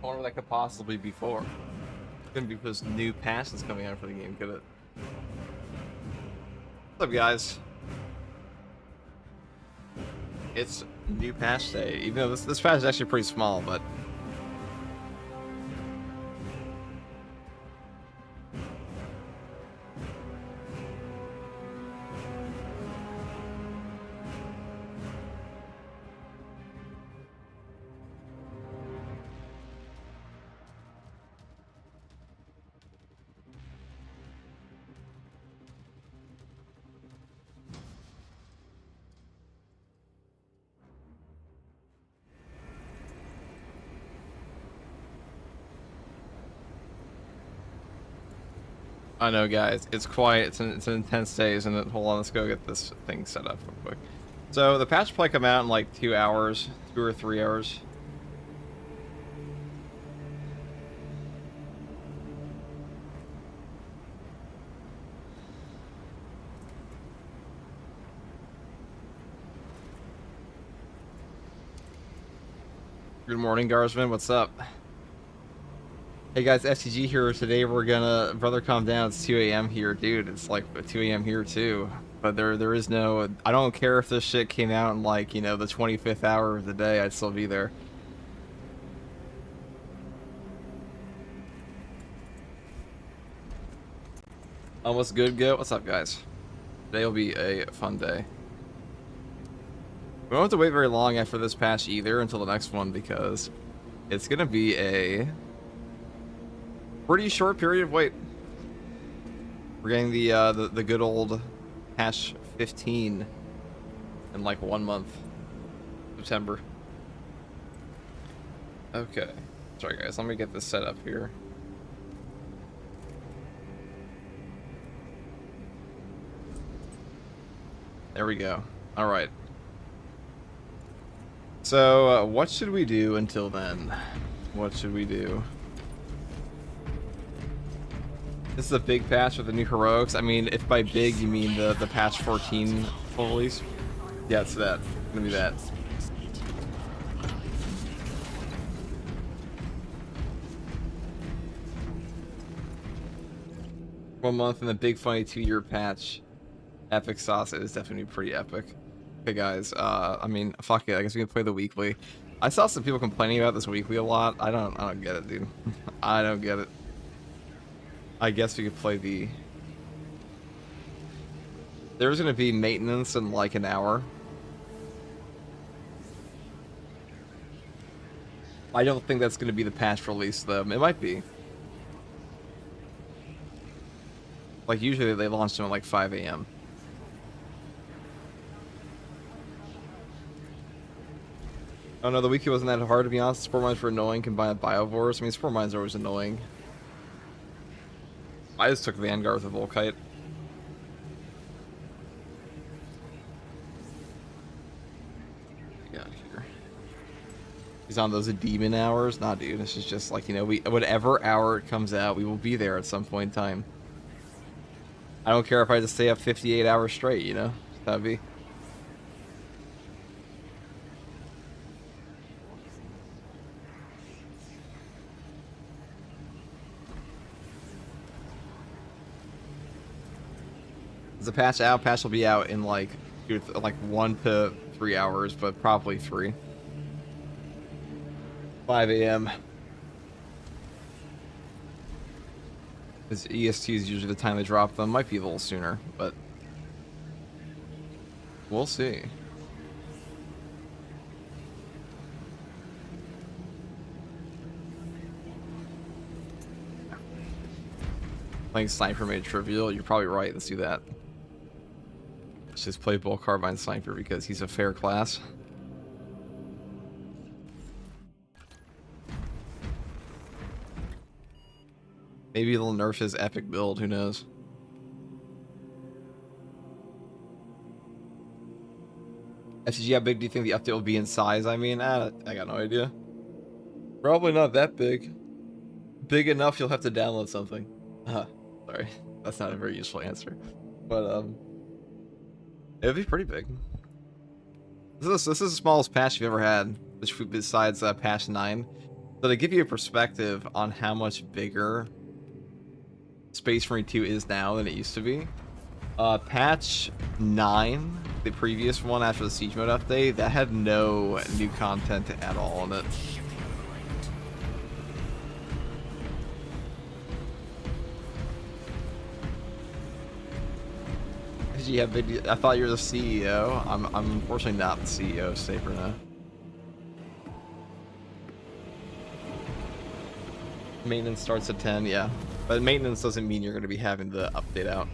wonder what that could possibly be for. It's gonna be because new patch that's coming out for the game, could it? What's up, guys? It's new patch day, even though this patch is actually pretty small, but I know, guys. It's quiet. It's an intense day, isn't it? Hold on, let's go get this thing set up real quick. So the patch will probably come out in like 2 hours, 2 or 3 hours. Good morning, Garsman. What's up? Hey guys, FTG here. Today we're gonna... Brother, calm down. It's 2 a.m. here. Dude, it's like 2 a.m. here too. But there is no... I don't care if this shit came out in like, you know, the 25th hour of the day. I'd still be there. What's good, Go? What's up, guys? Today will be a fun day. We don't have to wait very long after this patch either until the next one, because it's gonna be a pretty short period of wait. We're getting the good old patch 15 in like 1 month, September. Okay, sorry guys, let me get this set up here. There we go. All right. So, what should we do until then? What should we do? This is a big patch with the new heroics. I mean, if by big you mean the patch 14 full release. Yeah, it's that. It's gonna be that. One month and the big funny 2-year patch. Epic sauce is definitely pretty epic. Okay, guys. I mean, fuck it. I guess we can play the weekly. I saw some people complaining about this weekly a lot. I don't get it, dude. I don't get it. I guess we could play the... There's gonna be maintenance in like an hour. I don't think that's gonna be the patch release though. It might be. Like usually they launch them at like 5 a.m. Oh no, the wiki wasn't that hard to be honest. Spore mines were annoying combined with biovores. I mean, spore mines are always annoying. I just took Vanguard with a Volkite. What we got here? He's on those demon hours? Nah, dude. This is just like, you know, whatever hour it comes out, we will be there at some point in time. I don't care if I had to stay up 58 hours straight, you know? That'd be... The patch out. Patch will be out in like 1 to 3 hours, but probably 3. 5 a.m. Because EST is usually the time they drop them. Might be a little sooner, but we'll see. Playing Sniper made trivial. You're probably right. Let's do that. Let's just play Bull Carbine Sniper because he's a fair class. Maybe they'll nerf his epic build, who knows? FTG, how big do you think the update will be in size? I mean, I got no idea. Probably not that big. Big enough you'll have to download something. Sorry. That's not a very useful answer. But, it would be pretty big. This is the smallest patch you've ever had, besides patch 9. So to give you a perspective on how much bigger Space Marine 2 is now than it used to be, patch 9, the previous one after the Siege Mode update, that had no new content at all in it. I thought you were the CEO. I'm unfortunately not the CEO of Saber now. Maintenance starts at 10, yeah. But maintenance doesn't mean you're going to be having the update out.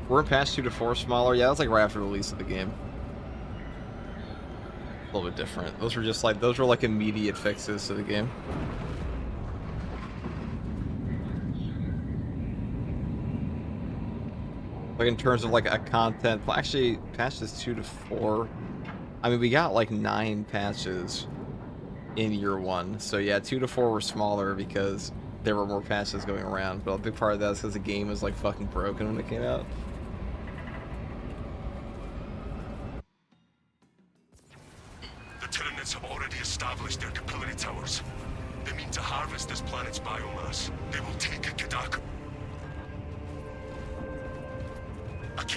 We're in patch 2 to 4 smaller. Yeah, that's like right after the release of the game. A little bit different. Those were like immediate fixes to the game. Like in terms of like a content, well, actually patches 2 to 4. I mean, we got like 9 patches in year 1. So yeah, 2 to 4 were smaller because there were more patches going around. But a big part of that is because the game was like fucking broken when it came out. The Tyranids have already established their capillary towers. They mean to harvest this planet's biomass. They will take Kadak.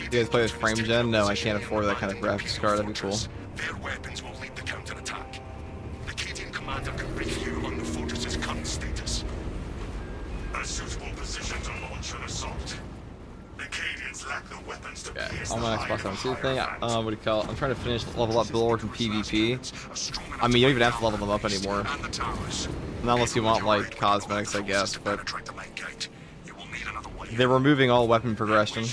You guys play with frame gen? No, I can't afford that kind of graphics card. That'd be cool. Their weapons will lead the counterattack. The Cadian commander can brief you on the fortress's current status. A suitable position to launch an assault. The Cadians lack the weapons to pierce on my Xbox One 2 thing, what do you call it? I'm trying to finish level up Bullwork and PvP. I mean, you don't even have to level them up anymore. Not unless you want, like, cosmetics, I guess, but they're removing all weapon progression.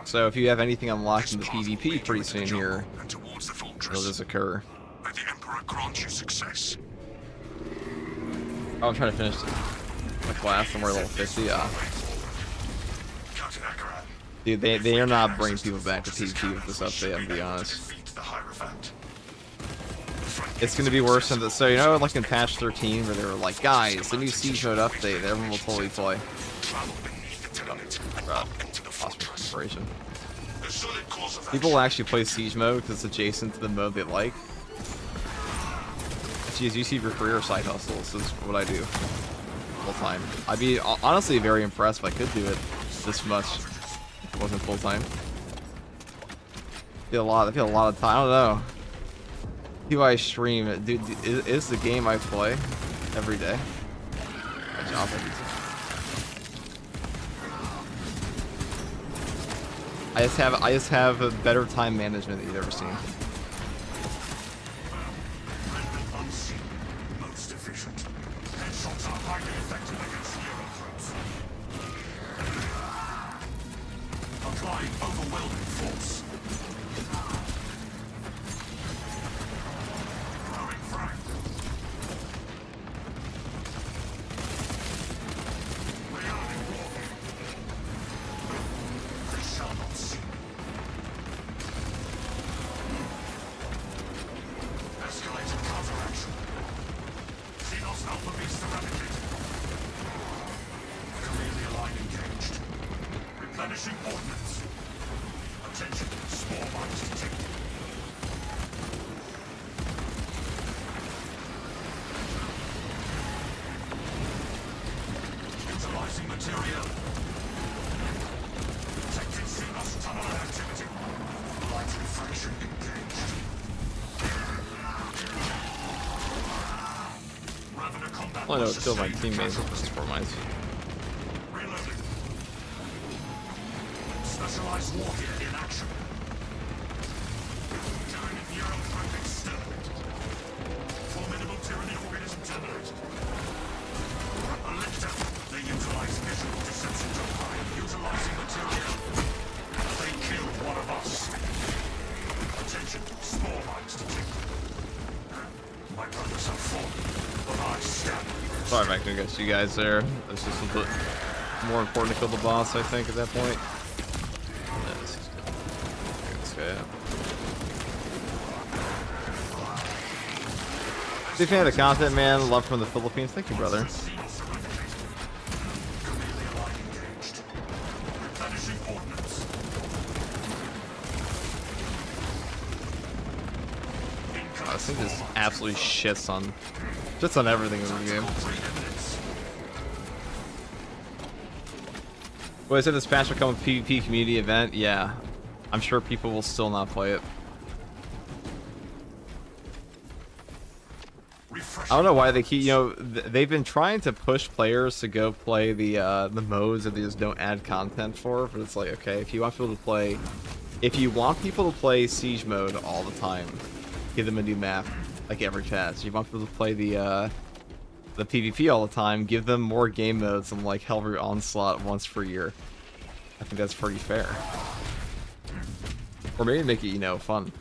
So if you have anything unlocked in the PvP pretty soon here, it'll just occur. The Emperor grants you success. Oh, I'm trying to finish the class, and we're level 50, Dude, they are not bringing people back to PvP with this update, I'm gonna be honest. It's gonna be worse than this. So, you know, like in patch 13, where they were like, guys, the new Siege Mode update, everyone will totally play. Inspiration. People will actually play Siege Mode because it's adjacent to the mode they like. Geez, you see your career side hustles. This is what I do full time. I'd be honestly very impressed if I could do it this much if it wasn't full time. I feel a lot of time. I don't know. Do I stream it? Dude, is the game I play every day. My job every day. I just have a better time management than you've ever seen. Most efficient. Headshots are highly effective against hero threats. Applying overwhelming force. Throwing frag. Rearming warfare. They shall not see. Escalated counteraction. Xenos Alpha beast eradicated. Clearly aligned engaged. Replenishing ordnance. Attention, small mines detected. Utilizing material. Detected Xenos tunnel activity. Light refraction engaged. Well, I know it's still my teammates with this 4 mines. Reloading. Specialized warfare in action. Tyranid neurothreat exterminated. Formidable Tyranid organism terminated. A lift out. They utilize visual deception to hide. Utilizing material. They killed one of us. Attention, small mines detected. My brothers have fallen, but I stand. Sorry, Mac, against you guys there. It's just a bit more important to kill the boss, I think, at that point. Yeah, this is good. Get this guy out. Big fan of the content, man. Love from the Philippines. Thank you, brother. It just absolutely shits on everything in the game. Well, I said this patch will come with PvP community event. Yeah, I'm sure people will still not play it. I don't know why they keep, you know, they've been trying to push players to go play the modes that they just don't add content for. But it's like, okay, if you want people to play Siege mode all the time, give them a new map like every patch. If you want people to play the PvP all the time, give them more game modes and like Hellroot Onslaught once per year. I think that's pretty fair. Or maybe make it, you know, fun.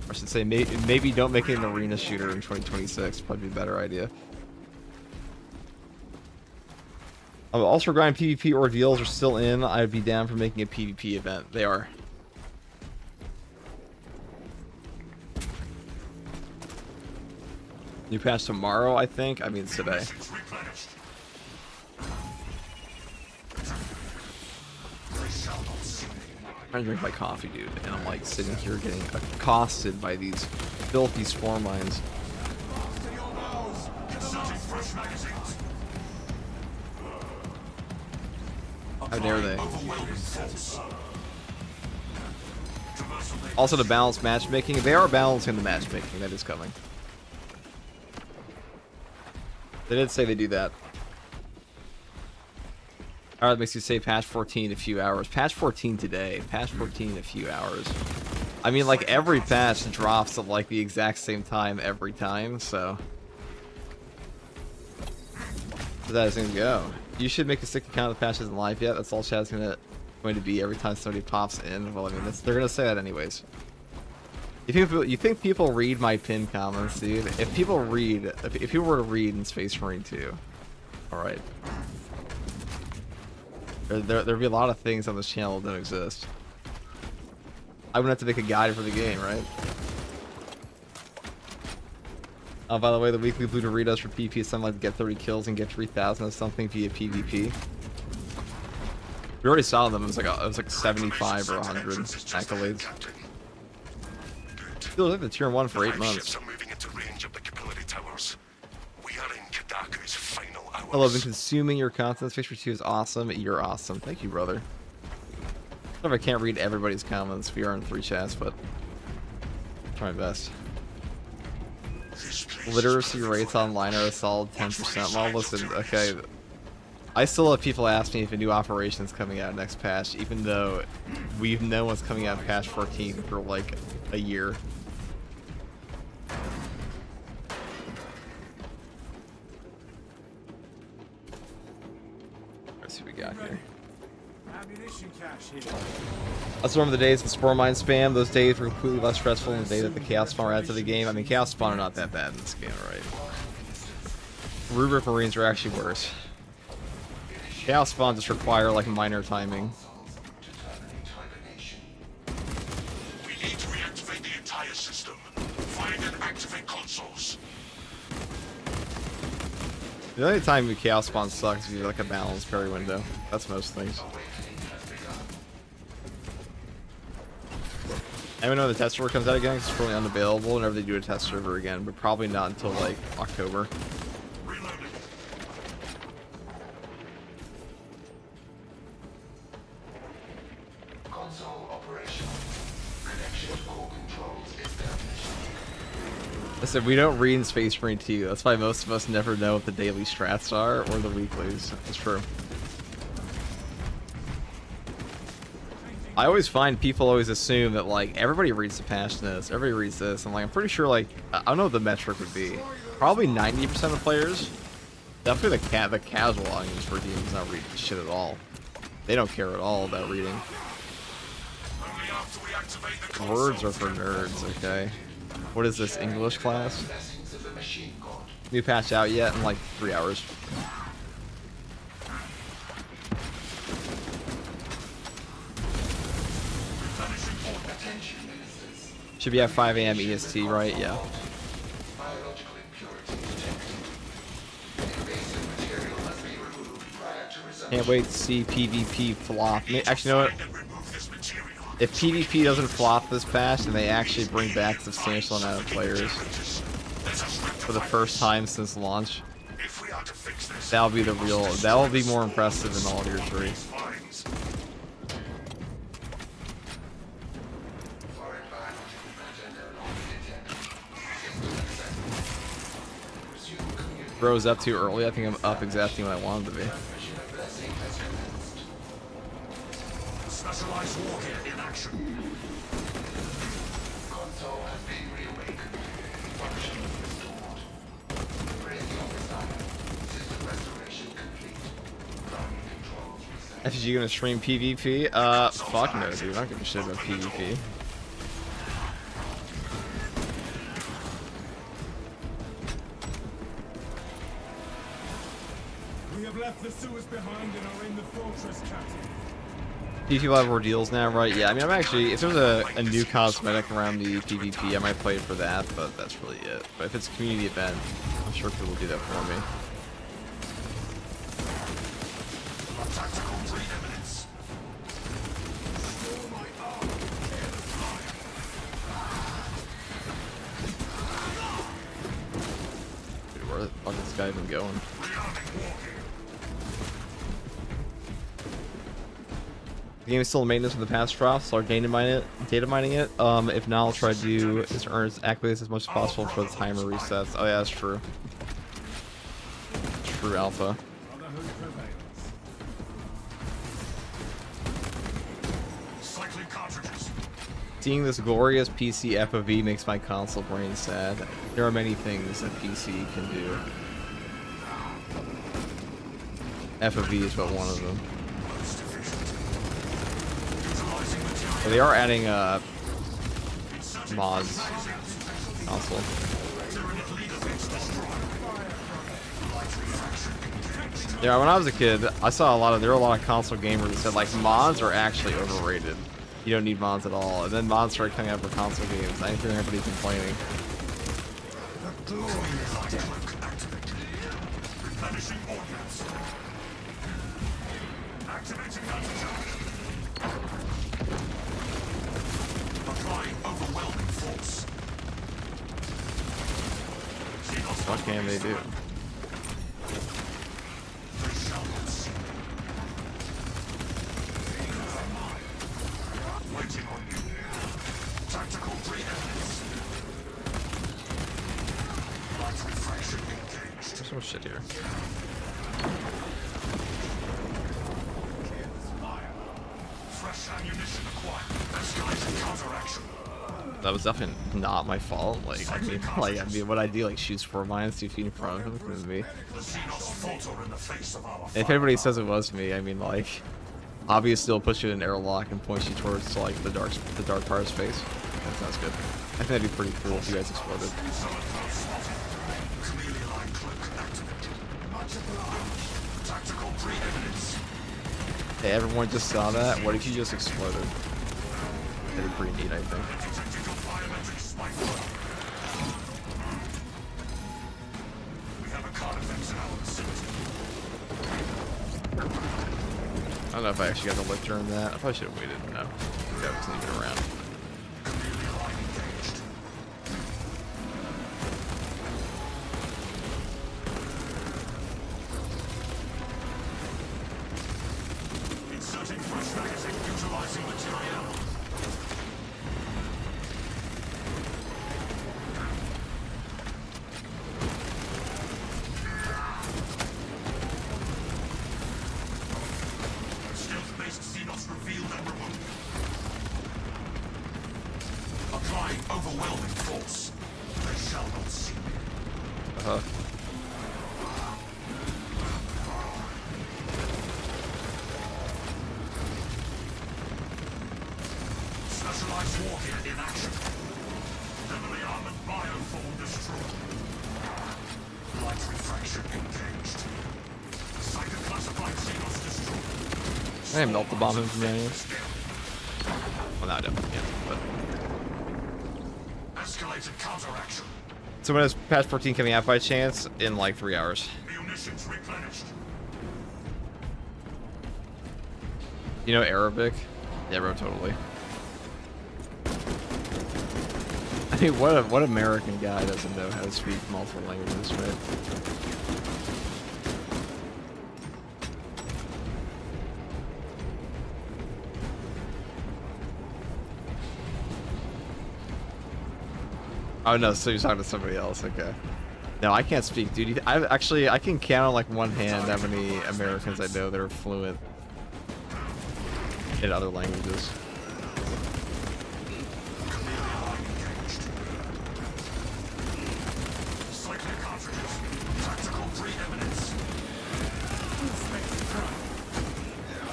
Or I should say, maybe don't make it an arena shooter in 2026. Probably a better idea. Also, grind PvP ordeals are still in. I'd be down for making a PvP event. They are. New patch tomorrow, I think. I mean, it's today. I'm trying to drink my coffee, dude, and I'm like sitting here getting accosted by these filthy spore mines. How dare they? Also, to balance matchmaking, they are balancing the matchmaking. That is coming. They did say they do that. Alright, that makes you say patch 14 in a few hours. Patch 14 today. Patch 14 in a few hours. I mean, like, every patch drops at, like, the exact same time every time, so... that is going to go. You should make a sticky count of the patch isn't live yet. That's all chat's going to be every time somebody pops in. Well, I mean, they're going to say that anyways. You think people read my pinned comments, dude? If people were to read in Space Marine 2, alright. There'd be a lot of things on this channel that don't exist. I wouldn't have to make a guide for the game, right? Oh, by the way, the weekly blue Doritos for PvP is something like get 30 kills and get 3,000 of something via PvP. We already saw them. It was like 75 or 100 accolades. Still like the tier 1 for 8 months. Hello, I've been consuming your content. Space for 2 is awesome. You're awesome. Thank you, brother. I don't know if I can't read everybody's comments. We are in 3 chats, but I'll try my best. Literacy rates online are a solid 10%. Well, listen, okay. I still have people ask me if a new operation is coming out next patch, even though we've known what's coming out in patch 14 for like a year. Let's see what we got here. Let's remember the days of Spore Mine spam. Those days were completely less stressful than the day that the Chaos Spawn added to the game. I mean, Chaos Spawn are not that bad in this game, right? Rubric Marines are actually worse. Chaos Spawn just require like minor timing. We need to reactivate the entire system. Find and activate consoles. The only time the Chaos Spawn sucks is like a balanced parry window. That's most things. I don't know when the test server comes out again, 'cause it's probably unavailable whenever they do a test server again, but probably not until like October. Listen, we don't read in Space Marine 2. That's why most of us never know what the daily strats are or the weeklies. It's true. I always find people always assume that like everybody reads the patch notes, everybody reads this. I'm like, I'm pretty sure like I don't know what the metric would be. Probably 90% of players. Definitely the casual audience for games not reading shit at all. They don't care at all about reading. Words are for nerds, okay? What is this, English class? New patch out yet in like 3 hours. Should be at 5 AM EST, right? Yeah. Can't wait to see PvP flop. Actually, you know what? If PvP doesn't flop this patch, then they actually bring back a substantial amount of players. for the first time since launch. If we are to fix this, That'll be the real. That'll be more impressive than all of your 3. fines. Rose up too early. I think I'm up exactly when I wanted to be. Specialized warhead in action. Console has been reawakened. Function restored. Radio design. System restoration complete. Ground controls reset. FG gonna stream PvP? Fuck no, dude. I don't give a shit about PvP. We have left the sewers behind and are in the fortress, Captain. PvP will have ordeals now, right? Yeah, I mean, I'm actually, if there's a new cosmetic around the PvP, I might play it for that, but that's really it. But if it's a community event, I'm sure people will do that for me. Tactical preeminence. Dude, where the fuck is this guy even going? The game is still in maintenance for the past drops. Start data mining it. If not, I'll try to do is to earn its accolades as much as possible for the timer resets. Oh yeah, that's true. True alpha. Brotherhood prevails. Cycling cartridges. Seeing this glorious PC FOV makes my console brain sad. There are many things that PC can do. FOV is but one of them. But they are adding mods console. Yeah, when I was a kid, I saw there were a lot of console gamers that said like mods are actually overrated. You don't need mods at all. And then mods started coming out for console games. I didn't hear everybody complaining. Replenishing ordnance. Activating antidote. Applying overwhelming force. What can they do? They shall not see. Waiting on you. Tactical preeminence. Light refraction engaged. There's so much shit here. Fresh ammunition acquired. Escalating counteraction. That was definitely not my fault. I mean, what I do, like, shoots 4 mines 2 feet in front of him. It was me. The Xenos falter in the face of our And if anybody says it was me, I mean, like, obviously it'll push you in an airlock and point you towards, like, the dark part of space. That sounds good. I think that'd be pretty cool if you guys exploded. Chameleon cloak activated. Much obliged. Tactical preeminence. Hey, everyone just saw that? What if you just exploded? That'd be pretty neat, I think. Detected your biometric spike plug. We have a card effects in our vicinity. I don't know if I actually got to look during that. I probably should have waited. No. That wasn't even around. Chameleon line engaged. Inserting fresh magazine, utilizing material. Stealth-based Xenos revealed and removed. Applying overwhelming force. They shall not see me. Specialized warhead in action. Heavily armored bioform destroyed. Light refraction engaged. Psychic classified Xenos destroyed. I can melt the bomb him from down here. Well, no, I definitely can't. But Escalated counteraction. so when is patch 14 coming out by chance? In like 3 hours. Munitions replenished. You know Arabic? Yeah, bro, totally. I mean, what American guy doesn't know how to speak multiple languages, right? Oh no, so you're talking to somebody else, okay. No, I can't speak, dude. I can count on like one hand how many Americans I know that are fluent in other languages.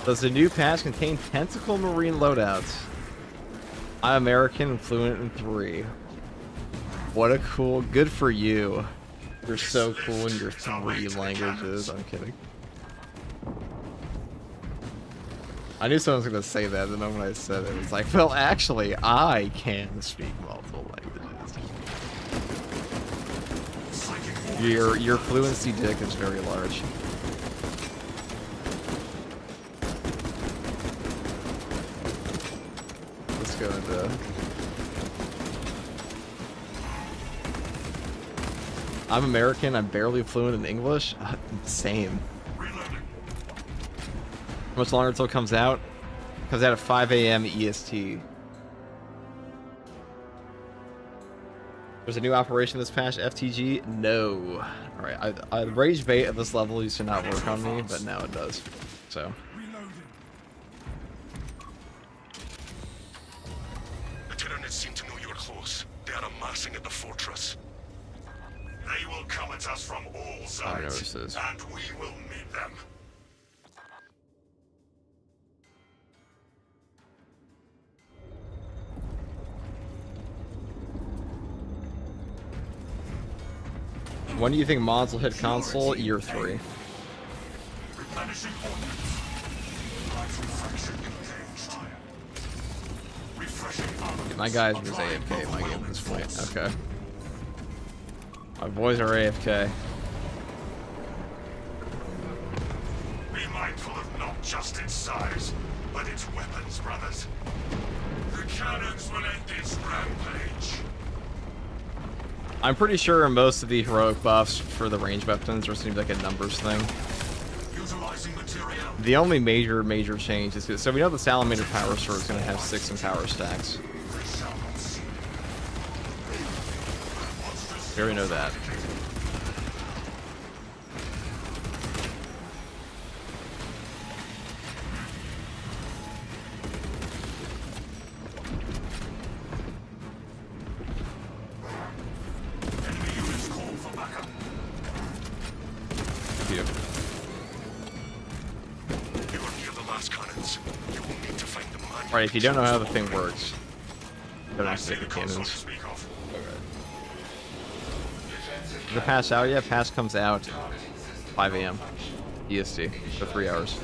Does the new patch contain tentacle marine loadouts? I'm American and fluent in 3. What a cool, good for you. You're so cool in your 3 languages. I'm kidding. I knew someone was going to say that the moment I said it. It was like, well, actually, I can speak multiple languages. Your fluency dick is very large. Let's go into... I'm American, I'm barely fluent in English. Same. How much longer until it comes out? Comes out at 5 a.m. EST. There's a new operation this patch, FTG? No. Alright, I rage bait at this level used to not work on me, but now it does. So. The Tyranids seem to know you're close. They are amassing at the fortress. They will come at us from all sides, and we will meet them. When do you think mods will hit console? Year 3. Replenishing ordnance. Dude, my guys are just AFK in my game at this point. Okay. My boys are AFK. Be mindful of not just its size, but its weapons, brothers. The cannons will end its rampage. I'm pretty sure most of the heroic buffs for the range weapons are seems like a numbers thing. Utilizing material. The only major change is so we know the Salamander Power Sword is going to have 6 in power stacks. We already know that. Alright, if you don't know how the thing works, don't have to take the cannons. Is the patch out yet? Patch comes out 5 a.m. EST for 3 hours.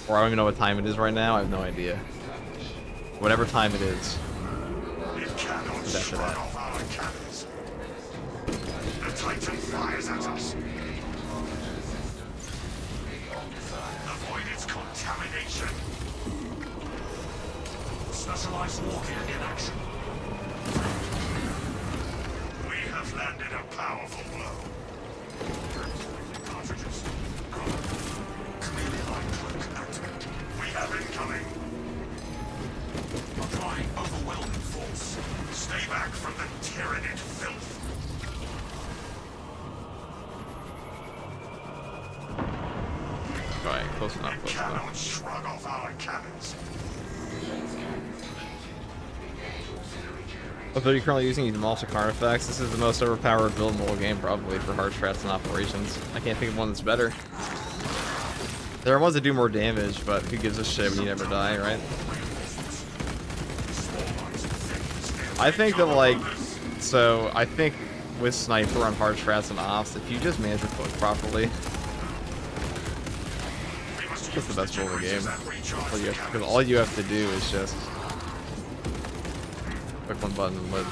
Or I don't even know what time it is right now. I have no idea. Whatever time it is. It's after that. The Titan fires at us. Avoid its contamination. Specialized warfare in action. We have landed a powerful blow. Cartridges. Chameleon cloak activate. We have incoming. Applying overwhelming force. Stay back from the Tyranid filth. Alright, close enough, close Cannot enough. shrug off our cannons. Although you're currently using emulsive artifacts, this is the most overpowered build in the whole game, probably, for hard strats and operations. I can't think of one that's better. There are ones that do more damage, but who gives a shit when you never die, right? I think that, like, so, I think with Sniper on hard strats and ops, if you just manage your foot properly, that's the best build in the game. Because all you have to do is just click one button and live.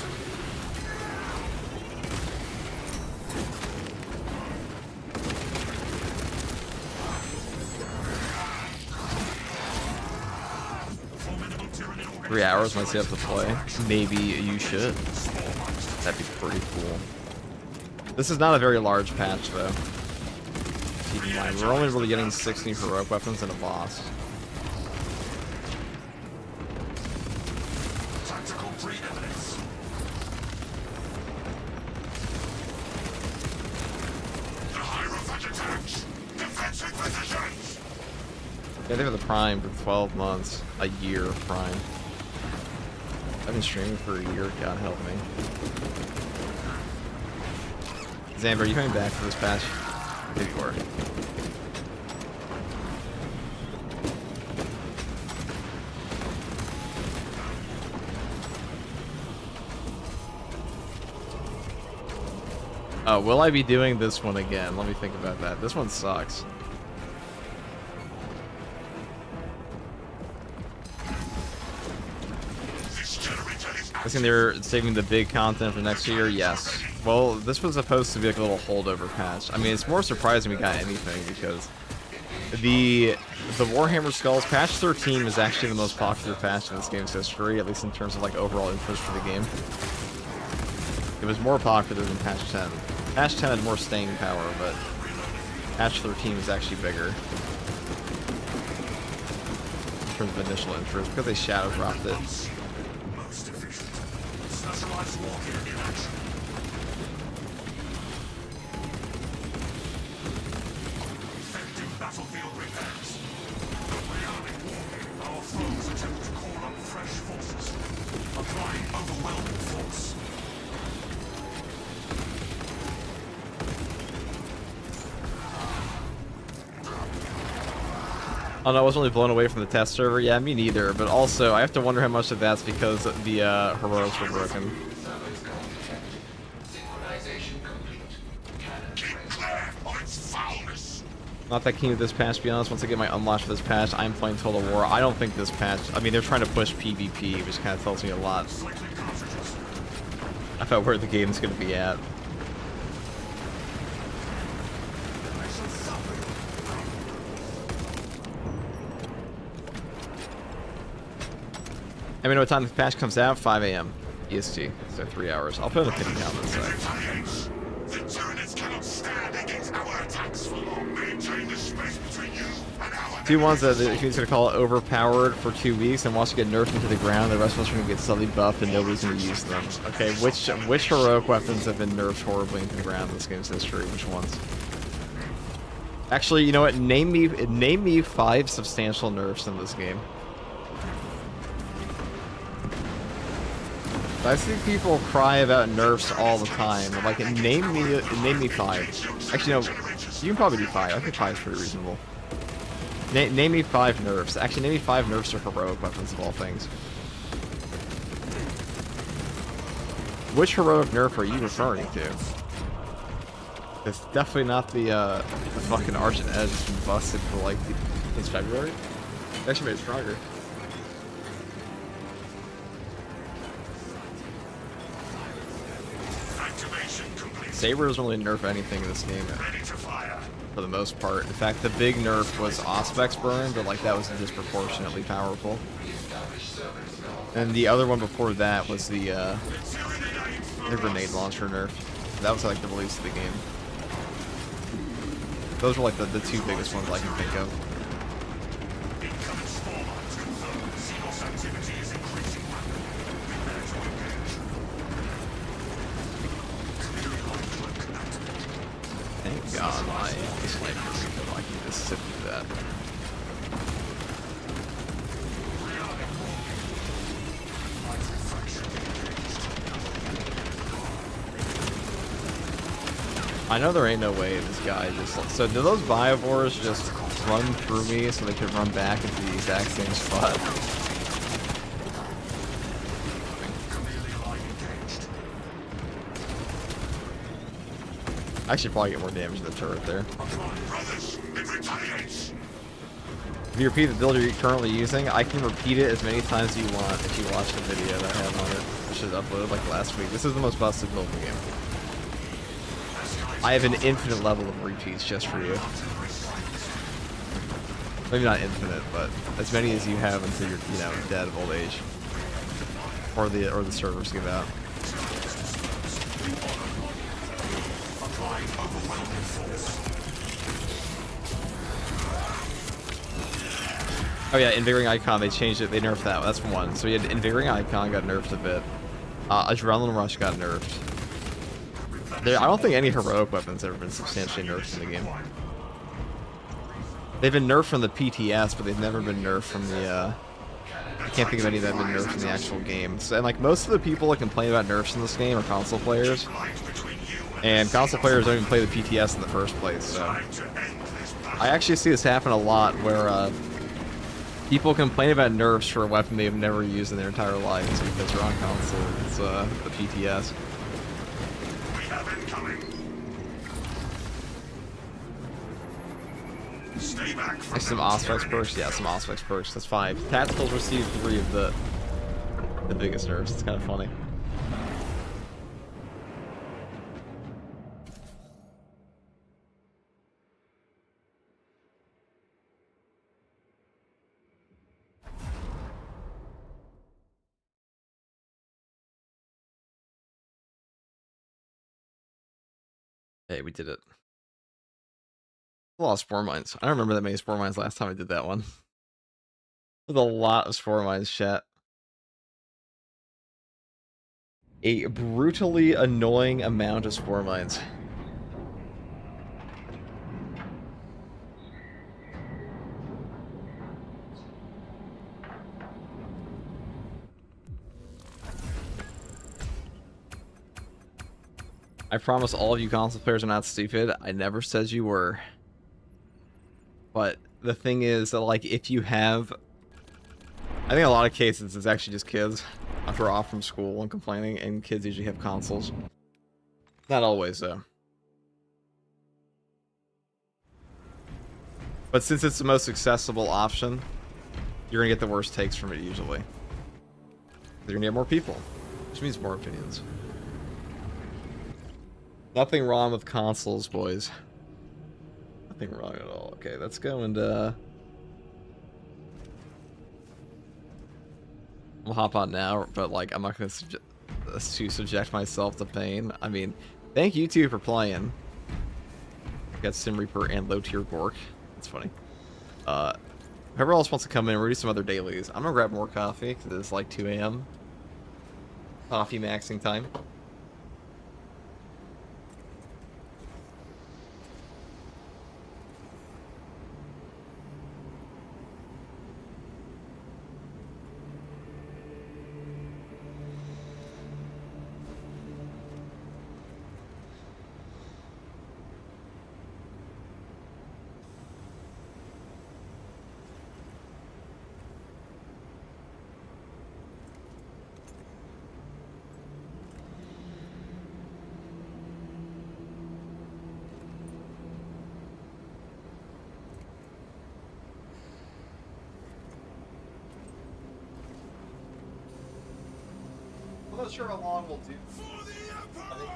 Three hours might stay up to play. Maybe you should. That'd be pretty cool. This is not a very large patch, though. Keep in mind, we're only really getting 6 new heroic weapons and a boss. Tactical pre-eminence. The high-rovage attacks. Defensive positions. Yeah, they have the Prime for 12 months. A year of Prime. I've been streaming for a year, God help me. Zamber, are you coming back for this patch? Good work. Oh, will I be doing this one again? Let me think about that. This one sucks. I think they're saving the big content for next year. Yes. Well, this was supposed to be like a little holdover patch. I mean, it's more surprising we got anything because the Warhammer Skulls patch 13 is actually the most popular patch in this game's history, at least in terms of like overall interest for the game. It was more popular than patch 10. Patch 10 had more staying power, but patch 13 was actually bigger in terms of initial interest because they shadow dropped it. Most efficient. Specialized warfare in action. Effective battlefield repairs. Rearming warfare. Our foes attempt to call up fresh forces. Applying overwhelming force. Oh no, I was only blown away from the test server. Yeah, me neither. But also, I have to wonder how much of that's because the heroics were broken. Not that keen with this patch, to be honest. Once I get my unlock for this patch, I'm playing Total War. I don't think this patch... I mean, they're trying to push PvP, which kind of tells me a lot about where the game's going to be at. I mean, what time the patch comes out? 5 a.m. EST, so 3 hours. I'll put in a pity count on this side. The Tyranids cannot stand against our attacks for long. Maintain the space between you and our Two ones that he's going to call it overpowered for 2 weeks, and once you get nerfed into the ground, the rest of us are going to get suddenly buffed and nobody's going to use them. Okay, which heroic weapons have been nerfed horribly into the ground in this game's history? Which ones? Actually, you know what? Name me 5 substantial nerfs in this game. I see people cry about nerfs all the time. Like, name me 5. Actually, no, you can probably do 5. I think 5 is pretty reasonable. Name me 5 nerfs. Actually, name me 5 nerfs to heroic weapons of all things. Which heroic nerf are you referring to? It's definitely not the fucking Argent Edge that's been busted for like since February. It actually made it stronger. Saber doesn't really nerf anything in this game for the most part. In fact, the big nerf was Auspex Burn, but like that was disproportionately powerful. And the other one before that was the grenade launcher nerf. That was like the release of the game. Those were like the 2 biggest ones I can think of. Thank God my sniper so I can just sit through that. I know there ain't no way this guy just... So do those Biovores just run through me so they can run back into the exact same spot? I should probably get more damage to the turret there. If you repeat the build you're currently using, I can repeat it as many times as you want if you watch the video that I have on it, which is uploaded like last week. This is the most busted build in the game. I have an infinite level of repeats just for you. Maybe not infinite, but as many as you have until you're, dead of old age. Or the servers give out. Applying overwhelming force. Oh yeah, Invigorating Icon, they changed it, they nerfed that, that's one. So we had Invigorating Icon got nerfed a bit. Adrenaline Rush got nerfed. I don't think any heroic weapons have ever been substantially nerfed in the game. They've been nerfed from the PTS, but they've never been nerfed from the, I can't think of any that have been nerfed in the actual game. So, and like, most of the people that complain about nerfs in this game are console players. And console players don't even play the PTS in the first place, so. I actually see this happen a lot, where, people complain about nerfs for a weapon they've never used in their entire lives because they're on console. It's the PTS. We have incoming. Stay back from Some Auspex perks? Yeah, some Auspex perks. That's 5. Tacticals received 3 of the biggest nerfs. It's kind of funny. Hey, we did it. A lot of Spore Mines. I don't remember that many Spore Mines last time I did that one. There's a lot of Spore Mines, chat. A brutally annoying amount of Spore Mines. I promise all of you console players are not stupid. I never said you were. But the thing is that, like, if you have... I think in a lot of cases it's actually just kids who are off from school and complaining, and kids usually have consoles. Not always, though. But since it's the most accessible option, you're gonna get the worst takes from it usually. You're gonna get more people, which means more opinions. Nothing wrong with consoles, boys. Nothing wrong at all. Okay, let's go and I'll hop on now, but like I'm not gonna subject myself to pain. I mean, thank you two for playing. Got Sim Reaper and low tier Gork. That's funny. Whoever else wants to come in, we'll do some other dailies. I'm gonna grab more coffee because it's like 2 a.m. Coffee maxing time. I'm not sure how long we'll do. I think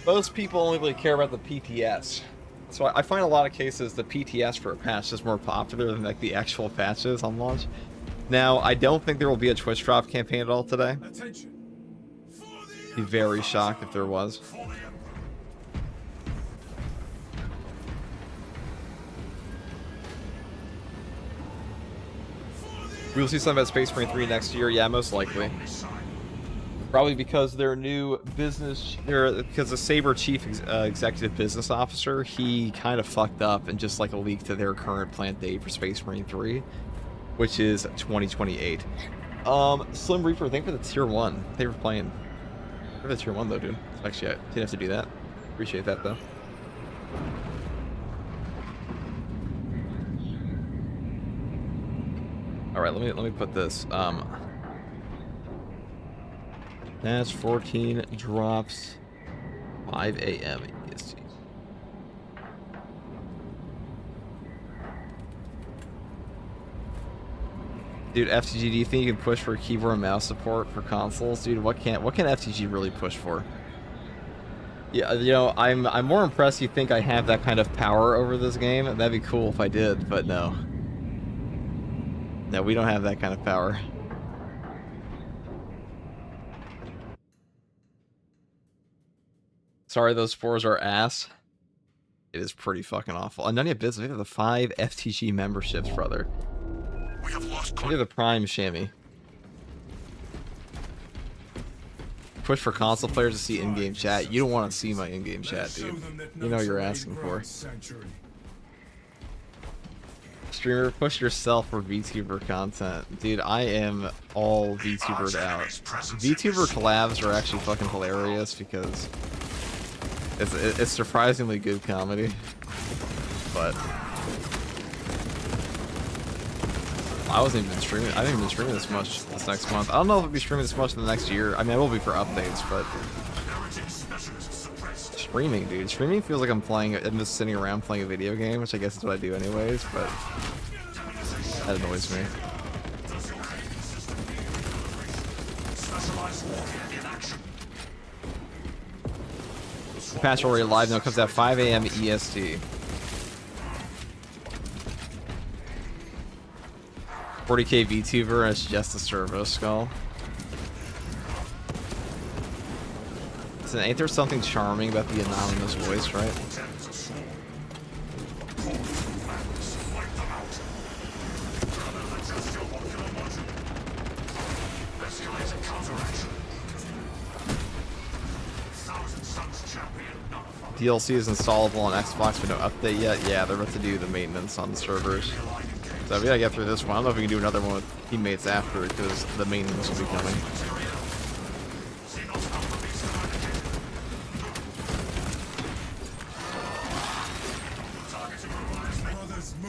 most people only really care about the PTS. So I find a lot of cases the PTS for a patch is more popular than like the actual patches on launch. Now, I don't think there will be a Twitch drop campaign at all today. Be very shocked if there was. We will see something about Space Marine 3 next year. Yeah, most likely. Probably because their new business, because the Saber chief executive business officer, he kind of fucked up and just like leaked to their current planned date for Space Marine 3, which is 2028. Slim Reaper, thank you for the tier 1. Thank you for playing. For the tier 1 though, dude. Actually, I didn't have to do that. Appreciate that though. All right, let me put this. That's 14 drops, 5 a.m. EST. Dude, FTG, do you think you can push for keyboard and mouse support for consoles? Dude, what can FTG really push for? Yeah, you know, I'm more impressed you think I have that kind of power over this game. That'd be cool if I did, but no. No, we don't have that kind of power. Sorry, those spores are ass. It is pretty fucking awful. And none of your business. We have the 5 FTG memberships, brother. We have lost Look at the Prime Shammy. Push for console players to see in-game chat. You don't want to see my in-game chat, dude. You know what you're asking for. Streamer, push yourself for VTuber content. Dude, I am all VTubered out. VTuber collabs are actually fucking hilarious because it's surprisingly good comedy. But I wasn't even streaming. I haven't even been streaming this much this next month. I don't know if I'll be streaming this much in the next year. I mean, I will be for updates, but streaming, dude. Streaming feels like I'm just sitting around playing a video game, which I guess is what I do anyways, but that annoys me. Patch already live now. Comes at 5 a.m. EST. 40k VTuber, and it's just a servo skull. So ain't there something charming about the anonymous voice, right? DLC is installable on Xbox, but no update yet. Yeah, they're about to do the maintenance on the servers. So we gotta get through this one. I don't know if we can do another one with teammates after, because the maintenance will be coming.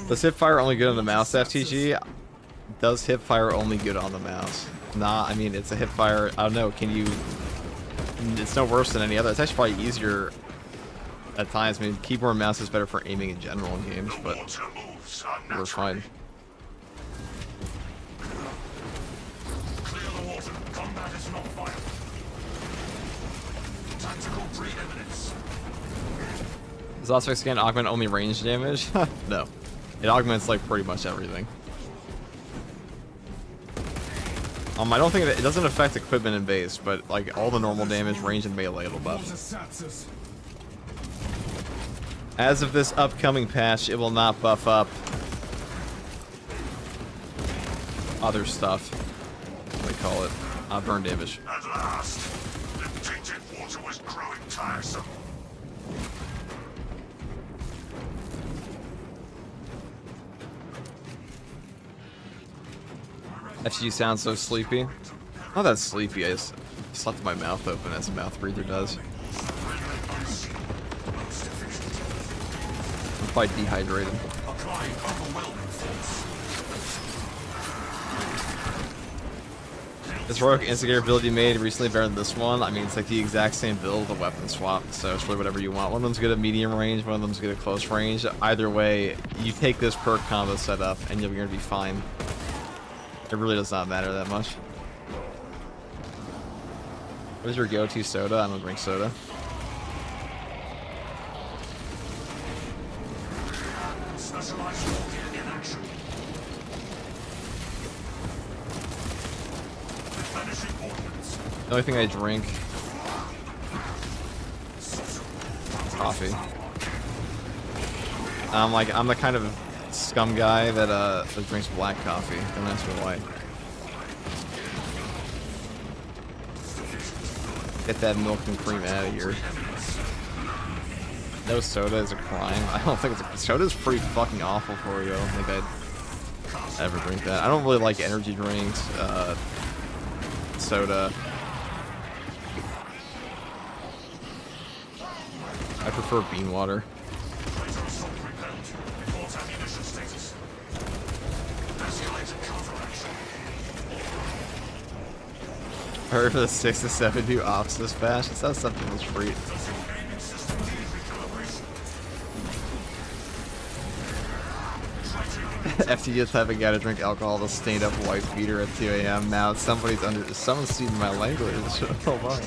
Does hipfire only good on the mouse, FTG? Does hipfire only good on the mouse? Nah, I mean, it's a hipfire. I don't know, can you... It's no worse than any other. It's actually probably easier at times. I mean, keyboard and mouse is better for aiming in general in games, but we're fine. Clear the water. Combat is not violent. Tactical preeminence. Does Aspect Scan augment only range damage? No. It augments like pretty much everything. I don't think it doesn't affect equipment and base, but like all the normal damage, range, and melee it'll buff. As of this upcoming patch, it will not buff up other stuff. What do they call it? Burn damage. At last, the tainted water was growing tiresome. FG sounds so sleepy. Not that sleepy, I just slept my mouth open as a mouth breather does. I'm quite dehydrated. Applying overwhelming force. This Rogue Instigator build you made recently better than this one. I mean, it's like the exact same build, the weapon swap, so it's really whatever you want. One of them's good at medium range, one of them's good at close range. Either way, you take this perk combo setup and you're gonna be fine. It really does not matter that much. What is your go-to soda? I don't drink soda. Specialized warfare in action. Replenishing ordnance. The only thing I drink... coffee. I'm the kind of scum guy that drinks black coffee. Don't ask me why. Get that milk and cream out of here. No soda is a crime. I don't think soda's pretty fucking awful for you. I don't think I'd ever drink that. I don't really like energy drinks, soda. I prefer bean water. Heard for the 6 to 7 new ops this patch. It sounds something was free. FT just having got to drink alcohol to stand up white beater at 2 a.m. Now someone's speaking my language. Oh my.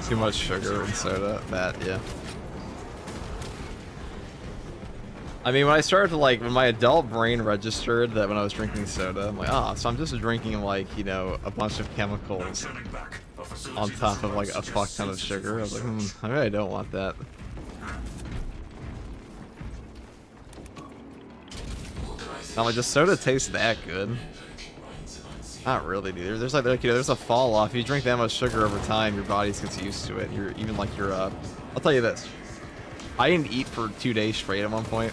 Too much sugar and soda. That, yeah. I mean, when I started to when my adult brain registered that when I was drinking soda, I'm like, oh, so I'm just drinking like, you know, a bunch of chemicals on top of like a fuck ton of sugar. I was like, I really don't want that. Not like, does soda taste that good? Not really, dude. There's like you know, there's a fall off. If you drink that much sugar over time, your body gets used to it. You're even like you're I'll tell you this. I didn't eat for 2 days straight at one point.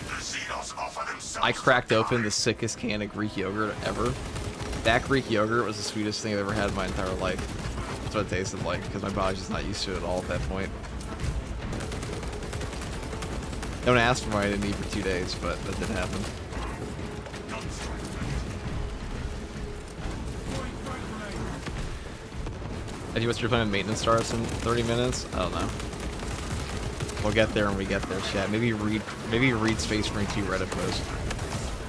I cracked open the sickest can of Greek yogurt ever. That Greek yogurt was the sweetest thing I've ever had in my entire life. That's what it tasted like, because my body's just not used to it at all at that point. Don't ask me why I didn't eat for 2 days, but that did happen. Eddie, what's your plan of maintenance starts in 30 minutes? I don't know. We'll get there when we get there, chat. Maybe read Space Marine 2 Reddit post.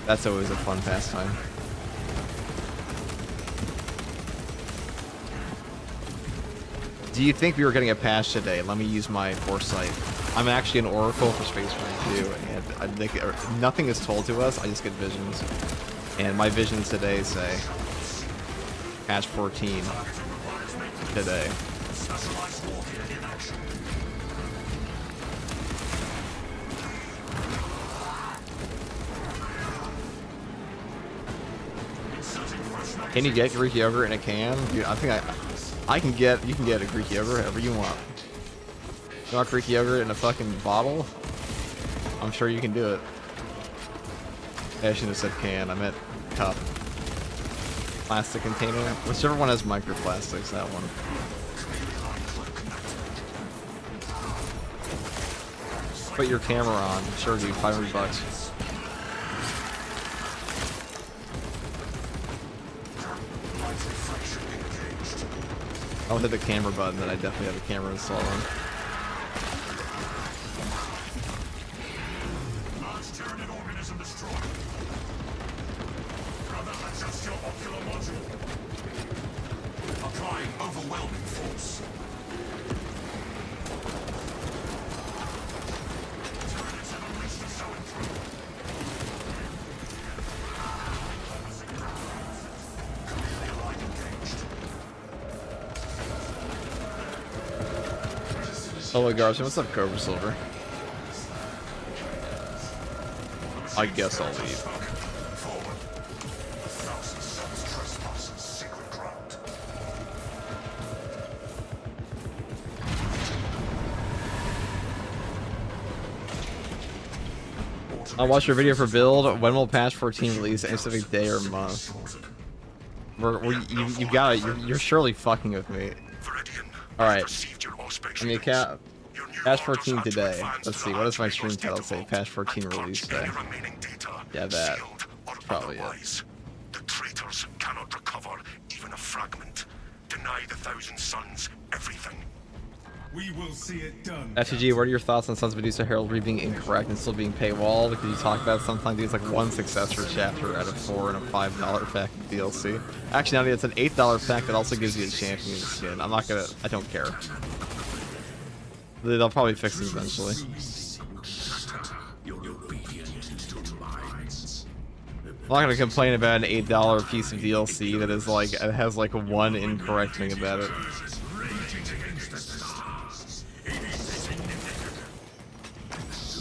That's always a fun pastime. Do you think we were getting a patch today? Let me use my foresight. I'm actually an oracle for Space Marine 2, and I think nothing is told to us. I just get visions, and my visions today say patch 14 today. Can you get Greek yogurt in a can? Dude, I think you can get a Greek yogurt however you want. You want Greek yogurt in a fucking bottle? I'm sure you can do it. I shouldn't have said can, I meant cup. Plastic container. Whichever one has microplastics, that one. Put your camera on. Sure, dude. $500. I'll hit the camera button, then I definitely have a camera installed on. Hello, Garson. What's up, Cobra Silver? I guess I'll leave. I'll watch your video for build. When will patch 14 release? Any specific day or month? You got it. You're surely fucking with me. All right. I mean, patch 14 today. Let's see. What does my stream title say? Patch 14 release day. Yeah, that. Probably it. The traitors cannot recover even a fragment. Deny the Thousand Suns everything. We will see it done. FTG, what are your thoughts on Sons of Medusa heraldry being incorrect and still being paywalled? Because you talk about sometimes it's like one successor chapter out of 4 and a $5 pack of DLC. Actually, now it's an $8 pack that also gives you a champion skin. I don't care. They'll probably fix it eventually. I'm not gonna complain about an $8 piece of DLC that is like, it has like one incorrect thing about it.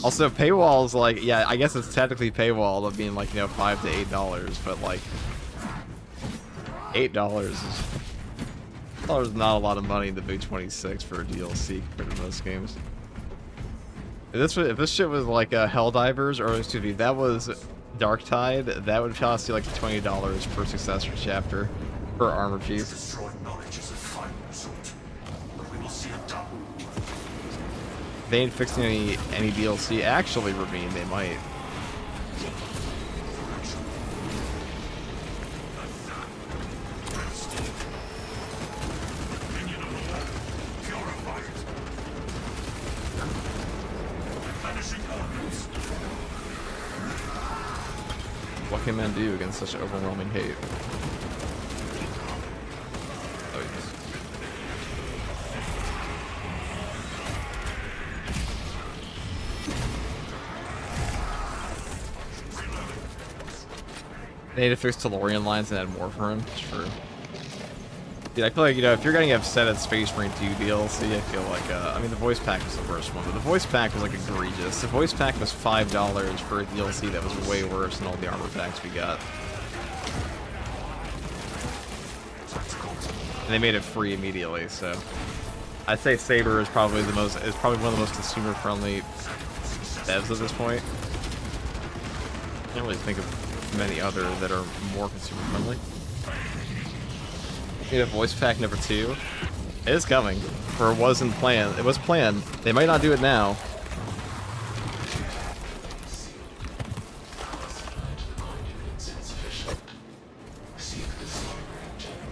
Also, paywall is like, yeah, I guess it's technically paywall of being like, you know, $5 to $8, but like, $8 is not a lot of money in the big 26 for a DLC compared to most games. If this shit was like Helldivers, or excuse me, that was Darktide, that would cost you like $20 per successor chapter per armor piece. They ain't fixing any DLC. Actually, Ravine, they might. What can men do against such overwhelming hate? Oh, yes. They need to fix Tellurian lines and add more for him. It's true. Dude, I feel like, you know, if you're getting upset at Space Marine 2 DLC, I feel like, I mean, the voice pack was the worst one, but the voice pack was, like, egregious. The voice pack was $5 for a DLC that was way worse than all the armor packs we got. And they made it free immediately, so... I'd say Saber is probably one of the most consumer-friendly devs at this point. I can't really think of many other that are more consumer-friendly. You know, voice pack number 2. It is coming. Or it wasn't planned. It was planned. They might not do it now.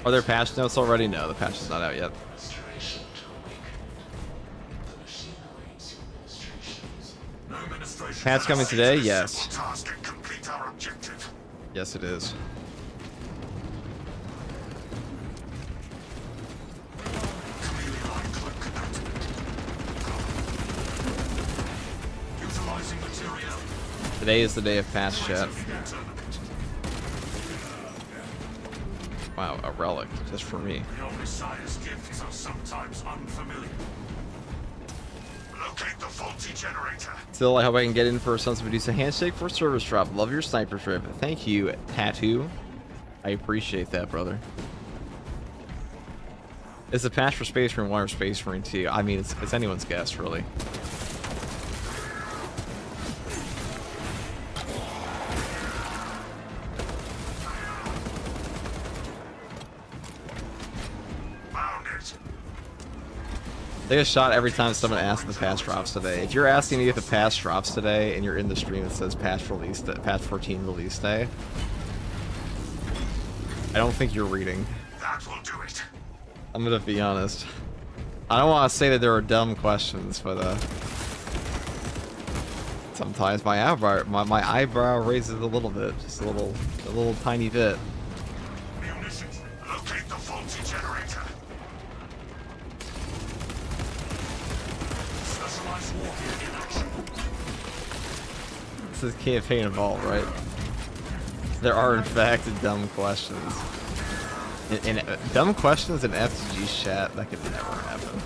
Are there patch notes already? No, the patch is not out yet. Patch coming today? Yes. Yes, it is. Today is the day of patch, chat. Wow, a relic just for me. Your Messiah's gifts are sometimes unfamiliar. Locate the faulty generator. Still, I hope I can get in for a Sons of Medusa handshake for service drop. Love your sniper trip. Thank you, Tattoo. I appreciate that, brother. Is the patch for Space Marine 1 or Space Marine 2? I mean, it's anyone's guess, really. They get shot every time someone asks if the patch drops today. If you're asking me if the patch drops today and you're in the stream that says patch 14 release day, I don't think you're reading. That will do it. I'm gonna be honest. I don't want to say that there are dumb questions, but sometimes my eyebrow raises a little bit, just a little tiny bit. Munitions. Locate the faulty generator. Specialized warfare in action. This is campaign involved, right? There are in fact dumb questions. In dumb questions in FTG chat, that could never happen.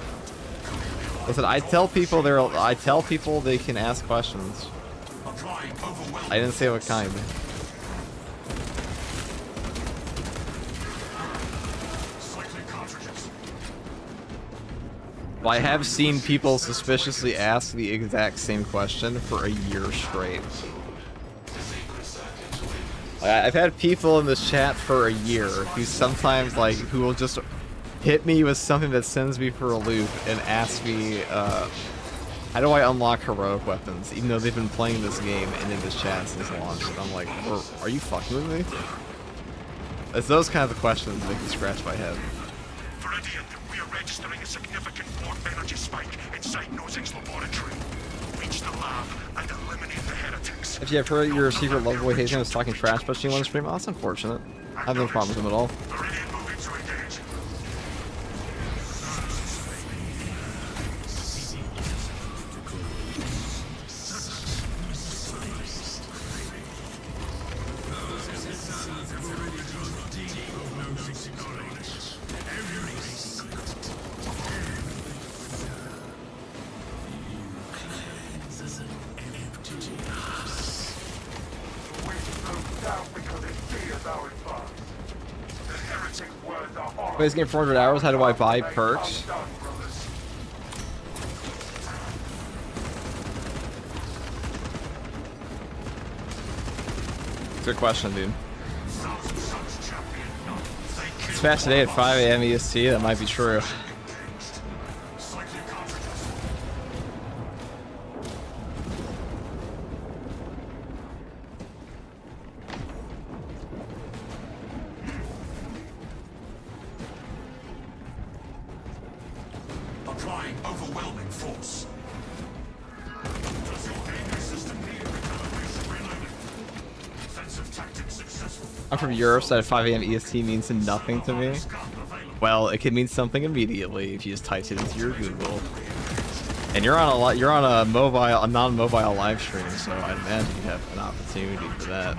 Listen, I tell people they can ask questions. I didn't say what kind. Well, I have seen people suspiciously ask the exact same question for a year straight. I've had people in this chat for a year who sometimes, like, who will just hit me with something that sends me for a loop and ask me, how do I unlock heroic weapons, even though they've been playing this game and in this chat since launch. And I'm like, are you fucking with me? It's those kinds of questions that make me scratch my head. Viridian, we are registering a significant warp energy spike inside Nozing's laboratory. Reach the lab and eliminate the heretics. If you have heard your secret love boy Hazen was talking trash about you on the stream, oh, that's unfortunate. I have no problem with him at all. Viridian moving to engage. Plays game 400 hours, how do I buy perks? Good question, dude. It's patched today at 5 AM EST, that might be true. Applying overwhelming force. Does your gaming system need recalibration reloading? Offensive tactics successful. I'm from Europe, so at 5 AM EST means nothing to me. Well, it can mean something immediately if you just type it into your Google. And you're on a non-mobile live stream, so I'd imagine you have an opportunity for that.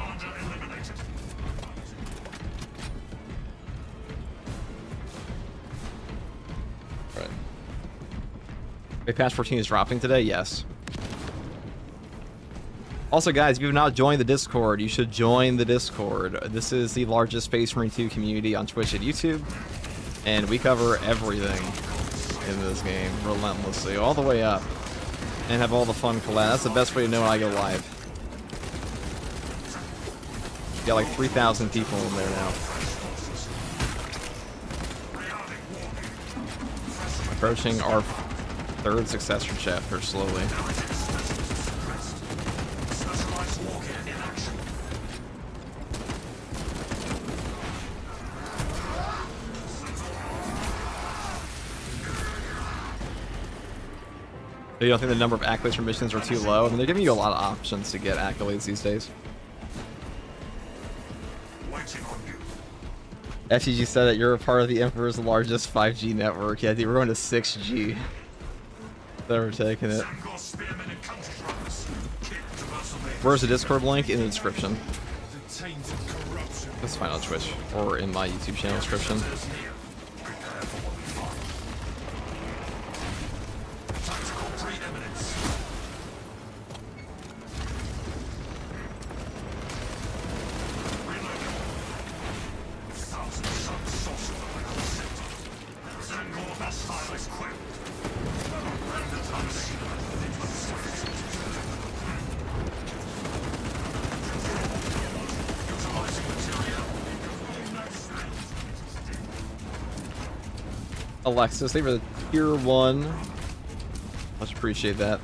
Wait, patch 14 is dropping today? Yes. Also, guys, if you've not joined the Discord, you should join the Discord. This is the largest Space Marine 2 community on Twitch and YouTube, and we cover everything in this game relentlessly, all the way up, and have all the fun collab. That's the best way to know when I go live. Got like 3,000 people in there now. Approaching our third successor chapter slowly. You don't think the number of accolades for missions are too low? I mean, they're giving you a lot of options to get accolades these days. FTG said that you're a part of the Emperor's largest 5G network. Yeah, dude, we're going to 6G. Never taking it. Where's the Discord link? In the description. Let's find on Twitch or in my YouTube channel description. Alexis, thank you for the tier 1. Much appreciate that.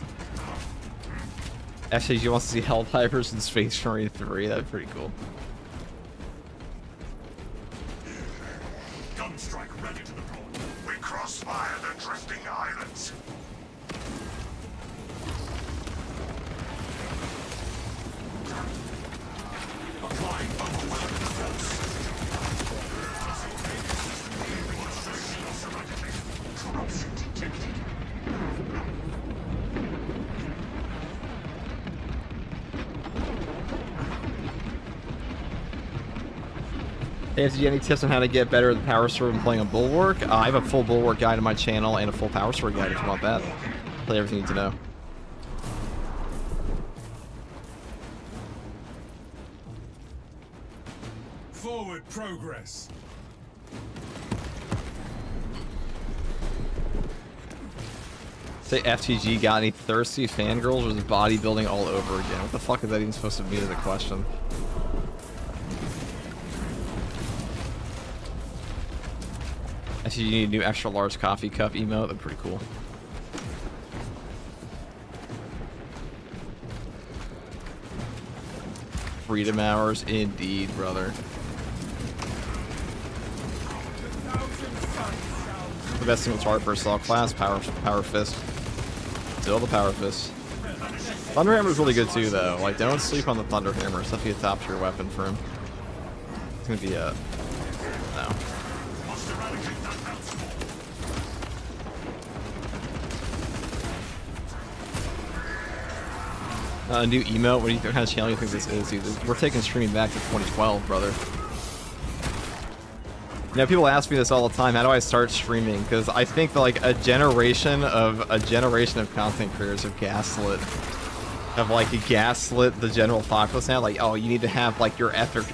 Actually, you want to see Helldivers in Space Marine 3? That'd be pretty cool. Gunstrike ready to deploy. We crossfire the drifting islands. Applying overwhelming force. Corruption detected. Hey, do you have any tips on how to get better at the Power Sword when playing a Bulwark? I have a full Bulwark guide on my channel and a full Power Sword guide if you want that. Play everything you need to know. Forward progress. Say FTG got any thirsty fangirls or is bodybuilding all over again? What the fuck is that even supposed to mean as a question? Actually, you need a new extra large coffee cup emote. That's pretty cool. Freedom hours, indeed, brother. The best single target for assault class, power fist. Still the power fist. Thunder hammer is really good too, though. Like, don't sleep on the thunder hammer. It's definitely a top tier weapon for him. It's gonna be a no. New emote. What kind of channel do you think this is? Dude? We're taking streaming back to 2012, brother. You know, people ask me this all the time. How do I start streaming? Because I think that, like a generation of content creators have gaslit the general populace now. Like, oh, you need to have like your epic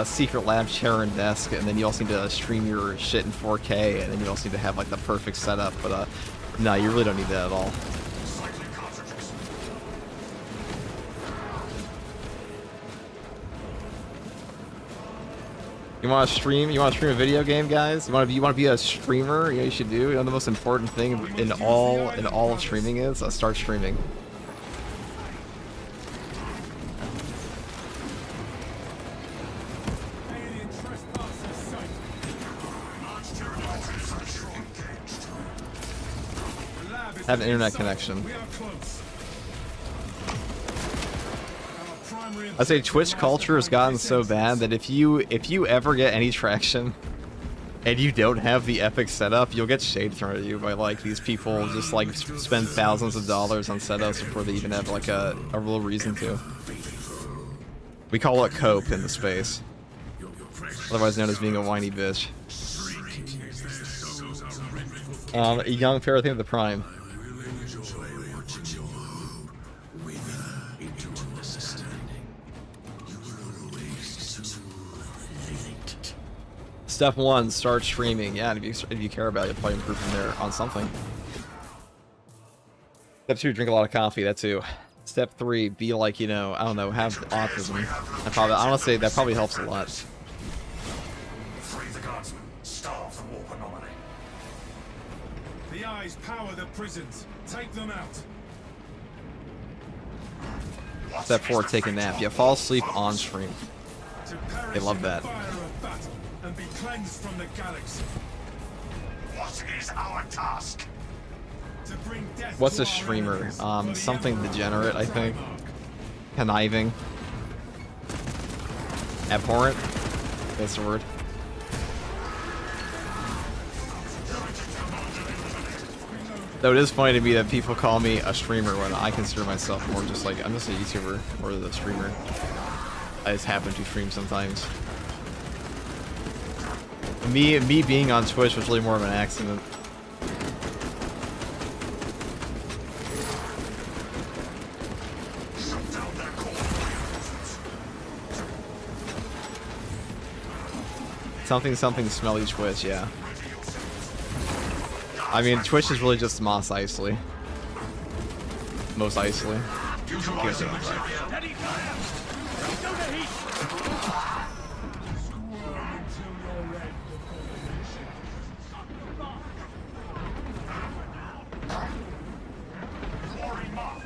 secret lab chair and desk, and then you also need to stream your shit in 4K, and then you also need to have like the perfect setup. But no, you really don't need that at all. You want to stream? You want to stream a video game, guys? You want to be a streamer? You know, you should do. You know, the most important thing in all of streaming is start streaming. Have an internet connection. I say Twitch culture has gotten so bad that if you ever get any traction and you don't have the epic setup, you'll get shade thrown at you by like these people just like spend thousands of dollars on setups before they even have like a real reason to. We call it cope in the space, otherwise known as being a whiny bitch. A young pair, I think of the prime. Step 1, start streaming. Yeah, and if you care about it, you'll probably improve from there on something. Step 2, drink a lot of coffee. That too. Step 3, be like, you know, I don't know, have autism. I want to say that probably helps a lot. Free the guardsmen. Starve the warp anomaly. The eyes power the prisons. Take them out. Step 4, take a nap. Yeah, fall asleep on stream. To perish They love in the that. fire of battle and be cleansed from the galaxy. What is our task? To bring death What's to a our streamer? enemies for the Something Emperor degenerate, I think. Primarch. Conniving. Abhorrent. That's the word. Though it is funny to me that people call me a streamer when I consider myself more just like, I'm just a YouTuber or the streamer. I just happen to stream sometimes. Me being on Twitch was really more of an accident. Shut down their core. Something smelly Twitch, yeah. I mean, Twitch is really just Mos Eisley. Most Eisley. Utilize the material.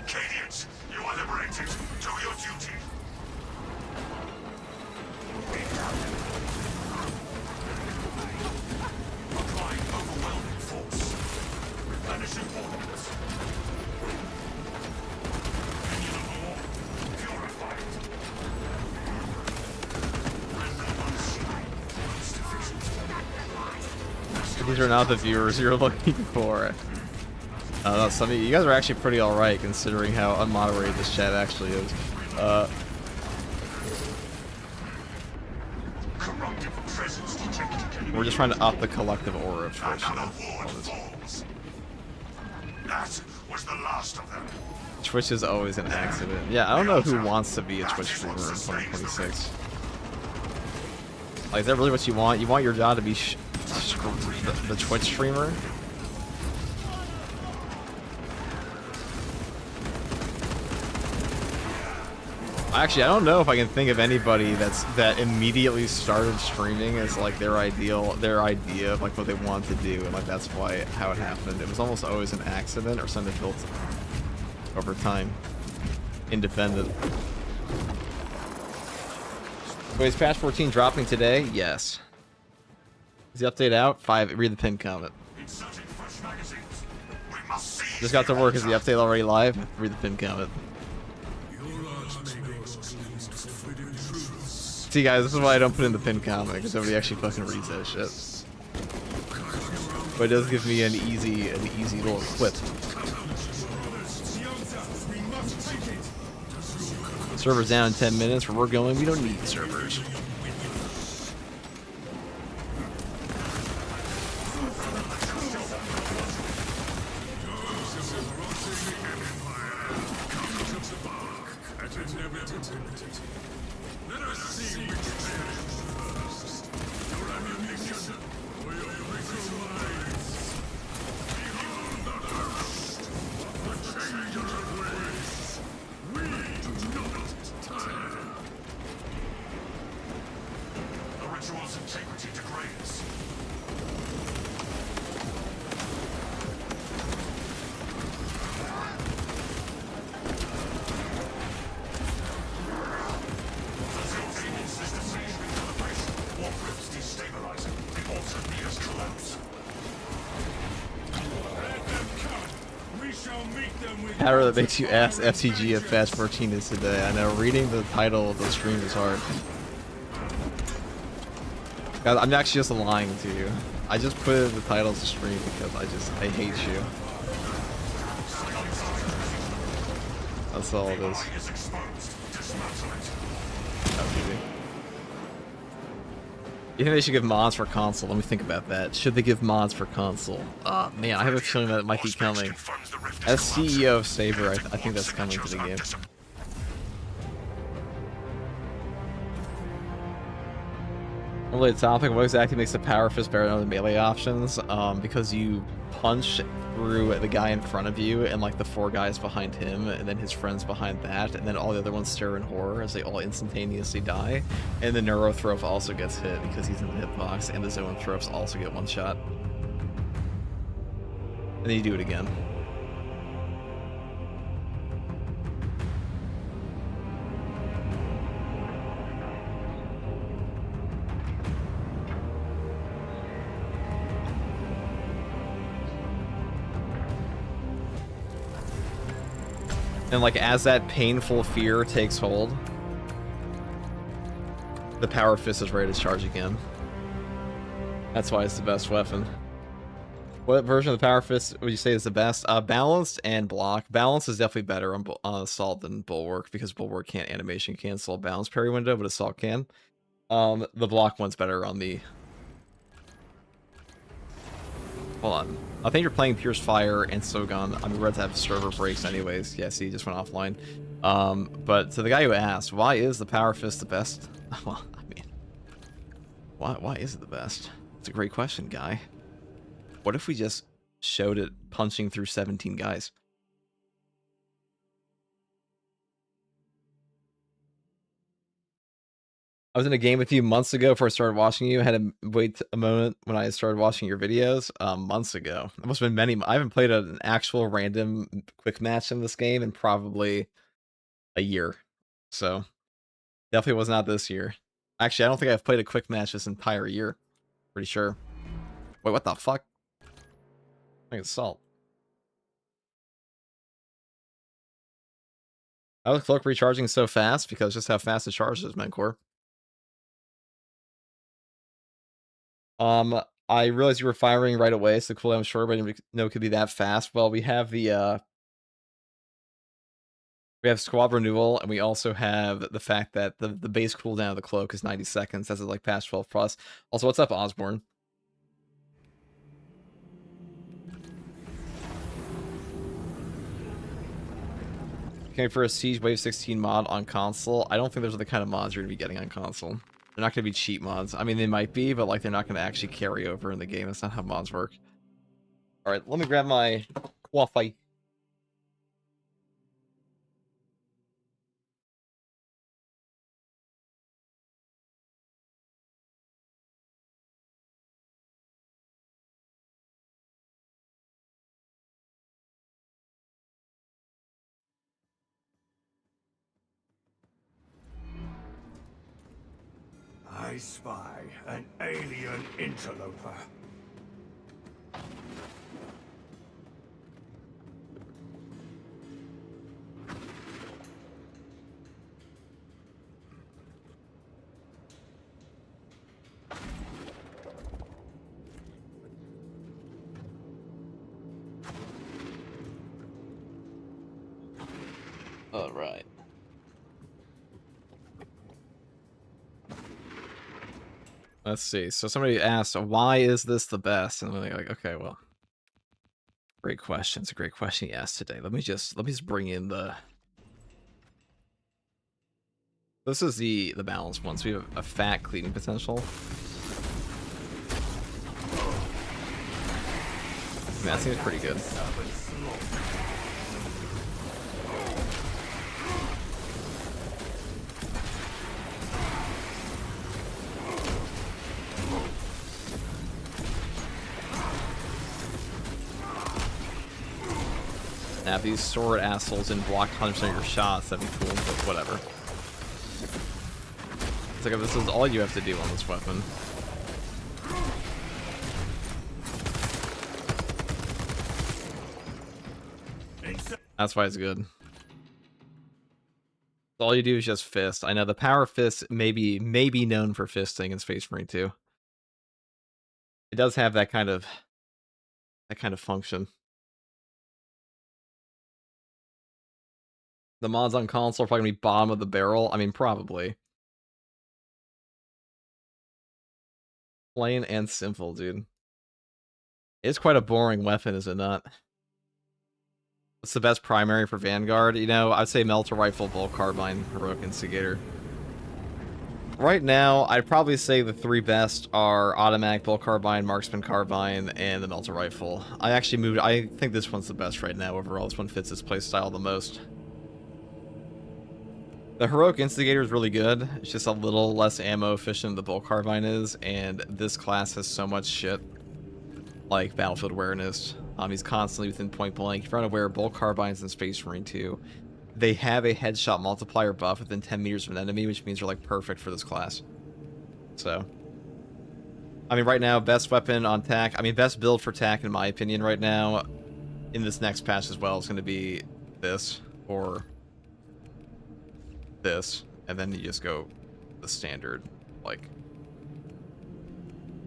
Cadians, you are liberated. Do your duty. Applying overwhelming force. Replenishing ordnance. Opinion of the law. Purified. These are not the viewers you're looking for. No, some of you guys are actually pretty alright considering how unmoderated this chat actually is. Corruptive presence detected. We're just trying to up the collective aura of Twitch. You Another know? ward falls. That was the last of them. Twitch is always an accident. Yeah, I don't know who wants to be a Twitch streamer in 2026. Like, is that really what you want? You want your job to be the Twitch streamer? Actually, I don't know if I can think of anybody that immediately started streaming as like their idea of like what they want to do, and like that's how it happened. It was almost always an accident or something built over time, independent. Wait, is patch 14 dropping today? Yes. Is the update out? 5. Read the pin comment. Inserting fresh magazines. We must seize Just got to work. Is the update already live? Read the pin comment. See guys, this is why I don't put in the pin comment, because nobody actually fucking reads that shit. But it does give me an easy little clip. Servers down in 10 minutes. Where we're going, we don't need servers. the ritual's integrity degrades. Power That makes you ask FTG if Fast 14 is today. I know, reading the title of the stream is hard. Guys, I'm actually just lying to you. I just put it in the title of the stream because I hate you. That's all it is. That's easy. You think they should give mods for console? Let me think about that. Should they give mods for console? Man, I have a feeling that it might be coming. As CEO of Saber, I think that's coming to the game. Really topic, what exactly makes the power fist better than the melee options? Because you punch through the guy in front of you and like the 4 guys behind him and then his friends behind that, and then all the other ones stare in horror as they all instantaneously die. And the Neurothrope also gets hit because he's in the hitbox, and the Zoanthropes also get 1 shot. And then you do it again. And like as that painful fear takes hold, the power fist is ready to charge again. That's why it's the best weapon. What version of the power fist would you say is the best? Balanced and block. Balance is definitely better on assault than bulwark because bulwark can't animation cancel balance parry window, but assault can. The block one's better on the. Hold on. I think you're playing Pierce Fire and Sogon. I mean, we're about to have server breaks anyways. Yeah, see, he just went offline. But to the guy who asked, why is the Power Fist the best? Well, I mean, why is it the best? It's a great question, guy. What if we just showed it punching through 17 guys? I was in a game with you months ago before I started watching you. I had to wait a moment when I started watching your videos months ago. It must have been many. I haven't played an actual random quick match in this game in probably a year. So definitely was not this year. Actually, I don't think I've played a quick match this entire year. Pretty sure. Wait, what the fuck? I think it's salt. How is Cloak recharging so fast? Because just how fast it charges, Mencore. I realized you were firing right away, so cool, I'm sure, but I didn't know it could be that fast. Well, we have the we have squad renewal, and we also have the fact that the base cooldown of the cloak is 90 seconds. That's like past 12 plus. Also, what's up, Osborne? Okay, for a Siege Wave 16 mod on console, I don't think those are the kind of mods you're gonna be getting on console. They're not going to be cheat mods. I mean, they might be, but like they're not going to actually carry over in the game. That's not how mods work. All right, let me grab my Wi-Fi. I spy an alien interloper. All right. Let's see. So somebody asked, why is this the best? And I'm like, okay, well, great question. It's a great question he asked today. Let me just bring in the. This is the balanced one. So we have a fat cleaning potential. Man, that seems pretty good. Now, if these sword assholes didn't block 100% of your shots, that'd be cool, but whatever. It's like if this is all you have to do on this weapon. That's why it's good. All you do is just fist. I know the power fist may be known for fisting in Space Marine 2. It does have that kind of function. The mods on console are probably gonna be bottom of the barrel. I mean, probably. Plain and simple, dude. It's quite a boring weapon, is it not? What's the best primary for Vanguard? You know, I'd say Melter Rifle, Bolt Carbine, Heroic Instigator. Right now, I'd probably say the 3 best are automatic bolt carbine, marksman carbine, and the melter rifle. I actually moved. I think this one's the best right now overall. This one fits its playstyle the most. The heroic instigator is really good. It's just a little less ammo efficient than the bolt carbine is, and this class has so much shit like battlefield awareness. He's constantly within point blank. If you're unaware, bolt carbines in Space Marine 2, they have a headshot multiplier buff within 10 meters of an enemy, which means they're like perfect for this class. So, I mean, right now, best weapon on tack. I mean, best build for tack, in my opinion, right now, in this next patch as well, is going to be this or this, and then you just go the standard, like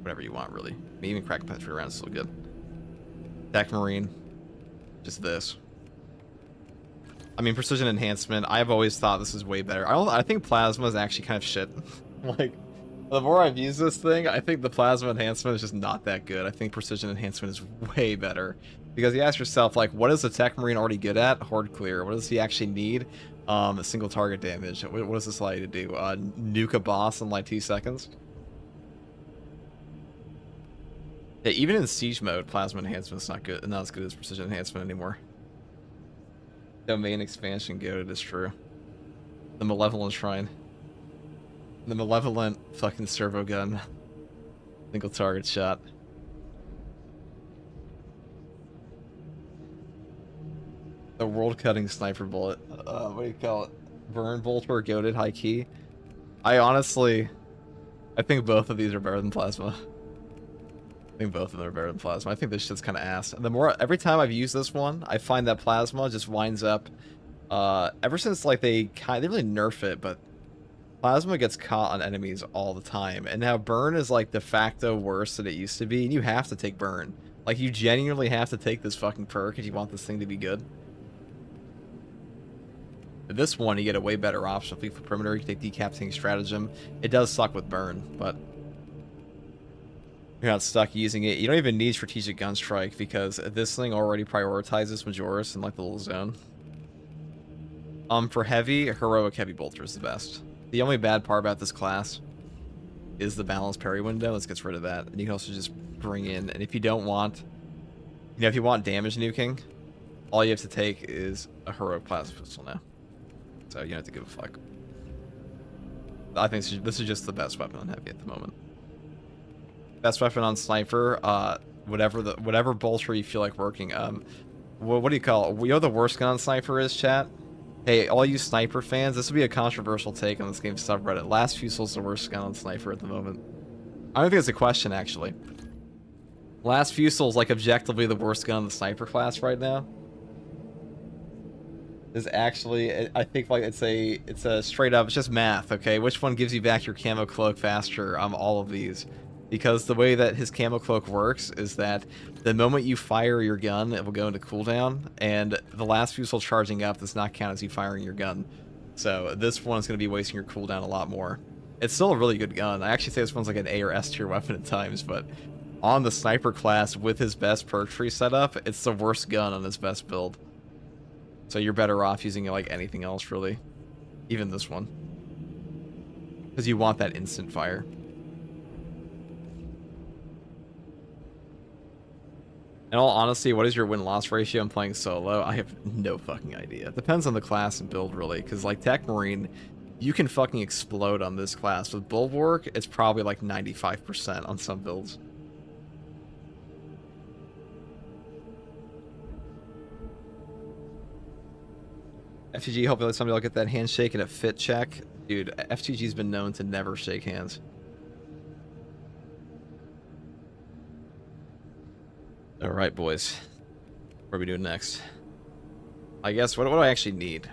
whatever you want, really. I mean, even crack penetrate around is still good. Tack Marine, just this. I mean, precision enhancement. I've always thought this is way better. I think plasma is actually kind of shit. Like, the more I've used this thing, I think the plasma enhancement is just not that good. I think precision enhancement is way better. Because you ask yourself, like, what is the Tech Marine already good at? Horde clear. What does he actually need? Single target damage. What does this allow you to do? Nuke a boss in like 2 seconds? Yeah, even in siege mode, plasma enhancement's not good, not as good as precision enhancement anymore. Domain expansion goated is true. The malevolent shrine. The malevolent fucking servo gun. Single target shot. The world-cutting sniper bullet. What do you call it? Burn bolter, goated, high key. I think both of these are better than plasma. I think both of them are better than plasma. I think this shit's kind of ass. And the more, every time I've used this one, I find that plasma just winds up, ever since like they really nerf it, but plasma gets caught on enemies all the time. And now burn is like de facto worse than it used to be, and you have to take burn. Like, you genuinely have to take this fucking perk if you want this thing to be good. But this one, you get a way better option. Fleet for perimeter, you take decapitating stratagem. It does suck with burn, but you're not stuck using it. You don't even need strategic gun strike because this thing already prioritizes Majoris in like the little zone. For heavy, heroic heavy bolter is the best. The only bad part about this class is the balanced parry window. Let's get rid of that. And you can also just bring in, and if you don't want, you know, if you want damage nuking, all you have to take is a heroic plasma pistol now. So you don't have to give a fuck. I think this is just the best weapon on heavy at the moment. Best weapon on sniper, whatever bolter you feel like working. What do you call it? You know what the worst gun on sniper is, chat? Hey, all you sniper fans, this will be a controversial take on this game's subreddit. Last Fusil's the worst gun on sniper at the moment. I don't think it's a question, actually. Last Fusil's like objectively the worst gun on the sniper class right now. Is actually, I think like it's a straight up, it's just math, okay? Which one gives you back your camo cloak faster? All of these. Because the way that his camo cloak works is that the moment you fire your gun, it will go into cooldown, and the last fusil charging up does not count as you firing your gun. So this one's going to be wasting your cooldown a lot more. It's still a really good gun. I actually say this one's like an A or S tier weapon at times, but on the sniper class with his best perk tree setup, it's the worst gun on his best build. So you're better off using it like anything else, really. Even this one. Because you want that instant fire. In all honesty, what is your win-loss ratio in playing solo? I have no fucking idea. It depends on the class and build, really. Because, like, Tech Marine, you can fucking explode on this class. With Bulwark, it's probably like 95% on some builds. FTG, hopefully somebody will get that handshake and a fit check. Dude, FTG's been known to never shake hands. Alright, boys. What are we doing next? I guess, what do I actually need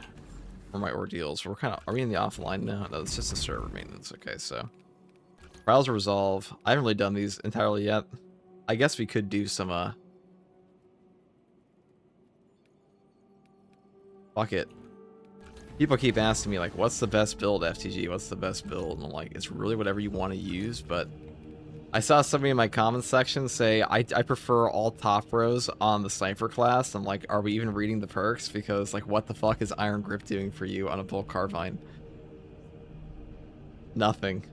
for my ordeals? We're kind of, are we in the offline now? No, it's just a server maintenance. Okay, so. Browser resolve. I haven't really done these entirely yet. I guess we could do some, fuck it. People keep asking me, like, what's the best build, FTG? What's the best build? And I'm like, it's really whatever you want to use, but I saw somebody in my comments section say, I prefer all top rows on the sniper class. I'm like, are we even reading the perks? Because, like, what the fuck is Iron Grip doing for you on a bolt carbine? Nothing.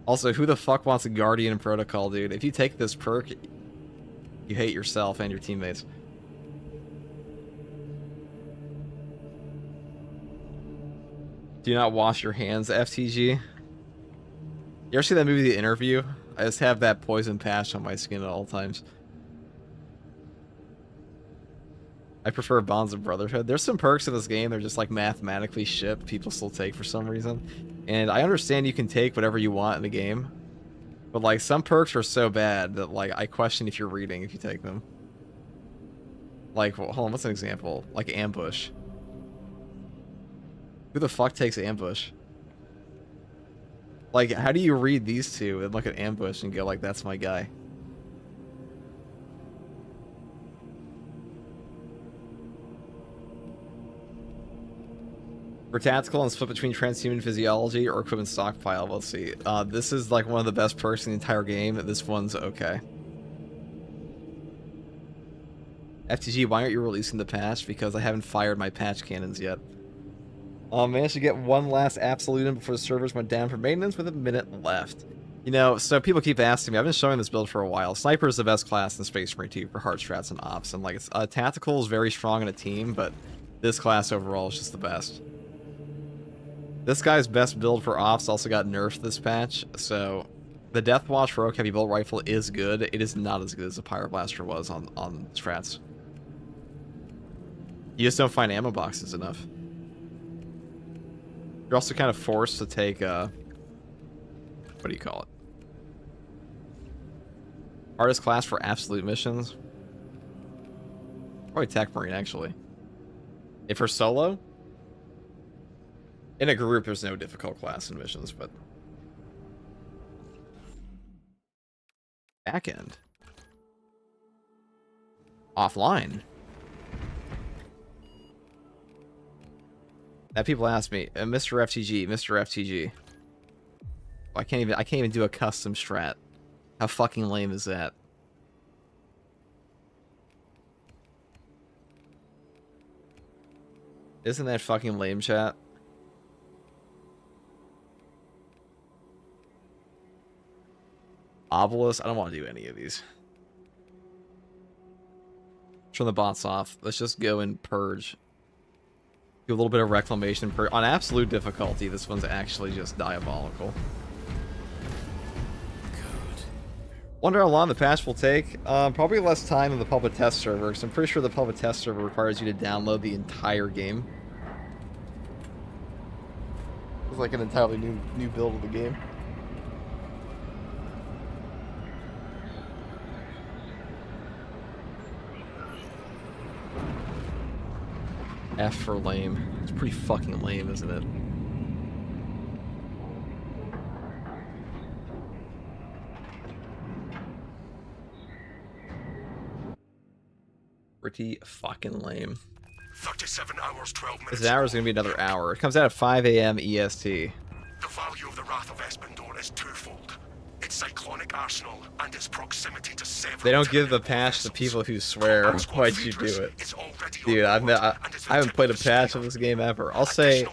Also, who the fuck wants a Guardian Protocol, dude? If you take this perk, you hate yourself and your teammates. Do not wash your hands, FTG. You ever see that movie, The Interview? I just have that poison patch on my skin at all times. I prefer Bonds of Brotherhood. There's some perks in this game that are just like mathematically shit people still take for some reason. And I understand you can take whatever you want in the game. But like some perks are so bad that like I question if you're reading if you take them. Like, well, hold on, what's an example? Like Ambush. Who the fuck takes Ambush? Like, how do you read these two and look at Ambush and go like, that's my guy? For tactical and split between transhuman physiology or equipment stockpile, let's see. This is like one of the best perks in the entire game. This one's okay. FTG, why aren't you releasing the patch? Because I haven't fired my patch cannons yet. Managed to get one last absolute in before the servers went down for maintenance with a minute left. You know, so people keep asking me, I've been showing this build for a while. Sniper is the best class in Space Marine 2 for hard strats and ops. And like, it's, tactical is very strong in a team, but this class overall is just the best. This guy's best build for ops also got nerfed this patch, so the Death Watch for Oak Heavy Bolt Rifle is good. It is not as good as the Pyroblaster was on strats. You just don't find ammo boxes enough. You're also kind of forced to take, what do you call it? Hardest class for absolute missions? Probably Tech Marine, actually. If for solo? In a group, there's no difficult class in missions, but... Back end. Offline. Now people ask me, Mr. FTG, Mr. FTG. I can't even do a custom strat. How fucking lame is that? Isn't that fucking lame, chat? Obelisk? I don't want to do any of these. Turn the bots off. Let's just go and purge. Do a little bit of reclamation. On absolute difficulty, this one's actually just diabolical. Good. Wonder how long the patch will take. Probably less time than the public test server, because I'm pretty sure the public test server requires you to download the entire game. It's like an entirely new build of the game. F for lame. It's pretty fucking lame, isn't it? Pretty fucking lame. 37 hours, 12 minutes. This hour is going to be another hour. It comes out at 5 a.m. EST. The value of the Wrath of Espandor is twofold. Its cyclonic arsenal and its proximity to several... They don't give the patch to people who swear. Why'd you do it? Dude, I haven't played a patch of this game ever. I'll say...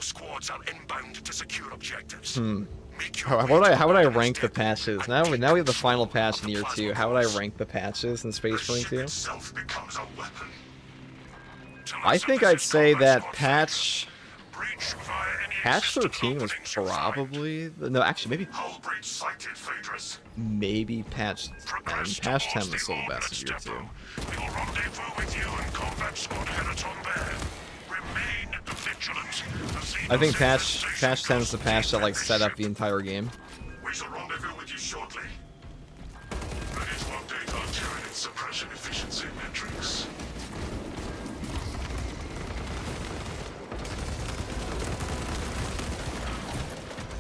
How would I rank the patches? Now we have the final patch in year 2. How would I rank the patches in Space Marine 2? I think I'd say that patch 13 was probably... No, actually, maybe patch 10. Patch 10 was still the best of year 2. I think patch 10 is the patch that like set up the entire game. We shall rendezvous with you shortly. Ready to update our Tyranid suppression efficiency metrics.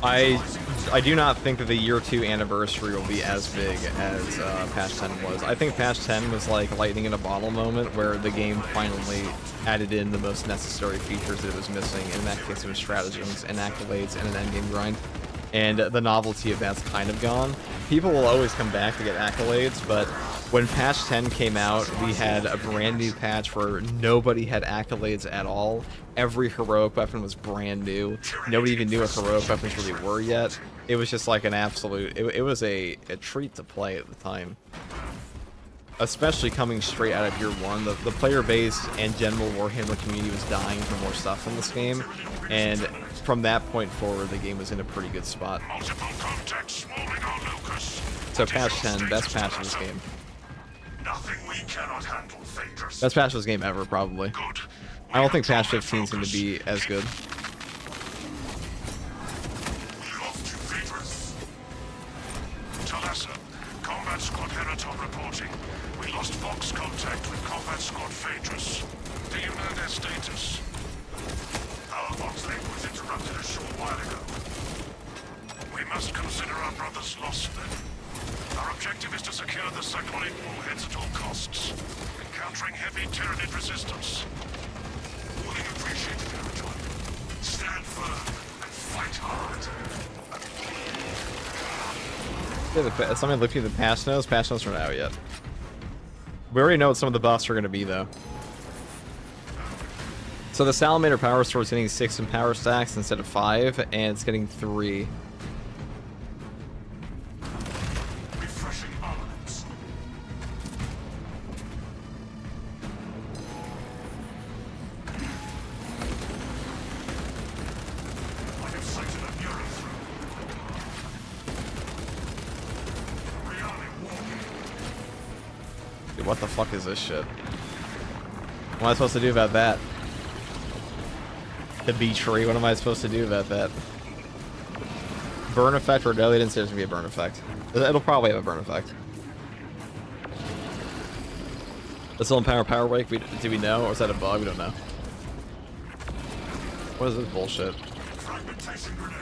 I do not think that the year 2 anniversary will be as big as patch 10 was. I think patch 10 was like lightning in a bottle moment where the game finally added in the most necessary features that it was missing. In that case, it was stratagems and accolades and an endgame grind. and the novelty of that's kind of gone. People will always come back to get accolades, but when patch 10 came out, we had a brand new patch where nobody had accolades at all. Every heroic weapon was brand new. Nobody even knew what heroic weapons really were yet. It was just like an absolute, it was a treat to play at the time. Especially coming straight out of year one, the player base and general Warhammer community was dying for more stuff in this game, and from that point forward, the game was in a pretty good spot. So patch 10, best patch of this game. Nothing we cannot handle, Phaedrus. Best patch of this game ever, probably. Good. I don't think patch 15 is going to be as good. Lost you, Phaedrus. Talassa, Combat Squad Heraton reporting. We lost Vox contact with Combat Squad Phaedrus. Do you know their status? Our Vox link was interrupted a short while ago. We must consider our brothers lost then. Our objective is to secure the cyclonic warheads at all costs, encountering heavy Tyranid resistance. Would you appreciate it, Heraton? Stand firm and fight hard. Yeah, somebody looking at the patch notes. Patch notes aren't out yet. We already know what some of the buffs are going to be, though. So the Salamander Power Sword is getting 6 in power stacks instead of 5, and it's getting 3. Refreshing armaments. I have sighted a neuron through. Reality walking. Dude, what the fuck is this shit? What am I supposed to do about that? The bee tree, what am I supposed to do about that? Burn effect, or no, they didn't say there's gonna be a burn effect. It'll probably have a burn effect. Does it empower power wake? Do we know? Or is that a bug? We don't know. What is this bullshit? Fragmentation grenade.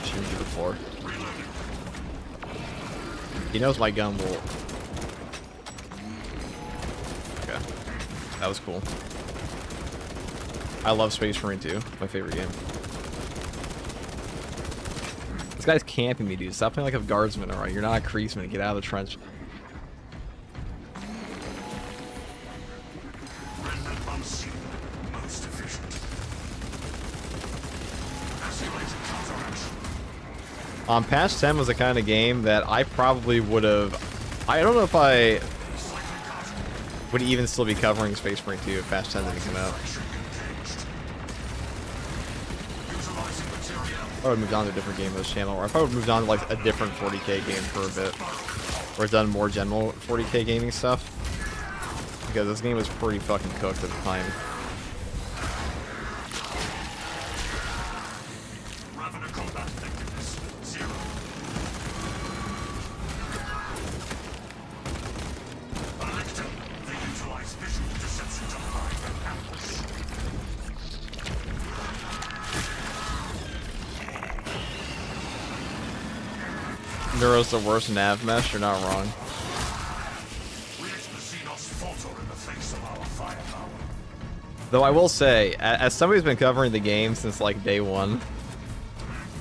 Shoot you before. Reloading. He knows my gun will. Okay. That was cool. I love Space Marine 2. My favorite game. This guy's camping me, dude. Stop playing like a guardsman, alright? You're not a creaseman. Get out of the trench. Render unseen. Most efficient. Escalating counteraction. Patch 10 was the kind of game that I probably would have. I don't know if I would even still be covering Space Marine 2 if Patch 10 didn't come out. I would have moved on to a different game on this channel, or I probably moved on to like a different 40k game for a bit, or done more general 40k gaming stuff, because this game was pretty fucking cooked at the time. Revenue combat effectiveness 0. Elector, they utilize visual deception to hide and ambush. Neuro's the worst nav mesh, you're not wrong. We let the Xenos falter in the face of our firepower. Though I will say, as somebody who's been covering the game since like day one,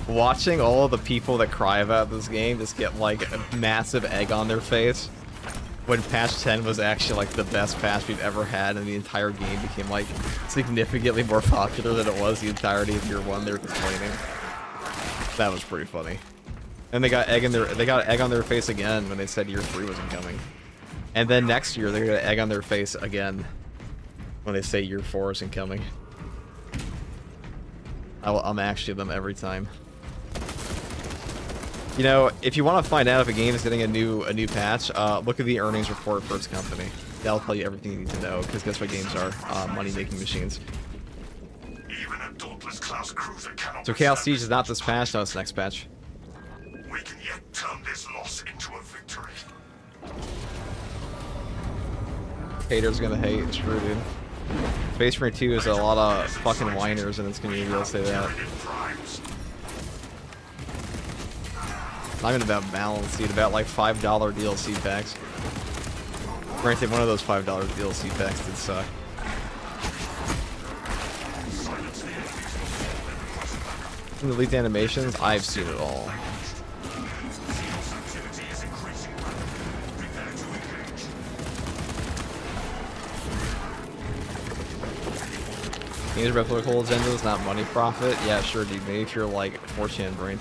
watching all of the people that cry about this game just get like a massive egg on their face when patch 10 was actually like the best patch we've ever had, and the entire game became like significantly more popular than it was the entirety of year one. They're complaining. That was pretty funny. And they got egg on their face again when they said year 3 wasn't coming. And then next year they're gonna egg on their face again when they say year 4 isn't coming. I'm actually them every time. You know, if you want to find out if a game is getting a new patch, look at the earnings report for its company. That'll tell you everything you need to know, because guess what games are? Money-making machines. Even a dauntless class cruiser cannot. So Chaos Siege is not this patch, no, it's the next patch. We can yet turn this loss into a victory. Haters gonna hate, it's true, dude. Space Marine 2 is a lot of fucking whiners in its community, I'll say that. Not even about balance, dude, about like $5 DLC packs. Granted, one of those $5 DLC packs did suck. seen the leaked animations? I've seen it all. Xenos activity is increasing rapidly. Prepare to engage. Games about political agendas, not money profit. Yeah, sure, dude. Maybe if you're like 4chan brain.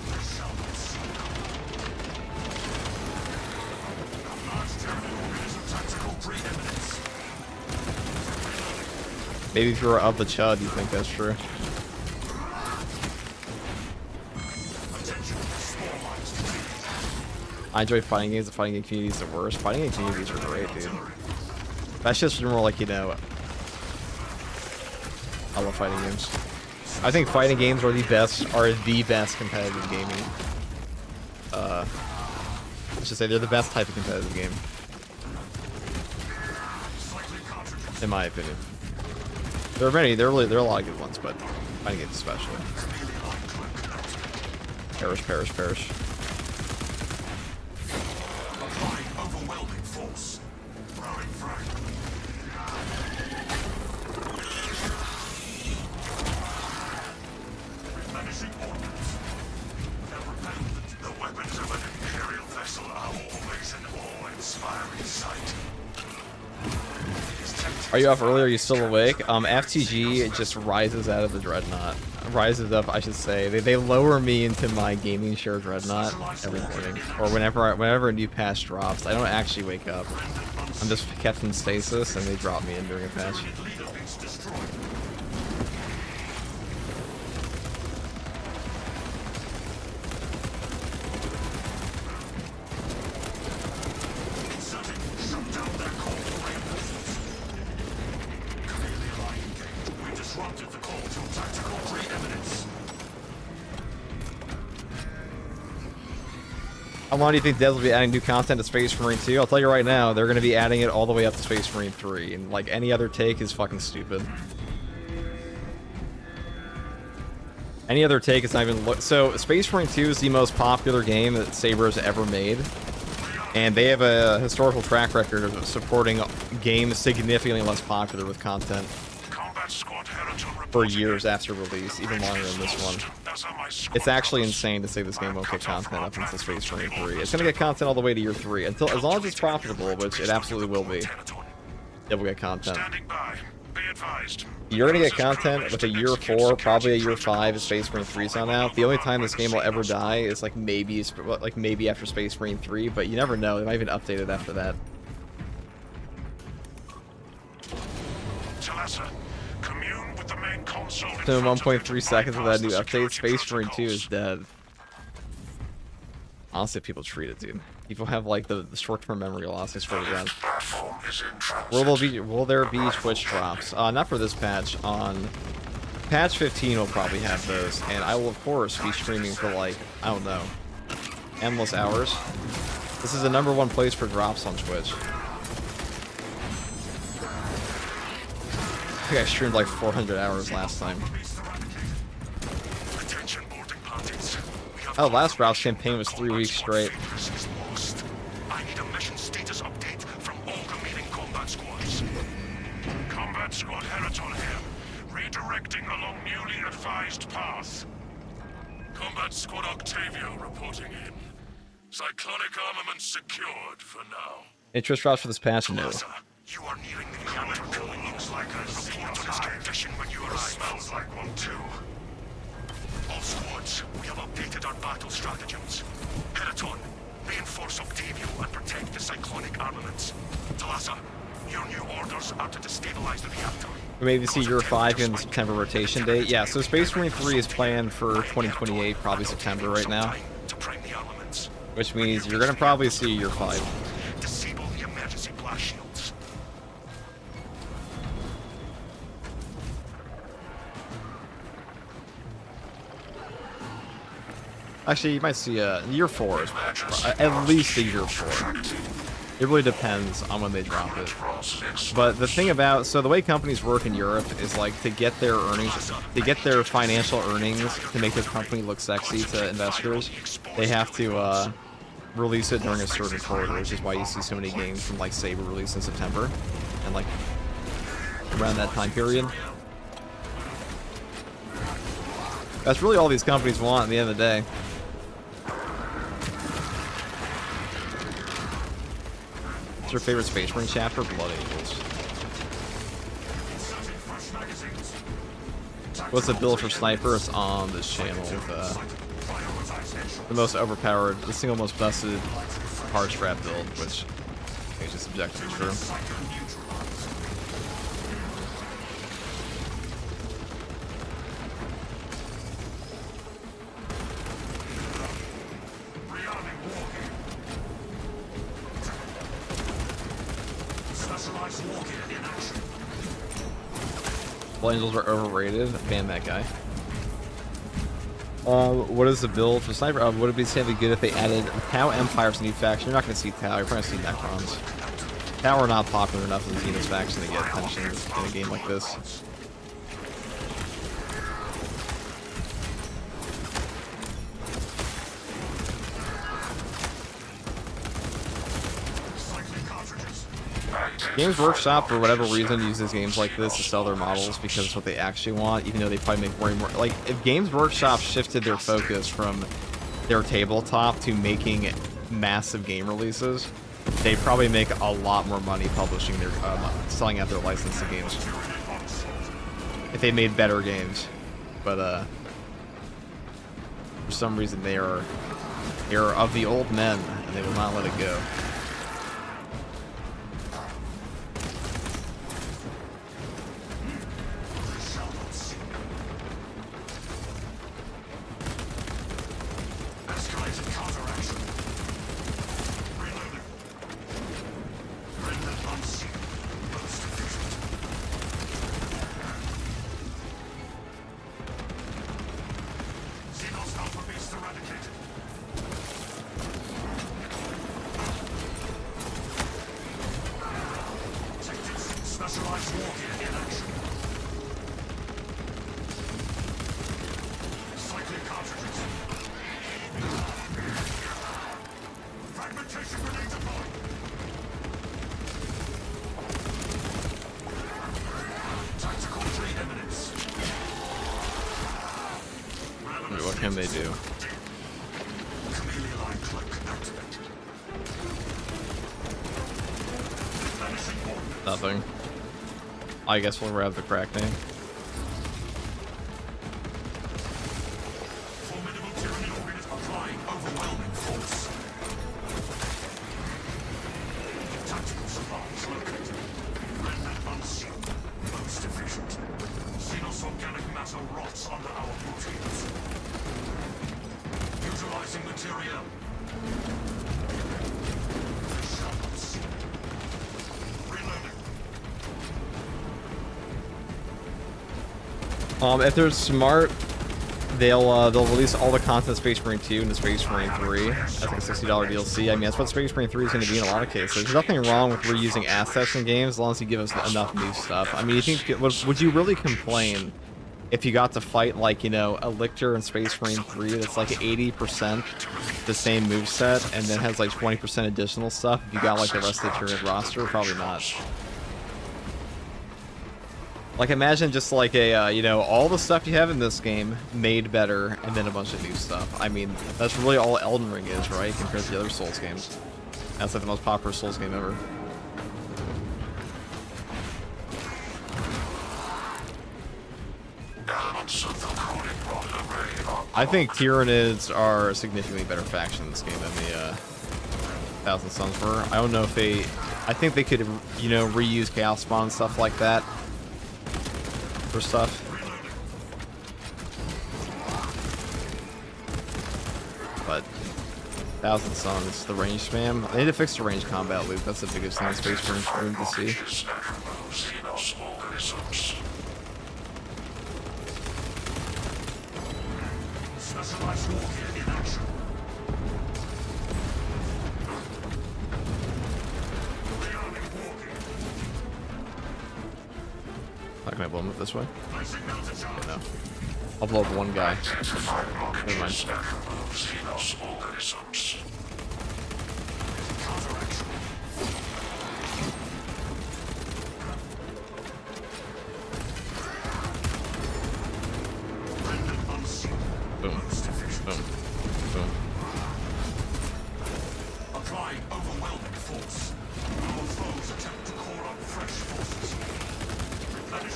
Maybe if you were of the chud, you think that's true. I enjoy fighting games. The fighting game community is the worst. Fighting game communities are great, dude. That's just more like, you know, I love fighting games. I think fighting games are the best competitive gaming. Let's just say they're the best type of competitive game. In my opinion. There are many, there are a lot of good ones, but fighting games especially. Perish, perish, perish. Applying overwhelming force. Throwing frag. Replenishing ordnance. The weapons of an Imperial vessel are always an awe-inspiring sight. Are you up early? Are you still awake? FTG just rises out of the dreadnought. Rises up, I should say. They lower me into my gaming share dreadnought every morning, or whenever a new patch drops. I don't actually wake up. I'm just kept in stasis, and they drop me in during a patch. How long do you think Devs will be adding new content to Space Marine 2? I'll tell you right now, they're going to be adding it all the way up to Space Marine 3, and like any other take is fucking stupid. Any other take is not even so Space Marine 2 is the most popular game that Saber has ever made, and they have a historical track record of supporting games significantly less popular with content for years after release, even longer than this one. It's actually insane to say this game won't get content up until Space Marine 3. It's gonna get content all the way to year 3, as long as it's profitable, which it absolutely will be. It will get content. You're gonna get content with a year 4, probably a year 5 if Space Marine 3's on out. The only time this game will ever die is like maybe after Space Marine 3, but you never know. They might even update it after that. So 1.3 seconds of that new update, Space Marine 2 is dead. Honestly, people treat it, dude. People have like the short-term memory loss, I swear to God. Will there be Twitch drops? Not for this patch. On patch 15 we'll probably have those, and I will of course be streaming for like, I don't know, endless hours. This is the #1 place for drops on Twitch. I think I streamed like 400 hours last time. Oh, last Drops campaign was 3 weeks straight. I need a mission status update from all remaining combat squads. Combat squad Heraton here, redirecting along newly advised path. Combat squad Octavio reporting in. Cyclonic armament secured for now. Interest drops for this patch? No. You are nearing the counter. Looks like a report on its condition when you arrive. Smells like one too. All squads, we have updated our battle stratagems. Heraton, reinforce Octavio and protect the cyclonic armaments. Talassa, your new orders are to destabilize the reactor. We maybe see year 5 in the September rotation date. Yeah, so Space Marine 3 is planned for 2028, probably September right now. Which means you're gonna probably see year 5. Disable the emergency blast shields. Actually, you might see year 4 is at least a year 4. It really depends on when they drop it. But the thing about, so the way companies work in Europe is like to get their earnings, to get their financial earnings, to make their company look sexy to investors, they have to release it during a certain quarter, which is why you see so many games from like Saber released in September and like around that time period. That's really all these companies want at the end of the day. What's your favorite Space Marine chapter? Blood Angels. What's the build for snipers on this channel? The most overpowered, the single most busted hard strap build, which is just subjectively true. Blood Angels are overrated. Ban that guy. What is the build for sniper? Would it be sadly good if they added Tau Empire as a new faction? You're not going to see Tau. You're probably going to see Necrons. Tau are not popular enough as a Xenos faction to get attention in a game like this. Games Workshop, for whatever reason, uses games like this to sell their models because it's what they actually want, even though they probably make way more. Like, if Games Workshop shifted their focus from their tabletop to making massive game releases, they probably make a lot more money publishing their, selling out their licensed games. If they made better games. But, for some reason they are of the old men, and they will not let it go. What can they do? Nothing. I guess we'll grab the crack name. If they're smart, they'll release all the content Space Marine 2 and the Space Marine 3 as like a $60 DLC. I mean, that's what Space Marine 3 is going to be in a lot of cases. There's nothing wrong with reusing assets in games as long as you give us enough new stuff. I mean, you think would you really complain if you got to fight like, you know, a Lictor in Space Marine 3 that's like 80% the same moveset and then has like 20% additional stuff if you got like the rest of the Tyranid roster? Probably not. Like, imagine just like a, you know, all the stuff you have in this game made better, and then a bunch of new stuff. I mean, that's really all Elden Ring is, right? Compared to the other Souls games. That's like the most popular Souls game ever. I think Tyranids are a significantly better faction in this game than the Thousand Suns were. I don't know if they... I think they could, you know, reuse Chaos Spawn and stuff like that. For stuff. But Thousand Suns, the range spam. They need to fix the range combat loop. That's the biggest thing in Space Marine to see. Can I blow him up this way? Okay, no. I'll blow up one guy. Never mind.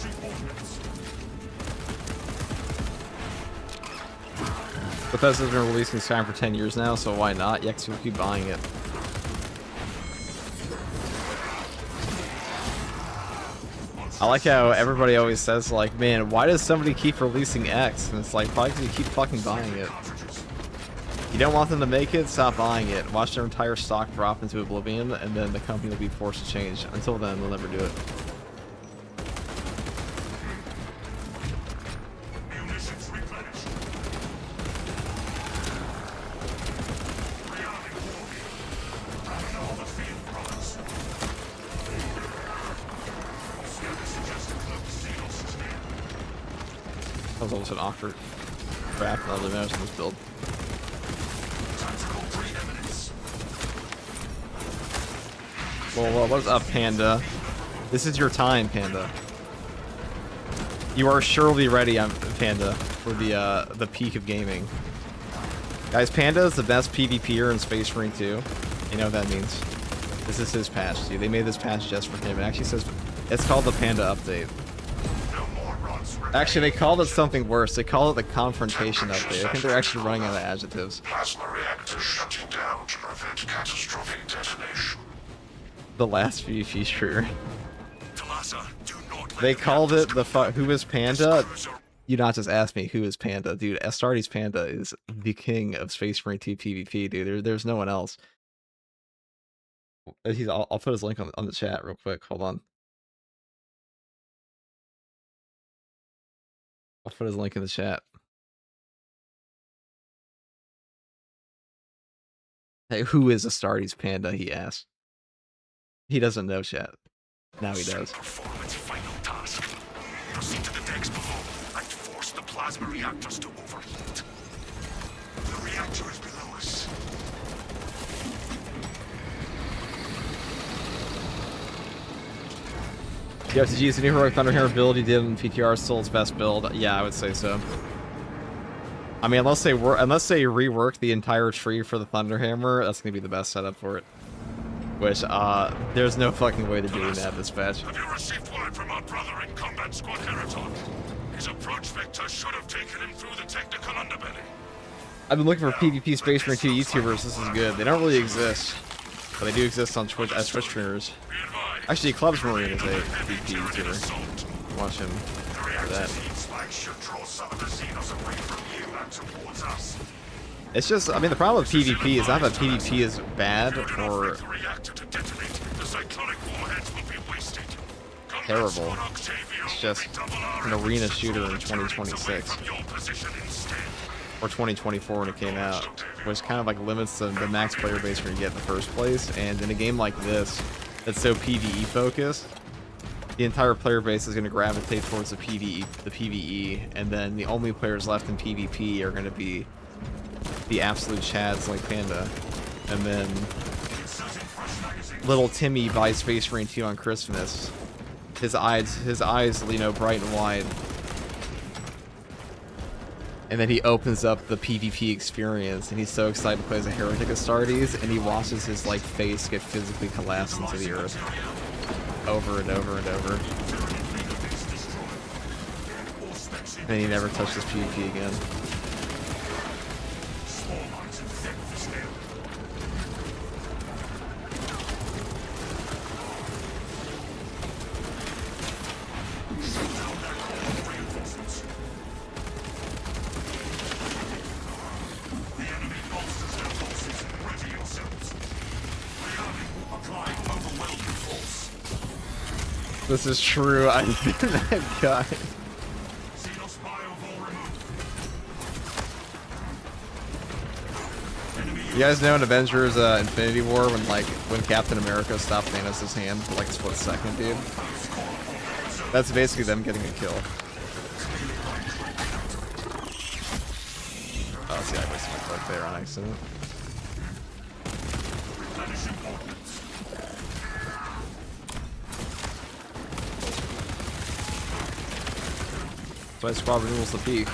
Replenishing ordnance. Bethesda's been releasing Skyrim for 10 years now, so why not? Yeah, 'cause we'll keep buying it. I like how everybody always says, like, man, why does somebody keep releasing X? And it's like, probably because you keep fucking buying it. You don't want them to make it, stop buying it. Watch their entire stock drop into oblivion, and then the company will be forced to change. Until then, they'll never do it. Munitions replenished. Rearming wargear. Having all the field products. Scouts suggest a cloaked Xenos is near. That was almost an awkward crap that I really managed in this build. Tactical preeminence. Well, what's up, Panda? This is your time, Panda. You are surely ready, Panda, for the peak of gaming. Guys, Panda is the best PvPer in Space Marine 2. You know what that means. This is his patch, dude. They made this patch just for him. It actually says it's called the Panda Update. No more runs. Actually, they called it something worse. They call it the Confrontation Update. I think they're actually running out of adjectives. Plasma reactor shutting down to prevent catastrophic detonation. The last PvP shooter. Talassa, do not let They the called it reactors the who is Panda? cruiser. You not just ask me who is Panda, dude. Astartes Panda is the king of Space Marine 2 PvP, dude. There's no one else. I'll put his link on the chat real quick. Hold on. I'll put his link in the chat. Hey, who is Astartes Panda? He asked. He doesn't know, chat. Now he does. Perform its final task. Proceed to the decks below and force the plasma reactors to overheat. The reactor is below us. Yeah, GG is the new heroic Thunderhammer build he did in PTR still its best build. Yeah, I would say so. I mean, unless they rework the entire tree for the Thunderhammer, that's gonna be the best setup for it. Which, there's no fucking way they're doing that this patch. Have you received word from our brother in Combat Squad Heraton? His approach vector should have taken him through the technical underbelly. I've been looking for PvP Space Marine 2 YouTubers. This is good. They don't really exist, but they do exist on Twitch as Twitch streamers. Be advised. Actually, Clubs Marine is a Heavy PvP Tyranid YouTuber. assault. Watch him The for reactor's that. heat spike should draw some of the Xenos away from you and towards us. It's just, I mean, the problem with PvP is not that PvP is bad Do not or let the reactor to detonate. The cyclonic warheads will be wasted. Combat terrible. Squad Octavio It's will just redouble our an arena efforts to shooter draw in the Tyranids away 2026. from your position instead. or 2024 when it came out, which kind of like limits the max player base you're gonna get in the first place. And in a game like this, that's so PvE focused, the entire player base is gonna gravitate towards the PvE, and then the only players left in PvP are gonna be the absolute chads like Panda, and then little Timmy buys Space Marine 2 on Christmas. His eyes, you know, bright and wide. And then he opens up the PvP experience, and he's so excited to play as a Heretic Astartes, and he watches his, like, face get physically collapse into the earth. Over and over and over. And he never touches PvP again. This is true. I did that guy. You guys know in Avengers Infinity War when Captain America stopped Thanos' hand for like a split second, dude? That's basically them getting a kill. Oh, see, I wasted my click there on accident. That's why squad renewal's the peak.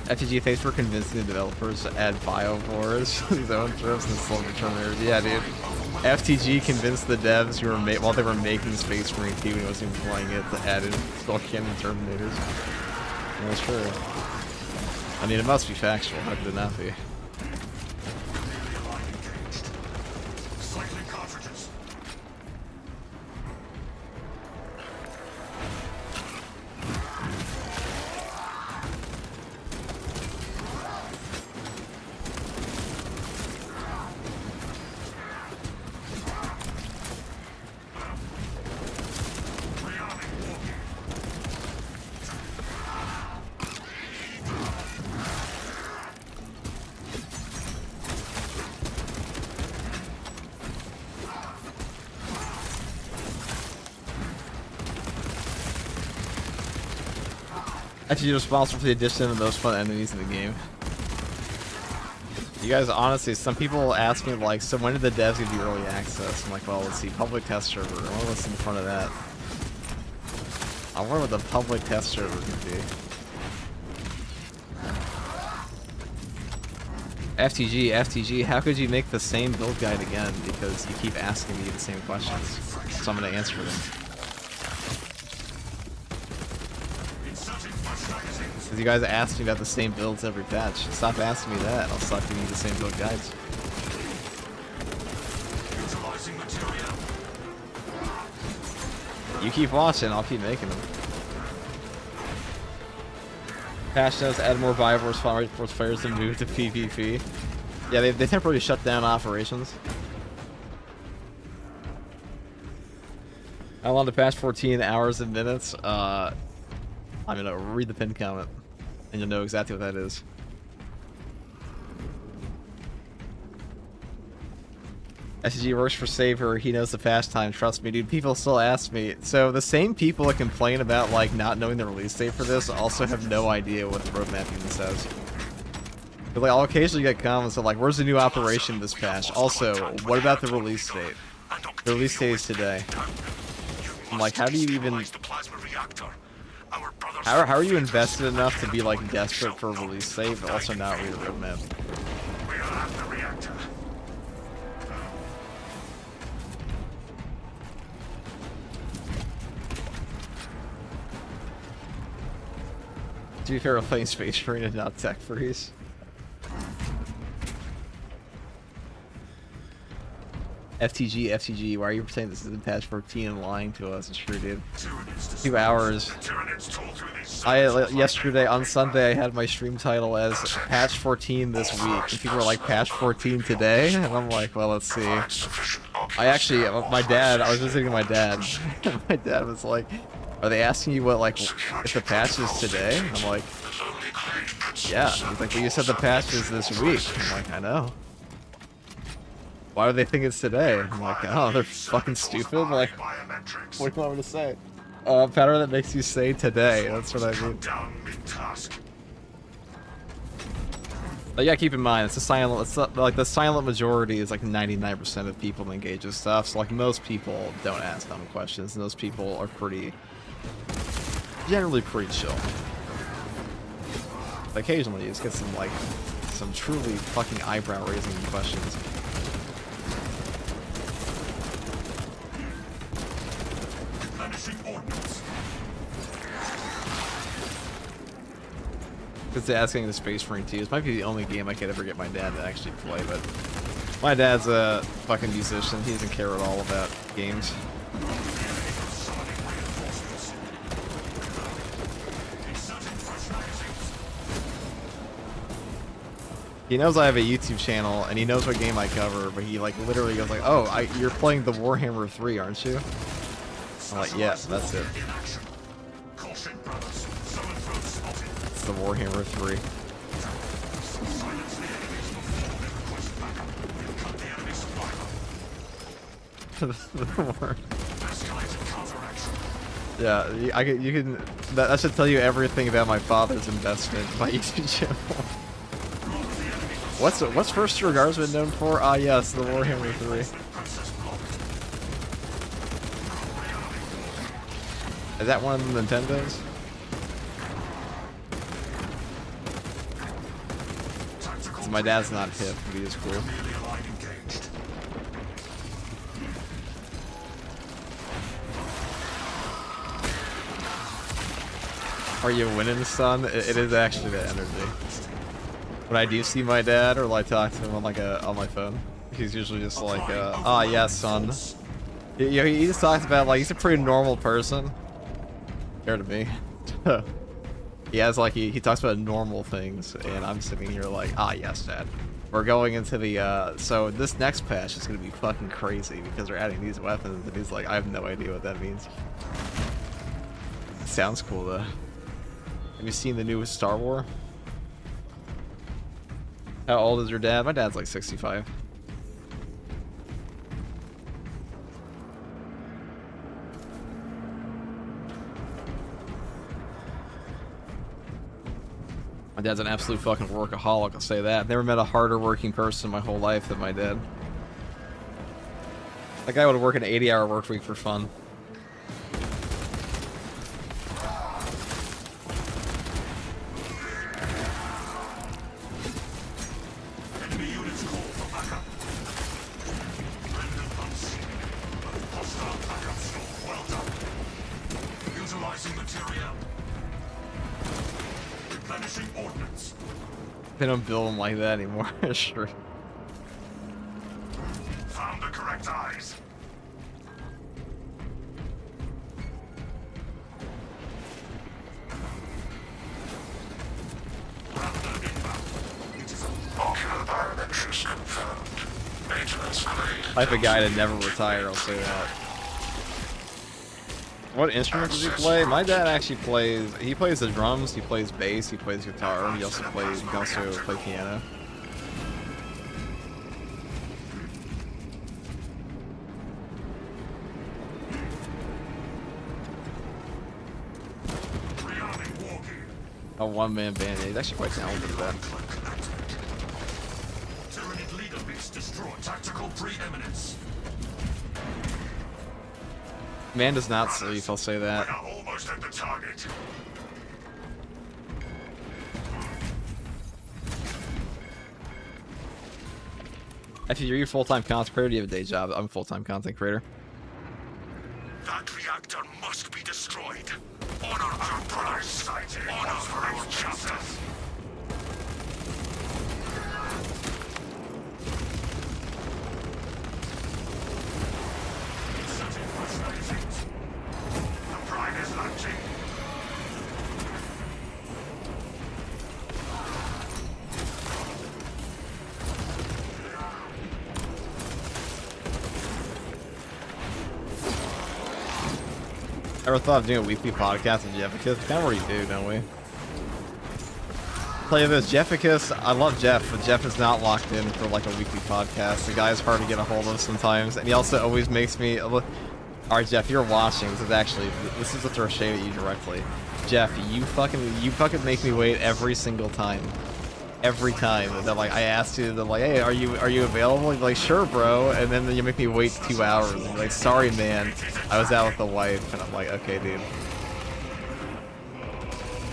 FTG, thanks for convincing the developers to add biovores to zone trips and slow Terminators. Yeah, dude. FTG convinced the devs who were while they were making Space Marine 2 when he wasn't even playing it to add in Skull Cannon Terminators. Yeah, that's true. I mean, it must be factual. How could it not be? Cycling cartridges. Actually, you're responsible for the addition of those fun enemies in the game. You guys, honestly, some people ask me, like, so when did the devs give you early access? I'm like, well, let's see, public test server. I want to listen in front of that. I wonder what the public test server could be. FTG, how could you make the same build guide again? Because you keep asking me the same questions. So I'm going to answer them. Because you guys ask me about the same builds every patch. Stop asking me that. I'll stop giving you the same build guides. You keep watching, I'll keep making them. Patch notes, add more biovores, force fires, and move to PvP. Yeah, they temporarily shut down operations. How long to patch 14 hours and minutes? I'm gonna read the pin comment, and you'll know exactly what that is. SG works for Saber, he knows the patch time, trust me, dude. People still ask me. So the same people that complain about, like, not knowing the release date for this also have no idea what the roadmap even says. But, like, I'll occasionally get comments of, like, where's the new operation this patch? Also, what about the release date? The release date is today. I'm like, how do you even... How are you invested enough to be, like, desperate for a release date, but also not read a roadmap? To be fair, we're playing Space Marine and not Tech Freeze. FTG, why are you pretending this isn't patch 14 and lying to us? It's true, dude. 2 hours. Yesterday, on Sunday, I had my stream title as patch 14 this week. And people were like, patch 14 today? And I'm like, well, let's see. I actually, I was visiting my dad. My dad was like, are they asking you what, like, if the patch is today? And I'm like, yeah. He's like, well, you said the patch is this week. I'm like, I know. Why do they think it's today? I'm like, oh, they're fucking stupid. I'm like, what do you want me to say? Pattern that makes you say today. That's what I mean. But yeah, keep in mind, it's a silent. It's like the silent majority is like 99% of people engage with stuff. So like most people don't ask dumb questions, and those people are generally pretty chill. But occasionally, you just get some truly fucking eyebrow-raising questions. Because asking the Space Marine 2, this might be the only game I could ever get my dad to actually play, but my dad's a fucking musician. He doesn't care at all about games. He knows I have a YouTube channel, and he knows what game I cover, but he like literally goes like, oh, you're playing the Warhammer 3, aren't you? I'm like, yeah, that's it. It's the Warhammer 3. Yeah, you can. That should tell you everything about my father's investment in my YouTube channel. What's First Year Guardsman known for? Ah, yes, the Warhammer 3. Is that one of the Nintendos? My dad's not hip, but he is cool. Merely a line engaged. Are you winning, son? It is actually the energy. When I do see my dad or like talk to him on like on my phone, he's usually just like, ah, yes, son. You know, he just talks about like he's a pretty normal person compared to me. He has like he talks about normal things, and I'm sitting here like, ah, yes, dad. We're going into the so this next patch is gonna be fucking crazy because they're adding these weapons, and he's like, I have no idea what that means. Sounds cool though. Have you seen the newest Star Wars? How old is your dad? My dad's like 65. My dad's an absolute fucking workaholic, I'll say that. I've never met a harder working person in my whole life than my dad. That guy would work an 80-hour work week for fun. Enemy units call for backup. Remnant unseen. Hostile backup store. Well done. Utilizing material. Replenishing ordnance. They don't build them like that anymore. Sure. Found the correct eyes. Ocular biometrics confirmed. Maintenance grade. Type of guy to never retire, I'll say that. What instrument does he play? My dad actually plays. He plays the drums. He plays bass. He plays guitar. He also plays. He can also play piano. Rearming war gear. A one-man band. He's actually quite talented at that. Tyranid leader beast destroy tactical preeminence. Man does not sleep. I'll say that. We are almost at the target. Actually, you're a full-time content creator. Do you have a day job? I'm a full-time content creator. That reactor must be destroyed. Honor our brothers sighted. Honor our justice. Setting fresh magazines. The pride is launching. Ever thought of doing a weekly podcast with Jefficus? Kind of already do, don't we? Tell you this, Jefficus, I love Jeff, but Jeff is not locked in for like a weekly podcast. The guy is hard to get a hold of sometimes, and he also always makes me look. All right, Jeff, you're watching. This is a throw shade at you directly. Jeff, you fucking make me wait every single time. Every time that like I asked you, they're like, hey, are you available? You're like, sure, bro. And then you make me wait 2 hours. And you're like, sorry, man, I was out with the wife. And I'm like, okay, dude.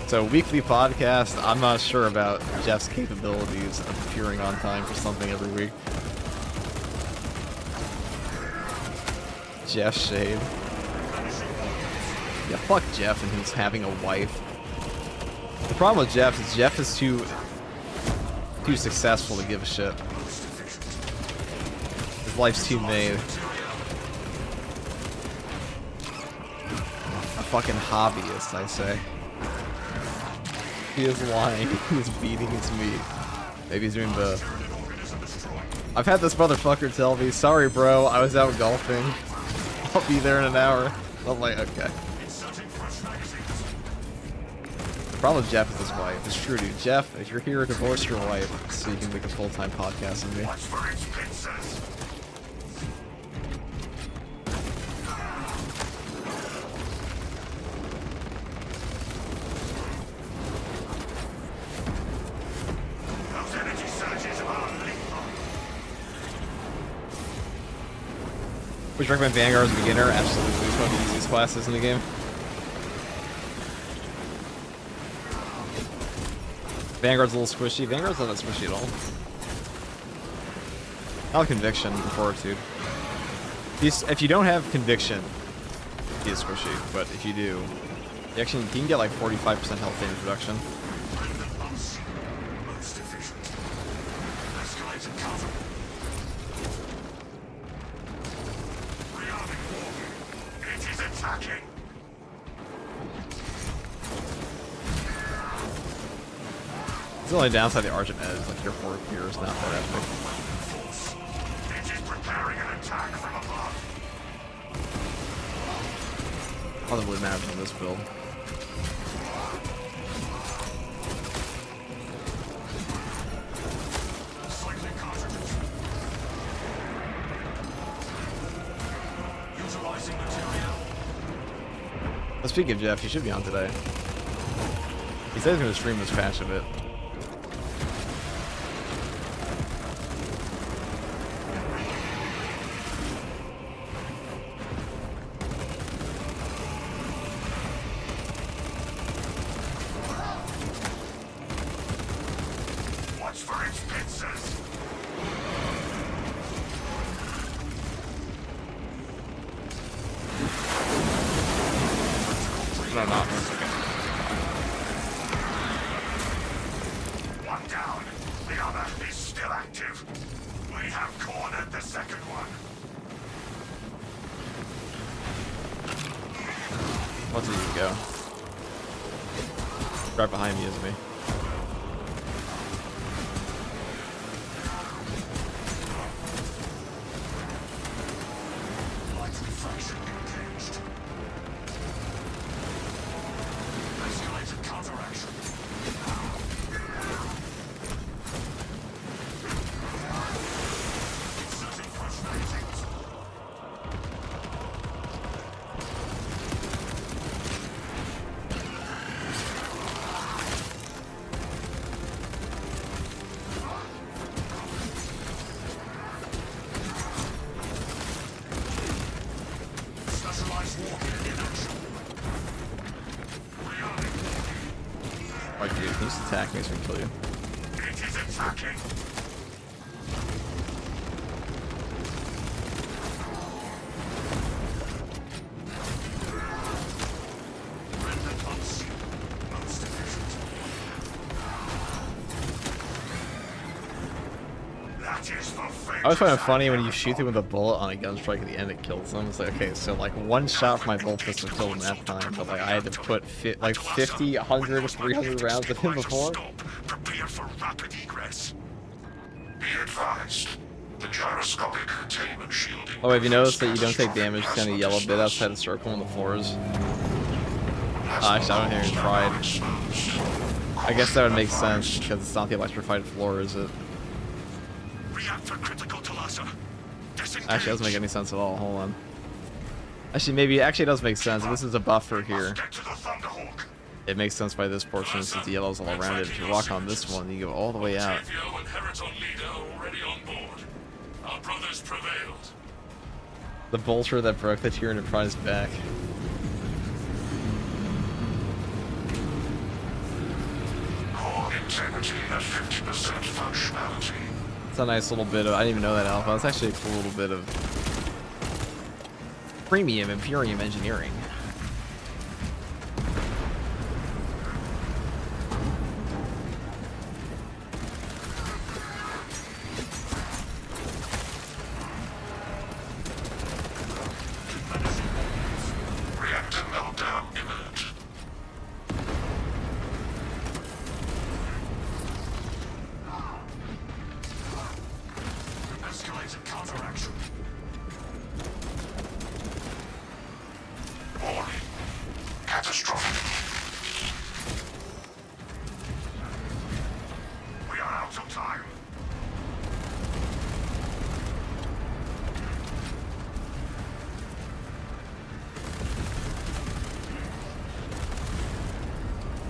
So weekly podcast, I'm not sure about Jeff's capabilities of appearing on time for something every week. Jeff Shade. Yeah, fuck Jeff and he's having a wife. The problem with Jeff is too successful to give a shit. His life's too made. A fucking hobbyist, I say. He is lying. He's beating his meat. Maybe he's doing both. I've had this motherfucker tell me, sorry bro, I was out golfing. I'll be there in an hour. I'm like, okay. The problem with Jeff is his wife. It's true, dude. Jeff, if you're here, divorce your wife so you can make a full-time podcast with me. Watch for its pincers. Those energy surges are lethal. Would you recommend Vanguard as a beginner? Absolutely. It's one of the easiest classes in the game. Vanguard's a little squishy. Vanguard's not that squishy at all. Not conviction and fortitude. If you don't have conviction, he is squishy, but if you do, you can get like 45% health damage reduction. Most efficient. Escalate and counter. Rearming war. It is attacking. The only downside of the Argent is like your forward gear is not that epic. Force. It is preparing an attack from above. All that really matters on this build. Cycling cartridges. Utilizing material. But speaking of Jeff, he should be on today. He said he's going to stream this patch of it. Watch for its pincers. No, not. Okay. One down. The other is still active. We have cornered the second one. Let's see you go. Right behind me, isn't he? Light refraction engaged. Escalated counteraction. Inserting fresh ratings. Specialized walking in action. Rearming. Like, dude, can you just attack me so I can kill you? It is attacking. Remnant unseen. Most efficient. That is for fate. I always find it funny when you shoot them with a bullet on a gun strike at the end, it kills them. It's like, okay, so like one shot from my bolt pistol killed him that time, but like I had to put like 50, 100, 300 rounds at him before. Prepare for rapid egress. Be advised, the gyroscopic containment shielding. Oh, have you noticed that you don't take damage to any yellow bit outside the circle on the floors? Actually, I haven't even tried. I guess that would make sense because it's not the electrified floor, is it? React for critical to laser. Actually, it doesn't make any sense at all. Hold on. Actually, it does make sense. This is a buffer here. Get to the Thunderhawk. It makes sense by this portion since the yellow's all around it. If you walk on this one, you go all the way out. Octavio and Heraton Leader already on board. Our brothers prevailed. The bolter that broke the Tyranid prize back. Core integrity at 50% functionality. It's a nice little bit of, I didn't even know that alpha. It's actually a cool little bit of premium Imperium engineering. Reactor meltdown imminent. Escalated counteraction. Warning. Catastrophic. We are out of time.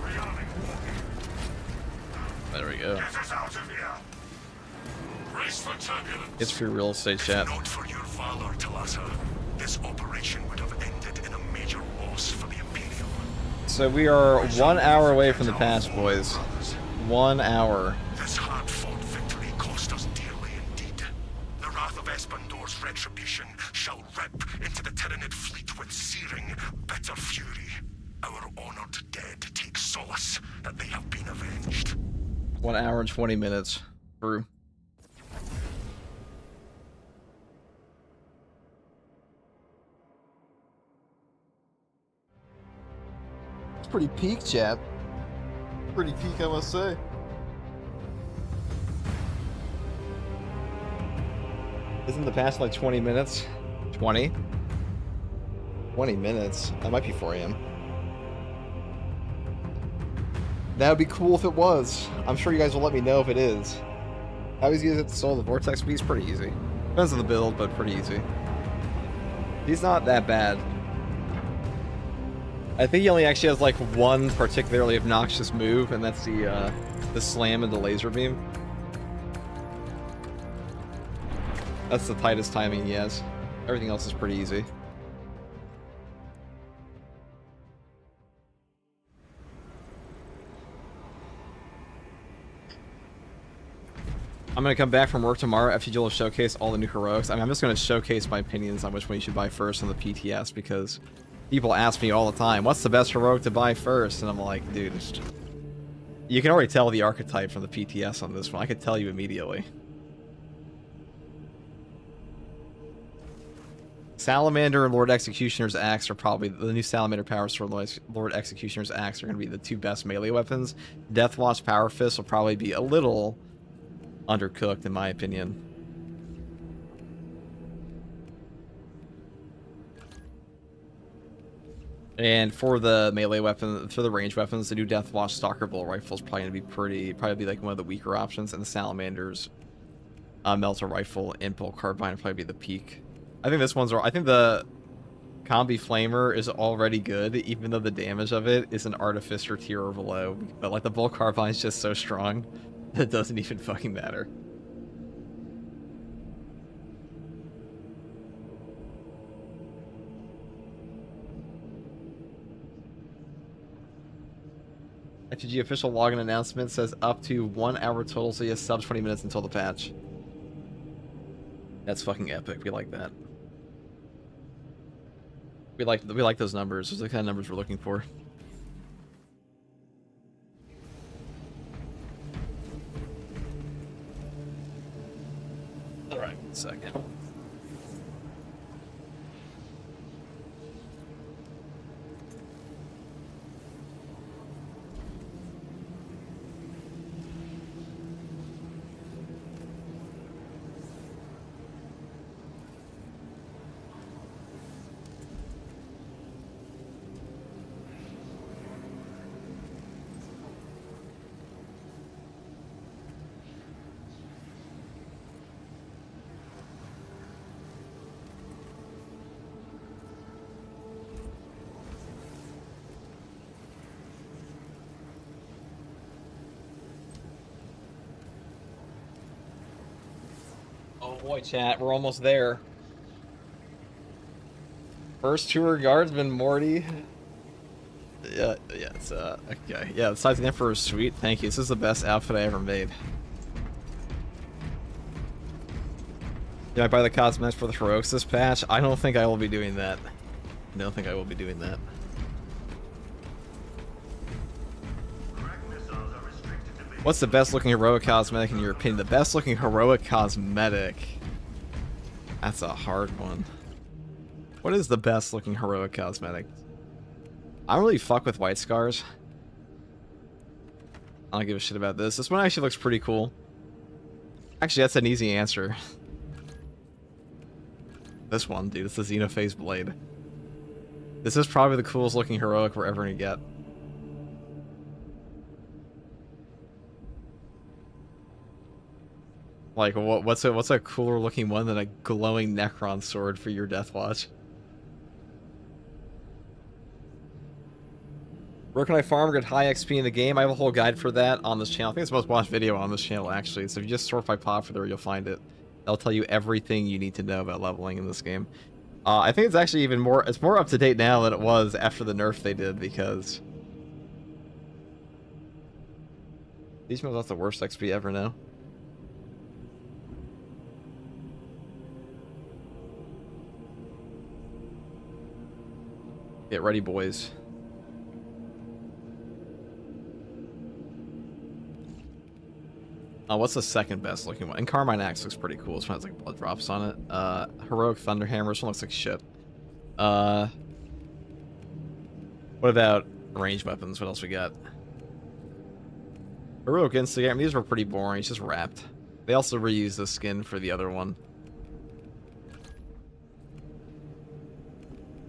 Rearming walking. There we go. Get us out of here. Brace for turbulence. It's free real estate chat. Not for your valor, Talasa. This operation would have ended in a major loss for the Imperium. So we are 1 hour away from the pass, boys. 1 hour. This hard-fought victory cost us dearly indeed. The honored dead take solace that they have been avenged. 1 hour and 20 minutes. True. It's pretty peak, chat. Pretty peak, I must say. Isn't the past like 20 minutes? 20? 20 minutes? That might be 4 a.m. That would be cool if it was. I'm sure you guys will let me know if it is. How easy is it to solve the vortex beast? Pretty easy. Depends on the build, but pretty easy. He's not that bad. I think he only actually has like one particularly obnoxious move, and that's the slam and the laser beam. That's the tightest timing he has. Everything else is pretty easy. I'm gonna come back from work tomorrow. FTG will showcase all the new heroics. I mean, I'm just gonna showcase my opinions on which one you should buy first on the PTS, because people ask me all the time, what's the best heroic to buy first? And I'm like, dude, you can already tell the archetype from the PTS on this one. I could tell you immediately. Salamander and Lord Executioner's Axe are probably the new Salamander Power Sword, Lord Executioner's Axe are going to be the two best melee weapons. Deathwatch Power Fist will probably be a little undercooked, in my opinion. And for the melee weapon, for the range weapons, the new Deathwatch Stalker Bolt Rifle is probably going to be probably like one of the weaker options, and the Salamander's Melter Rifle and Bolt Carbine will probably be the peak. I think this one's. I think the Combi Flamer is already good, even though the damage of it is an Artificer tier or below. But like the Bolt Carbine is just so strong that it doesn't even fucking matter. FTG official login announcement says up to 1 hour total, so yes, sub 20 minutes until the patch. That's fucking epic. We like that. We like those numbers. Those are the kind of numbers we're looking for. All right, 1 second. Oh boy, chat, we're almost there. First tour guardsman, Morty. Yeah, it's okay. Yeah, the size of the Emperor is sweet. Thank you. This is the best outfit I ever made. Did I buy the cosmetics for the heroics this patch? I don't think I will be doing that. I don't think I will be doing that. What's the best looking heroic cosmetic in your opinion? The best looking heroic cosmetic? That's a hard one. What is the best looking heroic cosmetic? I don't really fuck with white scars. I don't give a shit about this. This one actually looks pretty cool. Actually, that's an easy answer. This one, dude. It's the Xenophase Blade. This is probably the coolest looking heroic we're ever gonna get. Like, what's a cooler looking one than a glowing Necron sword for your Deathwatch? Where can I farm or get high XP in the game? I have a whole guide for that on this channel. I think it's the most watched video on this channel, actually. So if you just sort by popular, you'll find it. That'll tell you everything you need to know about leveling in this game. I think it's actually even more... It's more up to date now than it was after the nerf they did, because... These modes not the worst XP ever now. Get ready, boys. What's the second best looking one? And Carmine Axe looks pretty cool. This one has like blood drops on it. Heroic Thunderhammer. This one looks like shit. What about ranged weapons? What else we got? Heroic Instigator. I mean, these were pretty boring. It's just wrapped. They also reused the skin for the other one.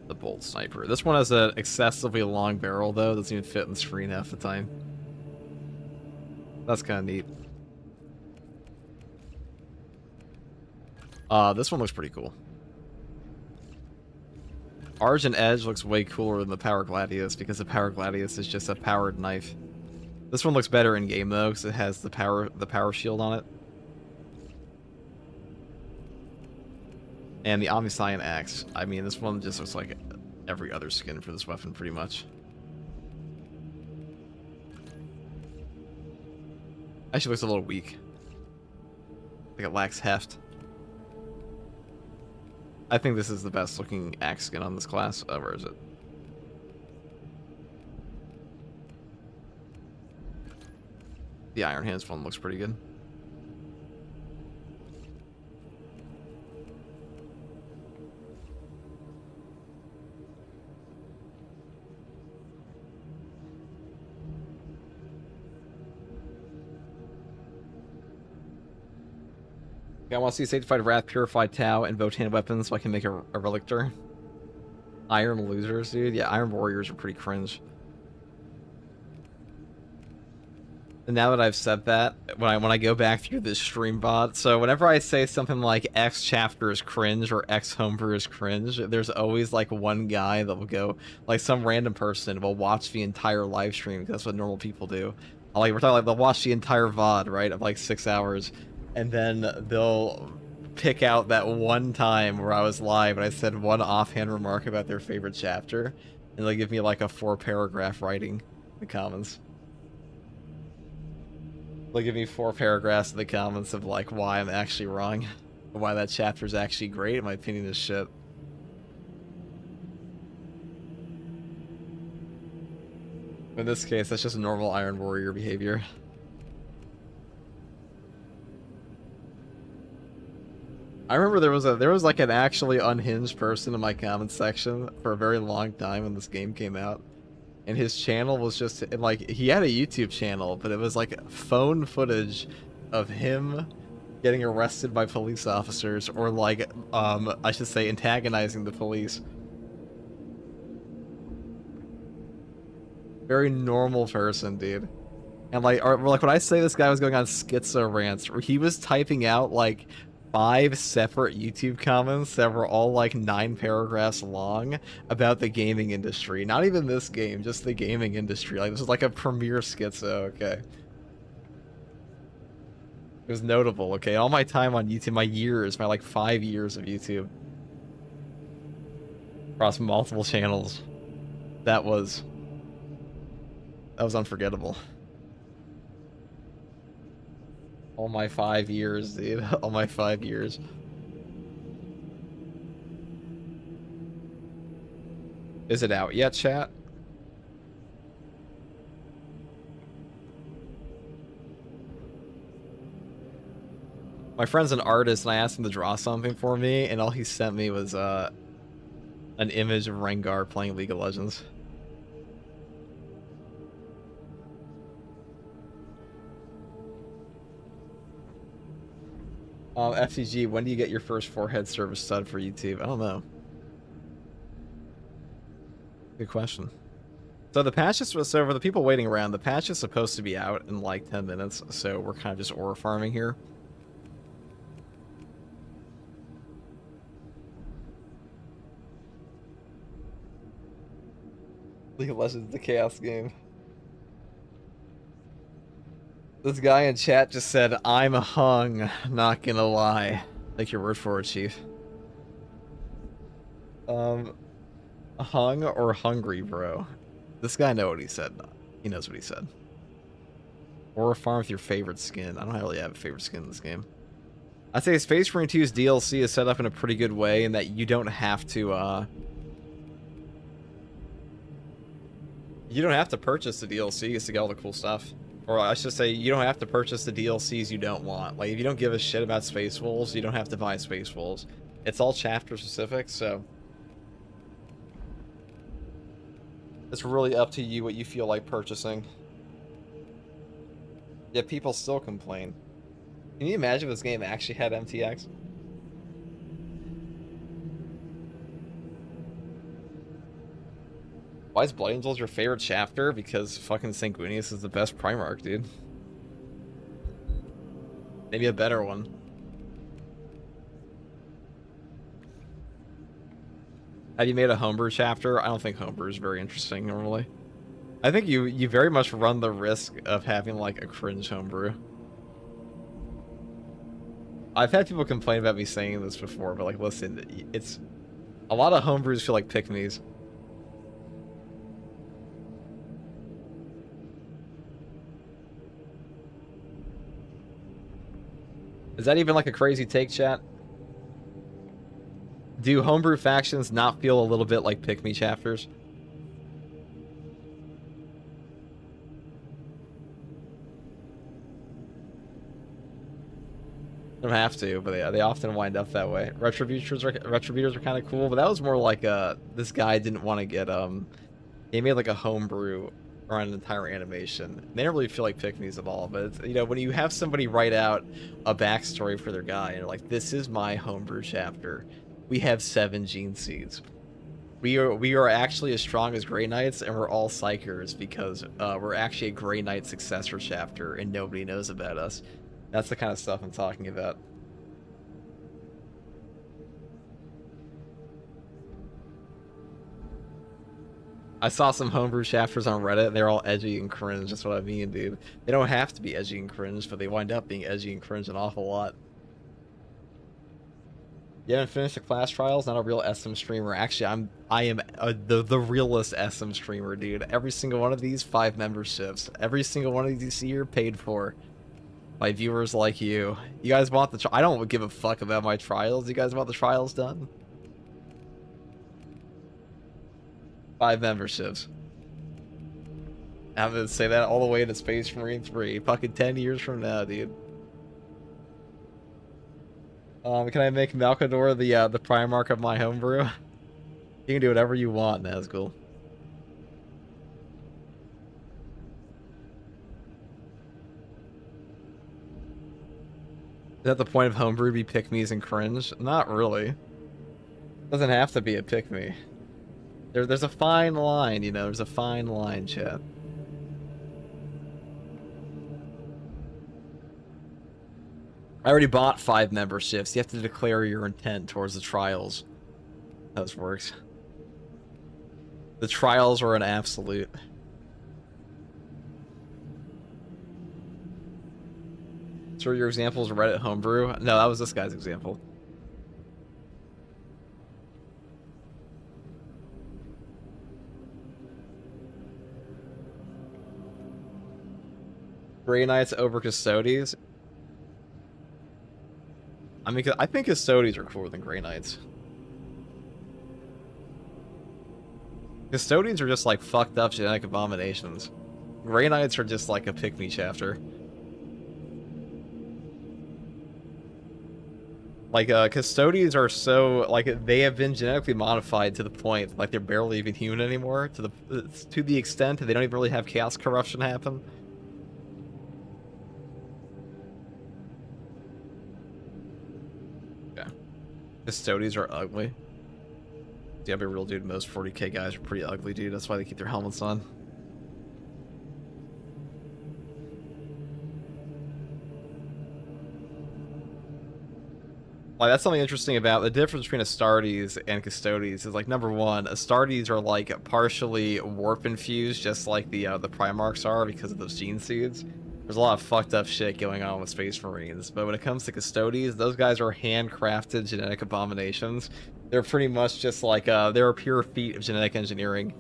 The Bolt Sniper. This one has an excessively long barrel, though. Doesn't even fit in the screen half the time. That's kind of neat. This one looks pretty cool. Argent Edge looks way cooler than the Power Gladius because the Power Gladius is just a powered knife. This one looks better in game though because it has the power shield on it. And the Omniscient Axe. I mean, this one just looks like every other skin for this weapon pretty much. Actually looks a little weak. Like it lacks heft. I think this is the best looking axe skin on this class. Where is it? The Iron Hands one looks pretty good. I want to see Sanctified Wrath, Purified Tau, and Votan weapons so I can make a Relictor. Iron Losers, dude. Yeah, Iron Warriors are pretty cringe. And now that I've said that, when I go back through this stream bot, so whenever I say something like X chapter is cringe or X homebrew is cringe, there's always like one guy that will go, like some random person will watch the entire live stream because that's what normal people do. Like we're talking like they'll watch the entire VOD, right, of like 6 hours. And then they'll pick out that one time where I was live and I said one offhand remark about their favorite chapter. And they'll give me like a 4-paragraph writing in the comments. They'll give me 4 paragraphs in the comments of like why I'm actually wrong. Why that chapter is actually great. My opinion is shit. In this case, that's just normal Iron Warrior behavior. I remember there was like an actually unhinged person in my comment section for a very long time when this game came out, and his channel was just like he had a YouTube channel, but it was like phone footage of him getting arrested by police officers or like I should say antagonizing the police. Very normal person, dude. And like when I say this guy was going on schizo rants, where he was typing out like 5 separate YouTube comments that were all like 9 paragraphs long about the gaming industry. Not even this game, just the gaming industry. Like this is like a premier schizo, okay. It was notable, okay. All my time on YouTube, my like 5 years of YouTube. Across multiple channels. That was unforgettable. All my 5 years, dude. All my 5 years. Is it out yet, chat? My friend's an artist, and I asked him to draw something for me, and all he sent me was an image of Rengar playing League of Legends. FCG, when do you get your first forehead service stud for YouTube? I don't know. Good question. So the patch is, so for the people waiting around, the patch is supposed to be out in like 10 minutes, so we're kind of just ore farming here. League of Legends, the chaos game. This guy in chat just said, I'm hung, not gonna lie. Take your word for it, chief. Hung or hungry, bro? This guy know what he said. He knows what he said. Or farm with your favorite skin. I don't really have a favorite skin in this game. I'd say Space Marine 2's DLC is set up in a pretty good way in that you don't have to, you don't have to purchase the DLC to get all the cool stuff. Or I should say, you don't have to purchase the DLCs you don't want. Like, if you don't give a shit about Space Wolves, you don't have to buy Space Wolves. It's all chapter specific, so it's really up to you what you feel like purchasing. Yet people still complain. Can you imagine if this game actually had MTX? Why is Blood Angels your favorite chapter? Because fucking Sanguinius is the best Primarch, dude. Maybe a better one. Have you made a homebrew chapter? I don't think homebrew is very interesting normally. I think you very much run the risk of having like a cringe homebrew. I've had people complain about me saying this before, but like listen, it's a lot of homebrews feel like pick-me's. Is that even like a crazy take, chat? Do homebrew factions not feel a little bit like pick-me chapters? Don't have to, but they often wind up that way. Retributors are kind of cool, but that was more like this guy didn't want to get he made like a homebrew around an entire animation. They don't really feel like pick-me's at all, but it's, you know, when you have somebody write out a backstory for their guy and you're like, this is my homebrew chapter. We have 7 gene seeds. We are actually as strong as Grey Knights, and we're all Psychers because we're actually a Grey Knight successor chapter and nobody knows about us. That's the kind of stuff I'm talking about. I saw some homebrew chapters on Reddit, and they're all edgy and cringe. That's what I mean, dude. They don't have to be edgy and cringe, but they wind up being edgy and cringe an awful lot. You haven't finished the class trials? Not a real SM streamer. Actually, I am the realest SM streamer, dude. Every single one of these 5 memberships, every single one of these you see here paid for by viewers like you. You guys want the I don't give a fuck about my trials. You guys want the trials done? 5 memberships. I'm gonna say that all the way to Space Marine 3. Fucking 10 years from now, dude. Can I make Malkador the Primarch of my homebrew? You can do whatever you want, Nazgul. Is that the point of homebrew, be pick-me's and cringe? Not really. Doesn't have to be a pick-me. There's a fine line, you know, there's a fine line, chat. I already bought 5 memberships. You have to declare your intent towards the trials. How this works. The trials are an absolute. So your examples Reddit homebrew? No, that was this guy's example. Grey Knights over Custodies. I mean, I think Custodies are cooler than Grey Knights. Custodians are just like fucked up genetic abominations. Grey Knights are just like a pick-me chapter. Like, Custodians are so, like, they have been genetically modified to the point, like, they're barely even human anymore, to the extent that they don't even really have chaos corruption happen. Yeah. Custodians are ugly. Yeah, be real, dude, most 40k guys are pretty ugly, dude, that's why they keep their helmets on. Like, that's something interesting about the difference between Astartes and Custodies is, like, number one, Astartes are, like, partially warp infused, just like the Primarchs are because of those gene seeds. There's a lot of fucked up shit going on with Space Marines, but when it comes to Custodies, those guys are handcrafted genetic abominations. They're pretty much just like, they're a pure feat of genetic engineering.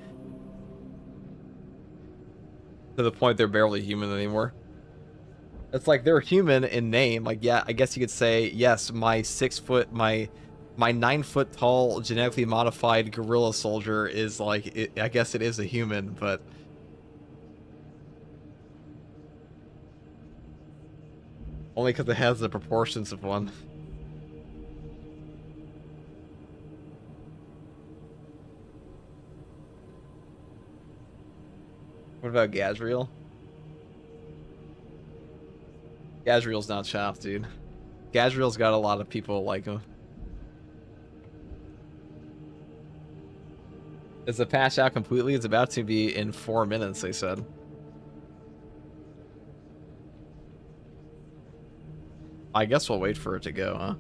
To the point they're barely human anymore. It's like they're human in name. Like, yeah, I guess you could say, yes, my 6 foot, my 9 foot tall genetically modified gorilla soldier is like, I guess it is a human, but Only because it has the proportions of one. What about Gazriel? Gazriel's not chaff, dude. Gazriel's got a lot of people like him. Is the patch out completely? It's about to be in 4 minutes, they said. I guess we'll wait for it to go, huh?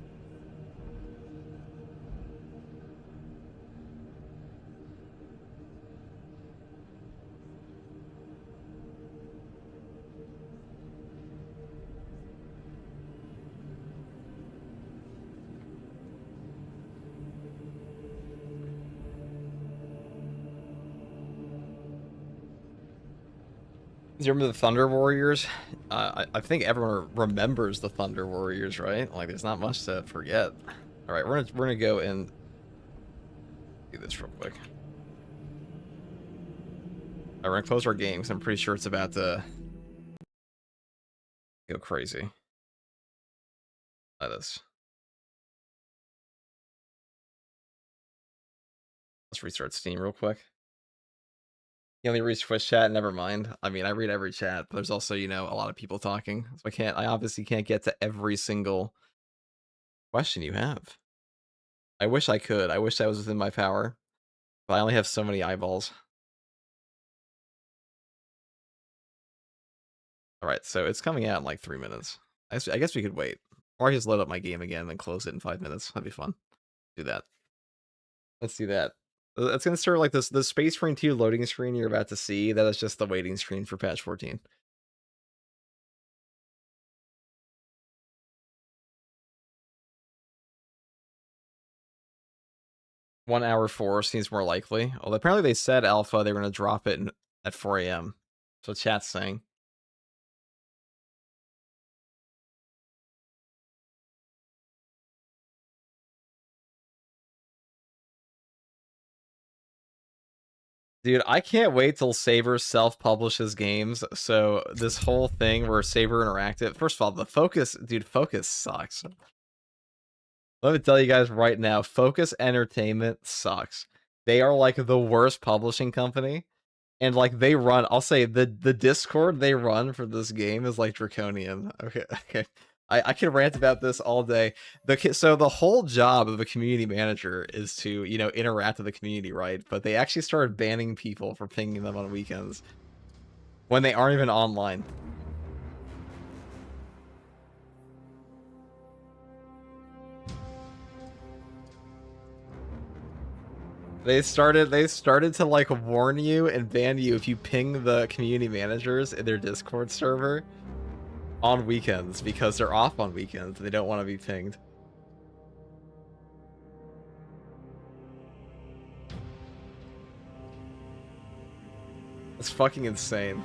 Do you remember the Thunder Warriors? I think everyone remembers the Thunder Warriors, right? Like, there's not much to forget. All right, we're gonna go and do this real quick. All right, we're gonna close our game because I'm pretty sure it's about to go crazy. Like this. Let's restart Steam real quick. You only read Twitch chat, never mind. I mean, I read every chat, but there's also, you know, a lot of people talking. So I obviously can't get to every single question you have. I wish I could. I wish that was within my power, but I only have so many eyeballs. All right, so it's coming out in like 3 minutes. I guess we could wait. Or I just load up my game again and then close it in 5 minutes. That'd be fun. Do that. Let's do that. It's gonna start like this. The Space Marine 2 loading screen you're about to see. That is just the waiting screen for patch 14. One hour 4 seems more likely. Although apparently they said alpha they were gonna drop it at 4 a.m. So chat's saying. Dude, I can't wait till Saber self-publishes games. So this whole thing where Saber Interactive, first of all, the Focus, dude, Focus sucks. Let me tell you guys right now, Focus Entertainment sucks. They are like the worst publishing company. And like they run, I'll say the Discord they run for this game is like draconian. Okay. I can rant about this all day. So the whole job of a community manager is to, you know, interact with the community, right? But they actually started banning people for pinging them on weekends when they aren't even online. They started to like warn you and ban you if you ping the community managers in their Discord server on weekends because they're off on weekends. They don't want to be pinged. It's fucking insane.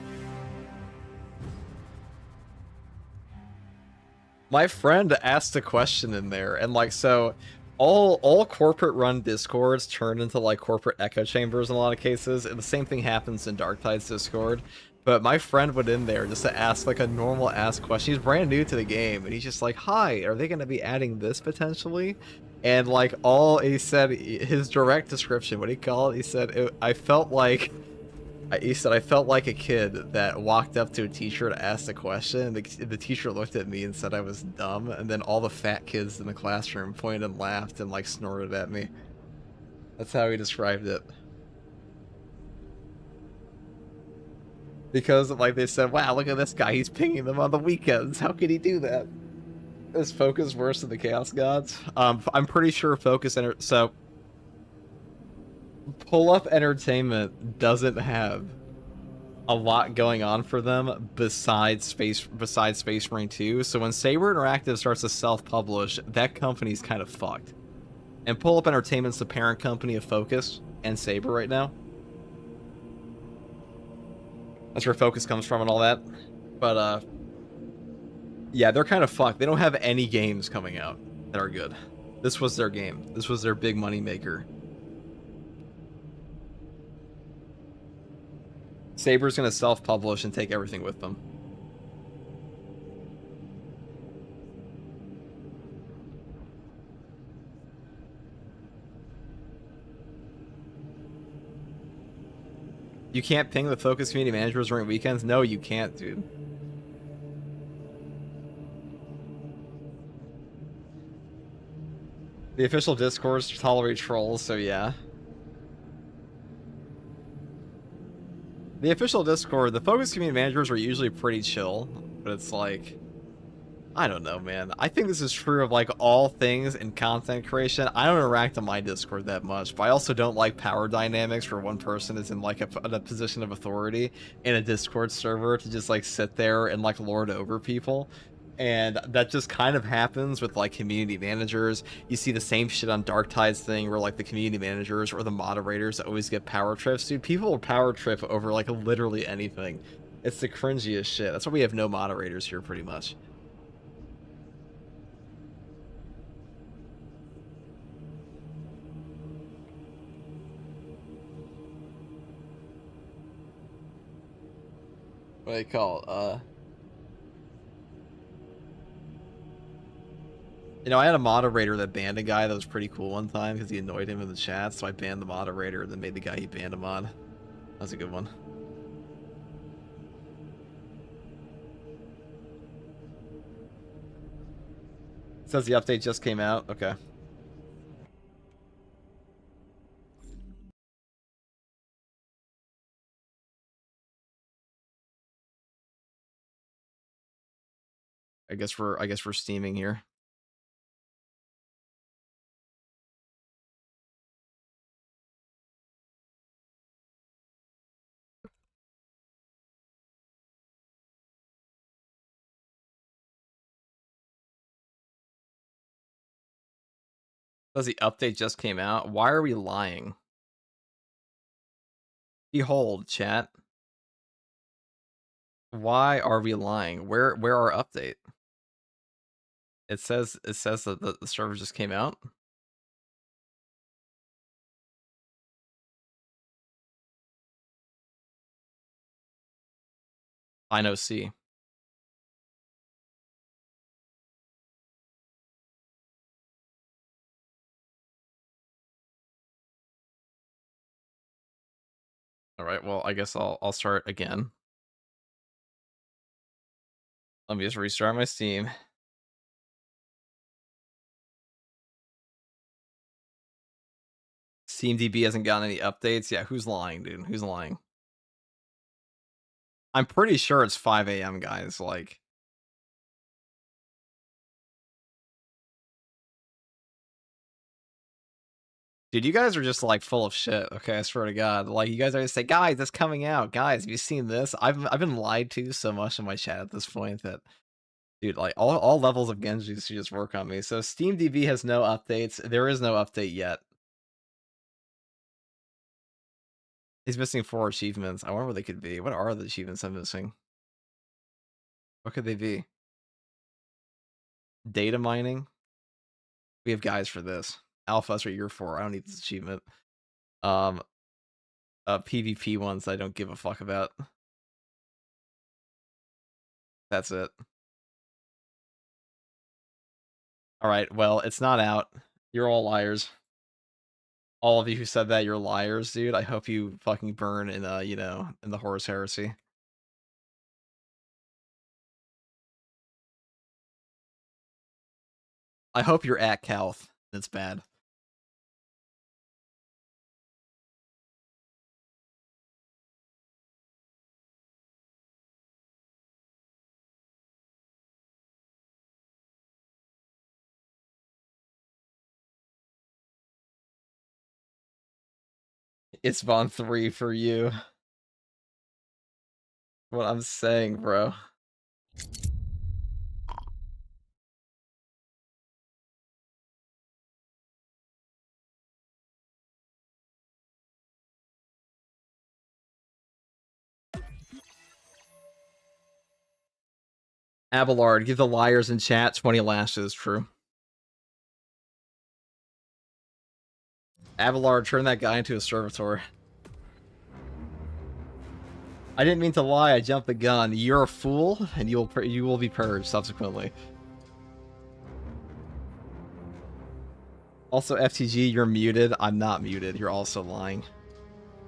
My friend asked a question in there, and like, so all corporate run Discords turn into like corporate echo chambers in a lot of cases, and the same thing happens in Darktide's Discord. But my friend went in there just to ask like a normal ass question. He's brand new to the game, and he's just like, "Hi, are they going to be adding this potentially?" And like he said, his direct description, what he called, he said, I felt like a kid that walked up to a teacher to ask a question, and the teacher looked at me and said I was dumb, and then all the fat kids in the classroom pointed and laughed and like snorted at me. That's how he described it. Because like they said, wow, look at this guy, he's pinging them on the weekends. How could he do that? Is Focus worse than the Chaos Gods? I'm pretty sure Focus so Pull Up Entertainment doesn't have a lot going on for them besides Space Marine 2. So when Saber Interactive starts to self-publish, that company's kind of fucked. And Pull Up Entertainment's the parent company of Focus and Saber right now. That's where Focus comes from and all that. But yeah, they're kind of fucked. They don't have any games coming out that are good. This was their game. This was their big money maker. Saber's gonna self-publish and take everything with them. You can't ping the focus community managers during weekends? No, you can't, dude. The official Discords tolerate trolls, so yeah. The official Discord, the focus community managers are usually pretty chill, but it's like, I don't know, man. I think this is true of like all things in content creation. I don't interact on my Discord that much, but I also don't like power dynamics where one person is in like a position of authority in a Discord server to just like sit there and like lord over people. And that just kind of happens with like community managers. You see the same shit on Dark Tides thing where like the community managers or the moderators always get power trips. Dude, people will power trip over like literally anything. It's the cringiest shit. That's why we have no moderators here pretty much. What do you call it? You know, I had a moderator that banned a guy that was pretty cool one time because he annoyed him in the chat, so I banned the moderator and then made the guy he banned him on. That was a good one. It says the update just came out. Okay. I guess we're steaming here. Says the update just came out. Why are we lying? Behold, chat. Why are we lying? Where our update? It says that the server just came out. I know C. All right, well, I guess I'll start again. Let me just restart my Steam. SteamDB hasn't gotten any updates. Yeah, who's lying, dude? Who's lying? I'm pretty sure it's 5 a.m., guys. Like, dude, you guys are just like full of shit. Okay, I swear to God. Like, you guys always say, "Guys, it's coming out." Guys, have you seen this? I've been lied to so much in my chat at this point that, dude, like all levels of Genji should just work on me. So SteamDB has no updates. There is no update yet. He's missing 4 achievements. I wonder what they could be. What are the achievements I'm missing? What could they be? Data mining. We have guys for this. Alpha, that's what you're for. I don't need this achievement. PvP ones I don't give a fuck about. That's it. Alright, well, it's not out. You're all liars. All of you who said that, you're liars, dude. I hope you fucking burn in, you know, in the Horus Heresy. I hope you're at Calth. That's bad. It's Von 3 for you. What I'm saying, bro. Abelard, give the liars in chat 20 lashes, true. Abelard, turn that guy into a servitor. I didn't mean to lie, I jumped the gun. You're a fool, and you will be purged subsequently. Also, FTG, you're muted. I'm not muted. You're also lying.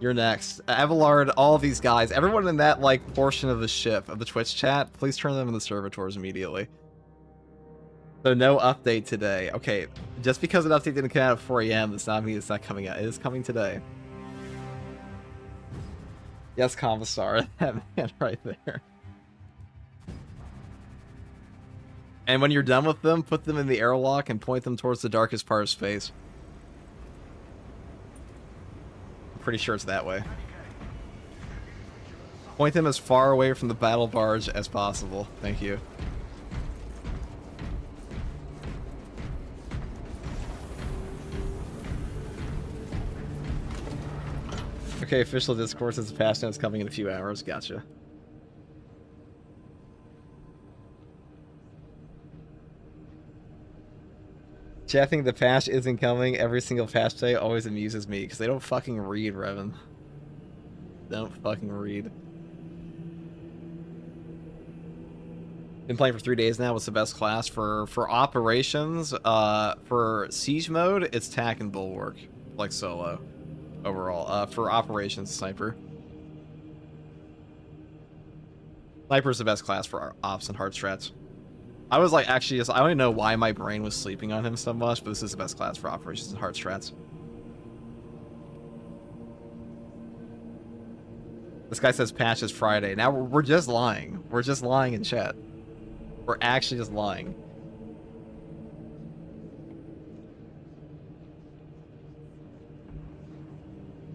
You're next. Abelard, all of these guys, everyone in that, like, portion of the ship, of the Twitch chat, please turn them into servitors immediately. So no update today. Okay, just because an update didn't come out at 4 a.m. does not mean it's not coming out. It is coming today. Yes, Commissar, that man right there. And when you're done with them, put them in the airlock and point them towards the darkest part of space. I'm pretty sure it's that way. Point them as far away from the battle barge as possible. Thank you. Okay, official discourse is patch notes coming in a few hours. Gotcha. Chatting the patch isn't coming every single patch day always amuses me because they don't fucking read, Revan. Don't fucking read. Been playing for 3 days now. What's the best class for operations? For siege mode, it's tack and bulwark, like solo. Overall, for operations, sniper. Sniper's the best class for ops and hard strats. I was like, actually, just, I don't even know why my brain was sleeping on him so much, but this is the best class for operations and hard strats. This guy says patch is Friday. Now we're just lying. We're just lying in chat. We're actually just lying.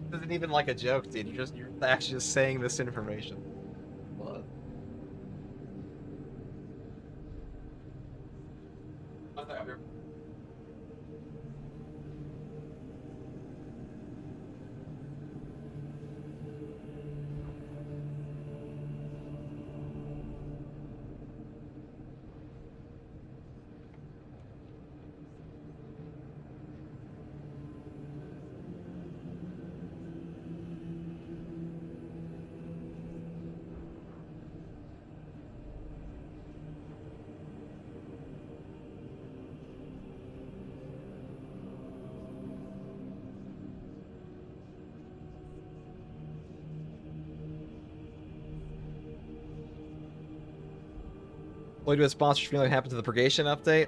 This isn't even like a joke, dude. You're actually just saying this information. What? Will you do a sponsored stream like happened to the Purgation update?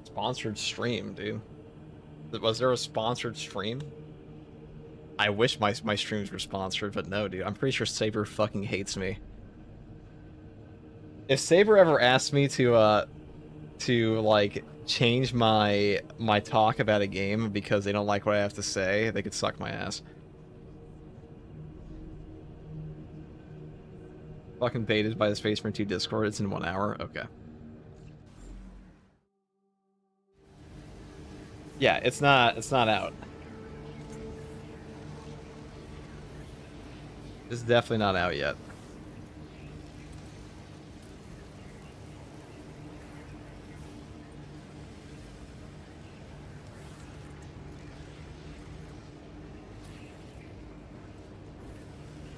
Sponsored stream, dude. Was there a sponsored stream? I wish my streams were sponsored, but no, dude. I'm pretty sure Saber fucking hates me. If Saber ever asked me to like change my talk about a game because they don't like what I have to say, they could suck my ass. Fucking baited by the Space Marine 2 Discord. It's in 1 hour. Okay. Yeah, it's not out. It's definitely not out yet.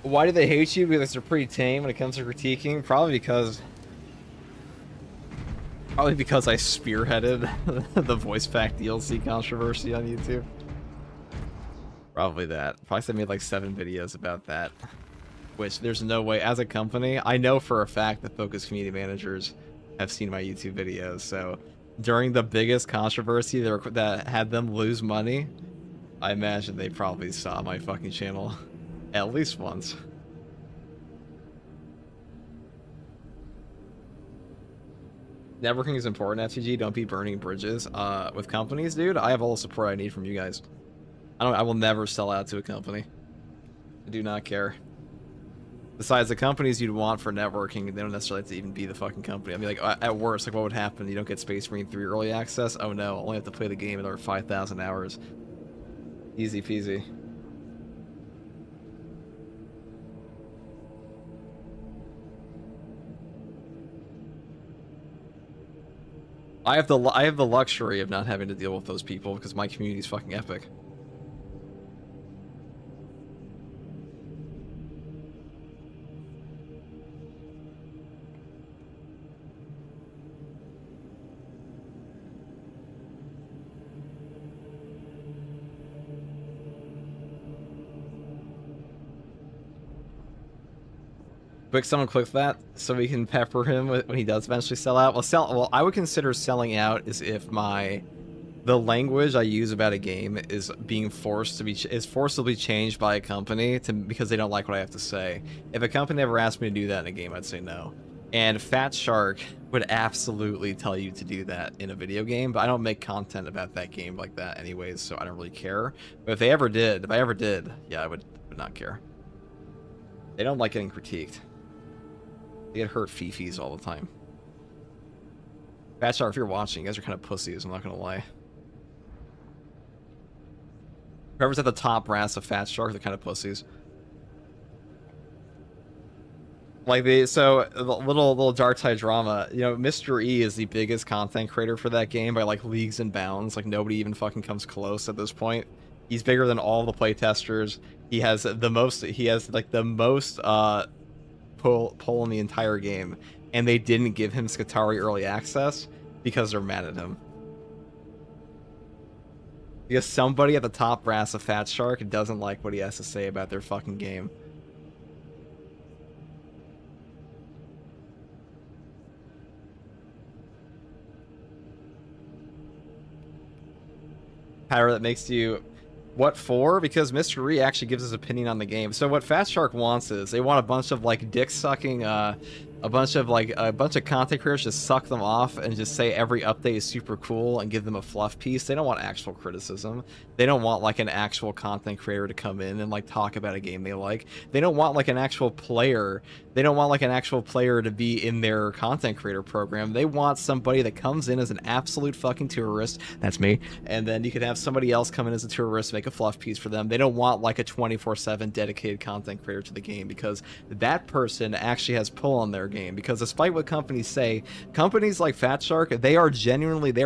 Why do they hate you? Because they're pretty tame when it comes to critiquing? Probably because I spearheaded the voice pack DLC controversy on YouTube. Probably that. Probably made like 7 videos about that. Which there's no way, as a company, I know for a fact that Focus community managers have seen my YouTube videos, so during the biggest controversy that had them lose money, I imagine they probably saw my fucking channel at least once. Networking is important, FTG. Don't be burning bridges. With companies, dude, I have all the support I need from you guys. I will never sell out to a company. I do not care. Besides, the companies you'd want for networking, they don't necessarily have to even be the fucking company. I mean, like, at worst, like, what would happen? You don't get Space Marine 3 early access? Oh no, only have to play the game another 5,000 hours. Easy peasy. I have the luxury of not having to deal with those people because my community is fucking epic. Someone click that so we can pepper him when he does eventually sell out. Well, I would consider selling out is if the language I use about a game is being forcibly changed by a company because they don't like what I have to say. If a company ever asked me to do that in a game, I'd say no. And Fat Shark would absolutely tell you to do that in a video game, but I don't make content about that game like that anyways, so I don't really care. But if I ever did, yeah, I would not care. They don't like getting critiqued. They get hurt fifis all the time. Fat Shark, if you're watching, you guys are kind of pussies, I'm not gonna lie. Whoever's at the top brass of Fat Shark, they're kind of pussies. Like so the little dark side drama, you know, Mr. E is the biggest content creator for that game by like leagues and bounds. Like nobody even fucking comes close at this point. He's bigger than all the playtesters. He has the most pull in the entire game, and they didn't give him Skatari early access because they're mad at him. Because somebody at the top brass of Fat Shark doesn't like what he has to say about their fucking game. Power that makes you... What for? Because Mr. E actually gives his opinion on the game. So what Fat Shark wants is they want a bunch of like dick-sucking, a bunch of content creators to suck them off and just say every update is super cool and give them a fluff piece. They don't want actual criticism. They don't want like an actual content creator to come in and like talk about a game they like. They don't want like an actual player. They don't want like an actual player to be in their content creator program. They want somebody that comes in as an absolute fucking tourist. That's me. And then you could have somebody else come in as a tourist, make a fluff piece for them. They don't want like a 24/7 dedicated content creator to the game because that person actually has pull on their game. Because despite what companies say, companies like Fat Shark, they are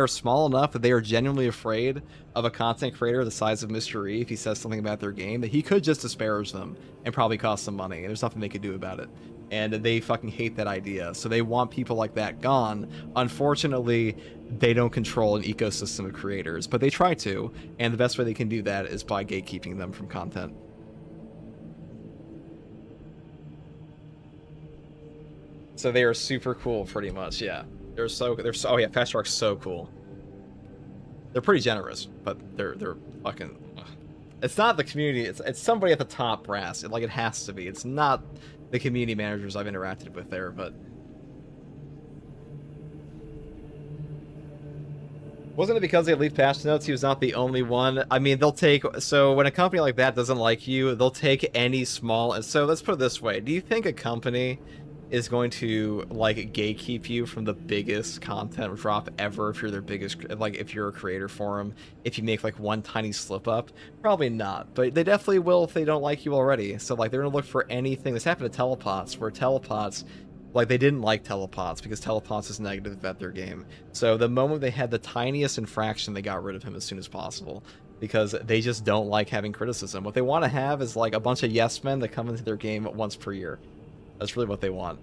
small enough that they are genuinely afraid of a content creator the size of Mr. E if he says something about their game that he could just disparage them and probably cost some money, and there's nothing they could do about it. And they fucking hate that idea, so they want people like that gone. Unfortunately, they don't control an ecosystem of creators, but they try to, and the best way they can do that is by gatekeeping them from content. So they are super cool, pretty much, yeah. Oh yeah, Fat Shark's so cool. They're pretty generous, but they're fucking... Ugh. It's not the community, it's somebody at the top brass. It has to be. It's not the community managers I've interacted with there, but... Wasn't it because they leaked patch notes? He was not the only one. I mean, they'll take... So when a company like that doesn't like you, they'll take any small... So let's put it this way. Do you think a company is going to like gatekeep you from the biggest content drop ever if you're their biggest, like if you're a creator for them, if you make like one tiny slip up? Probably not, but they definitely will if they don't like you already. So like they're gonna look for anything. This happened to Telepots, where Telepots, like they didn't like Telepots because Telepots is negative about their game. So the moment they had the tiniest infraction, they got rid of him as soon as possible, because they just don't like having criticism. What they want to have is like a bunch of yes men that come into their game once per year. That's really what they want.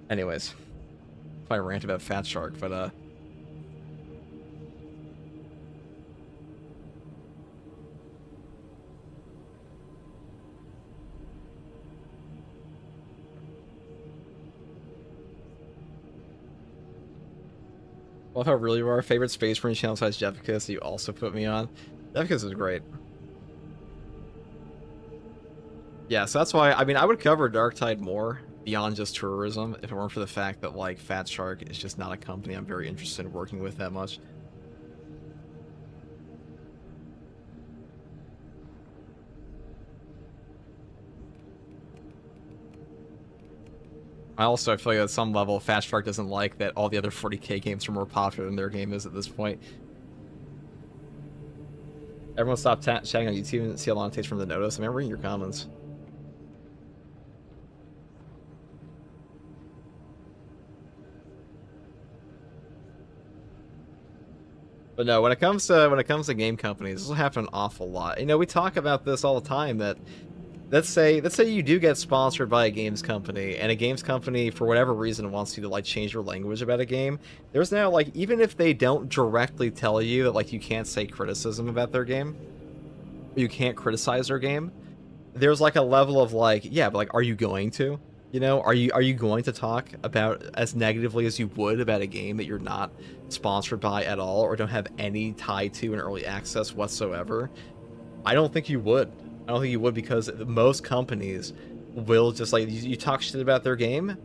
Anyways, I rant about Fat Shark, but love how really you are. Favorite Space Marine channel besides Jefficus you also put me on. Jefficus is great. Yeah, so that's why, I mean, I would cover Darktide more beyond just tourism if it weren't for the fact that, like, Fat Shark is just not a company I'm very interested in working with that much. I feel like at some level, Fat Shark doesn't like that all the other 40k games are more popular than their game is at this point. Everyone stop chatting on YouTube and see how long it takes for them to notice. I mean, I'm reading your comments. But no, when it comes to game companies, this will happen an awful lot. You know, we talk about this all the time, that let's say you do get sponsored by a games company, and a games company for whatever reason wants you to like change your language about a game. There's now, like, even if they don't directly tell you that like you can't say criticism about their game, or you can't criticize their game, there's like a level of like, yeah, but like, are you going to? You know, are you going to talk about as negatively as you would about a game that you're not sponsored by at all or don't have any tie to an early access whatsoever? I don't think you would. I don't think you would, because most companies will just like, you talk shit about their game,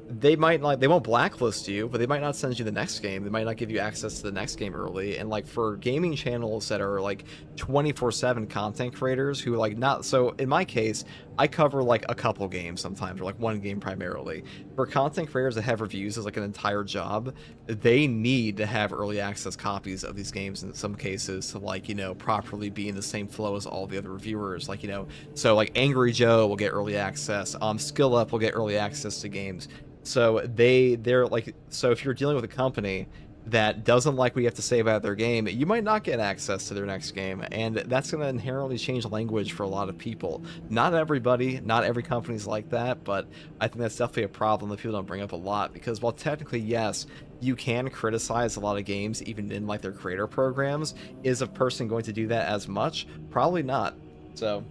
they might like, they won't blacklist you, but they might not send you the next game. They might not give you access to the next game early. And like for gaming channels that are like 24/7 content creators who like not, so in my case, I cover like a couple games sometimes, or like one game primarily. For content creators that have reviews as like an entire job, they need to have early access copies of these games in some cases to like, you know, properly be in the same flow as all the other reviewers. Like, you know, so like Angry Joe will get early access, Skill Up will get early access to games. So they're like, so if you're dealing with a company that doesn't like what you have to say about their game, you might not get access to their next game, and that's going to inherently change language for a lot of people. Not everybody, not every company's like that, but I think that's definitely a problem that people don't bring up a lot, because while technically, yes, you can criticize a lot of games even in like their creator programs, is a person going to do that as much? Probably not. So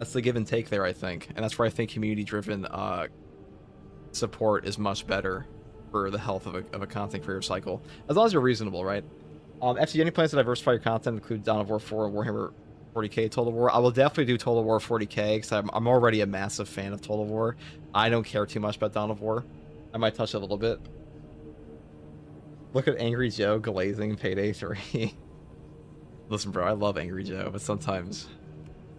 that's the give and take there, I think, and that's where I think community-driven support is much better for the health of a content creator cycle, as long as you're reasonable, right? FCG, any plans to diversify your content include Dawn of War 4 and Warhammer 40k Total War? I will definitely do Total War 40k, because I'm already a massive fan of Total War. I don't care too much about Dawn of War. I might touch it a little bit. Look at Angry Joe glazing Payday 3. Listen, bro, I love Angry Joe, but sometimes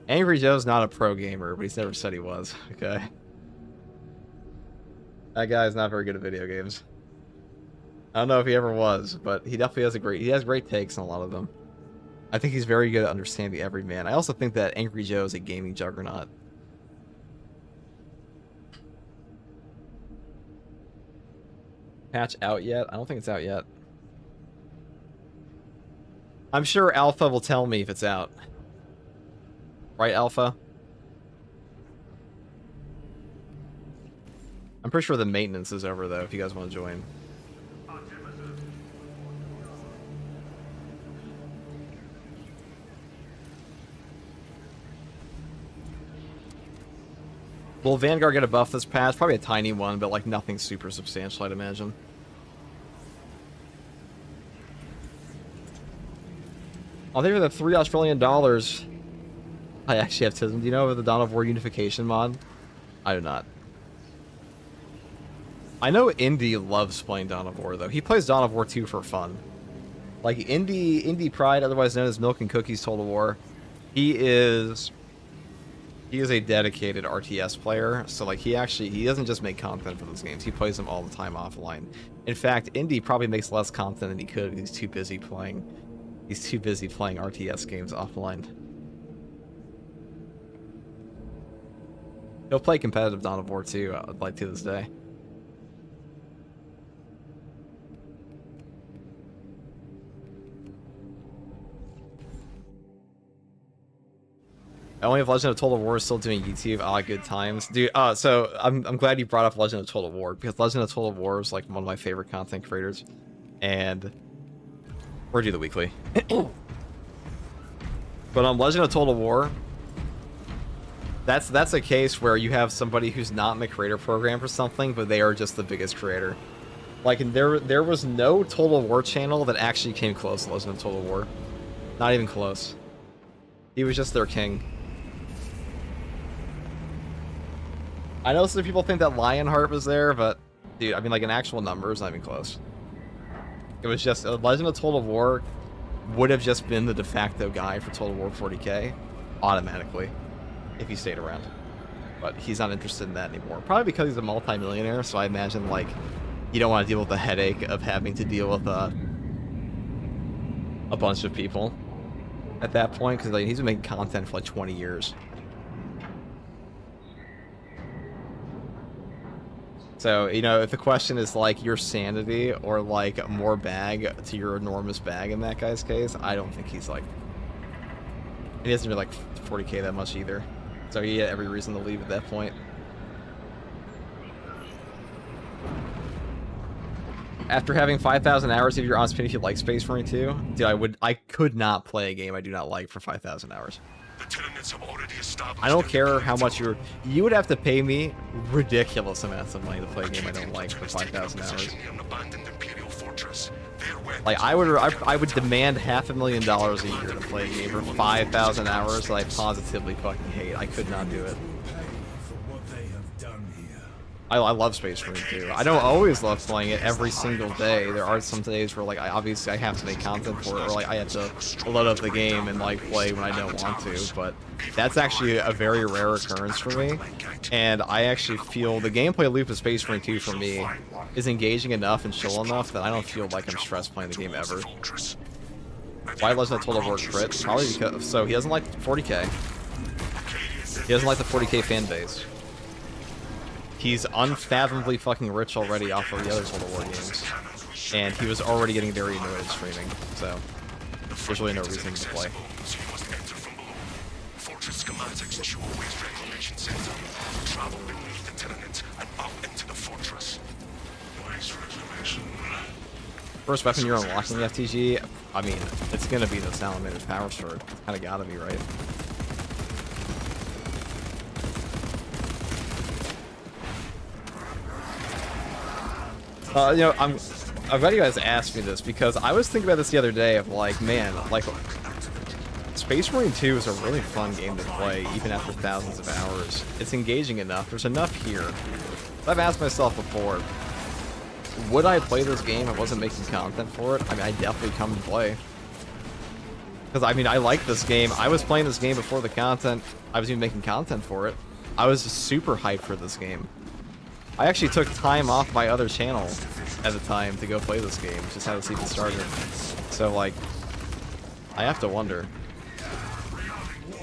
Angry Joe's not a pro gamer, but he's never said he was, okay? That guy's not very good at video games. I don't know if he ever was, but he definitely has great takes on a lot of them. I think he's very good at understanding every man. I also think that Angry Joe is a gaming juggernaut. Patch out yet? I don't think it's out yet. I'm sure Alpha will tell me if it's out. Right, Alpha? I'm pretty sure the maintenance is over, though, if you guys want to join. Will Vanguard get a buff this patch? Probably a tiny one, but like nothing super substantial, I'd imagine. I'll think for the $3 Australian. I actually have Tism. Do you know of the Dawn of War unification mod? I do not. I know Indy loves playing Dawn of War, though. He plays Dawn of War 2 for fun. Like, Indy Pride, otherwise known as Milk and Cookies Total War, he is a dedicated RTS player. So, like, he doesn't just make content for those games. He plays them all the time offline. In fact, Indy probably makes less content than he could. He's too busy playing RTS games offline. He'll play competitive Dawn of War 2, like, to this day. I only have Legend of Total War still doing YouTube. Ah, good times, dude. So I'm glad you brought up Legend of Total War, because Legend of Total War is like one of my favorite content creators, and we're due the weekly. But on Legend of Total War, that's a case where you have somebody who's not in the creator program for something, but they are just the biggest creator. Like, there was no Total War channel that actually came close to Legend of Total War. Not even close. He was just their king. I know some people think that Lionheart was there, but dude, I mean, like, in actual numbers, not even close. It was just Legend of Total War would have just been the de facto guy for Total War 40k automatically if he stayed around. But he's not interested in that anymore. Probably because he's a multi-millionaire, so I imagine, like, you don't want to deal with the headache of having to deal with a bunch of people at that point, because like, he's been making content for like 20 years. So, you know, if the question is like your sanity or like more bag to your enormous bag in that guy's case, I don't think he's like, he doesn't really like 40k that much either. So he had every reason to leave at that point. After having 5,000 hours of your on spin, if you like Space Marine 2, dude, I could not play a game I do not like for 5,000 hours. The Tyranid units have already established. I don't care how much you would have to pay me ridiculous amounts of money to play a game I don't like for 5,000 hours. Like I would demand $500,000 a year to play a game for 5,000 hours that I positively fucking hate. I could not do it. I love Space Marine 2. I don't always love playing it every single day. There are some days where like obviously I have to make content for it, or like I have to load up the game and like play when I don't want to. But that's actually a very rare occurrence for me. And I actually feel the gameplay loop of Space Marine 2 for me is engaging enough and chill enough that I don't feel like I'm stressed playing the game ever. Why wasn't I told to work crit? Probably because so he doesn't like 40k. He doesn't like the 40k fan base. He's unfathomably fucking rich already off of the other Total War games. And he was already getting very annoyed at streaming, so there's really no reason to play. Fortress schematics show a waste reclamation center. Travel beneath the tenement and up into the fortress. Waste reclamation. First weapon you're unlocking the FTG, I mean, it's gonna be the Salamander's Power Sword. Kinda gotta be, right? You know, I'm glad you guys asked me this because I was thinking about this the other day of like, man, like Space Marine 2 is a really fun game to play even after thousands of hours. It's engaging enough. There's enough here. I've asked myself before, would I play this game if I wasn't making content for it? I mean, I'd definitely come and play. Because, I mean, I like this game. I was playing this game before the content. I was even making content for it. I was super hyped for this game. I actually took time off my other channel at the time to go play this game, just how this even started. So, like, I have to wonder.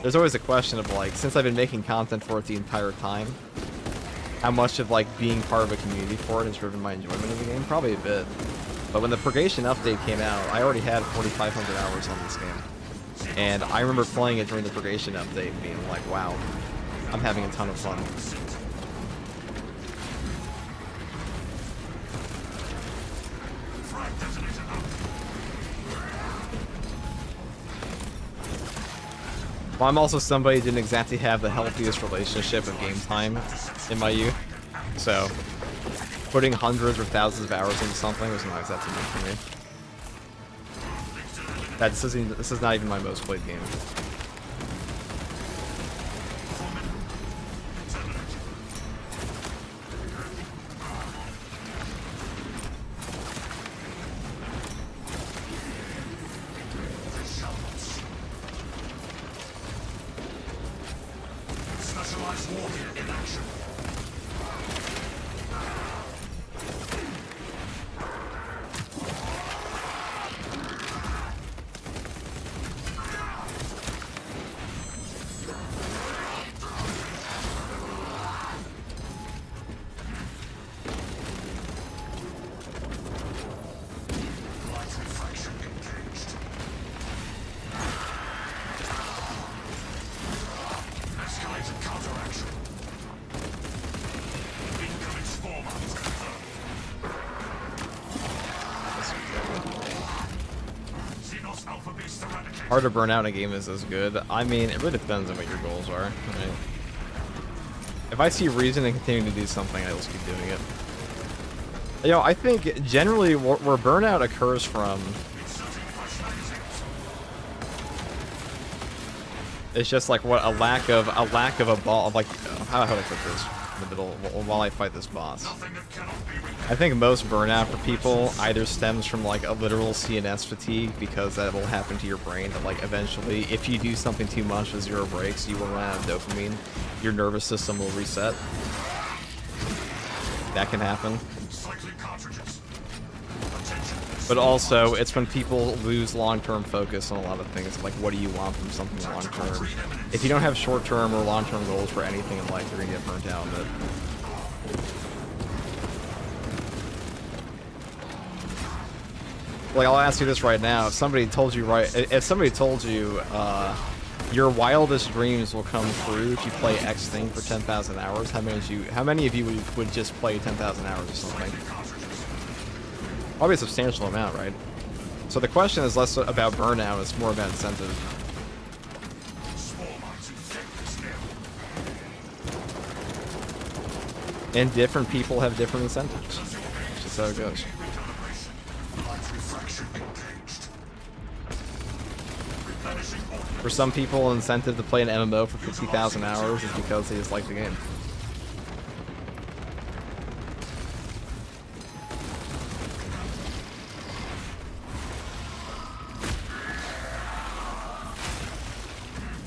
There's always a question of, like, since I've been making content for it the entire time, how much of, like, being part of a community for it has driven my enjoyment of the game? Probably a bit. But when the Purgation update came out, I already had 4,500 hours on this game. And I remember playing it during the Purgation update and being like, wow, I'm having a ton of fun. Well, I'm also somebody who didn't exactly have the healthiest relationship of game time in my youth, so putting hundreds or thousands of hours into something was not exactly good for me. This is not even my most played game. Hard to burn out in a game is as good. I mean, it really depends on what your goals are. Right? If I see reason in continuing to do something, I'll just keep doing it. You know, I think generally where burnout occurs from, it's just like what a lack of a ball. Like how do I put this in the middle while I fight this boss? I think most burnout for people either stems from like a literal CNS fatigue, because that will happen to your brain that like eventually if you do something too much with 0 breaks, you will run out of dopamine. Your nervous system will reset. That can happen. But also, it's when people lose long-term focus on a lot of things, like what do you want from something long-term. If you don't have short-term or long-term goals for anything in life, you're gonna get burnt out on it. Like, I'll ask you this right now. If somebody told you your wildest dreams will come true if you play X thing for 10,000 hours, how many of you would just play 10,000 hours or something? Probably a substantial amount, right? So the question is less about burnout, it's more about incentive. And different people have different incentives. That's just how it goes. For some people, an incentive to play an MMO for 50,000 hours is because they just like the game.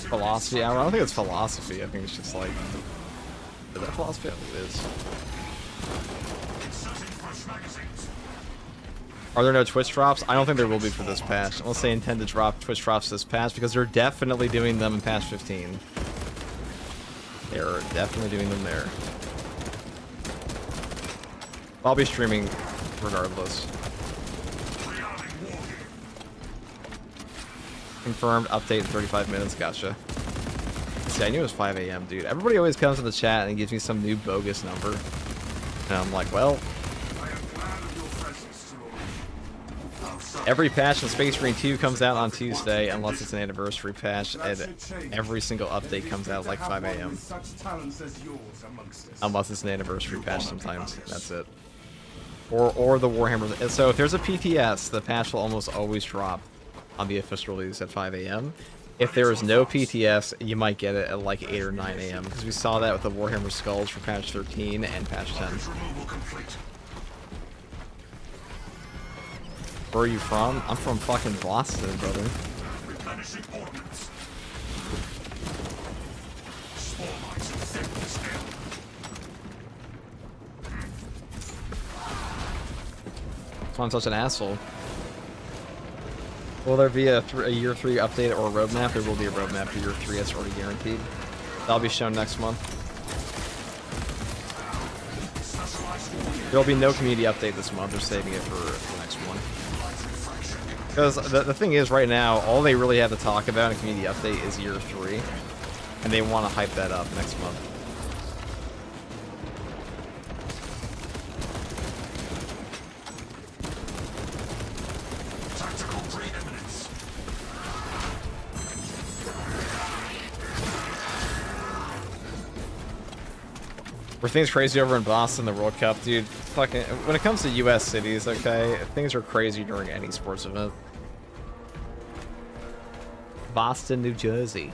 Philosophy hour? I don't think it's philosophy. I think it's just like... Is that philosophy? I think it is. Are there no Twitch drops? I don't think there will be for this patch. Unless they intend to drop Twitch drops this patch, because they're definitely doing them in patch 15. They're definitely doing them there. I'll be streaming regardless. Confirmed, update in 35 minutes, gotcha. See, I knew it was 5 a.m., dude. Everybody always comes in the chat and gives me some new bogus number. And I'm like, well... Every patch in Space Marine 2 comes out on Tuesday, unless it's an anniversary patch, and every single update comes out at like 5 a.m. Unless it's an anniversary patch sometimes, that's it. Or the Warhammer. So if there's a PTS, the patch will almost always drop on the official release at 5 a.m. If there is no PTS, you might get it at like 8 or 9 a.m. Because we saw that with the Warhammer Skulls for patch 13 and patch 10. Where are you from? I'm from fucking Boston, brother. That's why I'm such an asshole. Will there be a year 3 update or a roadmap? There will be a roadmap for year 3, that's already guaranteed. That'll be shown next month. There'll be no community update this month, they're saving it for the next one. Because the thing is, right now, all they really have to talk about in community update is year 3. And they want to hype that up next month. Were things crazy over in Boston, the World Cup, dude? Fucking, when it comes to U.S. cities, okay, things are crazy during any sports event. Boston, New Jersey.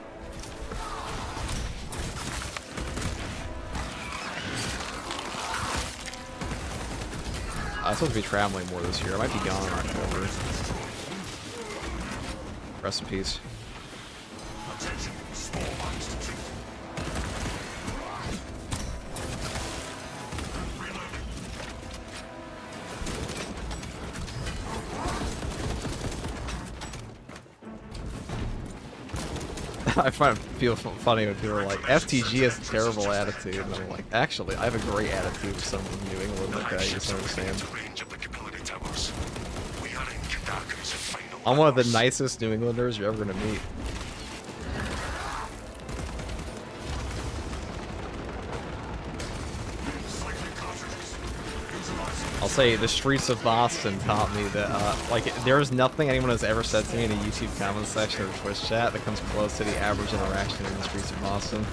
I'm supposed to be traveling more this year. I might be gone in October. Rest in peace. I find it feel funny when people are like, FTG has a terrible attitude, and I'm like, actually, I have a great attitude with someone from New England, okay, you just understand. I'm one of the nicest New Englanders you're ever gonna meet. I'll say the streets of Boston taught me that, like, there's nothing anyone has ever said to me in a YouTube comment section or Twitch chat that comes close to the average interaction in the streets of Boston.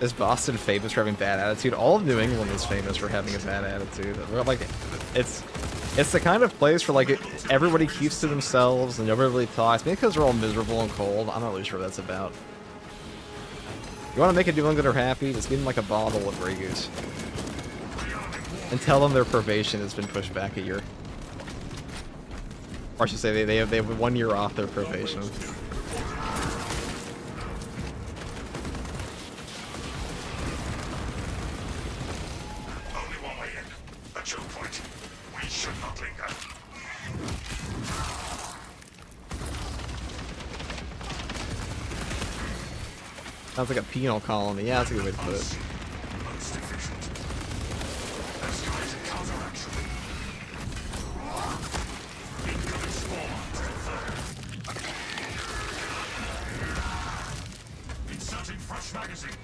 Is Boston famous for having bad attitude? All of New England is famous for having a bad attitude. Like, it's the kind of place where, like, everybody keeps to themselves and nobody really talks. Maybe because they're all miserable and cold. I'm not really sure what that's about. You want to make a New Englander happy? Just give them, like, a bottle of Grey Goose. And tell them their probation has been pushed back a year. Or I should say, they have 1 year off their probation. Sounds like a penal colony. Yeah, that's a good way to put it. Inserting fresh magazines.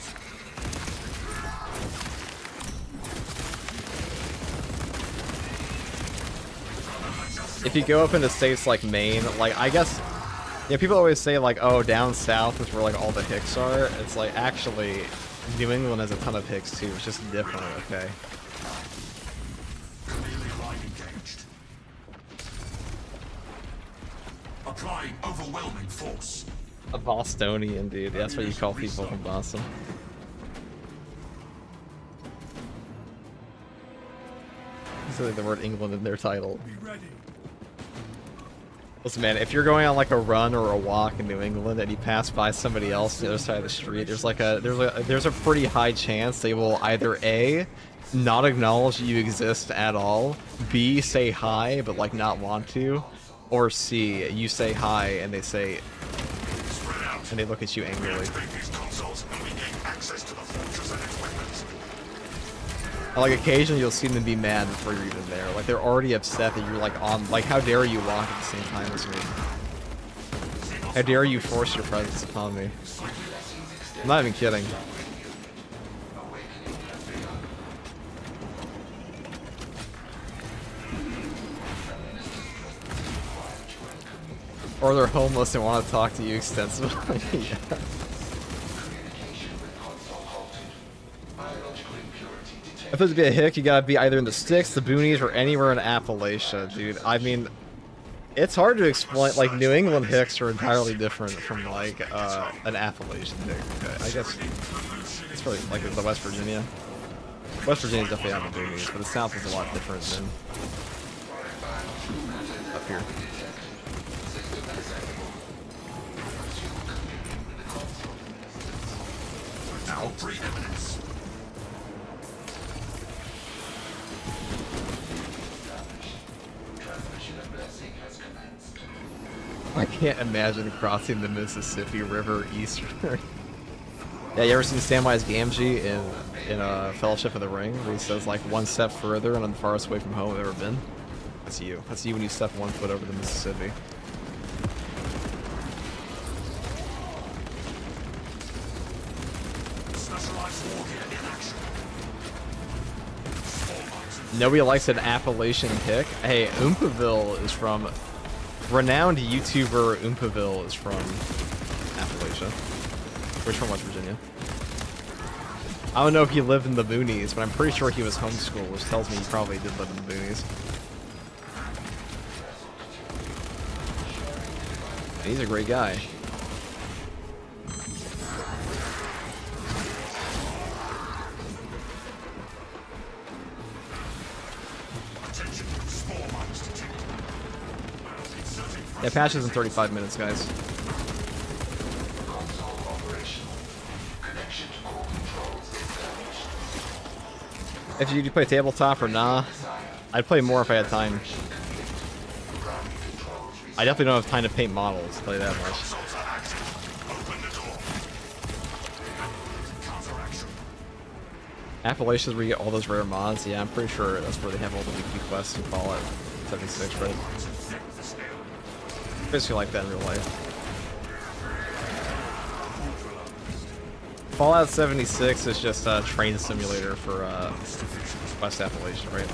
Just if you go up into states like Maine, like, I guess, yeah, people always say, like, oh, down south is where, like, all the hicks are. It's like, actually, New England has a ton of hicks, too. It's just different, okay? Applying overwhelming force. A Bostonian, dude. That's what you call people from Boston. So the word England in their title. Be ready. Listen, man, if you're going on like a run or a walk in New England and you pass by somebody else on the other side of the street, there's a pretty high chance they will either A, not acknowledge you exist at all, B, say hi but like not want to, or C, you say hi and they say, and they look at you angrily. And like occasionally you'll see them be mad before you're even there. Like they're already upset that you're like on, like how dare you walk at the same time as me? How dare you force your presence upon me? I'm not even kidding. Or they're homeless and want to talk to you extensively. Yeah. If there's to be a hick, you gotta be either in the sticks, the boonies, or anywhere in Appalachia, dude. I mean, it's hard to explain. Like, New England hicks are entirely different from, like, an Appalachian hick. Okay, I guess it's probably, like, the West Virginia. West Virginia's definitely out in the boonies, but the South is a lot different than up here. Now preeminence. I can't imagine crossing the Mississippi River eastward. Yeah, you ever seen Samwise Gamgee in Fellowship of the Ring, where he says like one step further and I'm the farthest away from home I've ever been? That's you. That's you when you step 1 foot over the Mississippi. Nobody likes an Appalachian hick. Hey, Oompaville is from... Renowned YouTuber Oompaville is from Appalachia. He's from West Virginia. I don't know if he lived in the boonies, but I'm pretty sure he was homeschooled, which tells me he probably did live in the boonies. He's a great guy. Yeah, patches in 35 minutes, guys. If you play tabletop or nah, I'd play more if I had time. I definitely don't have time to paint models, I'll tell you that much. Appalachia's where you get all those rare mods. Yeah, I'm pretty sure that's where they have all the weekly quests in Fallout 76, right? Basically like that in real life. Fallout 76 is just a train simulator for West Appalachia, right?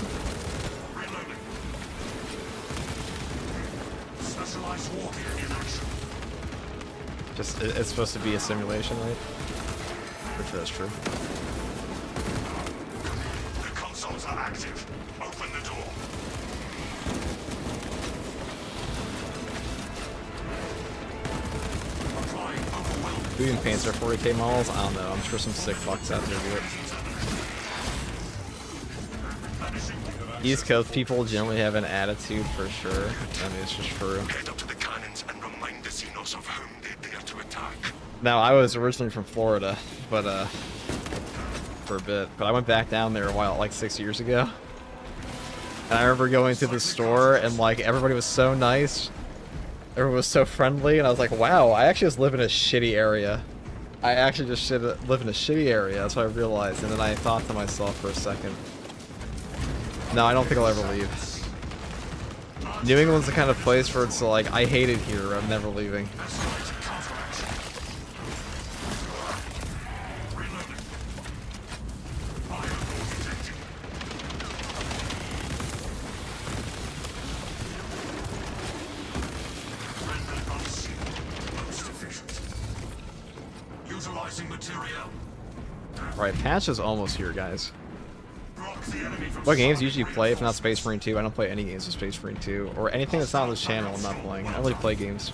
Just, it's supposed to be a simulation, right? Pretty sure that's true. The consoles are active. Open the door. Booting paints are 40k models? I don't know. I'm sure some sick fucks out there do it. East Coast people generally have an attitude for sure. I mean, it's just true. Get up to the cannons and remind the Xenos of whom they dare to attack. Now, I was originally from Florida, but for a bit. But I went back down there a while, like 6 years ago. And I remember going to the store and like everybody was so nice. Everyone was so friendly, and I was like, wow, I actually just live in a shitty area. I actually just live in a shitty area, that's what I realized. And then I thought to myself for a second, no, I don't think I'll ever leave. New England's the kind of place where it's like, I hate it here, I'm never leaving. Neutralizing material. Right, patch is almost here, guys. Block the enemy from What games do you solid usually play if not Space Marine 2? I don't play any games with Space Marine 2. Or anything that's not on this channel, I'm not playing. I don't really play games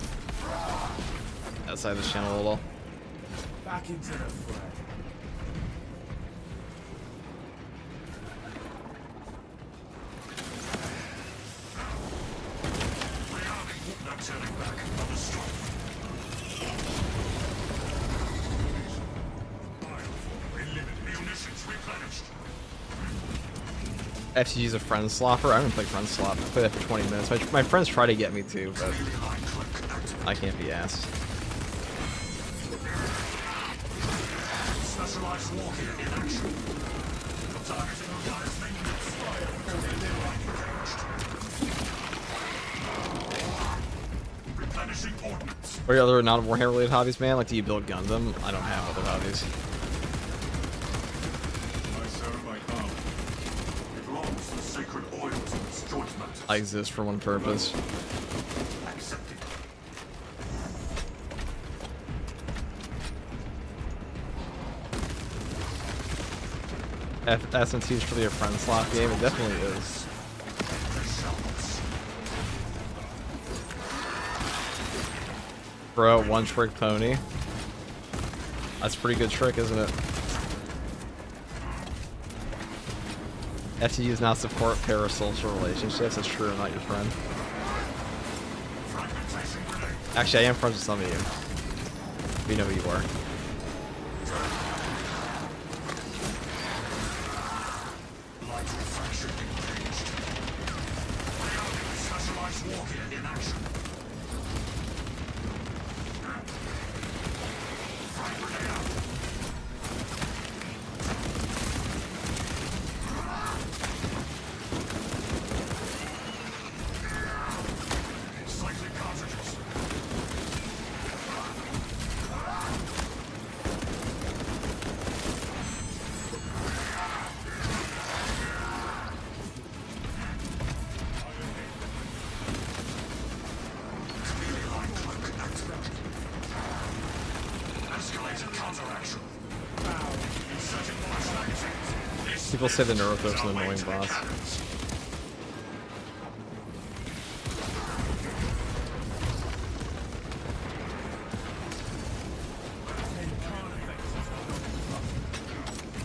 outside this channel at all. Back into the fray. No turning back. Another strike. Munitions replenished. FCG's a friend slopper. I don't play friend slop. I play that for 20 minutes. My friends try to get me to, but I can't be asked. Specialized warfare in action. Targeting Orion's maintenance. Replenishing ordnance. What are your other non-Warhammer related hobbies, man? Like, do you build Gundam? I don't have other hobbies. My sir, my arm. It belongs to the sacred oils of its joint matters. I exist for one purpose. Accepted. SMT is really a friend slot game. It definitely is. Bro, one trick pony. That's a pretty good trick, isn't it? FTU does not support parasocial relationships. That's true, I'm not your friend. Actually, I am friends with some of you. We know who you are. Light refraction engaged. Specialized warfare in action. Frag grenade out. Cycling cartridges. Chameleon line cloak activated. Escalated counteraction. Inserting launch magazines. People say the Neurotho's an annoying boss.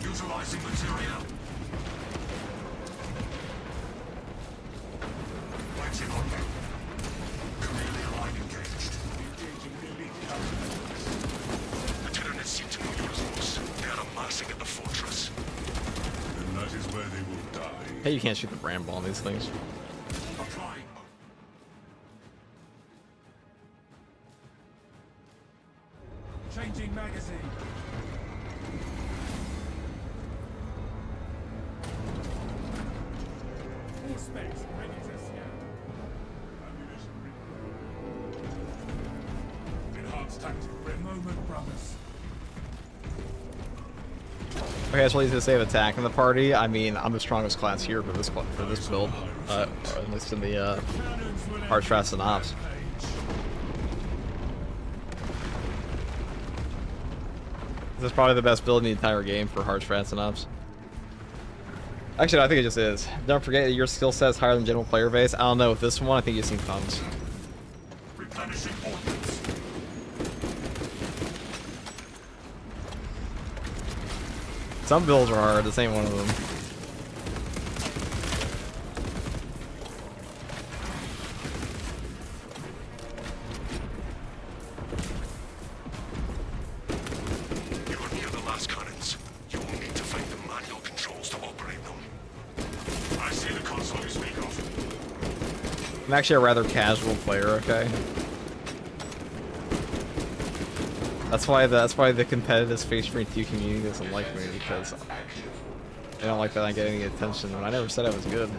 Utilizing material. Waiting on you. Chameleon line engaged. The Tyranids seem to know your rules. They are amassing at the fortress. And that is where they will die. Hey, you can't shoot the bramble on these things. Applying. Changing magazine. Full space, ready to scan. Ammunition ready. Enhanced tactic. Moment, brothers. Okay, that's really to save attack in the party. I mean, I'm the strongest class here for this build, or at least in the Hard Strats and Ops. This is probably the best build in the entire game for Hard Strats and Ops. Actually, I think it just is. Don't forget that your skill set is higher than general player base. I don't know with this one. I think you've seen thumbs. Replenishing ordnance. Some builds are hard. This ain't one of them. You are near the last cannons. You will need to find the manual controls to operate them. I see the console you speak of. I'm actually a rather casual player. Okay. That's why the competitive Space Marine 2 community doesn't like me, because they don't like that I get any attention. When I never said I was good.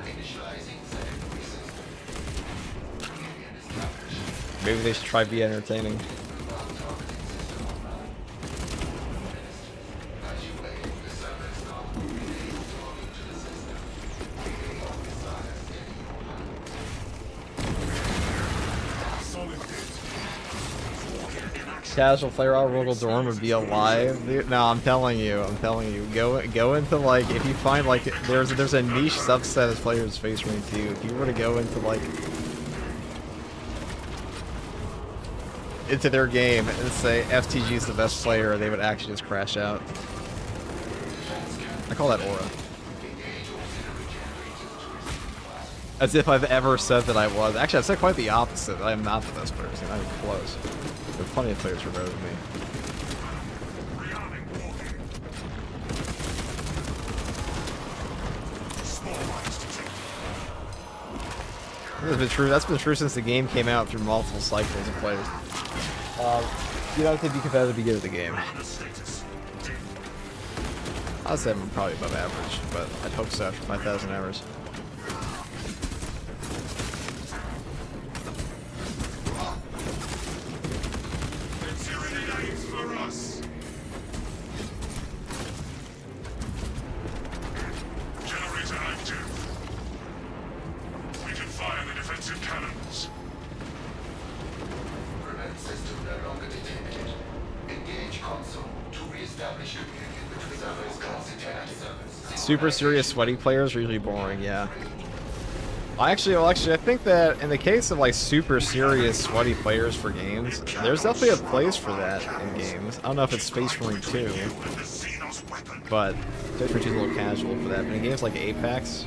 Maybe they should try be entertaining. Solid hit. Warfare in action. Casual player on Rogal Dorm would be alive. Dude, no, I'm telling you, go into like if you find like there's a niche subset of players Space Marine 2. If you were to go into like into their game and say FTG is the best player, they would actually just crash out. I call that aura. As if I've ever said that I was. Actually, I've said quite the opposite. I am not the best player. Not even close. There are plenty of players who are better than me. That's been true. That's been true since the game came out through multiple cycles of players. You don't have to be competitive to be good at the game. I'd say I'm probably above average, but I'd hope so after 5,000 hours. Generator active. We can fire the defensive cannons. Prevent system no longer detected. Engage console to reestablish communication between servers and servers. Super serious sweaty players are usually boring, yeah. Actually, I think that in the case of like super serious sweaty players for games, there's definitely a place for that in games. I don't know if it's Space Marine 2, but Space Marine 2 is a little casual for that. But in games like Apex,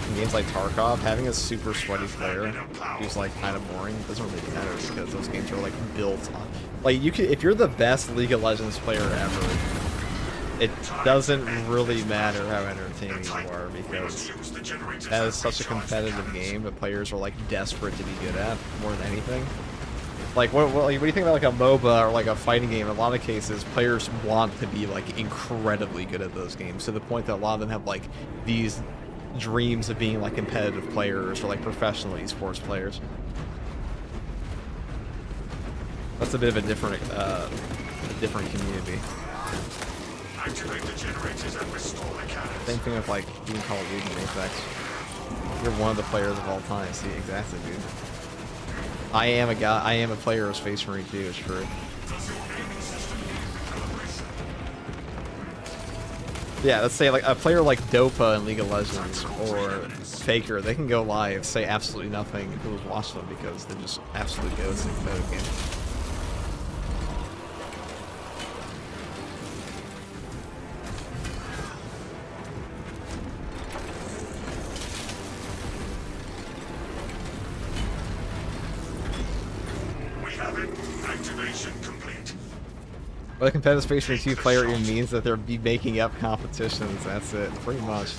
in games like Tarkov, having a super sweaty player who's like kind of boring doesn't really matter because those games are like built on. Like you could, if you're the best League of Legends player ever, it doesn't really matter how entertaining you are because that is such a competitive game that players are like desperate to be good at more than anything. Like what do you think about like a MOBA or like a fighting game? In a lot of cases, players want to be like incredibly good at those games to the point that a lot of them have like these dreams of being like competitive players or like professional esports players. That's a bit of a different community. Activate the generators and restore the cannons. Same thing with like being Call of Duty and Apex. You're one of the players of all time. See, exactly, dude. I am a player of Space Marine 2, it's true. Yeah, let's say like a player like Dopa in League of Legends or Faker, they can go live, say absolutely nothing, and people watch them because they're just absolute goats in competitive games. What a competitive Space Marine 2 player even means that they'll be making up competitions, that's it, pretty much.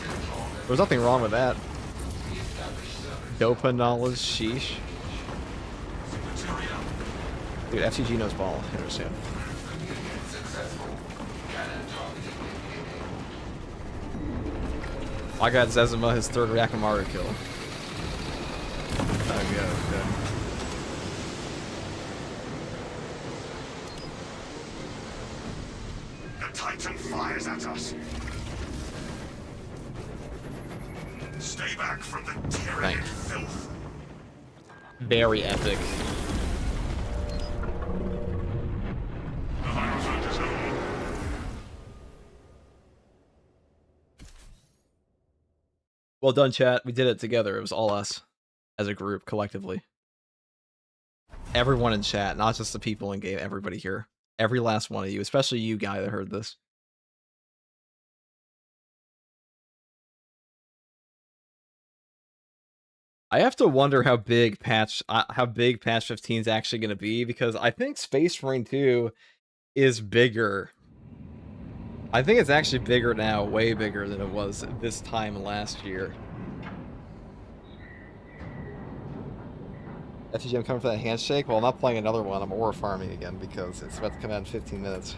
There's nothing wrong with that. Dopa knowledge, sheesh. Dude, FTG knows ball, I understand. I got Zezima his third Rakamara kill. Oh, good. Titan fires at us. Stay back from the tyranny filth. Very epic. The Hierophant is over. Well done, chat. We did it together. It was all us. As a group, collectively. Everyone in chat, not just the people in game, everybody here. Every last one of you, especially you, guy that heard this. I have to wonder how big patch 15 is actually going to be, because I think Space Marine 2 is bigger. I think it's actually bigger now, way bigger than it was this time last year. FTG, I'm coming for that handshake. Well, I'm not playing another one. I'm aura farming again because it's about to come out in 15 minutes.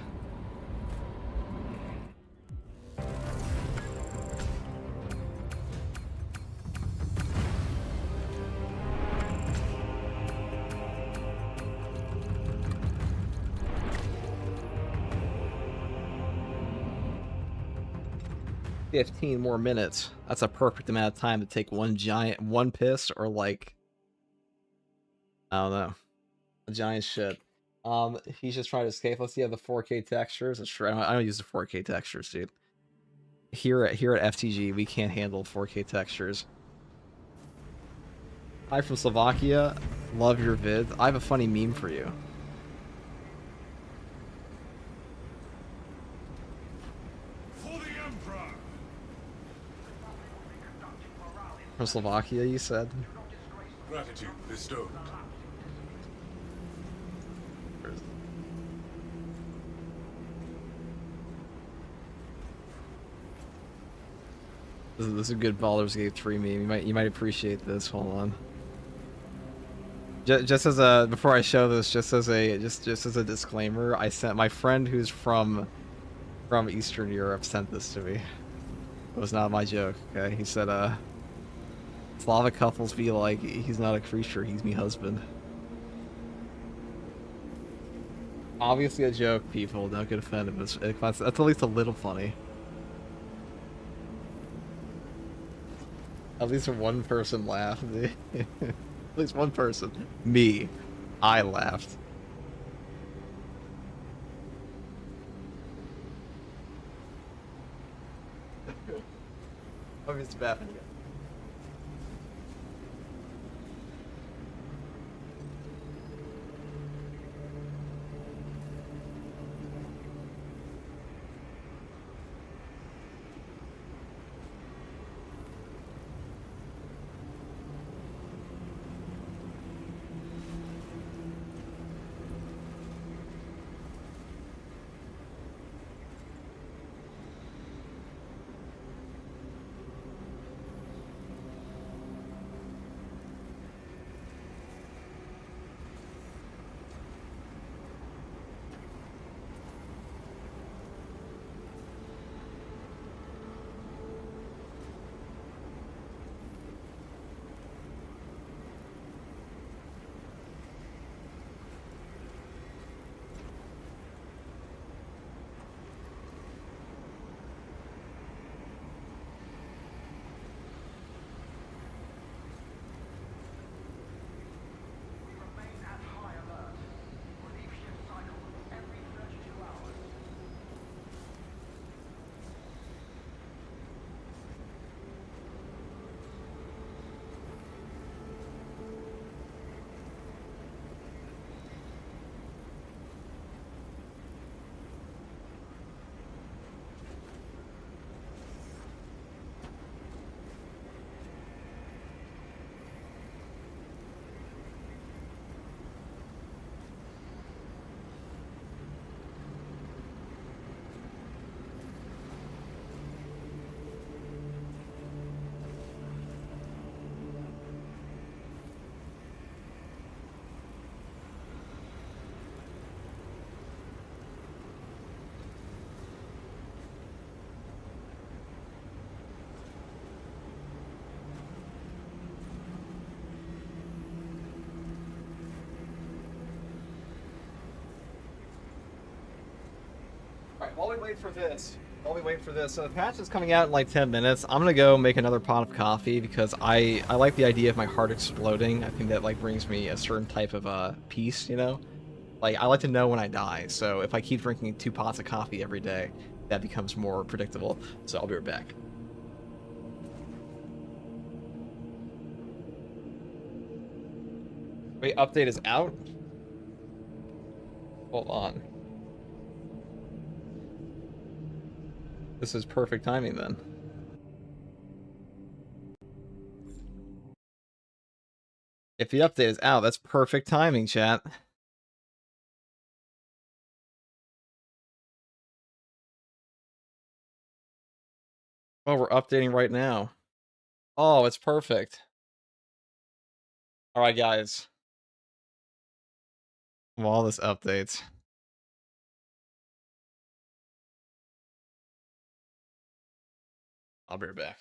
$15 more minutes. That's a perfect amount of time to take one piss or like, I don't know, a giant shit. He's just trying to escape. Let's see, the 4K textures. That's true. I don't use the 4K textures, dude. Here at FTG, we can't handle 4K textures. Hi from Slovakia. Love your vids. I have a funny meme for you. For the Emperor! From Slovakia, you said? Gratitude bestowed. This is a good Baldur's Gate 3 meme. You might appreciate this. Hold on. Just as a before I show this, just as a disclaimer, I sent my friend who's from Eastern Europe sent this to me. It was not my joke. Okay, he said, Slavic couples be like, he's not a creature, he's me husband. Obviously a joke, people. Don't get offended. That's at least a little funny. At least one person laughed. At least one person. Me. I laughed. Oh, it's bad. Alright, while we wait for this, so the patch is coming out in like 10 minutes. I'm gonna go make another pot of coffee because I like the idea of my heart exploding. I think that like brings me a certain type of peace, you know? Like, I like to know when I die, so if I keep drinking 2 pots of coffee every day, that becomes more predictable. So I'll be right back. Wait, update is out? Hold on. This is perfect timing then. If the update is out, that's perfect timing, chat. Oh, we're updating right now. Oh, it's perfect. Alright, guys. While this updates. I'll be right back.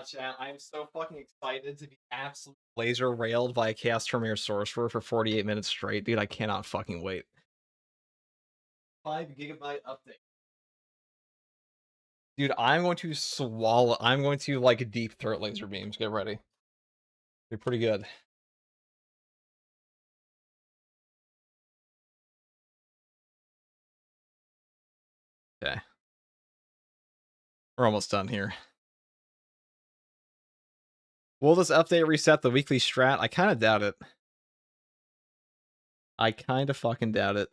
Chat, I'm so fucking excited to be absolutely laser railed by a Chaos Terminator Sorcerer for 48 minutes straight, dude. I cannot fucking wait. 5 GB update. Dude, I'm going to swallow. I'm going to like deep throat laser beams. Get ready. They're pretty good. Okay. We're almost done here. Will this update reset the weekly strat? I kind of doubt it. I kind of fucking doubt it.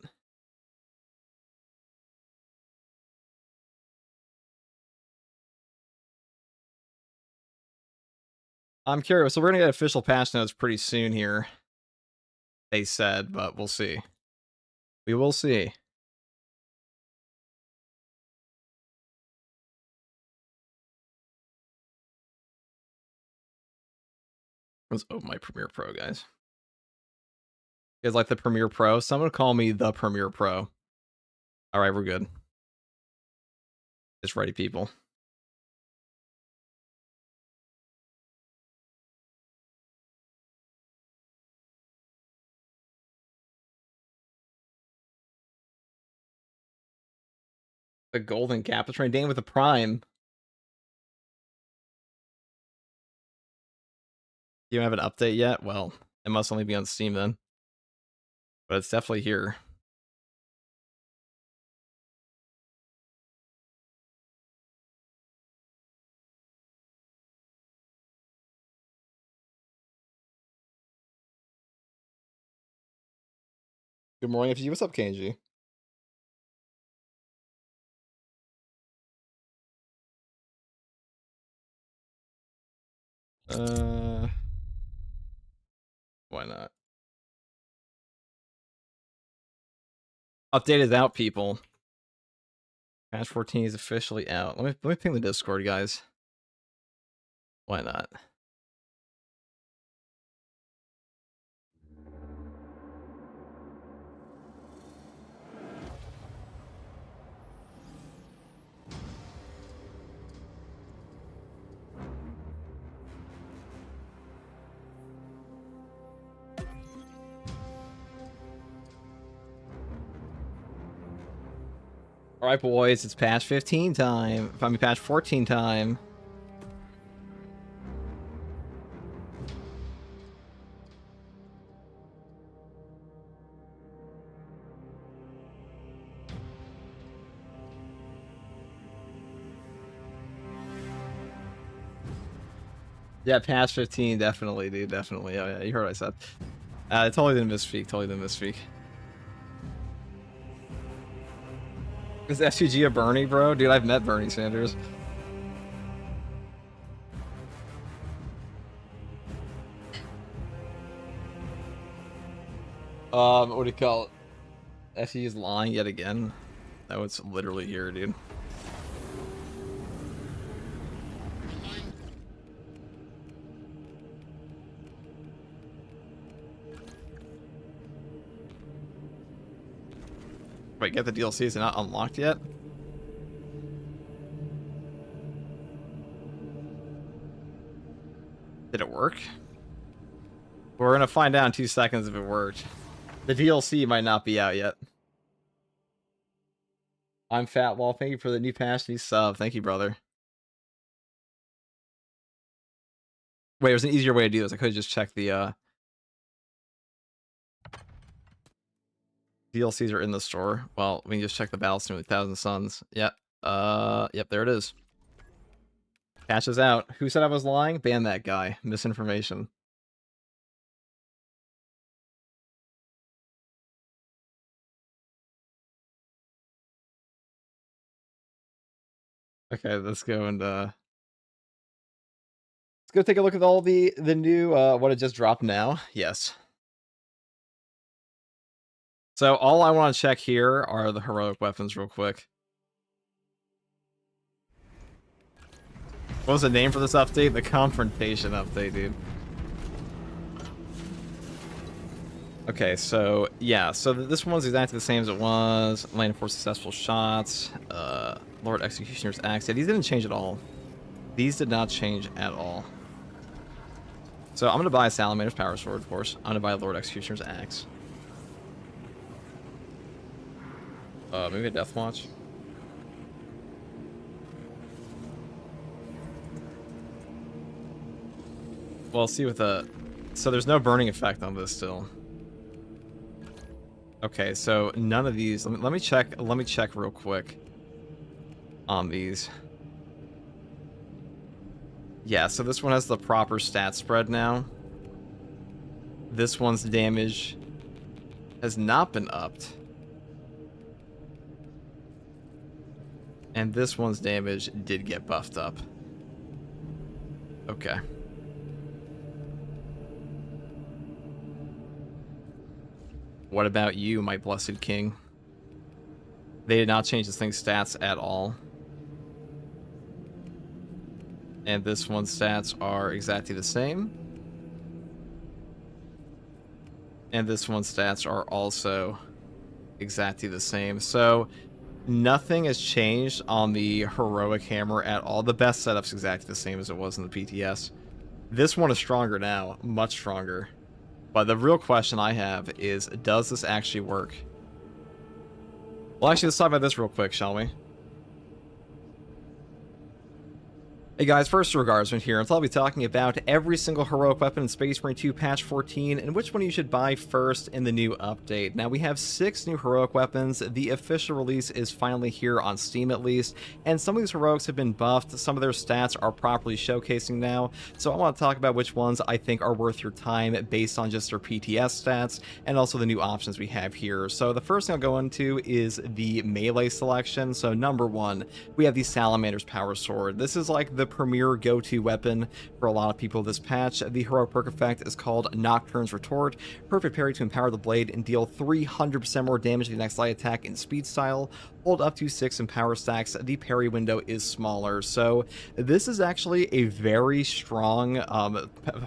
I'm curious. So we're gonna get official patch notes pretty soon here. They said, but we'll see. We will see. Let's open my Premiere Pro, guys. You guys like the Premiere Pro? Someone call me the Premiere Pro. All right, we're good. It's ready, people. The golden cap. Let's try Dane with the Prime. You don't have an update yet? Well, it must only be on Steam then. But it's definitely here. Good morning, FG. What's up, KNG? Why not? Update is out, people. Patch 14 is officially out. Let me ping the Discord, guys. Why not? All right, boys, it's patch 15 time. If I'm patch 14 time. Yeah, patch 15, definitely, dude, definitely. Oh yeah, you heard what I said. I totally didn't misspeak. Totally didn't misspeak. Is SUG a Bernie, bro? Dude, I've met Bernie Sanders. What do you call it? SUG is lying yet again. That was literally here, dude. Wait, get the DLC, is it not unlocked yet? Did it work? We're gonna find out in 2 seconds if it worked. The DLC might not be out yet. I'm Fat Wall. Thank you for the new patch, new sub. Thank you, brother. Wait, there's an easier way to do this. I could have just checked the DLCs are in the store. Well, we can just check the Battle Sim with 1,000 Suns. Yep. Yep, there it is. Patch is out. Who said I was lying? Ban that guy. Misinformation. Okay, let's go and let's go take a look at all the new what it just dropped now. Yes. So all I want to check here are the heroic weapons real quick. What was the name for this update? The Confrontation update, dude. Okay, so yeah, so this one's exactly the same as it was. Landing 4 successful shots. Lord Executioner's Axe. Yeah, these didn't change at all. These did not change at all. So I'm going to buy a Salamander's Power Sword, of course. I'm going to buy a Lord Executioner's Axe. Maybe a Death Watch. Well, see with the... So there's no burning effect on this still. Okay, so none of these... Let me check real quick on these. Yeah, so this one has the proper stat spread now. This one's damage has not been upped. And this one's damage did get buffed up. Okay. What about you, my blessed king? They did not change this thing's stats at all. And this one's stats are exactly the same. And this one's stats are also exactly the same. So nothing has changed on the heroic hammer at all. The best setup's exactly the same as it was in the PTS. This one is stronger now, much stronger. But the real question I have is, does this actually work? Well, actually, let's talk about this real quick, shall we? Hey guys, first Guardsman here, and I'll be talking about every single heroic weapon in Space Marine 2 patch 14 and which one you should buy first in the new update. Now we have 6 new heroic weapons. The official release is finally here on Steam at least, and some of these heroics have been buffed. Some of their stats are properly showcasing now, so I want to talk about which ones I think are worth your time based on just their PTS stats and also the new options we have here. So the first thing I'll go into is the melee selection. So number 1, we have the Salamander's Power Sword. This is like the premier go-to weapon for a lot of people this patch. The heroic perk effect is called Nocturne's Retort. Perfect parry to empower the blade and deal 300% more damage to the next light attack in speed style. Hold up to 6 in power stacks. The parry window is smaller. So this is actually a very strong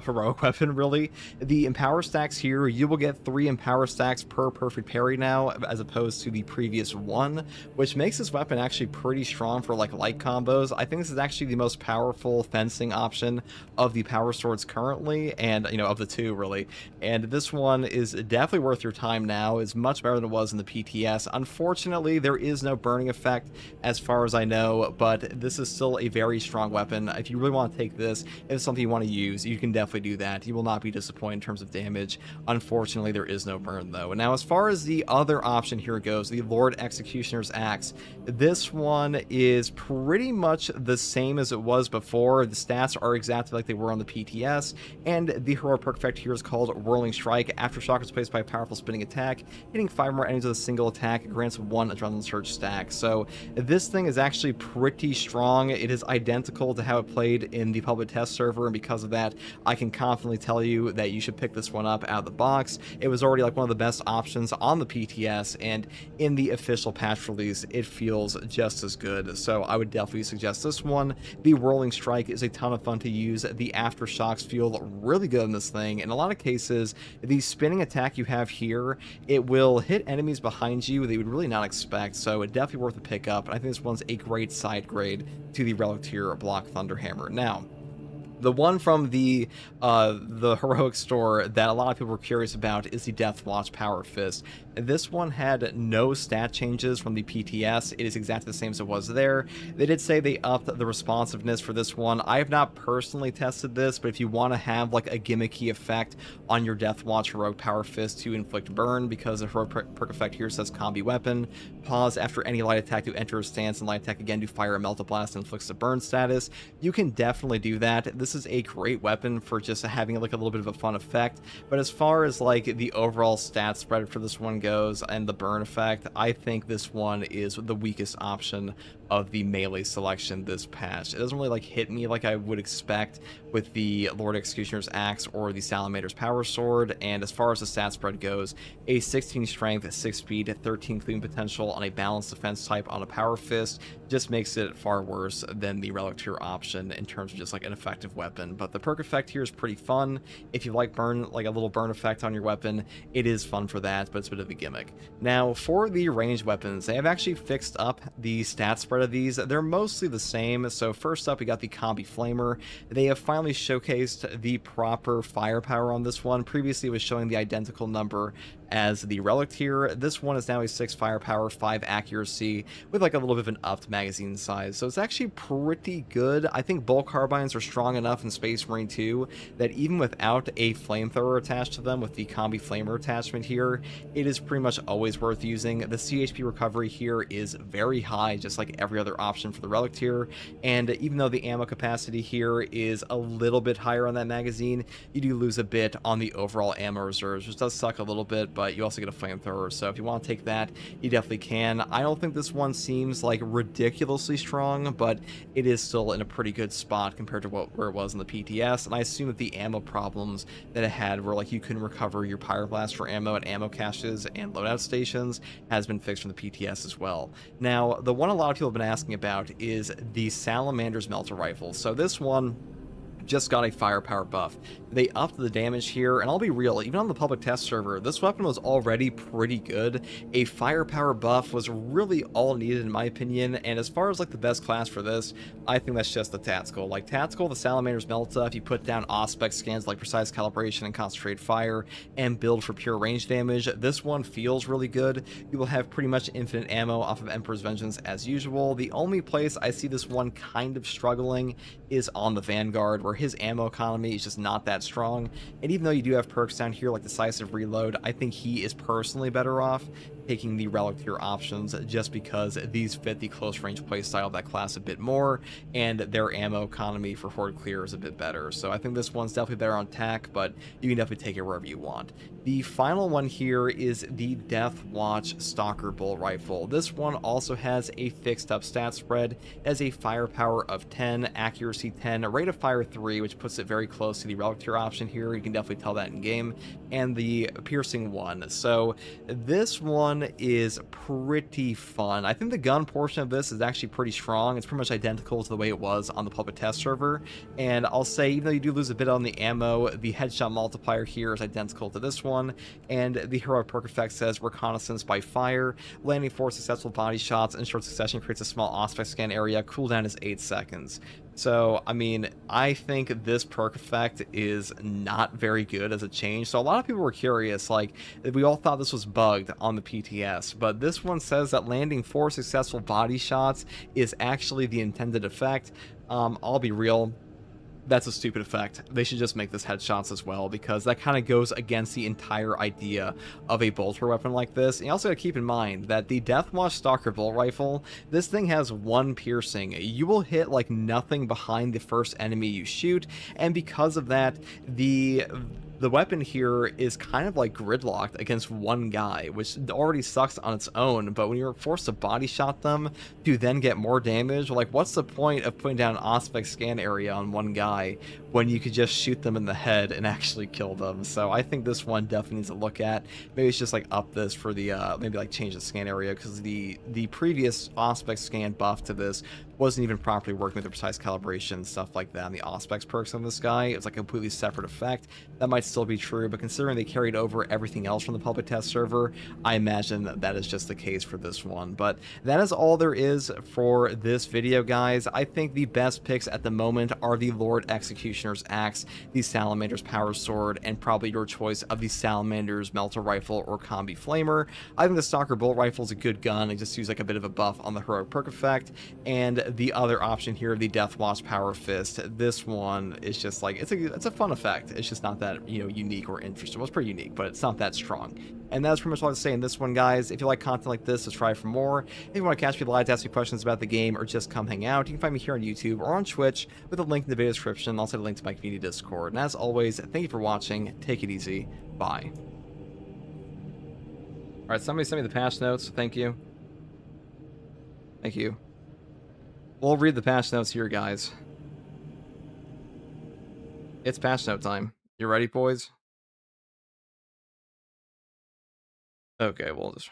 heroic weapon, really. The empower stacks here, you will get 3 empower stacks per perfect parry now, as opposed to the previous 1, which makes this weapon actually pretty strong for like light combos. I think this is actually the most powerful fencing option of the power swords currently, and of the 2 really. And this one is definitely worth your time now. It's much better than it was in the PTS. Unfortunately, there is no burning effect as far as I know, but this is still a very strong weapon. If you really want to take this, if it's something you want to use, you can definitely do that. You will not be disappointed in terms of damage. Unfortunately, there is no burn though. And now as far as the other option here goes, the Lord Executioner's Axe. This one is pretty much the same as it was before. The stats are exactly like they were on the PTS, and the heroic perk effect here is called Whirling Strike. Aftershock is placed by a powerful spinning attack. Hitting 5 more enemies with a single attack grants 1 adrenaline surge stack. So this thing is actually pretty strong. It is identical to how it played in the public test server, and because of that, I can confidently tell you that you should pick this one up out of the box. It was already like one of the best options on the PTS, and in the official patch release, it feels just as good. So I would definitely suggest this one. The Whirling Strike is a ton of fun to use. The aftershocks feel really good in this thing. In a lot of cases, the spinning attack you have here, it will hit enemies behind you that you would really not expect, so it's definitely worth a pick up. I think this one's a great side grade to the Relic Tier Block Thunderhammer. Now, the one from the heroic store that a lot of people were curious about is the Deathwatch Power Fist. This one had no stat changes from the PTS. It is exactly the same as it was there. They did say they upped the responsiveness for this one. I have not personally tested this, but if you want to have like a gimmicky effect on your Deathwatch Heroic Power Fist to inflict burn, because the heroic perk effect here says combi weapon, pause after any light attack to enter a stance, and light attack again to fire a Melt Blast and inflicts a burn status, you can definitely do that. This is a great weapon for just having like a little bit of a fun effect, but as far as like the overall stat spread for this one goes and the burn effect, I think this one is the weakest option of the melee selection this patch. It doesn't really like hit me like I would expect with the Lord Executioner's Axe or the Salamander's Power Sword. And as far as the stat spread goes, a 16 strength, 6 speed, 13 clean potential on a balanced defense type on a Power Fist just makes it far worse than the Relic Tier option in terms of just like an effective weapon. But the perk effect here is pretty fun. If you like burn, like a little burn effect on your weapon, it is fun for that, but it's a bit of a gimmick. Now for the ranged weapons, they have actually fixed up the stat spread of these. They're mostly the same. So first up, we got the Combi Flamer. They have finally showcased the proper firepower on this one. Previously, it was showing the identical number as the Relic tier. This one is now a 6 firepower, 5 accuracy, with like a little bit of an upped magazine size. So it's actually pretty good. I think bolt carbines are strong enough in Space Marine 2 that even without a flamethrower attached to them, with the Combi Flamer attachment here, it is pretty much always worth using. The CHP recovery here is very high, just like every other option for the Relic tier, and even though the ammo capacity here is a little bit higher on that magazine, you do lose a bit on the overall ammo reserves, which does suck a little bit, but you also get a flamethrower, so if you want to take that, you definitely can. I don't think this one seems like ridiculously strong, but it is still in a pretty good spot compared to where it was in the PTS, and I assume that the ammo problems that it had, where like you couldn't recover your Pyroblast for ammo at ammo caches and loadout stations, has been fixed from the PTS as well. Now, the one a lot of people have been asking about is the Salamander's Melter Rifle. So this one just got a firepower buff. They upped the damage here, and I'll be real, even on the public test server, this weapon was already pretty good. A firepower buff was really all needed in my opinion, and as far as like the best class for this, I think that's just the Tactical. Like Tactical, the Salamander's Melta, if you put down Auspex scans like Precise Calibration and Concentrated Fire, and build for pure range damage, this one feels really good. You will have pretty much infinite ammo off of Emperor's Vengeance as usual. The only place I see this one kind of struggling is on the Vanguard, where his ammo economy is just not that strong, and even though you do have perks down here like Decisive Reload, I think he is personally better off taking the Relic tier options, just because these fit the close range playstyle of that class a bit more, and their ammo economy for Horde clear is a bit better. So I think this one's definitely better on tack, but you can definitely take it wherever you want. The final one here is the Death Watch Stalker Bolt Rifle. This one also has a fixed up stat spread. It has a firepower of 10, accuracy 10, a rate of fire 3, which puts it very close to the Relic tier option here. You can definitely tell that in game, and the piercing 1. So this one is pretty fun. I think the gun portion of this is actually pretty strong. It's pretty much identical to the way it was on the public test server, and I'll say, even though you do lose a bit on the ammo, the headshot multiplier here is identical to this one, and the heroic perk effect says reconnaissance by fire. Landing 4 successful body shots in short succession creates a small aspect scan area. Cooldown is 8 seconds. So, I mean, I think this perk effect is not very good as a change. So a lot of people were curious, like, we all thought this was bugged on the PTS, but this one says that landing 4 successful body shots is actually the intended effect. I'll be real, that's a stupid effect. They should just make this headshots as well, because that kind of goes against the entire idea of a bolter weapon like this. And you also got to keep in mind that the Deathwatch Stalker Bolt Rifle, this thing has 1 piercing. You will hit like nothing behind the first enemy you shoot, and because of that, the weapon here is kind of like gridlocked against one guy, which already sucks on its own, but when you're forced to body shot them to then get more damage, like, what's the point of putting down an Auspex scan area on one guy when you could just shoot them in the head and actually kill them? So I think this one definitely needs to look at. Maybe it's just like up this for the maybe like change the scan area, because the previous Auspex scan buff to this wasn't even properly working with the precise calibration, stuff like that, and the Auspex perks on this guy. It's like a completely separate effect. That might still be true, but considering they carried over everything else from the public test server, I imagine that is just the case for this one. But that is all there is for this video, guys. I think the best picks at the moment are the Lord Executioner's Axe, the Salamander's Power Sword, and probably your choice of the Salamander's Melter Rifle or Combi Flamer. I think the Stalker Bolt Rifle is a good gun. It just uses like a bit of a buff on the heroic perk effect, and the other option here, the Deathwatch Power Fist, this one is just like, it's a fun effect. It's just not that, you know, unique or interesting. Well, it's pretty unique, but it's not that strong. And that's pretty much all I have to say in this one, guys. If you like content like this, subscribe for more. If you want to catch me live to ask me questions about the game, or just come hang out, you can find me here on YouTube or on Twitch with a link in the video description, and also a link to my community Discord. And as always, thank you for watching. Take it easy. Bye. Alright, somebody send me the patch notes. Thank you. Thank you. We'll read the patch notes here, guys. It's patch note time. You ready, boys? Okay, we'll just...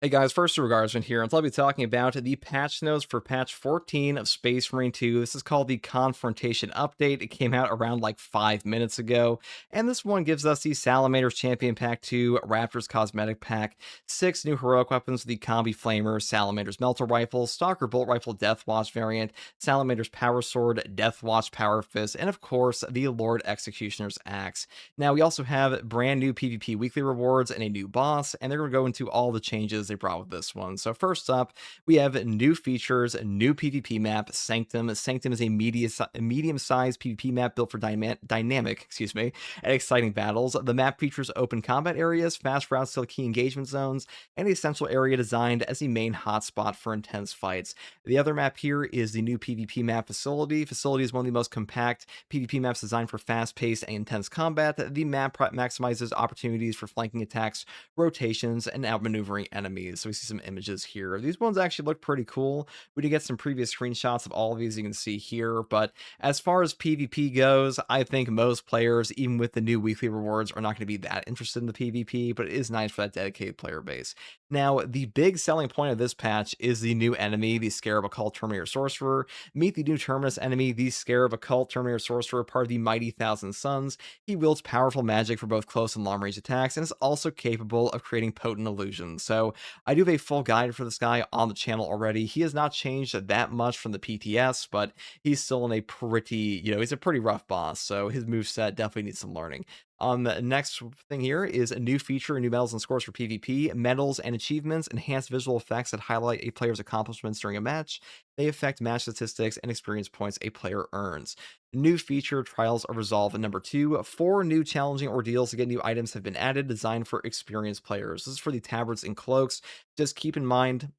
Hey guys, first Guardsman here, and I'll be talking about the patch notes for patch 14 of Space Marine 2. This is called the Confrontation Update. It came out around like 5 minutes ago, and this one gives us the Salamander's Champion Pack 2, Raptor's Cosmetic Pack, 6 new heroic weapons, the Combi Flamer, Salamander's Melter Rifle, Stalker Bolt Rifle Deathwatch variant, Salamander's Power Sword, Deathwatch Power Fist, and of course, the Lord Executioner's Axe. Now, we also have brand new PvP weekly rewards and a new boss, and they're going to go into all the changes they brought with this one. So first up, we have new features, a new PvP map, Sanctum. Sanctum is a medium-sized PvP map built for dynamic, and exciting battles. The map features open combat areas, fast routes to key engagement zones, and a central area designed as the main hotspot for intense fights. The other map here is the new PvP map Facility. Facility is one of the most compact PvP maps designed for fast-paced and intense combat. The map maximizes opportunities for flanking attacks, rotations, and outmaneuvering enemies. So we see some images here. These ones actually look pretty cool. We did get some previous screenshots of all of these you can see here, but as far as PvP goes, I think most players, even with the new weekly rewards, are not going to be that interested in the PvP, but it is nice for that dedicated player base. Now, the big selling point of this patch is the new enemy, the Scarab Occult Terminator Sorcerer. Meet the new Terminus enemy, the Scarab Occult Terminator Sorcerer, part of the Mighty Thousand Suns. He wields powerful magic for both close and long range attacks, and is also capable of creating potent illusions. So I do have a full guide for this guy on the channel already. He has not changed that much from the PTS, but he's still in a pretty, he's a pretty rough boss, so his moveset definitely needs some learning. The next thing here is a new feature, new medals and scores for PvP. Medals and achievements enhance visual effects that highlight a player's accomplishments during a match. They affect match statistics and experience points a player earns. New feature, Trials of Resolve number 2. 4 new challenging ordeals to get new items have been added, designed for experienced players. This is for the tabards and cloaks. Just keep in mind,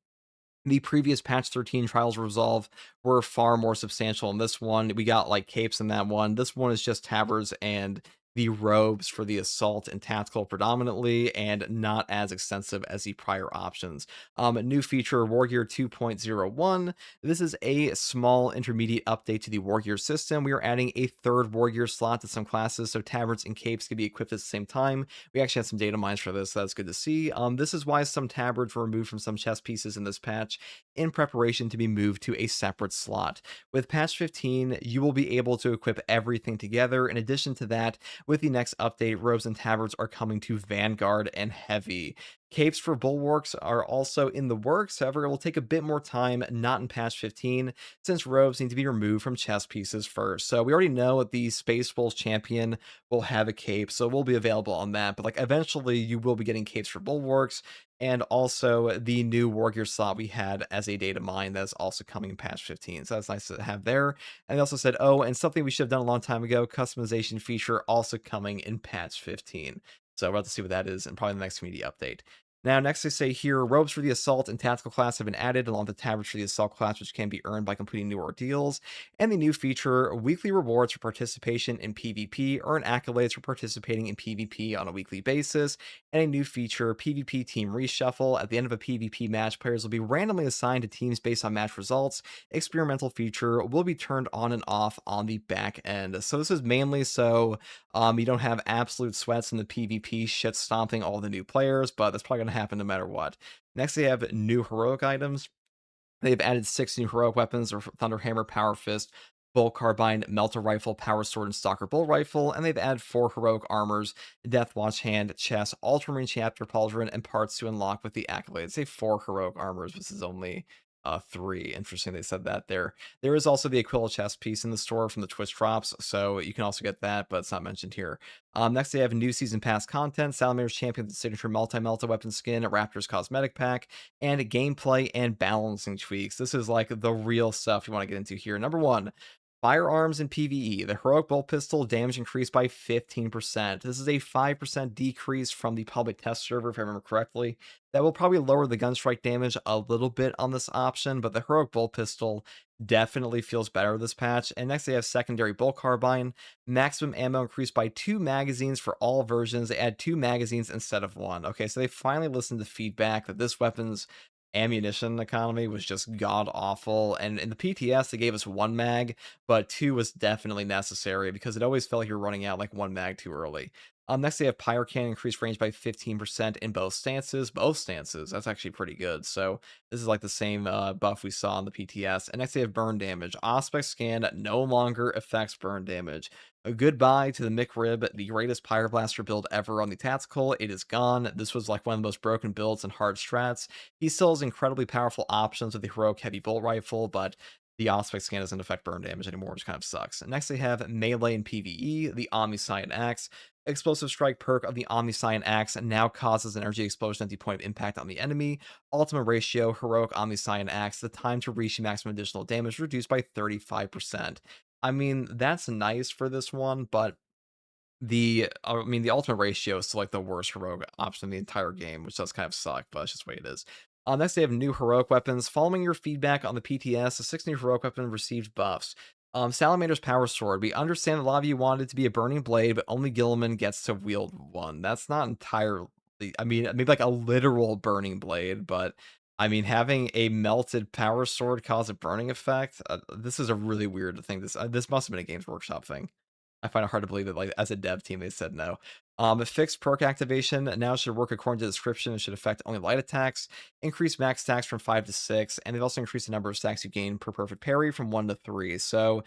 the previous patch 13 Trials of Resolve were far more substantial in this one. We got like capes in that one. This one is just tabards and the robes for the assault and tactical predominantly, and not as extensive as the prior options. New feature, War Gear 2.01. This is a small intermediate update to the War Gear system. We are adding a third War Gear slot to some classes, so tabards and capes can be equipped at the same time. We actually had some data mines for this, so that's good to see. This is why some tabards were removed from some chest pieces in this patch in preparation to be moved to a separate slot. With patch 15, you will be able to equip everything together. In addition to that, with the next update, robes and tabards are coming to Vanguard and Heavy. Capes for bulwarks are also in the works, however, it will take a bit more time, not in patch 15, since robes need to be removed from chest pieces first. So we already know that the Space Wolves champion will have a cape, so it will be available on that, but like eventually you will be getting capes for bulwarks, and also the new War Gear slot we had as a data mine that's also coming in patch 15. So that's nice to have there. And they also said, oh, and something we should have done a long time ago, customization feature also coming in patch 15. So we're about to see what that is in probably the next community update. Now, next they say here, robes for the assault and tactical class have been added, along with the tabards for the assault class, which can be earned by completing new ordeals. And the new feature, weekly rewards for participation in PvP, earn accolades for participating in PvP on a weekly basis. And a new feature, PvP team reshuffle. At the end of a PvP match, players will be randomly assigned to teams based on match results. Experimental feature will be turned on and off on the back end. So this is mainly so you don't have absolute sweats in the PvP shit stomping all the new players, but that's probably going to happen no matter what. Next, they have new heroic items. They've added 6 new heroic weapons, or Thunderhammer, Power Fist, Bolt Carbine, Melter Rifle, Power Sword, and Stalker Bolt Rifle, and they've added 4 heroic armors, Deathwatch Hand, Chest, Ultramarine Chapter Pauldron, and parts to unlock with the accolades. Say 4 heroic armors, this is only 3. Interesting they said that there. There is also the Aquila chest piece in the store from the Twitch drops, so you can also get that, but it's not mentioned here. Next, they have new season pass content, Salamander's Champion with the signature multi-melta weapon skin, a Raptor's cosmetic pack, and gameplay and balancing tweaks. This is like the real stuff you want to get into here. Number 1, firearms and PvE. The heroic bolt pistol damage increased by 15%. This is a 5% decrease from the public test server, if I remember correctly. That will probably lower the gunstrike damage a little bit on this option, but the heroic bolt pistol definitely feels better this patch. And next they have secondary bolt carbine. Maximum ammo increased by 2 magazines for all versions. They add 2 magazines instead of 1. Okay, so they finally listened to feedback that this weapon's ammunition economy was just god awful, and in the PTS they gave us 1 mag, but 2 was definitely necessary because it always felt like you were running out like 1 mag too early. Next, they have Pyre Cannon, increased range by 15% in both stances. Both stances, that's actually pretty good. So this is like the same buff we saw on the PTS. And next, they have Burn Damage. Aspect Scan no longer affects burn damage. A goodbye to the McRib, the greatest Pyroblaster build ever on the Tactical. It is gone. This was like one of the most broken builds in hard strats. He still has incredibly powerful options with the Heroic Heavy Bolt Rifle, but the Aspect Scan doesn't affect burn damage anymore, which kind of sucks. Next, they have Melee and PvE, the Omniscient Axe. Explosive Strike perk of the Omniscient Axe now causes an energy explosion at the point of impact on the enemy. Ultimate ratio, Heroic Omniscient Axe, the time to reach the maximum additional damage reduced by 35%. I mean, that's nice for this one, but the ultimate ratio is still like the worst heroic option in the entire game, which does kind of suck, but it's just the way it is. Next, they have new heroic weapons. Following your feedback on the PTS, the 6 new heroic weapon received buffs. Salamander's Power Sword. We understand a lot of you wanted it to be a burning blade, but only Gilliman gets to wield one. That's not entirely, I mean, maybe like a literal burning blade, but I mean, having a melted Power Sword cause a burning effect, this is a really weird thing. This must have been a Games Workshop thing. I find it hard to believe that, like, as a dev team, they said no. A fixed perk activation now should work according to the description and should affect only light attacks. Increase max stacks from 5 to 6, and they've also increased the number of stacks you gain per perfect parry from 1 to 3. So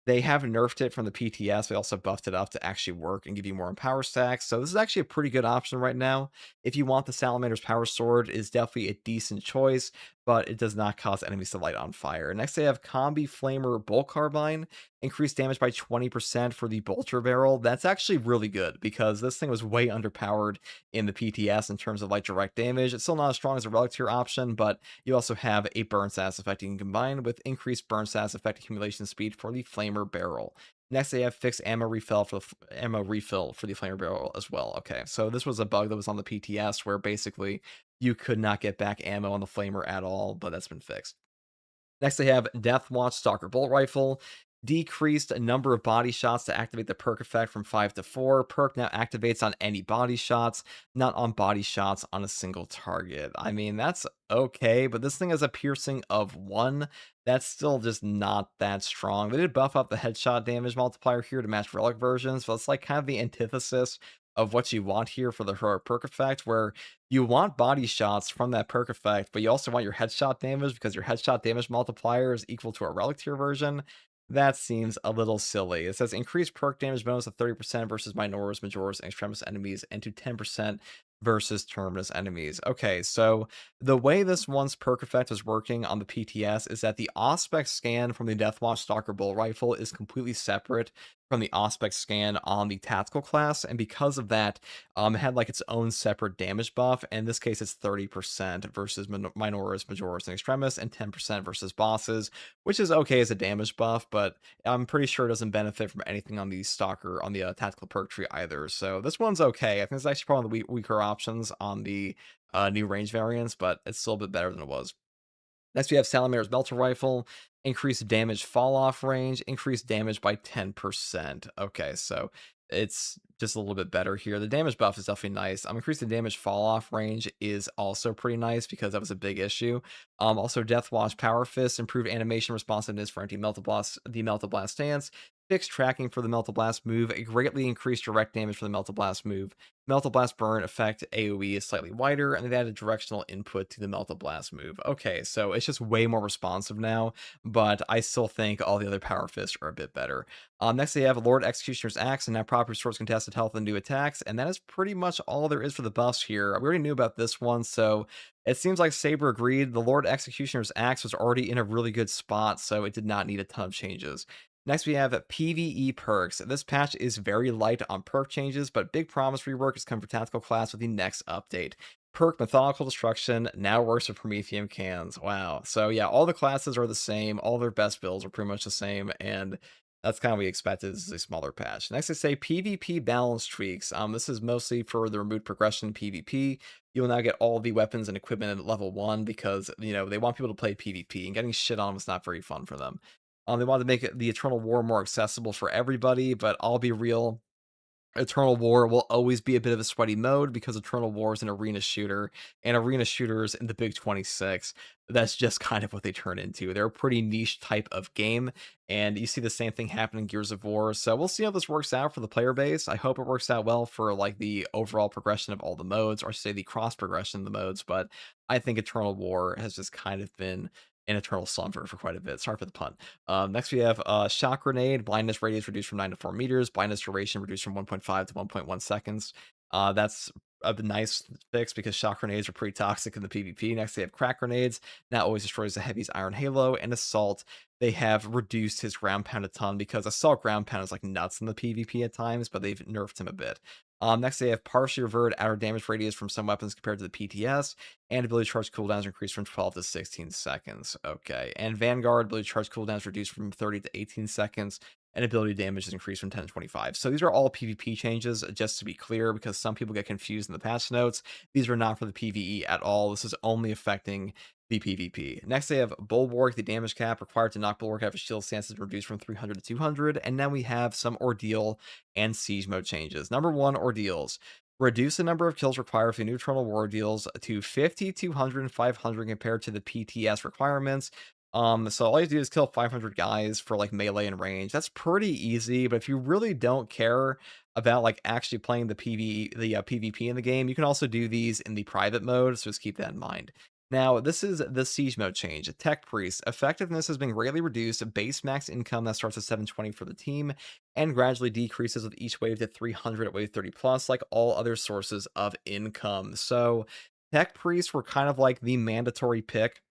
they have nerfed it from the PTS. They also buffed it up to actually work and give you more in power stacks. So this is actually a pretty good option right now. If you want the Salamander's Power Sword, is definitely a decent choice, but it does not cause enemies to light on fire. Next, they have Combi Flamer Bolt Carbine. Increased damage by 20% for the bolter barrel. That's actually really good because this thing was way underpowered in the PTS in terms of like direct damage. It's still not as strong as a relic tier option, but you also have a burn status effect you can combine with increased burn status effect accumulation speed for the flamer barrel. Next, they have fixed ammo refill for the flamer barrel as well. Okay, so this was a bug that was on the PTS where basically you could not get back ammo on the flamer at all, but that's been fixed. Next, they have Deathwatch Stalker Bolt Rifle. Decreased number of body shots to activate the perk effect from 5 to 4. Perk now activates on any body shots, not on body shots on a single target. I mean, that's okay, but this thing has a piercing of 1. That's still just not that strong. They did buff up the headshot damage multiplier here to match relic versions, but it's like kind of the antithesis of what you want here for the heroic perk effect, where you want body shots from that perk effect, but you also want your headshot damage because your headshot damage multiplier is equal to a relic tier version. That seems a little silly. It says increased perk damage bonus of 30% versus Minoras, Majoras, and Extremis enemies, and to 10% versus Terminus enemies. Okay, so the way this one's perk effect is working on the PTS is that the Aspect Scan from the Deathwatch Stalker Bolt Rifle is completely separate from the Aspect Scan on the Tactical class, and because of that, it had like its own separate damage buff. In this case, it's 30% versus Minoras, Majoras, and Extremis, and 10% versus bosses, which is okay as a damage buff, but I'm pretty sure it doesn't benefit from anything on the Stalker, on the Tactical perk tree either. So this one's okay. I think it's actually probably the weaker options on the new range variants, but it's still a bit better than it was. Next, we have Salamander's Melter Rifle. Increased damage fall off range, increased damage by 10%. Okay, so it's just a little bit better here. The damage buff is definitely nice. Increasing damage fall off range is also pretty nice because that was a big issue. Also, Deathwatch Power Fist, improved animation responsiveness for the Melted Blast stance. Fixed tracking for the Melted Blast move, a greatly increased direct damage for the Melted Blast move. Melted Blast burn effect AoE is slightly wider, and they've added directional input to the Melted Blast move. Okay, so it's just way more responsive now, but I still think all the other Power Fists are a bit better. Next, they have Lord Executioner's Axe, and now properly restores contested health and new attacks, and that is pretty much all there is for the buffs here. We already knew about this one, so it seems like Saber agreed. The Lord Executioner's Axe was already in a really good spot, so it did not need a ton of changes. Next, we have PvE perks. This patch is very light on perk changes, but big promise rework is coming for Tactical class with the next update. Perk Methodical Destruction now works with Prometheum cans. Wow. So yeah, all the classes are the same. All their best builds are pretty much the same, and that's kind of what we expected. This is a smaller patch. Next, they say PvP balance tweaks. This is mostly for the removed progression in PvP. You will now get all the weapons and equipment at level 1 because, you know, they want people to play PvP, and getting shit on was not very fun for them. They wanted to make the Eternal War more accessible for everybody, but I'll be real. Eternal War will always be a bit of a sweaty mode because Eternal War is an arena shooter, and arena shooters in the Big 26, that's just kind of what they turn into. They're a pretty niche type of game, and you see the same thing happen in Gears of War. So we'll see how this works out for the player base. I hope it works out well for like the overall progression of all the modes, or say the cross progression of the modes. But I think Eternal War has just kind of been an eternal slumber for quite a bit. Sorry for the pun. Next, we have Shock Grenade. Blindness radius reduced from 9 to 4 meters. Blindness duration reduced from 1.5 to 1.1 seconds. That's a nice fix because shock grenades are pretty toxic in the PvP. Next, they have Crack Grenades. Now always destroys the Heavy's Iron Halo. And Assault, they have reduced his ground pound a ton because Assault ground pound is like nuts in the PvP at times, but they've nerfed him a bit. Next, they have partially revert outer damage radius from some weapons compared to the PTS, and ability charge cooldowns increased from 12 to 16 seconds. Okay, and Vanguard ability charge cooldowns reduced from 30 to 18 seconds, and ability damage is increased from 10 to 25. So these are all PvP changes, just to be clear, because some people get confused in the patch notes. These are not for the PvE at all. This is only affecting the PvP. Next, they have Bulwark. The damage cap required to knock Bulwark out of his shield stance is reduced from 300 to 200. And now we have some Ordeal and Siege mode changes. Number one, Ordeals. Reduce the number of kills required for new Eternal War deals to 50, 200, and 500 compared to the PTS requirements. So all you have to do is kill 500 guys for like melee and range. That's pretty easy, but if you really don't care about like actually playing the PvP in the game, you can also do these in the private mode, so just keep that in mind. Now, this is the Siege mode change. Tech Priest. Effectiveness has been greatly reduced. Base max income that starts at 720 for the team and gradually decreases with each wave to 300 at wave 30 plus, like all other sources of income. So Tech Priests were kind of like the mandatory pick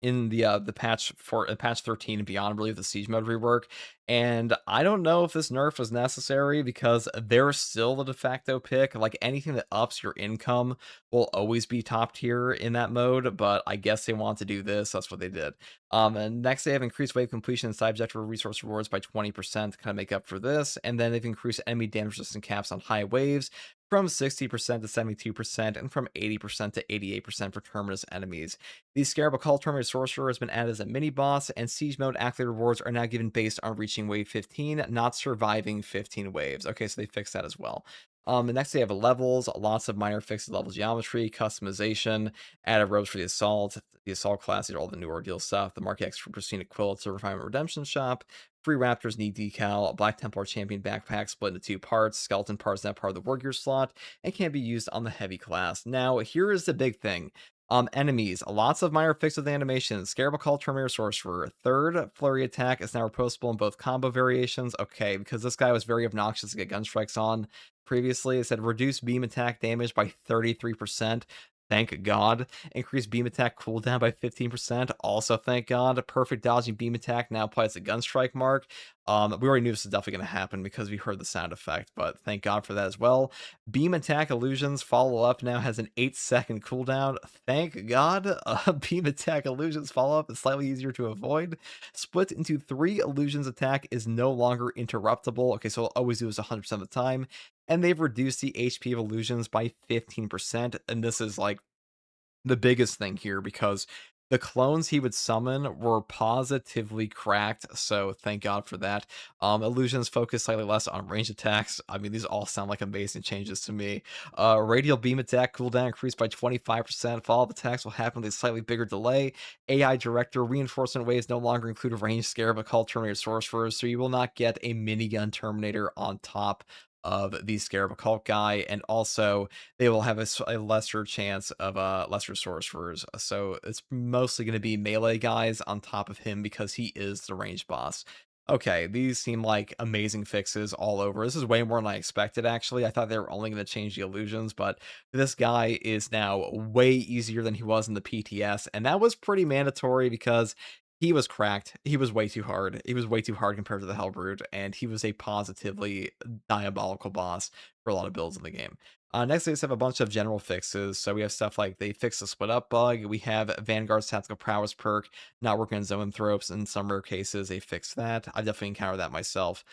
in the patch for patch 13 and beyond, really, the Siege mode rework. And I don't know if this nerf was necessary because they're still the de facto pick. Like anything that ups your income will always be top tier in that mode, but I guess they want to do this. That's what they did. And next, they have increased wave completion and side objective resource rewards by 20% to kind of make up for this. And then they've increased enemy damage resistant caps on high waves from 60% to 72% and from 80% to 88% for Terminus enemies. The Scarab Occult Terminator Sorcerer has been added as a mini boss, and Siege mode accolade rewards are now given based on reaching wave 15, not surviving 15 waves. Okay, so they fixed that as well. And next they have levels, lots of minor fixes, level geometry, customization, added robes for the assault class, all the new Ordeal stuff, the Mark X for Pristine Quill to Refinement Redemption Shop, Free Raptors knee decal, Black Templar Champion backpack split into two parts, skeleton parts now part of the War Gear slot, and can be used on the heavy class. Now, here is the big thing. Enemies, lots of minor fixes with animations. Scarab Occult Terminator Sorcerer. Third flurry attack is now reposable in both combo variations. Okay, because this guy was very obnoxious to get gun strikes on previously. It said reduce beam attack damage by 33%. Thank God. Increase beam attack cooldown by 15%. Also, thank God. Perfect dodging beam attack now applies the gun strike mark. We already knew this was definitely going to happen because we heard the sound effect, but thank God for that as well. Beam attack illusions follow up now has an 8-second cooldown. Thank God. Beam attack illusions follow up is slightly easier to avoid. Split into 3 illusions attack is no longer interruptible. Okay, so I'll always do this 100% of the time. And they've reduced the HP of illusions by 15%. And this is like the biggest thing here because the clones he would summon were positively cracked, so thank God for that. Illusions focus slightly less on range attacks. I mean, these all sound like amazing changes to me. Radial beam attack cooldown increased by 25%. Follow-up attacks will happen with a slightly bigger delay. AI director reinforcement waves no longer include a range Scarab Occult Terminator Sorcerers, so you will not get a minigun Terminator on top of the Scarab Occult guy, and also they will have a lesser chance of lesser sorcerers. So it's mostly going to be melee guys on top of him because he is the range boss. Okay, these seem like amazing fixes all over. This is way more than I expected, actually. I thought they were only going to change the illusions, but this guy is now way easier than he was in the PTS, and that was pretty mandatory because he was cracked. He was way too hard. He was way too hard compared to the Hellbrood, and he was a positively diabolical boss for a lot of builds in the game. Next, they just have a bunch of general fixes. So we have stuff like they fixed the split up bug. We have Vanguard's tactical prowess perk not working on zoanthropes. In some rare cases, they fixed that. I've definitely encountered that myself.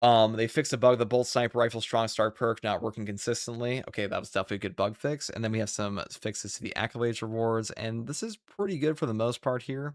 They fixed a bug, the Bolt Sniper Rifle Strong Start perk not working consistently. Okay, that was definitely a good bug fix. And then we have some fixes to the accolades rewards, and this is pretty good for the most part here.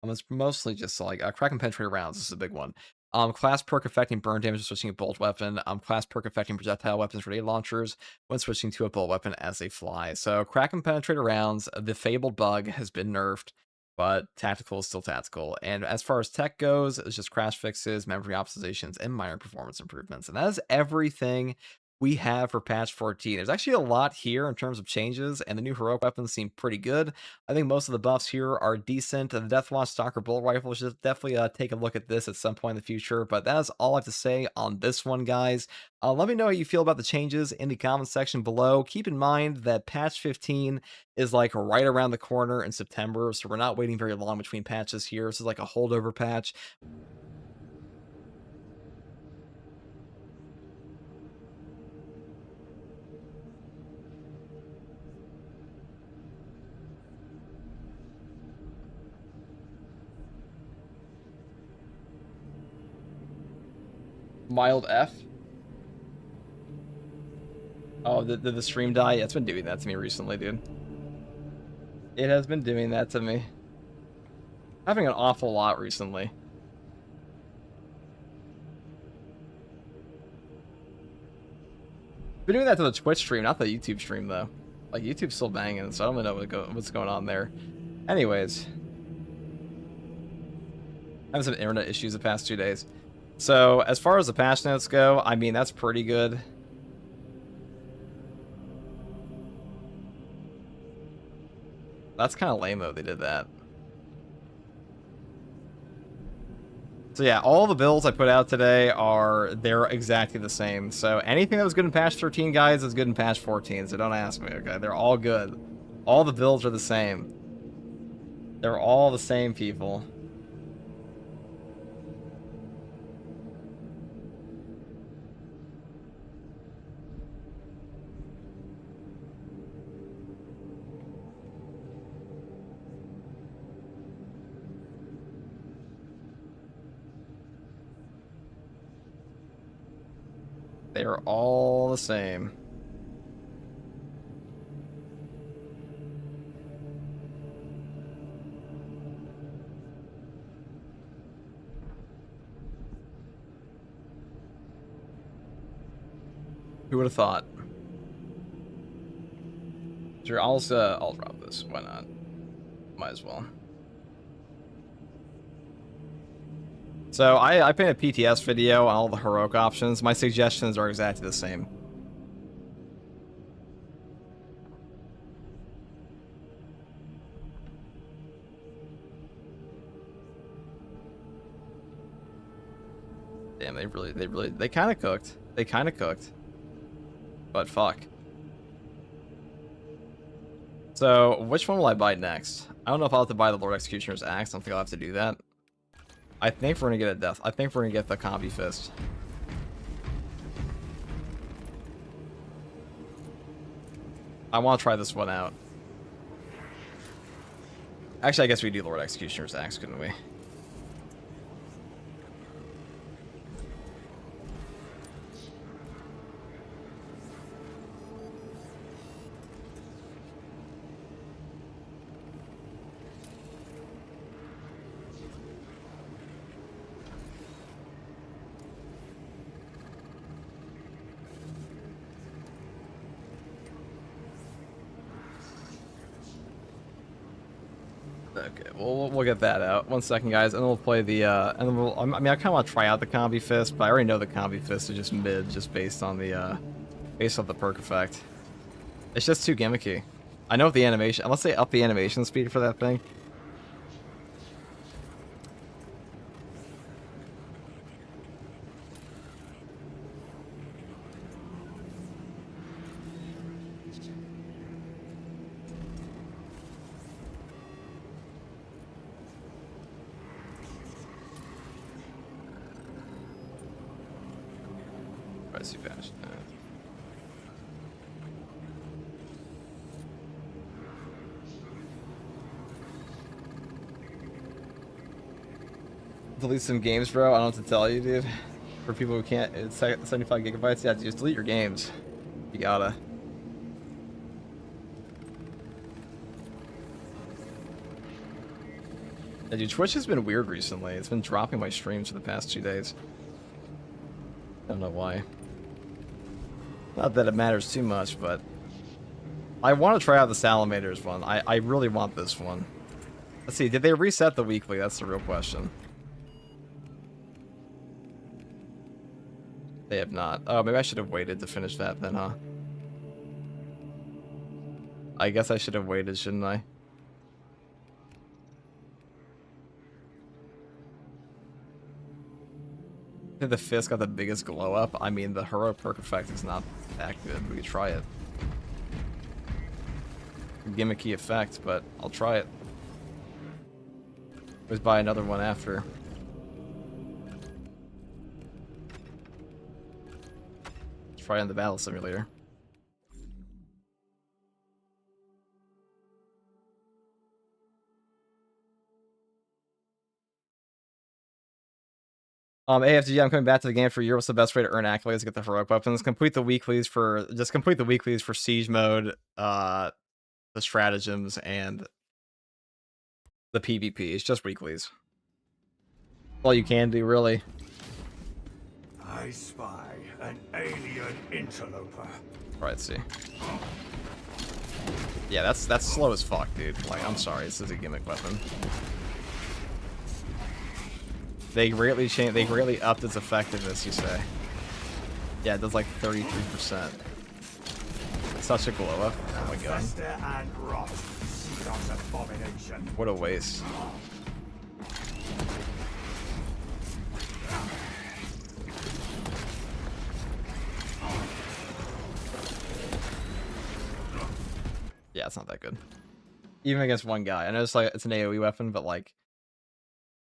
It's mostly just like crack and penetrate rounds. This is a big one. Class perk affecting burn damage when switching a bolt weapon. Class perk affecting projectile weapons, grenade launchers when switching to a bolt weapon as they fly. So crack and penetrator rounds, the fabled bug has been nerfed, but tactical is still tactical. And as far as tech goes, it's just crash fixes, memory optimizations, and minor performance improvements. And that is everything we have for patch 14. There's actually a lot here in terms of changes, and the new heroic weapons seem pretty good. I think most of the buffs here are decent. The Deathwatch Stalker Bullet Rifle should definitely take a look at this at some point in the future, but that is all I have to say on this one, guys. Let me know how you feel about the changes in the comment section below. Keep in mind that patch 15 is like right around the corner in September, so we're not waiting very long between patches here. This is like a holdover patch. Mild F. Oh, did the stream die? Yeah, it's been doing that to me recently, dude. It has been doing that to me. Having an awful lot recently. Been doing that to the Twitch stream, not the YouTube stream, though. Like, YouTube's still banging, so I don't know what's going on there. Anyways. Having some internet issues the past 2 days. So, as far as the patch notes go, I mean, that's pretty good. That's kind of lame, though, they did that. So yeah, all the builds I put out today they're exactly the same. So anything that was good in patch 13, guys, is good in patch 14, so don't ask me, okay? They're all good. All the builds are the same. They're all the same, people. They are all the same. Who would have thought? Sure, I'll drop this. Why not? Might as well. So I made a PTS video on all the heroic options. My suggestions are exactly the same. Damn, they kind of cooked. They kind of cooked. But fuck. So, which one will I buy next? I don't know if I'll have to buy the Lord Executioner's Axe. I don't think I'll have to do that. I think we're gonna get a death. I think we're gonna get the Combi Fist. I want to try this one out. Actually, I guess we do Lord Executioner's Axe, couldn't we? Okay, we'll get that out. 1 second, guys, and then we'll play the and then I mean, I kind of want to try out the Combi Fist, but I already know the Combi Fist is just mid, just based on the perk effect. It's just too gimmicky. I know the animation. Unless they up the animation speed for that thing. Too fast. Delete some games, bro. I don't know what to tell you, dude. For people who can't, it's 75 gigabytes. Yeah, just delete your games. You gotta. Yeah, dude, Twitch has been weird recently. It's been dropping my streams for the past 2 days. I don't know why. Not that it matters too much, but I want to try out the Salamanders one. I really want this one. Let's see, did they reset the weekly? That's the real question. They have not. Oh, maybe I should have waited to finish that then, huh? I guess I should have waited, shouldn't I? I think the fist got the biggest glow up. I mean, the hero perk effect is not that good. We could try it. Gimmicky effect, but I'll try it. Let's buy another one after. Let's try it in the battle simulator. AFG, I'm coming back to the game for a year. What's the best way to earn accolades to get the heroic weapons? Complete the weeklies for siege mode, the stratagems, and the PvP. It's just weeklies. All you can do, really. I spy an alien interloper. Right, let's see. Yeah, that's slow as fuck, dude. Like, I'm sorry, this is a gimmick weapon. They greatly changed. They greatly upped its effectiveness, you say? Yeah, it does like 33%. Such a glow up. Oh my god. What a waste. Yeah, it's not that good. Even against one guy. I know it's like it's an AoE weapon, but like,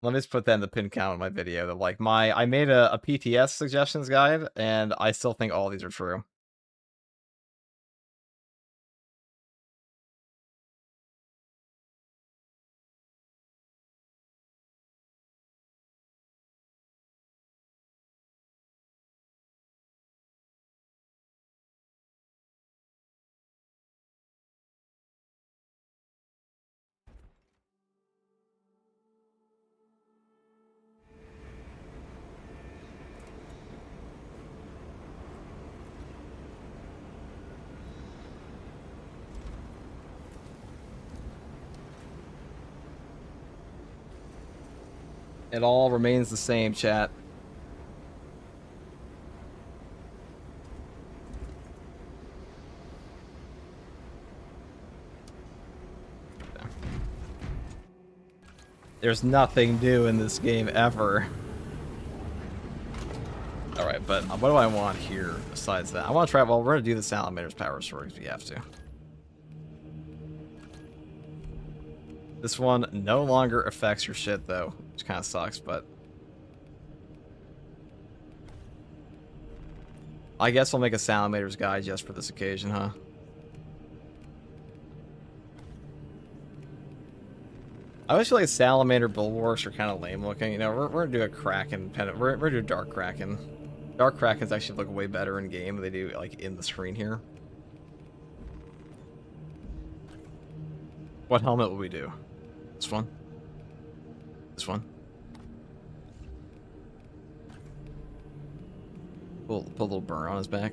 let me just put that in the pin count in my video. That like I made a PTS suggestions guide, and I still think all these are true. It all remains the same, chat. There's nothing new in this game ever. Alright, but what do I want here besides that? I want to try, well, we're going to do the Salamander's Power Sword if we have to. This one no longer affects your shit, though, which kind of sucks, but I guess we'll make a Salamander's guide just for this occasion, huh? I always feel like Salamander Bulwarks are kind of lame looking. You know, we're gonna do a Kraken pennant. We're gonna do a Dark Kraken. Dark Krakens actually look way better in game than they do like in the screen here. What helmet will we do? This one? This one? Put a little burn on his back.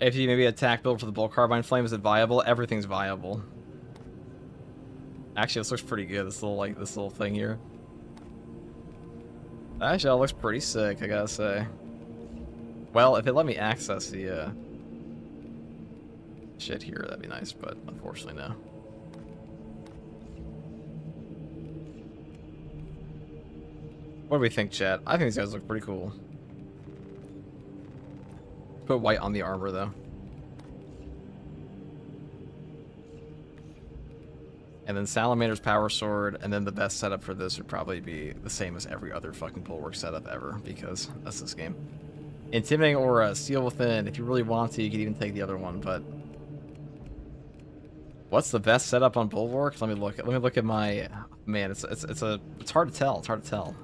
If you maybe attack build for the Bull Carbine Flame, is it viable? Everything's viable. Actually, this looks pretty good. This little thing here. Actually, that looks pretty sick, I gotta say. Well, if it let me access the shit here, that'd be nice, but unfortunately, no. What do we think, chat? I think these guys look pretty cool. Put white on the armor, though. And then Salamander's Power Sword, and then the best setup for this would probably be the same as every other fucking Bulwark setup ever, because that's this game. Intimidating Aura, Steel Within. If you really want to, you could even take the other one, but what's the best setup on Bulwark? Let me look at my Man, it's hard to tell. It's hard to tell.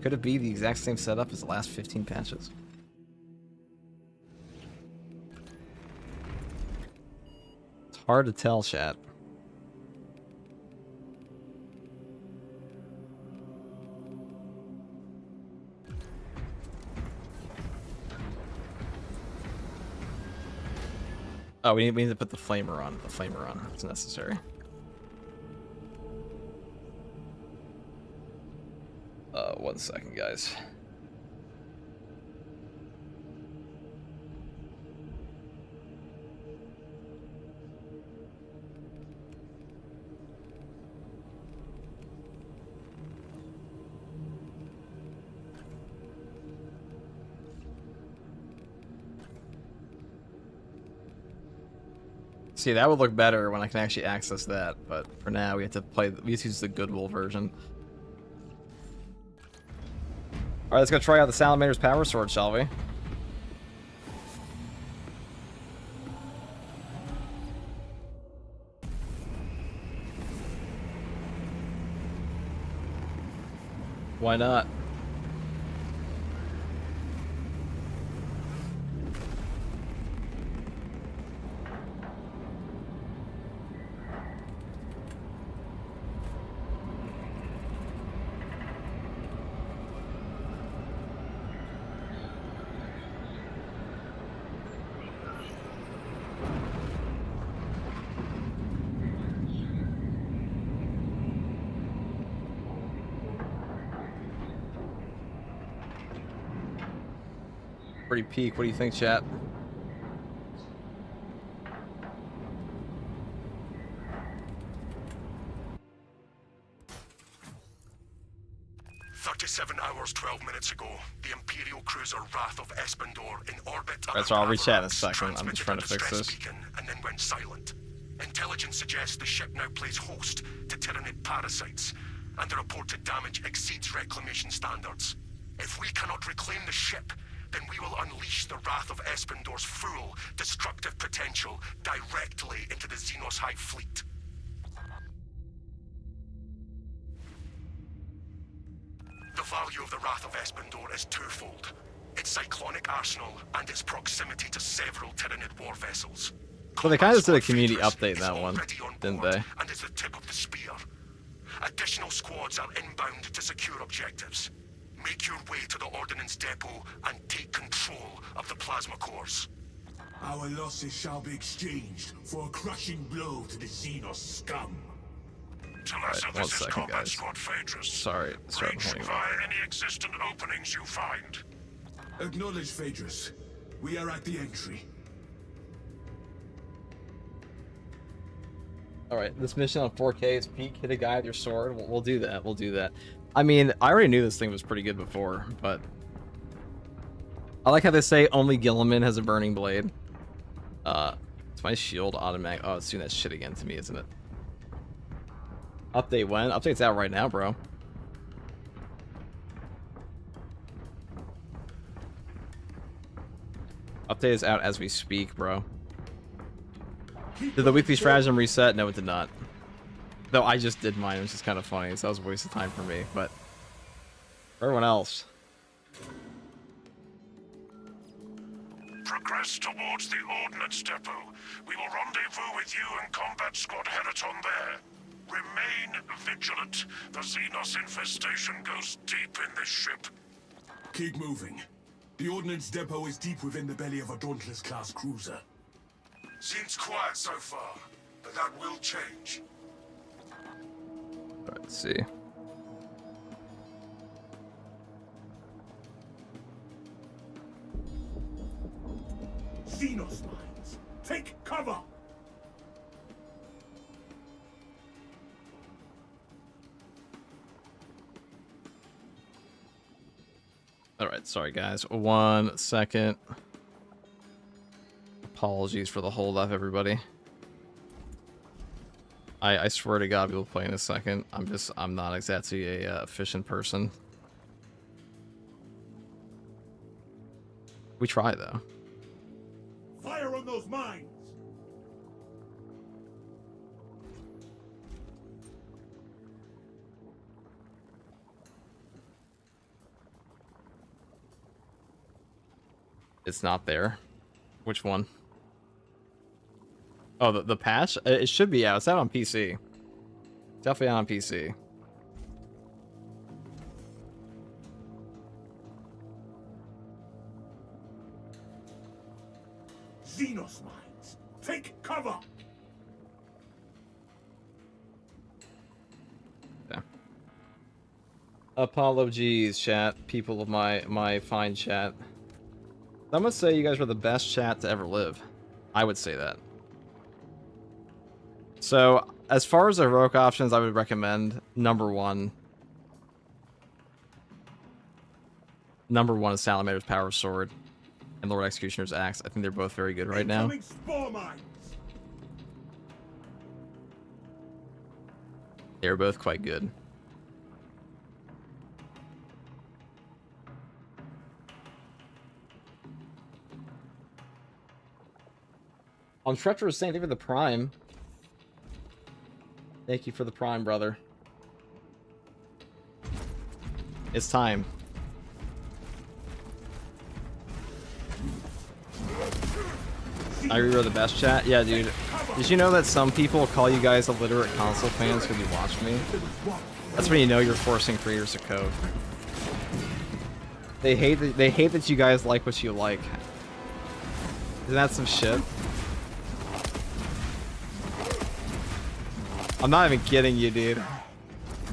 Could it be the exact same setup as the last 15 patches? It's hard to tell, chat. Oh, we need to put the flamer on. The flamer on. It's necessary. One second, guys. See, that would look better when I can actually access that, but for now we have to use the Goodwill version. Alright, let's go try out the Salamander's Power Sword, shall we? Why not? Pretty peak. What do you think, chat? "37 hours, 12 minutes ago, the Imperial cruiser Wrath of Espandor in orbit." Right, so I'll rechat in a second. I'm just trying to fix this. And then went silent. Intelligence suggests the ship now plays host to Tyranid parasites, and the reported damage exceeds reclamation standards. If we cannot reclaim the ship, then we will unleash the Wrath of Espandor's full destructive potential directly into the Xenos Hive fleet. The value of the Wrath of Espandor is twofold: its cyclonic arsenal and its proximity to several Tyranid war vessels. So they kind of did a community update in that one, didn't they? And is the tip of the spear. Additional squads are inbound to secure objectives. Make your way to the ordnance depot and take control of the plasma cores. Our losses shall be exchanged for a crushing blow to the Xenos scum. Talassa, One this is second, Combat guys. Squad Phaedrus. Sorry, Reach via any existent openings you find. Acknowledge, Phaedrus. We are at the entry. Alright, this mission on 4K is peak. Hit a guy with your sword. We'll do that. We'll do that. I mean, I already knew this thing was pretty good before, but I like how they say only Gilliman has a burning blade. It's my shield automatic. Oh, it's doing that shit again to me, isn't it? Update when? Update's out right now, bro. Update is out as we speak, bro. Did the weekly stratagem reset? No, it did not. Though I just did mine, which is kind of funny, so that was a waste of time for me, but for everyone else. Progress towards the ordnance depot. We will rendezvous with you and Combat Squad Heraton there. Remain vigilant. The Xenos infestation goes deep in this ship. Keep moving. The ordnance depot is deep within the belly of a Dauntless-class cruiser. Seems quiet so far, but that will change. Alright, let's see. Xenos mines! Take cover! Alright, sorry guys. 1 second. Apologies for the hold up, everybody. I swear to God we'll play in a second. I'm not exactly a efficient person. We try though. Fire on those mines! It's not there. Which one? Oh, the patch? It should be out. It's out on PC. Definitely out on PC. Xenos mines! Take cover! Yeah. Apologies, chat. People of my fine chat. I'm gonna say you guys were the best chat to ever live. I would say that. So, as far as the heroic options, I would recommend number one. Number one is Salamander's Power Sword and Lord Executioner's Axe. I think they're both very good right now. Spore mines. They're both quite good. On Treacherous saying, thank you for the Prime. Thank you for the Prime, brother. It's time. I rewrote the best chat? Yeah, dude. Did you know that some people call you guys illiterate console fans because you watch me? That's when you know you're forcing creators to code. They hate that you guys like what you like. Isn't that some shit? I'm not even kidding you, dude.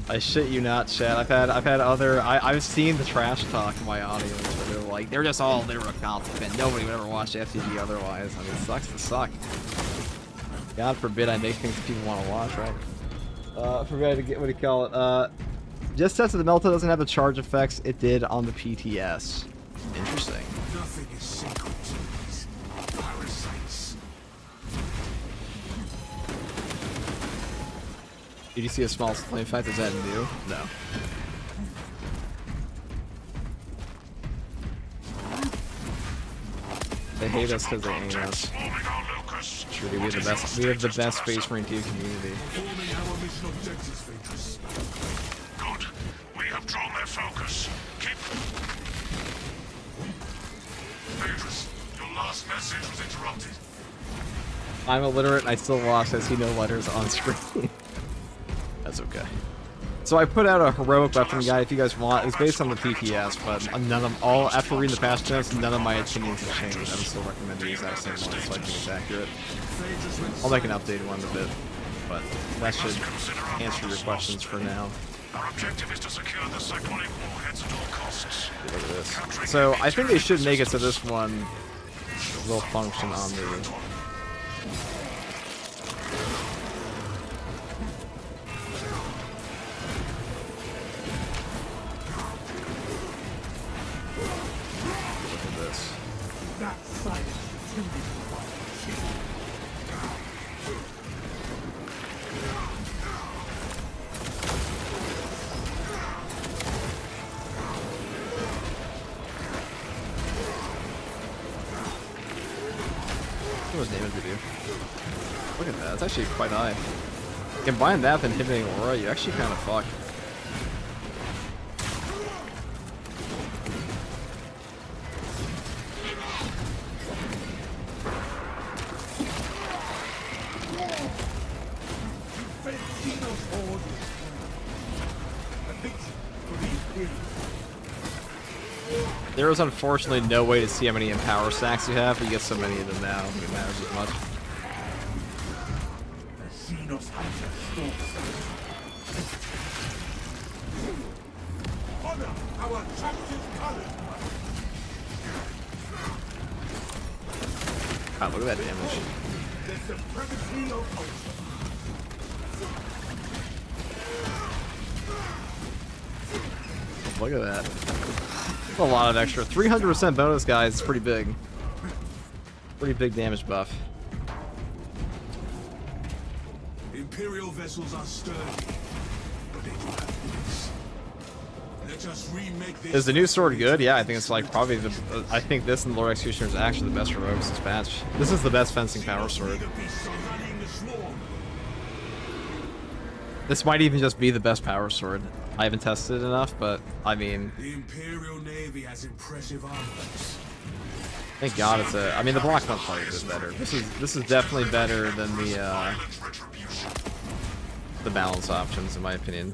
I shit you not, chat. I've seen the trash talk in my audience where they're like, they're just all literal console fans. Nobody would ever watch FTG otherwise. I mean, it sucks to suck. God forbid I make things people want to watch, right? Forbid to get, what do you call it? Just tested the Melta doesn't have the charge effects it did on the PTS. Interesting. Nothing is sacred to these parasites. Did you see a small flame effect? Is that new? No. They hate us because they hate us. Sure, dude, we have the best Space Marine team community. Forming our mission objectives, Ventress. Good. We have drawn their focus. Keep... Ventress, your last message was interrupted. I'm illiterate and I still lost. I see no letters on screen. That's okay. So I put out a heroic weapon guide if you guys want. It's based on the PTS, but after reading the patch notes, none of my opinions have changed. I would still recommend the exact same one, so I think it's accurate. I'll make an updated one in a bit, but that should answer your questions for now. Our objective is to secure the cyclonic warheads at all costs. Look at this. So I think they should make it so this one will function on the... That silence pretended to fight. What was damage we do? Look at that, it's actually quite high. Combine that with inhibiting aura, you actually kind of fucked. There is unfortunately no way to see how many Empower stacks you have, but you get so many of them now, it matters as much. The Xenos hunter stalks us. Honor our captive color. God, look at that damage. The supremacy of Ultra. Look at that. That's a lot of extra. 300% bonus, guys. It's pretty big. Pretty big damage buff. Imperial vessels are sturdy, but they do have limits. Let us remake this. Is the new sword good? Yeah, I think it's like probably the... I think this and Lord Executioner is actually the best heroics this patch. This is the best fencing power sword. This might even just be the best power sword. I haven't tested it enough, but I mean, The Imperial Navy has impressive armaments. thank God it's a. I mean, the block not part is better. This is definitely better than the balance options, in my opinion.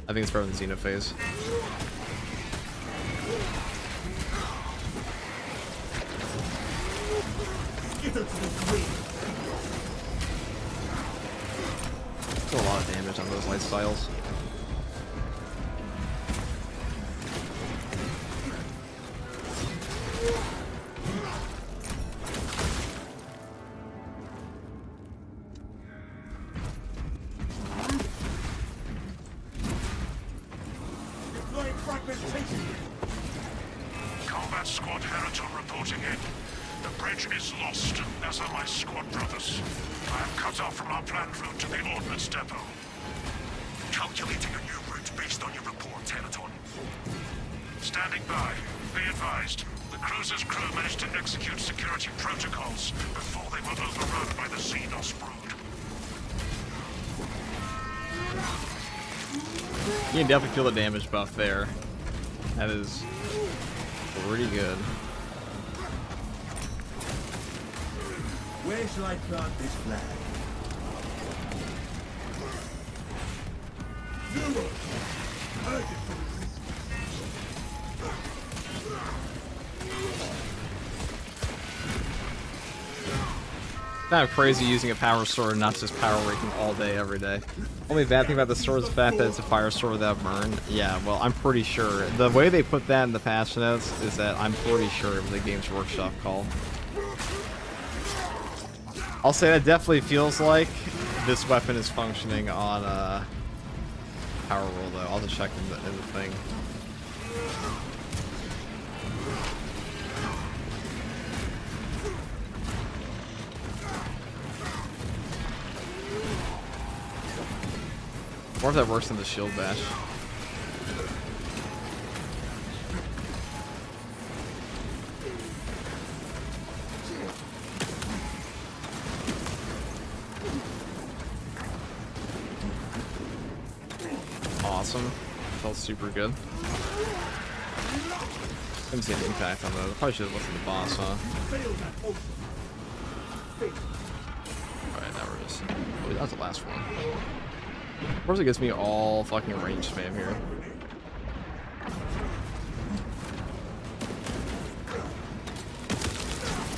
I think it's better than Xenophase. Still a lot of damage on those lifestyles. Combat squad Heraton reporting in. The bridge is lost, as are my squad brothers. I am cut off from our planned route to the ordnance depot. Calculating a new route based on your report, Heraton. Standing by. Be advised. The cruiser's crew managed to execute security protocols before they were overrun by the Xenos brood. You can definitely feel the damage buff there. That is pretty good. Where shall I plant this flag? Kind of crazy using a power sword and not just power raking all day, every day. Only bad thing about the sword is the fact that it's a fire sword without burn. Yeah, well, I'm pretty sure. The way they put that in the patch notes is that I'm pretty sure it was a Games Workshop call. I'll say that definitely feels like this weapon is functioning on power roll, though. I'll just check in the thing. Or if that works in the shield bash. Awesome. Felt super good. Haven't seen an impact on those. Probably should have looked at the boss, huh? Alright, now we're just. Oh, that was the last one. Of course, it gets me all fucking range spam here.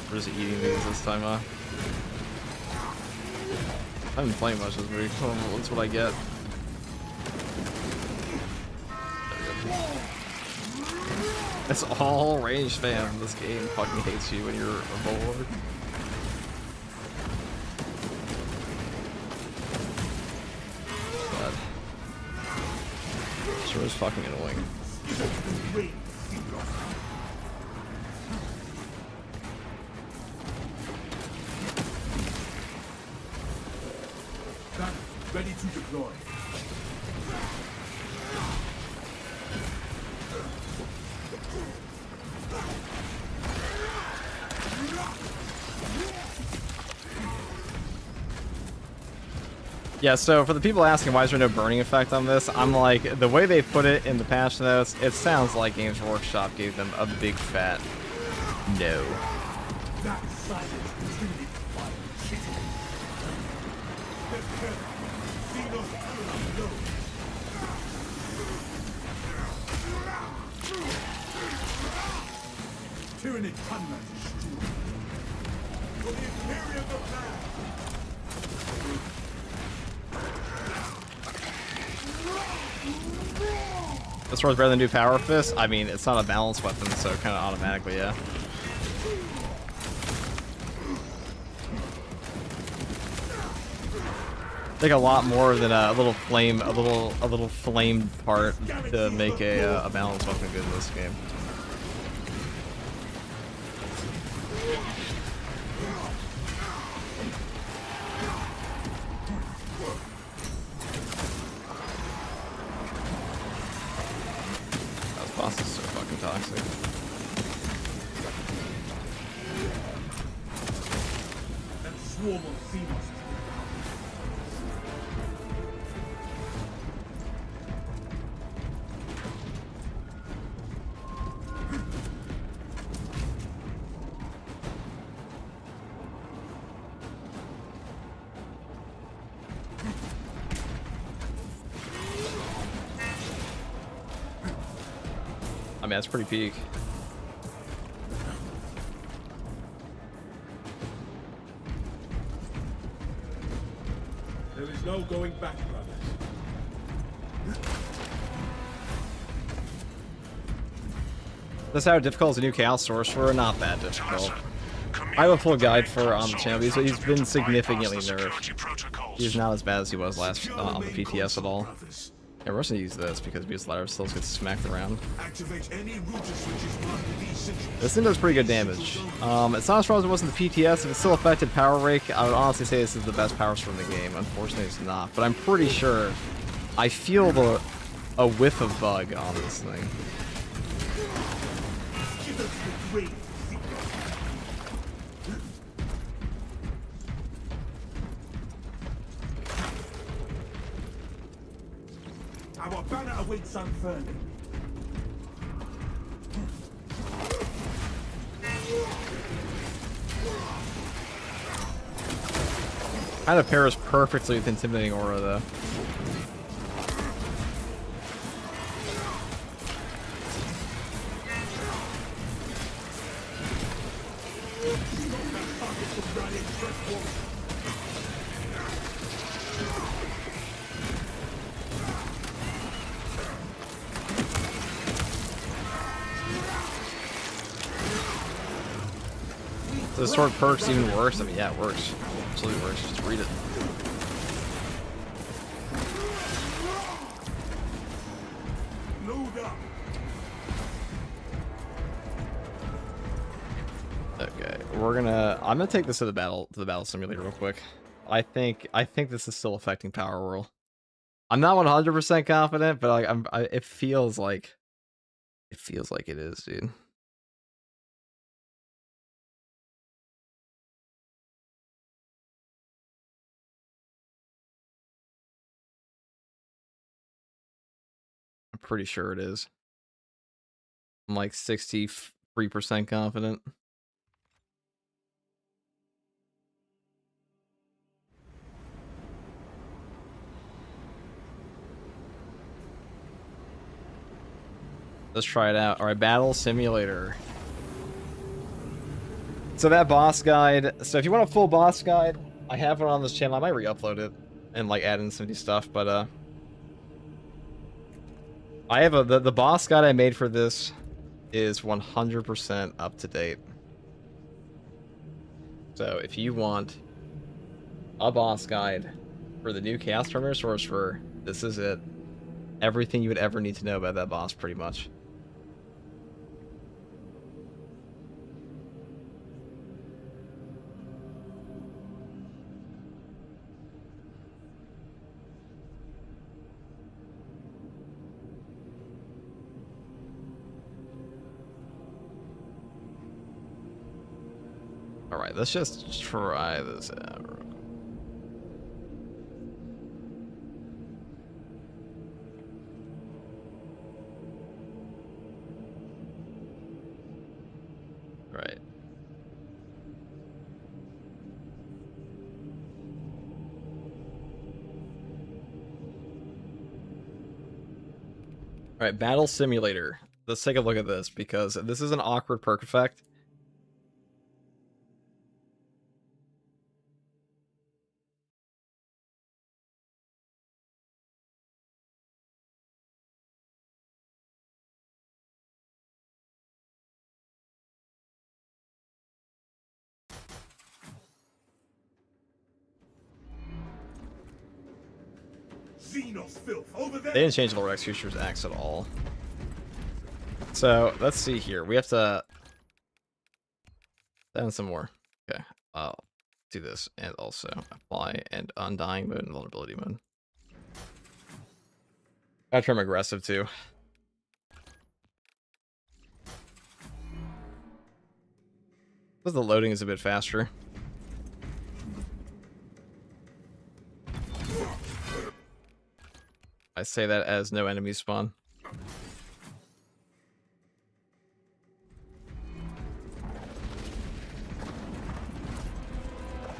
We're just eating these this time, huh? I haven't played much this week. That's what I get. It's all range spam. This game fucking hates you when you're a bulwark. Sure is fucking annoying. Ready to deploy. Yeah, so for the people asking why is there no burning effect on this, I'm like, the way they put it in the patch notes, it sounds like Games Workshop gave them a big fat no. That silence intended by cheating. Tyranid gunmen destroyed. For the Imperial plan. This sword's better than new Power Fist? I mean, it's not a balanced weapon, so kind of automatically, yeah. Take a lot more than a little flame, a little flame part to make a balanced weapon good in this game. That boss is so fucking toxic. That swarm of Xenos. 1 I mean, that's pretty peak. There is no going back, brothers. That's how difficult is a new Chaos Sorcerer? Not that difficult. I have a full guide for on the channel. He's been significantly nerfed. He's not as bad as he was last on the PTS at all. Yeah, we're just gonna use this because Beast Ladder still gets smacked around. This thing does pretty good damage. It's not as strong as it was in the PTS. If it still affected Power Rake, I would honestly say this is the best power sword in the game. Unfortunately, it's not. But I'm pretty sure I feel a whiff of bug on this thing. Our banner awaits unfurling. Kind of pairs perfectly with Intimidating Aura, though. So the sword perks even worse? I mean, yeah, it works. Absolutely works. Just read it. Load up. Okay, I'm gonna take this to the battle simulator real quick. I think this is still affecting Power Whirl. I'm not 100% confident, but like it feels like it is, dude. I'm pretty sure it is. I'm like 63% confident. Let's try it out. All right, Battle Simulator. So that boss guide. So if you want a full boss guide, I have one on this channel. I might re-upload it and like add in some new stuff, but I have the boss guide I made for this is 100% up to date. So if you want a boss guide for the new Chaos Terminator Sorcerer, this is it. Everything you would ever need to know about that boss, pretty much. Alright, let's just try this out. Right. Alright, Battle Simulator. Let's take a look at this, because this is an awkward perk effect. They didn't change Lord Executioner's axe at all. So let's see here. We have to down some more. Okay, I'll do this and also apply and undying mode and vulnerability mode. Gotta try aggressive too. Because the loading is a bit faster. I say that as no enemies spawn.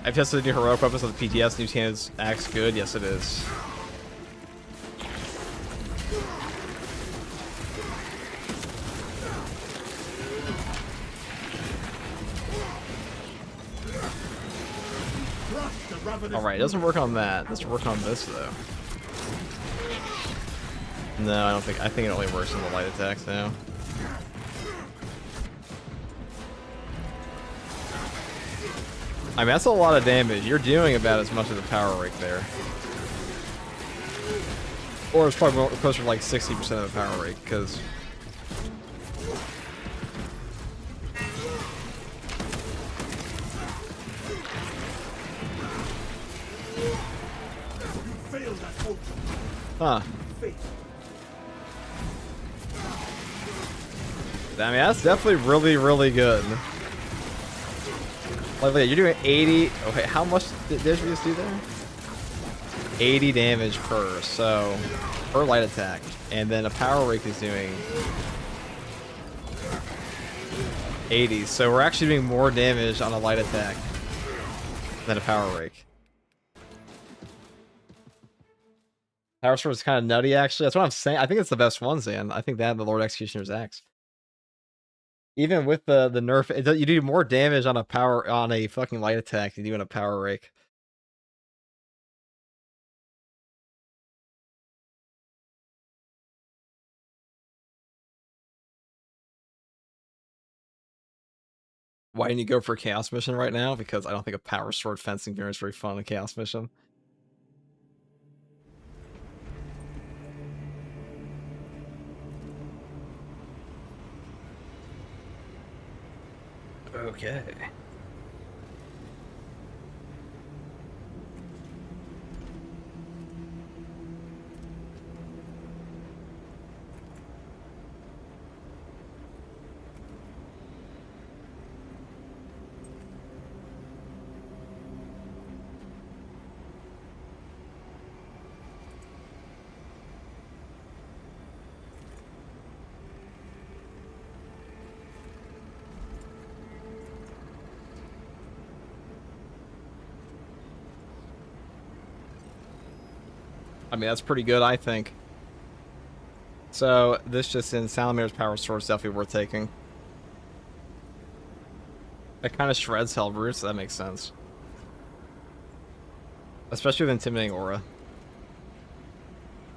I've tested the new heroic weapons on the PTS. New Tana's axe good? Yes, it is. Alright, it doesn't work on that. It doesn't work on this, though. No, I don't think... I think it only works on the light attacks now. I mean, that's a lot of damage. You're doing about as much as a power rake there. Or it's probably closer to like 60% of the power rake, because... Huh. I mean, that's definitely really, really good. Like, you're doing 80... Okay, how much did we just do there? 80 damage per, so... Per light attack. And then a power rake is doing... 80. So we're actually doing more damage on a light attack than a power rake. Power Sword is kind of nutty, actually. That's what I'm saying. I think it's the best one, Zan. I think that and the Lord Executioner's Axe. Even with the nerf, you do more damage on a fucking light attack than you do in a power rake. Why didn't you go for a Chaos Mission right now? Because I don't think a Power Sword fencing variant is very fun in a Chaos Mission. Okay. I mean, that's pretty good, I think. So, this just in Salamir's Power Sword is definitely worth taking. It kind of shreds Hell Brutes, so that makes sense. Especially with Intimidating Aura.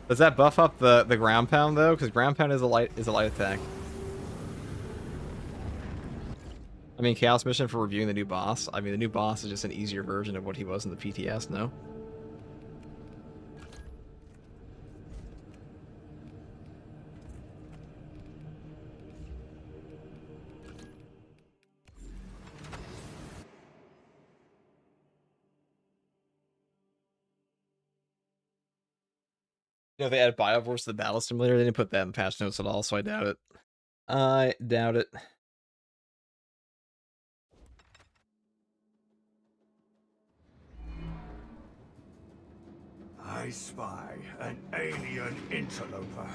Does that buff up the Ground Pound, though? Because Ground Pound is a light attack. I mean, Chaos Mission for reviewing the new boss. I mean, the new boss is just an easier version of what he was in the PTS, no? You know, they added Bioforce to the Battle Simulator. They didn't put that in patch notes at all, so I doubt it. I doubt it. I spy an alien interloper.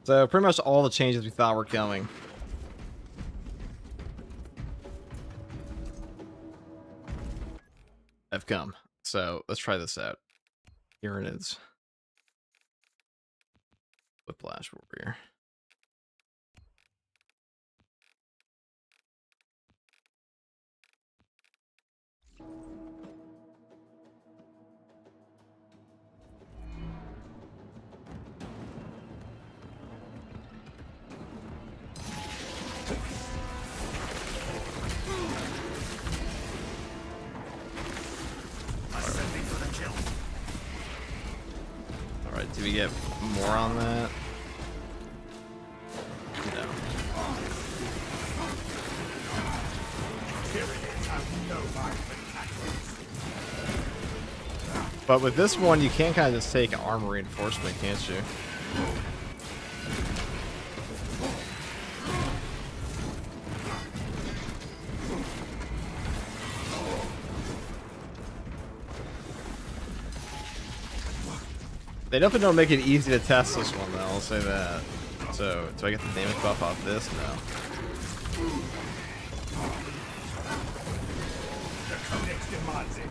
So, pretty much all the changes we thought were coming. Have come. So, let's try this out. Here it is. Whiplash Warrior. Alright, do we get more on that? No. But with this one, you can kind of just take armor reinforcement, can't you? They definitely don't make it easy to test this one, though, I'll say that. So, do I get the damage buff off this? No. The Codex demands it.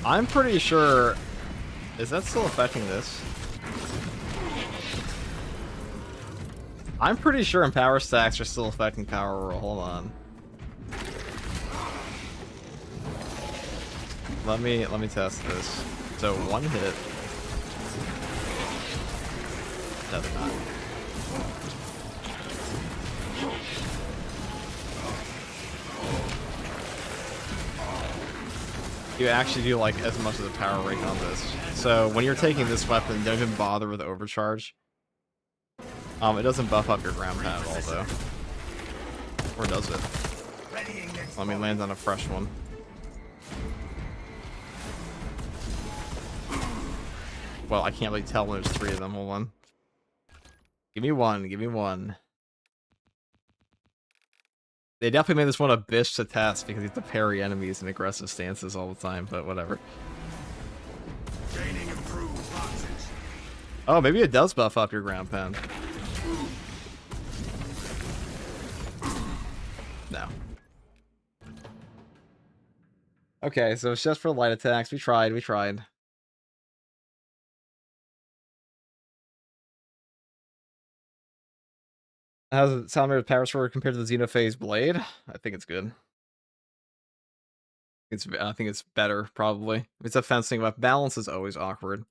I'm pretty sure Is that still affecting this? I'm pretty sure power stacks are still affecting power roll. Hold on. Let me test this. So one hit. No, they're not. You actually do like as much of the power rate on this. So when you're taking this weapon, don't even bother with overcharge. It doesn't buff up your ground pound at all though. Or does it? Let me land on a fresh one. Well, I can't really tell when there's 3 of them. Hold on. Give me one. Give me one. They definitely made this one a bitch to test because you have to parry enemies in aggressive stances all the time, but whatever. Gaining improved advantage. Oh, maybe it does buff up your ground pound. No. Okay, so it's just for light attacks. We tried. How's the Salamander power sword compared to the Xenophase blade? I think it's good. I think it's better, probably. It's a fencing weapon. Balance is always awkward.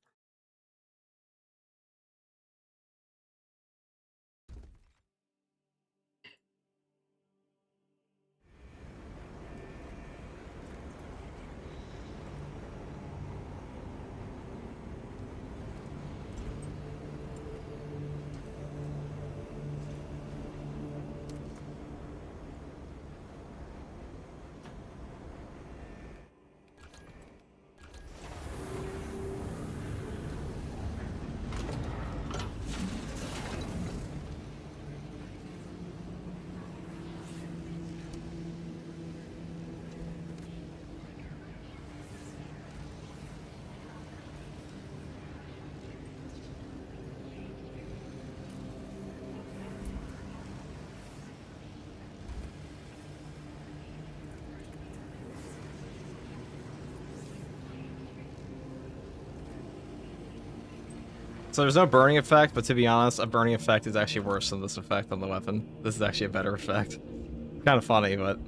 So there's no burning effect, but to be honest, a burning effect is actually worse than this effect on the weapon. This is actually a better effect. Kind of funny, but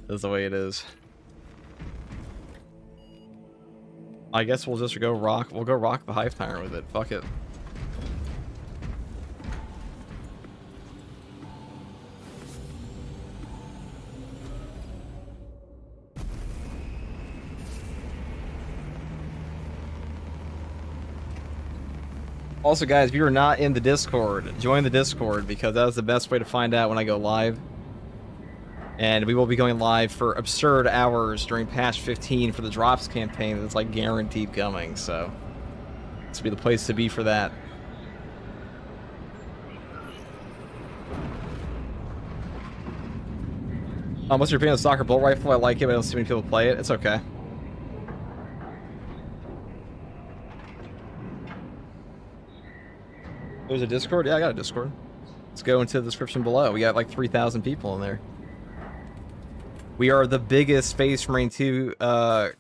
that's the way it is. I guess we'll just go rock. We'll go rock the Hive Tyrant with it. Fuck it. Also, guys, if you're not in the Discord, join the Discord because that is the best way to find out when I go live. And we will be going live for absurd hours during patch 15 for the drops campaign that's like guaranteed coming. So this will be the place to be for that. What's your opinion of the Stalker Bolt Rifle? I like it, but I don't see many people play it. It's okay. There's a Discord? Yeah, I got a Discord. Let's go into the description below. We got like 3,000 people in there. We are the biggest Space Marine 2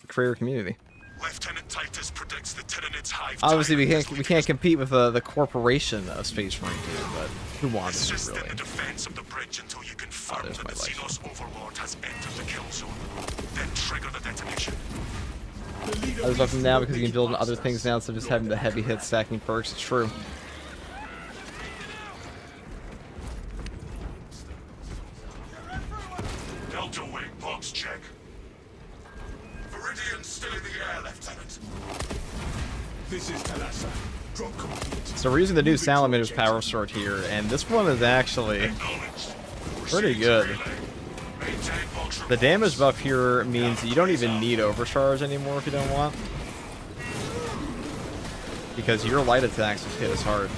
creator community. Lieutenant Titus predicts the Tyranids Hive. Obviously, we can't compete with the corporation of Space Marine 2, but who wants to, Assist really? in the defense of the bridge until you confirm there's that my the life. Xenos Overlord has entered the kill zone. Then trigger the detonation. I was up now because you can build on other things now instead of just having the heavy hit stacking perks. It's true. Delta Wing box check. Viridian still in the air, Lieutenant. This is Talassa. Drop complete. So we're using the new Salamander's power sword here, and this one is actually Acknowledged. pretty good. Maintain box The damage buff here means you don't even need overcharge anymore if you don't want. Because your light attacks just hit as hard.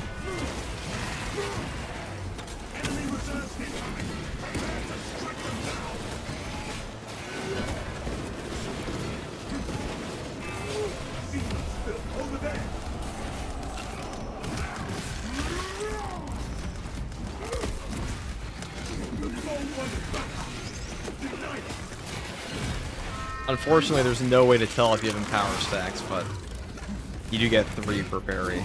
Unfortunately, there's no way to tell if you have power stacks, but You do get 3 per parry.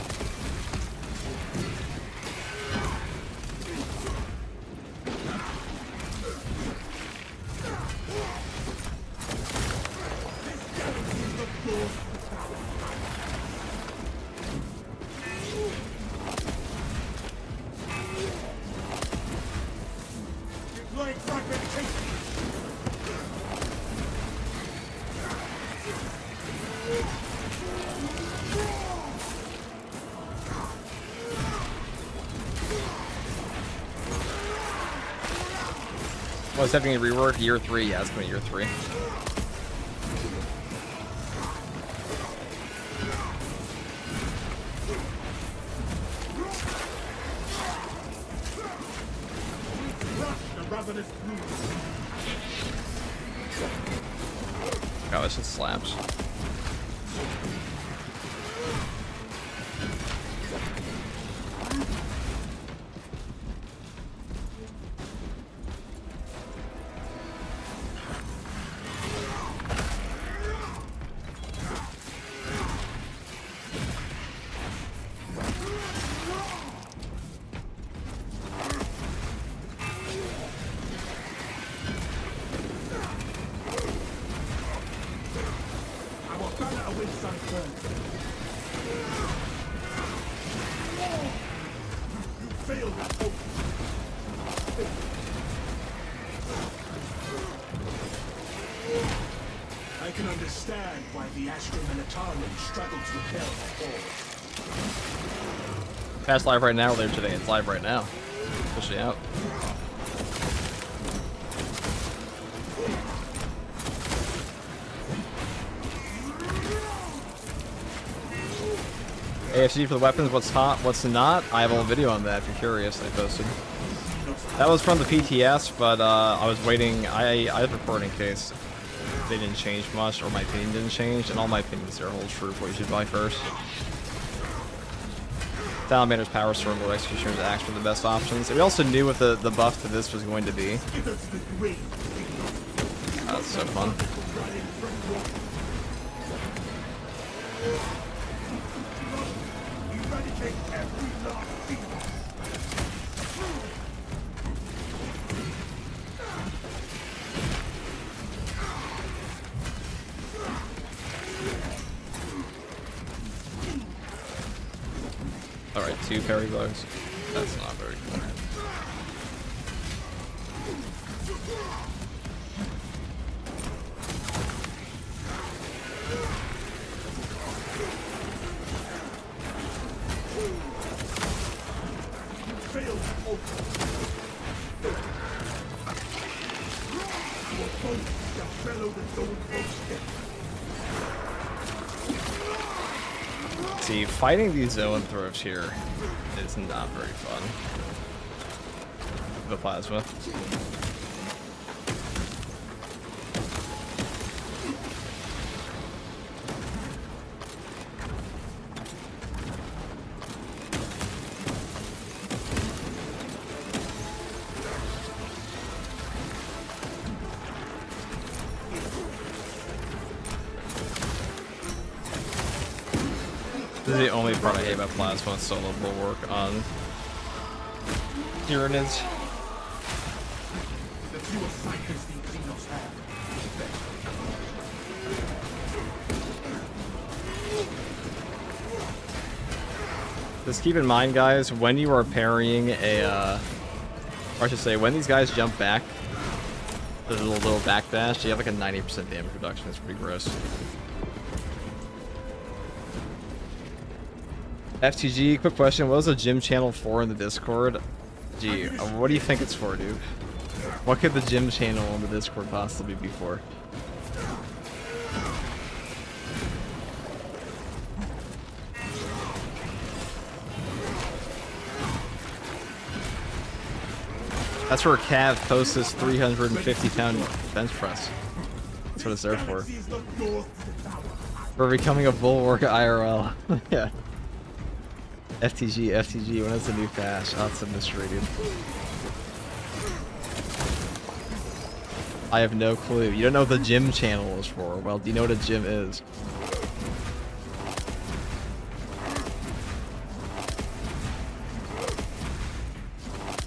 Deploying fragmentation. What's happening in rework? Year 3, yeah, it's going to year 3. Oh, this shit slaps. I can understand why the Astro-Minotaurans struggle to repel the fall. Past live right now, or later today? It's live right now. Pushing out. AFC for the weapons, what's hot, what's not? I have a whole video on that if you're curious, I posted. That was from the PTS, but I was waiting, I was recording in case they didn't change much, or my opinion didn't change, and all my opinions there hold true for what you should buy first. Salamander's Power Sword, Lord Executioner's Axe were the best options. We also knew what the buff to this was going to be. That's so fun. Alright, 2 parry bugs. That's not very good. See, fighting these zone throws here is not very fun. The plasma. This is the only part I hate about Plasma and solo bulwark on Tyranids. The fewer fighters the Xenos have. Just keep in mind, guys, when you are parrying a, or I should say, when these guys jump back, there's a little backdash, you have like a 90% damage reduction. It's pretty gross. FTG, quick question. What was the gym channel for in the Discord? Gee, what do you think it's for, dude? What could the gym channel on the Discord possibly be for? That's where Cav posts his 350-pound bench press. That's what it's there for. For becoming a bulwark IRL. Yeah. FTG, when is the new patch? Oh, it's a mystery, dude. I have no clue. You don't know what the gym channel is for. Well, do you know what a gym is?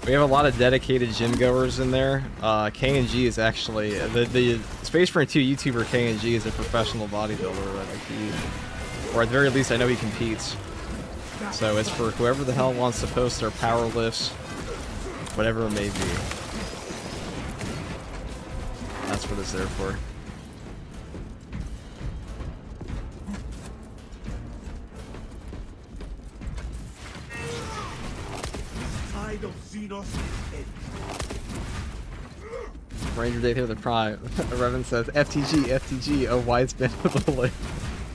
We have a lot of dedicated gym goers in there. KNG is actually the Space Marine 2 YouTuber KNG is a professional bodybuilder. Like or at the very least, I know he competes. So it's for whoever the hell wants to post their power lifts, whatever it may be. That's what it's there for. Ranger Day here, the Prime. Revan says, FTG, FTG, oh, why it's been a little late.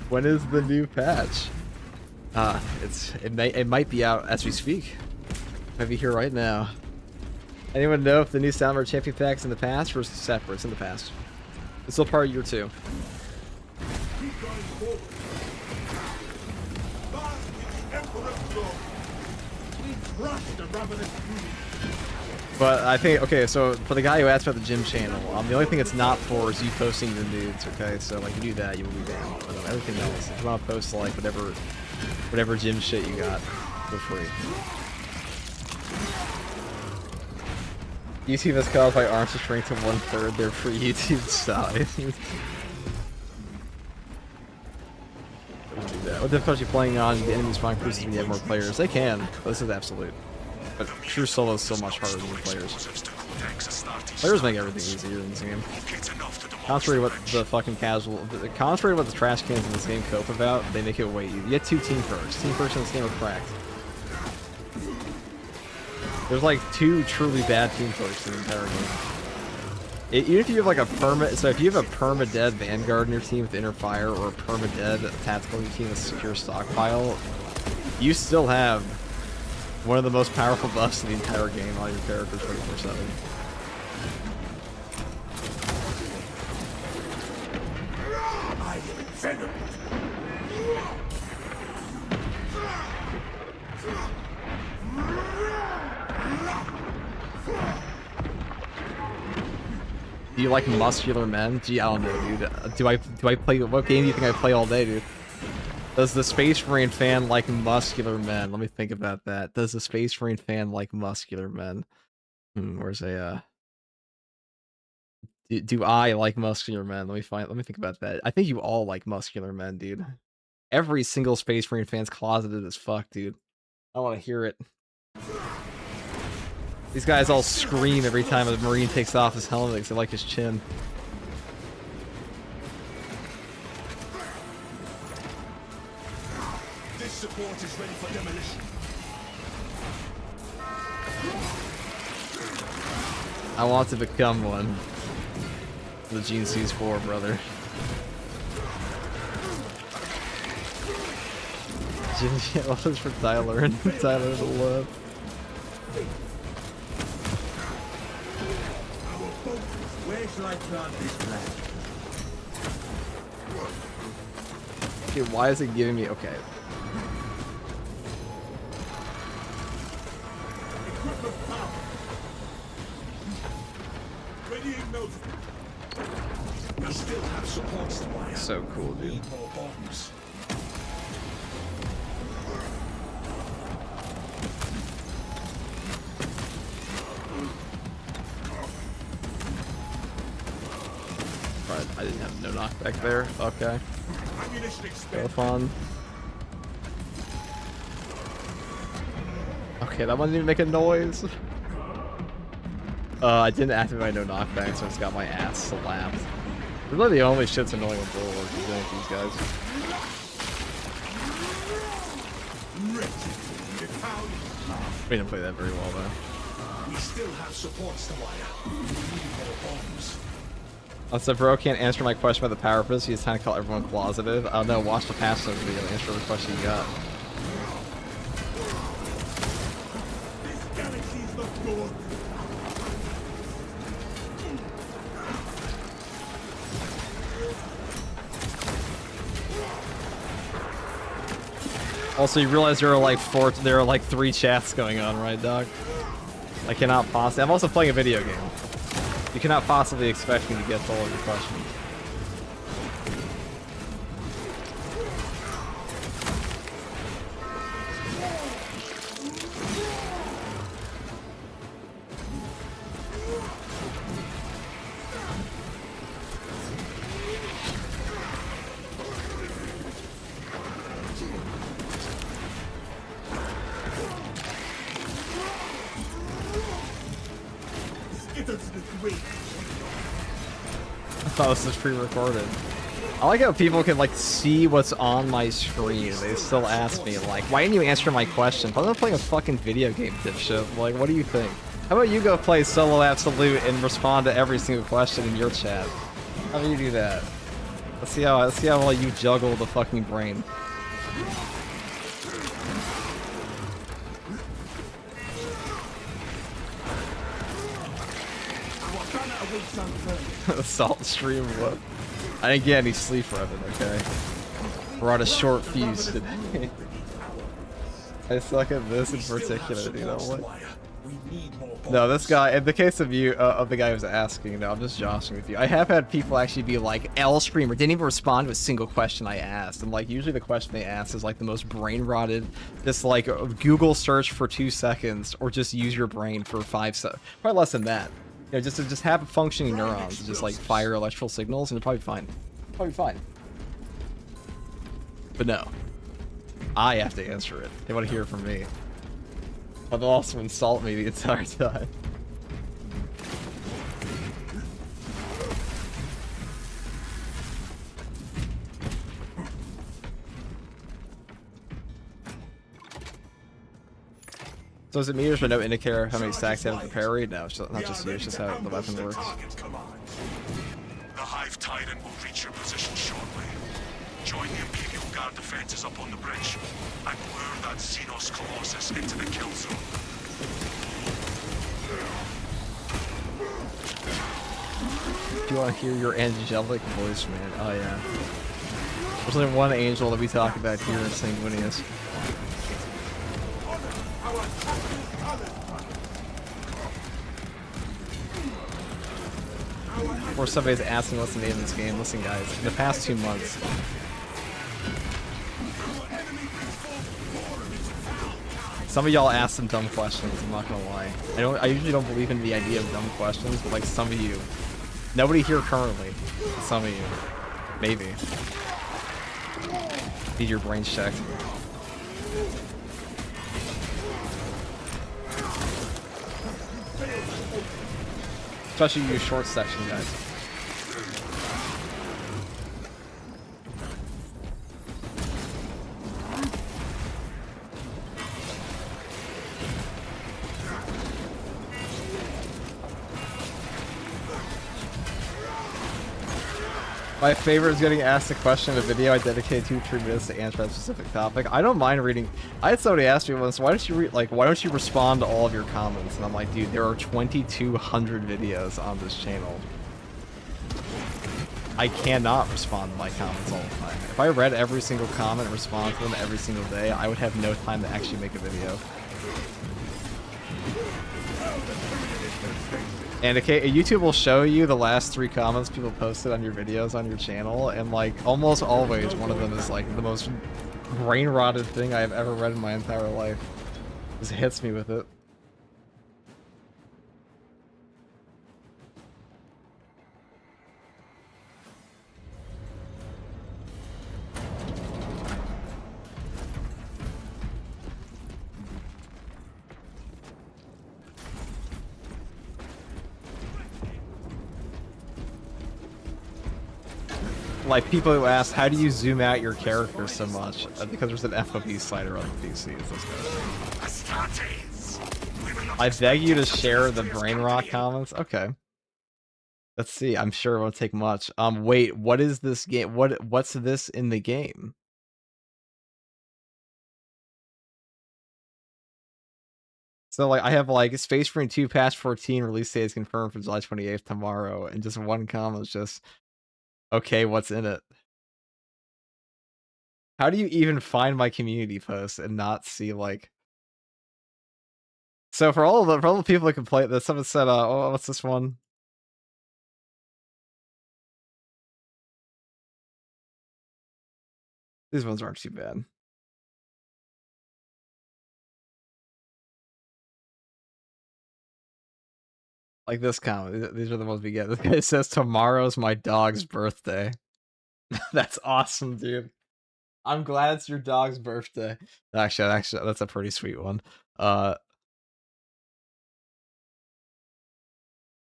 When is the new patch? It might be out as we speak. Might be here right now. Anyone know if the new Soundboard Champion pack's in the past or is it separate? It's in the past. It's still part of year 2. But I think, okay, so for the guy who asked about the gym channel, the only thing it's not for is you posting your nudes, okay? So like you do that, you will be banned. But everything else, if you want to post like whatever gym shit you got, for free. YouTube has cut off my arms to shrink to 1/3 their free YouTube size. What difficulty are you playing on? The enemy spawn increases when you have more players. They can. This is absolute. But true solo is so much harder than players. Players make everything easier in this game. Contrary to what the fucking contrary to what the trash cans in this game cope about, they make it way easier. You get 2 team perks. Team perks in this game are cracked. There's like 2 truly bad team perks in the entire game. Even if you have like a so if you have a perma-dead Vanguard in your team with inner fire or a perma-dead tactical in your team with secure stockpile, you still have one of the most powerful buffs in the entire game on your characters 24/7. Do you like muscular men? Gee, I don't know, dude. Do I play? What game do you think I play all day, dude? Does the Space Marine fan like muscular men? Let me think about that. Does the Space Marine fan like muscular men? Where's a do I like muscular men? Let me think about that. I think you all like muscular men, dude. Every single Space Marine fan's closeted as fuck, dude. I want to hear it. These guys all scream every time a Marine takes off his helmet because they like his chin. This support is ready for demolition. I want to become one. The Gene C's 4, brother. All this for Tyler and Tyler to love. Where shall I plant this flag? Okay, why is it giving me... Okay. Equipment power. Readying node. We still have support supply. So cool, dude. Need more bombs. I didn't have no knockback there. Okay. Go fun. Okay, that one didn't even make a noise. I didn't activate no knockback, so it's got my ass slapped. They're really the only shit's annoying with Bulwark is doing these guys. We didn't play that very well though. We still have supports to wire. We need more bombs. Also, bro can't answer my question about the power fist. He's trying to call everyone closeted. I don't know. Watch the past video. Answer the question you got. This galaxy's not good. Also, you realize there are like 3 chats going on, right, dog? I cannot possibly. I'm also playing a video game. You cannot possibly expect me to get to all of your questions. Most is pre-recorded. I like how people can like see what's on my screen. They still ask me like, "Why didn't you answer my question?" I'm not playing a fucking video game, dipshit. Like, what do you think? How about you go play Solo Absolute and respond to every single question in your chat? How do you do that? Let's see how well you juggle the fucking brain. Assault stream, what? I didn't get any sleep from it, okay? We're on a short fuse today. I suck at this in particular, you know what? No, this guy, in the case of you, of the guy who's asking, no, I'm just joshing with you. I have had people actually be like, L streamer didn't even respond to a single question I asked. And like, usually the question they ask is like the most brain rotted, just like Google search for 2 seconds or just use your brain for 5 seconds. Probably less than that. You know, just have functioning neurons and just like fire electrical signals and you're probably fine. Probably fine. But no. I have to answer it. They want to hear from me. But they'll also insult me the entire time. So is it meters for no indicator how many stacks you have to parry? No, it's not just you, it's just how the weapon works. The Hive Tyrant will reach your position shortly. Join the Imperial Guard defenses up on the bridge and lure that Xenos Colossus into the kill zone. Do you want to hear your angelic voice, man? Oh yeah. There's only one angel that we talk about here in Sanguinius. Or somebody's asking what's the name of this game. Listen guys, in the past 2 months, some of y'all asked some dumb questions, I'm not gonna lie. I usually don't believe in the idea of dumb questions, but like some of you. Nobody here currently. Some of you. Maybe. Need your brains checked. Especially you short section guys. My favorite is getting asked a question in a video I dedicated 2-3 minutes to answer that specific topic. I don't mind reading. I had somebody ask me once, why don't you respond to all of your comments? And I'm like, dude, there are 2,200 videos on this channel. I cannot respond to my comments all the time. If I read every single comment and responded to them every single day, I would have no time to actually make a video. And YouTube will show you the last 3 comments people posted on your videos on your channel, and like almost always one of them is like the most brain rotted thing I have ever read in my entire life. Just hits me with it. Like people who ask, how do you zoom out your character so much? Because there's an FOV slider on the PC. I beg you to share the brain rot comments. Okay. Let's see. I'm sure it won't take much. Wait. What is this game? What's this in the game? So like I have like Space Marine 2 patch 14 release date is confirmed for July 28th tomorrow, and just one comment is just, okay, what's in it? How do you even find my community posts and not see like? So for all the people that complain that someone said, oh, what's this one? These ones aren't too bad. Like this comment, these are the ones we get. This guy says, tomorrow's my dog's birthday. That's awesome, dude. I'm glad it's your dog's birthday. Actually, that's a pretty sweet one.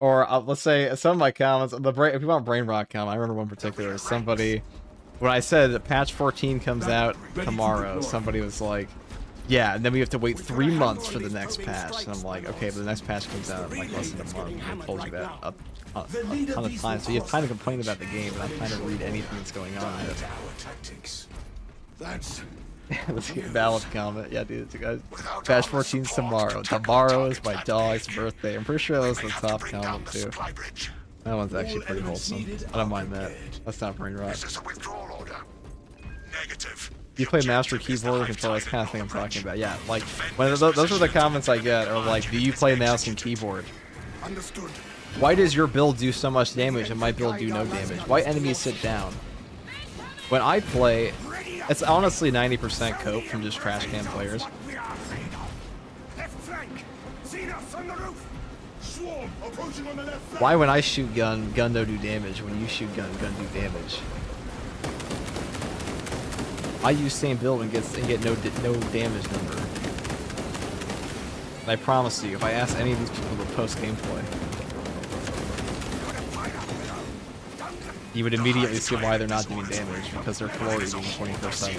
Or let's say some of my comments, if you want brain rock comment, I remember one particular. Somebody, when I said patch 14 comes out tomorrow, somebody was like, yeah, and then we have to wait 3 months for the next patch. And I'm like, okay, but the next patch comes out in like less than a month. I told you that a ton of times. So you have time to complain about the game, but I'm trying to read anything that's going on. That's Let's get a valid comment. Yeah, dude, guys. Patch 14's tomorrow. Tomorrow is my dog's birthday. I'm pretty sure that was the top comment too. That one's actually pretty wholesome. I don't mind that. That's not brain rot. You play mouse or keyboard control, that's the kind of thing I'm talking about. Yeah, like, when those are the comments I get, are like, do you play mouse and keyboard? understood. Why does your build do so much damage and my build do no damage? Why enemies sit down? When I play, it's honestly 90% cope from just trash can players. Why when I shoot gun don't do damage? When you shoot gun do damage? I use same build and get no damage number. And I promise you, if I ask any of these people to post gameplay, you would immediately see why they're not doing damage, because they're floating 24/7.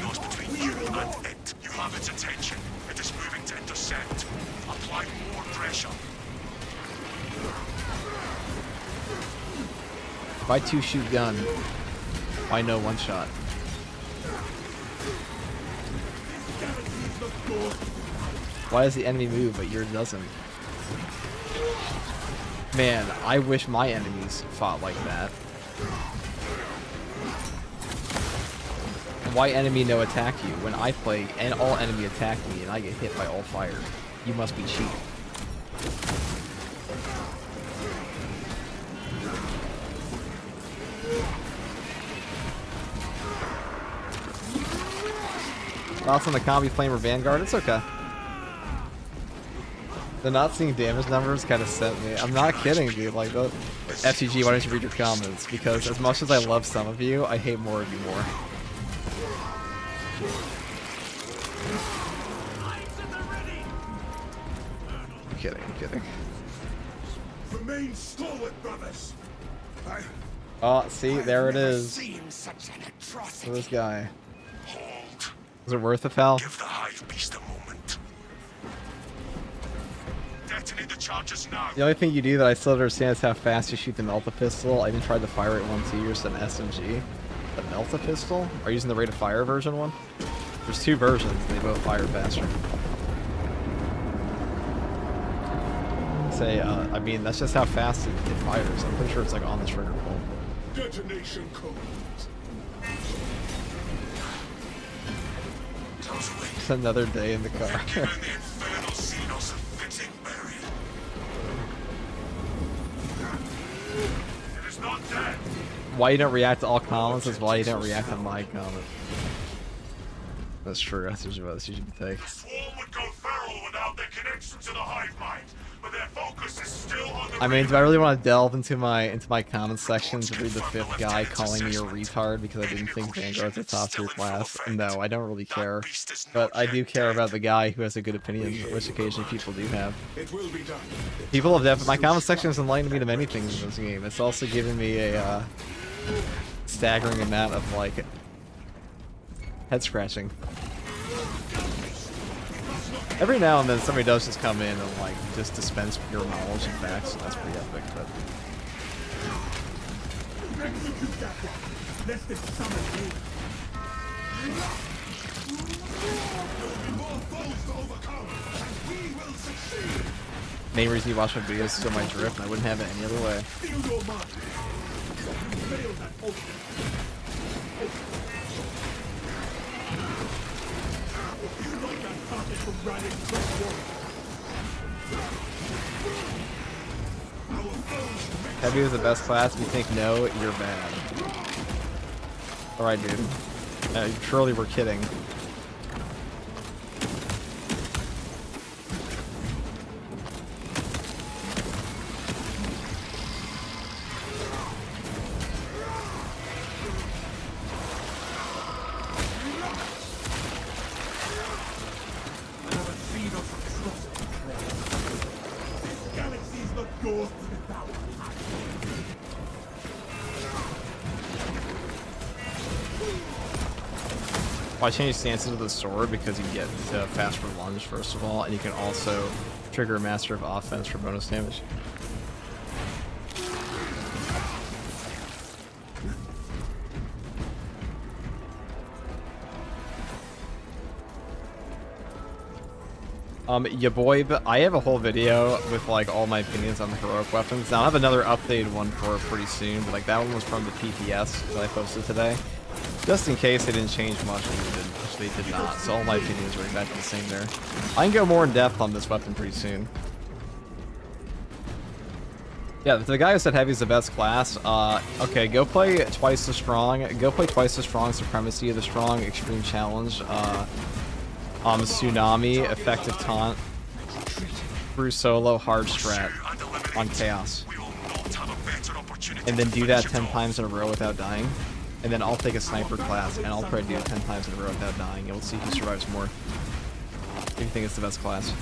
You have its attention. It is moving to intercept. Apply more pressure. If I two-shoot gun, why no one shot? Why does the enemy move but yours doesn't? Man, I wish my enemies fought like that. Why enemy no attack you? When I play and all enemy attack me and I get hit by all fire, you must be cheating. Thoughts on the combi flame or Vanguard? It's okay. The not seeing damage numbers kind of sent me. I'm not kidding, dude. Like, the FTG, why don't you read your comments? Because as much as I love some of you, I hate more of you more. I'm kidding, I'm kidding. Remain stalwart, brothers. Oh, see, there it is. For this guy. Hold. Was it worth it, pal? Give the hive beast a moment. Detonate the charges now. The only thing you do that I still don't understand is how fast you shoot the Melta pistol. I even tried to fire it once. You used an SMG. The Melta pistol? Are you using the rate of fire version one? There's two versions, and they both fire faster. Say, I mean, that's just how fast it fires. I'm pretty sure it's like on the trigger pull. Detonation code. It's another day in the car. Why you don't react to all comments is why you don't react to my comment. That's true. That's usually what you should take. Swarm would go feral without their connection to the hive mind, but their focus is still on the. I mean, do I really want to delve into my comment section to read the fifth guy calling me a retard because I didn't think Vanguard's a top tier class? No, I don't really care. But I do care about the guy who has a good opinion, which occasionally people do have. It will be done. People have definitely. My comment section has enlightened me to many things in this game. It's also given me a staggering amount of like head scratching. Every now and then somebody does just come in and like just dispense pure knowledge and facts, and that's pretty epic, but main reason you watch my videos is still my drift, and I wouldn't have it any other way. Heavy is the best class. If you think no, you're bad. Alright, dude. You truly were kidding. Well, I changed stances of the sword because you get faster lunge, first of all, and you can also trigger Master of Offense for bonus damage. Yeah, boy, but I have a whole video with like all my opinions on the heroic weapons. Now I have another updated one for it pretty soon, but like that one was from the PPS that I posted today. Just in case they didn't change much, which they did not. So all my opinions are exactly the same there. I can go more in depth on this weapon pretty soon. Yeah, the guy who said heavy is the best class. Okay, go play twice as strong. Go play twice as strong. Supremacy of the Strong, Extreme Challenge. Tsunami, Effective Taunt, Through Solo, Hard Strat on Chaos. And then do that 10 times in a row without dying. And then I'll take a sniper class and I'll try to do it 10 times in a row without dying. And we'll see who survives more. If you think it's the best class.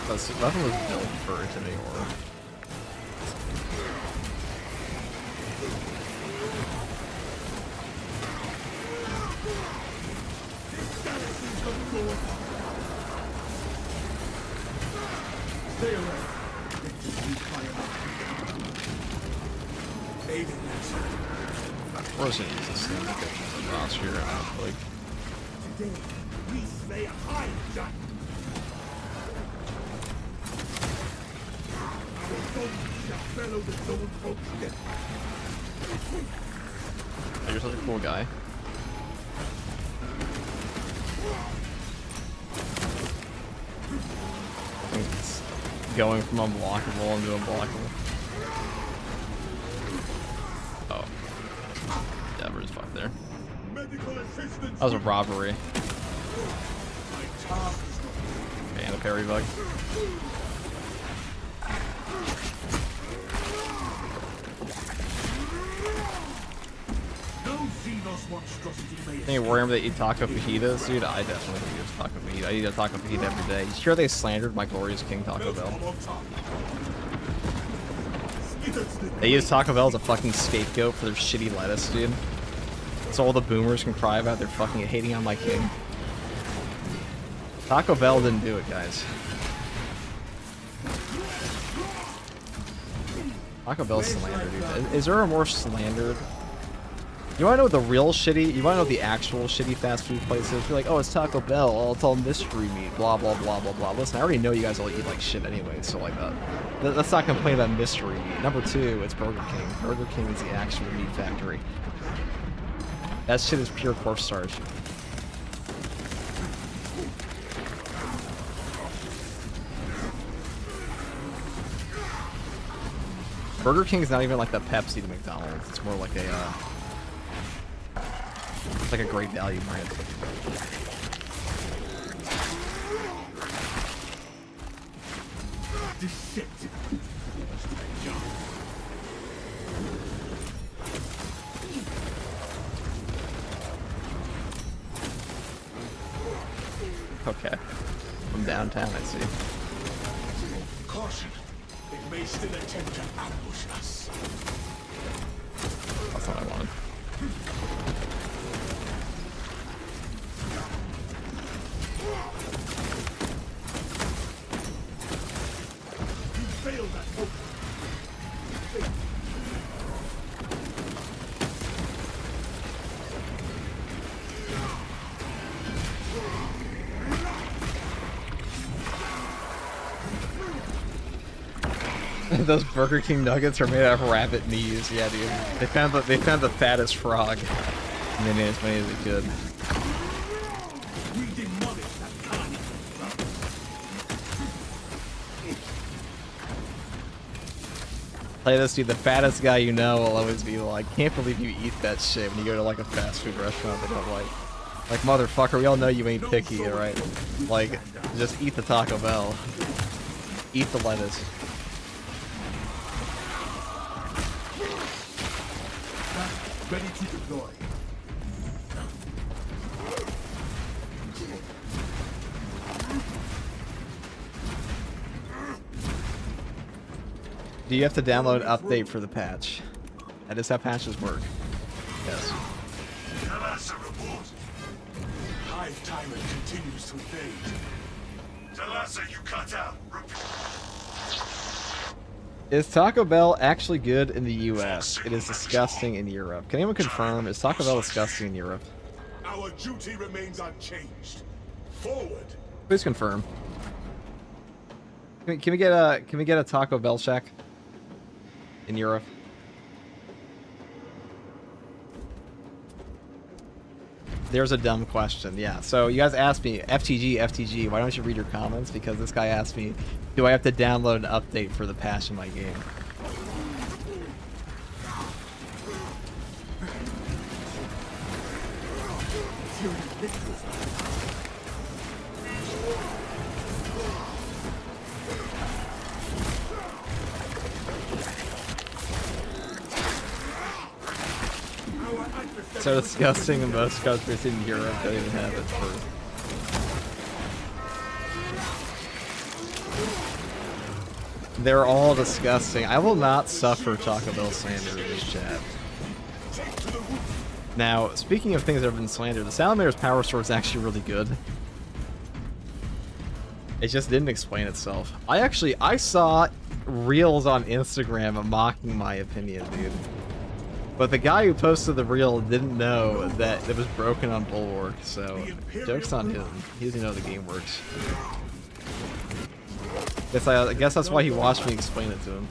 This weapon was built for intimidating aura. Of course, I use this thing to get the boss here. Like, Today, we slay a high giant. you're such a cool guy. I think it's going from unblockable into unblockable. Oh. Yeah, we're just fucked there. That was a robbery. And a parry bug. Any worry that eat taco fajitas? Dude, I definitely eat taco fajita. I eat a taco fajita every day. You hear they slandered my glorious King Taco Bell? They use Taco Bell as a fucking scapegoat for their shitty lettuce, dude. So all the boomers can cry about their fucking hating on my king. Taco Bell didn't do it, guys. Taco Bell slander, dude. Is there a more slandered? You wanna know what the real shitty, you wanna know what the actual shitty fast food place is? You're like, oh, it's Taco Bell, oh, it's all mystery meat, blah, blah, blah, blah, blah. Listen, I already know you guys all eat like shit anyway, so like let's not complain about mystery meat. Number two, it's Burger King. Burger King is the actual meat factory. That shit is pure corpse starch. Burger King is not even like the Pepsi to McDonald's. It's more like a, it's like a great value brand. Deceptive. Okay. From downtown, I see. Caution. It may still attempt to ambush us. That's what I wanted. You failed that hope. Those Burger King nuggets are made out of rabbit knees. Yeah, dude. They found the fattest frog, and they made as many as they could. We demolish that carnival. Play this, dude. The fattest guy you know will always be like, "Can't believe you eat that shit." When you go to like a fast food restaurant, they don't like motherfucker. We all know you ain't picky, alright? Like, just eat the Taco Bell. Eat the lettuce. Ready to deploy. Do you have to download an update for the patch? That is how patches work. Yes. Talassa report. Hive tyrant continues to evade. Talassa, you cut out. Is Taco Bell actually good in the US? It is disgusting in Europe. Can anyone confirm? Is Taco Bell disgusting in Europe? Our duty remains unchanged. Forward. Please confirm. Can we get a Taco Bell check in Europe? There's a dumb question. Yeah. So you guys asked me, FTG, why don't you read your comments? Because this guy asked me, do I have to download an update for the patch in my game? So disgusting in most countries in Europe don't even have it for. They're all disgusting. I will not suffer Taco Bell slander in this chat. Now, speaking of things that have been slandered, the Salamander's Power Sword is actually really good. It just didn't explain itself. I saw reels on Instagram mocking my opinion, dude. But the guy who posted the reel didn't know that it was broken on Bulwark, so joke's on him. He doesn't know the game works. I guess that's why he watched me explain it to him.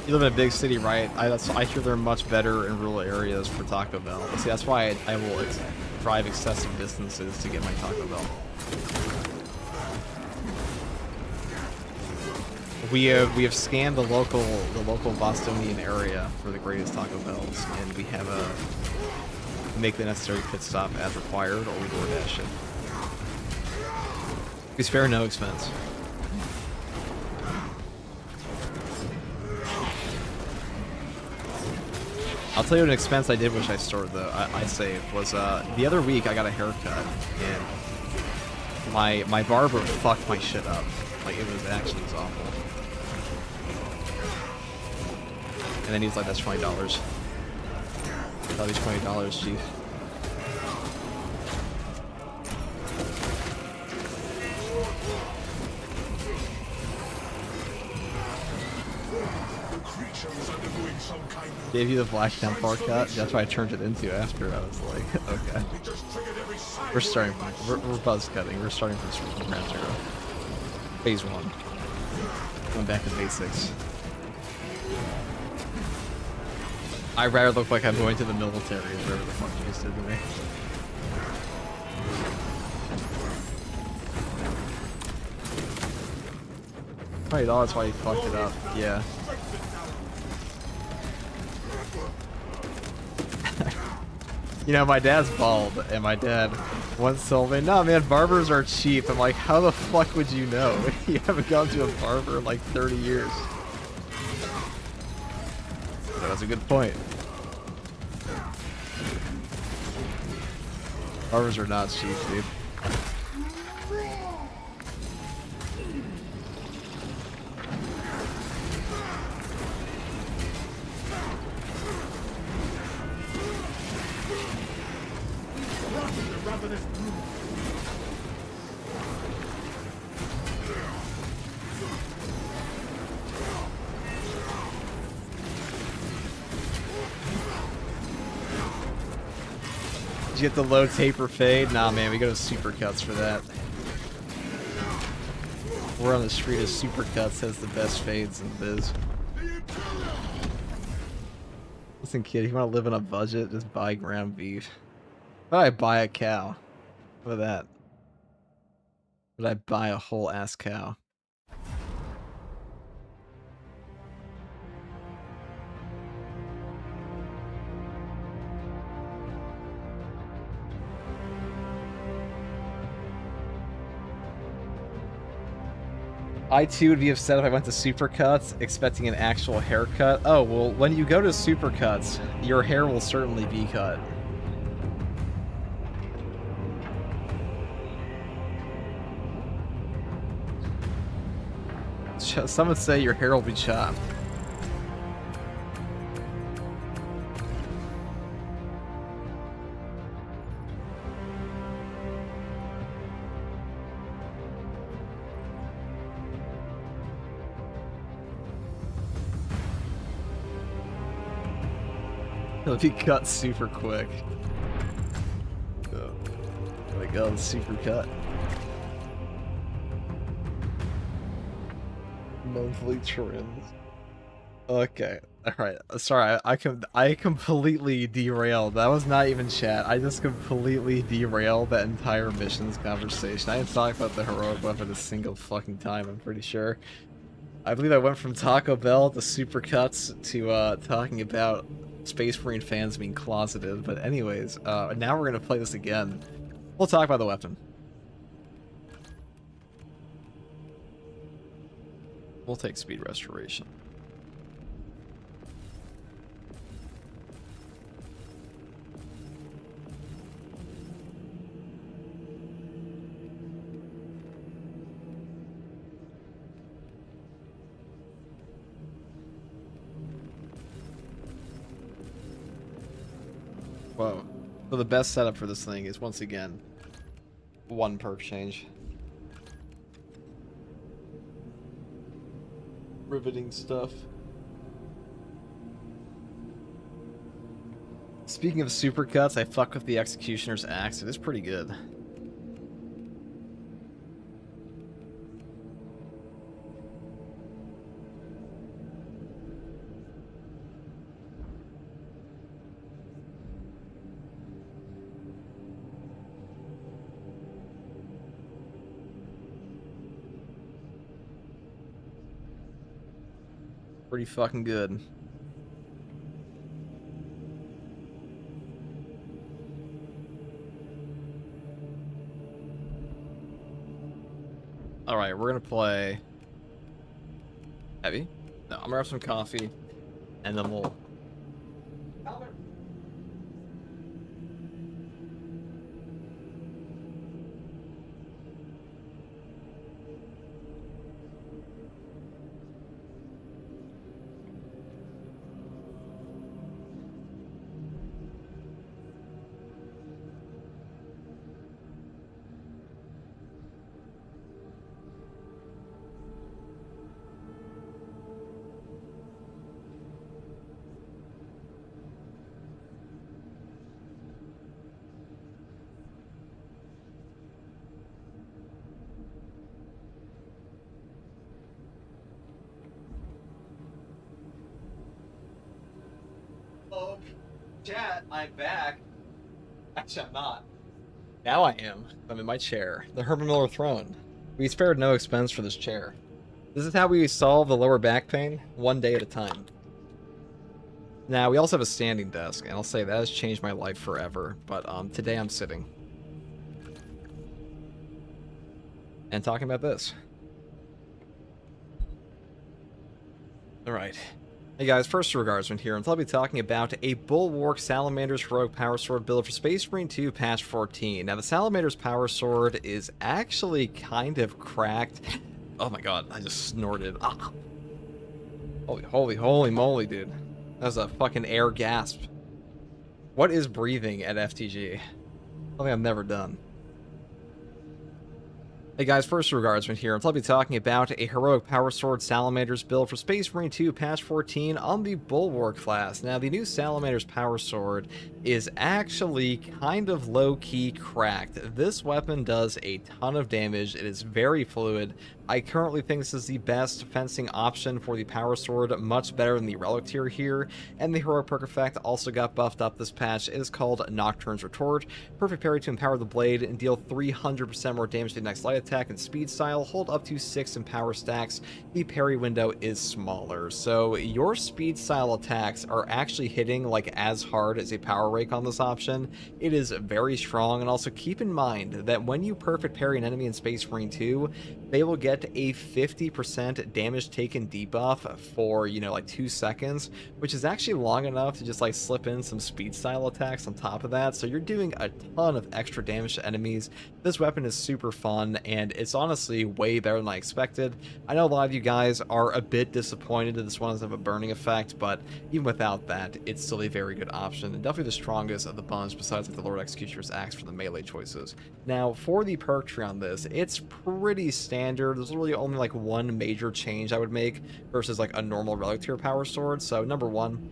You live in a big city, right? I hear they're much better in rural areas for Taco Bell. See, that's why I will drive excessive distances to get my Taco Bell. We have scanned the local Bostonian area for the greatest Taco Bells, and we have make the necessary pit stop as required, or we DoorDash it. It's fair, no expense. I'll tell you an expense I did wish I stored though. I saved was the other week I got a haircut and my barber fucked my shit up. Like it was awful. And then he's like, "That's $20." That'll be $20, chief. Gave you the Black Templar cut? That's what I turned it into after. I was like, okay. We're starting from, we're buzz cutting. We're starting from ground zero. Phase 1. Going back to basics. I'd rather look like I'm going to the military or whatever the fuck you just did to me. $20, that's why you fucked it up. Yeah. You know, my dad's bald, and my dad once told me, "No, man, barbers are cheap." I'm like, how the fuck would you know? You haven't gone to a barber in like 30 years. So that's a good point. Barbers are not cheap, dude. you get the low taper fade? Nah, man, we go to supercuts for that. We're on the street of supercuts, has the best fades in the biz. Listen, kid, you want to live on a budget? Just buy ground beef. How about I buy a cow? What about that? Would I buy a whole ass cow? I too would be upset if I went to Supercuts expecting an actual haircut. Oh, well, when you go to Supercuts, your hair will certainly be cut. Some would say your hair will be chopped. It'll be cut super quick. Oh my god, super cut. Monthly trims. Okay, alright. Sorry, I completely derailed. That was not even chat. I just completely derailed that entire missions conversation. I didn't talk about the heroic weapon a single fucking time, I'm pretty sure. I believe I went from Taco Bell to Supercuts to talking about Space Marine fans being closeted, but anyways, now we're gonna play this again. We'll talk about the weapon. We'll take speed restoration. Whoa. So the best setup for this thing is, once again, one perk change. Riveting stuff. Speaking of supercuts, I fuck with the Executioner's Axe. It is pretty good. Pretty fucking good. Alright, we're gonna play heavy. No, I'm gonna have some coffee and then we'll chat, I'm back. Actually, I'm not. Now I am. I'm in my chair. The Herman Miller throne. We spared no expense for this chair. This is how we solve the lower back pain, one day at a time. Now, we also have a standing desk, and I'll say that has changed my life forever, but today I'm sitting. And talking about this. Alright. Hey guys, first Regardsman here, and I'll be talking about a Bulwark Salamander's Heroic Power Sword build for Space Marine 2 Patch 14. Now, the Salamander's Power Sword is actually kind of cracked. Oh my god, I just snorted. Ah. Holy moly, dude. That was a fucking air gasp. What is breathing at FTG? Something I've never done. Hey guys, first regardsman here. I'll be talking about a heroic power sword salamanders build for Space Marine 2 patch 14 on the Bulwark class. Now, the new salamanders power sword is actually kind of low-key cracked. This weapon does a ton of damage. It is very fluid. I currently think this is the best fencing option for the power sword, much better than the relic tier here. And the heroic perk effect also got buffed up this patch. It is called Nocturne's Retort. Perfect parry to empower the blade and deal 300% more damage to the next light attack and speed style. Hold up to 6 in power stacks. The parry window is smaller, so your speed style attacks are actually hitting like as hard as a power rake on this option. It is very strong, and also keep in mind that when you perfect parry an enemy in Space Marine 2, they will get a 50% damage taken debuff for, you know, like 2 seconds, which is actually long enough to just like slip in some speed style attacks on top of that. So you're doing a ton of extra damage to enemies. This weapon is super fun, and it's honestly way better than I expected. I know a lot of you guys are a bit disappointed that this one doesn't have a burning effect, but even without that, it's still a very good option, and definitely the strongest of the bunch besides like the Lord Executioner's Axe for the melee choices. Now, for the perk tree on this, it's pretty standard. There's really only like one major change I would make versus like a normal relic tier power sword. So number one,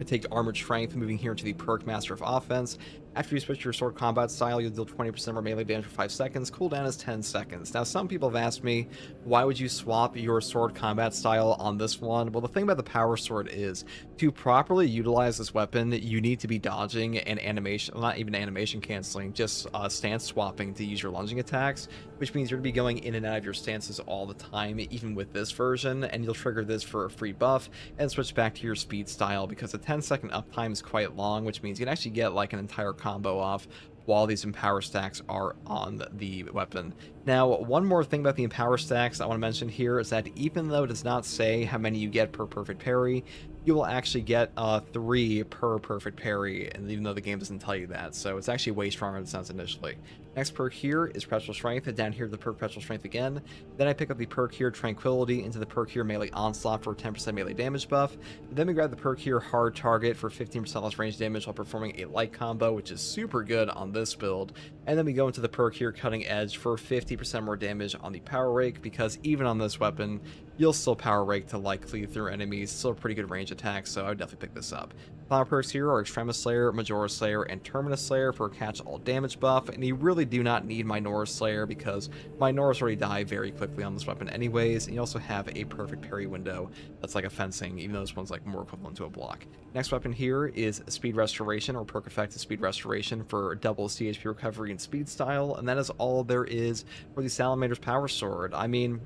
I take Armored Strength, moving here into the perk Master of Offense. After you switch your sword combat style, you'll deal 20% more melee damage for 5 seconds. Cooldown is 10 seconds. Now, some people have asked me, why would you swap your sword combat style on this one? Well, the thing about the power sword is, to properly utilize this weapon, you need to be dodging and animation, well, not even animation canceling, just stance swapping to use your lunging attacks, which means you're going to be going in and out of your stances all the time, even with this version, and you'll trigger this for a free buff and switch back to your speed style, because the 10-second uptime is quite long, which means you can actually get like an entire combo off while these empower stacks are on the weapon. Now, one more thing about the empower stacks I want to mention here is that even though it does not say how many you get per perfect parry, you will actually get 3 per perfect parry, and even though the game doesn't tell you that, so it's actually way stronger than it sounds initially. Next perk here is Perpetual Strength, and down here the perk Perpetual Strength again. Then I pick up the perk here Tranquility into the perk here Melee Onslaught for 10% melee damage buff. Then we grab the perk here Hard Target for 15% less range damage while performing a light combo, which is super good on this build. And then we go into the perk here Cutting Edge for 50% more damage on the Power Rake, because even on this weapon, you'll still power rake to like cleave through enemies. Still a pretty good range attack, so I would definitely pick this up. Final perks here are Extremis Slayer, Majora Slayer, and Terminus Slayer for a catch-all damage buff, and you really do not need Minora's Slayer because Minora's already die very quickly on this weapon anyways, and you also have a perfect parry window that's like a fencing, even though this one's like more equivalent to a block. Next weapon here is Speed Restoration, or perk effect is Speed Restoration for double CHP recovery and speed style, and that is all there is for the Salamander's Power Sword. I mean,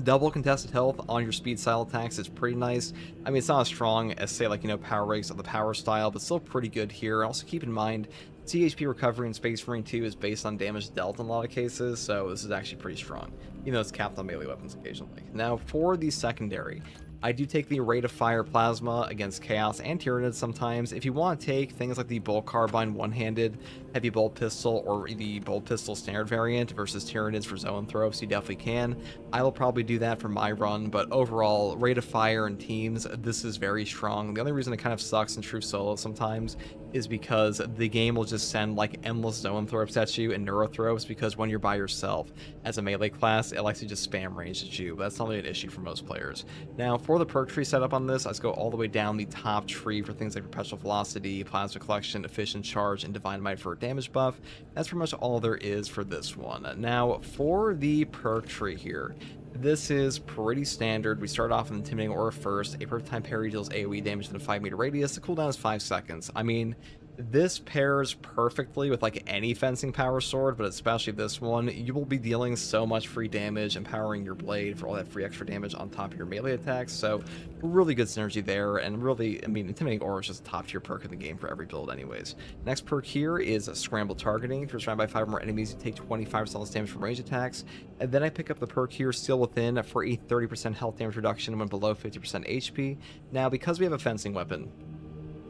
double contested health on your speed style attacks is pretty nice. I mean, it's not as strong as, say, like, you know, power rakes on the power style, but still pretty good here. Also keep in mind, CHP recovery in Space Marine 2 is based on damage dealt in a lot of cases, so this is actually pretty strong, even though it's capped on melee weapons occasionally. Now, for the secondary, I do take the Rate of Fire Plasma against Chaos and Tyranids sometimes. If you want to take things like the Bolt Carbine one-handed, Heavy Bolt Pistol, or the Bolt Pistol Standard variant versus Tyranids for Zoanthropes, you definitely can. I will probably do that for my run, but overall, Rate of Fire and teams, this is very strong. The only reason it kind of sucks in true solo sometimes is because the game will just send like endless Zoanthropes at you and Neurothropes, because when you're by yourself as a melee class, it likes to just spam range at you. But that's not really an issue for most players. Now, for the perk tree setup on this, let's go all the way down the top tree for things like Perpetual Velocity, Plasma Collection, Efficient Charge, and Divine Might for a damage buff. That's pretty much all there is for this one. Now, for the perk tree here, this is pretty standard. We start off with Intimidating Aura first. A perfect time parry deals AoE damage within a 5-meter radius. The cooldown is 5 seconds. I mean, this pairs perfectly with like any fencing power sword, but especially this one. You will be dealing so much free damage, empowering your blade for all that free extra damage on top of your melee attacks. So really good synergy there, and really, I mean, Intimidating Aura is just a top tier perk in the game for every build anyways. Next perk here is Scramble Targeting. If you're surrounded by 5 or more enemies, you take 25% less damage from range attacks. And then I pick up the perk here, Seal Within, for a 30% health damage reduction when below 50% HP. Now, because we have a fencing weapon,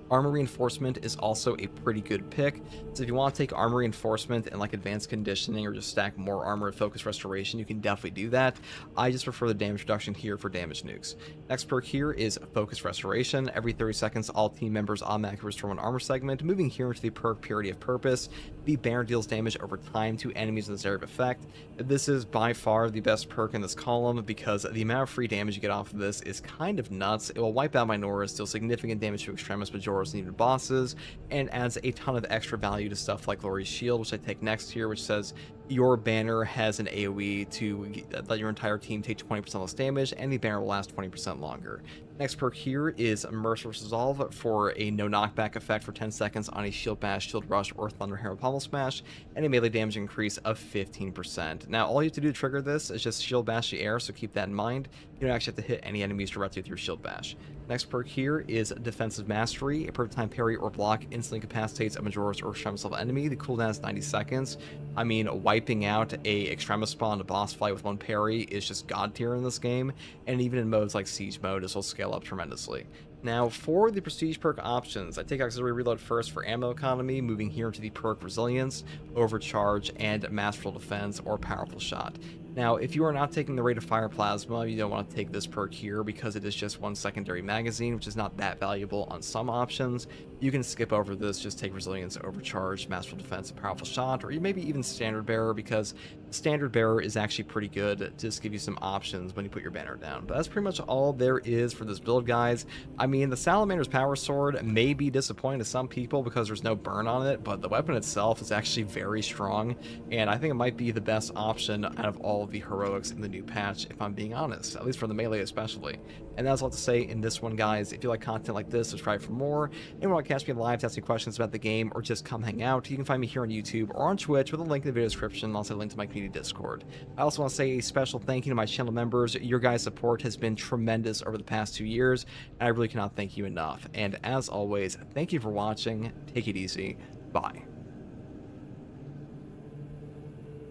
Armor Reinforcement is also a pretty good pick. So if you want to take Armor Reinforcement and like Advanced Conditioning or just stack more armor and Focus Restoration, you can definitely do that. I just prefer the damage reduction here for damage nukes. Next perk here is Focus Restoration. Every 30 seconds, all team members automatically restore one armor segment. Moving here into the perk Purity of Purpose, the banner deals damage over time to enemies in this area of effect. This is by far the best perk in this column because the amount of free damage you get off of this is kind of nuts. It will wipe out Minoras, deal significant damage to Extremis, Majoras, and even bosses, and adds a ton of extra value to stuff like Glory's Shield, which I take next here, which says your banner has an AoE to let your entire team take 20% less damage, and the banner will last 20% longer. Next perk here is Merciless Resolve for a no knockback effect for 10 seconds on a Shield Bash, Shield Rush, or Thunder Hammer Pummel Smash, and a melee damage increase of 15%. Now, all you have to do to trigger this is just Shield Bash the air, so keep that in mind. You don't actually have to hit any enemies directly with your Shield Bash. Next perk here is Defensive Mastery. A perfect time parry or block instantly incapacitates a Majora's or Extremis level enemy. The cooldown is 90 seconds. I mean, wiping out a Extremis spawn boss fight with one parry is just god tier in this game, and even in modes like Siege mode, this will scale up tremendously. Now, for the prestige perk options, I take Auxiliary Reload first for ammo economy, moving here into the perk Resilience, Overcharge, and Masterful Defense or Powerful Shot. Now, if you are not taking the Rate of Fire Plasma, you don't want to take this perk here because it is just one secondary magazine, which is not that valuable on some options. You can skip over this, just take Resilience, Overcharge, Masterful Defense, and Powerful Shot, or maybe even Standard Bearer, because Standard Bearer is actually pretty good to just give you some options when you put your banner down. But that's pretty much all there is for this build, guys. I mean, the Salamander's Power Sword may be disappointing to some people because there's no burn on it, but the weapon itself is actually very strong, and I think it might be the best option out of all of the heroics in the new patch, if I'm being honest, at least for the melee especially. And that's all to say in this one, guys. If you like content like this, subscribe for more. And want to catch me live to ask me questions about the game or just come hang out, you can find me here on YouTube or on Twitch with a link in the video description, and also a link to my community Discord. I also want to say a special thank you to my channel members. Your guys' support has been tremendous over the past 2 years, and I really cannot thank you enough. And as always, thank you for watching. Take it easy. Bye.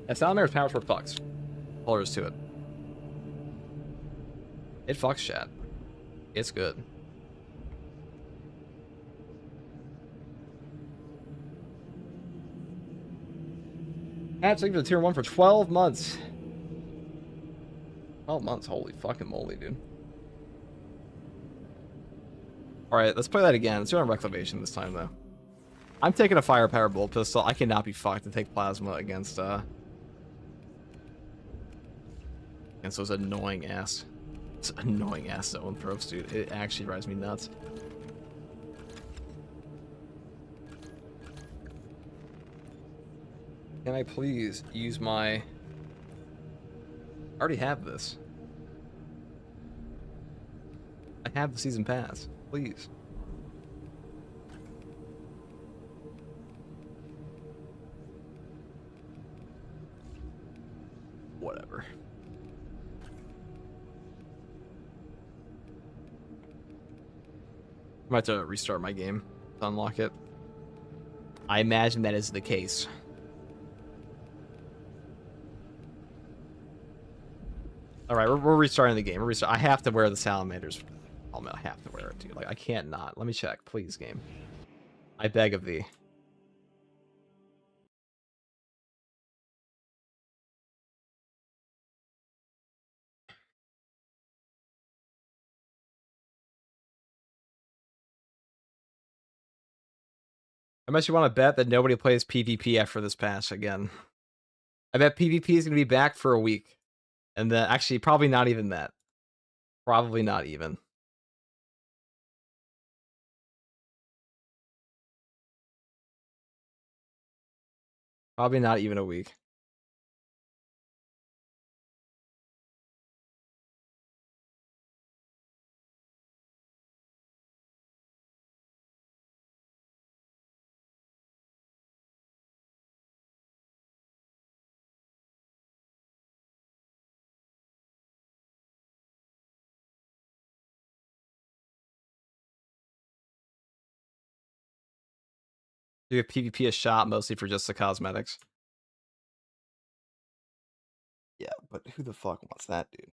That Salamander's Power Sword fucks. All there is to it. It fucks, chat. It's good. Patch link to tier 1 for 12 months. 12 months, holy fucking moly, dude. Alright, let's play that again. Let's do it on Reclamation this time, though. I'm taking a Firepower Bolt Pistol. I cannot be fucked to take Plasma against those annoying ass zone throws, dude. It actually drives me nuts. Can I please use my... I already have this. I have the season pass. Please. Whatever. I'm about to restart my game to unlock it. I imagine that is the case. Alright, we're restarting the game. I have to wear the Salamander's helmet. I have to wear it, dude. Like, I can't not. Let me check. Please, game. I beg of thee. Unless you want to bet that nobody plays PvP after this patch again. I bet PvP is going to be back for a week. And then, actually, probably not even that. Probably not even. Probably not even a week. You have PvP a shot mostly for just the cosmetics. Yeah, but who the fuck wants that, dude?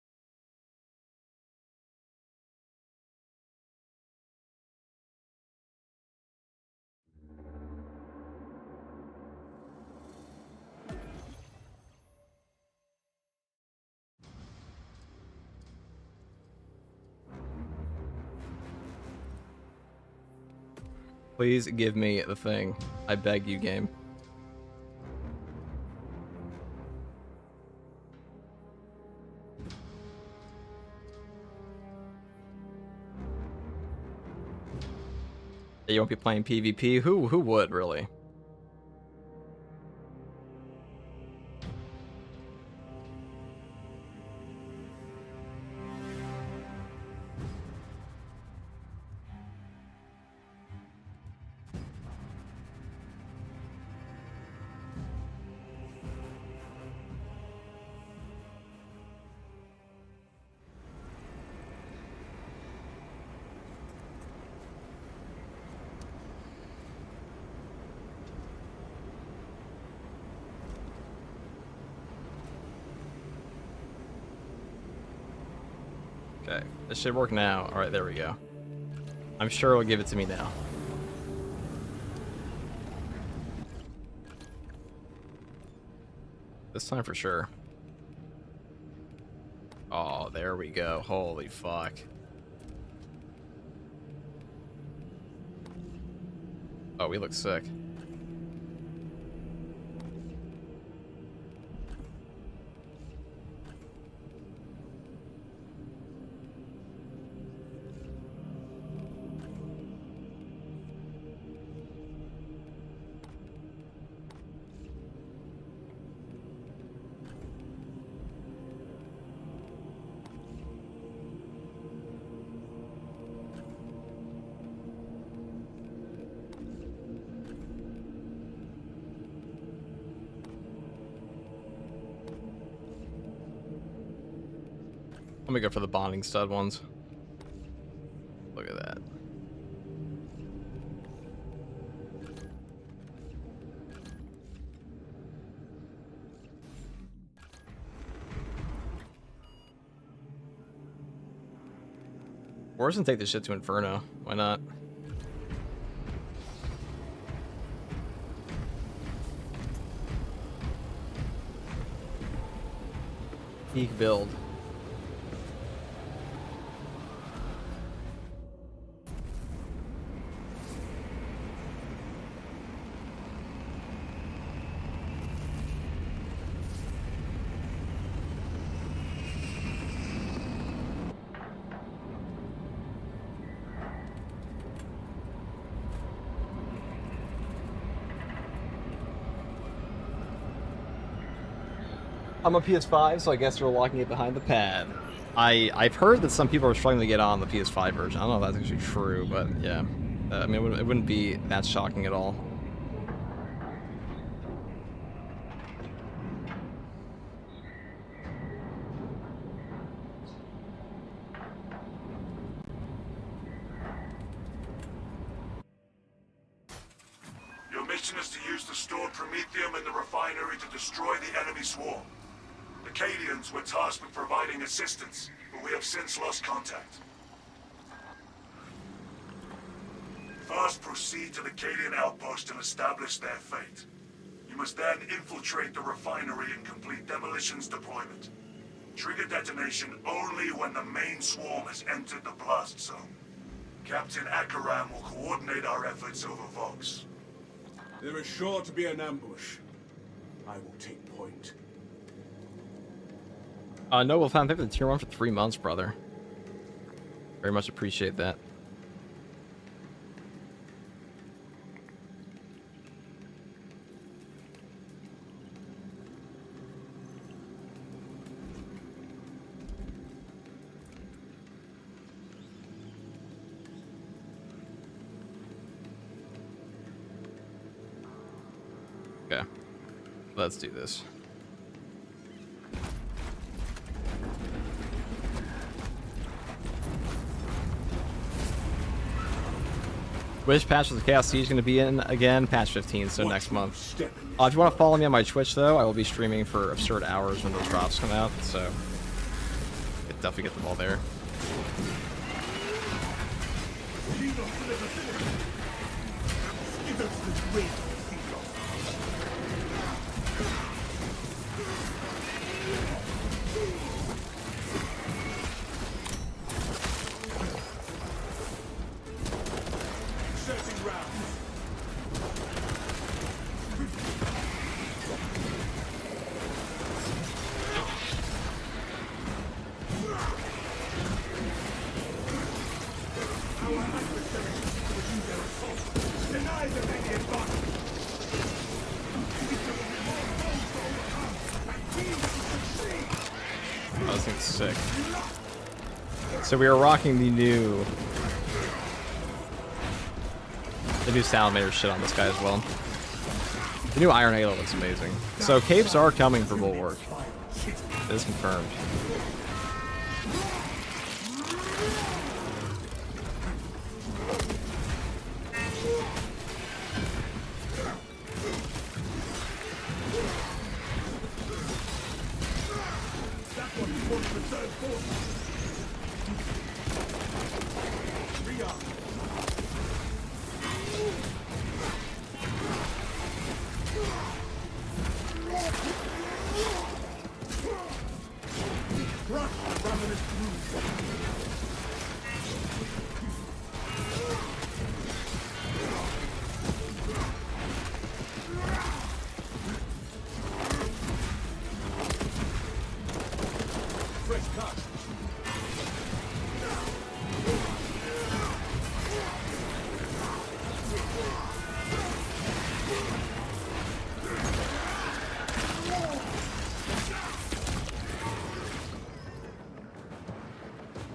Please give me the thing. I beg you, game. You won't be playing PvP? Who would, really? Okay, this should work now. Alright, there we go. I'm sure it'll give it to me now. This time for sure. Oh, there we go. Holy fuck. Oh, we look sick. Let me go for the bonding stud ones. Look at that. Or doesn't take this shit to Inferno. Why not? Peak build. I'm a PS5, so I guess we're locking it behind the pad. I've heard that some people are struggling to get on the PS5 version. I don't know if that's actually true, but yeah. I mean, it wouldn't be that shocking at all. Your mission is to use the stored Promethium in the refinery to destroy the enemy swarm. The Cadians were tasked with providing assistance, but we have since lost contact. First, proceed to the Cadian outpost and establish their fate. You must then infiltrate the refinery and complete demolition's deployment. Trigger detonation only when the main swarm has entered the blast zone. Captain Akaram will coordinate our efforts over Vox. There is sure to be an ambush. I will take point. No, we'll find the tier 1 for 3 months, brother. Very much appreciate that. Okay, let's do this. Which patch was the Chaos Siege going to be in again? Patch 15, so next month. If you want to follow me on my Twitch, though, I will be streaming for absurd hours when those drops come out, so definitely get them all there. Setting rounds. sick. So we are rocking the new Salamander shit on this guy as well. The new Iron Halo looks amazing. So capes are coming for Bulwark. It is confirmed.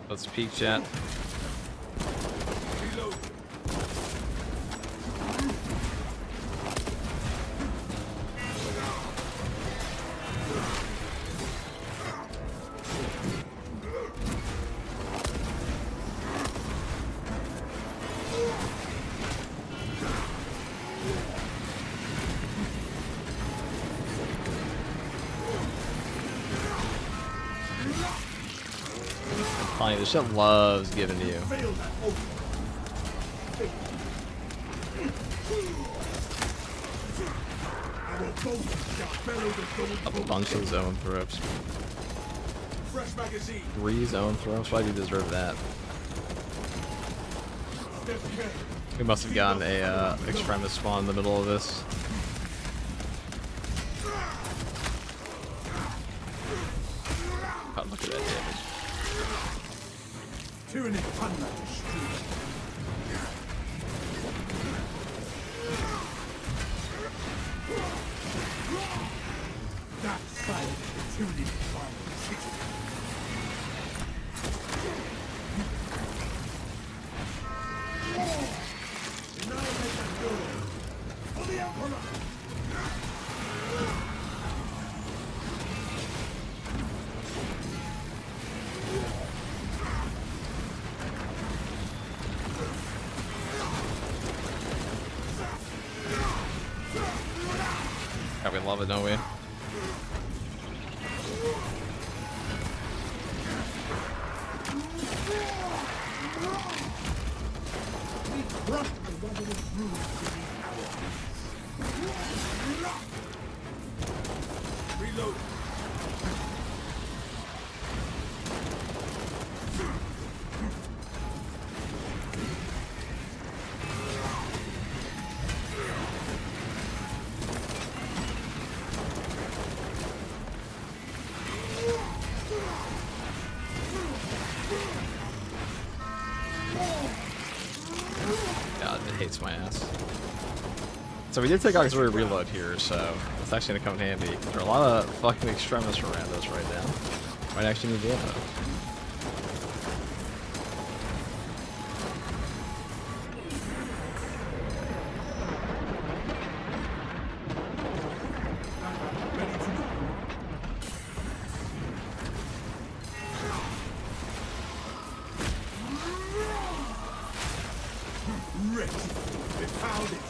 Let's peek, chat. Funny, this shit loves giving to you. A bunch of zone throws. 3 zone throws? Why do you deserve that? We must have gotten a extremist spawn in the middle of this. God, look at that damage. Tyranny thunder destroyed. That side of the tyranny for the Emperor! God, we love it, don't we? Reload. God, it hates my ass. So we did take auxiliary reload here, so it's actually gonna come in handy. There are a lot of fucking extremists around us right now. Might actually need the ammo. Ready. They found it.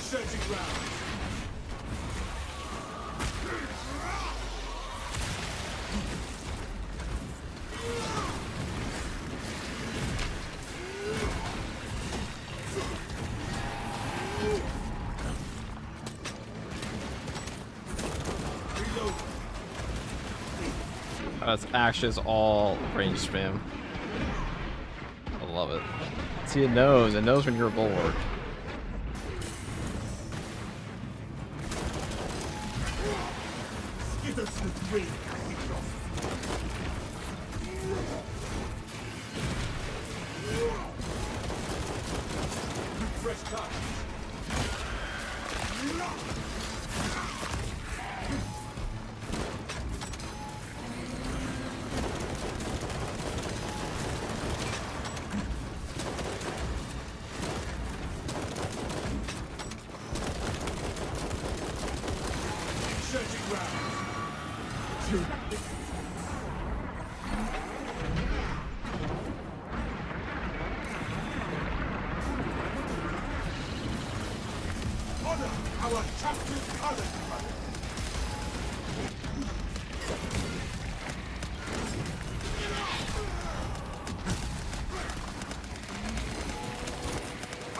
Searching ground. That's actually all range spam. I love it. See, it knows when you're a bulwark. our captive colors, brother.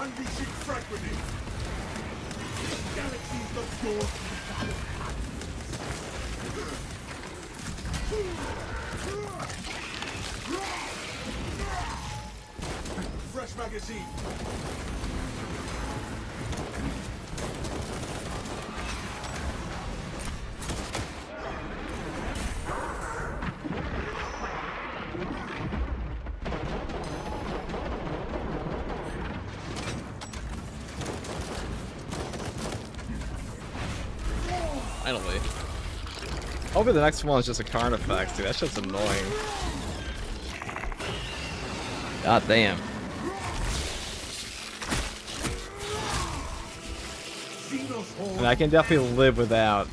Unleashing frag grenade. Galaxies of yours. Fresh magazine. Finally. Hopefully the next one is just a Karn effect, dude. That shit's annoying. God damn. And I can definitely live without.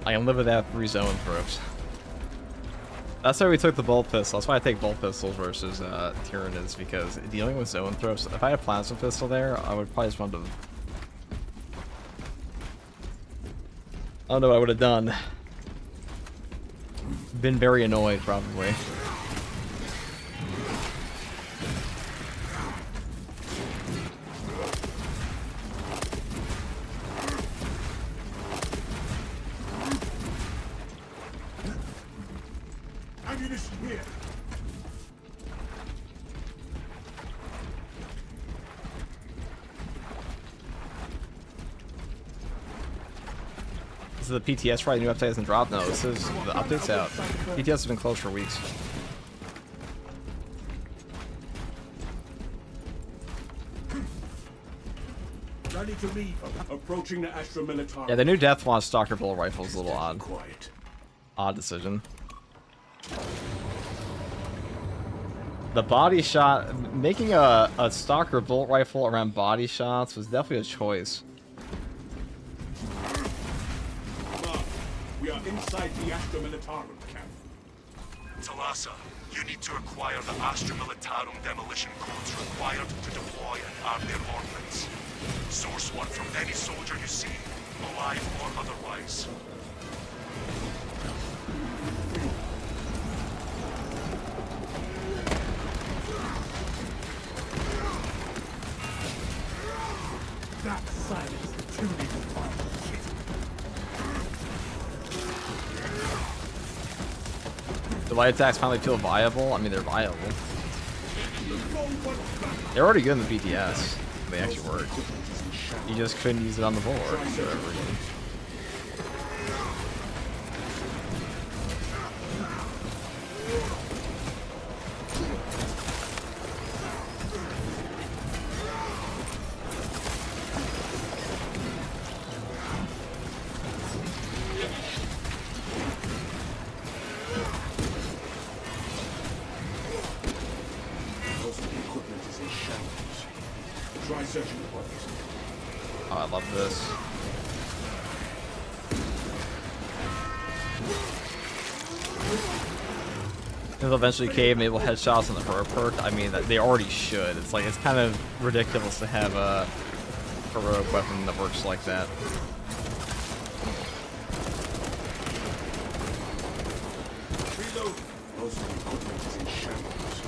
I can live without 3 zone throws. That's why we took the bolt pistol. That's why I take bolt pistols versus Tyranids, because dealing with zone throws. If I had a plasma pistol there, I would probably just want to. I don't know what I would have done. Been very annoyed, probably. Ammunition here. This is the PTS right? New update hasn't dropped? No, this is the update's out. PTS has been closed for weeks. Ready to leave. Approaching the Astra Militari. Yeah, the new Death Launch Stalker Bull rifle is a little odd. Quiet. Odd decision. The body shot, making a Stalker bolt rifle around body shots was definitely a choice. We are inside the Astra Militarum camp. Talassa, you need to acquire the Astra Militarum demolition codes required to deploy and arm their ordnance. Source one from any soldier you see, alive or otherwise. That silence truly defines shit. The light attacks finally feel viable. I mean, they're viable. They're already good in the BTS. They actually work. You just couldn't use it on the board for whatever reason. Most of the equipment is in shambles. Try searching the bodies. Oh, I love this. They'll eventually cave, enable headshots on the horror perk. I mean, they already should. It's like, it's kind of ridiculous to have a heroic weapon that works like that. Reload. Most of the equipment is in shambles.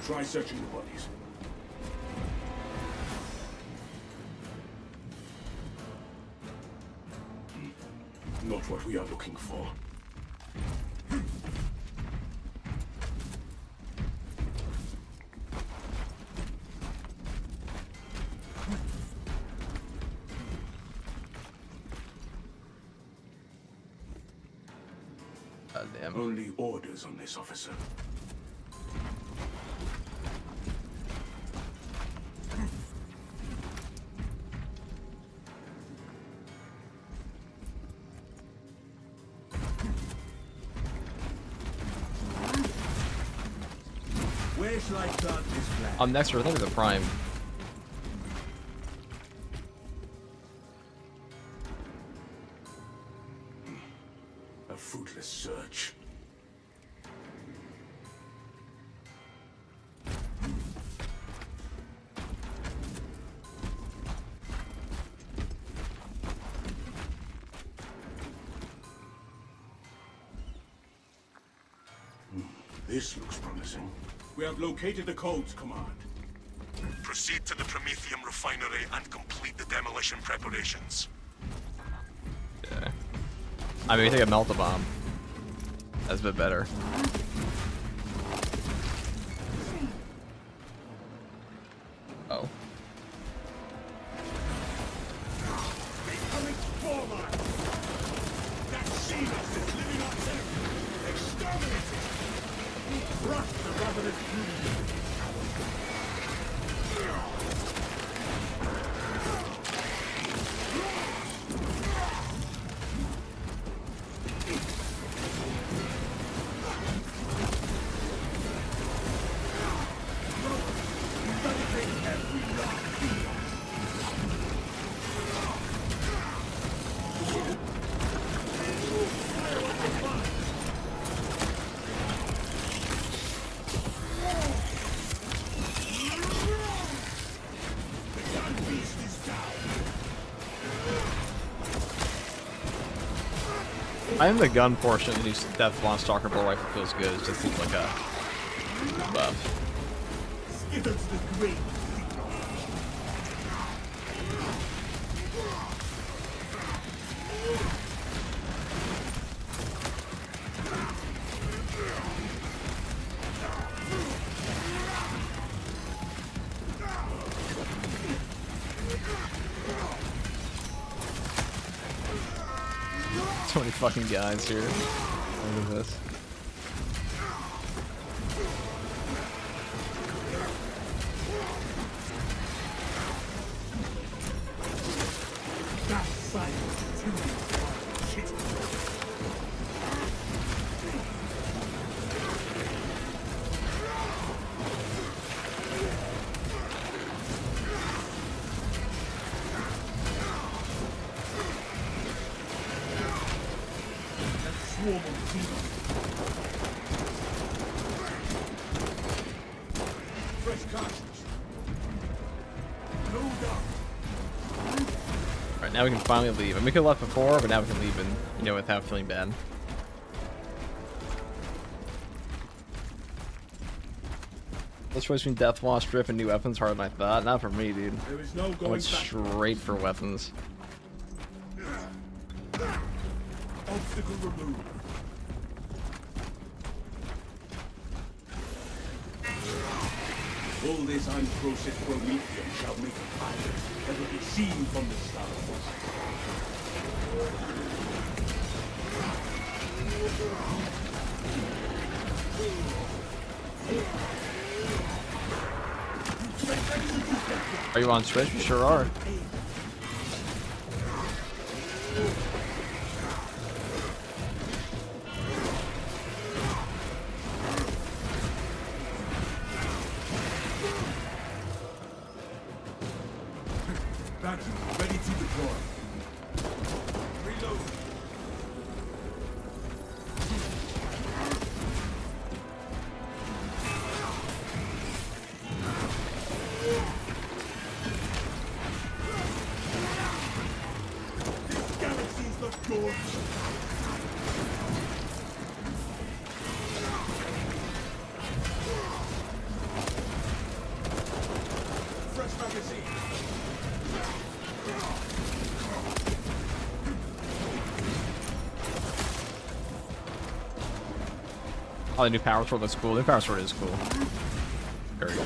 Try searching the bodies. Not what we are looking for. God damn. Only orders on this, officer. Where shall I plant this flag? Next, we're thinking of the Prime. This looks promising. We have located the codes, Command. Proceed to the Prometheum refinery and complete the demolition preparations. Yeah. I mean, we take a melt bomb. That's a bit better. Oh. Becoming forward! That Xenos is living on Earth! Exterminated! Crush the ravenous brood! I think the gun portion of these Death Blonde Stalker Bull Rifle feels good. It just seems like a buff. Skittles the great. So many fucking guys here. Look at this. That silence too. Shit. Swarm of demons. Fresh cartridge. No doubt. Alright, now we can finally leave. I mean, we could have left before, but now we can leave and, you know, without feeling bad. Let's choice between Death Wasp, Drift, and new weapons harder than I thought. Not for me, dude. There is no I going went back. straight for weapons. Obstacle removed. All this unprocessed promethium shall make a fire that will be seen from the stars. Are you on Switch? We sure are. Battery ready to deploy. Reload. This galaxy's not yours. Fresh magazine. Oh, the new power sword looks cool. The new power sword is cool. Very cool.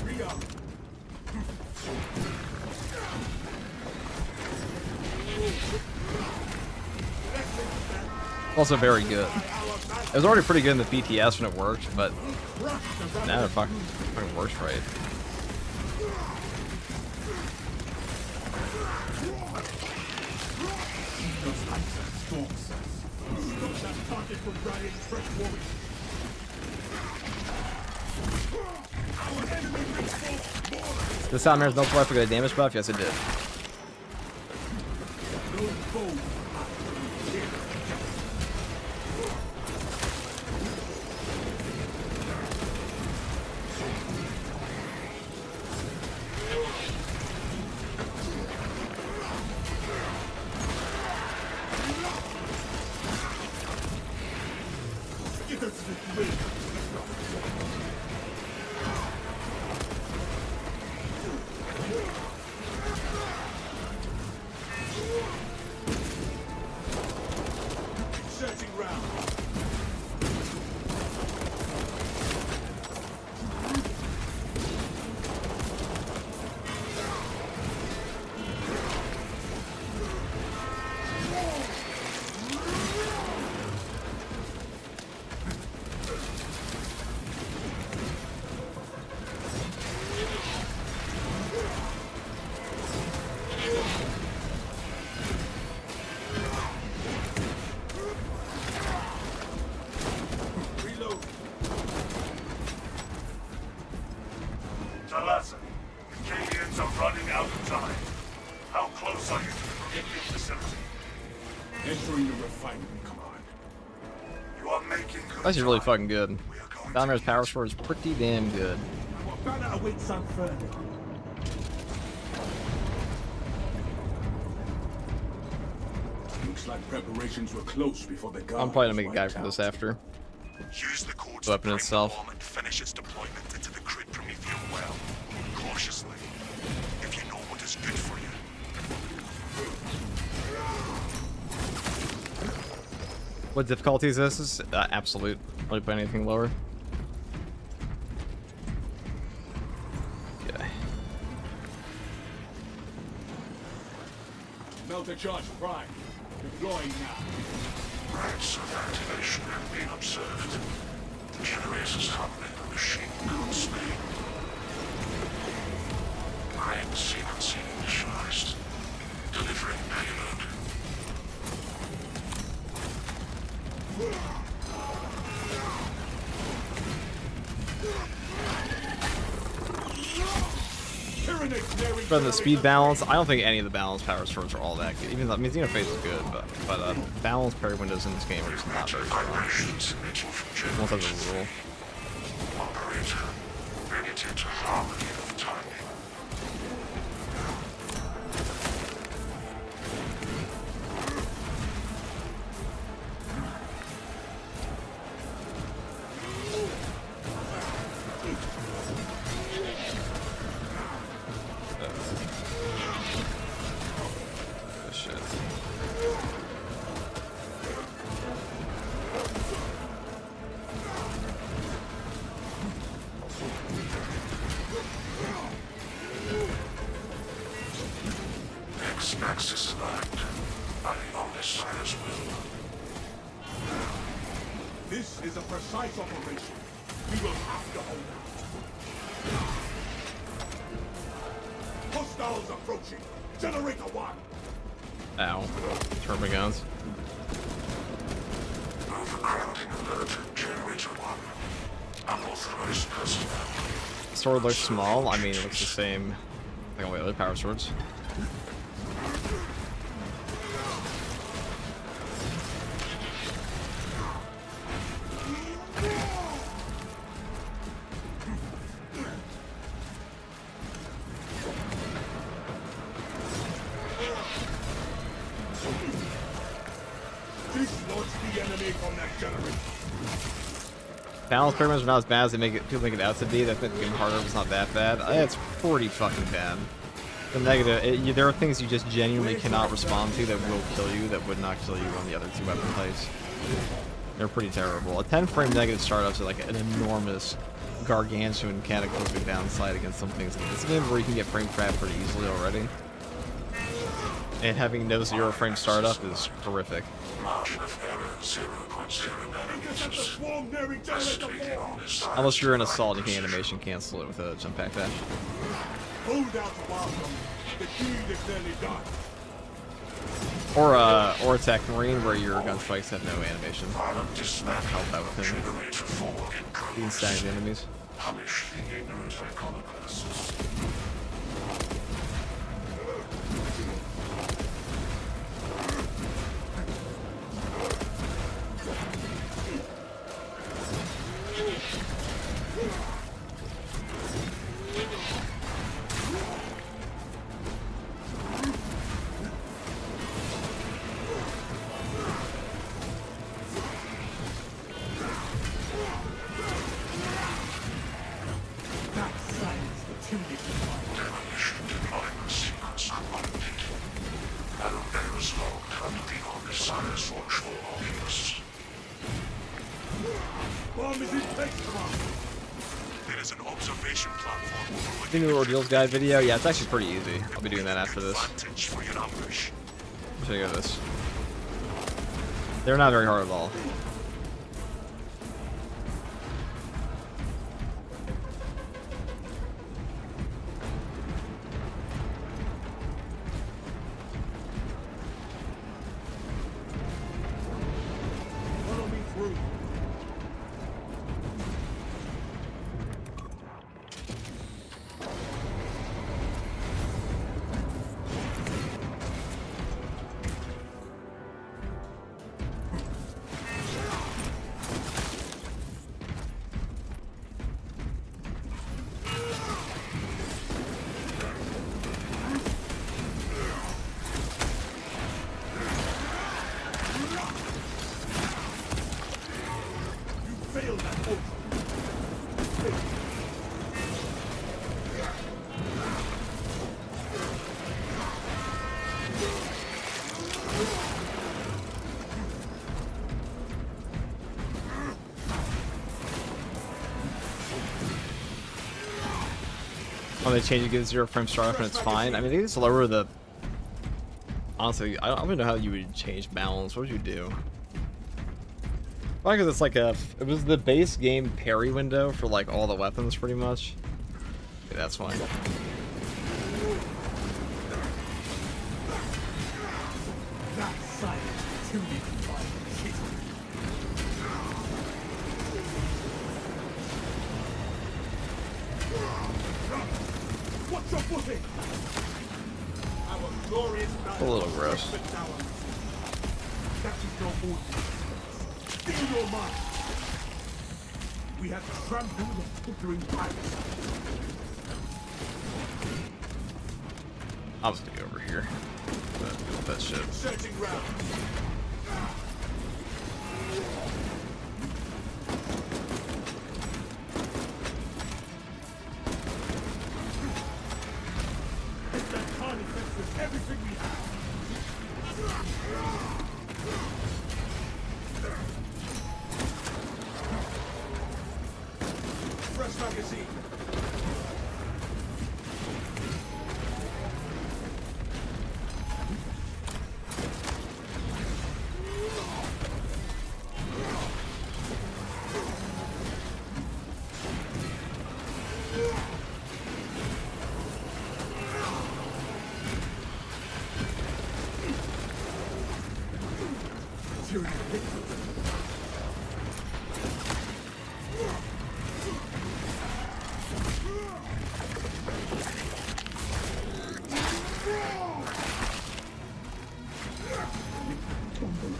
Rearm. Also very good. It was already pretty good in the BTS when it worked, but now it fucking works right. Those lights are storms. Stop that target from riding fresh warriors. Our enemy reinforced more. This Soundmare's no life for good damage buff? Yes, it did. No foe. facility. Entering the refinery, command. You are making good That's really time. fucking good. We are going Dominor's to power sword is pretty damn good. Our banner awaits unfurled. Looks like preparations were close before the guard I'm probably gonna was make a guy wiped for this out. after. Use the codes Weapon to prime itself. the bomb and finish its deployment into the crude Promethean well. Cautiously. If you know what is good for you. What difficulty is this? This is absolute. Don't put anything lower. Okay. Melter charge prime. Deploying now. Rights of activation have been observed. The generators hungry the machine constantly. Prime sequencing initialized. Delivering payload. For the speed balance, I don't think any of the balance power swords are all that good. Even though, I mean, Xenophase is good, but balance parry windows in this game are just not very strong. Vibrations emitting from Almost as a rule. Operator, bring it into harmony of timing. Oh, shit. X-axis aligned. I only Silas will. This is a precise operation. We will have to hold out. Hostiles approaching. Generator 1. Ow. Turbo guns. Overcrowding alert. Generator 1. Unauthorized personnel. Sword looks small. I mean, it looks the same like all the other power swords. Dislodge the enemy from that generator. Balance pyramids are not as bad as people make it out to be. That makes the game harder, but it's not that bad. It's pretty fucking bad. The negative, there are things you just genuinely cannot respond to that will kill you that would not kill you on the other two weapon types. They're pretty terrible. A 10-frame negative startups are like an enormous, gargantuan cataclysmic downside against some things. It's a game where you can get frame trap pretty easily already. And having no 0-frame startup is horrific. Margin of error 0.0 Intercept the nanometers. swarm nearing generator 4. Unless you're in Assault, you can animation cancel it with a jump pack dash. Hold out the welcome. The deed is nearly done. Or Attack Marine, where your gun strikes have no animation. Violent dismantling Help out with of him. Generator 4 in You can progress. stagger the enemies. Punish the ignorant iconoclasts. That silence the tuning Demolition deployment sequence completed. Arrows logged under the Omniscience Watchful Oculus. bomb is in place, command. There is an observation platform The new Ordeals Guide video? Yeah, it's actually pretty easy. I'll be doing that after this. advantage for your ambush. I'll show you this. They're not very hard at all. Follow me through. When they change it, gives 0 frame start off and it's fine. I mean, they just lower the. Honestly, I don't even know how you would change balance. What would you do? Probably because it's like a. It was the base game parry window for like all the weapons, pretty much. Okay, that's fine. That silence too deep in my shit. What's your footing? Our glorious A little gross. That is your food. Steal your mind. We have trampled the flickering pirates. I'll just go over here. That shit. Searching round. That carnifex is everything we have. Fresh magazine.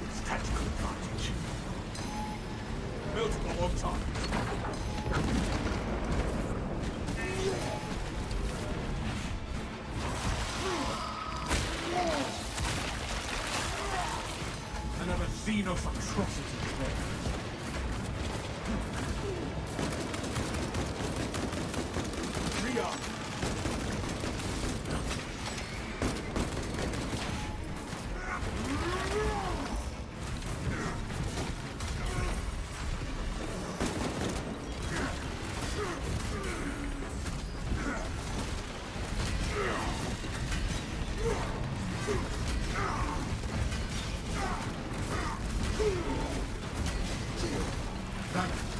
Its tactical advantage. Multiple on target. Another Xenos atrocity there. Rearm.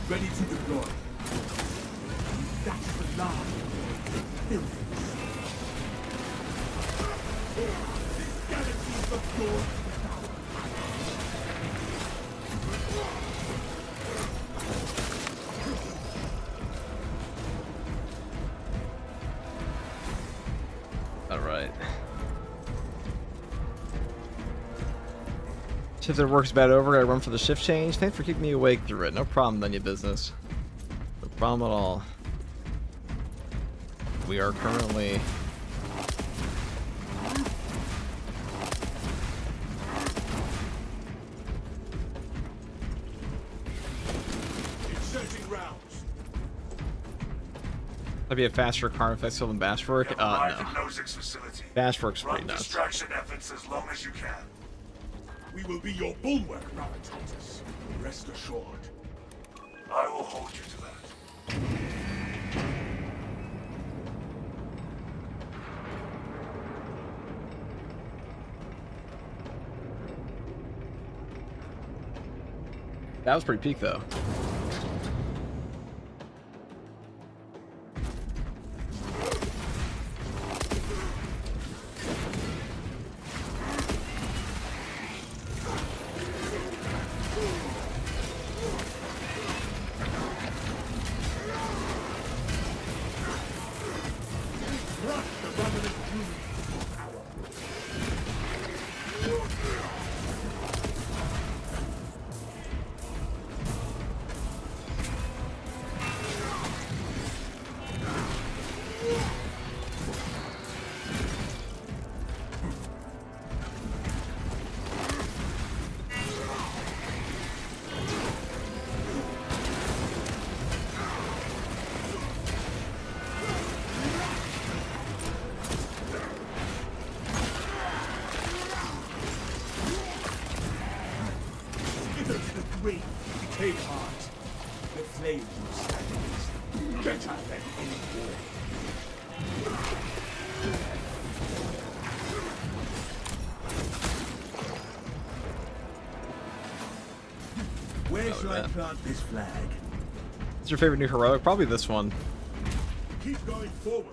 Ready to deploy. That's the line. Buildings. This galaxy is the floor. All right. Shift that works bad over. I run for the shift change. Thanks for keeping me awake through it. No problem, none of your business. No problem at all. We are currently. Inserting rounds. That'd be a faster carnifex than Bashwork. Arrive No. at Nozick's facility. Bashwork's pretty Run nuts. distraction efforts as long as you can. We will be your bulwark, Titus. Rest assured. I will hold you to that. That was pretty peak though. Where value shall I that. plant this flag? What's your favorite new heroic? Probably this one. Keep going forward.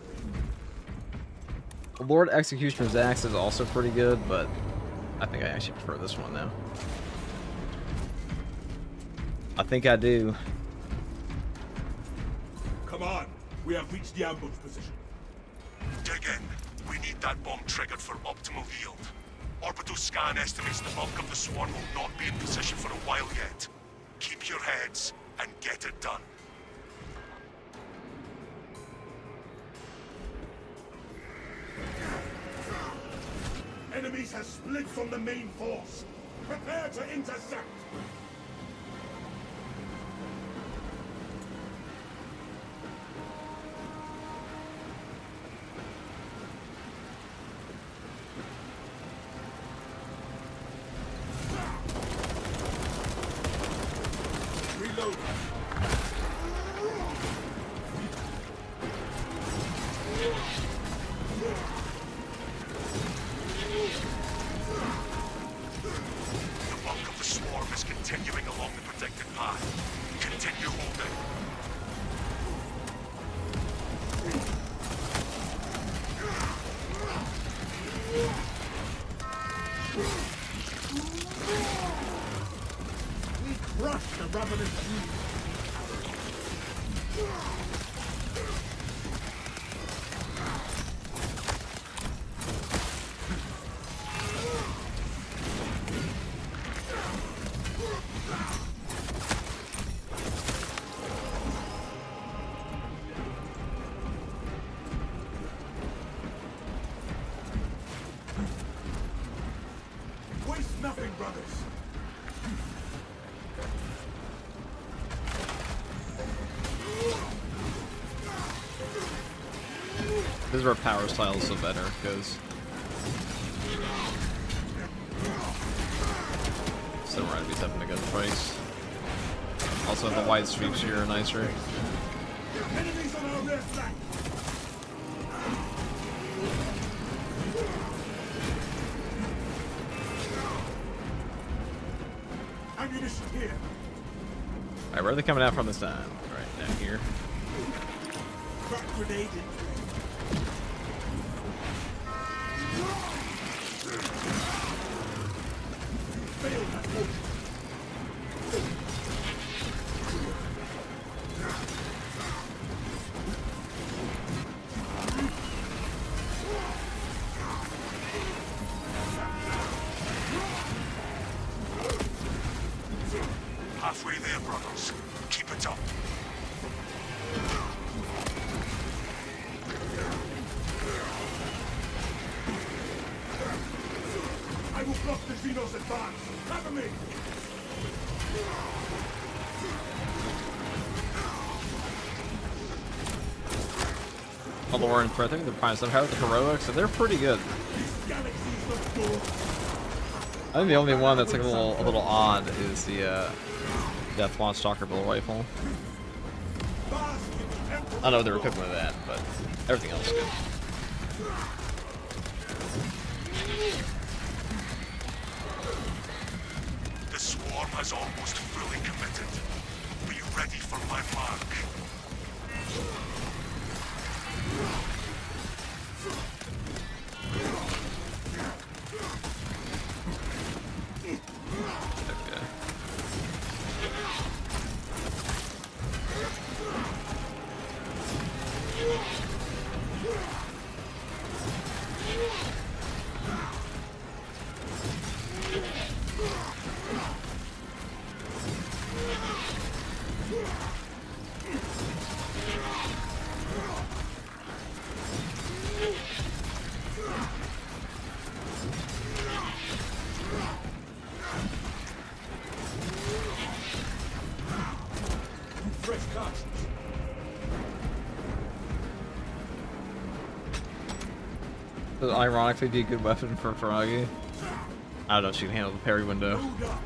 Lord Executioner's Axe is also pretty good, but I think I actually prefer this one now. I think I do. Come on. We have reached the ambush position. Dig in. We need that bomb triggered for optimal yield. Orbital scan estimates the bulk of the swarm will not be in position for a while yet. Keep your heads and get it done. Enemies have split from the main force. Prepare to intercept. Reload. The bulk of the swarm is continuing along the predicted path. Continue holding. We crushed the ravenous brute. Waste nothing, brothers. This is where power style is so better, because Samurai beats having a good price. Also, the white streaks here are nicer. Enemies on our rear flank. Ammunition here. Alright, where are they coming out from this time? Right down here. Crack grenade in play. Failed that mission. Halfway there, brothers. Keep it up. I will block the Xenos advance. Cover me. Allure and Threat, I think they're fine. So how about the heroics? So they're pretty good. This galaxy's not yours. I think the only one that's like a little odd is the Death Launch Stalker Bull Rifle. Fast with the Emperor. I don't know what they were cooking with that, but everything else is good. The swarm has almost fully committed. Be ready for my mark. Okay. Fresh cartridge. Would ironically be a good weapon for Froggy. I don't know if she can handle the parry window. Hold up.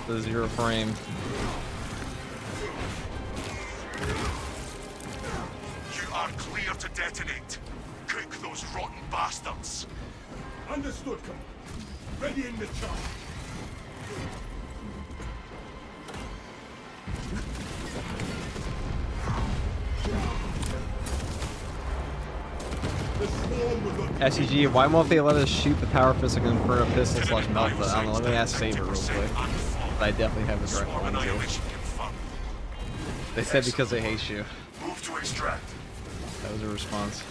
The 0 frame. You are clear to detonate. Cook those rotten bastards. Understood, come. Readying the charge. The storm will not SEG, why won't they let us shoot the power fist and convert a pistol slash melt? I don't know, let me ask Saber real quick. But I definitely have a direct Swarm line to. annihilation confirmed. They said because they hate you. Move to extract. That was a response.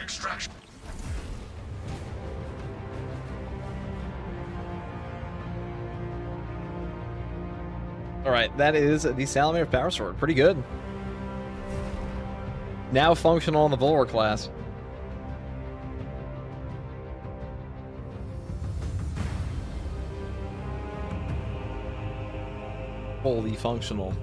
Extraction. Alright, that is the Salamander Power Sword. Pretty good. Now functional in the Bulwark class. Fully functional.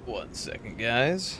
One second, guys.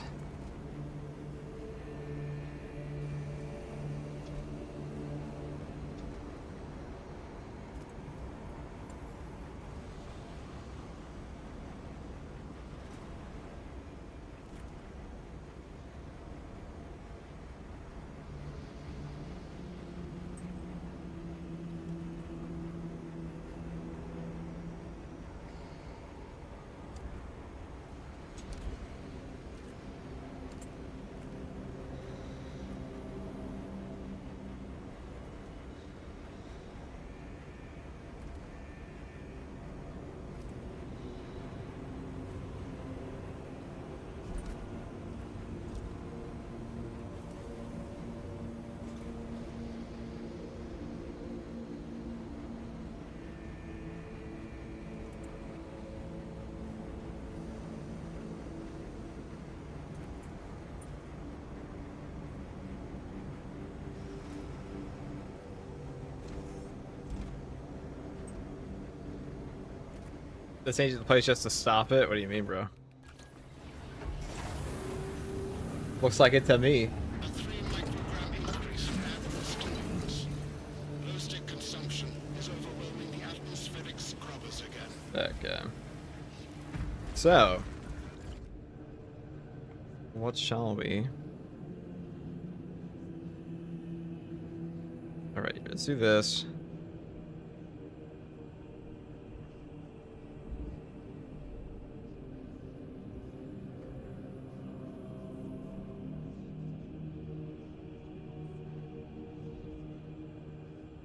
They're changing the place just to stop it? What do you mean, bro? Looks like it to me. A 3 microgram increase in air stimulants. Low stick consumption is overwhelming the atmospheric scrubbers again. Okay. So, what shall we? Alright, let's do this.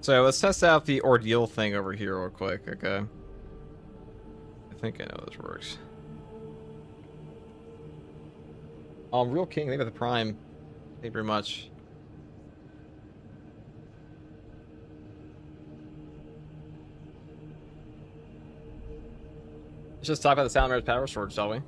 So let's test out the ordeal thing over here real quick, okay? I think I know this works. Real King, they got the Prime. Thank you very much. Let's just talk about the Salamander's Power Sword, shall we?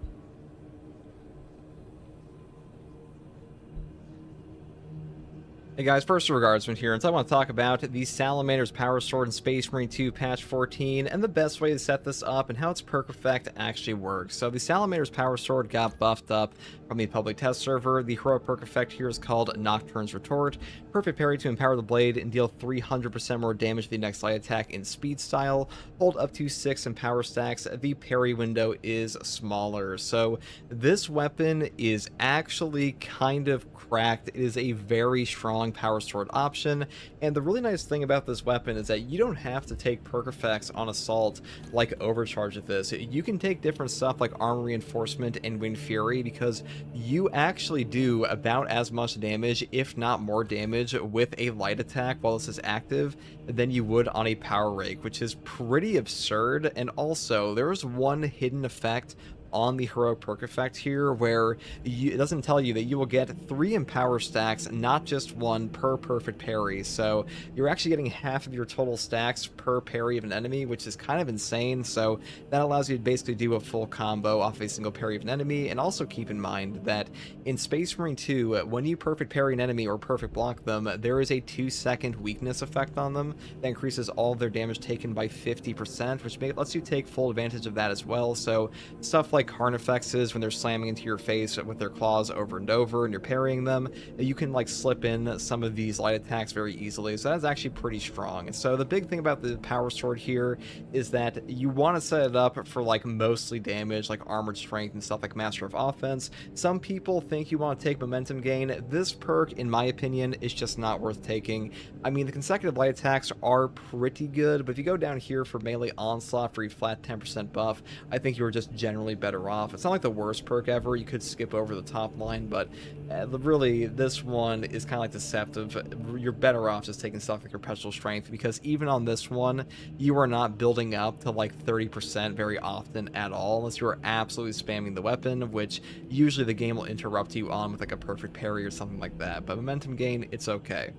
Hey guys, first Regardsman here, and so I want to talk about the Salamander's Power Sword in Space Marine 2 Patch 14, and the best way to set this up, and how its perk effect actually works. So the Salamander's Power Sword got buffed up from the public test server. The hero perk effect here is called Nocturne's Retort. Perfect parry to empower the blade and deal 300% more damage to the next light attack in speed style. Hold up to 6 in power stacks. The parry window is smaller. So this weapon is actually kind of cracked. It is a very strong strong power sword option. And the really nice thing about this weapon is that you don't have to take perk effects on assault like overcharge with this. You can take different stuff like armor reinforcement and wind fury, because you actually do about as much damage, if not more damage, with a light attack while this is active than you would on a power rake, which is pretty absurd. And also there's one hidden effect on the heroic perk effect here where it doesn't tell you that you will get 3 empower stacks, not just 1 per perfect parry. So you're actually getting half of your total stacks per parry of an enemy, which is kind of insane. So that allows you to basically do a full combo off a single parry of an enemy. And also keep in mind that in Space Marine 2, when you perfect parry an enemy or perfect block them, there is a 2-second weakness effect on them that increases all of their damage taken by 50%, which lets you take full advantage of that as well. So stuff like Carnifexes, when they're slamming into your face with their claws over and over and you're parrying them, you can like slip in some of these light attacks very easily. So that's actually pretty strong. And so the big thing about the power sword here is that you want to set it up for like mostly damage, like armored strength and stuff like Master of Offense. Some people think you want to take momentum gain. This perk, in my opinion, is just not worth taking. I mean, the consecutive light attacks are pretty good, but if you go down here for melee onslaught for a flat 10% buff, I think you're just generally better off. It's not like the worst perk ever. You could skip over the top line, but really this one is kind of like deceptive. You're better off just taking stuff like your perpetual strength, because even on this one you are not building up to like 30% very often at all, unless you are absolutely spamming the weapon, which usually the game will interrupt you on with like a perfect parry or something like that. But momentum gain, it's okay.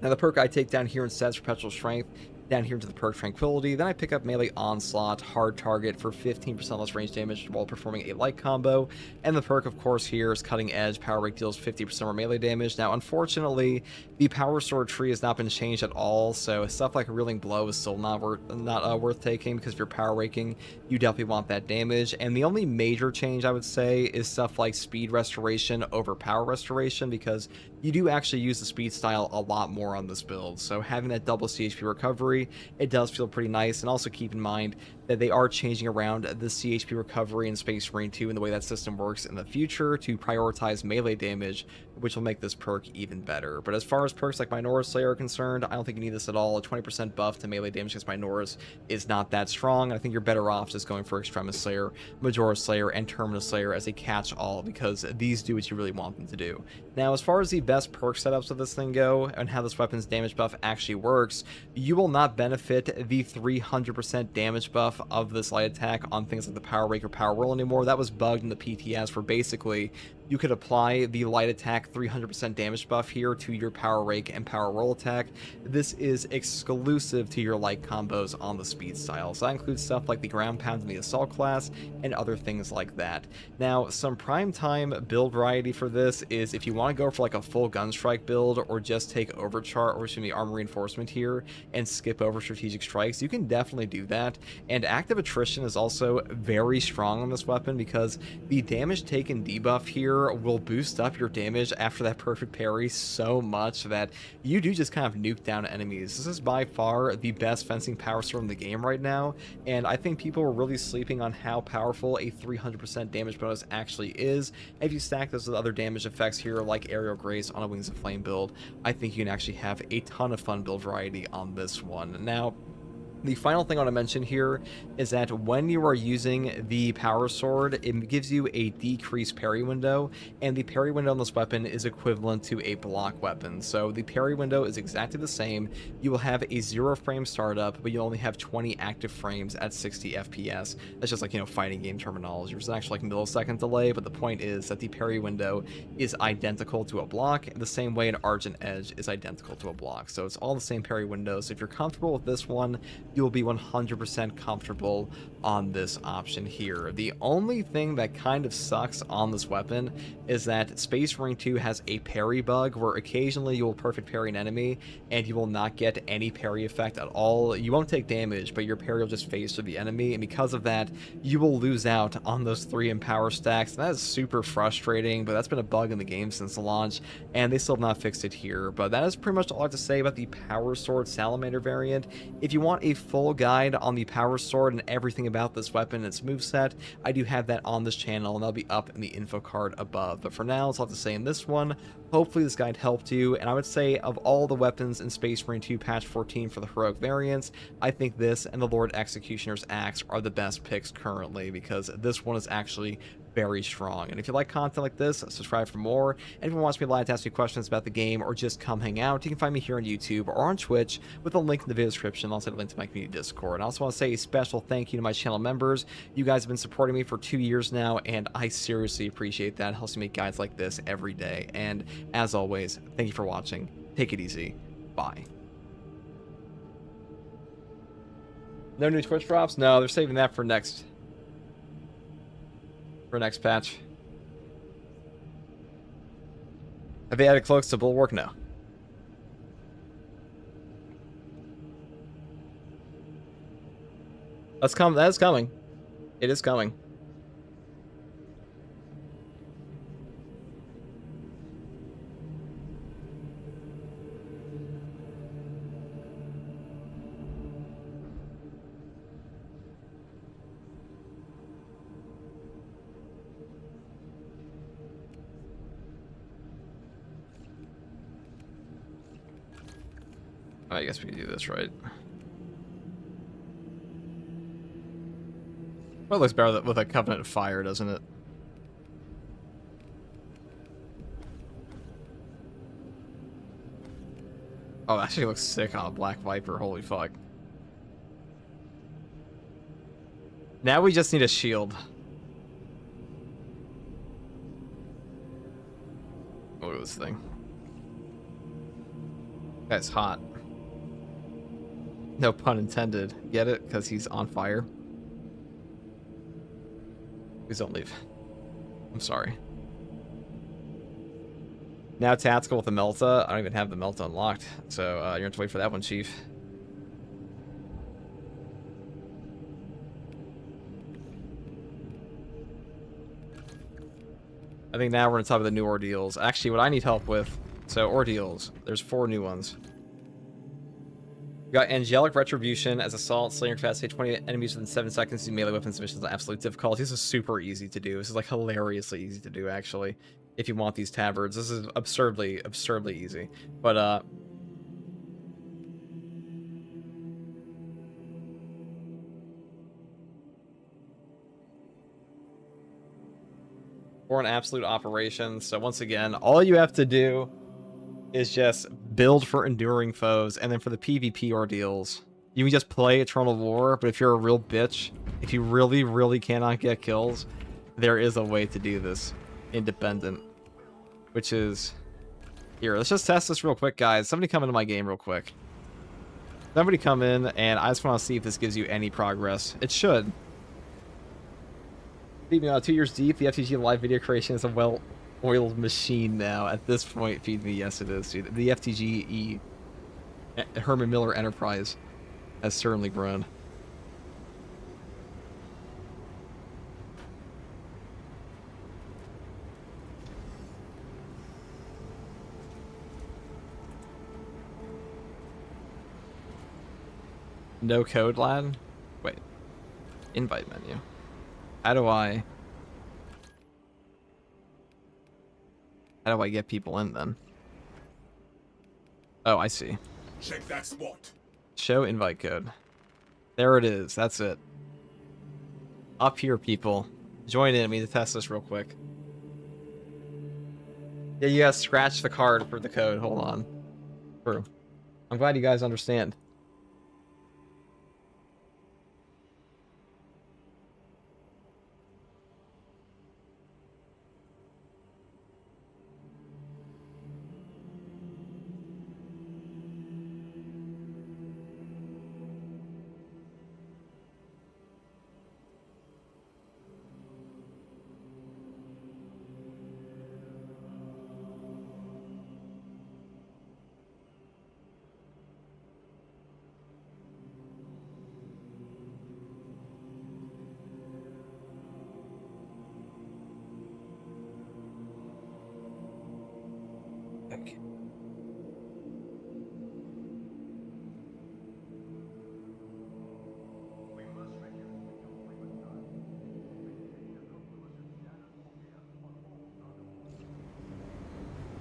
Now the perk I take down here instead is perpetual strength. Down here into the perk Tranquility, then I pick up melee onslaught, hard target for 15% less range damage while performing a light combo, and the perk of course here is cutting edge. Power rake deals 50% more melee damage. Now unfortunately the power sword tree has not been changed at all, so stuff like reeling blow is still not worth taking, because if you're power raking you definitely want that damage. And the only major change I would say is stuff like speed restoration over power restoration, because you do actually use the speed style a lot more on this build, so having that double CHP recovery, it does feel pretty nice. And also keep in mind that they are changing around the CHP recovery in Space Marine 2 and the way that system works in the future to prioritize melee damage, which will make this perk even better. But as far as perks like Minora's Slayer are concerned, I don't think you need this at all. A 20% buff to melee damage against Minora's is not that strong. I think you're better off just going for Extremis Slayer, Majora Slayer, and Terminus Slayer as a catch-all, because these do what you really want them to do. Now, as far as the best perk setups of this thing go, and how this weapon's damage buff actually works, you will not benefit the 300% damage buff of this light attack on things like the Power Rake or Power Whirl anymore. That was bugged in the PTS, where basically you could apply the light attack 300% damage buff here to your Power Rake and Power Whirl attack. This is exclusive to your light combos on the speed style. So that includes stuff like the ground pound in the assault class and other things like that. Now, some prime time build variety for this is if you want to go for like a full gunstrike build, or just take overcharge, or excuse me, armor reinforcement here and skip over strategic strikes, you can definitely do that. And active attrition is also very strong on this weapon, because the damage taken debuff here will boost up your damage after that perfect parry so much that you do just kind of nuke down enemies. This is by far the best fencing power sword in the game right now, and I think people are really sleeping on how powerful a 300% damage bonus actually is. If you stack those with other damage effects here like Aerial Grace on a Wings of Flame build, I think you can actually have a ton of fun build variety on this one. Now, the final thing I want to mention here is that when you are using the power sword, it gives you a decreased parry window, and the parry window on this weapon is equivalent to a block weapon. So the parry window is exactly the same. You will have a 0 frame startup, but you only have 20 active frames at 60 FPS. That's just like, you know, fighting game terminology. There's actually like millisecond delay, but the point is that the parry window is identical to a block, the same way an Argent Edge is identical to a block. So it's all the same parry window. So if you're comfortable with this one, you'll be 100% comfortable on this option here. The only thing that kind of sucks on this weapon is that Space Marine 2 has a parry bug, where occasionally you will perfect parry an enemy and you will not get any parry effect at all. You won't take damage, but your parry will just phase through the enemy, and because of that you will lose out on those 3 empower stacks. And that is super frustrating, but that's been a bug in the game since the launch, and they still have not fixed it here. But that is pretty much all I have to say about the Power Sword Salamander variant. If you want a full guide on the power sword and everything about this weapon and its moveset, I do have that on this channel, and that'll be up in the info card above. But for now, that's all I have to say in this one. Hopefully this guide helped you, and I would say of all the weapons in Space Marine 2 Patch 14 for the heroic variants, I think this and the Lord Executioner's Axe are the best picks currently, because this one is actually very strong. And if you like content like this, subscribe for more. And if you want me live to ask you questions about the game or just come hang out, you can find me here on YouTube or on Twitch with a link in the video description. Also, a link to my community Discord. I also want to say a special thank you to my channel members. You guys have been supporting me for 2 years now, and I seriously appreciate that. It helps me make guides like this every day. And as always, thank you for watching. Take it easy. Bye. No new Twitch drops? No, they're saving that for next patch. Have they added cloaks to Bulwark? No. That is coming. It is coming. I guess we can do this, right? Well, it looks better with a Covenant of Fire, doesn't it? Oh, it actually looks sick on a Black Viper. Holy fuck. Now we just need a shield. Look at this thing. Guy's hot. No pun intended. Get it? Because he's on fire. Please don't leave. I'm sorry. Now tactical with the Melta. I don't even have the Melta unlocked. So you're going to have to wait for that one, Chief. I think now we're going to talk about the new ordeals. Actually, what I need help with... So, ordeals. There's 4 new ones. We got Angelic Retribution as Assault, Slayer capacity, 20 enemies within 7 seconds, do melee weapons missions on absolute difficulty. This is super easy to do. This is like hilariously easy to do, actually. If you want these tabards. This is absurdly easy. But, for an absolute operation. So once again, all you have to do is just build for enduring foes, and then for the PvP ordeals, you can just play Eternal War, but if you're a real bitch, if you really cannot get kills, there is a way to do this independent, which is here. Let's just test this real quick, guys. Somebody come into my game real quick. Somebody come in, and I just want to see if this gives you any progress. It should. 2 years deep, the FTG live video creation is a well-oiled machine now. At this point, feed me, yes it is, dude. The FTGE Herman Miller Enterprise has certainly grown. No code, lad? Wait. Invite menu. How do I get people in then? Oh, I see. Check that spot. Show invite code. There it is. That's it. Up here, people. Join in. I need to test this real quick. Yeah, you gotta scratch the card for the code. Hold on. True. I'm glad you guys understand. Okay.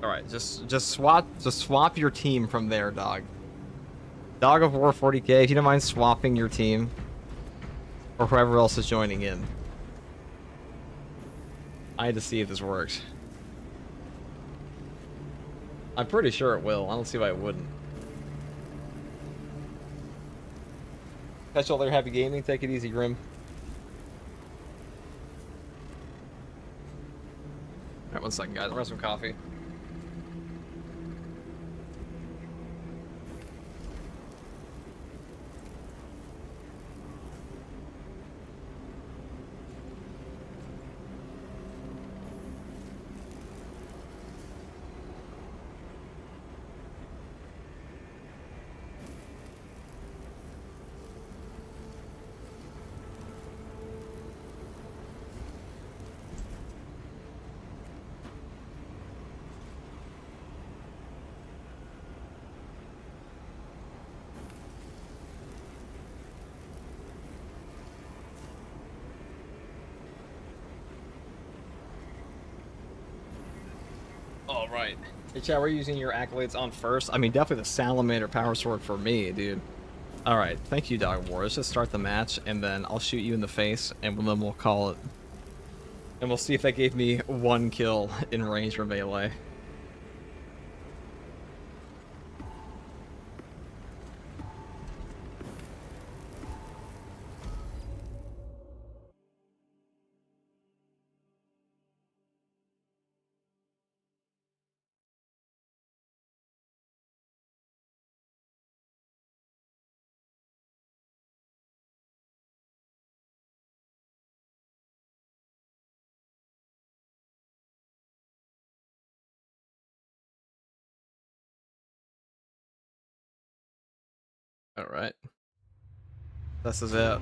All right, just swap your team from there, dog. Dog of War 40K. If you don't mind swapping your team, or whoever else is joining in. I had to see if this works. I'm pretty sure it will. I don't see why it wouldn't. Catch all there. Happy gaming. Take it easy, Grim. Alright, 1 second, guys. I'll have some coffee. All right. Hey, Chad, we're using your accolades on first. I mean, definitely the Salamander Power Sword for me, dude. All right. Thank you, Dog War. Let's just start the match, and then I'll shoot you in the face, and then we'll call it. And we'll see if that gave me 1 kill in range for melee. All right. This is it.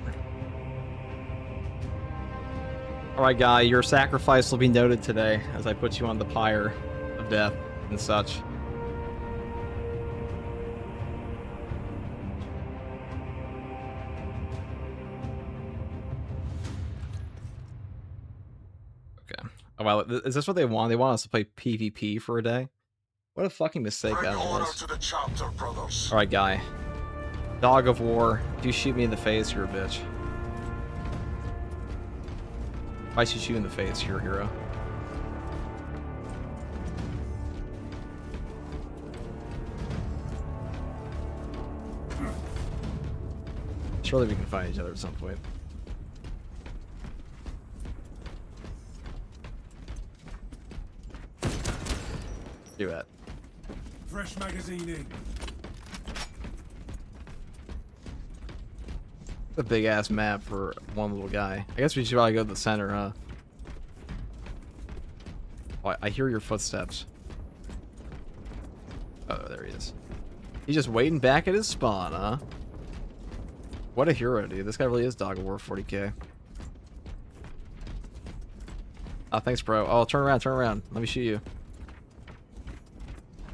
All right, guy, your sacrifice will be noted today as I put you on the pyre of death and such. Okay. Oh, wow. Is this what they want? They want us to play PvP for a day? What a fucking mistake that was. All right, guy. Dog of War. If you shoot me in the face, you're a bitch. If I shoot you in the face, you're a hero. Surely we can find each other at some point. Do that. Fresh magazine in. A big ass map for one little guy. I guess we should probably go to the center, huh? Oh, I hear your footsteps. Oh, there he is. He's just waiting back at his spawn, huh? What a hero, dude. This guy really is Dog of War 40K. Oh, thanks, bro. Oh, turn around, turn around. Let me shoot you.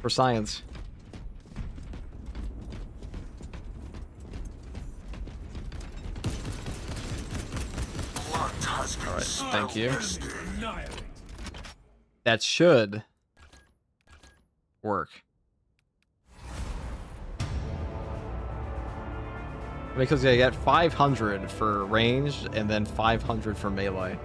For science. Alright, thank you. That should work. Because I get 500 for ranged and then 500 for melee.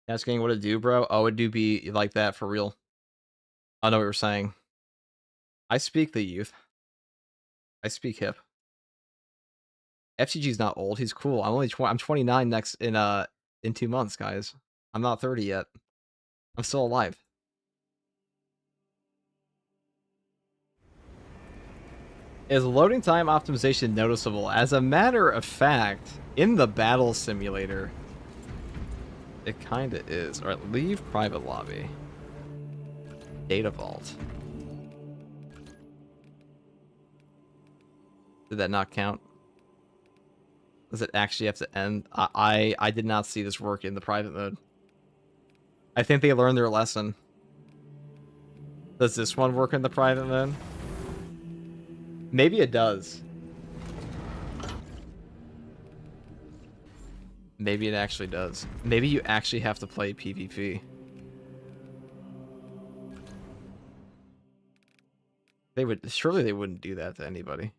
Asking what it do, bro? Oh, it do be like that for real. I know what you're saying. I speak the youth. I speak hip. FCG's not old. He's cool. I'm 29 next in 2 months, guys. I'm not 30 yet. I'm still alive. Is loading time optimization noticeable? As a matter of fact, in the battle simulator, it kind of is. All right, leave private lobby. Data vault. Did that not count? Does it actually have to end? I did not see this work in the private mode. I think they learned their lesson. Does this one work in the private mode? Maybe it does. Maybe it actually does. Maybe you actually have to play PvP. They would surely they wouldn't do that to anybody.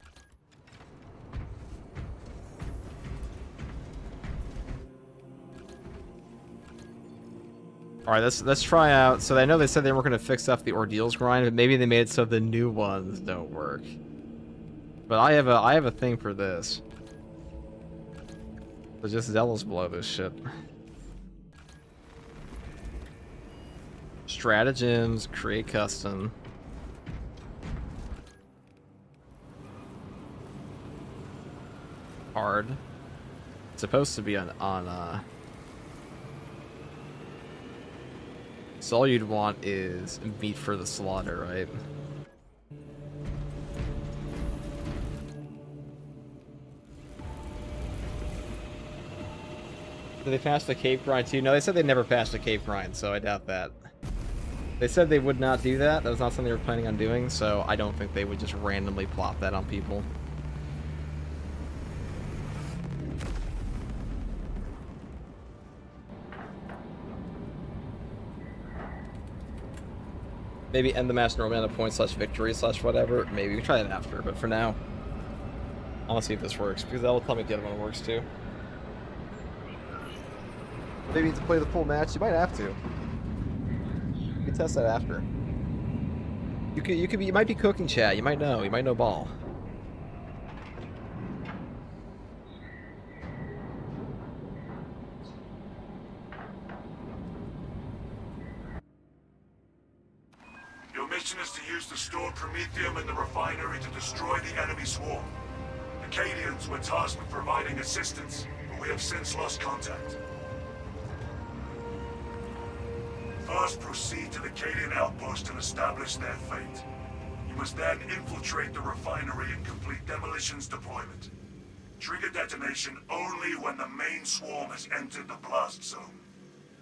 All right, let's try out. So I know they said they weren't going to fix up the ordeals grind, but maybe they made it so the new ones don't work. But I have a thing for this. So just zealous blow this shit. Stratagems, create custom. Hard. It's supposed to be on so all you'd want is meat for the slaughter, right? Did they pass the cape grind too? No, they said they never passed the cape grind, so I doubt that. They said they would not do that. That was not something they were planning on doing, so I don't think they would just randomly plop that on people. Maybe end the match normally on a point / victory / whatever. Maybe we can try that after, but for now, I want to see if this works, because that will tell me if the other one works too. Maybe to play the full match, you might have to. You can test that after. You might be cooking, chat. You might know ball. Your mission is to use the stored Promethium in the refinery to destroy the enemy swarm. The Cadians were tasked with providing assistance, but we have since lost contact. First, proceed to the Cadian outpost and establish their fate. You must then infiltrate the refinery and complete demolition's deployment. Trigger detonation only when the main swarm has entered the blast zone.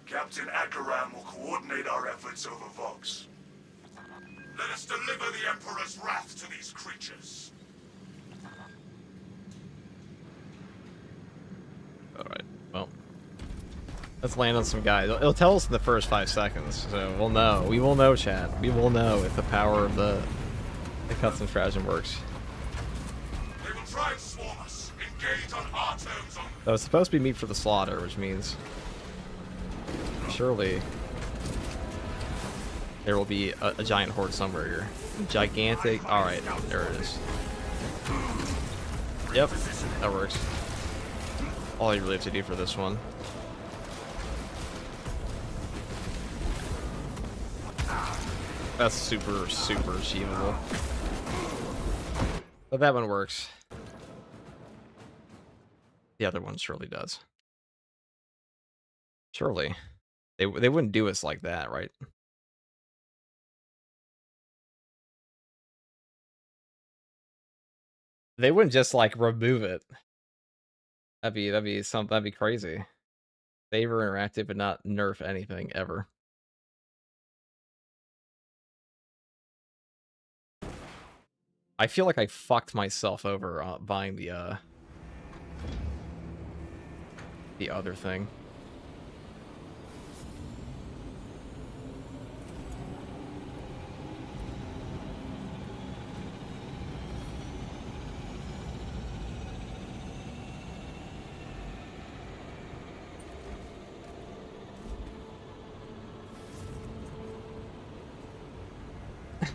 Captain Akaram will coordinate our efforts over Vox. Let us deliver the Emperor's wrath to these creatures. Alright, well. Let's land on some guys. It'll tell us in the first 5 seconds, so we'll know. We will know, chat. We will know if the power of the custom stratagem works. They will try and swarm us. Engage on our terms only. So it's supposed to be meat for the slaughter, which means surely there will be a giant horde somewhere here. Gigantic. Alright, there it is. Yep, that works. All you really have to do for this one. That's super achievable. But that one works. The other one surely does. Surely. They wouldn't do us like that, right? They wouldn't just like remove it. That'd be crazy. Favor interactive but not nerf anything ever. I feel like I fucked myself over buying the other thing.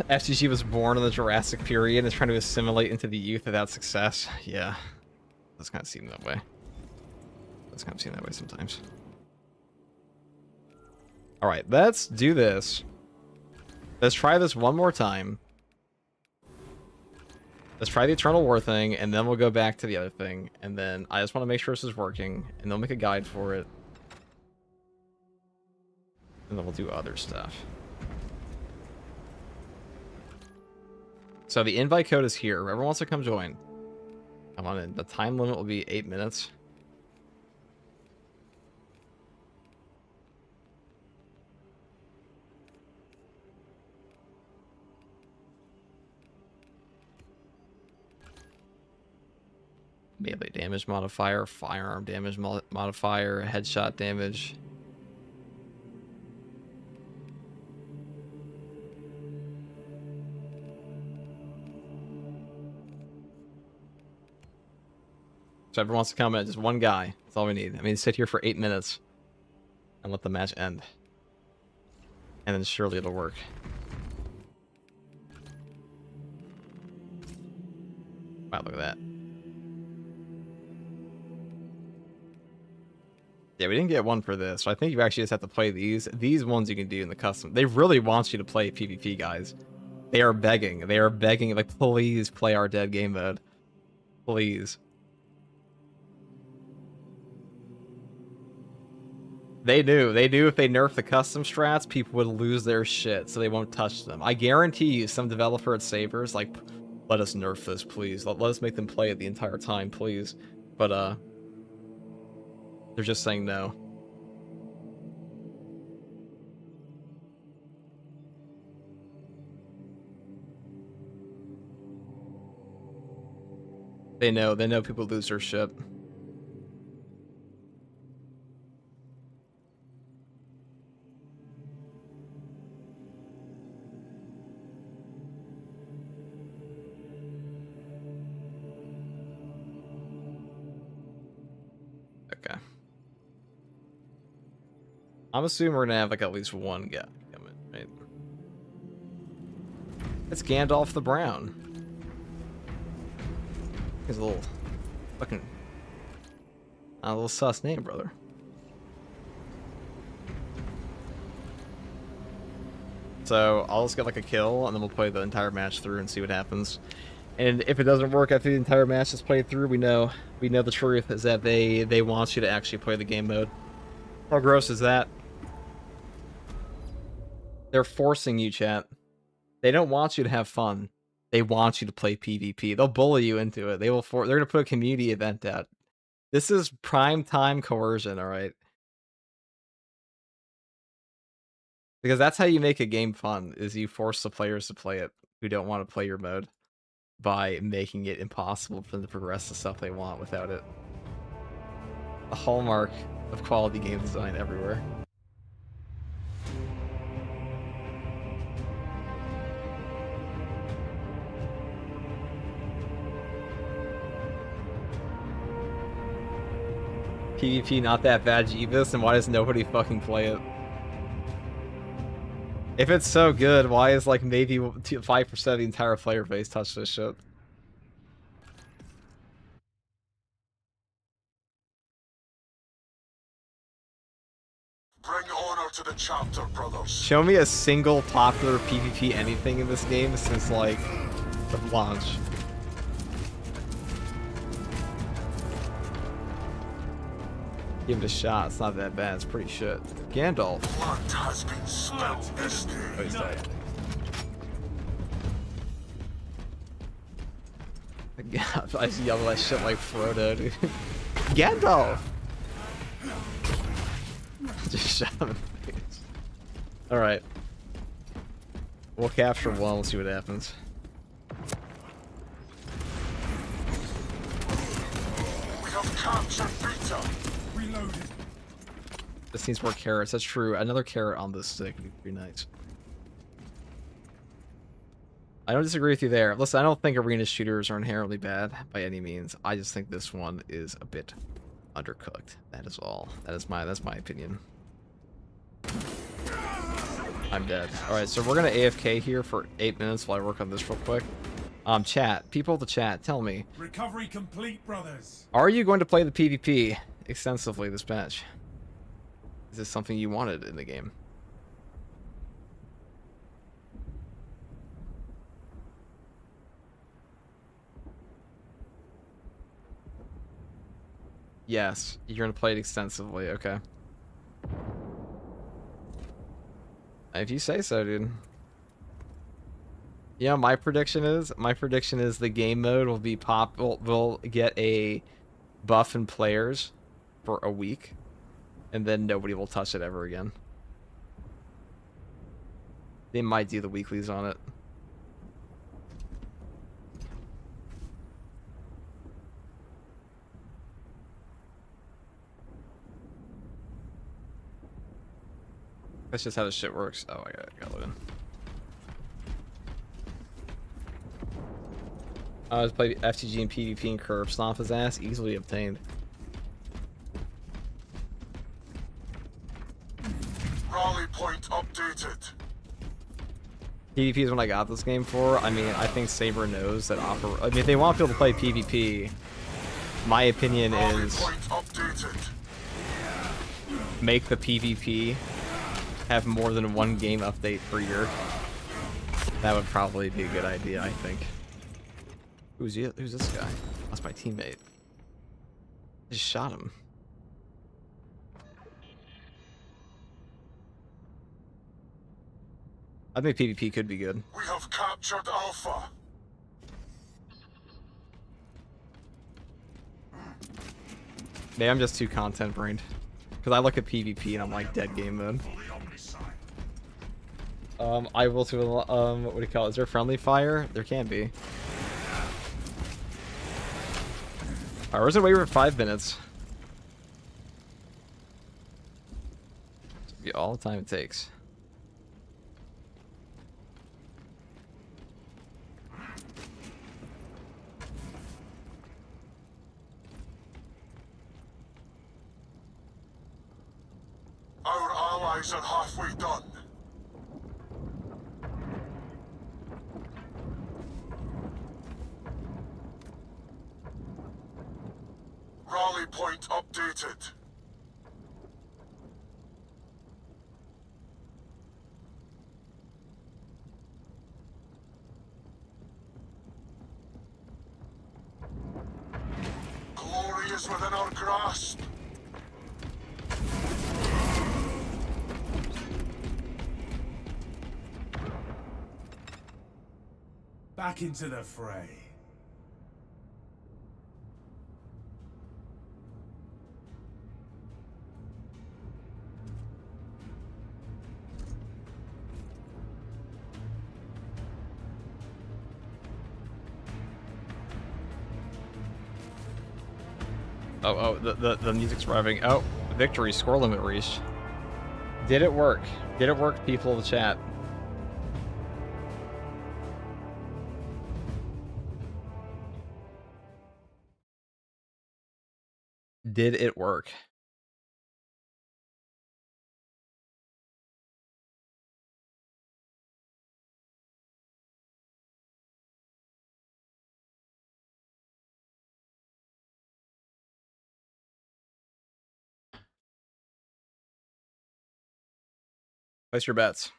FTG was born in the Jurassic period and is trying to assimilate into the youth without success. Yeah. Does kind of seem that way. Does kind of seem that way sometimes. Alright, let's do this. Let's try this one more time. Let's try the Eternal War thing, and then we'll go back to the other thing. And then I just want to make sure this is working, and they'll make a guide for it. And then we'll do other stuff. So the invite code is here. Whoever wants to come join. Come on in. The time limit will be 8 minutes. Melee damage modifier, firearm damage modifier, headshot damage. So everyone wants to comment, just one guy. That's all we need. I mean, sit here for 8 minutes and let the match end. And then surely it'll work. Wow, look at that. Yeah, we didn't get one for this, so I think you actually just have to play these. These ones you can do in the custom. They really want you to play PvP, guys. They are begging. They are begging, like, please play our dead game mode. Please. They knew if they nerfed the custom strats, people would lose their shit, so they won't touch them. I guarantee you, some developer at Savers, like, let us nerf this, please. Let us make them play it the entire time, please. But, they're just saying no. They know people lose their shit. Okay. I'm assuming we're gonna have like at least one guy coming, right? It's Gandalf the Brown. He's a little fucking a little sus name, brother. So I'll just get like a kill and then we'll play the entire match through and see what happens. And if it doesn't work after the entire match is played through, we know the truth is that they want you to actually play the game mode. How gross is that? They're forcing you, chat. They don't want you to have fun. They want you to play PvP. They'll bully you into it. They're gonna put a community event out. This is prime time coercion, all right? Because that's how you make a game fun, is you force the players to play it who don't want to play your mode by making it impossible for them to progress the stuff they want without it. A hallmark of quality game design everywhere. PvP not that bad, Jeebus, and why does nobody fucking play it? If it's so good, why is like maybe 5% of the entire player base touch this shit? Bring honor to the chapter, brothers. Show me a single popular PvP anything in this game since like the launch. Give it a shot. It's not that bad. It's pretty shit. Gandalf. Blood has been spilled this day. Oh, he's dead. I just yell that shit like Frodo, dude. Gandalf! Just shot him in the face. Alright. We'll capture one. We'll see what happens. We have captured Beta. Reloaded. This needs more carrots. That's true. Another carrot on this stick would be pretty nice. I don't disagree with you there. Listen, I don't think arena shooters are inherently bad by any means. I just think this one is a bit undercooked. That is all. That's my opinion. I'm dead. Alright, so we're gonna AFK here for 8 minutes while I work on this real quick. Chat. People in the chat, tell me. Recovery complete, brothers. Are you going to play the PvP extensively this match? Is this something you wanted in the game? Yes, you're going to play it extensively, okay. If you say so, dude. Yeah, my prediction is the game mode will be will get a buff in players for a week, and then nobody will touch it ever again. They might do the weeklies on it. That's just how this shit works. Oh, I got load in. I was playing FTG and PvP and curve stomp his ass, easily obtained. Rally point updated. PvP is what I got this game for. I mean, I think Saber knows that I mean, if they want people to play PvP, my opinion Rally is point updated. make the PvP have more than one game update per year. That would probably be a good idea, I think. Who's this guy? That's my teammate. I just shot him. I think PvP could be good. We have captured Alpha. Maybe I'm just too content brained. Because I look at PvP and I'm like dead game mode. I will to what do you call it? Is there friendly fire? There can be. Alright, where's it wait for 5 minutes? Should be all the time it takes. Our allies are halfway done. Rally point updated. Glory is within our grasp. Back into the fray. Oh, the music's revving. Oh, victory, score limit reached. Did it work? Did it work, people of the chat? Did it work? Place your bets.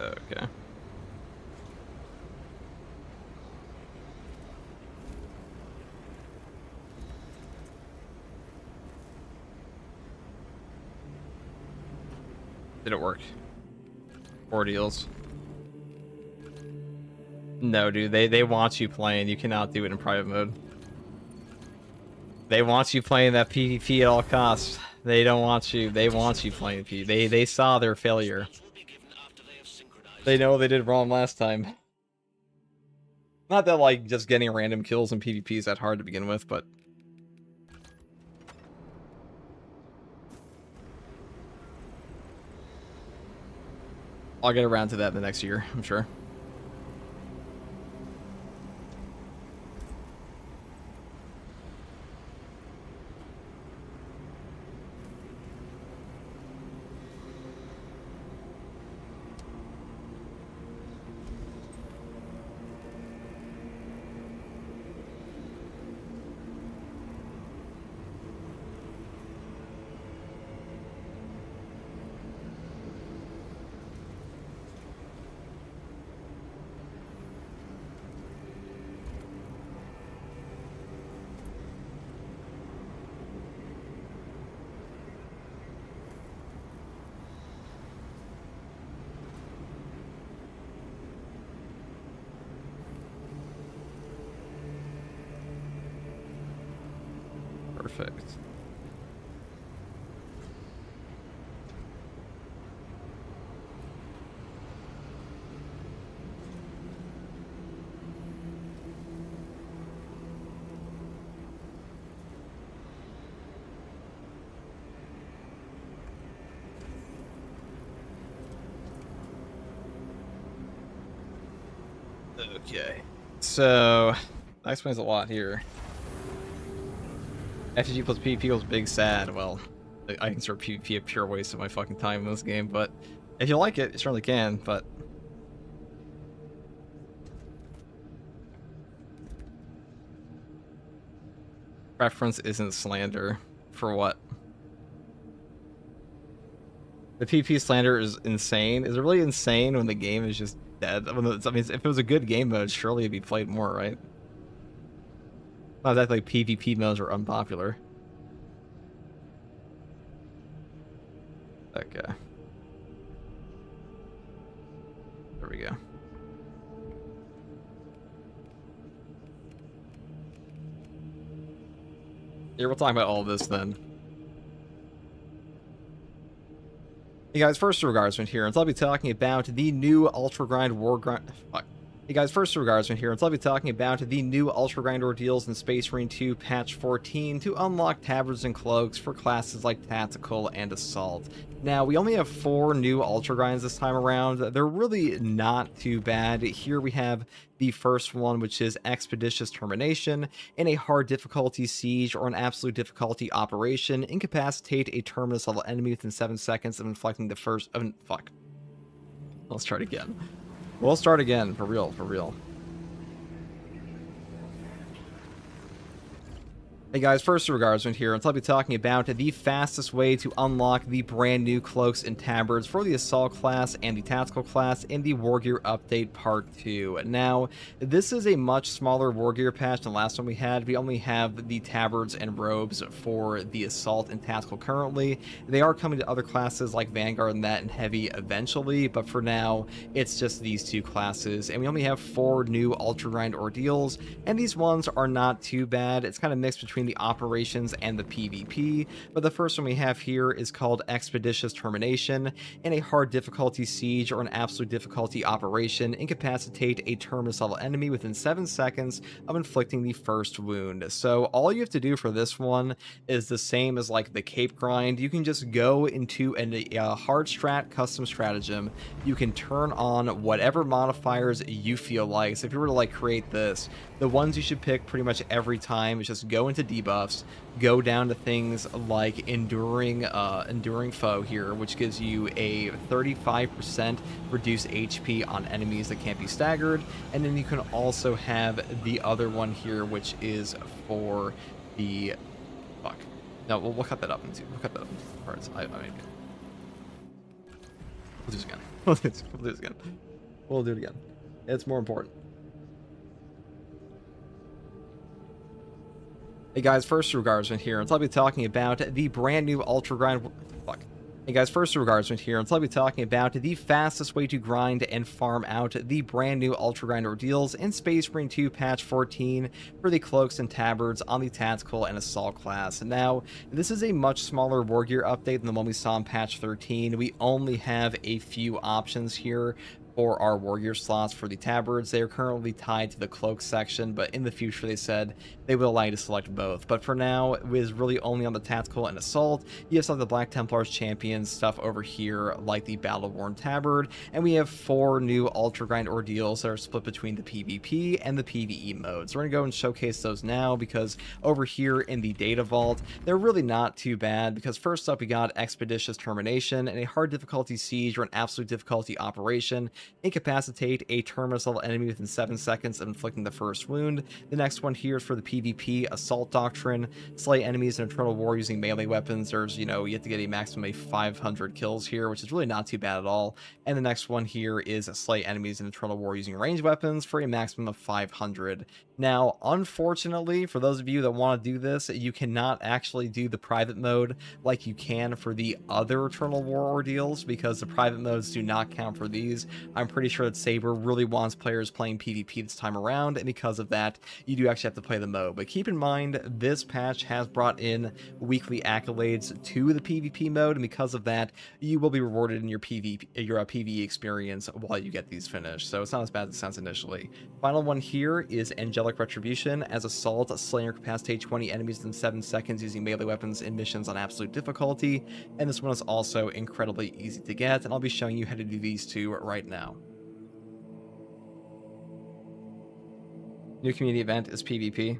Okay. Did it work? 4 deals. No, dude, they want you playing. You cannot do it in private mode. They want you playing that PvP at all costs. They don't want you. They want you playing PvP. They saw their failure. They know they did wrong last time. Not that, like, just getting random kills in PvP is that hard to begin with, but... I'll get around to that the next year, I'm sure. Perfect. Okay, so that explains a lot here. FTG plus PvP equals big sad. Well, I consider PvP a pure waste of my fucking time in this game, but if you like it, you certainly can, but... Preference isn't slander. For what? The PvP slander is insane. Is it really insane when the game is just dead? I mean, if it was a good game mode, surely it'd be played more, right? Not exactly PvP modes are unpopular. Okay. There we go. Here, we'll talk about all of this then. Hey guys, first regardsman here, and I'll be talking about the new Ultra Grind War Grind. Fuck. Hey guys, first regardsman here, and I'll be talking about the new Ultra Grind Ordeals in Space Marine 2 Patch 14 to unlock tabards and cloaks for classes like Tactical and Assault. Now, we only have 4 new Ultra Grinds this time around. They're really not too bad. Here we have the first one, which is Expeditious Termination. In a hard difficulty siege or an absolute difficulty operation, incapacitate a terminus level enemy within 7 seconds of inflicting the first... fuck. Let's try it again. We'll start again, for real, for real. Hey guys, first regardsman here, and I'll be talking about the fastest way to unlock the brand new cloaks and tabards for the Assault class and the Tactical class in the War Gear Update Part 2. Now, this is a much smaller War Gear patch than the last one we had. We only have the tabards and robes for the Assault and Tactical currently. They are coming to other classes like Vanguard and that and Heavy eventually, but for now, it's just these 2 classes, and we only have 4 new Ultra Grind Ordeals, and these ones are not too bad. It's kind of mixed between the operations and the PvP, but the first one we have here is called Expeditious Termination. In a hard difficulty siege or an absolute difficulty operation, incapacitate a terminus level enemy within 7 seconds of inflicting the first wound. So all you have to do for this one is the same as like the Cape grind. You can just go into a hard strat custom stratagem. You can turn on whatever modifiers you feel like. So if you were to like create this, the ones you should pick pretty much every time is just go into debuffs, go down to things like enduring foe here, which gives you a 35% reduced HP on enemies that can't be staggered, and then you can also have the other one here, which is for the no, we'll cut that up into parts. I mean, we'll do this again. We'll do this again. We'll do it again. It's more important. Hey guys, first regardsman here, and I'll be talking about the brand new Ultra Grind... Fuck. Hey guys, first regardsman here, and I'll be talking about the fastest way to grind and farm out the brand new Ultra Grind Ordeals in Space Marine 2 Patch 14 for the Cloaks and Tabards on the Tactical and Assault class. Now, this is a much smaller War Gear update than the one we saw in Patch 13. We only have a few options here for our War Gear slots for the tabards. They are currently tied to the cloak section, but in the future they said they will allow you to select both. But for now, it is really only on the Tactical and Assault. You have some of the Black Templars champions stuff over here, like the Battle-Worn Tabard, and we have 4 new Ultra Grind Ordeals that are split between the PvP and the PvE modes. We're going to go and showcase those now, because over here in the Data Vault, they're really not too bad, because first up we got Expeditious Termination, and a hard difficulty siege or an absolute difficulty operation. Incapacitate a terminus level enemy within 7 seconds of inflicting the first wound. The next one here is for the PvP Assault Doctrine. Slay enemies in Eternal War using melee weapons. There's, you have to get a maximum of 500 kills here, which is really not too bad at all. And the next one here is slay enemies in Eternal War using ranged weapons for a maximum of 500. Now, unfortunately, for those of you that want to do this, you cannot actually do the private mode like you can for the other Eternal War ordeals, because the private modes do not count for these. I'm pretty sure that Saber really wants players playing PvP this time around, and because of that, you do actually have to play the mode. But keep in mind, this patch has brought in weekly accolades to the PvP mode, and because of that, you will be rewarded in your PvE experience while you get these finished. So it's not as bad as it sounds initially. Final one here is Angelic Retribution. As Assault, Slayer capacitate 20 enemies in 7 seconds using melee weapons in missions on absolute difficulty, and this one is also incredibly easy to get, and I'll be showing you how to do these two right now. New community event is PvP.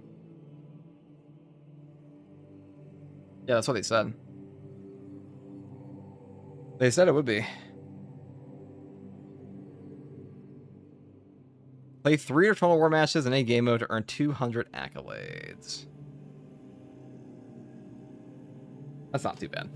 Yeah, that's what they said. They said it would be. Play 3 or 12 war matches in a game mode to earn 200 accolades. That's not too bad.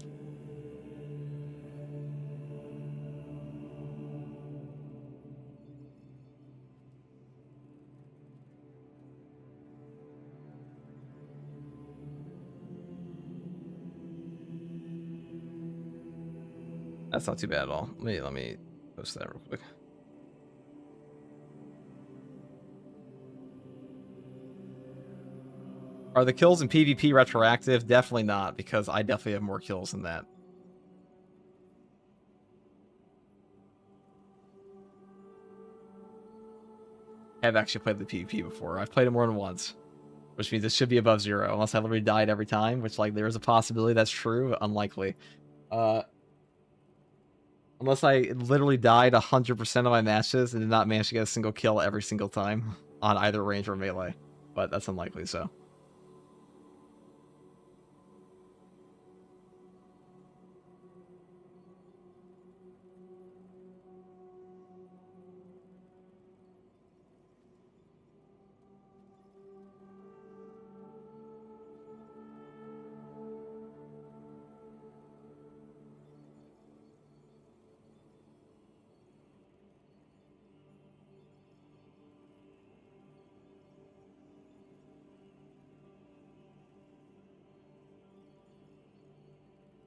That's not too bad at all. Let me post that real quick. Are the kills in PvP retroactive? Definitely not, because I definitely have more kills than that. I've actually played the PvP before. I've played it more than once, which means it should be above 0, unless I literally died every time, which, like, there is a possibility that's true. Unlikely. Unless I literally died 100% of my matches and did not manage to get a single kill every single time on either range or melee. But that's unlikely, so.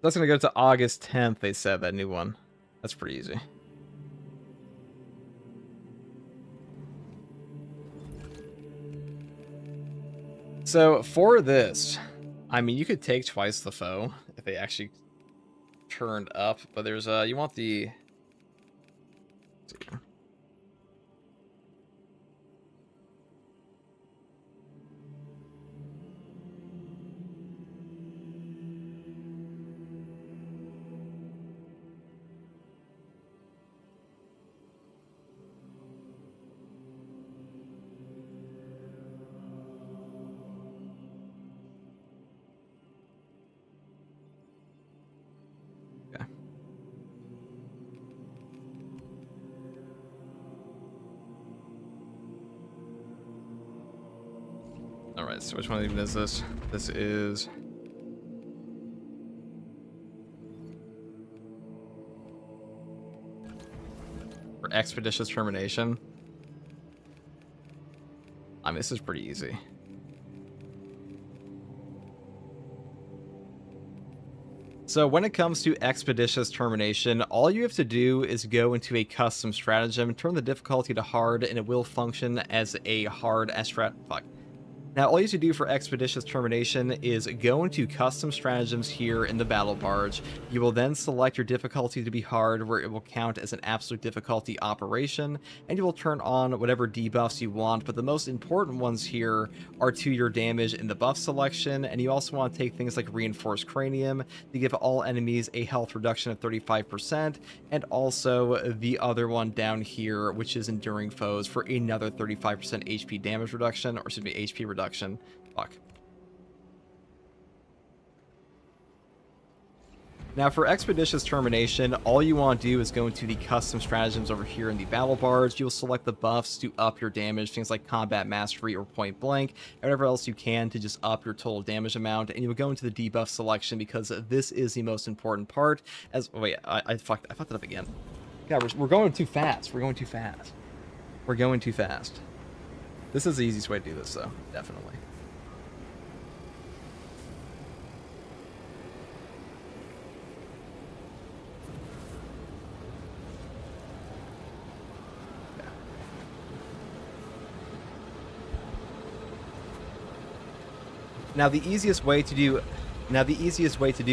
That's going to go to August 10th, they said, that new one. That's pretty easy. So, for this, I mean, you could take twice the foe if they actually turned up, but there's, you want the... Let's see here. Alright, so which one even is this? This is... for Expeditious Termination. I mean, this is pretty easy. So when it comes to Expeditious Termination, all you have to do is go into a custom stratagem, turn the difficulty to hard, and it will function as a hard fuck. Now, all you have to do for Expeditious Termination is go into Custom Stratagems here in the Battle Barge. You will then select your difficulty to be hard, where it will count as an absolute difficulty operation, and you will turn on whatever debuffs you want, but the most important ones here are to your damage in the buff selection, and you also want to take things like Reinforced Cranium to give all enemies a health reduction of 35%, and also the other one down here, which is Enduring Foes, for another 35% HP damage reduction, or excuse me, HP reduction. Fuck. Now for Expeditious Termination, all you want to do is go into the custom stratagems over here in the Battle Barge. You'll select the buffs to up your damage, things like Combat Mastery or Point Blank, and whatever else you can to just up your total damage amount, and you will go into the debuff selection because this is the most important part. As oh wait, I fucked it up again. God, we're going too fast. We're going too fast. We're going too fast. This is the easiest way to do this, though, definitely. Now the easiest way to do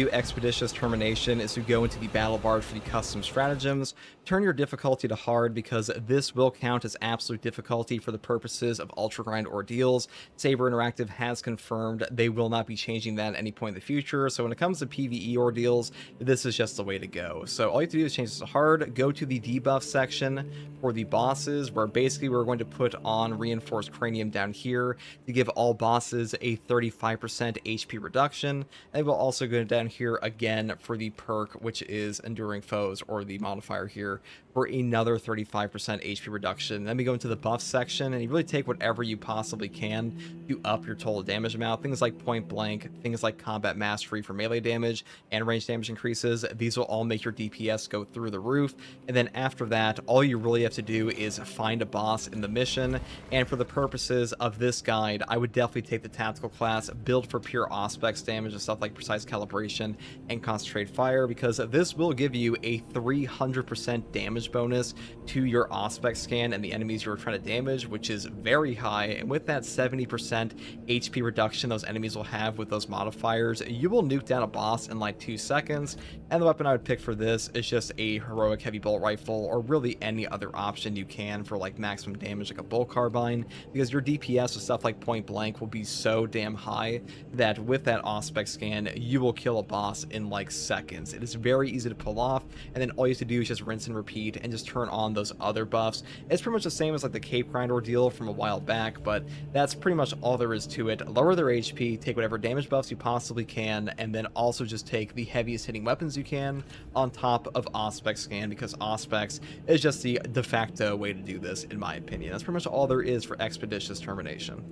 Expeditious Termination is to go into the battle bard for the custom stratagems, turn your difficulty to hard because this will count as absolute difficulty for the purposes of Ultra Grind ordeals. Saber Interactive has confirmed they will not be changing that at any point in the future, so when it comes to PvE ordeals, this is just the way to go. So all you have to do is change this to hard, go to the debuff section for the bosses, where basically we're going to put on Reinforced Cranium down here to give all bosses a 35% HP reduction. And we'll also go down here again for the perk, which is Enduring Foes, or the modifier here, for another 35% HP reduction. Then we go into the buff section, and you really take whatever you possibly can to up your total damage amount. Things like Point Blank, things like Combat Mastery for melee damage, and range damage increases. These will all make your DPS go through the roof. And then after that, all you really have to do is find a boss in the mission. And for the purposes of this guide, I would definitely take the tactical class, build for pure Auspex damage and stuff like Precise Calibration and Concentrate Fire, because this will give you a 300% damage bonus to your Auspex scan and the enemies you're trying to damage, which is very high. And with that 70% HP reduction those enemies will have with those modifiers, you will nuke down a boss in like 2 seconds. And the weapon I would pick for this is just a heroic heavy bolt rifle, or really any other option you can for like maximum damage, like a bolt carbine, because your DPS with stuff like Point Blank will be so damn high that with that Auspex scan, you will kill a boss in like seconds. It is very easy to pull off, and then all you have to do is just rinse and repeat and just turn on those other buffs. It's pretty much the same as like the Cape Grind ordeal from a while back, but that's pretty much all there is to it. Lower their HP, take whatever damage buffs you possibly can, and then also just take the heaviest hitting weapons you can on top of Auspex scan, because Auspex is just the de facto way to do this, in my opinion. That's pretty much all there is for Expeditious Termination.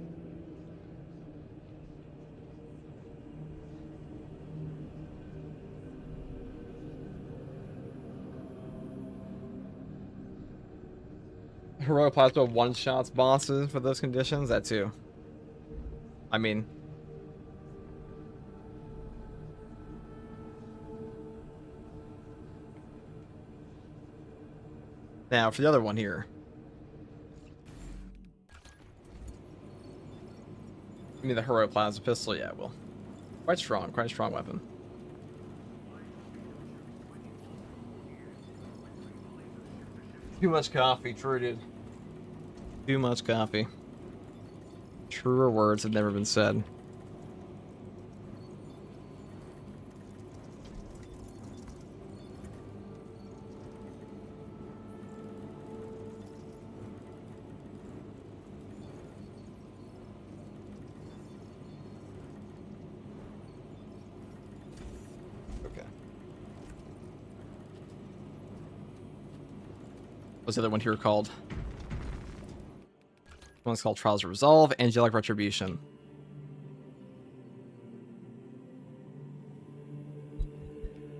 Heroic Plasma one-shots bosses for those conditions, that too. I mean... Now, for the other one here. I mean, the Heroic Plasma Pistol, yeah, well. Quite a strong weapon. Too much coffee, true, dude. Too much coffee. Truer words have never been said. Okay. What's the other one here called? One's called Trials of Resolve, Angelic Retribution.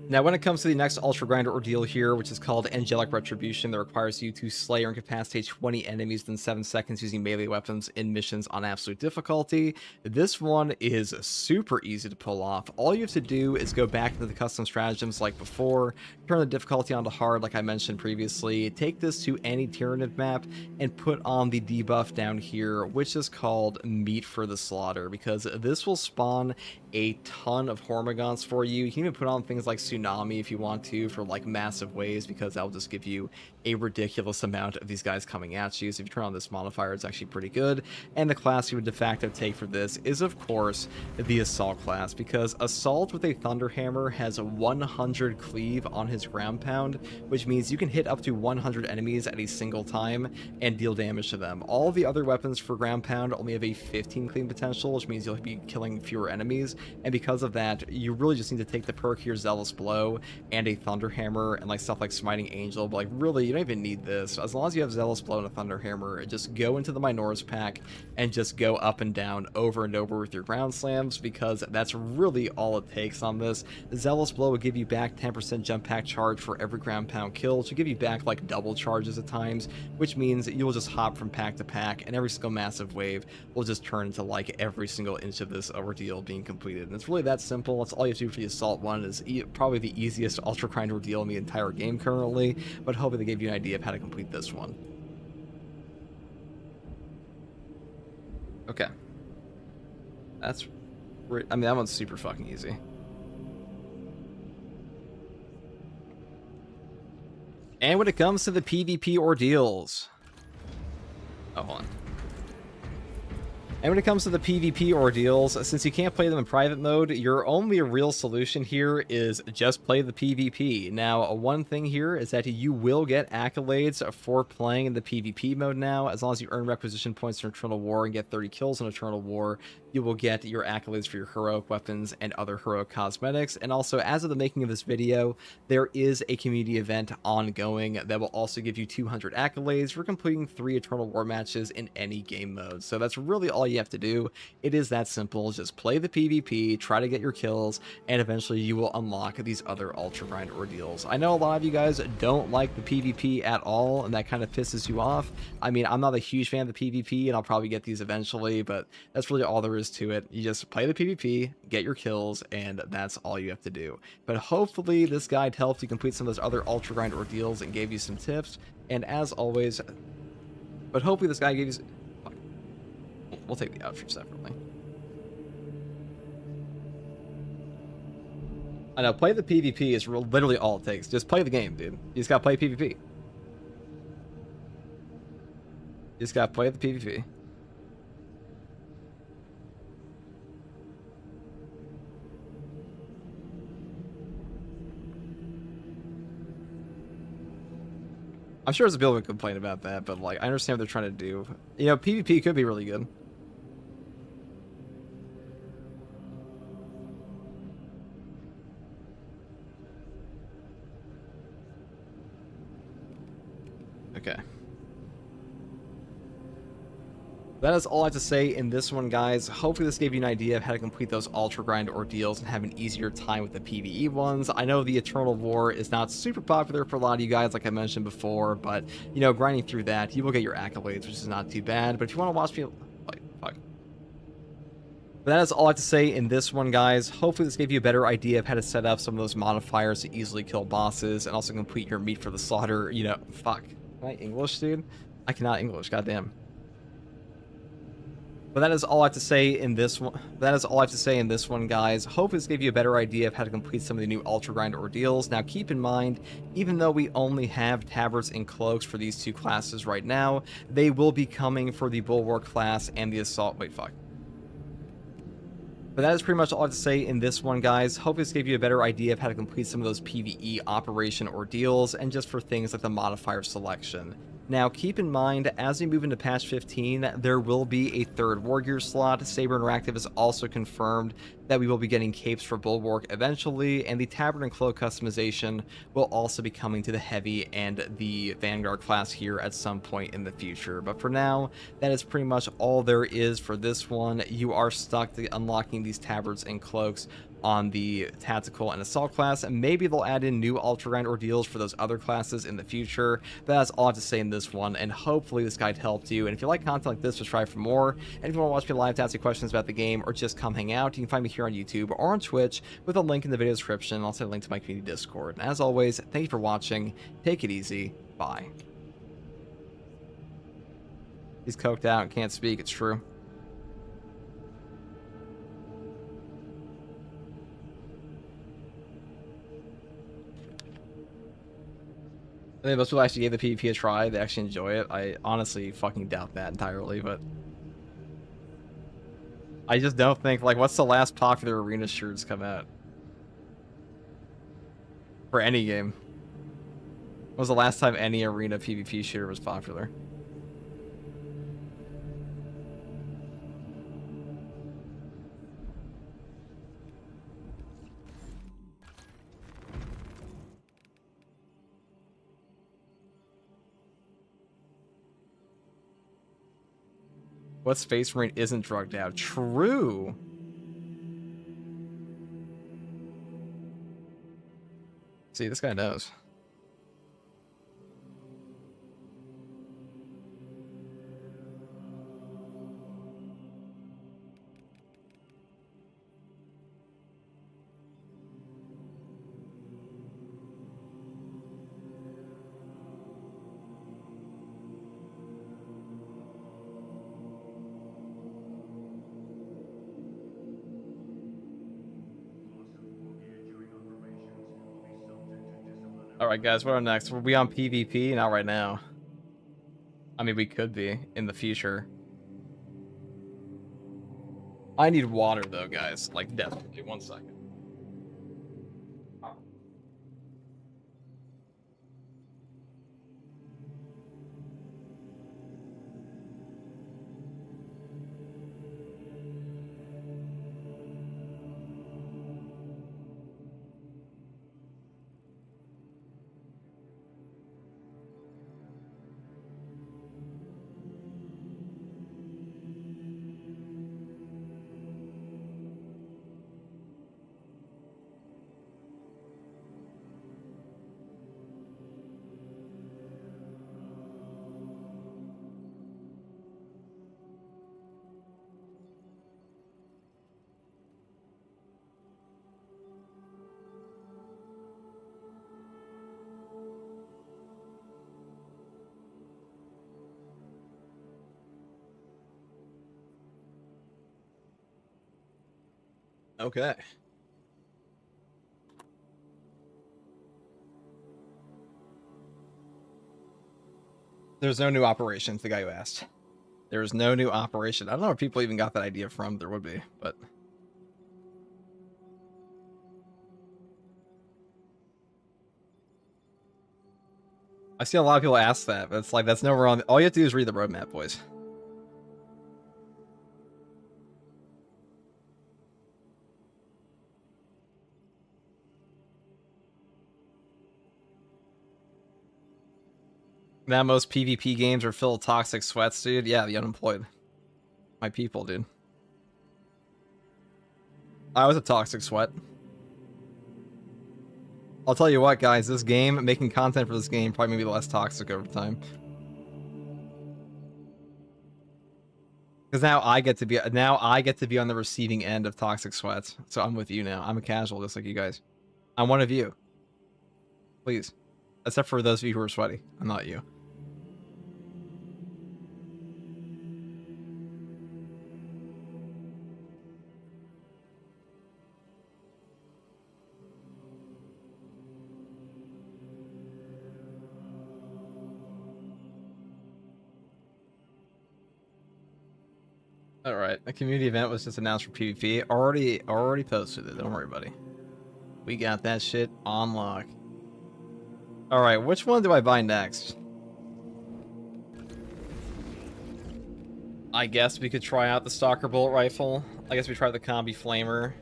Now, when it comes to the next Ultra Grinder ordeal here, which is called Angelic Retribution, that requires you to slay or incapacitate 20 enemies within 7 seconds using melee weapons in missions on absolute difficulty. This one is super easy to pull off. All you have to do is go back into the custom stratagems like before, turn the difficulty onto hard like I mentioned previously, take this to any Tyranid map, and put on the debuff down here, which is called Meat for the Slaughter, because this will spawn a ton of Hormigons for you. You can even put on things like Tsunami if you want to, for like massive waves, because that will just give you a ridiculous amount of these guys coming at you. So if you turn on this modifier, it's actually pretty good. And the class you would de facto take for this is, of course, the Assault class, because Assault with a Thunderhammer has 100 cleave on his ground pound, which means you can hit up to 100 enemies at a single time and deal damage to them. All the other weapons for ground pound only have a 15 cleave potential, which means you'll be killing fewer enemies. And because of that, you really just need to take the perk here, Zealous Blow, and a Thunderhammer, and like stuff like Smiting Angel, but like really, you don't even need this. As long as you have Zealous Blow and a Thunderhammer, just go into the Minoris pack and just go up and down over and over with your ground slams, because that's really all it takes on this. Zealous Blow will give you back 10% jump pack charge for every ground pound kill, which will give you back like double charges at times, which means you'll just hop from pack to pack, and every single massive wave will just turn into like every single inch of this ordeal being completed. And it's really that simple. That's all you have to do for the Assault one. Is probably the easiest Ultra Grind ordeal in the entire game currently, but hopefully they gave you an idea of how to complete this one. Okay. I mean, that one's super fucking easy. And when it comes to the PvP ordeals... Oh, hold on. And when it comes to the PvP ordeals, since you can't play them in private mode, your only real solution here is just play the PvP. Now, one thing here is that you will get accolades for playing in the PvP mode now. As long as you earn requisition points in Eternal War and get 30 kills in Eternal War, you will get your accolades for your heroic weapons and other heroic cosmetics. And also, as of the making of this video, there is a community event ongoing that will also give you 200 accolades for completing 3 Eternal War matches in any game mode. So that's really all you have to do. It is that simple. Just play the PvP, try to get your kills, and eventually you will unlock these other ultra grind ordeals. I know a lot of you guys don't like the PvP at all, and that kind of pisses you off. I mean, I'm not a huge fan of the PvP, and I'll probably get these eventually, but that's really all there is to it. You just play the PvP, get your kills, and that's all you have to do. But hopefully this guide helped you complete some of those other ultra grind ordeals and gave you some tips. And as always, but hopefully this guy gave you... We'll take the outro separately. I know, play the PvP is literally all it takes. Just play the game, dude. You just gotta play PvP. You just gotta play the PvP. I'm sure there's people who complain about that, but like I understand what they're trying to do. You know, PvP could be really good. Okay. That is all I have to say in this one, guys. Hopefully this gave you an idea of how to complete those ultra grind ordeals and have an easier time with the PvE ones. I know the Eternal War is not super popular for a lot of you guys, like I mentioned before, but, you know, grinding through that, you will get your accolades, which is not too bad. But if you want to watch me... Like, fuck. But that is all I have to say in this one, guys. Hopefully this gave you a better idea of how to set up some of those modifiers to easily kill bosses and also complete your meat for the slaughter, you know... Fuck. Can I English, dude? I cannot English, goddamn. But that is all I have to say in this one. That is all I have to say in this one, guys. Hope this gave you a better idea of how to complete some of the new Ultra Grind ordeals. Now, keep in mind, even though we only have tabards and cloaks for these two classes right now, they will be coming for the Bulwark class and the Assault... Wait, fuck. But that is pretty much all I have to say in this one, guys. Hope this gave you a better idea of how to complete some of those PvE operation ordeals, and just for things like the modifier selection. Now, keep in mind, as we move into patch 15, there will be a third War Gear slot. Saber Interactive has also confirmed that we will be getting capes for Bulwark eventually, and the Tabard and Cloak customization will also be coming to the Heavy and the Vanguard class here at some point in the future. But for now, that is pretty much all there is for this one. You are stuck to unlocking these Tabards and Cloaks on the Tactical and Assault class, and maybe they'll add in new Ultra Grind ordeals for those other classes in the future. But that's all I have to say in this one, and hopefully this guide helped you. And if you like content like this, subscribe for more. And if you want to watch me live to ask you questions about the game or just come hang out, you can find me here on YouTube or on Twitch with a link in the video description. I'll also have a link to my community Discord. And as always, thank you for watching. Take it easy. Bye. He's coked out and can't speak. It's true. I think most people actually gave the PvP a try. They actually enjoy it. I honestly fucking doubt that entirely, but I just don't think, like, what's the last popular arena shirts come out? For any game. When was the last time any arena PvP shooter was popular? What Space Marine isn't drugged out? True. See, this guy knows. All right, guys, what are next? We'll be on PvP, not right now. I mean, we could be in the future. I need water, though, guys. Like, definitely. 1 second. Okay. There's no new operations, the guy who asked. There's no new operation. I don't know where people even got that idea from. There would be, but... I see a lot of people ask that, but it's like, that's nowhere on... All you have to do is read the roadmap, boys. Now most PvP games are filled with toxic sweats, dude. Yeah, the unemployed. My people, dude. I was a toxic sweat. I'll tell you what, guys. This game, making content for this game, probably maybe less toxic over time. Because now I get to be on the receiving end of toxic sweats. So I'm with you now. I'm a casual, just like you guys. I'm one of you. Please. Except for those of you who are sweaty. I'm not you. All right, a community event was just announced for PvP. Already posted it. Don't worry, buddy. We got that shit on lock. All right, which one do I buy next? I guess we could try out the Stalker Bullet Rifle. I guess we try the Combi Flamer.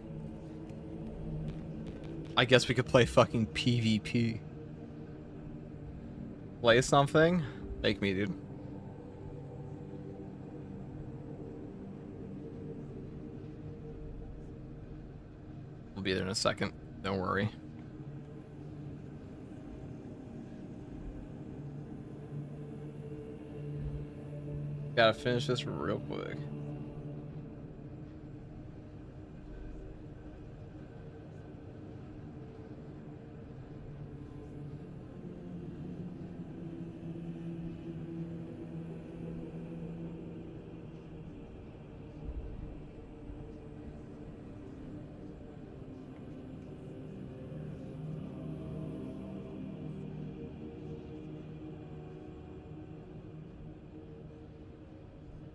I guess we could play fucking PvP. Play something? Make me, dude. We'll be there in a second. Don't worry. Gotta finish this real quick.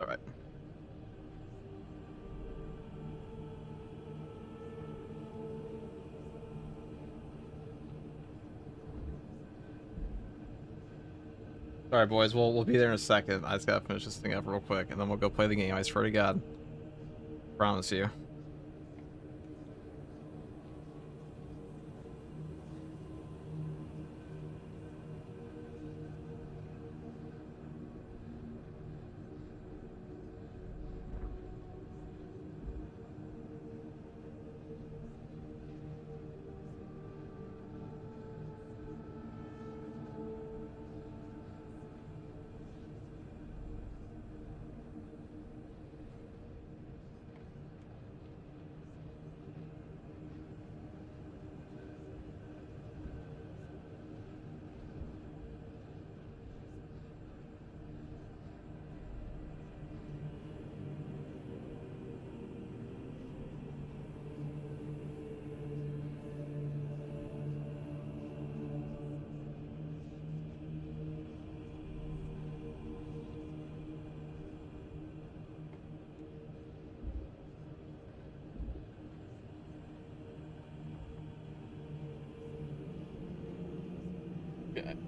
All right. All right, boys. We'll be there in a second. I just gotta finish this thing up real quick, and then we'll go play the game. I swear to God. Promise you.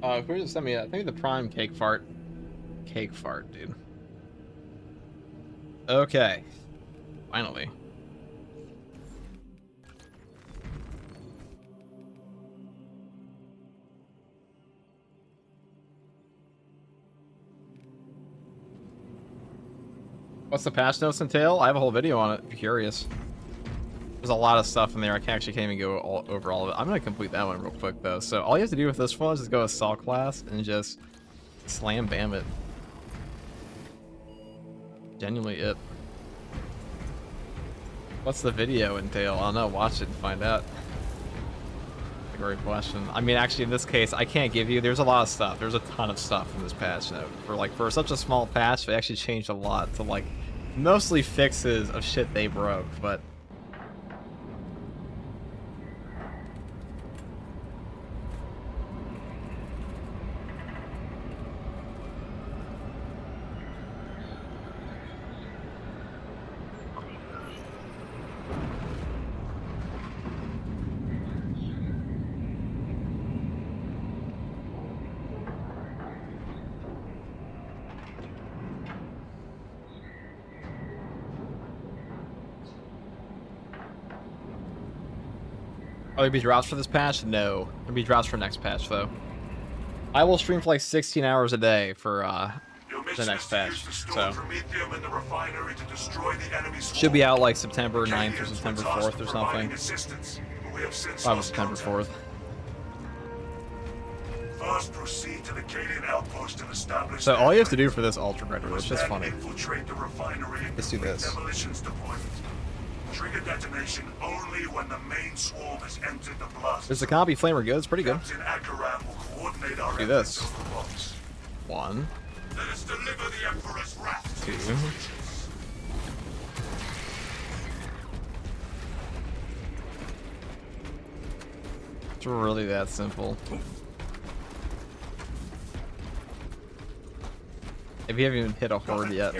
Who just sent me? I think the Prime cake fart. Cake fart, dude. Okay. Finally. What's the patch notes entail? I have a whole video on it, if you're curious. There's a lot of stuff in there. I can't even go over all of it. I'm going to complete that one real quick, though. So all you have to do with this one is just go Assault class and just slam bam it. Genuinely it. What's the video entail? I don't know. Watch it and find out. A great question. I mean, actually, in this case, I can't give you. There's a lot of stuff. There's a ton of stuff in this patch note. For such a small patch, they actually changed a lot to like mostly fixes of shit they broke, but. Are there be drops for this patch? No. There'll be drops for next patch, though. I will stream for like 16 hours a day for the next patch. So should be out like September 9th or September 4th or something. Probably September 4th. First, proceed to the Cadian outpost and establish. So all you have to do for this Ultra Predator, it's just funny. Let's do this. Trigger detonation only when the main swarm has entered the blast. There's the Combi Flamer good. It's pretty good. Do this. 1. Let us deliver the Emperor's wrath. 2. It's really that simple. If you haven't even hit a horde yet.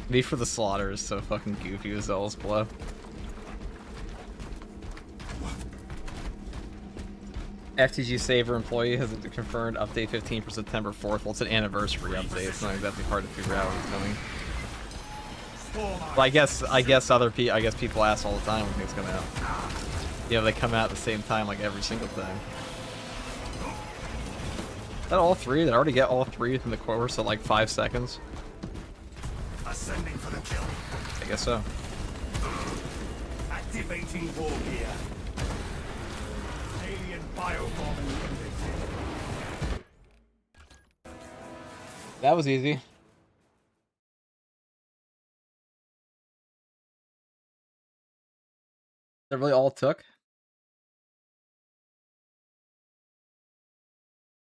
Me for the slaughter is so fucking goofy with Zealous Blow. FTG Saver employee has a confirmed update 15 for September 4th. Well, it's an anniversary update. It's not exactly hard to figure out when it's coming. But I guess people ask all the time when things come out. Yeah, they come out at the same time like every single time. Is that all 3? Did I already get all 3 within the course of like 5 seconds? Ascending for the kill. I guess so. Activating war gear. Alien biobomb. That was easy. That really all it took?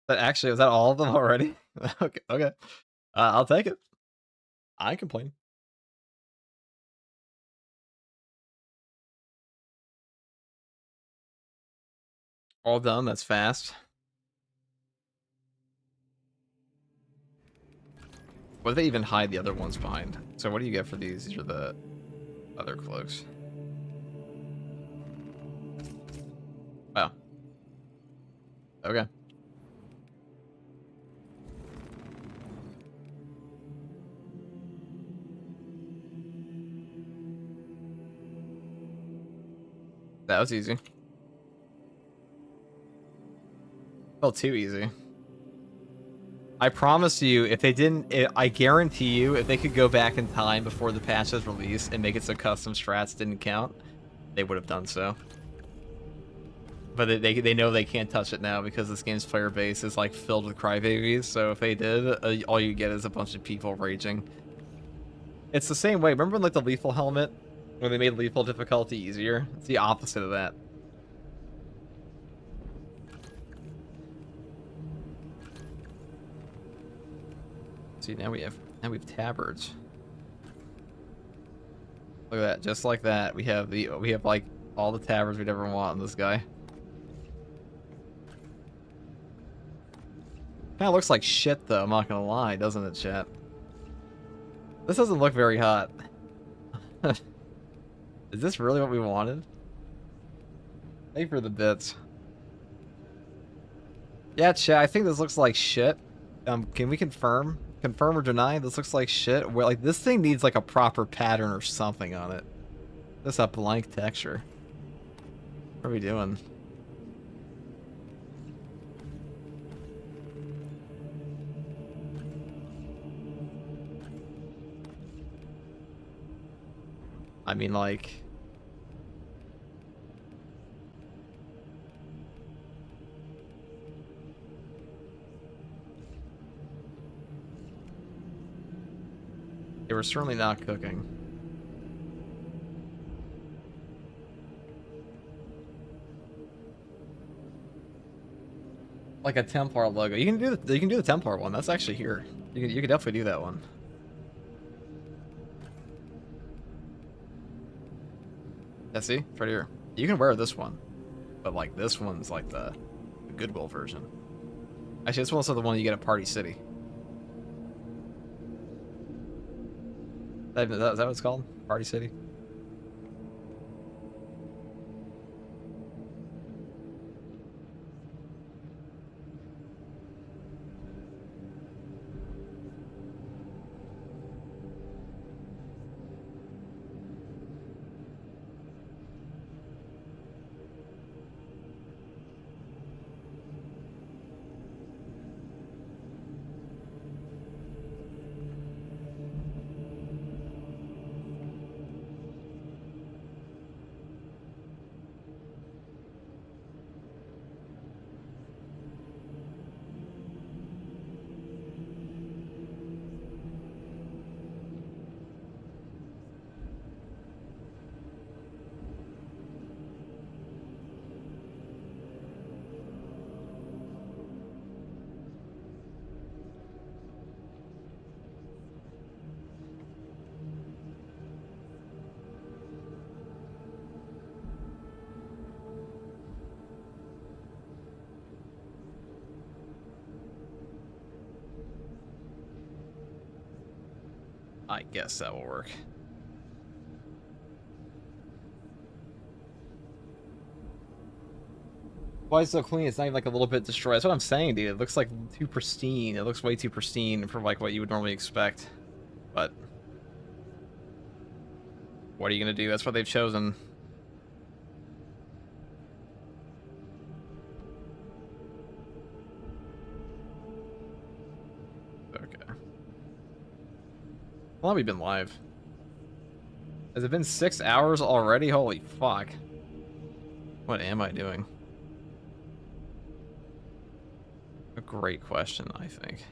But actually, was that all of them already? Okay, okay. I'll take it. I ain't complaining. All done. That's fast. What do they even hide the other ones behind? So what do you get for these? These are the other cloaks. Wow. Okay. That was easy. Felt too easy. I promise you, if they didn't, I guarantee you, if they could go back in time before the patch was released and make it so custom strats didn't count, they would have done so. But they know they can't touch it now because this game's player base is like filled with crybabies. So if they did, all you get is a bunch of people raging. It's the same way. Remember like the lethal helmet? When they made lethal difficulty easier? It's the opposite of that. See, now we have tabards. Look at that, just like that. We have like all the tabards we'd ever want in this guy. Kinda looks like shit though, I'm not gonna lie, doesn't it, chat? This doesn't look very hot. Is this really what we wanted? Thank you for the bits. Yeah, chat, I think this looks like shit. Can we confirm? Confirm or deny? This looks like shit. Well, like, this thing needs, like, a proper pattern or something on it. This is a blank texture. What are we doing? I mean, like... They were certainly not cooking. Like a Templar logo. You can do the Templar one. That's actually here. You can definitely do that one. Yeah, see? It's right here. You can wear this one. But like this one's like the Goodwill version. Actually, this one's also the one you get at Party City. Is that what it's called? Party City? I guess that will work. Why is it so clean? It's not even like a little bit destroyed. That's what I'm saying, dude. It looks like too pristine. It looks way too pristine for like what you would normally expect. But what are you gonna do? That's what they've chosen. Okay. How long have we been live? Has it been 6 hours already? Holy fuck. What am I doing? A great question, I think.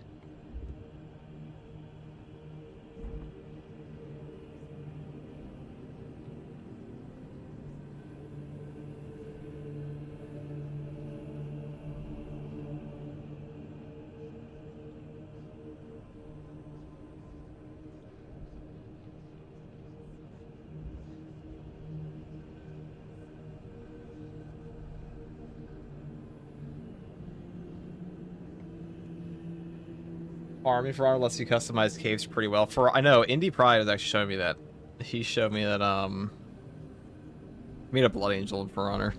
Army for Honor lets you customize caves pretty well. I know Indie Pride has actually shown me that. He showed me that made a Blood Angel for Honor.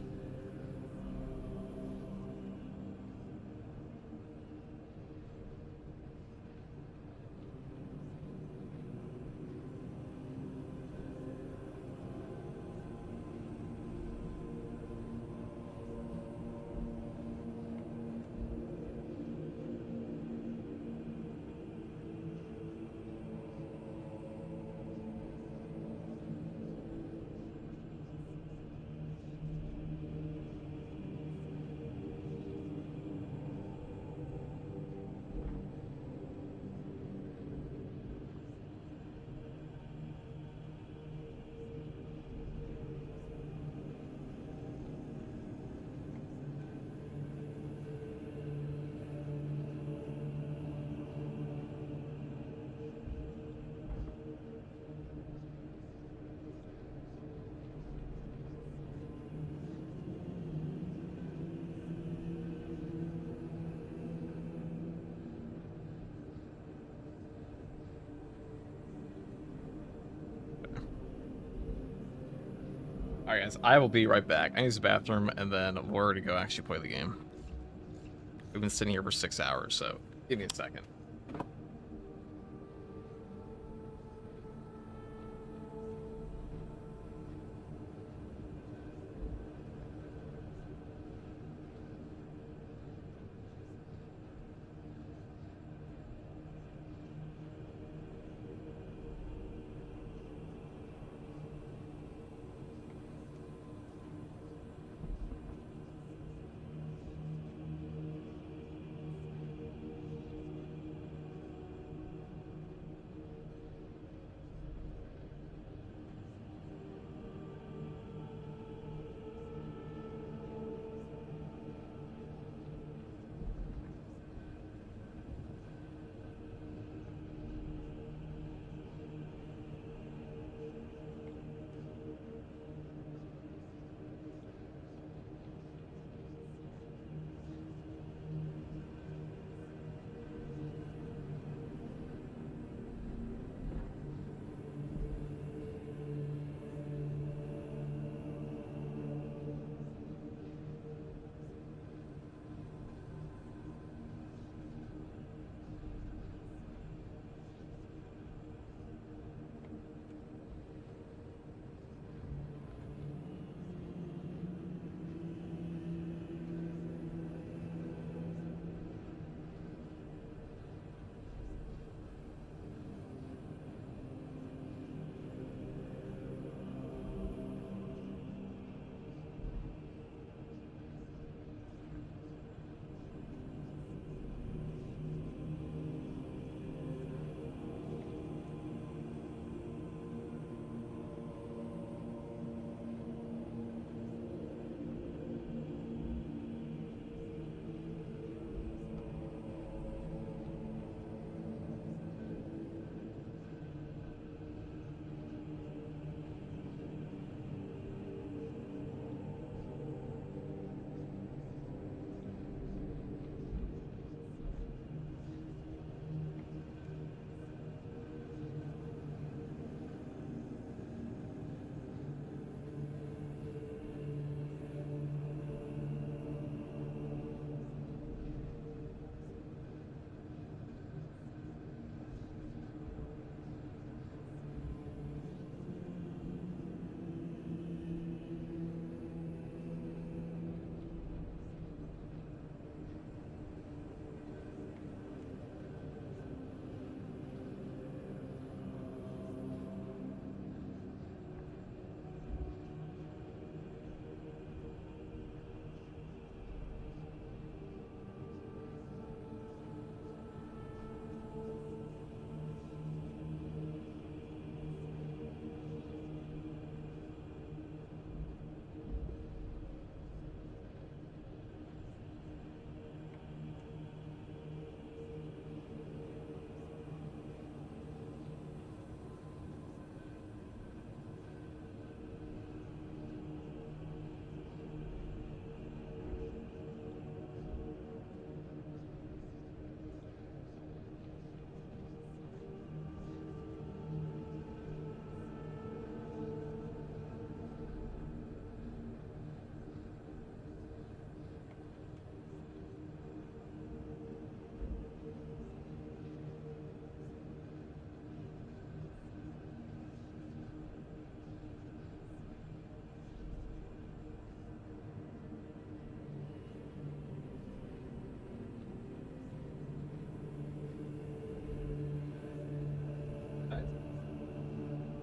Alright guys, I will be right back. I need to use the bathroom, and then we're ready to go actually play the game. We've been sitting here for 6 hours, so give me a second.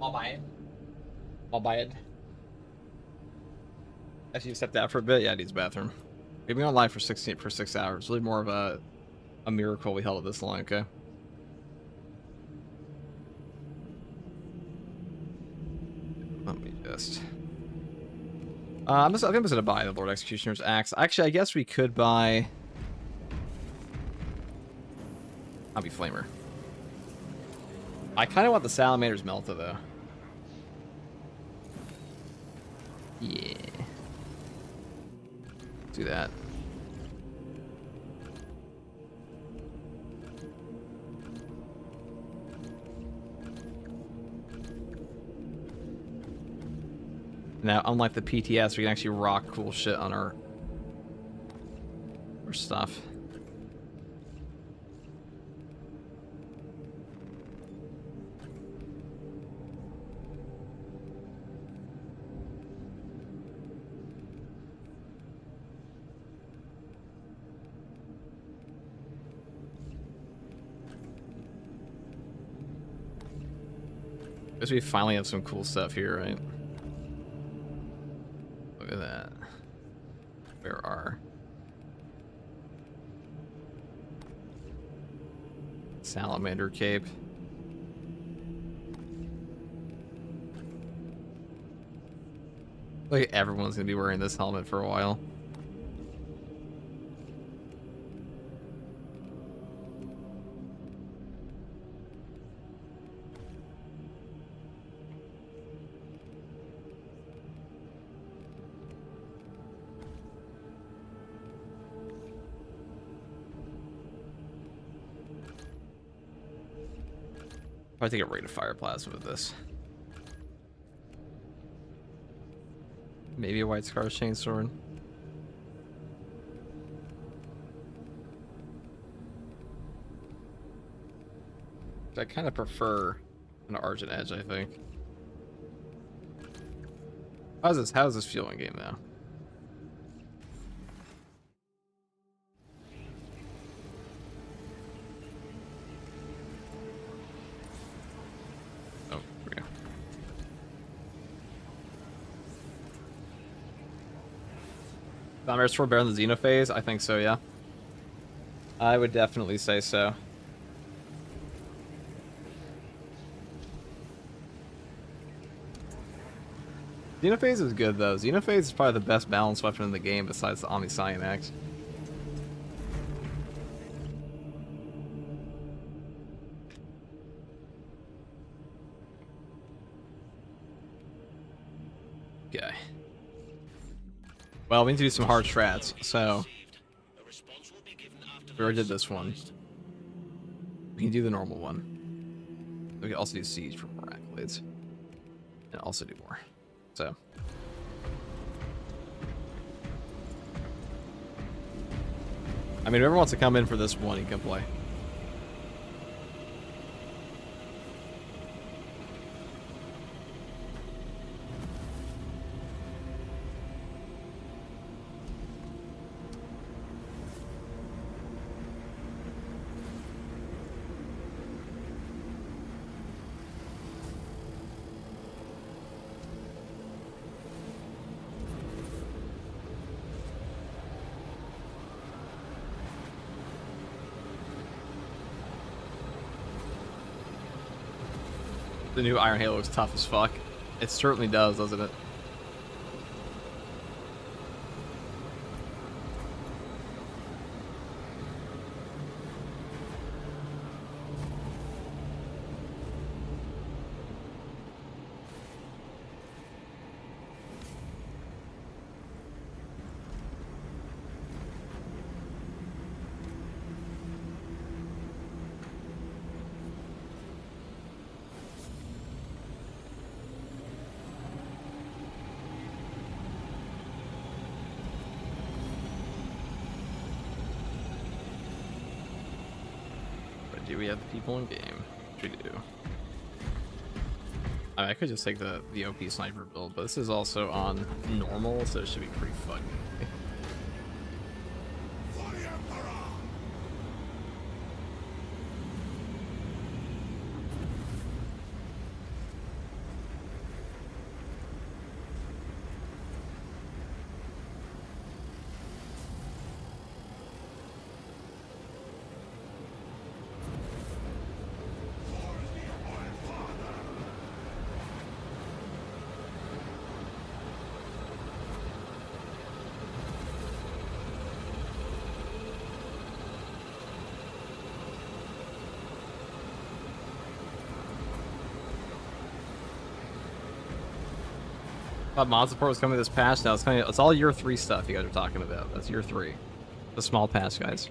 I'll buy it. I'll buy it. Actually, stepped out for a bit. Yeah, it needs a bathroom. We've been online for 6 hours. Really more of a miracle we held it this long. Okay. Let me just. I think I'm just gonna buy the Lord Executioner's axe. Actually, I guess we could buy. I'll be Flamer. I kind of want the Salamander's Melta though. Yeah. Do that. And Now, unlike the PTS, we can actually rock cool shit on our stuff. Guess we finally have some cool stuff here, right? Look at that. Where are Salamander cape? Like everyone's gonna be wearing this helmet for a while. Probably take a rate of fire plasma with this. Maybe a white scar chainsword. I kind of prefer an Argent Edge, I think. How's this feeling game now? Oh, here we go. Nightmares 4 better than the Xenophase? I think so, yeah. I would definitely say so. Xenophase is good, though. Xenophase is probably the best balanced weapon in the game besides the Omniscient Axe. Okay. Well, we need to do some hard strats, so we already did this one. We can do the normal one. We can also do Siege for more accolades. And also do more. So. I mean, whoever wants to come in for this one, you can play. The new Iron Halo is tough as fuck. It certainly does, doesn't it? Do we have the people in game? We do. I mean, I could just take the OP sniper build, but this is also on normal, so it should be pretty fucking easy. Thought mod support was coming this patch. Now it's all year 3 stuff you guys are talking about. That's year 3. The small patch, guys.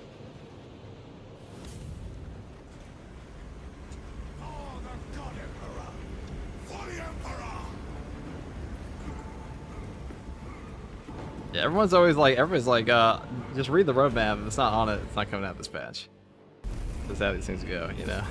Yeah, everybody's like, just read the roadmap. If it's not on it, it's not coming out this patch. That's how these things go, you know.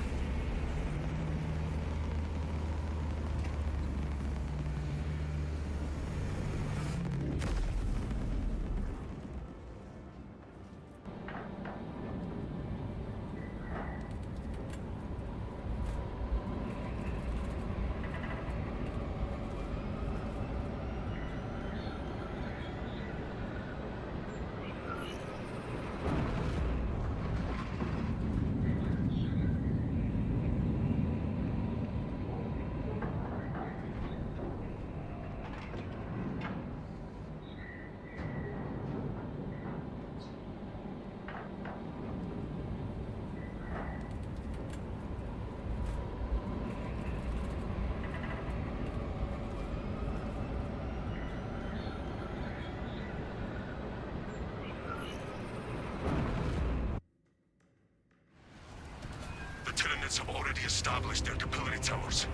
The Tyranids have already established their capillary towers.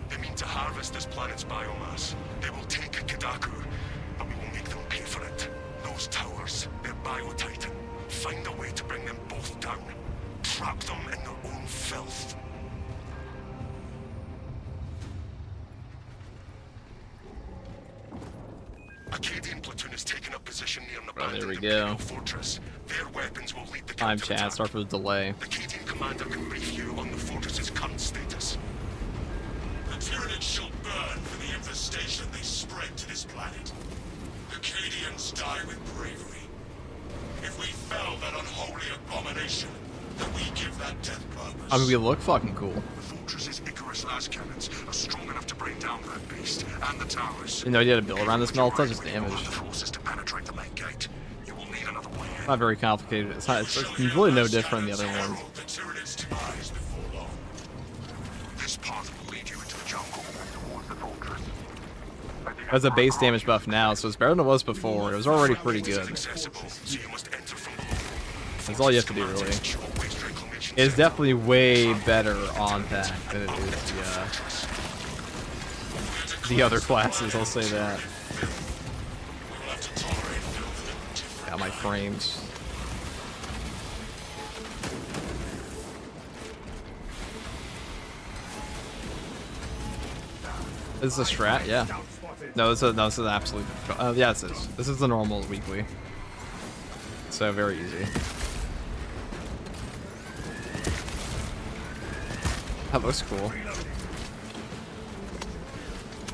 They mean to harvest this planet's biomass. They will take Kadaku, but we will make them pay for it. Those towers, they're Biotitan. Find a way to bring them both down. Trap them in their own filth. Acadian platoon has taken up position near an Oh, there we abandoned go. Imperial fortress. Their weapons will lead the Time counterattack. chat, start with a delay. The Acadian commander can brief you on the fortress's current status. The Tyranids shall burn for the infestation they spread to this planet. The Acadians die with bravery. If we fell that unholy abomination, then we give that death purpose. I mean, we look fucking cool. The fortress's Icarus las cannons are strong enough to bring down that beast and the towers. You know, you had to build around this Melta, just The damage. forces to penetrate the main gate. You will need another way in. Not very complicated. It's really no different than the other ones. The Tyranids' demise before long. This path will lead you into the jungle towards the fortress. Has a base damage buff now, so it's better than it was before. It was already pretty good. Accessible, so you must enter from below. That's all you have to do, really. It's definitely way better on pack than it is the other classes, I'll say that. Got my frames. This is a strat, yeah. No, this is an absolute. Yeah, this is. This is the normal weekly. So very easy. That looks cool.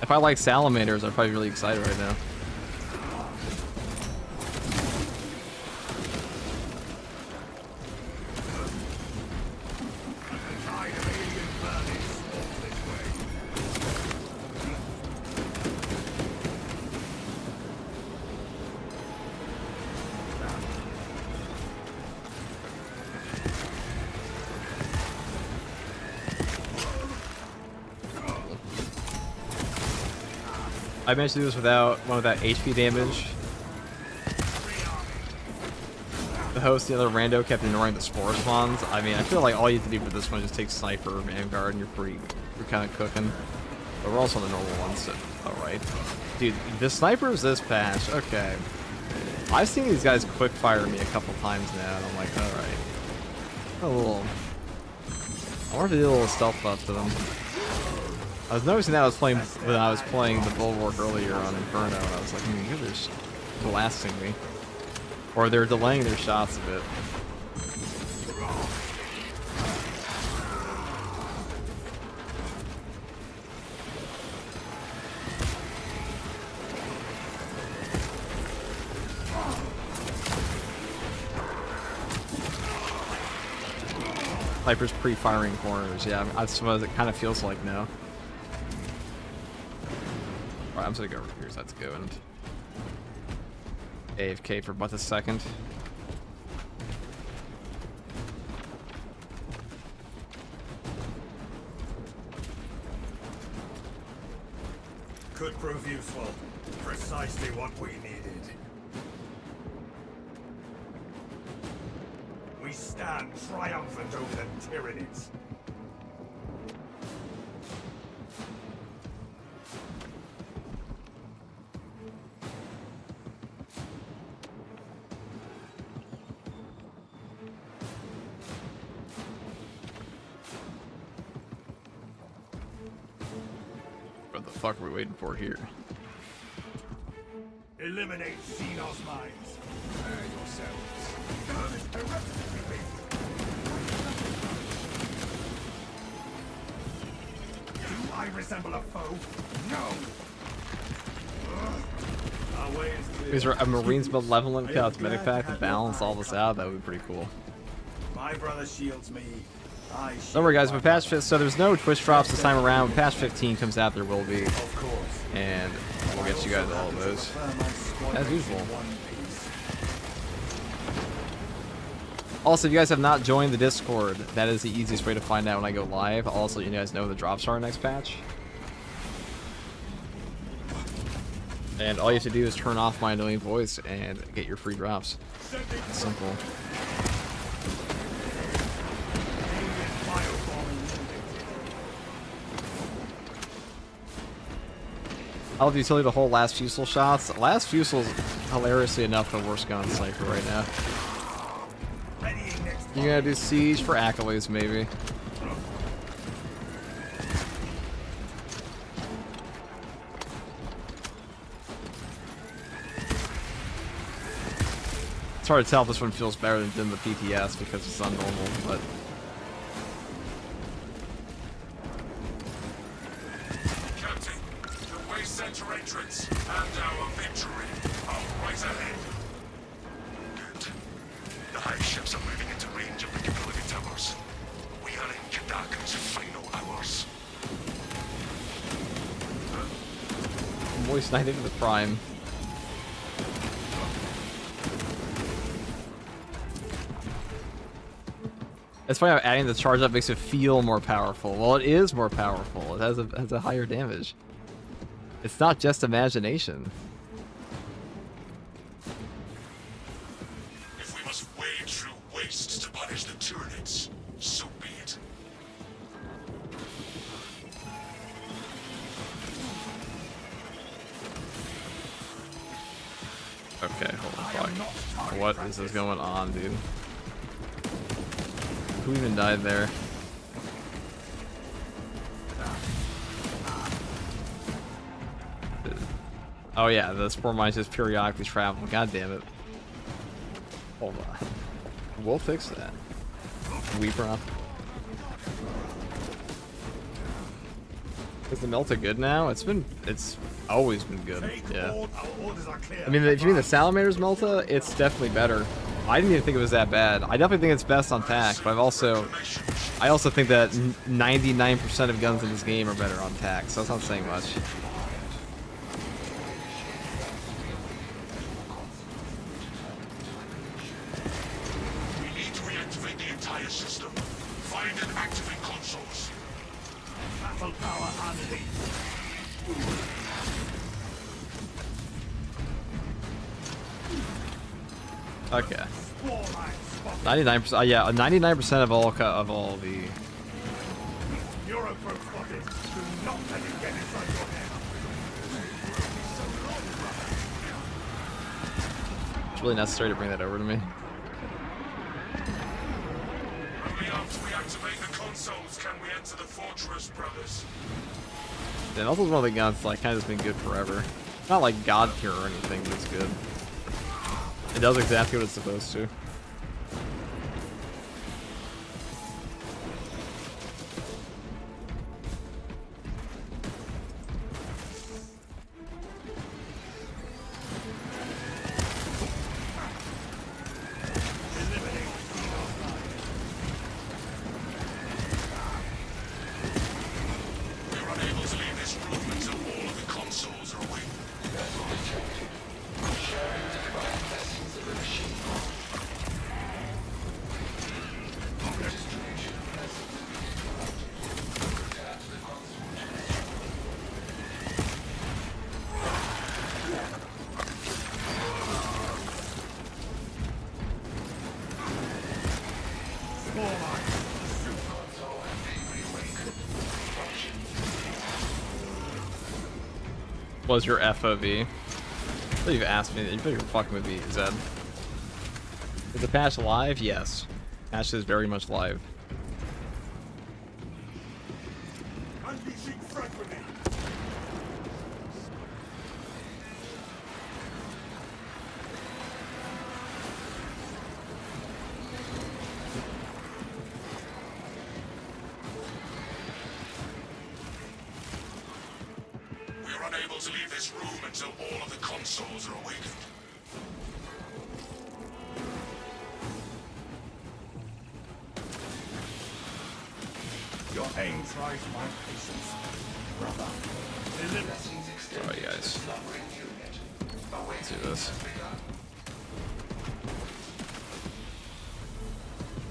If I like salamanders, I'm probably really excited right now. I managed to do this without HP damage. The host, the other rando, kept ignoring the spore spawns. I mean, I feel like all you have to do for this one is just take Sniper, Vanguard, and you're kind of cooking. But we're also on the normal ones, so alright. Dude, the snipers this patch, okay. I've seen these guys quick fire me a couple times now, and I'm like, alright. I wonder if they did a little stealth buff to them. I was noticing that when I was playing the Bulwark earlier on Inferno, and I was like, they're just blasting me. Or they're delaying their shots a bit. Sniper's pre-firing corners, yeah, I suppose it kind of feels like now. Alright, I'm just gonna go over here, so that's good. AFK for but a second. Could prove useful. Precisely what we needed. We stand triumphant over the Tyranids. fuck are we waiting for here? Eliminate Xenos mines. Prepare yourselves. Do I resemble a foe? No. Our way is clear. Is there a Marine's Malevolent cosmetic pack to balance all this out? That would be pretty cool. My brother shields me. I shield Don't worry, guys. my With patch brother. so there's no Twitch drops this time around. When patch 15 comes out, there will be, Of course. and we'll get you guys all of those as usual. Also, if you guys have not joined the Discord, that is the easiest way to find out when I go live. I'll also let you guys know when the drops are next patch. And all you have to do is turn off my annoying voice and get your free drops. It's simple. I'll have utility the whole last Fusel shots. Last Fusel's hilariously enough the worst gun on Cypher right now. You gotta do Siege for accolades, maybe. It's hard to tell if this one feels better than the PTS because it's unnormal, but... Captain, the way center entrance and our victory are right ahead. Good. The hive ships are moving into range of the capability towers. We are in Kadaku's final hours. Voice 90 to the Prime. It's funny how adding the charge up makes it feel more powerful. Well, it is more powerful. It has a higher damage. It's not just imagination. If we must wade through wastes to punish the Tyranids, so be it. Okay, hold on. Fuck. What is this going on, dude? Who even died there? Oh yeah, the spore mines just periodically travel. God damn it. Hold on. We'll fix that. Weeper up. Is the Melta good now? It's always been good. Yeah. Our orders are clear. I mean, if you mean the Salamander's Melta, it's definitely better. I didn't even think it was that bad. I definitely think it's best on TAC, but I also think that 99% of guns in this game are better on TAC, so that's not saying much. We need to reactivate the entire system. Find and activate consoles. battle power unleashed. 99%. Yeah, 99% of all the. Eurocrow spotted. Do not let it get inside your head. It's really necessary to bring that over to me. Only after we activate the consoles can we enter the fortress, brothers. And also one of the guns like kind of has been good forever. Not like God tier or anything, but it's good. It does exactly what it's supposed to. We're unable to leave this room until all of the consoles are awake. Was your FOV? I thought you've asked me. You better fucking with me, Zed. Is the patch live? Yes. Patch is very much live. Unleashing frag grenade. unable to leave this room until all of the consoles are awakened. Your aim tries my patience, brother. Alright, guys. Let's do this.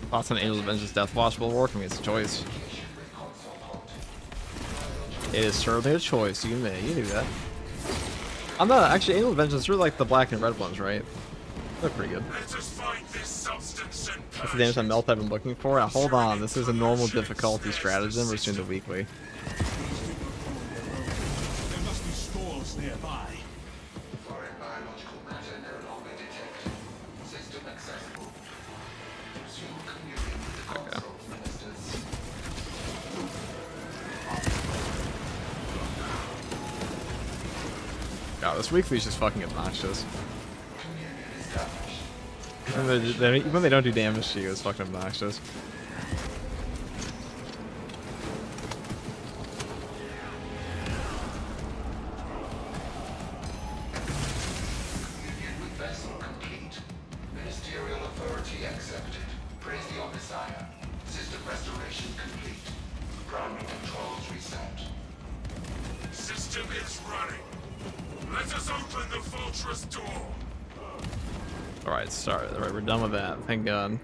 Thoughts on Angel's Vengeance Death Watch will work? I mean, it's a choice. It is certainly a choice. You can do that. I'm not actually Angel's Vengeance. Really like the black and red ones, right? They're pretty good. Let us find this substance and That's the damage on melt I've been looking for. Now, hold on, this is a normal difficulty stratagem. We're doing the weekly. There must be stores nearby. Foreign biological matter no longer detected. System accessible. Resume commuting with the console ministers. God, this weekly is just fucking obnoxious. Communion established. Even when they don't do damage to you, it's fucking obnoxious. Communion with vessel complete. Ministerial authority accepted. Praise the Messiah. System restoration complete. Primary controls reset. system is running. Let us open the fortress door. Alright, sorry. Alright, we're done with that. Thank God.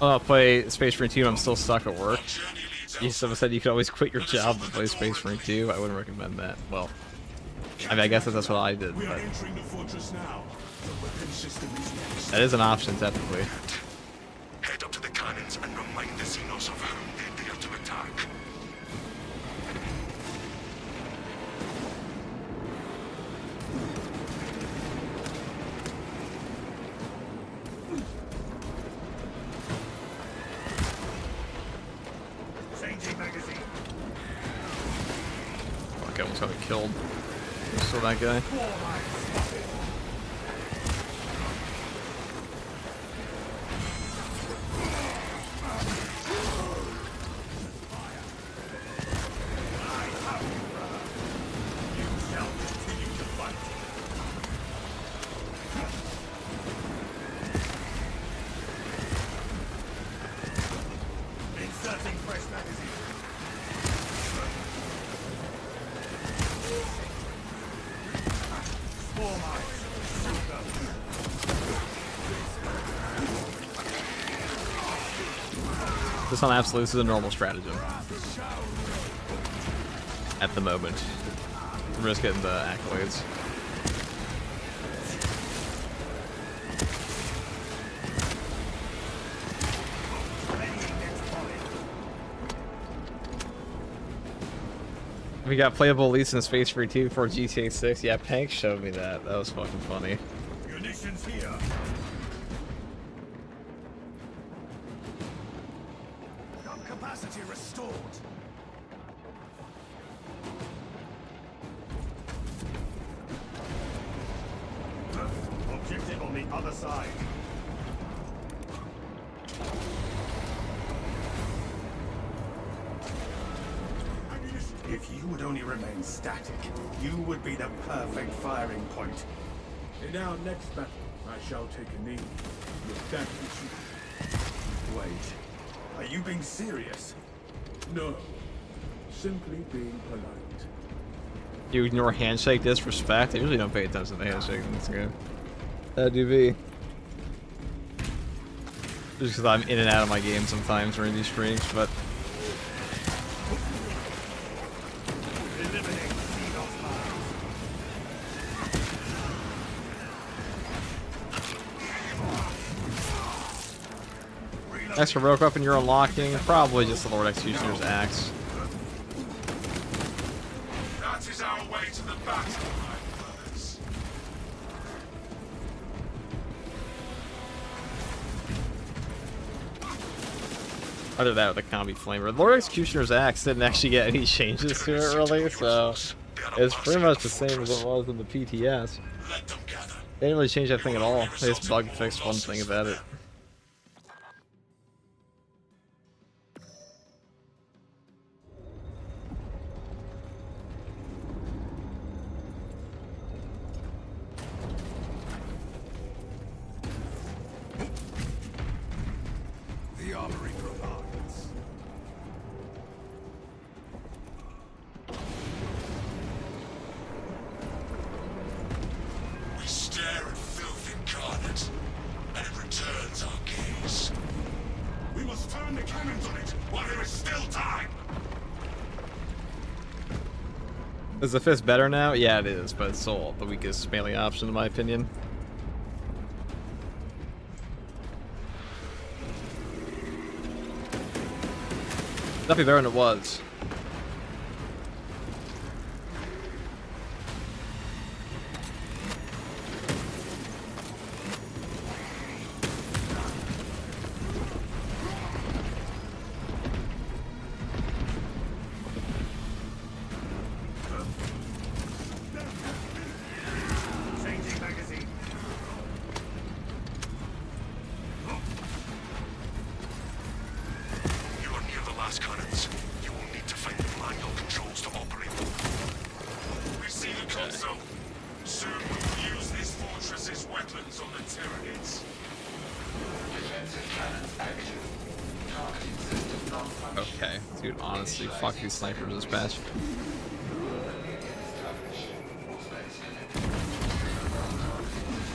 I'll play Space Marine 2. I'm still stuck at work. You said you could always quit your job to play Space Marine 2. I wouldn't recommend that. Well, I mean, I guess that's what I did, We are but entering the fortress now. The weapon system is next. that is an option, technically. Head up to the cannons and remind the Xenos of whom they're there to attack. Changing magazine. Fuck, I almost got killed. Still that guy. Inserting fresh magazine. Small mines. This on Absolute is a normal stratagem. At the moment. We're just getting the accolades. We got playable elites in Space Free 2 for GTA 6. Yeah, Pank showed me that. That was fucking funny. Munitions here. Gun capacity restored. Objective on the other side. If you would only remain static, you would be the perfect firing point. In our next battle, I shall take a knee. With that issue. Wait, are you being serious? No, simply being polite. You ignore handshake disrespect. I usually don't pay attention to handshake in this game. That do be. Just because I'm in and out of my game sometimes during these streams, but Eliminate Xenos mines. next heroic weapon you're unlocking, probably just the Lord Executioner's Axe. That is our way to the battle, my brothers. Either that or the Combi Flamer. The Lord Executioner's Axe didn't actually get any changes to it really, so be at a It's pretty mercy much of the same as it was in the PTS. Let them gather. They didn't really change that thing at all. They just bug fixed one thing about it. The armory provides. We stare at filth incarnate, and it returns our gaze. We must turn the cannons on it while there is still time. Is the fist better now? Yeah, it is, but it's still the weakest melee option in my opinion. Definitely better than it was. Changing magazine. You are near the last cannons. You will need to find the manual controls to operate them. We see the console. Soon we will use this fortress's weapons on the Tyranids. Okay, dude, honestly, fuck these snipers in this patch.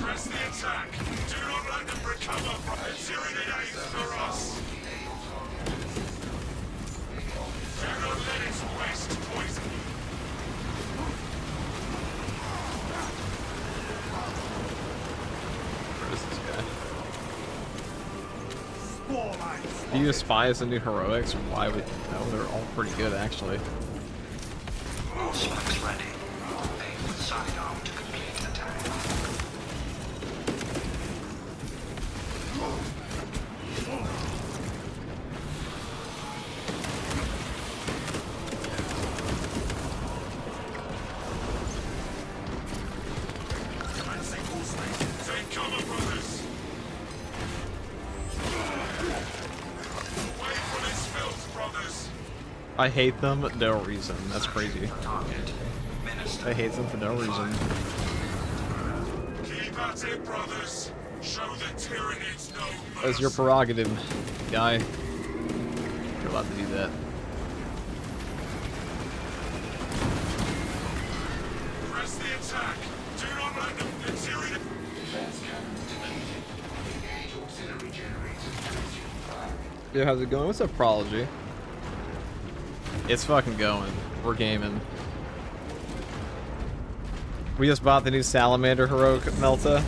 Press the attack. Do not let them recover from the Tyranid aims for us. Do not let its waste poison you. Where is this guy? Spore mines. Do you despise the new heroics? Why would no? They're all pretty good actually. All specs ready. Aim the sidearm to complete attack. Take cover, brothers. Away from this filth, brothers. I hate them, no reason. That's crazy. Target. Minister. I hate them for no reason. Keep at it, brothers. Show the Tyranids no mercy. That's your prerogative, guy. You're allowed to do that. Press the attack. Do not let them. The Tyranid. Yo, how's it going? What's up, Prology? It's fucking going. We're gaming. We just bought the new Salamander Heroic Melta.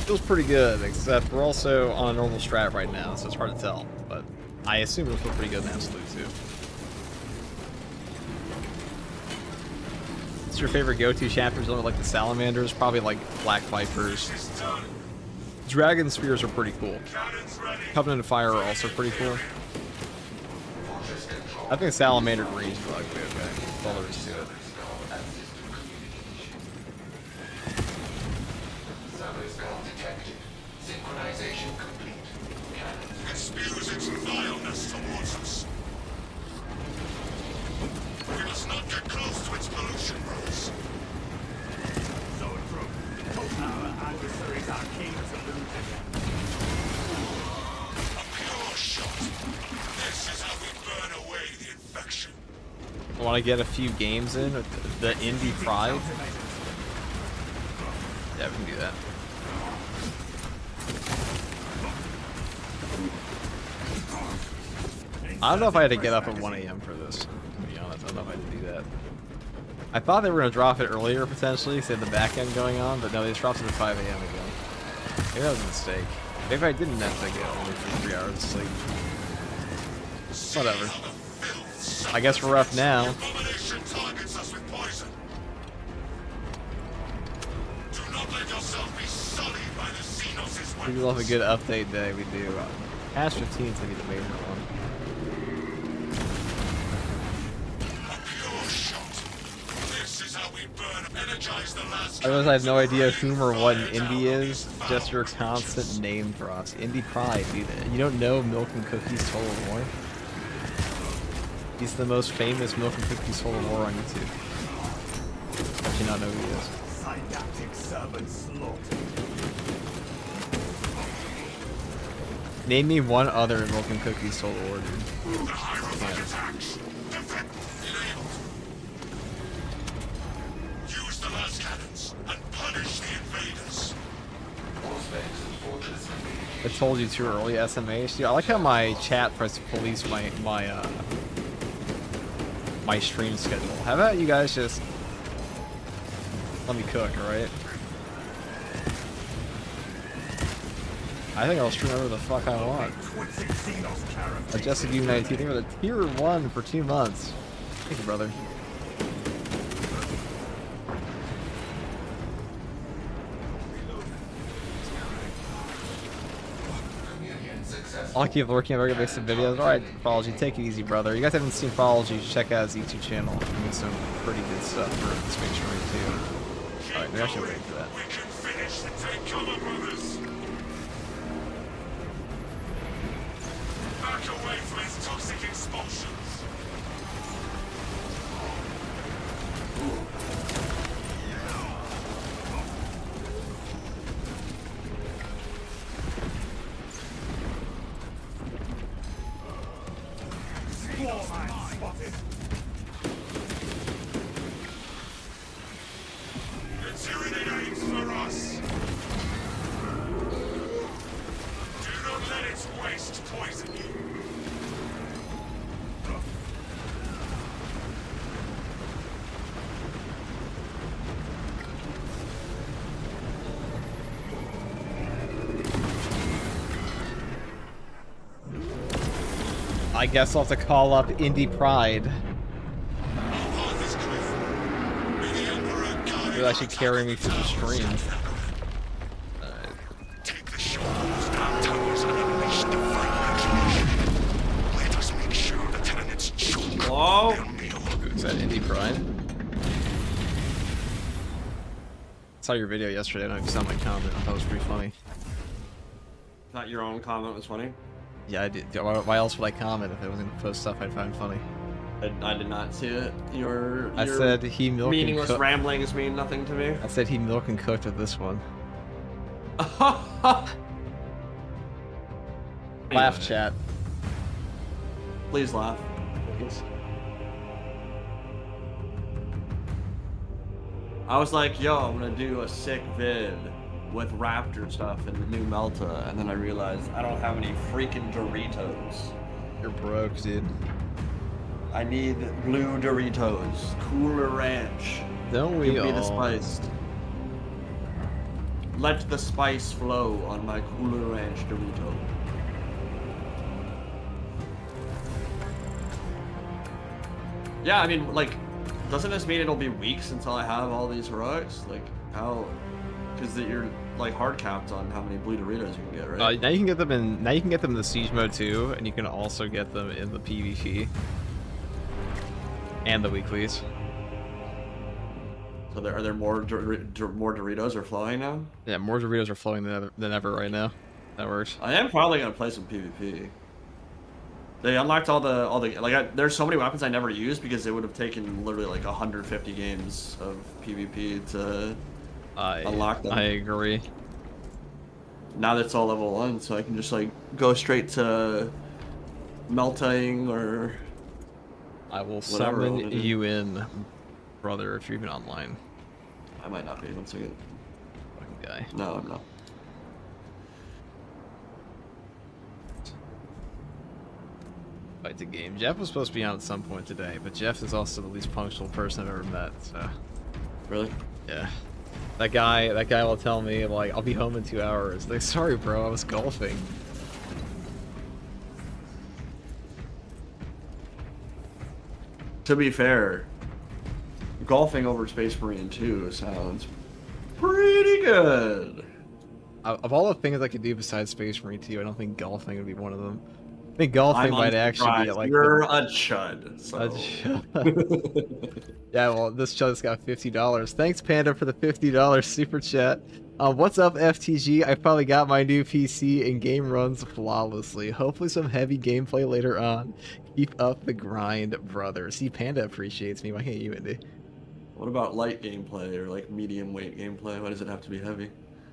Feels pretty good, except we're also on a normal strat right now, so it's hard to tell. But I assume it'll feel pretty good in Absolute too. What's your favorite go-to chapters? Only like the Salamanders, probably like Black Vipers. Is done. Dragon Spears are pretty cool. Cannons ready. Covenant of Fire are also pretty cool. I think Salamander Greens are like okay. That's all there is to it. It spews its vileness towards us. We must not get close to its pollution, brothers. Our adversaries are keen to lose again. A pure shot. This is how we burn away the infection. I want to get a few games in with the Indie Pride. Yeah, we can do that. I don't know if I had to get up at 1 AM for this, to be honest. I don't know if I had to do that. I thought they were going to drop it earlier, potentially, so they had the back end going on, but no, they just dropped it at 5 AM again. Maybe that was a mistake. Maybe I didn't have to get only for 3 hours of sleep. Whatever. I guess we're up now. Abomination targets us with poison. Do not let yourself be sullied by the Xenos' We love a good update day, we do. Patch 15 is going to be the major one. A pure shot. This is how we energize the last I realize I have no idea whom or what an indie is. Just your constant name drops. Indie Pride, dude. You don't know Milk and Cookies Total War? He's the most famous Milk and Cookies Total War on YouTube. How do you not know who he is? Synaptic servant slaughter. Name me one other Milk and Cookies Total War, dude. The high-roving attacks. Defend. Enabled. Use the last cannons and punish the invaders. I told you too early, SMH. Dude, I like how my chat tries to police my stream schedule. How about you guys just let me cook, alright? I think I'll stream whatever the fuck I want. Adjusted U92, thank you for the tier 1 for 2 months. Thank you, brother. I'll keep working on regular basis videos. Alright, Prology, take it easy, brother. You guys haven't seen Prology, check out his YouTube channel. He makes some pretty good stuff for the Space Marine too. Alright, maybe I should wait for that. We can finish the take cover, brothers. Back away from his toxic expulsions. The tyranny aims for us. Do not let its waste poison you. I guess I'll have to call up Indie Pride. Upon this cliff, may the Emperor guide He'll actually carry me through the stream. Take the shore of those dark towers and unleash divine retribution. Let us make sure the Tyranids choke Hello? their meal. Is that Indie Pride? I saw your video yesterday. I don't know if you saw my comment. I thought it was pretty funny. Thought your own comment was funny. Yeah, I did. Why else would I comment if I wasn't gonna post stuff I'd find funny? I did not see it. Your I said he milk and meaningless cooked. ramblings mean nothing to me. I said he milk and cooked with this one. Laugh, chat. Please laugh. I was like, yo, I'm gonna do a sick vid with Raptor stuff and the new Melta, and then I realized I don't have any freaking Doritos. You're broke, dude. I need blue Doritos, Cooler Ranch. Don't we Give me the all? spice. Let the spice flow on my Cooler Ranch Dorito. Yeah, I mean, like, doesn't this mean it'll be weeks until I have all these heroics? Like, how? Because you're like hard capped on how many blue Doritos you can get, right? Now you can get them in. Now you can get them in the siege mode too, and you can also get them in the PvP and the weeklies. So are there more Doritos are flowing now? Yeah, more Doritos are flowing than ever right now. That works. I am probably gonna play some PvP. They unlocked all the like. There's so many weapons I never used because it would have taken literally like 150 games of PvP to unlock them. I agree. Now that's all level 1, so I can just like go straight to melting or. I will Whatever I wanna summon do. you in, brother, if you're even online. I might not be. 1 second. Fucking guy. No, I'm not. Fight the game. Jeff was supposed to be on at some point today, but Jeff is also the least punctual person I've ever met. So Really? yeah, that guy will tell me like I'll be home in 2 hours. Like, sorry, bro, I was golfing. To be fair, golfing over Space Marine 2 sounds pretty good. Of all the things I could do besides Space Marine 2, I don't think golfing would be one of them. think golfing I'm might actually be unsurprised. like You're a chud. So. Yeah, well, this chud's got $50. Thanks, Panda, for the $50 super chat. What's up, FTG? I finally got my new PC and game runs flawlessly. Hopefully some heavy gameplay later on. Keep up the grind, brother. See, Panda appreciates me. Why can't you, Indy? What about light gameplay or like medium weight gameplay? Why does it have to be heavy?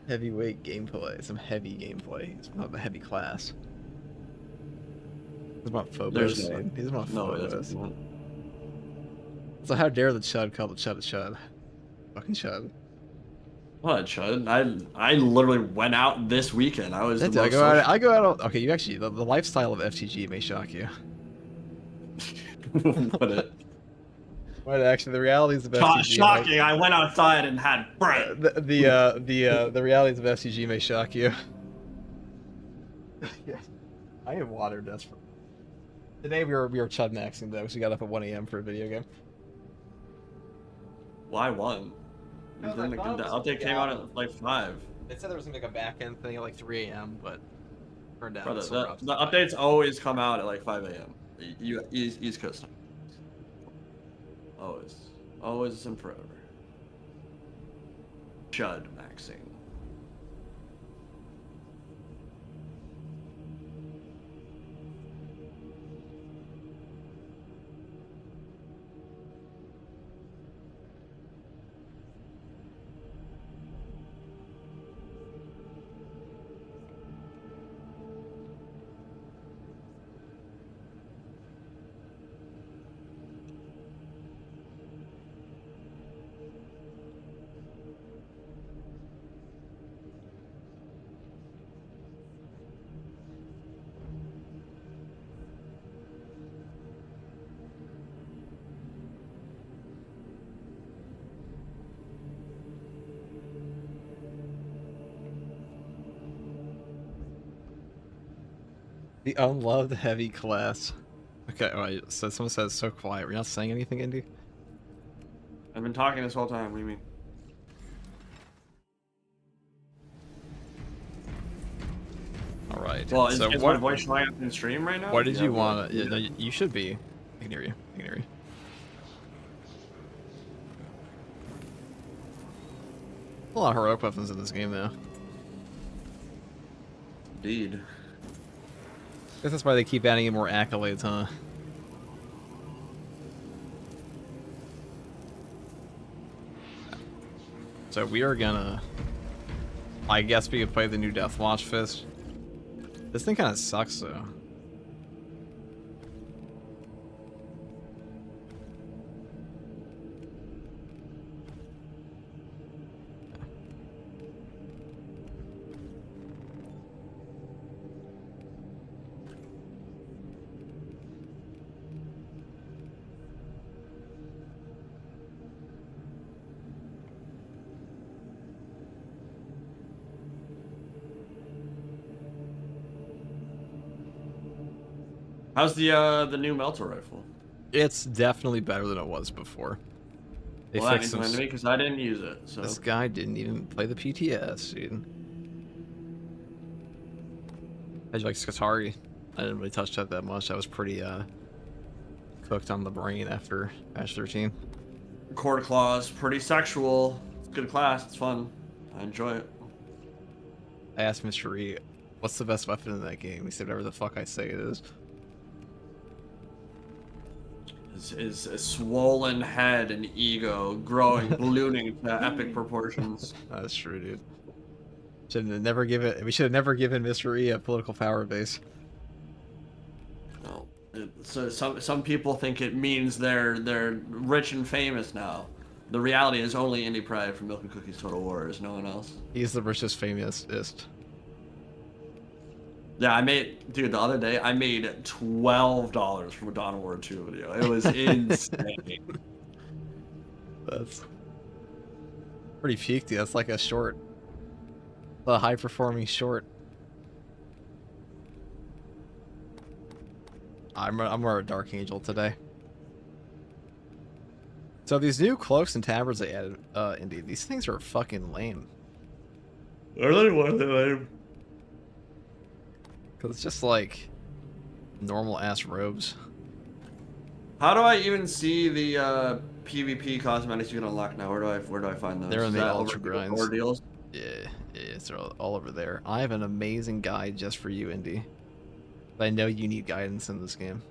Heavyweight gameplay. Some heavy gameplay. It's not the heavy class. He's about Phobos. There's no. Dude. He's about No, it Phobos. isn't. So how dare the chud call the chud a chud? Fucking chud. What, chud? I literally went out this weekend. I was. The I most go out. I go out. Okay, you actually the lifestyle of FTG may shock you. But But actually, the realities of FTG. shocking! I went outside and had bread. The realities of FTG may shock you. Yeah, I am water desperate. Today we were chud maxing though, so we got up at 1 a.m. for a video game. Why one? No, The update came out at like 5. They said there was gonna be like a back end thing at like 3 a.m., but turned out. Brother, the updates always come out at like 5 a.m. East Coast time. Always and forever. Chud maxing. The unloved heavy class. Okay, alright, so someone says so quiet. We're not saying anything, Indy? I've been talking this whole time. What do you mean? Alright. Well, so is my voice showing up in stream right now? What did you want to... Yeah, no, you should be. I can hear you. I can hear you. A lot of heroic weapons in this game, though. Indeed. I guess that's why they keep adding in more accolades, huh? So we are gonna... I guess we could play the new Deathwatch Fist. This thing kind of sucks, though. How's the new melter rifle? It's definitely better than it was before. They Well, that fixed means some... to me because I didn't use it. So This guy didn't even play the PTS, dude. How'd you like Skatari? I didn't really touch that much. I was pretty cooked on the brain after patch 13. Cord claws, pretty sexual. It's a good class. It's fun. I enjoy it. I asked Mr. Ree, what's the best weapon in that game? He said whatever the fuck I say it is. His swollen head and ego growing, ballooning to epic proportions. That's true, dude. Should have never given. We should have never given Mr. E a political power base. No. So some people think it means they're rich and famous now. The reality is only Indie Pride from Milk and Cookies Total War. There's no one else. He's the richest, famousest. Yeah, dude, the other day I made $12 from a Dawn of War 2 video. It was insane. That's pretty peak, dude. That's like a short, a high-performing short. I'm more a Dark Angel today. So these new cloaks and tabards they added, indeed, these things are fucking lame. Are they lame? Cause it's just like, normal ass robes. How do I even see the PvP cosmetics you can unlock now? Where do I find those? They're in Is the that ultra over grinds. ordeals? Yeah, it's all over there. I have an amazing guide just for you, Indy. But I know you need guidance in this game.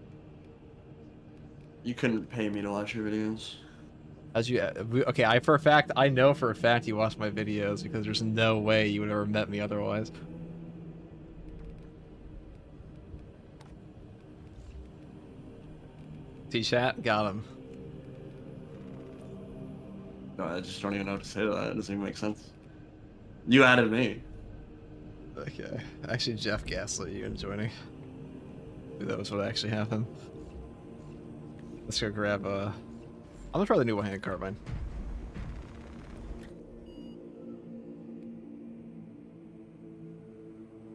You couldn't pay me to watch your videos. As you okay, I know for a fact you watch my videos because there's no way you would have ever met me otherwise. T-Chat, got him. No, I just don't even know what to say to that. It doesn't even make sense. You added me. Okay, actually Jeff gaslit you into joining. That was what actually happened. Let's go grab I'm gonna try the new one-handed carbine.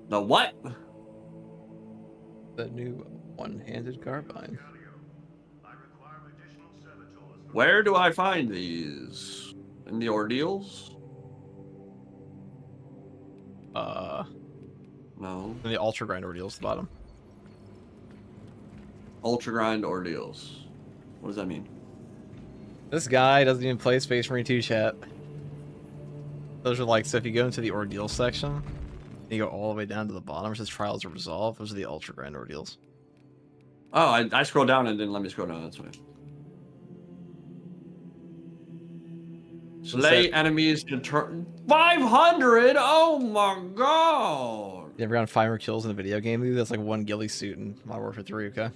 The what? The new one-handed carbine. Where do I find these? In the ordeals? No. And the ultra grind ordeals at the bottom. Ultra grind ordeals. What does that mean? This guy doesn't even play Space Marine 2 chat. Those are like, so if you go into the ordeal section, and you go all the way down to the bottom, which says Trials of Resolve, those are the ultra grind ordeals. Oh, I scrolled down and didn't let me scroll down. That's weird. Slay enemies to turn 500. Oh my god! You ever gotten 500 kills in a video game? Maybe that's like one ghillie suit in Modern Warfare 3. Okay.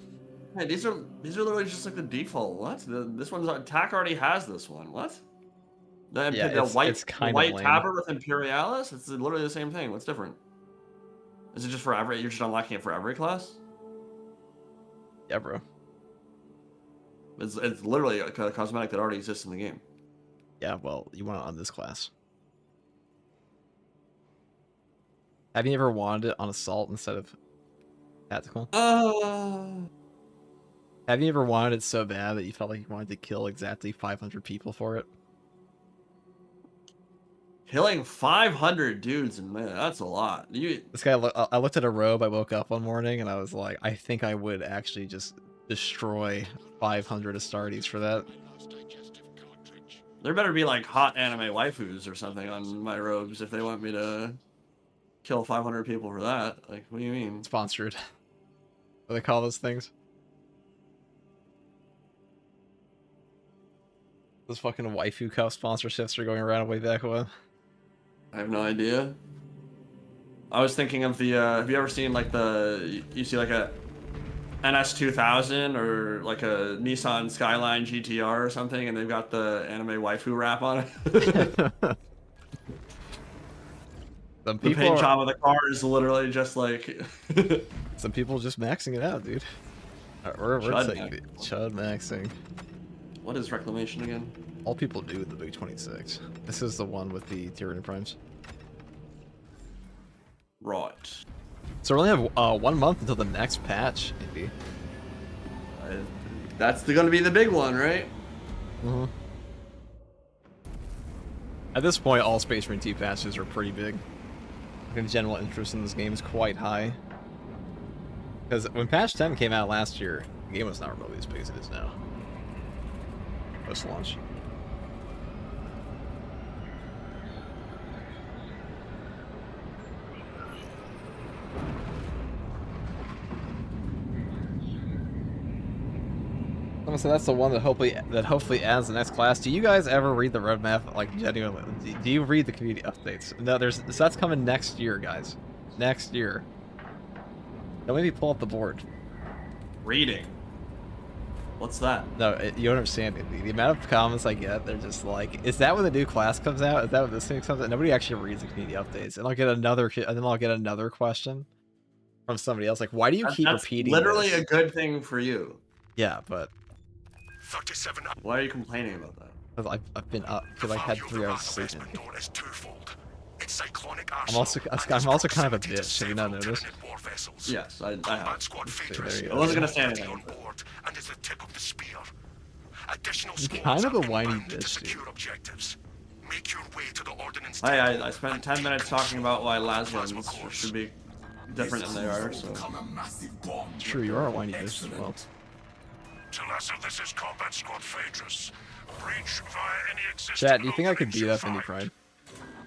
Hey, these are literally just like the default. What? This one's attack already has this one. What? The white tabard with Imperialis? It's literally the same thing. What's different? Is it just for every? You're just unlocking it for every class? Yeah, bro. It's literally a cosmetic that already exists in the game. Yeah, well, you want it on this class. Have you ever wanted it on assault instead of tactical? Have you ever wanted it so bad that you felt like you wanted to kill exactly 500 people for it? Killing 500 dudes, and man, that's a lot. This guy, I looked at a robe. I woke up one morning and I was like, I think I would actually just destroy 500 Astartes for that. There better be like hot anime waifus or something on my robes if they want me to kill 500 people for that. Like, what do you mean? Sponsored. What do they call those things? Those fucking waifu cup sponsorships are going around way back when. I have no idea. I was thinking of the, have you ever seen like you see like a NS2000 or like a Nissan Skyline GTR or something, and they've got the anime waifu wrap on it? Some the people paint job of the car is literally just like... Some people just maxing it out, dude. We're Chud maxing. What is reclamation again? All people do with the Big 26. This is the one with the Tyranid Primes. Right. So we only have 1 month until the next patch, maybe. That's going to be the big one, right? Mm-hmm. At this point, all Space Marine T patches are pretty big. I think the general interest in this game is quite high. Because when patch 10 came out last year, the game was not remotely as big as it is now. Post-launch. So that's the one that hopefully adds the next class. Do you guys ever read the roadmap? Like, genuinely, do you read the community updates? No, so that's coming next year, guys. Next year. Don't maybe pull up the board. Reading. What's that? No, you don't understand it. The amount of comments I get, they're just like, "Is that when the new class comes out? Is that when this thing comes out?" Nobody actually reads the community updates, and I'll get another question from somebody else, like, "Why do you keep repeating?" That's literally this? a good thing for you. Yeah, but 37. Why are you complaining about that? Because I've been up because I had 3 hours of sleep. I'm also kind of a bitch. Have you not noticed? Yes, I have. There you go. I wasn't gonna say anything. You're kind of a whiny bitch, dude. I spent 10 minutes talking about why Lasguns should be different than they are. So Become a massive bomb. True, you are a whiny bitch as well. Telesso, this is Combat Squad Phaedrus. Breach via any existing Chat, do you think I could openings beat up you Indie find. Pride?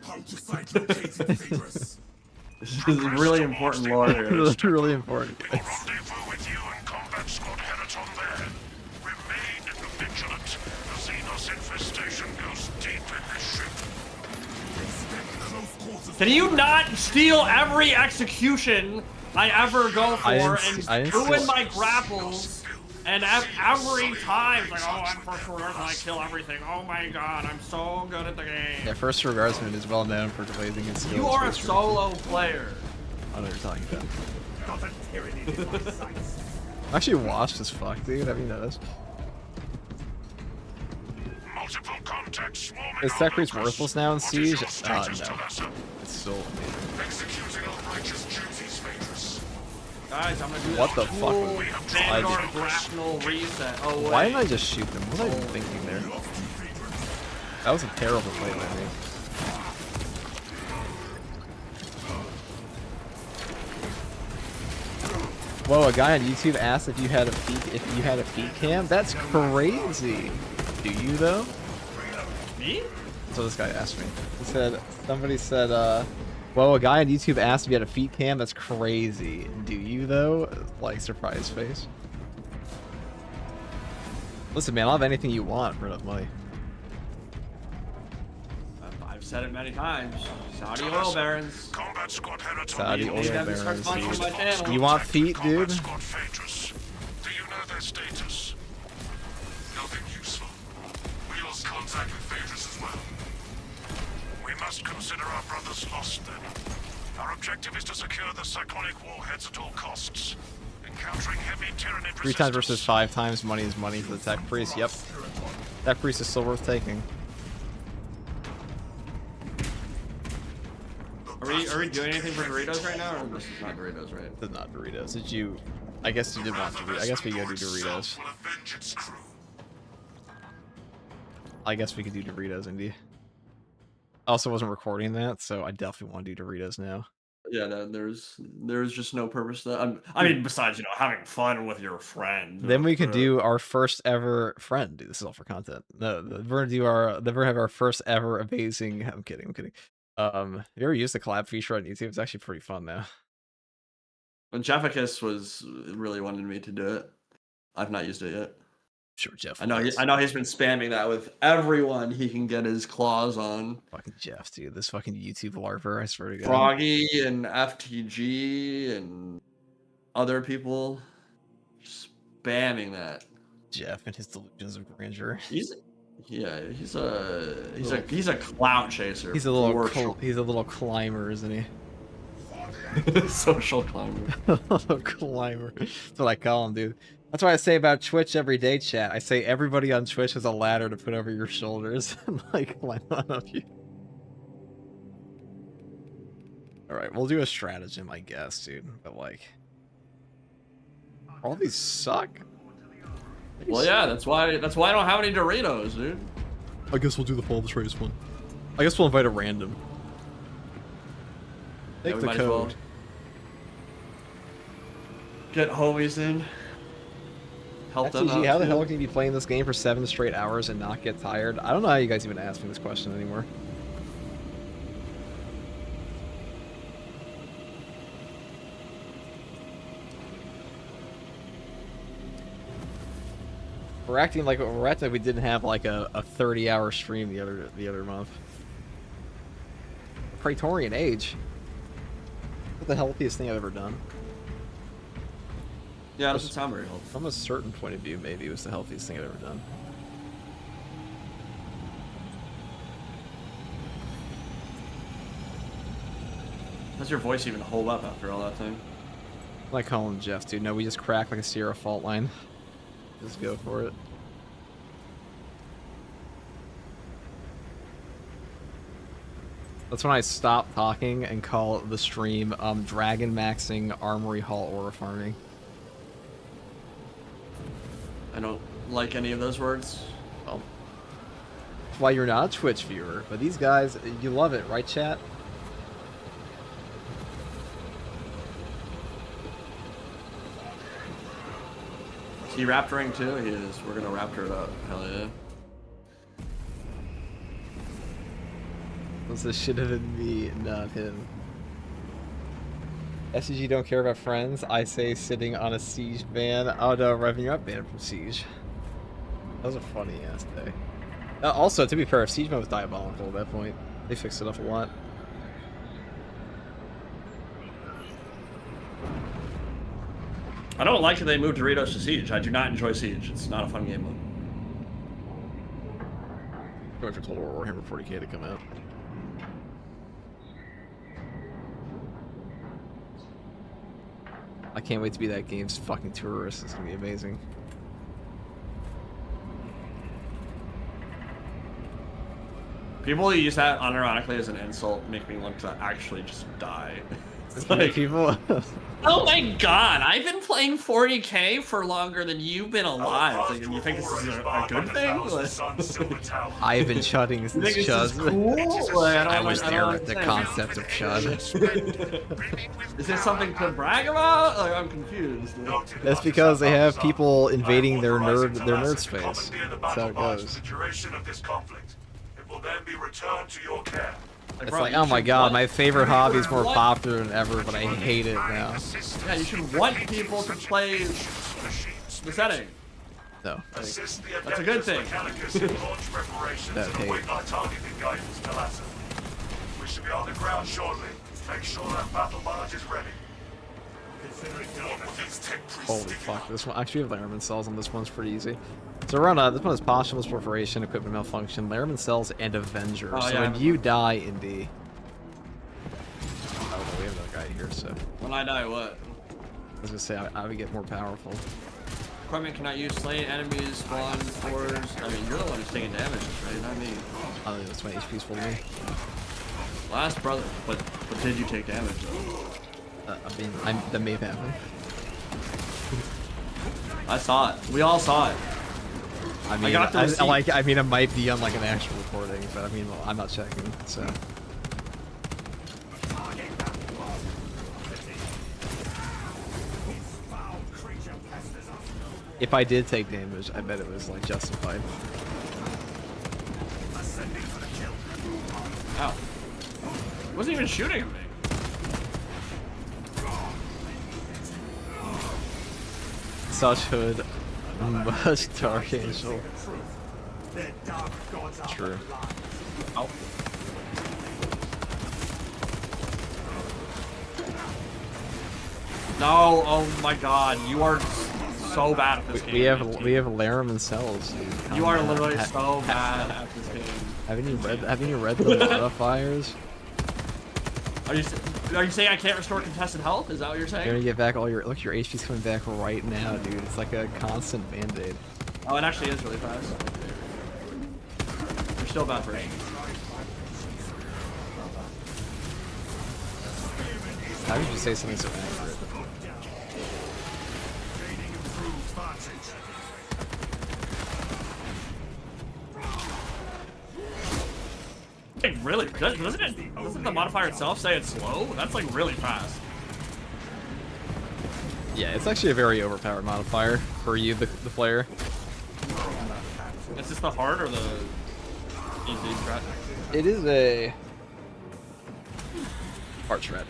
Hunt to site located, Phaedrus. this is really important lore here. That's really important. We'll rendezvous with you and Combat Squad Heraton there. Remain vigilant. The Xenos infestation goes deep in this ship. Expect close quarters. Can you not steal every execution I ever go for I and didn't ruin steal- my grapples? And every time, it's like, oh, I'm first regards and I kill everything. Oh my god, I'm so good at the game. Yeah, First Regardsman is well known for blazing his skills. You are a Space solo player. I don't know what you're talking about. Not a tyranny in my sights. I'm actually washed as fuck, dude. Have you noticed? Multiple contacts swarming Is our Tech Priest locus. worthless now in What is your Siege? status, No. Telesso? It's still amazing. Executing our righteous duties, Phaedrus. Guys, I'm gonna do What the that fuck cool was- Vanguard I grapnel reset. Oh, wait. Why didn't I just shoot them? What was I even thinking there? That was a terrible play by me. Whoa, a guy on YouTube asked if you had a feet cam. That's crazy. Do you though? Me? So this guy asked me. He said, somebody said, well, a guy on YouTube asked if you had a feet cam. That's crazy. Do you though? Like, surprise face. Listen, man, I'll have anything you want for enough money. I've said it many times. Saudi oil barons. Combat Squad Heraton. Saudi oil You have to start barons. sponsoring my channel. You want feet, dude? Combat Squad Phaedrus. Do you know their status? Nothing useful. We lost contact with Phaedrus as well. We must consider our brothers lost then. Our objective is to secure the cyclonic warheads at all costs. Encountering heavy Tyranid 3 times versus 5 times. Money is money for the Tech Priest. Yep. Tech Priest is still worth taking. Are we doing anything for Doritos right now, or this is not Doritos, right? This is not Doritos. Did you? I guess you did want Doritos. I guess we could do Doritos. Will avenge its crew. I guess we could do Doritos, Indy. I also wasn't recording that, so I definitely want to do Doritos now. Yeah, no, there's just no purpose to that. I mean, besides, having fun with your friend. Then we could do our first ever friend. Dude, this is all for content. No, we're gonna do we're have our first ever amazing. I'm kidding. Have you ever used the collab feature on YouTube? It's actually pretty fun now. When Jefficus was really wanting me to do it, I've not used it yet. Sure, Jeff. I know he's been spamming that with everyone he can get his claws on. Fucking Jeff, dude. This fucking YouTube larper, I swear to God. Froggy and FTG and other people spamming that. Jeff and his delusions of grandeur. He's a clout chaser. He's a little climber, isn't he? Social climber. Climber. That's what I call him, dude. That's what I say about Twitch every day, chat. I say everybody on Twitch has a ladder to put over your shoulders and like climb on up you. Alright, we'll do a stratagem, I guess, dude. But like, all these suck. Well, yeah, that's why I don't have any Doritos, dude. I guess we'll do the Fall of the Trace one. I guess we'll invite a random. Yeah, Take we the might as well. code. Get homies in. Help them out. FTG, how the too. hell can you be playing this game for 7 straight hours and not get tired? I don't know how you guys even ask me this question anymore. We're acting like we didn't have like a 30-hour stream the other month. Praetorian Age. What the healthiest thing I've ever done. Yeah, it doesn't sound very healthy. From a certain point of view, maybe it was the healthiest thing I've ever done. How's your voice even hold up after all that time? I like calling Jeff, dude. No, we just crack like a Sierra fault line. Just go for it. That's when I stop talking and call the stream Dragon Maxing Armory Hall Aura Farming. I don't like any of those words. Well, that's why you're not a Twitch viewer. But these guys, you love it, right, chat? He raptoring too? He is. We're gonna raptor it up. Hell yeah. This should have been me, not him. SCG don't care about friends. I say sitting on a Siege ban. Oh no, revving up ban from Siege. That was a funny ass day. Also, to be fair, Siege mode was diabolical at that point. They fixed it up a lot. I don't like that they moved Doritos to Siege. I do not enjoy Siege. It's not a fun game mode. Going for Total War Warhammer 40k to come out. I can't wait to be that game's fucking tourist. It's gonna be amazing. People who use that unironically as an insult make me want to actually just die. It's Like, people. oh my god, I've been playing 40k for longer than you've been alive. Like, you think this is a good thing? Like, I've been chudding since this is Chud. cool? Like, I was don't there at the understand. concept of Chud. Is this something to brag about? Like, I'm confused. That's because they have people invading their nerd space. That's how it goes. The duration of this conflict. It will then be returned to your care. It's bro, like, you oh my should god, want- my favorite hobby is more What? popular than ever, but I hate it now. Yeah, you should want people to play the setting. No. Assist the That's a good Adeptus thing. Mechanicus in launch preparations That and hate. await our targeting guidance to Lassa. We should be on the ground shortly. Make sure that battle barge is ready. Consider it done. With these tech priests Holy sticking fuck, up. this one actually we have Lairman cells on this one's pretty easy. So we're on this one is posthumous proliferation, equipment malfunction, Lairman cells, and Avenger. Oh, so yeah. when you die in D. Oh no, we have another guy here, so When I die, what? I was gonna say I would get more powerful. Equipment cannot use slain enemies, spawn, cores. I mean, you're the one who's taking damage, right? Not me. I don't know, that's my HP's full to me. Last brother. But did you take damage, though? I mean, that may have happened. I saw it. We all saw it. I mean, got the receipt. I mean, it might be on like an actual recording, but I mean, well, I'm not checking, so. If I did take damage, I bet it was like justified. Ow. He wasn't even shooting at me. Such hood, much dark angel. True. Ow. No, oh my god, you are so bad at this game. We have Laram cells, dude. You are Calm down. literally so bad at this game. Haven't you read the modifiers? Are you saying I can't restore contested health? Is that what you're You're saying? gonna get back all your look. Your HP's coming back right now, dude. It's like a constant band-aid. Oh, it actually is really fast. You're still bad for it. How did you say something so accurate? Gaining improved vantage. Like, really? Doesn't the modifier itself say it's slow? That's like really fast. Yeah, it's actually a very overpowered modifier for you, the player. Is this the hard or the easy strat? It is a hard shred.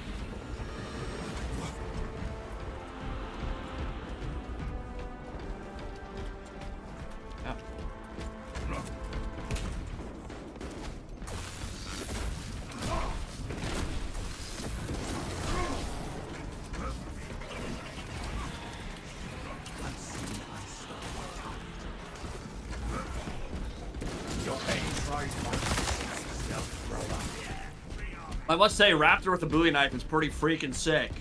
Yeah. I must say, Raptor with a Bowie knife is pretty freaking sick.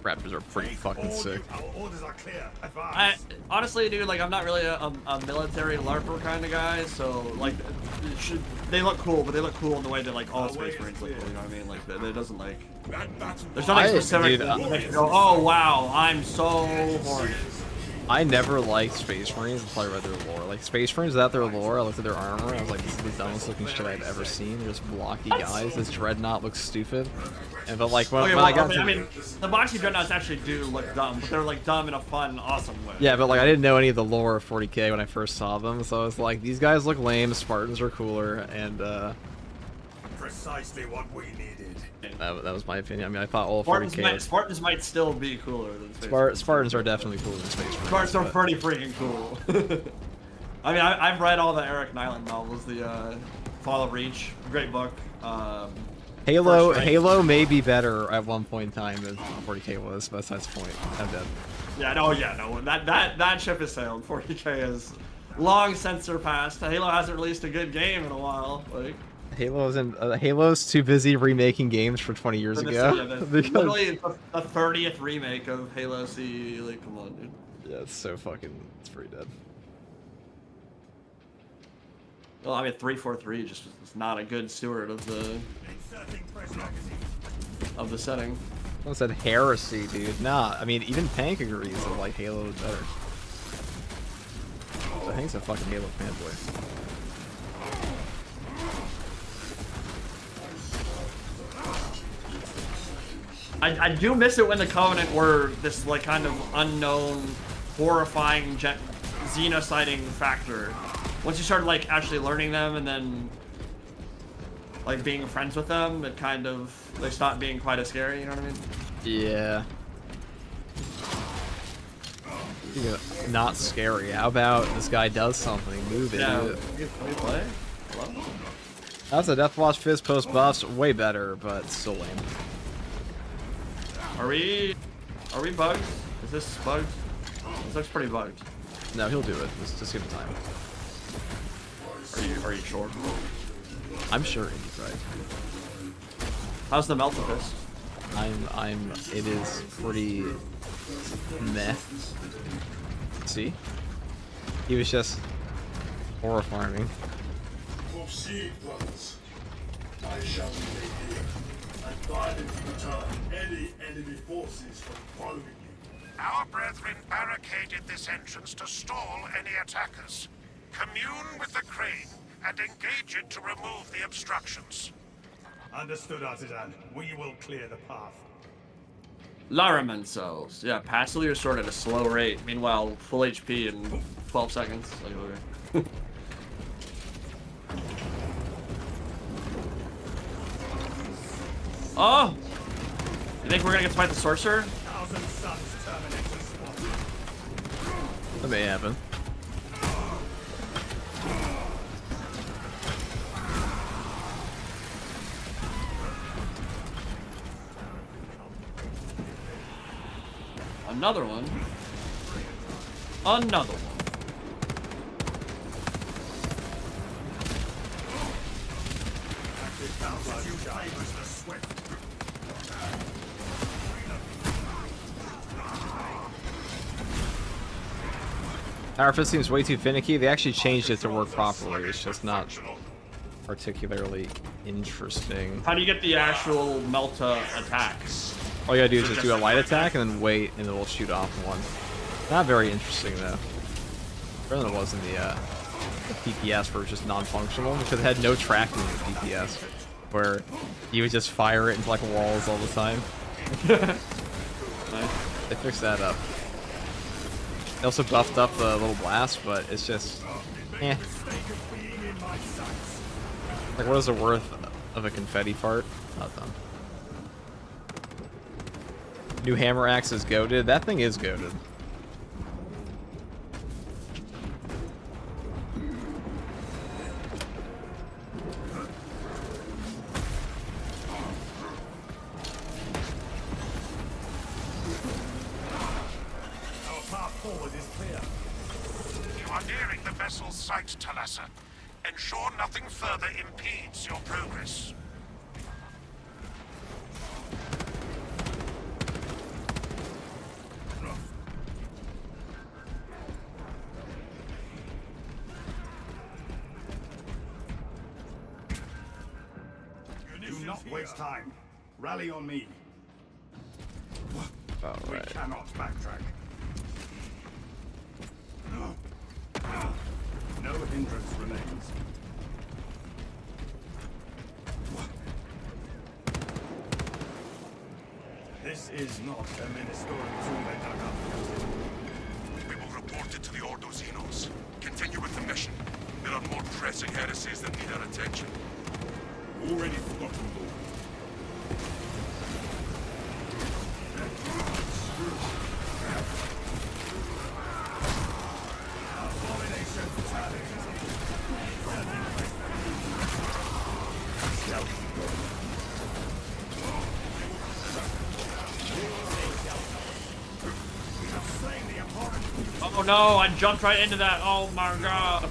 Raptors are pretty fucking sick. Our orders are clear. Advance. Honestly, dude, like, I'm not really a military LARPer kind of guy, so, like, they look cool, but they look cool in the way that, like, all Space Marines look cool, you know what I mean? Like, it doesn't, like, there's nothing specific dude, that makes you go, oh, wow, I'm so horny. I never liked Space Marines until I read their lore. Like, Space Marines without their lore, I looked at their armor, I was like, this is the dumbest looking shit I've ever seen. They're just blocky guys. This Dreadnought looks stupid. And but like, when I got to... I mean, the boxy Dreadnoughts actually do look dumb, but they're like dumb in a fun, awesome way. Yeah, but like, I didn't know any of the lore of 40k when I first saw them, so I was like, these guys look lame, Spartans are cooler, and Precisely what we needed. that was my opinion. I mean, I thought all 40k... Spartans might still be cooler than Space Marines. Spartans are definitely cooler than Space Marines. Spartans are pretty freaking cool. I mean, I've read all the Eric Nyland novels, the Fall of Reach, great book. Halo may be better at one point in time than 40k was, but that's the point. I'm dead. Yeah, no, that ship has sailed. 40k is long since surpassed. Halo hasn't released a good game in a while. Like Halo's too busy remaking games from 20 years ago. Literally the 30th remake of Halo CE. Like, come on, dude. Yeah, it's pretty dead. Well, I mean, 343 just is not a good steward of the setting. Someone said heresy, dude. Nah, I mean, even Pank agrees that like Halo is better. So I think it's a fucking Halo fanboy. I do miss it when the Covenant were this like kind of unknown, horrifying xenociding factor. Once you started like actually learning them and then like being friends with them, it kind of they stopped being quite as scary. You know what I mean? Yeah. Not scary. How about this guy does something? Move it. Yeah. Do it. Can we play? Hello? That's a Deathwatch Fizz post buffs. Way better, but still lame. Are we bugged? Is this bugged? This looks pretty bugged. No, he'll do it. Just give him time. Are you sure? I'm sure he's right. How's the melt of this? It is pretty meh. See? He was just horrifying. Proceed, brothers. I shall remain here and violently deter any enemy forces from following you. Our brethren barricaded this entrance to stall any attackers. Commune with the crane and engage it to remove the obstructions. Understood, Artisan. We will clear the path. Laraman cells. Yeah, passively restored at a slow rate. Meanwhile, full HP in 12 seconds. Like, okay. Oh! You think we're gonna get to fight the sorcerer? That may happen. Another one. Another one. Our fist seems way too finicky. They actually changed it to work properly. It's just not particularly interesting. How do you get the actual Melta attack? All you gotta do is just do a light attack and then wait, and it'll shoot off one. Not very interesting though. Better than it was in the PPS, where it was just non-functional because it had no tracking in the PPS, where you would just fire it into like walls all the time. Nice. They fixed that up. They also buffed up the little blast, but it's just, eh. Like, what is the worth of a confetti fart? Not done. New hammer axe is goated. That thing is goated. You are nearing the vessel's site, Talassa. Ensure nothing further impedes your progress. Do not waste time. Rally on me. We Alright. cannot backtrack. hindrance remains. This is not a ministerial tomb they dug up. We will report it to the Ordo Xenos. Continue with the mission. There are more pressing heresies that need our attention. Already forgotten, Lord. Oh no, I jumped right into that. Oh my god.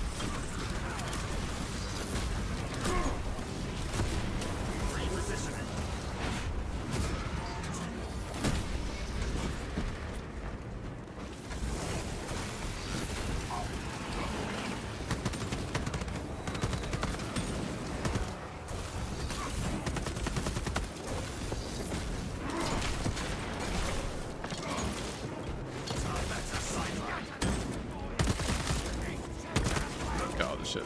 God, this shit.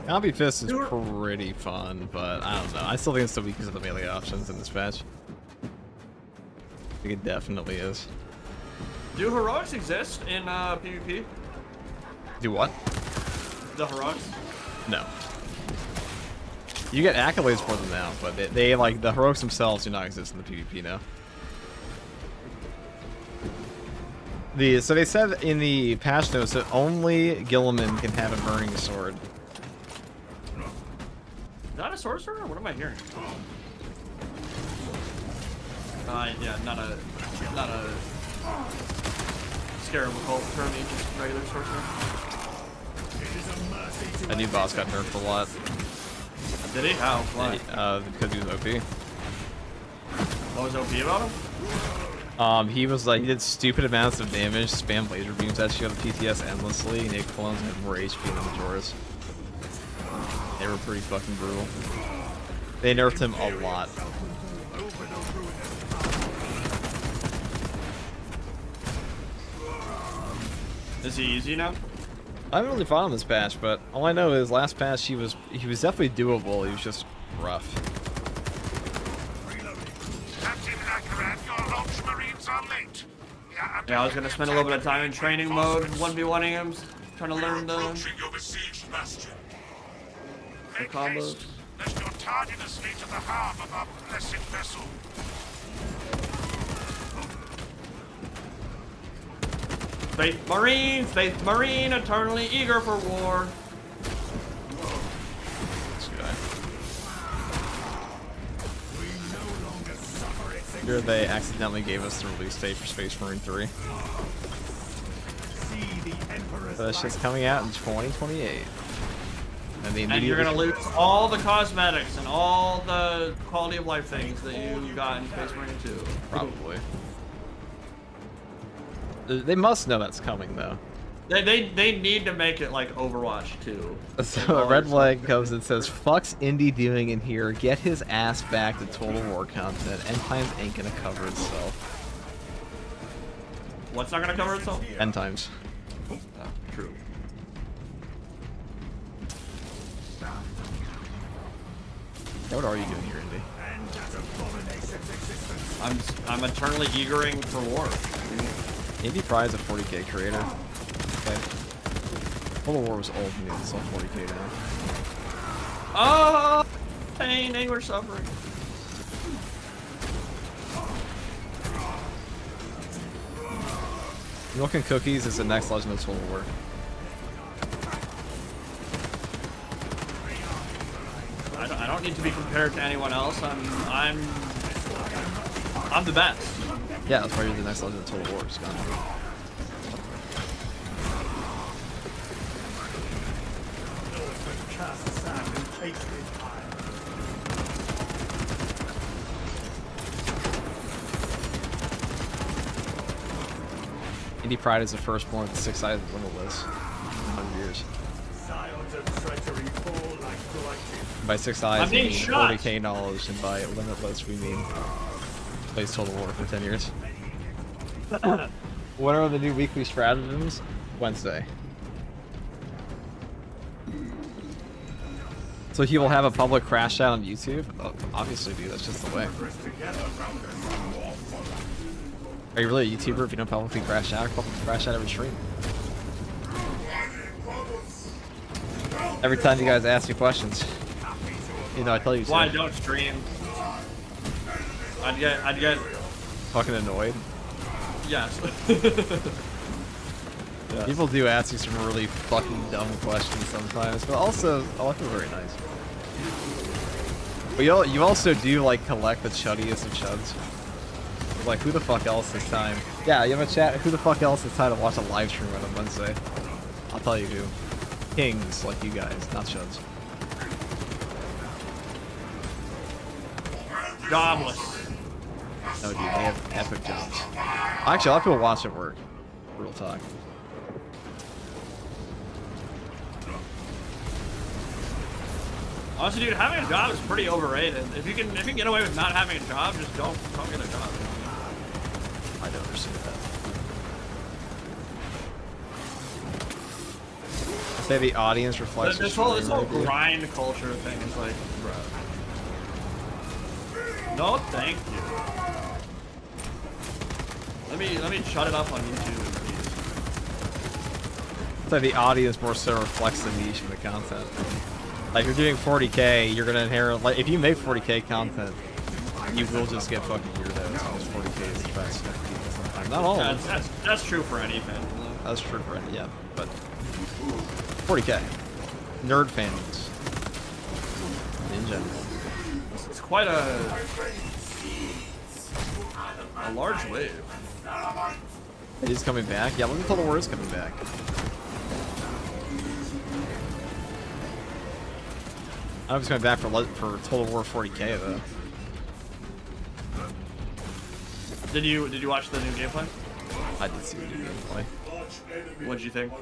Combi Fist is pretty fun, but I don't know. I still think it's the weakest of the melee options in this patch. I think it definitely is. Do heroics exist in PvP? Do what? The heroics? No. You get accolades for them now, but they like the heroics themselves do not exist in the PvP now. So they said in the patch notes that only Gilliman can have a burning sword. Is that a sorcerer? What am I hearing? Yeah, not a scarab cult term, just regular sorcerer. That new boss got nerfed a lot. Did he? How? Why? Because he was OP. What was OP about him? He was like, he did stupid amounts of damage, spam laser beams at you on the PTS endlessly, and clones had more HP than the Majoras. They were pretty fucking brutal. They nerfed him a lot. Is he easy now? I haven't really fought him this patch, but all I know is last patch he was definitely doable. He was just rough. Captain Akarat, your launch marines are late. Yeah, I was gonna spend a little bit of time in training mode, 1v1ing him, trying to learn the Approaching your besieged bastion. Make combos. haste, lest your tardiness lead to the harm of our blessed vessel. Faith Marine, eternally eager for war. This guy. Here they accidentally gave us the release date for Space Marine 3. So that shit's coming out in 2028. And you're gonna lose all the cosmetics and all the quality of life things that you got in Space Marine 2. Probably. They must know that's coming though. They need to make it like Overwatch 2. So a red flag comes and says, "Fuck's Indy doing in here? Get his ass back to Total War content. End Times ain't gonna cover itself." What's not gonna cover itself? End Times. True. Yeah, what are you doing here, Indy? I'm eternally eagering for war. Indy Pride is a 40k creator. Okay. Total War was old and it's all 40k now. Oh, pain, anguish, suffering. Milk and Cookies is the next Legend of Total War. I don't need to be compared to anyone else. I'm the best. Yeah, that's why you're the next Legend of Total War. Just gone. Indy Pride is the firstborn with the 6 eyes limitless. 100 years. Scions of treachery fall like blighted By 6 eyes, I'm we being mean shot. 40k knowledge, and by limitless, we mean plays Total War for 10 years. What are the new weekly stratagems? Wednesday. So he will have a public crash out on YouTube? Oh, obviously, dude, that's just the way. Are you really a YouTuber if you don't publicly crash out? Publicly crash out every stream. Every time you guys ask me questions. You know, I tell you Why to. don't stream? I'd get Fucking annoyed. yes. Yes. People do ask you some really fucking dumb questions sometimes, but also, a lot of them are very nice. But you also do, like, collect the chuddiest of chuds. Like, who the fuck else this time? Yeah, you have a chat, who the fuck else this time to watch a live stream on a Wednesday? I'll tell you who. Kings, like you guys, not chuds. Jobless. No, dude, they have epic jobs. Actually, a lot of people watch at work. Real talk. Honestly, dude, having a job is pretty overrated. If you can get away with not having a job, just don't get a job. I don't understand that. I say the audience reflects This your whole stream review. grind culture thing is like, bro. No, thank you. Let me shut it up on YouTube, please. So the audience more so reflects the niche of the content. Like, if you're doing 40k, you're gonna inherit, like, if you make 40k content, you will just get fucking weirdos, because 40k is the best people sometimes. Not all of them. That's true for anything. That's true for any, yeah, but 40k. Nerd fandoms. In general. It's quite a large wave. It is coming back. Yeah, look at Total War is coming back. I don't know if it's coming back for Total War 40k though. Did you watch the new gameplay? I did see the new gameplay. What did you think?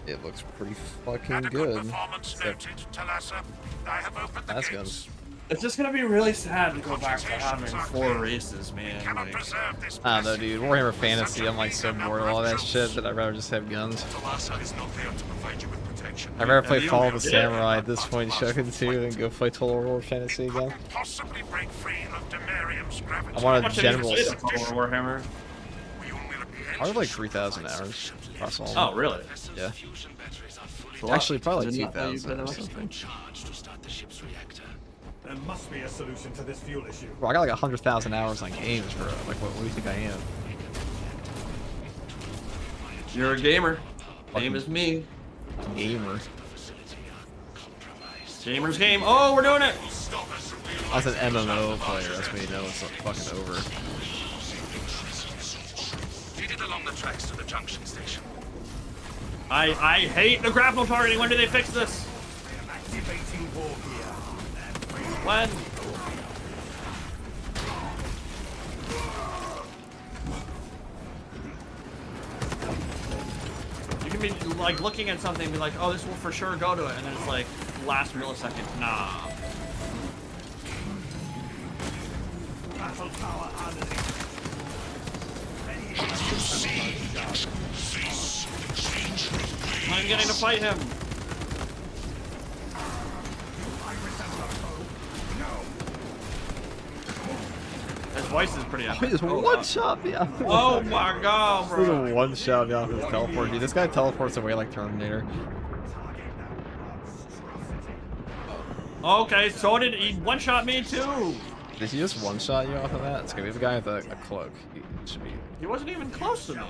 It looks pretty fucking Adequate good. performance Except noted, Talassa. I have opened the that's gates. good. It's just gonna be really sad to go back to having 4 races, man. Cannot Like, preserve this I don't know, blessing. dude. Warhammer Fantasy, I'm like so bored of all that shit that I'd rather just have guns. Talassa is not there to provide you with protection. I'd rather play you Fall of the did. Samurai at this point, Shogun 2, than go play Total War Fantasy again. Possibly break free of Demarium's gravity. I want how a much have you general. played of Total War Warhammer? We only look I was like 3,000 hours across all. Oh, really? Yeah. It's a lot. Actually, probably like Did not know you 2,000 or played that much. something. There must be a solution to this fuel issue. Bro, I got like 100,000 hours on games, bro. Like, what do you think I am? You're a gamer. Same as me. Gamer. Gamer's game. Oh, we're doing it! I was an MMO player. That's when you know it's fucking over. Feed it along the tracks to the junction station. I hate the grapple targeting. When do they fix this? Activating war gear. When? You can be like looking at something and be like, oh, this will for sure go to it, and then it's like last millisecond, nah. Battle tower unleashed. I'm getting to fight him. His voice is pretty He epic. just Oh, one shot me out. oh my god, He bro. just one shot me off his teleport. Dude, this guy teleports away like Terminator. Okay, so did he one-shot me too? Did he just one shot you off of that? It's gonna be the guy with a cloak. He should be. He wasn't even close to me.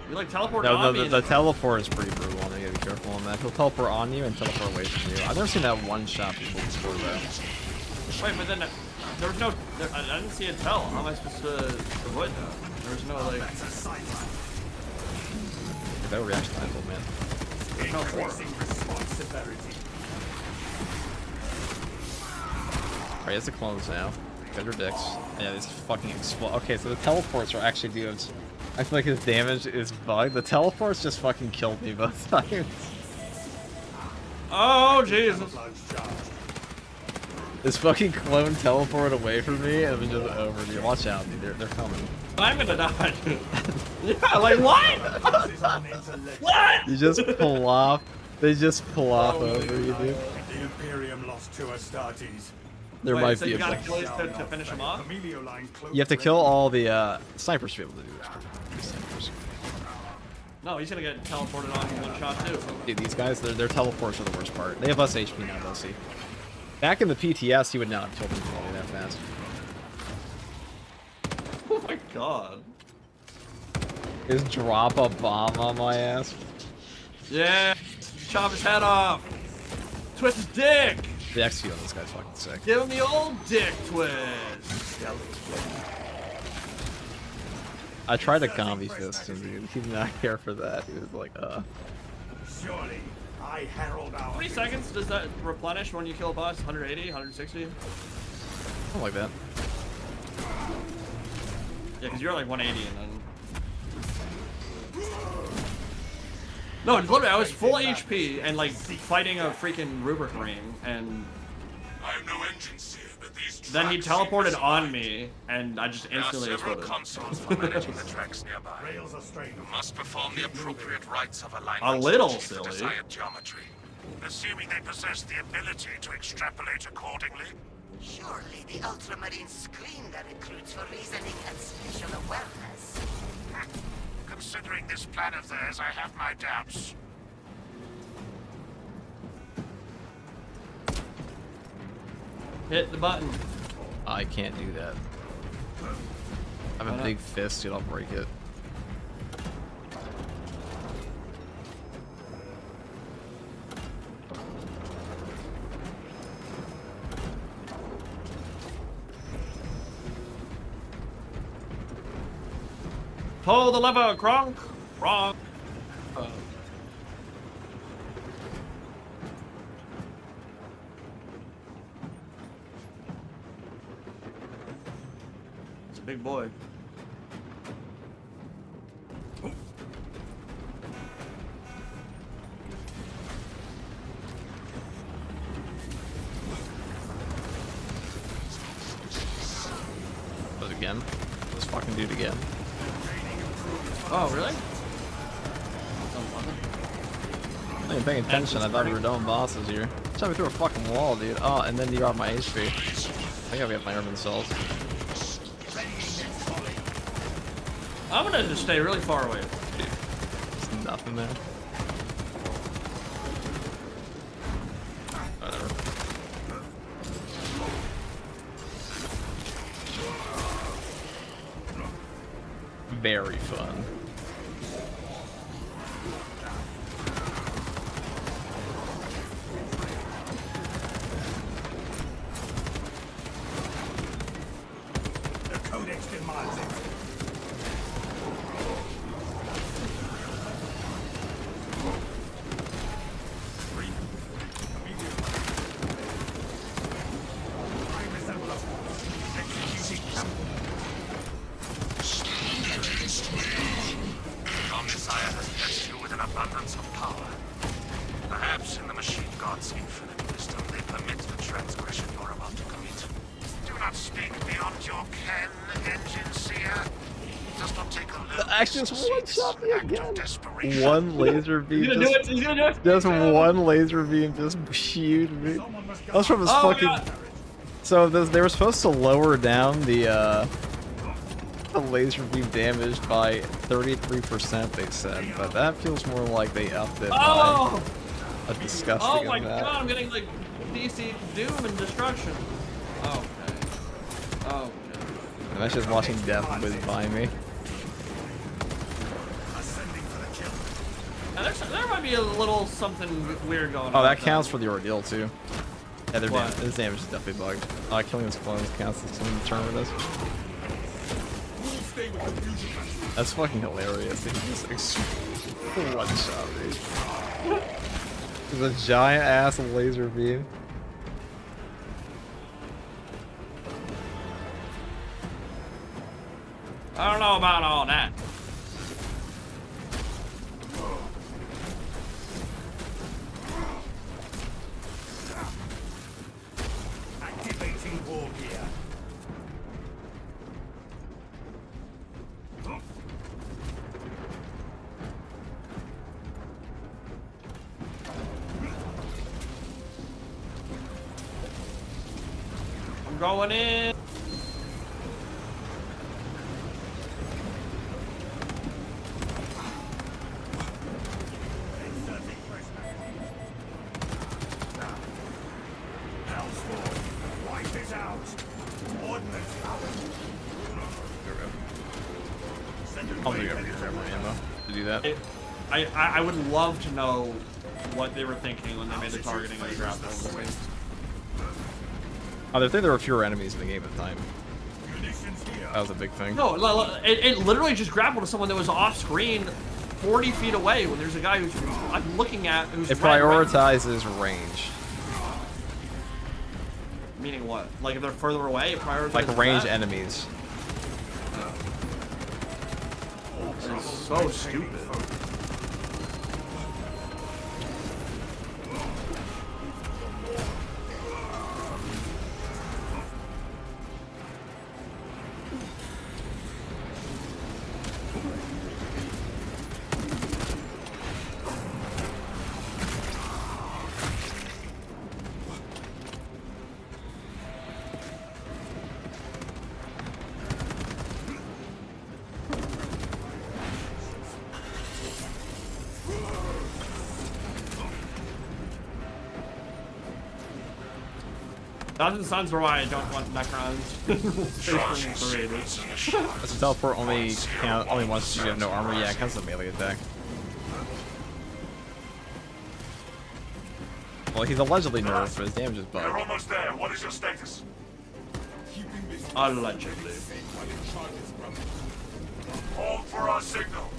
He like teleported No, on me. the teleport is pretty brutal. You gotta be careful on that. He'll teleport on you and teleport away from you. I've never seen that one shot people before though. Wait, but then there was no. I didn't see a tell. How am I supposed to avoid that? There was no like. That reaction time, man. There's no form. Alright, it's the clones now. Get your dicks. Yeah, these fucking explode. Okay, so the teleports are actually doing. I feel like his damage is bugged. The teleports just fucking killed me both times. Oh Jesus! This fucking clone teleported away from me and then just over, dude. Watch out, dude. They're coming. I'm gonna die. Yeah, like what? What? You just pull off. They just pull off over you, dude. The Imperium lost 2 Astartes. There Wait, might so be you a gotta bunch. kill these to finish them off? Emilio line close You have to kill range. all the snipers to be able to do this. Snipers. No, he's gonna get teleported on in one shot too. Dude, these guys, their teleports are the worst part. They have less HP now, they'll see. Back in the PTS, he would not have killed them all that fast. Oh my god. Just drop a bomb on my ass. Yeah. Chop his head off. Twist his dick. The XP on this guy's fucking sick. Give him the old dick twist. I tried to combi fist him, dude. He did not care for that. He was like, Surely, I herald our. How many seconds does that replenish when you kill a boss? 180, 160? something like that. Yeah, because you're like 180 and then. No, literally, I was full HP and like fighting a freaking Rubric ring, and I have no engines here, but these then he tracks seem teleported on misaligned. me, and I just There are instantly several exploded. consoles for managing the tracks nearby. Rails are straight. You must perform the appropriate rites of alignment A little to achieve the silly. desired geometry. Assuming they possess the ability to extrapolate accordingly. Surely the Ultramarines screen their recruits for reasoning and spatial awareness. Considering this plan of theirs, I have my doubts. Hit the button. I can't do that. I have a big fist, dude. I'll break it. Pull the lever, Kronk. Kronk. It's a big boy. Do it again. Let's fucking do it again. Oh, really? I ain't paying attention. I thought we were doing bosses here. Shot me through a fucking wall, dude. Oh, and then you got my HP. I gotta get my urban cells. I'm gonna just stay really far away. There's nothing there. Whatever. Very fun. The Codex demands it. I resemble a executing captain. Your Messiah has blessed you with an abundance of power. Perhaps in the machine god's infinite wisdom, they permit the transgression you're about to commit. Do not speak beyond your ken, engine seer. Does not take a little Actually, just one shot me act of again. desperation. One laser beam. He's gonna do it. He's gonna do it. Just one laser beam just shooed me. That was from his Oh, fucking. God. So they were supposed to lower down the laser beam damage by 33%. They said, but that feels more like they upped it Oh! by a disgusting Oh my amount. god, I'm getting like DC doom and destruction. Okay. Okay. And that's just watching death whiz by me. Ascending for the kill. Now, there might be a little something weird going on. Oh, that with counts for the ordeal too. Yeah, their What? damage, this damage is definitely bugged. Killing his clones counts as something to turn with us. We'll stay with the fusion. That's fucking hilarious. Dude. Just one shot, dude. There's a giant ass laser beam. I don't know about all that. Active I'm going in. Wipe it out. Ordnance out. I'll do every more ammo to do that. I would love to know what they were thinking when they made the targeting of the grapple. Oh, they think there were fewer enemies in the game at the time. That was a big thing. No, it literally just grappled to someone that was off screen 40 feet away when there's a guy who's I'm looking at who's It red, prioritizes range. Meaning what? Like if they're further away, it prioritizes Like range that? enemies. This is so stupid. Thousand Suns are why I don't want Necrons. Does the teleport only count only once you have no armor? Yeah, it counts as a melee attack. Well, he's allegedly nerfed, but his damage is We're bugged. almost there. What is your status? Allegedly. Hold for our signal.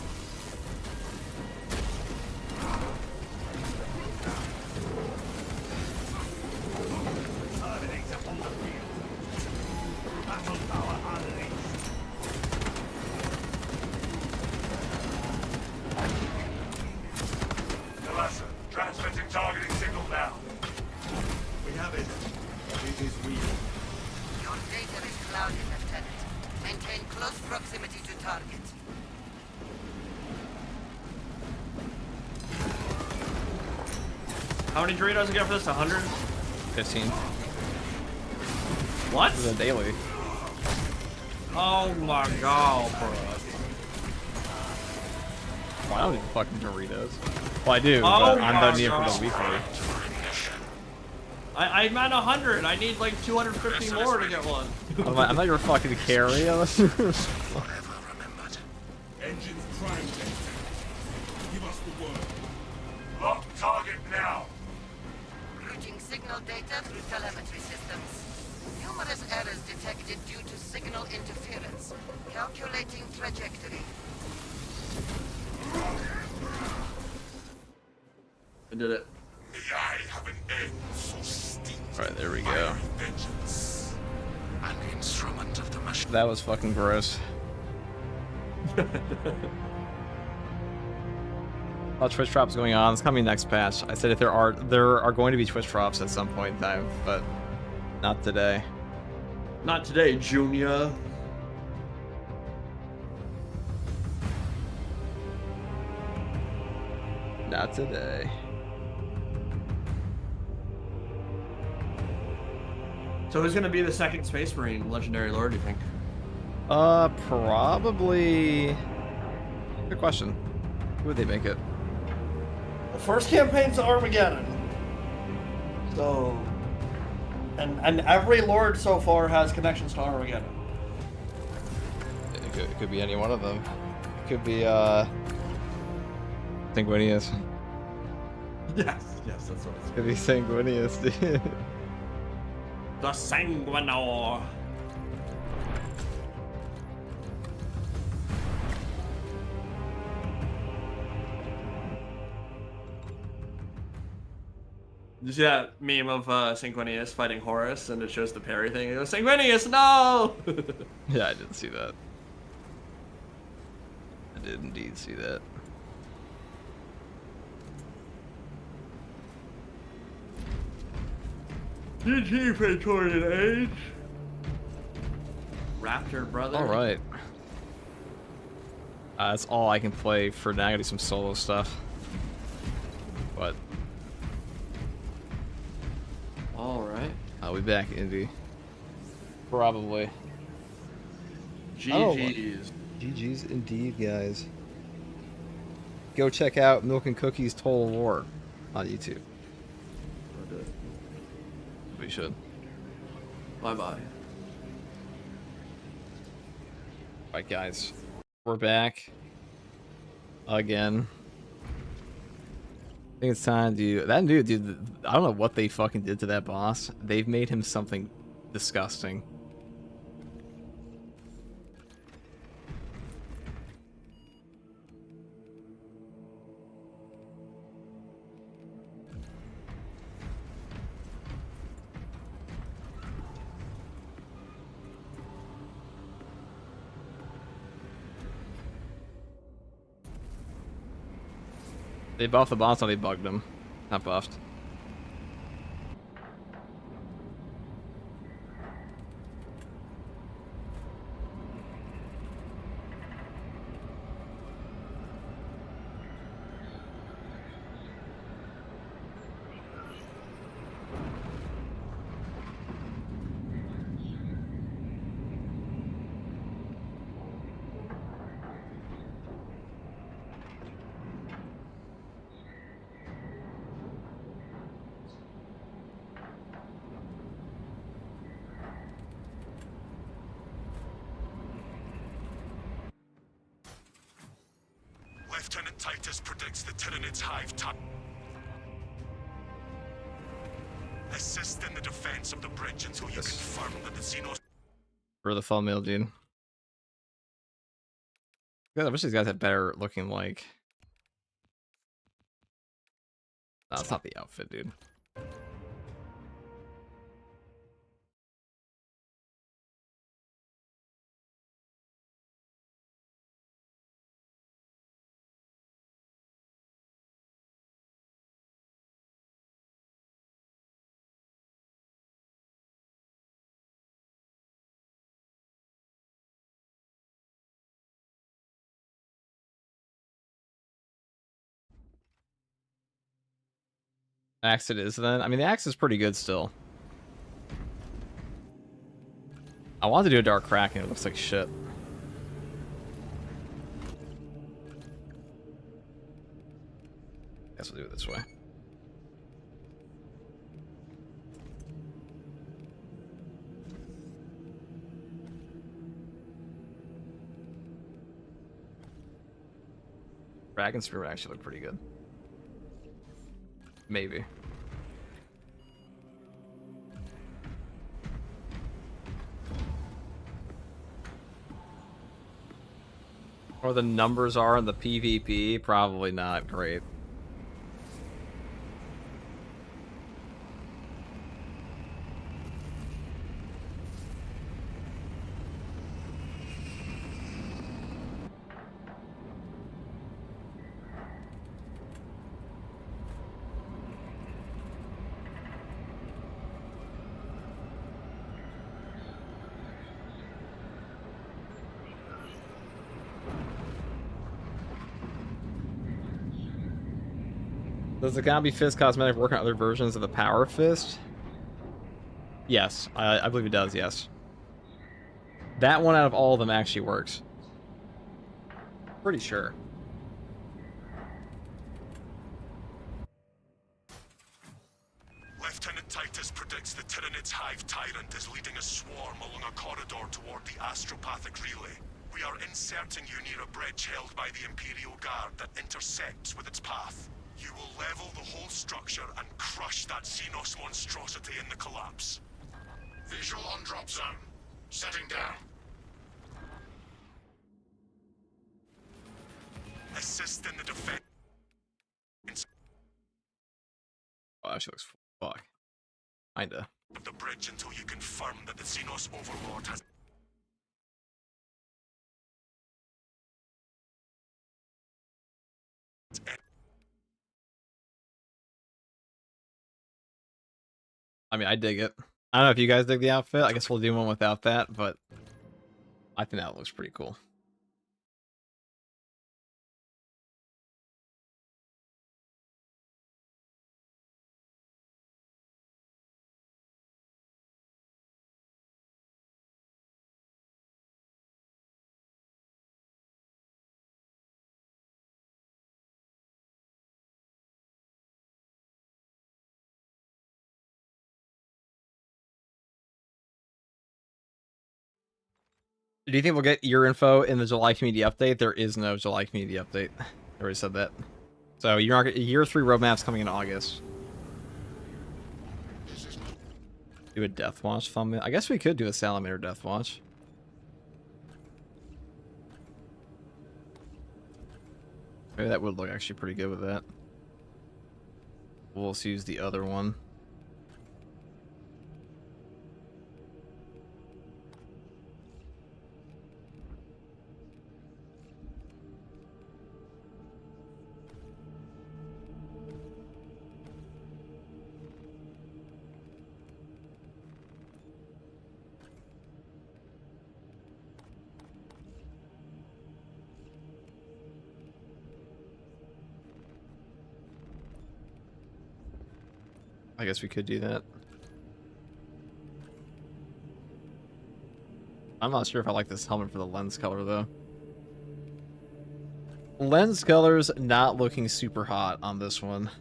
Battle power unleashed. Alessa, transmitting targeting signal now. We have it. It is we. Your data is clouded, Lieutenant. Maintain close proximity to target. How many Doritos I get for this? 100? 15. What? This is a daily. Oh my god, bro. Well, I don't need fucking Doritos. Well, I do, Oh but I'm not my near for God. the WIFI. I'm at 100. I need like 250 more to get one. I'm not your fucking carry. Engines primed. Give us the word. Lock target now. Routing signal data through telemetry systems. Numerous errors detected due to signal interference. Calculating trajectory. I did it. May I have an end so steep. Alright, there we go. Vengeance. An instrument of the machine. That was fucking gross. Twitch drops going on. It's coming next patch. I said if there are going to be Twitch drops at some point in time, but not today. Not today, Junior. Not today. So who's gonna be the second Space Marine Legendary Lord, do you think? Probably. Good question. Who would they make it? The first campaign's Armageddon. So, and every Lord so far has connections to Armageddon. It could be any one of them. It could be Sanguinius. Yes, that's what it's. Could be Sanguinius, dude. The Sanguinor. Did you see that meme of Sanguinius fighting Horus and it shows the parry thing? It goes, Sanguinius, no! Yeah, I didn't see that. I did indeed see that. GG, Praetorian Age. Raptor, brother. All right. That's all I can play for now. I gotta do some solo stuff. But All right. I'll be back, Indy. Probably. GG's. GG's indeed, guys. Go check out Milk and Cookies Total War on YouTube. We should. Bye-bye. Alright, guys. We're back. Again. I think it's time to... That dude, I don't know what they fucking did to that boss. They've made him something disgusting. They buffed the boss, or they bugged him. Not buffed. Lieutenant Titus predicts the Tyranids hive time. Assist in the defense of the bridge until you confirm that the Xenos... For the thumbnail, dude. God, I wish these guys had better looking, like... No, it's not the outfit, dude. Axe it is then. I mean, the axe is pretty good still. I wanted to do a Dark Kraken. It looks like shit. Guess we'll do it this way. Dragon Spear would actually look pretty good. Maybe. Or the numbers are in the PvP, probably not great. Does the Gambi Fist cosmetic work on other versions of the Power Fist? Yes, I believe it does, yes. That one out of all of them actually works. Pretty sure. Lieutenant Titus predicts the Tyranids hive tyrant is leading a swarm along a corridor toward the astropathic relay. We are inserting you near a bridge held by the Imperial Guard that intersects with its path. You will level the whole structure and crush that Xenos monstrosity in the collapse. Visual on drop zone. Setting down. Assist in the defense. Oh, that shit looks fuck. Kinda. Of the bridge until you confirm that the Xenos Overlord has... I mean, I dig it. I don't know if you guys dig the outfit. I guess we'll do one without that, but I think that looks pretty cool. Do you think we'll get your info in the July community update? There is no July community update. I already said that. So you're not year 3 roadmaps coming in August. Do a Death Watch thumbnail. I guess we could do a Salamander Death Watch. Maybe that would look actually pretty good with that. We'll just use the other one. I guess we could do that. I'm not sure if I like this helmet for the lens color, though. Lens color's not looking super hot on this one.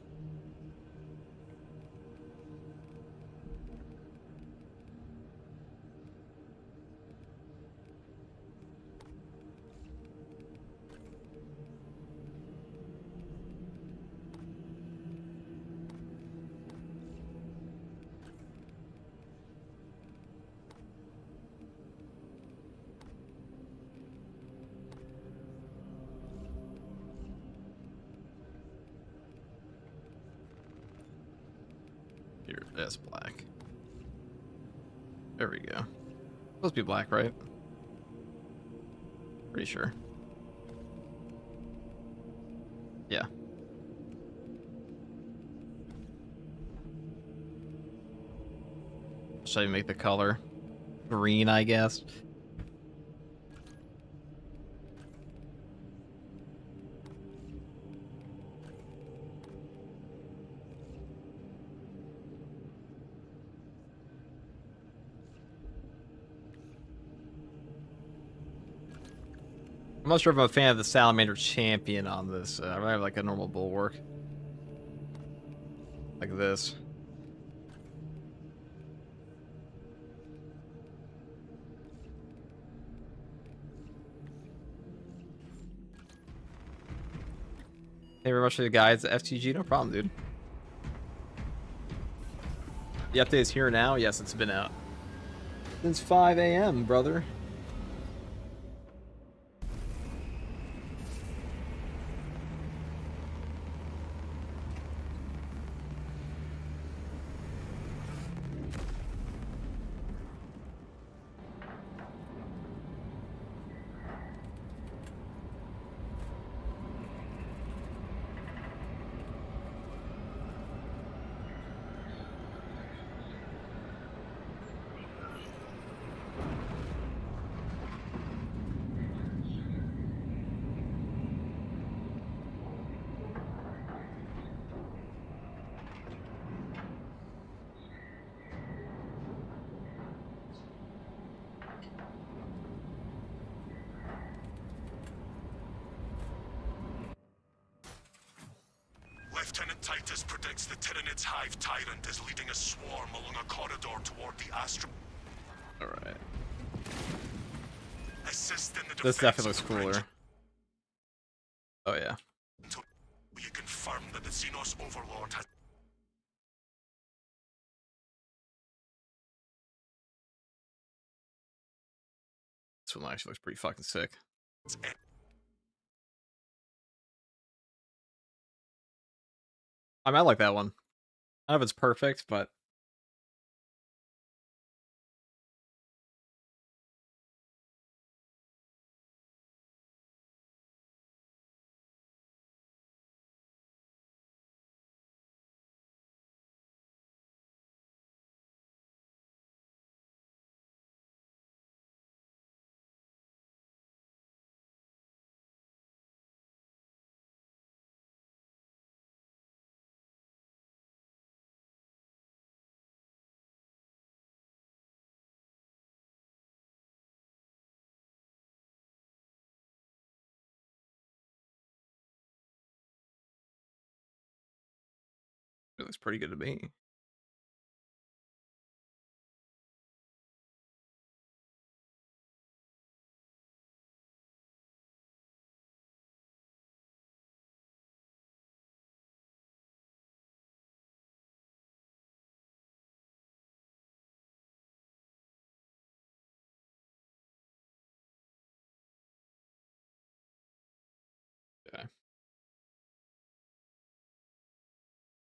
Here, that's black. There we go. Supposed to be black, right? Pretty sure. Yeah. Should I make the color green, I guess? I'm not sure if I'm a fan of the Salamander Champion on this. I'd rather have like a normal Bulwark. Like this. Thank you very much for the guides, FTG. No problem, dude. The update is here now? Yes, it's been out. Since 5 a.m., brother. Lieutenant Titus predicts the Tyranid's Hive Tyrant is leading a swarm along a corridor toward the Astro. Alright. Assist in the This defense definitely looks of the bridge. cooler. Oh, yeah. You confirm that the Xenos Overlord has... This one actually looks pretty fucking sick. I mean, I like that one. I don't know if it's perfect, but it looks pretty good to me.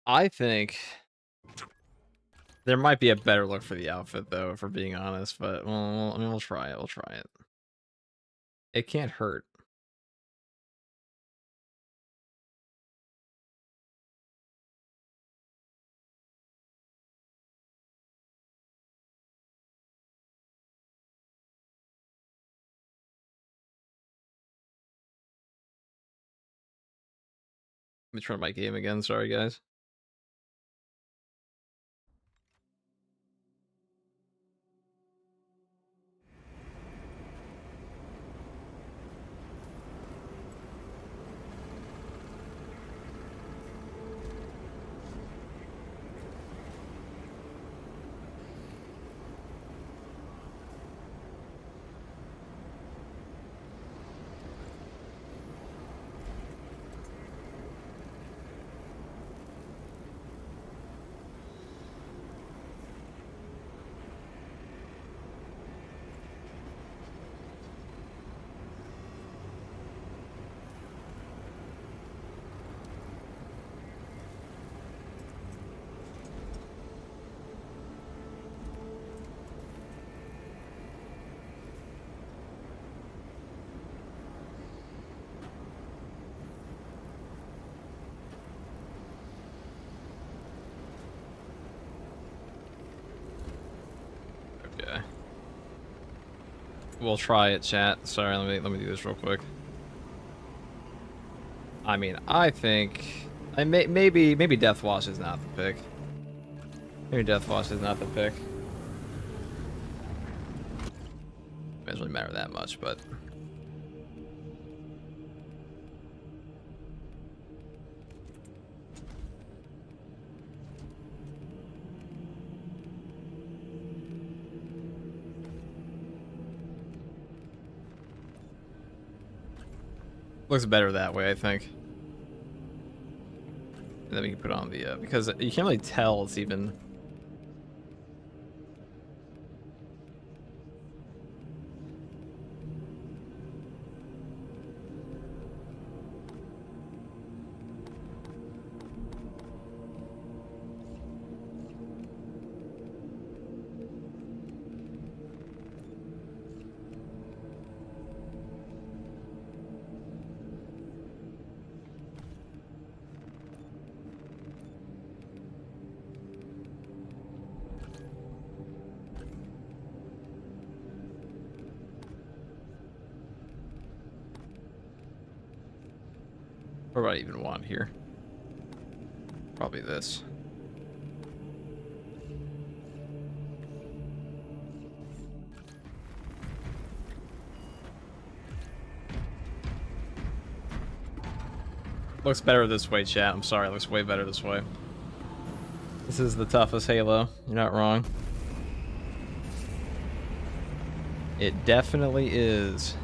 I think there might be a better look for the outfit, though, if we're being honest. But well, I mean, we'll try it. We'll try it. It can't hurt. Let me try my game again. Sorry, guys. Okay. We'll try it, chat. Sorry, let me do this real quick. I mean, I think maybe Death Watch is not the pick. Maybe Death Watch is not the pick. It doesn't really matter that much, but looks better that way, I think. And then we can put on the because you can't really tell it's even. What do I even want here? Probably this. Looks better this way, chat. I'm sorry, it looks way better this way. This is the toughest Halo. You're not wrong. It definitely is.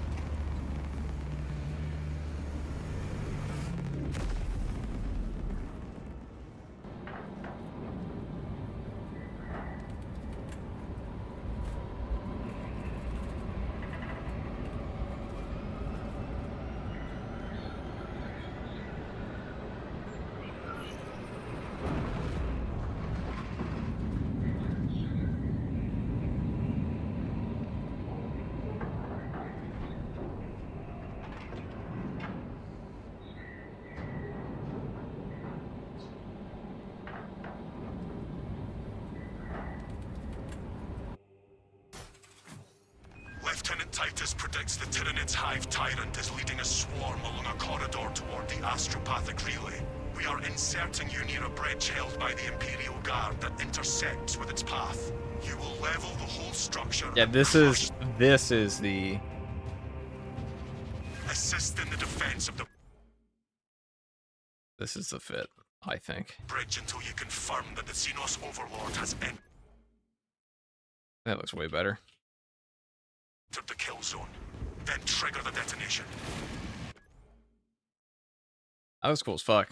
Lieutenant Titus predicts the Tyranid's Hive Tyrant is leading a swarm along a corridor toward the astropathic relay. We are inserting you near a bridge held by the Imperial Guard that intersects with its path. You will level the whole structure. Yeah, this is the assist in the defense of the this is the fit, I think. bridge until you confirm that the Xenos Overlord has entered That looks way better. the kill zone. Then trigger the detonation. That was cool as fuck.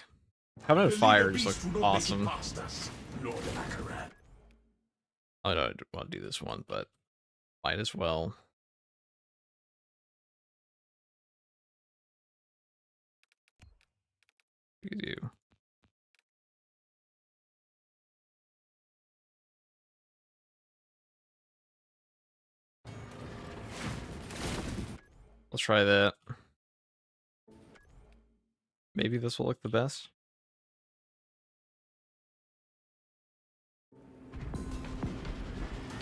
Covenant of Fire just looked awesome. I don't want to do this one, but might as well. You do. Let's try that. Maybe this will look the best.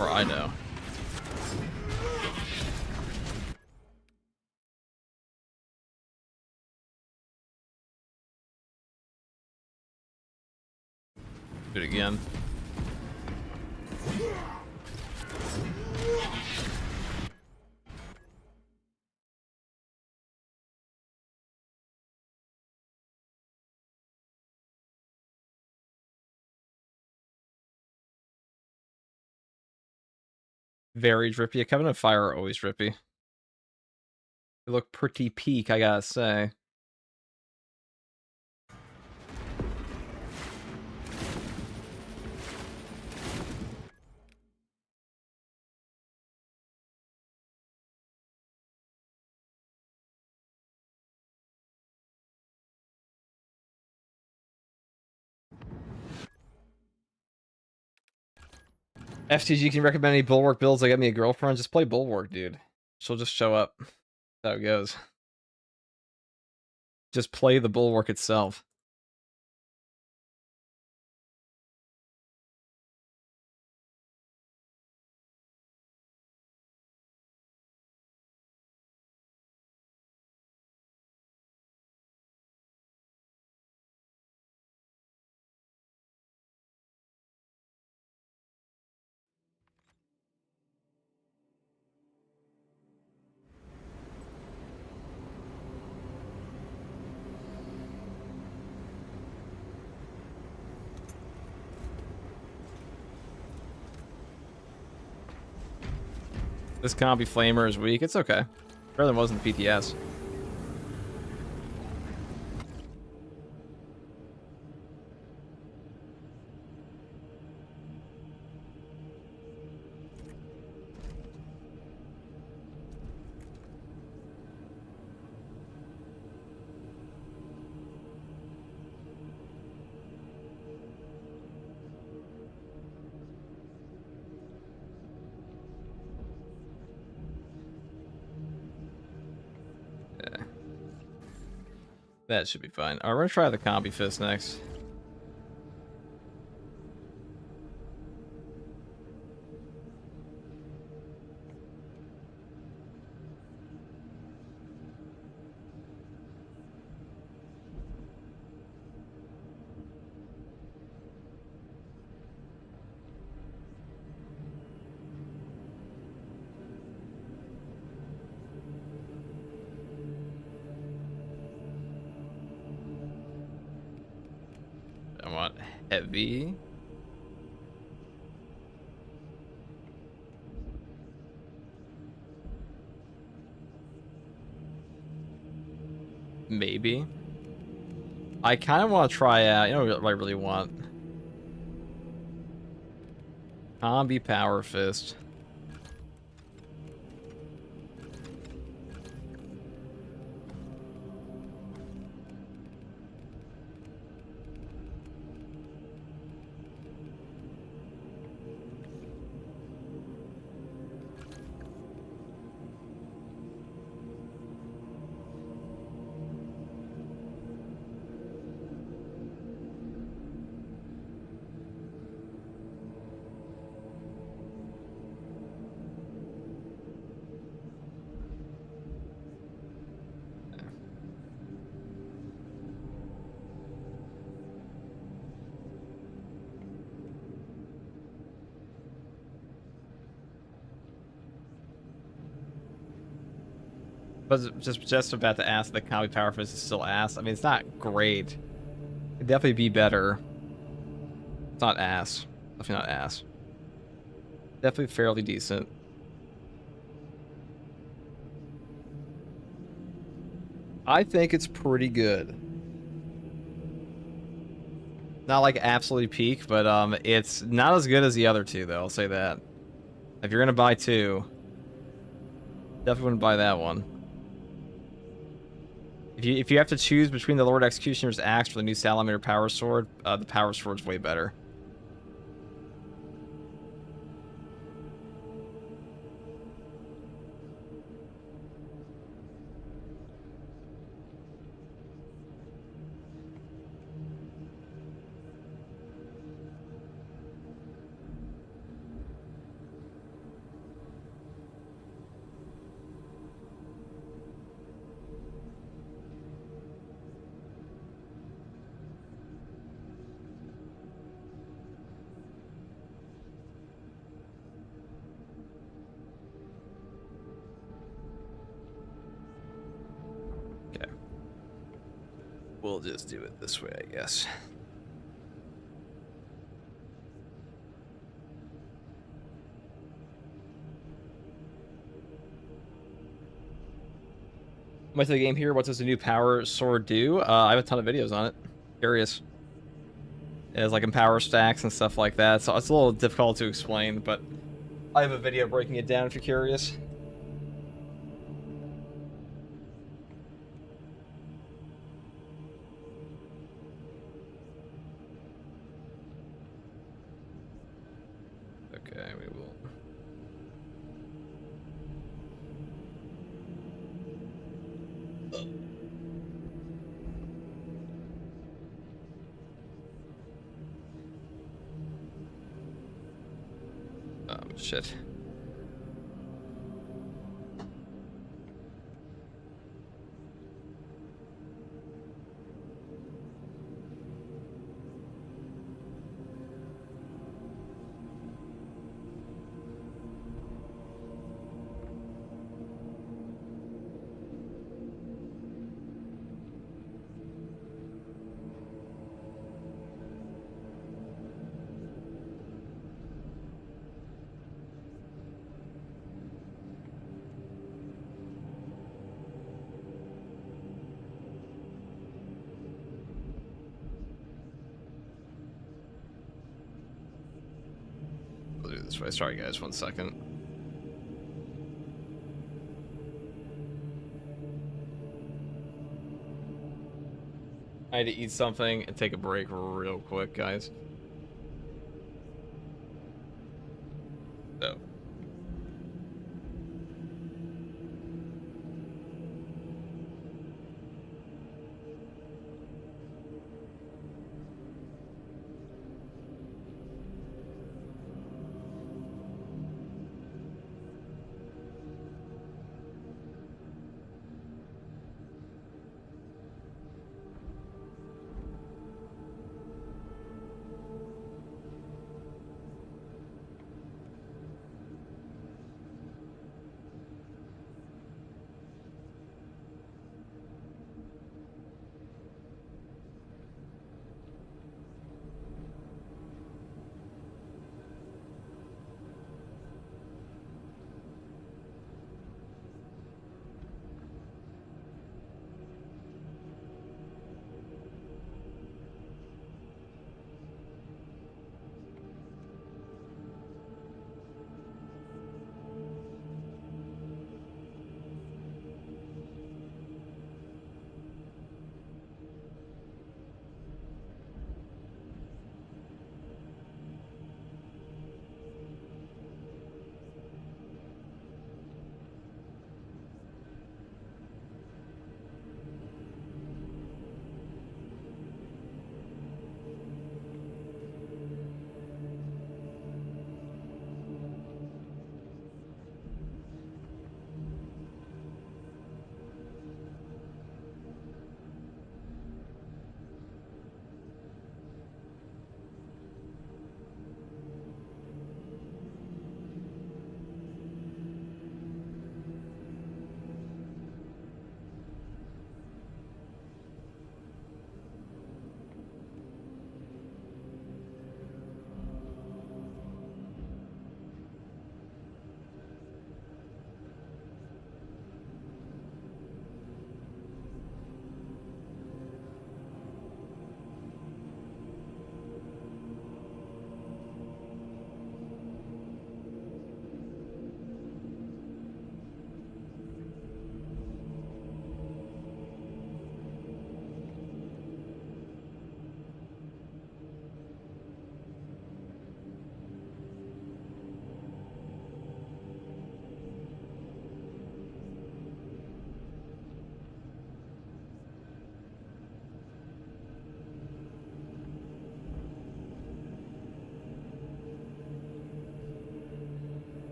Or I know. Do it again. Very drippy. A Covenant of Fire are always drippy. They look pretty peak, I gotta say. FTG, can you recommend any Bulwark builds? I got me a girlfriend. Just play Bulwark, dude. She'll just show up. That's how it goes. Just play the Bulwark itself. This Combi Flamer is weak. It's okay. Better than it was in the PTS. That should be fine. Alright, we're gonna try the Combi Fist next. I want heavy. Maybe. I kind of want to try out, you know what I really want? Combi Power Fist. But just about to ask, the Combi Power Fist is still ass. I mean, it's not great. It'd definitely be better. It's not ass. Definitely not ass. Definitely fairly decent. I think it's pretty good. Not like absolutely peak, but it's not as good as the other two, though. I'll say that. If you're gonna buy two, definitely wouldn't buy that one. If you have to choose between the Lord Executioner's Axe for the new Salamander Power Sword, the Power Sword's way better. we'll just do it this way, I guess. Much of the game here. What does the new power sword do? I have a ton of videos on it. Curious. It has like empower stacks and stuff like that, so it's a little difficult to explain, but I have a video breaking it down if you're curious. Okay, we will. Shit. I'll do it this way. Sorry, guys. 1 second. I had to eat something and take a break real quick, guys. So.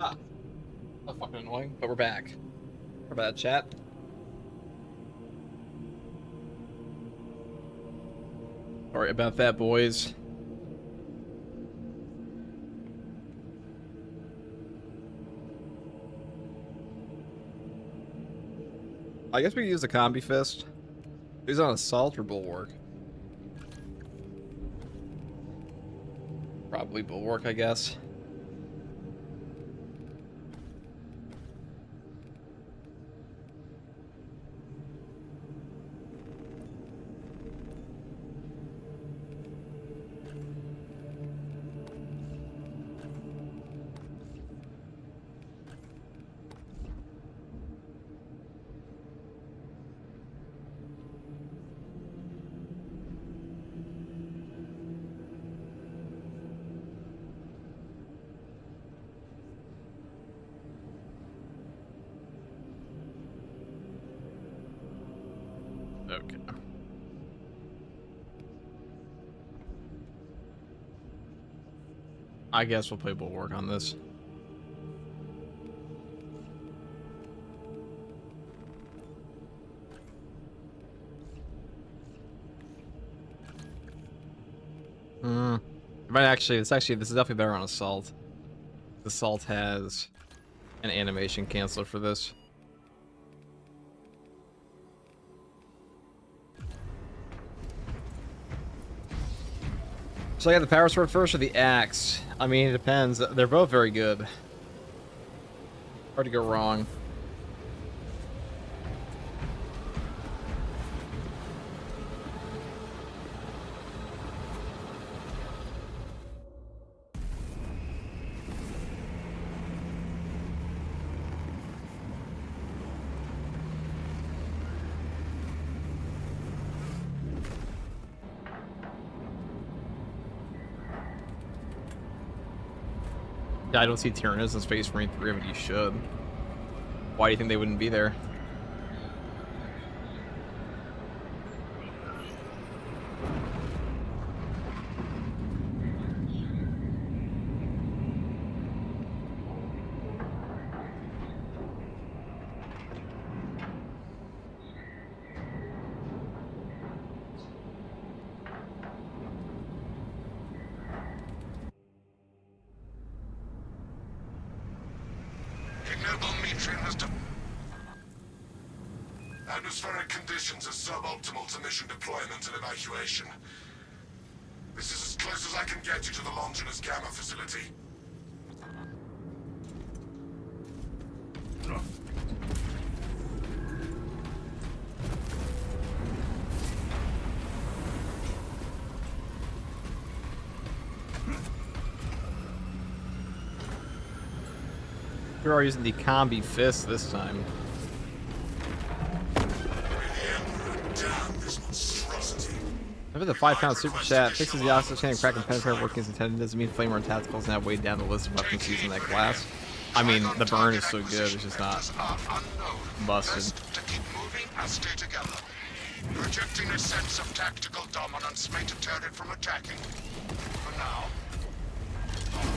Ah, that's fucking annoying, but we're back. We're back, chat. Sorry about that, boys. I guess we could use the combi fist. He's on assault or bulwark. Probably bulwark, I guess. Okay. I guess we'll play bulwark on this. But actually, this is definitely better on assault. Assault has an animation canceler for this. So I got the power sword first or the axe? I mean, it depends. They're both very good. Hard to go wrong. Yeah, I don't see Tyrannus in Space Marine 3, but you should. Why do you think they wouldn't be there? Atmospheric conditions are suboptimal to mission deployment and evacuation. This is as close as I can get you to the Longinus Gamma facility. We are using the combi fist this time. Remember the £5 super chat fixes the oxygen and crack and penetrate working as intended. Doesn't mean Flamer and Tactical is now way down the list of weapons used in that class. I mean, the burn is so good, it's just not busted. To keep moving and stay together. Projecting a sense of tactical dominance may deter it from attacking. For now.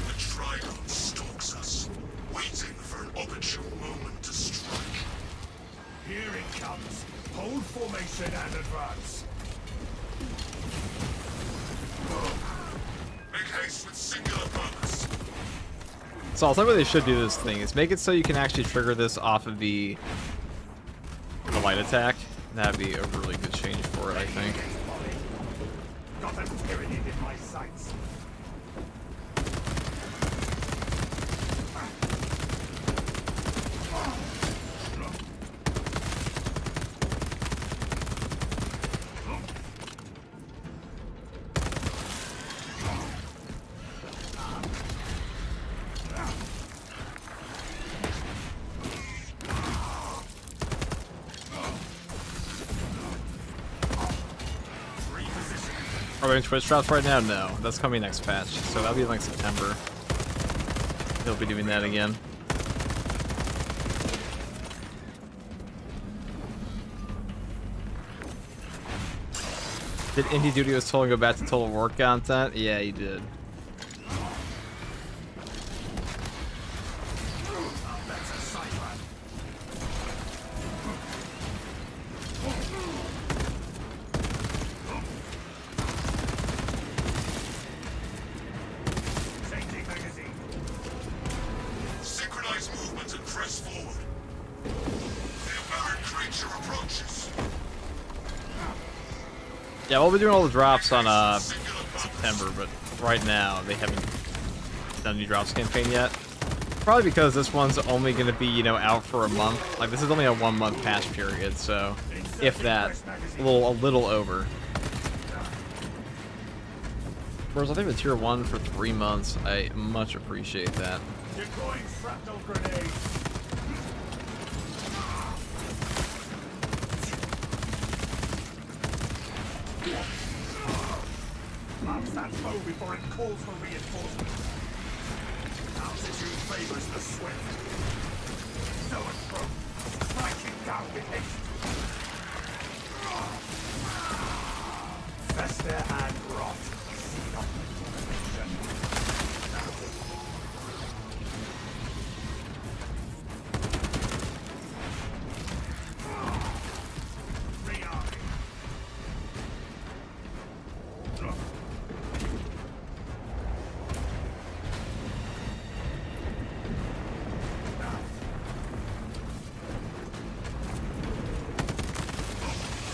The Trigon stalks us, waiting for an opportune moment to strike. Here it comes. Hold formation and advance. Make haste with singular purpose. So I'll tell you what they should do this thing is make it so you can actually trigger this off of the light attack. That'd be a really good change for it, I think. Got a tyranny in my sights. Are we in Twitch drops right now? No. That's coming next patch. So that'll be like September. He'll be doing that again. Did Indie Duty was told to go back to Total War content? Yeah, he did. Breacher approaches. Yeah, we'll be doing all the drops on September, but right now they haven't done any drops campaign yet. Probably because this one's only going to be, you know, out for a month. Like, this is only a 1 month patch period, so if that, a little over. Whereas I think the tier 1 for 3 months, I much appreciate that. Deploying shrapnel grenade. Marks that foe before it calls for reinforcement. Altitude favors the swift. So approach, striking down with haste. Fester and rot. Seed of rearming.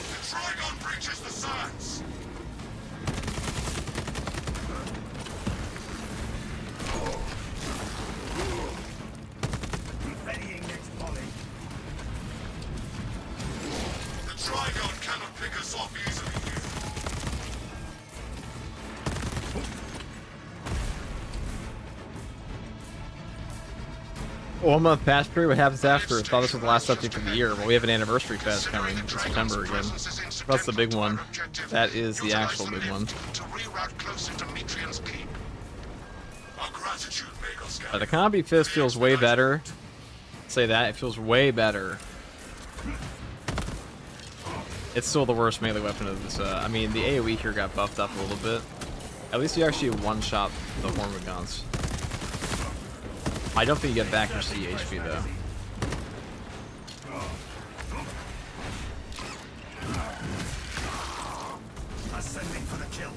The Trigon breaches the signs. Readying next volley. The Trigon cannot pick us off easily here. 1 month patch period, what happens after? I thought this was the last update for the year. Well, we have an anniversary patch coming in September again. That's the big one. That is the actual big one. To reroute closer to Metrian's keep. Our gratitude, Magos. The Combi Fist feels way better. Say that, it feels way better. It's still the worst melee weapon of this. I mean, the AoE here got buffed up a little bit. At least you actually one-shot the Hormagaunts. I don't think you get back your C HP though. Ascending for the kill.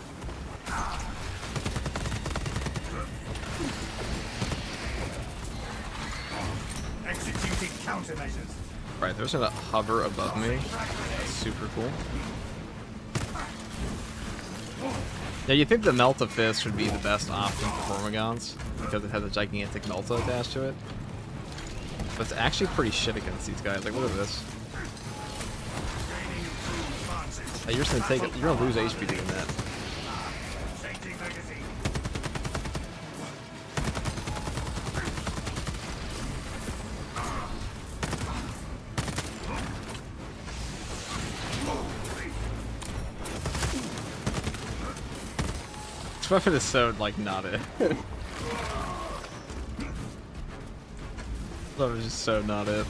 Executing countermeasures. Right, there's gonna hover above me. That's super cool. Yeah, you think the Melta Fist would be the best option for Hormagaunts because it has a gigantic Melta attached to it. But it's actually pretty shit against these guys. Like, look at this. Hey, you're just gonna take it. You're gonna lose HP doing that. Changing magazine. This weapon is so, like, not it. That was just so not it.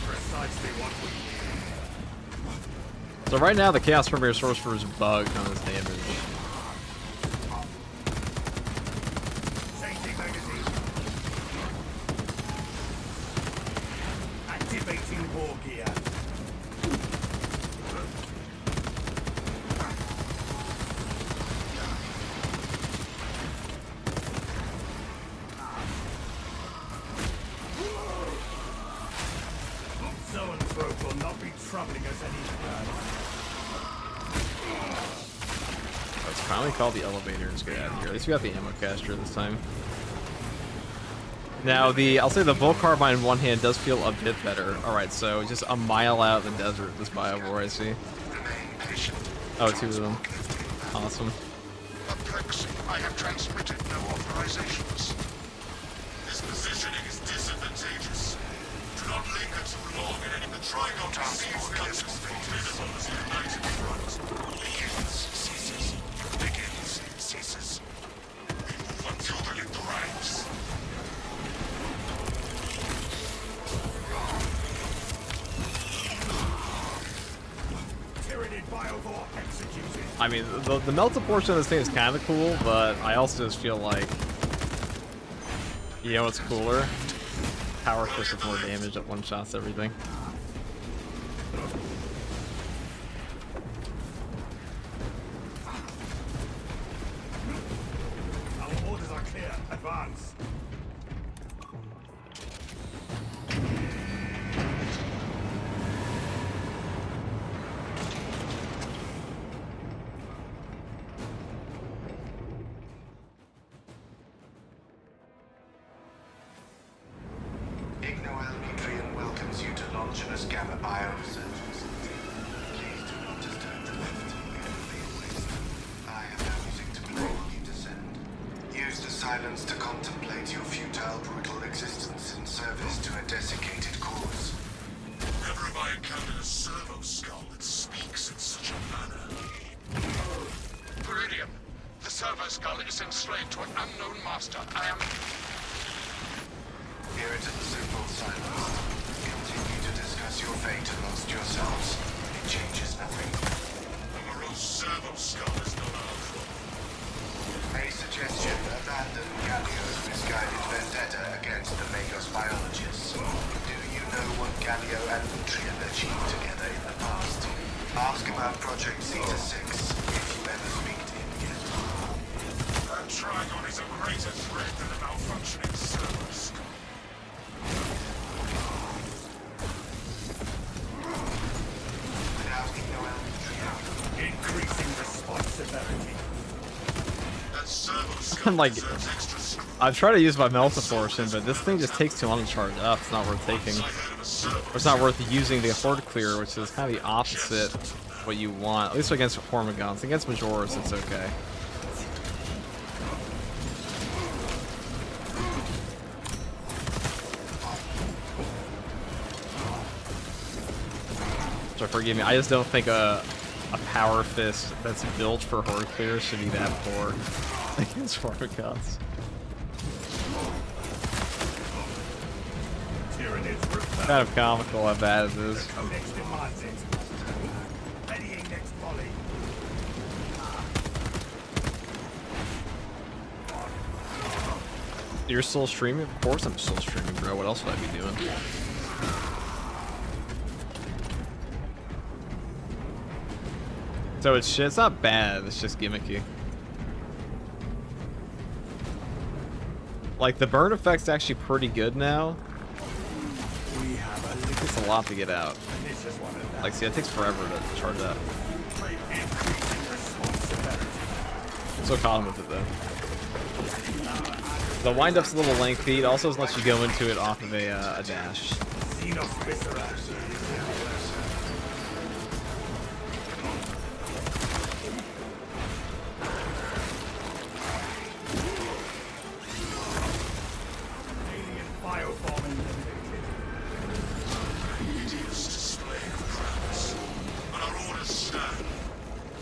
Precisely what we need. So right now, the Chaos Premier Sorcerer is bugged on his damage. Changing magazine. Activating war gear. Zoanthrope will not be troubling us any further. Let's finally call the elevator and just get out of here. At least we got the ammo caster this time. Now, I'll say the Volt Carbine in one hand does feel a bit better. Alright, so just a mile out in the desert, this Biovore I see. Oh, 2 of them. Awesome. Perplexing. I have transmitted no authorizations. This positioning is disadvantageous. Do not linger too long in any... The Trigon receives guns formidable as a united front. Begins, ceases. Begins, ceases. We move until the lip grinds. Tyrannid Biovore executed. I mean, the Melta portion of this thing is kind of cool, but I also just feel like... You know what's cooler? Power Fist with more damage that one-shots everything. Our orders are clear. Advance. allows you to launch an gamma bioresurgence. Please do not disturb the left. I have no music to play while you descend. Use the silence to contemplate your futile, brutal existence in service to a desiccated cause. Never have I encountered a servo skull that speaks in such a manner. Viridian, the servo skull is enslaved to an unknown master. I am... Hear it in the simple silence. Continue to discuss your fate amongst yourselves. It changes nothing. The morose servo skull is not our fault. A suggestion: abandon Gallio's misguided vendetta against the Magos biologists. Do you know what Gallio and Nutrien achieved together in the past? Ask about Project Zeta 6 if you ever speak to him again. And Trigon is a greater threat than a malfunctioning servo skull. Without Eno and Nutrien, Increasing responsibility. That servo skull I'm like, deserves extra scrutiny. I've tried to use my Melta portion, but this thing just takes too long to charge up. It's not worth taking. I heard of a servo Or it's not worth using the Horde Clear, which is kind of the opposite of what you want. At least against Hormigons. Against Majoras, it's okay. So forgive me, I just don't think a Power Fist that's built for Horde Clear should be that poor against Hormigons. Tyranids refer. Kind of comical how bad it is. Codex demands it. Readying next volley. You're still streaming? Of course I'm still streaming, bro. What else would I be doing? So it's shit. It's not bad. It's just gimmicky. Like the burn effect's actually pretty good now. We have a It little. takes a lot to get out. And this is one of them. Like, see, it takes forever to charge up. Increasing responsibility. I'm so caught with it though. The wind-up's a little lengthy. It also lets you go into it off of a dash. Xenos Viscera. Alien bioform eliminated. hideous display of prowess. But our orders stand.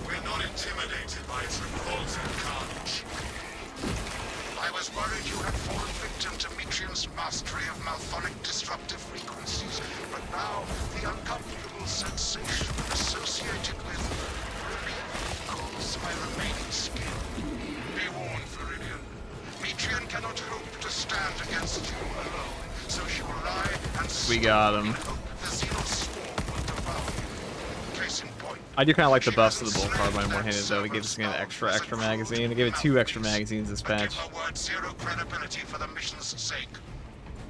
We're not intimidated by its revolting carnage. I was worried you had fallen victim to Mitrian's mastery of malphonic disruptive frequencies, but now the uncomfortable sensation associated with relief calls my remaining skill. Be warned, Viridian. Mitrian cannot hope to stand against you alone, so she will lie and We got him. the Xenos swarm will devour you. Case in point. I do kind of like the buffs to the bull carbine one-handed though. It gives this game an extra magazine. I gave it 2 extra magazines this patch. Give my word zero credibility for the mission's sake.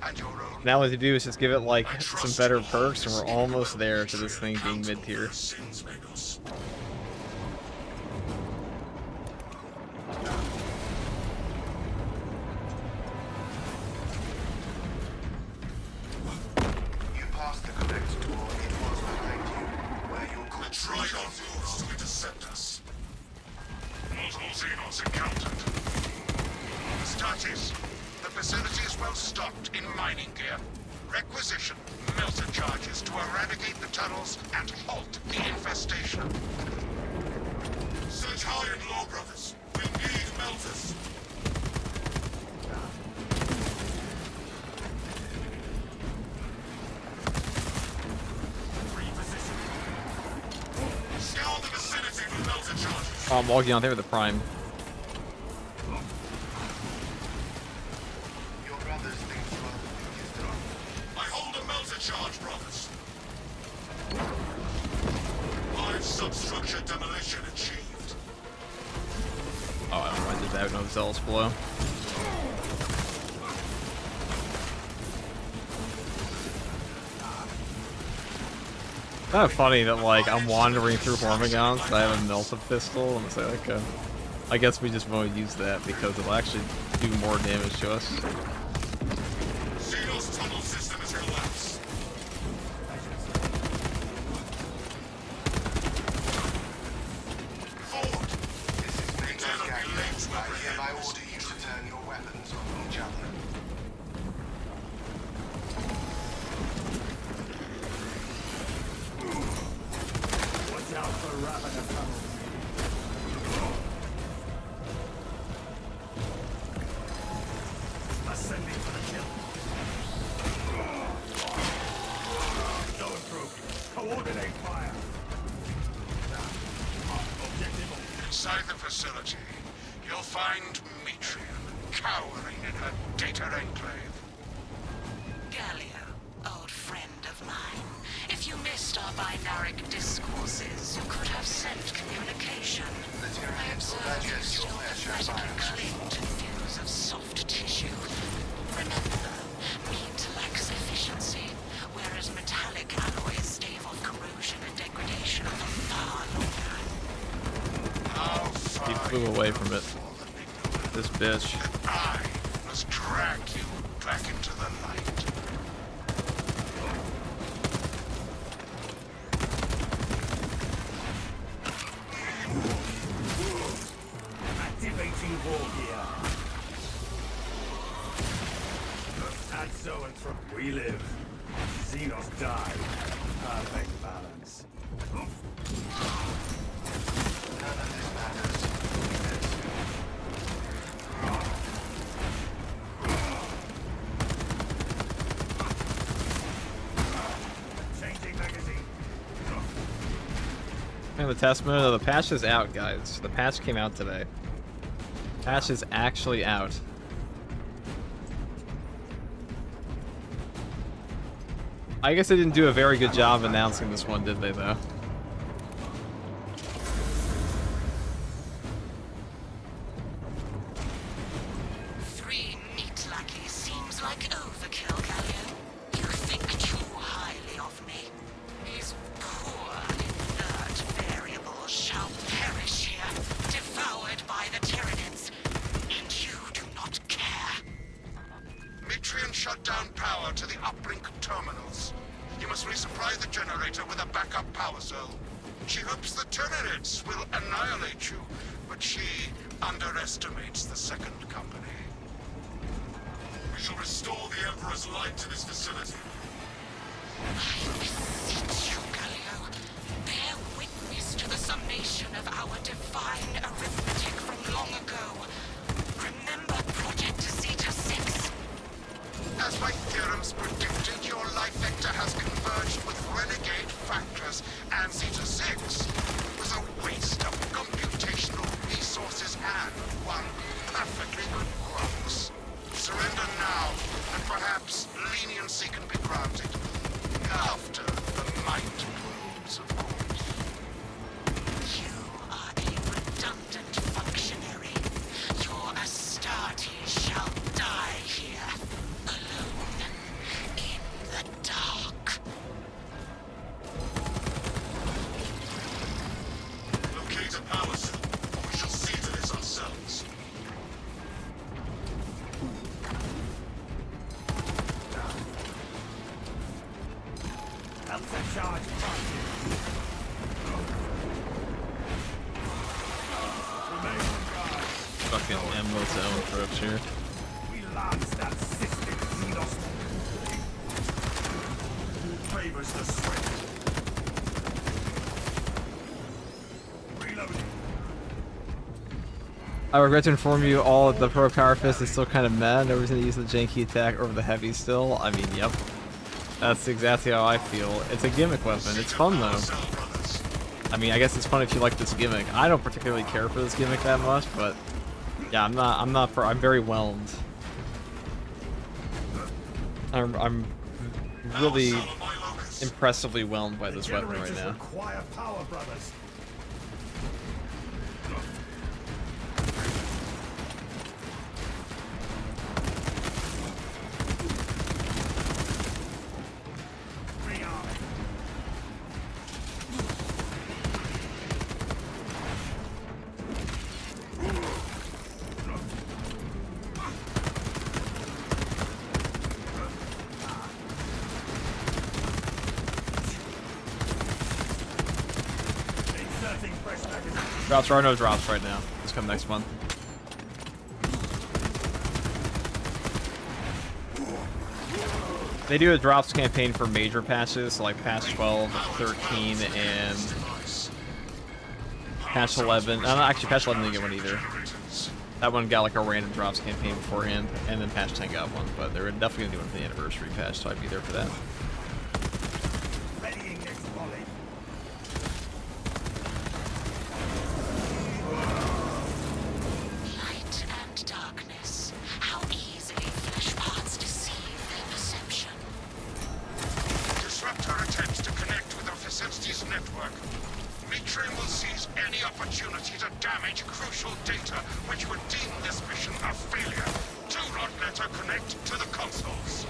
And your own. Now what to do is just give it like some better perks, and we're almost there to this thing being mid-tier. Sins, Magos. you passed the correct door. It was behind you, where your The course Trigon moves to intercept us. Multiple Xenos encountered. Statis. The facility is well stocked in mining gear. Requisition melter charges to eradicate the tunnels and halt the infestation. Search high and low, brothers. We need melters. Scour the vicinity for melter charges. Oh, I'm logging on there with the Prime. your brothers think you are the biggest on. I hold a melter charge, brothers. Live substructure demolition achieved. Oh, I don't know. I did that. No zealous blow. Kind of funny that like I'm wandering through Hormigons, I have a Melta pistol, and it's like, okay. I guess we just won't use that because it'll actually do more damage to us. Xenos tunnel system is collapsed. find Metrian cowering in her data enclave. Galio, old friend of mine. If you missed our binaric discourses, you could have sent communication. I observe you still pathetically cling to views of soft tissue. Remember, meat lacks efficiency, whereas metallic alloys stave off corrosion and degradation for far longer. How far He flew away from it. This bitch. I must drag you back into the light. Activating war gear. Add zoanthropy. We live. Xenos die. Perfect balance. None of this matters. Changing magazine. And the test mode of the patch is out, guys. The patch came out today. Patch is actually out. I guess they didn't do a very good job announcing this one, did they, though? Three meat lackeys seems like overkill, Galio. You think too highly of me. These poor, inert variables shall perish here, devoured by the Tyranids. And you do not care. Metrian shut down power to the uplink terminals. You must resupply the generator with a backup power cell. She hopes the Tyranids will annihilate you, but she underestimates the second company. We shall restore the Emperor's light to this facility. I beseech you, Galio. Bear witness to the summation of our divine arithmetic from long ago. Remember Project Zeta 6. As my theorems predicted, your life vector has converged with renegade factors, and Zeta 6 was a waste of computational resources and one perfectly good crux. Surrender now, and perhaps leniency can be granted. After the mind probes, of course. You are a redundant functionary. Your Astartes shall die here, alone, in the dark. Locate a power cell, or we shall see to this ourselves. Alpha charge target. Remain on guard. Fucking ammo zone trips here. We lance that cystic Xenos. Favors the swift. Reloading. I regret to inform you all that the Pro Power Fist is still kind of mad. Nobody's gonna use the janky attack over the heavy still. I mean, yep. That's exactly how I feel. It's a gimmick weapon. It's fun though. I mean, I guess it's fun if you like this gimmick. I don't particularly care for this gimmick that much, but yeah, I'm very whelmed. I'm really impressively whelmed by this weapon right now. Require power, brothers. Rearming. Inserting fresh magazine. Drops, there are no drops right now. Those come next month. They do a drops campaign for major patches, like patch 12, 13, and patch 11. Actually, patch 11 didn't get one either. That one got like a random drops campaign beforehand, and then patch 10 got one. But they're definitely gonna do one for the anniversary patch, so I'd be there for that. Readying next volley. Light network. Metrium will seize any opportunity to damage crucial data which would deem this mission a failure. Do not let her connect to the consoles.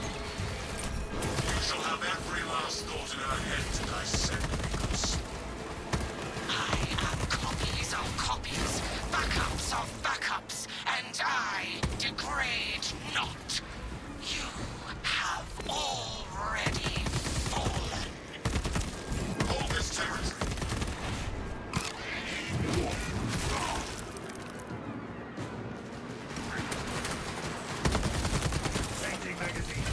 You shall have every last thought in her head to dissect, Nicholas. I am copies of copies, backups of backups, and I degrade not. You have already fallen. Hold this territory. Changing magazine.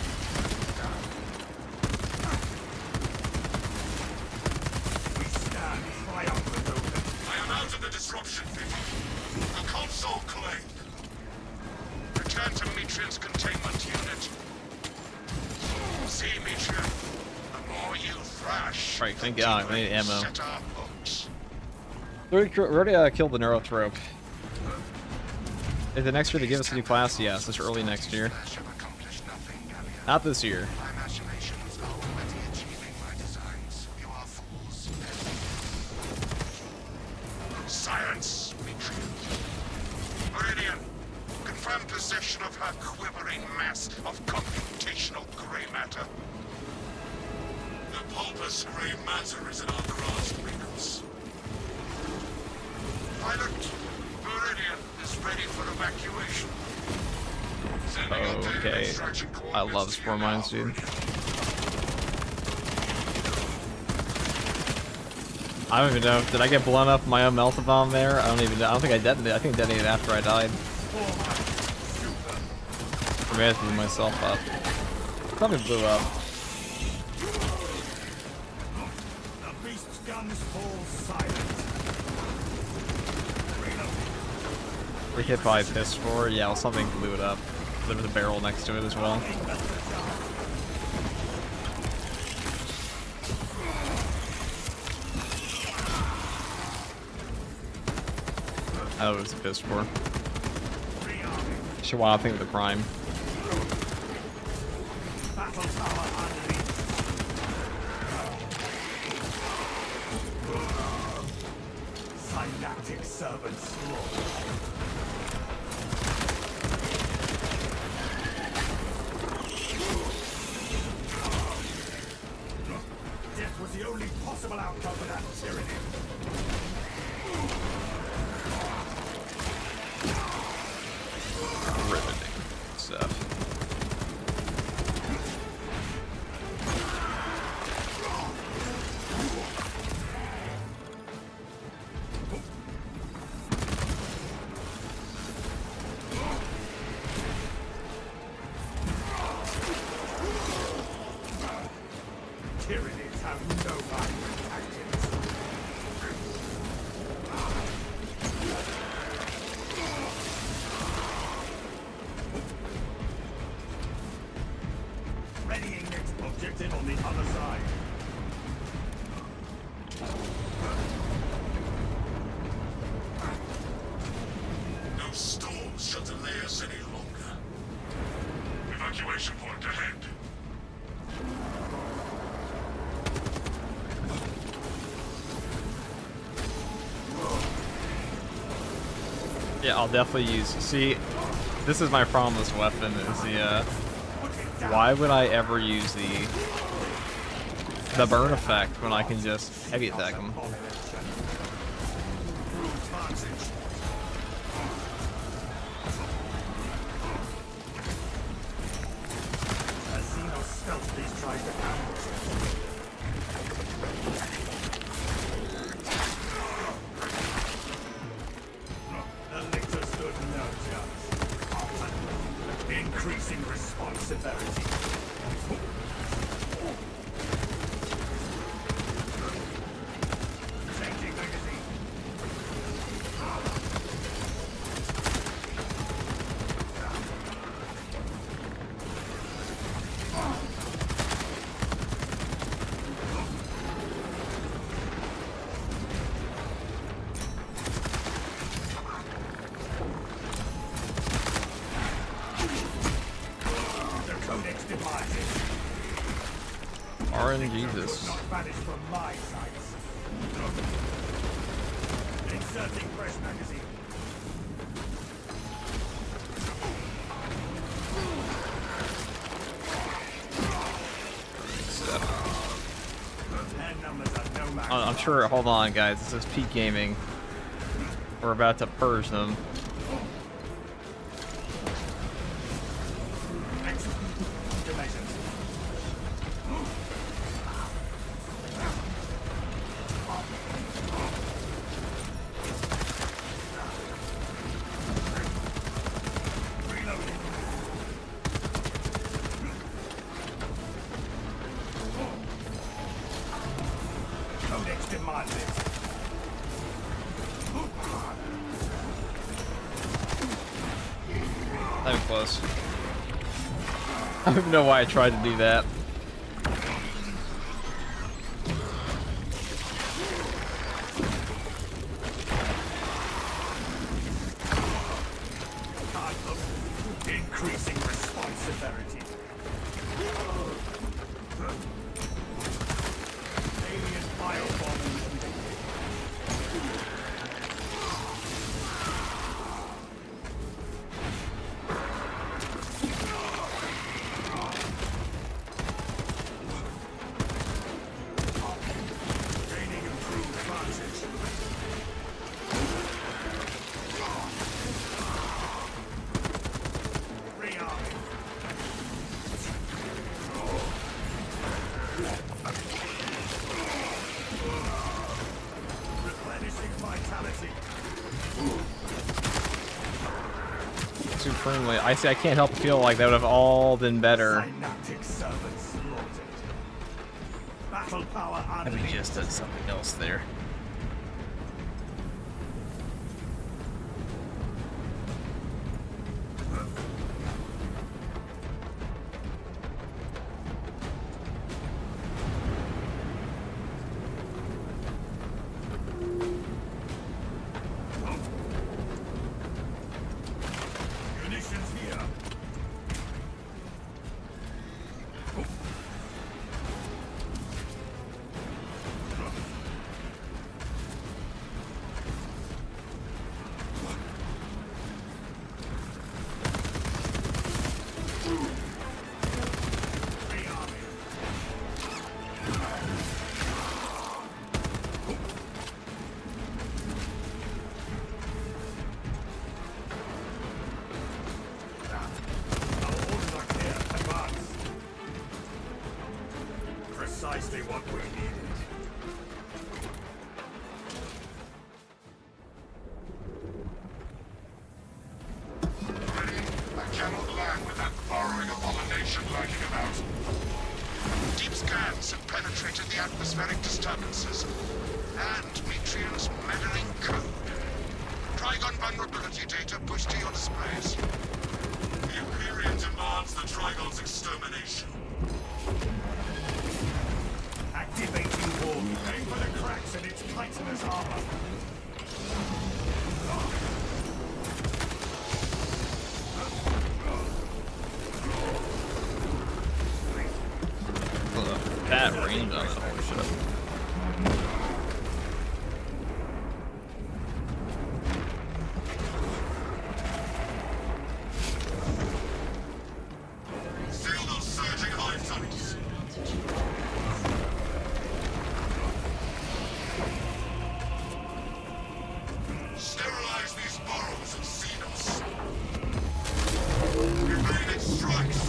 We stand triumphant open. I am out of the disruption field. The console claimed. Return to Metrium's containment unit. See, Metrium, the more you thrash, Right, thank the God, deeper I need you ammo. set our hooks. We already killed the Neurotrope. Is it next year to give us a new class? Yes, it's early next year. Flash have accomplished nothing, Gallia. Not this year. My imaginations are already achieving my designs. You are fools. Science, Metrium. Meridian, confirm possession of her quivering mass of computational gray matter. The pulpous gray matter is in our grasp, Nichols. Pilot, Meridian is ready for evacuation. Sending out data Okay. extraction I love coordinates to spore you mines, now, dude. Meridian. I don't even know. Did I get blown up my own melta bomb there? I don't even know. I don't think I detonated. I think I detonated after I died. I may have to blew myself up. Probably blew up. The beast's guns fall silent. We hit by piss for yeah, well, something blew it up. There was a barrel next to it as well. Oh, it was a piss for. Should wild thing with the prime. Battle tower underneath. Synaptic servant slaughtered. Death was the only possible outcome of that tyranny. Riveting stuff. Tyrannies have no mind for tactics. Readying next objective on the other side. No storms shall delay us any longer. Evacuation point ahead. Yeah, I'll definitely use. See, this is my problem with this weapon. Is the why would I ever use the burn effect when I can just heavy attack them? As Xeno stealthily tries to ambush us. The lictor stood no chance. Increasing response severity. Changing magazine. The codex departed. RNG this. Not vanished from my sights. Inserting fresh magazine. Hand numbers are no match. I'm sure. Hold on, guys. This is peak gaming. We're about to purge them. I'm close. I don't even know why I tried to do that. Increasing response severity. Alien firebomb. Gaining improved advantage. Rearming. Replenishing vitality. Supremely. I see. I can't help but feel like that would have all been better. Synaptic servants slaughtered. Battle power I mean, unleashed. just did something else there. Munitions here. Our orders are clear. Advance. Precisely what we needed. I cannot land with that burrowing abomination lurking about. Deep scans have penetrated the atmospheric disturbances and Metrian's meddling code. Trigon vulnerability data pushed to your displays. The Imperium demands the Trigon's extermination. Activating wall. Aim for the cracks in its chitinous armor. That range on it. Holy shit. Feel those surging hive tunnels. Sterilize these burrows and feed us. Evading strikes.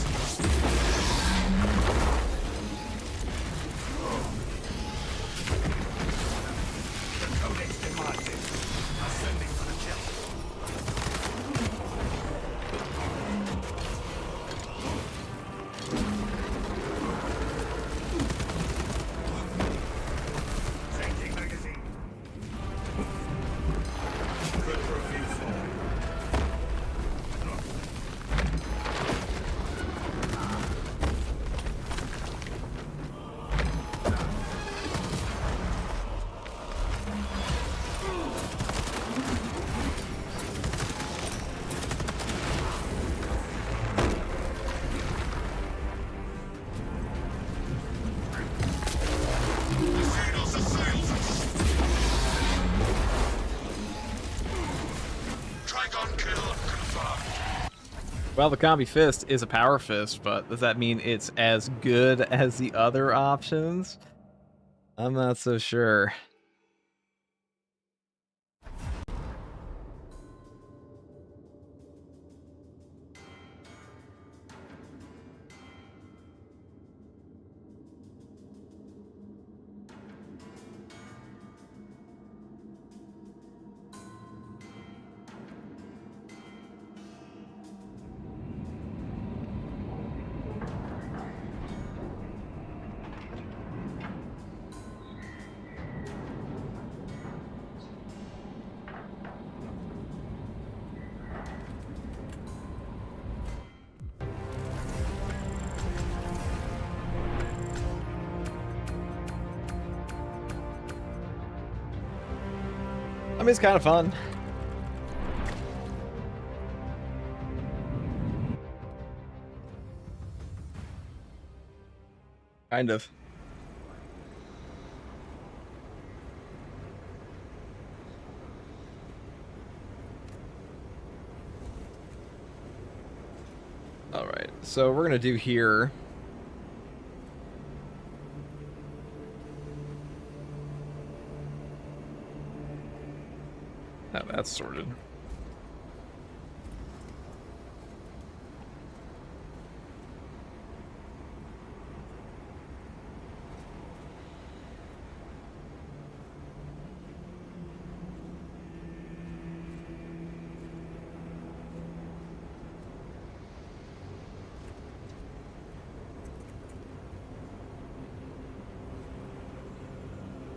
Well, the Combi Fist is a power fist, but does that mean it's as good as the other options? I'm not so sure. I mean, it's kind of fun. Kind of. All right, so we're gonna do here. Now that's sorted.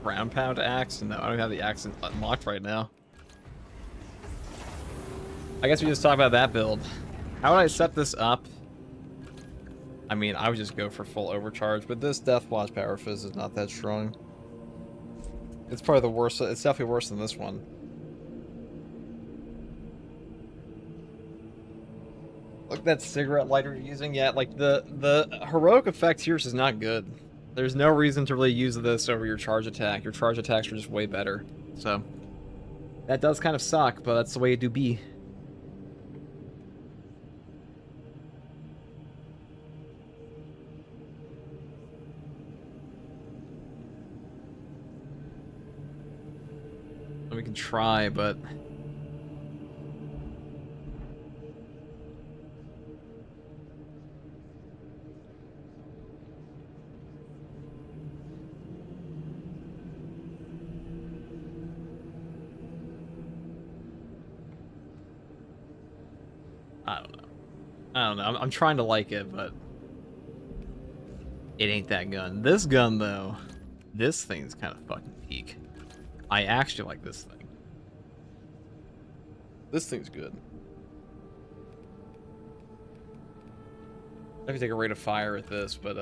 Round pound axe? No, I don't have the axe unlocked right now. I guess we just talk about that build. How would I set this up? I mean, I would just go for full overcharge, but this Deathwatch Power Fizz is not that strong. It's probably the worst. It's definitely worse than this one. Look at that cigarette lighter you're using. Yeah, like the heroic effect here is not good. There's no reason to really use this over your charge attack. Your charge attacks are just way better. So that does kind of suck, but that's the way it do be. We can try, but I don't know. I don't know. I'm trying to like it, but it ain't that gun. This gun, though, this thing's kind of fucking peak. I actually like this thing. This thing's good. I can take a rate of fire with this, but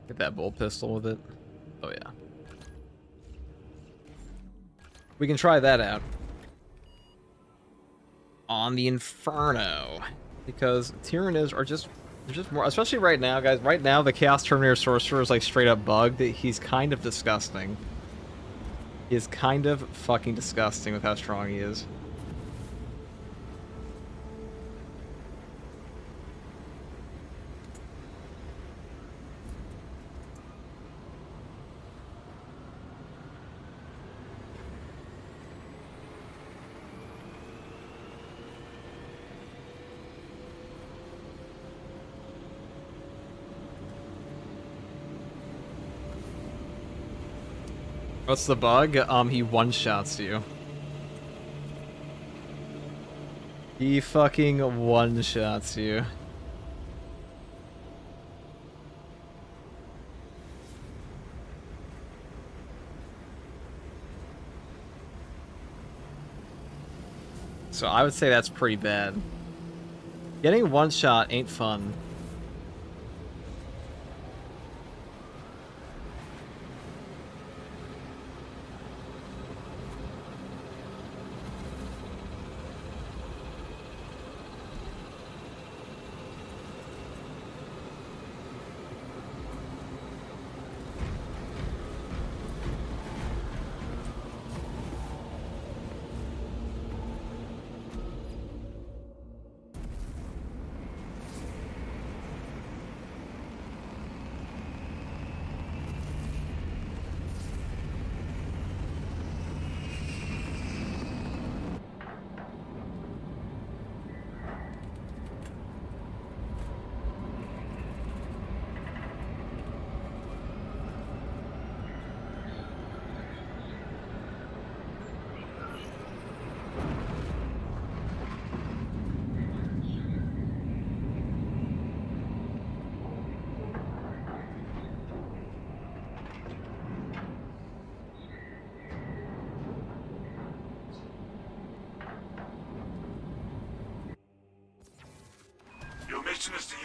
get that bolt pistol with it. Oh yeah. We can try that out on the Inferno, because Tyranids are just, they're just more, especially right now, guys. Right now, the Chaos Terminator Sorcerer is like straight up bugged. He's kind of disgusting. He is kind of fucking disgusting with how strong he is. What's the bug? He one-shots you. He fucking one-shots you. So I would say that's pretty bad. Getting one-shot ain't fun.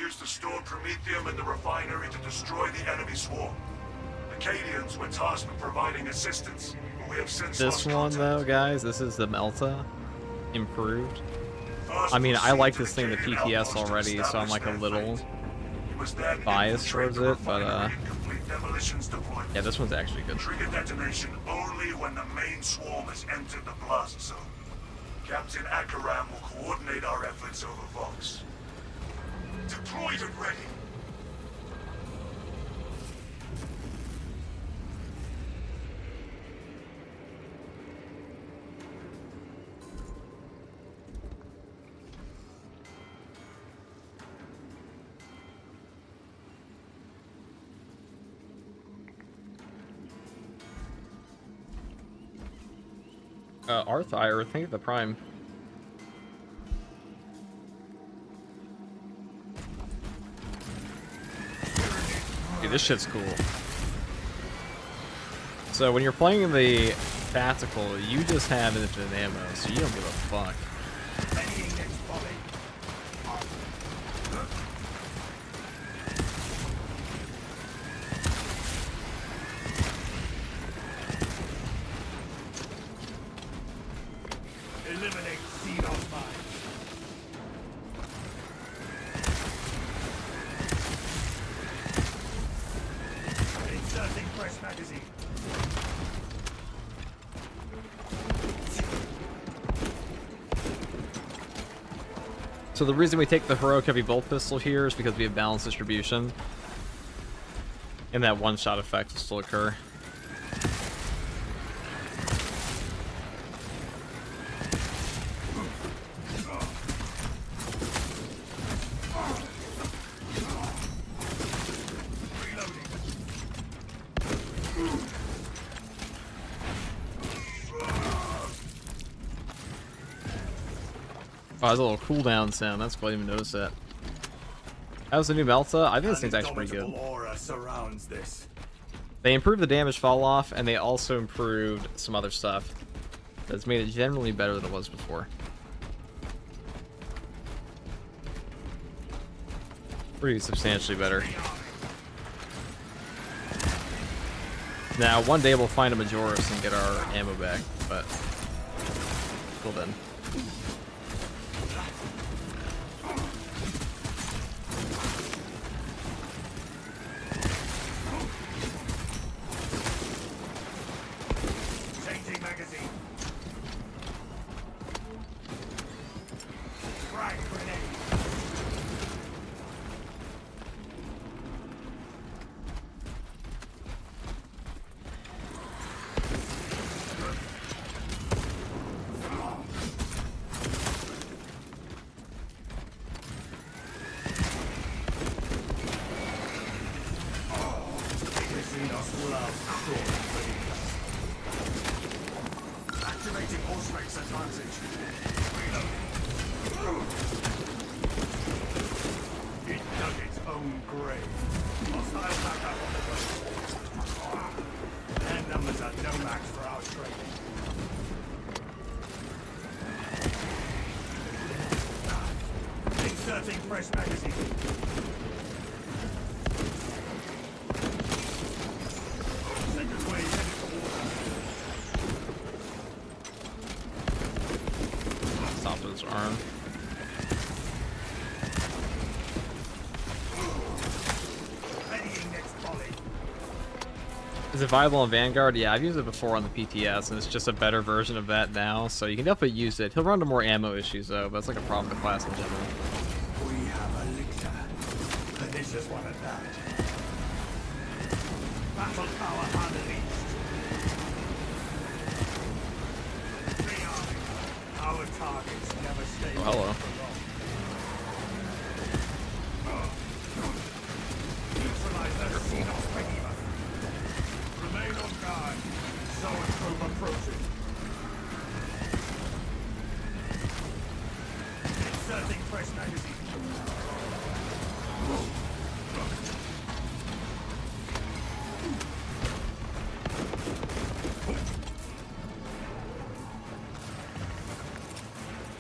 used the stored promethium in the refinery to destroy the enemy swarm. The KEYBINDS were tasked with providing assistance, but we have since This lost one, contact. though, guys, this is the Melta improved. First, I mean, I proceed like to this thing, the KEYBIND PTS outpost to already, so I'm like a establish little their fate. You must then biased infiltrate towards the it, but refinery and complete demolitions deployment. yeah, this one's actually good. Trigger detonation only when the main swarm has entered the blast zone. Captain Akaram will coordinate our efforts over Vox. Deployed and ready. Arthire, think of the Prime. Dude, this shit's cool. So when you're playing the tactical, you just have infinite ammo, so you don't give a fuck. Eliminate Xenon mine. Inserting fresh magazine. So the reason we take the heroic heavy bolt pistol here is because we have balanced distribution, and that one-shot effect will still occur. Oh, there's a little cooldown sound. That's cool. I didn't even notice that. That was the new Melta. I think this thing's actually pretty good. Aura surrounds this. They improved the damage fall off, and they also improved some other stuff that's made it generally better than it was before. Pretty substantially better. Now, one day we'll find a Majoris and get our ammo back, but till then. Changing magazine. Frag grenade. Activating horse advantage. Reloading. It dug its own grave. Hostile backup on the way. Their numbers are no match for our training. Inserting fresh magazine. Second wave headed towards us. Stop his arm. Readying next volley. Is it viable on Vanguard? Yeah, I've used it before on the PTS, and it's just a better version of that now, so you can definitely use it. He'll run into more ammo issues, though, but it's like a problem with the class in general. We have a elixir. And this is one of that. Battle power unleashed. Rearming. Our targets never stay Oh, hello. for long. Neutralize their Xenos behemoth. Remain on guard. Zone probe approaching. Inserting fresh magazine.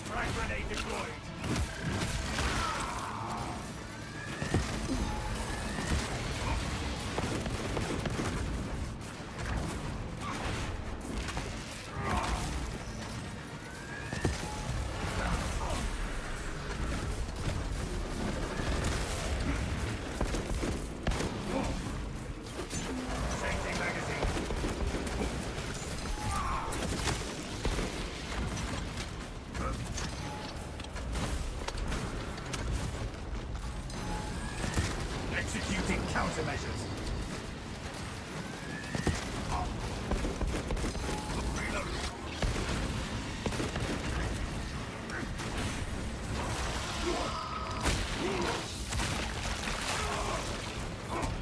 Frag grenade deployed. countermeasures.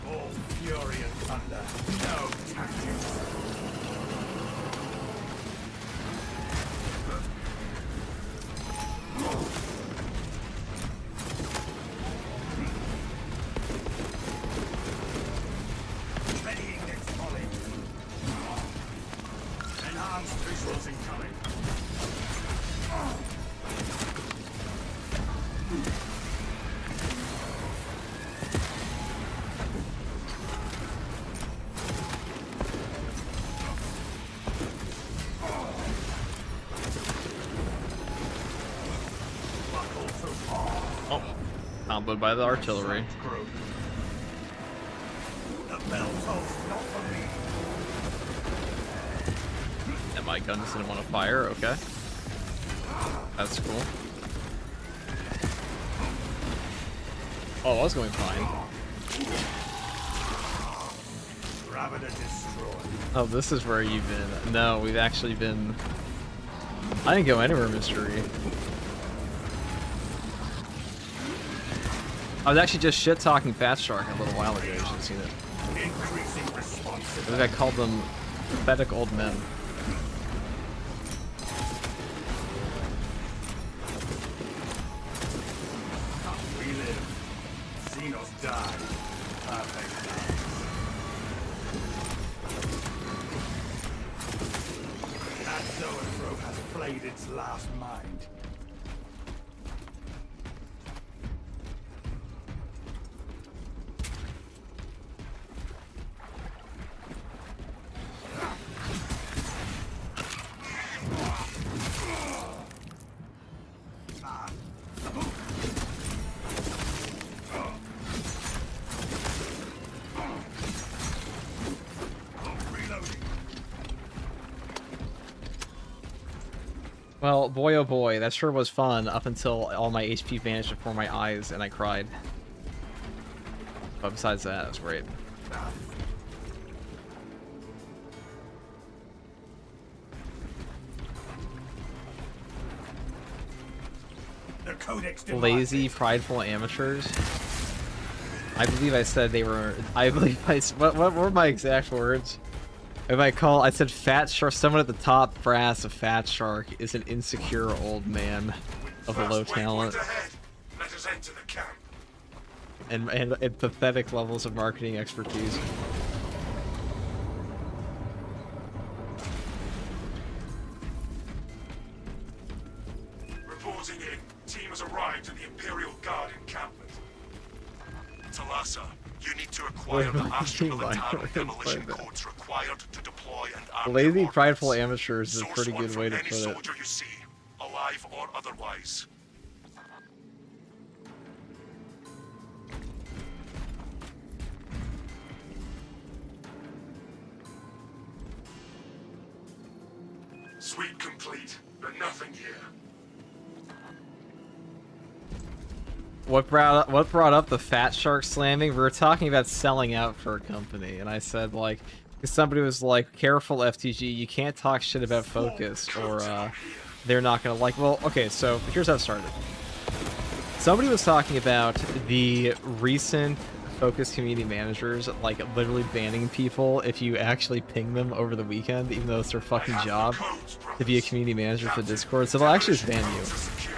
All fury and thunder, no tactics. Readying next volley. Enhanced visuals incoming. Oh, comboed by the artillery. The bell tolls not for me. And my gun doesn't want to fire. Okay, that's cool. Oh, I was going fine. Ravida destroyed. Oh, this is where you've been. No, we've actually been. I didn't go anywhere, mystery. I was actually just shit talking Fat Shark a little while ago. You should have seen it. Increasing I responsiveness. think I called them pathetic old men. Relive. Xenos die. Perfect balance. That zoanthrope has played its last mind. Well, boy oh boy, that sure was fun up until all my HP vanished before my eyes and I cried. But besides that, it was great. The codex Lazy, prideful amateurs. I believe I said they were. I believe I. What were my exact words? If I said Fat Shark. Someone at the top brass of Fat Shark is an insecure old man of low talent Let us enter the camp. and pathetic levels of marketing expertise. Reporting in. Team has arrived at the Imperial Guard encampment. Talassa, you need to acquire the Astro-Military demolition codes required to deploy and arm Lazy, your prideful ordnance. amateurs is a Source pretty one good from way to any put it. soldier you see, alive or otherwise. Sweep complete, but nothing here. What brought up the Fat Shark slamming? We were talking about selling out for a company, and I said like, because somebody was like, "Careful, FTG, you can't talk shit about Focus, or they're not gonna like." Well, okay, so here's how it started. Somebody was talking about the recent Focus community managers like literally banning people if you actually ping them over the weekend, even though it's their fucking job to be a community manager for Discord. So they'll actually just ban you.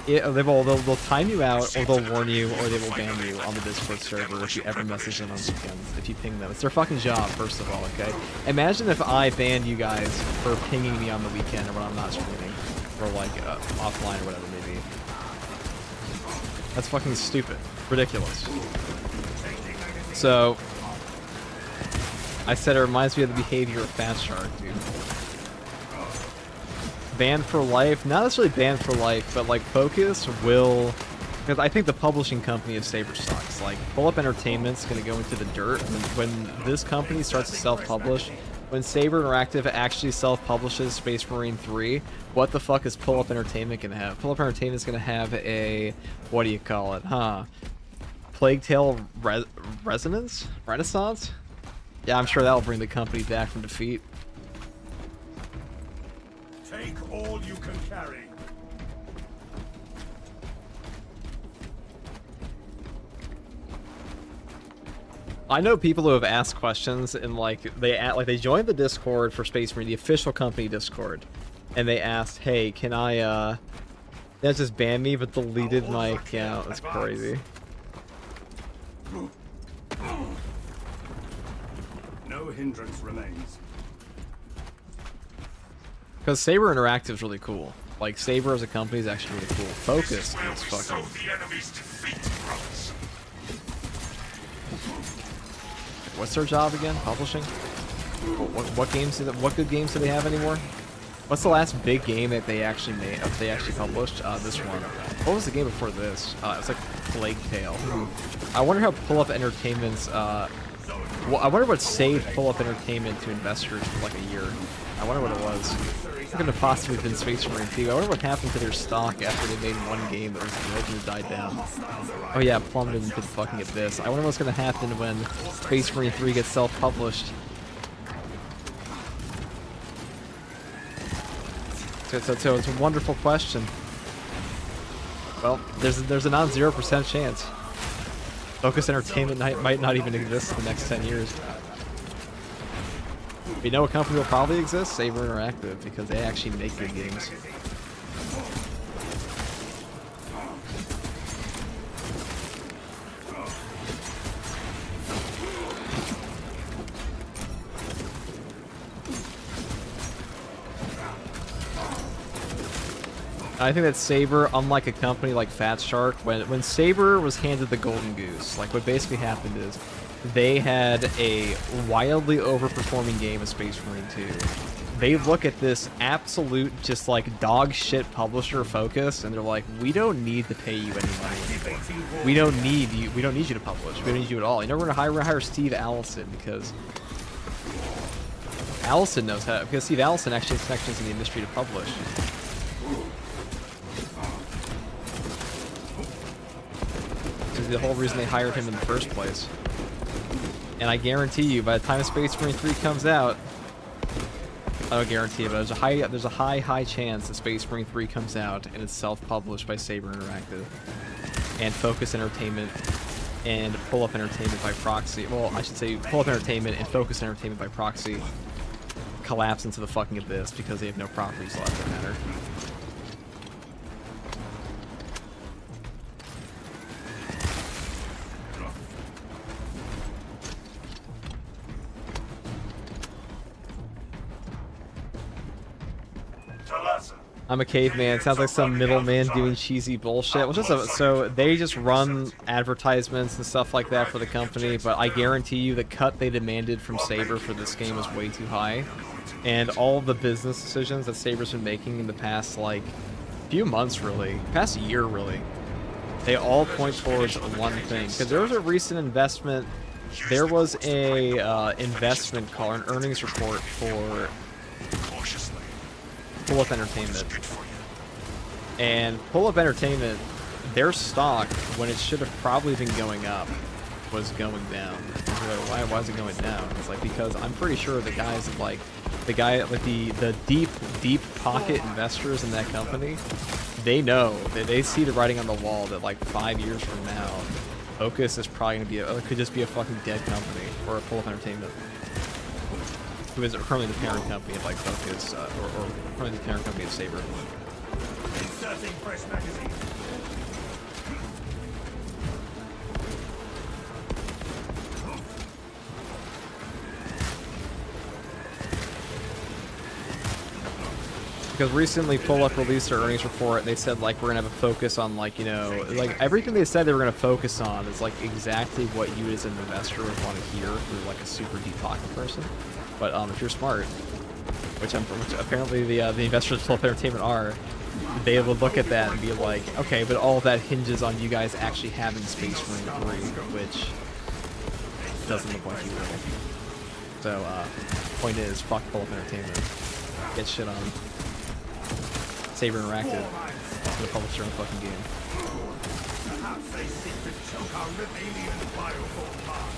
They'll time you out, or they'll warn you, or they will ban you on the Discord server if you ever message them on weekends, if you ping them. It's their fucking job, first of all, okay? Imagine if I banned you guys for pinging me on the weekend or when I'm not streaming, or like offline or whatever it may be. That's fucking stupid. Ridiculous. So, I said it reminds me of the behavior of Fat Shark, dude. Banned for life? Not necessarily banned for life, but like Focus will... Because I think the publishing company of Saber sucks. Like, Pull Up Entertainment's gonna go into the dirt when this company starts to self-publish. When Saber Interactive actually self-publishes Space Marine 3, what the fuck is Pull Up Entertainment gonna have? Pull Up Entertainment's gonna have a... what do you call it, huh? Plague Tale Renaissance? Yeah, I'm sure that'll bring the company back from defeat. Take all you can carry. I know people who have asked questions and like they joined the Discord for Space Marine, the official company Discord, and they asked, "Hey, can I that just banned me but deleted my account." That's crazy. No hindrance remains. Because Saber Interactive is really cool. Like Saber as a company is actually really cool. Focus is Where we fucking. sow the enemy's defeat, brothers. What's their job again? Publishing? What games? What good games do they have anymore? What's the last big game that they actually made? They actually published? This one. What was the game before this? It was like Plague Tale. I wonder how Pull Up Entertainment's. Well, I wonder what saved Pull Up Entertainment to investors for like a year. I wonder what it was. It could have possibly been Space Marine 2. I wonder what happened to their stock after they made one game that was good and it died down. Oh yeah, plummeted into the fucking abyss. I wonder what's gonna happen when Space Marine 3 gets self-published. So it's a wonderful question. Well, there's a non-0% chance. Focus Entertainment might not even exist in the next 10 years. You know what company will probably exist? Saber Interactive, because they actually make good games. I think that Saber, unlike a company like Fat Shark, when Saber was handed the Golden Goose, like what basically happened is they had a wildly overperforming game of Space Marine 2. They look at this absolute just like dog shit publisher Focus and they're like, we don't need to pay you any money anymore. We don't need you to publish. We don't need you at all. You know, we're gonna hire Steve Allison because Allison knows how, because Steve Allison actually has connections in the industry to publish. The whole reason they hired him in the first place. And I guarantee you, by the time Space Marine 3 comes out, I don't guarantee it, but there's a high chance that Space Marine 3 comes out and it's self-published by Saber Interactive and Focus Entertainment and Pull Up Entertainment by proxy. Well, I should say Pull Up Entertainment and Focus Entertainment by proxy collapse into the fucking abyss because they have no properties left that matter. I'm a caveman. Sounds like some middleman doing cheesy bullshit. Well, so they just run advertisements and stuff like that for the company, but I guarantee you the cut they demanded from Saber for this game was way too high. And all the business decisions that Saber's been making in the past, like, few months, really, past year, really, they all point towards one thing. Because there was a recent investment, there was a investment call, an earnings report for Pull Up Entertainment. And Pull Up Entertainment, their stock, when it should have probably been going up, was going down. Why is it going down? It's like, because I'm pretty sure the guys like the deep pocket investors in that company, they know that they see the writing on the wall that like 5 years from now, Focus is probably gonna be it could just be a fucking dead company, or a Pull Up Entertainment, who is currently the parent company of like Focus, or currently the parent company of Saber. Inserting fresh magazine. Because recently Pull Up released their earnings report and they said like we're gonna have a focus on like, you know, like everything they said they were gonna focus on is like exactly what you as an investor would want to hear if you're like a super deep pocket person. But if you're smart, which apparently the investors of Pull Up Entertainment are, they would look at that and be like, okay, but all of that hinges on you guys actually having Space Marine 3, which doesn't look like you will. So, point is, fuck Pull Up Entertainment. Get shit on Saber Interactive, the publisher of the fucking game. Perhaps they seek to choke our alien bioform path.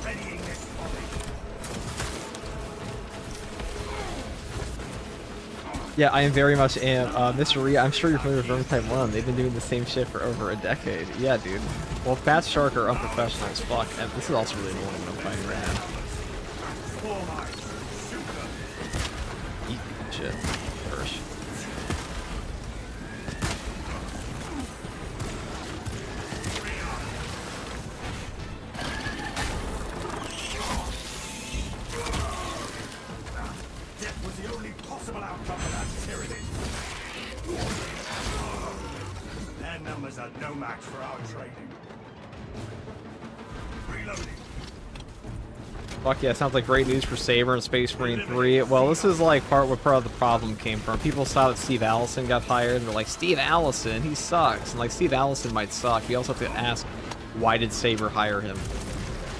Readying this body. Yeah, I am very much am. Mr. Rhea, I'm sure you're familiar with Vermintide 1. They've been doing the same shit for over a decade. Yeah, dude. Well, Fast Shark are unprofessional as fuck, and this is also really annoying when I'm fighting right now. Eat shit. First. Death was the only possible outcome of that tyranny. Their numbers are no match for our training. Reloading. Fuck yeah, sounds like great news for Saber and Space Marine 3. Well, this is like where part of the problem came from. People saw that Steve Allison got hired, and they're like, Steve Allison, he sucks. And like, Steve Allison might suck. We also have to ask, why did Saber hire him?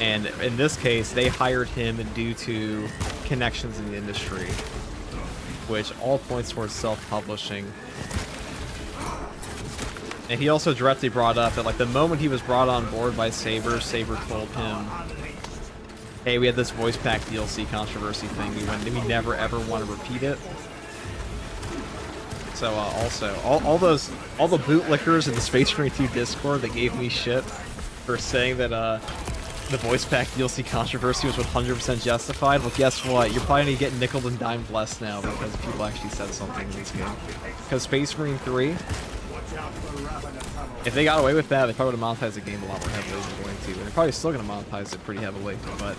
And in this case, they hired him due to connections in the industry, which all points towards self-publishing. And he also directly brought up that like the moment he was brought on board by Saber, Saber told him, hey, we had this voice pack DLC controversy thing. We never ever want to repeat it. So also, all the bootlickers in the Space Marine 2 Discord that gave me shit for saying that the voice pack DLC controversy was 100% justified. Well, guess what? You're probably gonna get nickeled and dimed less now because people actually said something in this game. Because Space Marine 3, if they got away with that, they probably would have monetized the game a lot more heavily than they're going to. And they're probably still going to monetize it pretty heavily, but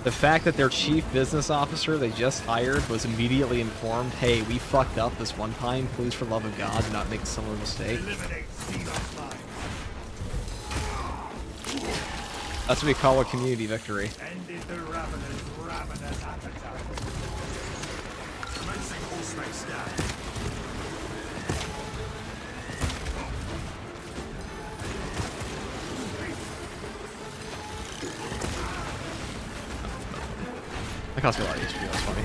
the fact that their chief business officer they just hired was immediately informed, hey, we fucked up this one time, please for the love of God do not make a similar mistake. That's what we call a community victory. Ended the ravenous appetite. Commencing horseback stab. That cost me a lot of HP, that's funny.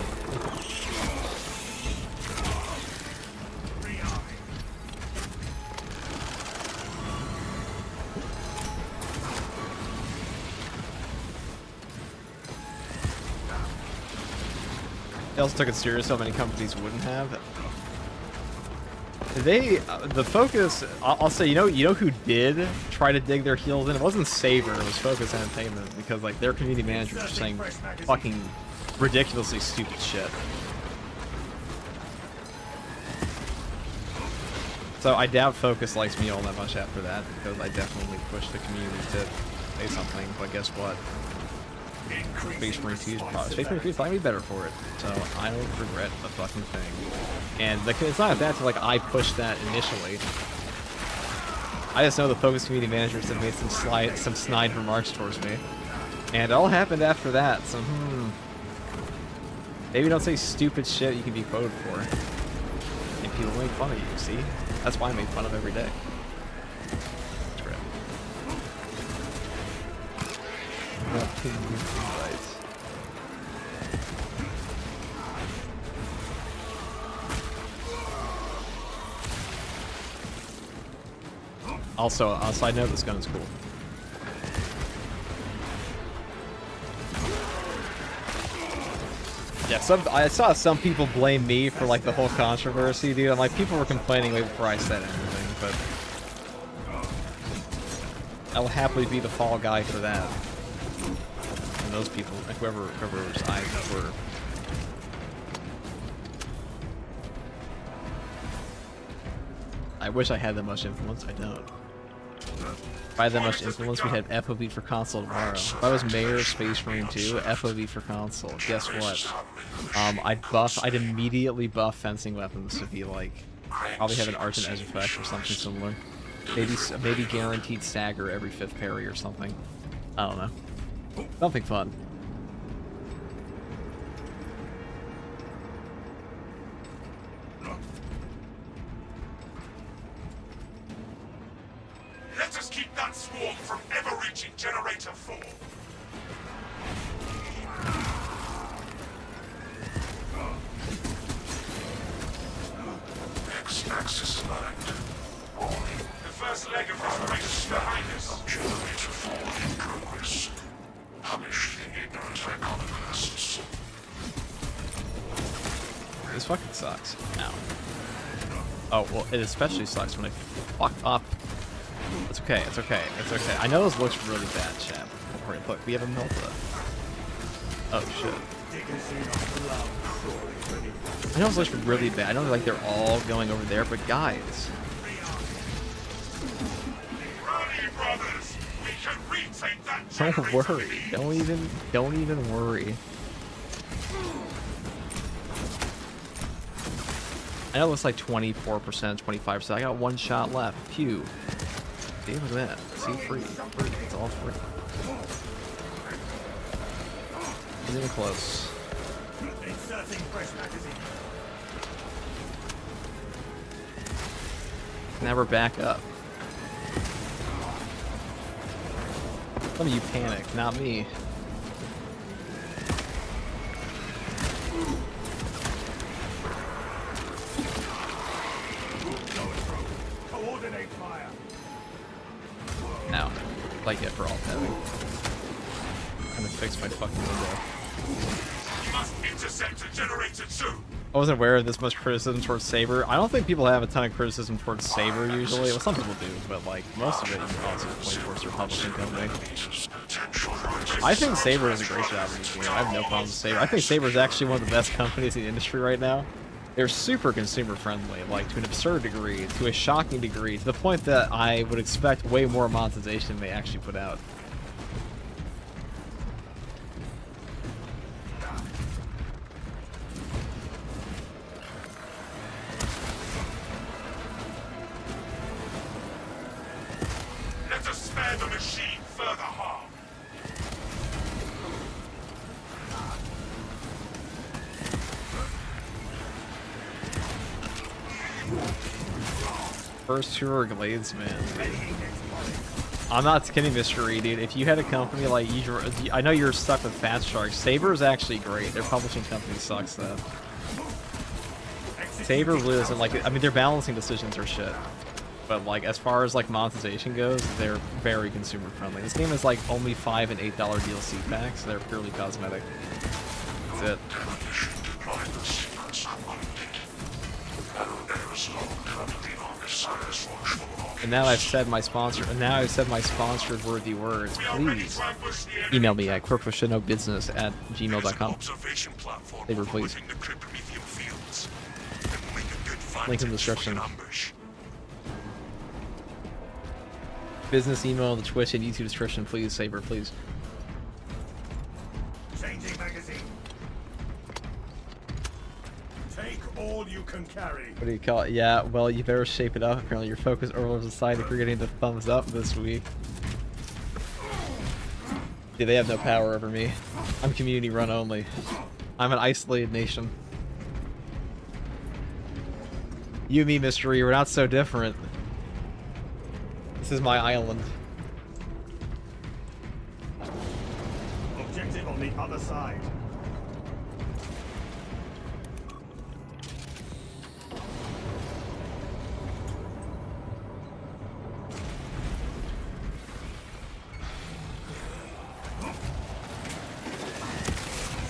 They also took it serious, so many companies wouldn't have. They, the Focus, I'll say, you know who did try to dig their heels in? It wasn't Saber, it was Focus Entertainment, because like their community managers were saying fucking ridiculously stupid shit. So I doubt Focus likes me all that much after that, because I definitely pushed the community to say something, but guess what? Space Marine 2 is probably going to be better for it, so I don't regret a fucking thing. And it's not that like I pushed that initially. I just know the Focus community managers have made some snide remarks towards me, and it all happened after that. So maybe don't say stupid shit you can be quoted for, and people make fun of you. See, that's why I make fun of every day. Also, I know this gun is cool. Yeah, I saw some people blame me for like the whole controversy, dude. I'm like, people were complaining way before I said anything, but I will happily be the fall guy for that. And those people, like whoever's eyes were. I wish I had that much influence. I don't. If I had that much influence, we'd have FOV for console tomorrow. If I was mayor of Space Marine 2, FOV for console. Guess what? I'd immediately buff fencing weapons to be like, probably have an Argent Edge effect or something similar. Maybe guaranteed stagger every 5th parry or something. I don't know. Something fun. Let us keep that swarm from ever reaching Generator 4. This fucking sucks. Ow. Oh, well, it especially sucks when I fuck up. It's okay, it's okay, it's okay. I know this looks really bad, chat. Alright, look, we have a Milta. Oh, shit. I know this looks really bad. I know, like, they're all going over there, but guys... Don't worry. Don't even worry. I know it looks like 24%, 25%. I got one shot left. Pew. See, look at that. See, free. Free. It's all free. Isn't even close. Now we're back up. Some of you panic, not me. Coordinate fire. No. Like it for all tabbing. I'm gonna fix my fucking window. You must intercept the generator soon. I wasn't aware of this much criticism towards Saber. I don't think people have a ton of criticism towards Saber usually. Well, some people do, but like most of it you can also point towards their publishing company. I think Saber does a great job in this game. I have no problem with Saber. I think Saber is actually one of the best companies in the industry right now. They're super consumer friendly, like to an absurd degree, to a shocking degree, to the point that I would expect way more monetization than they actually put out. Let us spare the machine further harm. First tour Glades, man. I'm not kidding, Mr. E, dude. If you had a company like I know you're stuck with Fast Shark. Saber is actually great. Their publishing company sucks though. Saber really doesn't like it. I mean, their balancing decisions are shit. But like, as far as like monetization goes, they're very consumer friendly. This game is like only $5 and $8 DLC packs. They're purely cosmetic. That's it. And now I've said my sponsor. And now I've said my sponsored worthy words. Please email me at quirkbushnobusiness@gmail.com. Saber, please. Link in the description. Business email, the Twitch and YouTube description, please. Saber, please. Changing magazine. Take all you can carry. What do you call it? Yeah, well, you better shape it up. Apparently, your focus over the side if you're getting the thumbs up this week. Dude, they have no power over me. I'm community run only. I'm an isolated nation. You and me, Mystery, we're not so different. This is my island. Objective on the other side.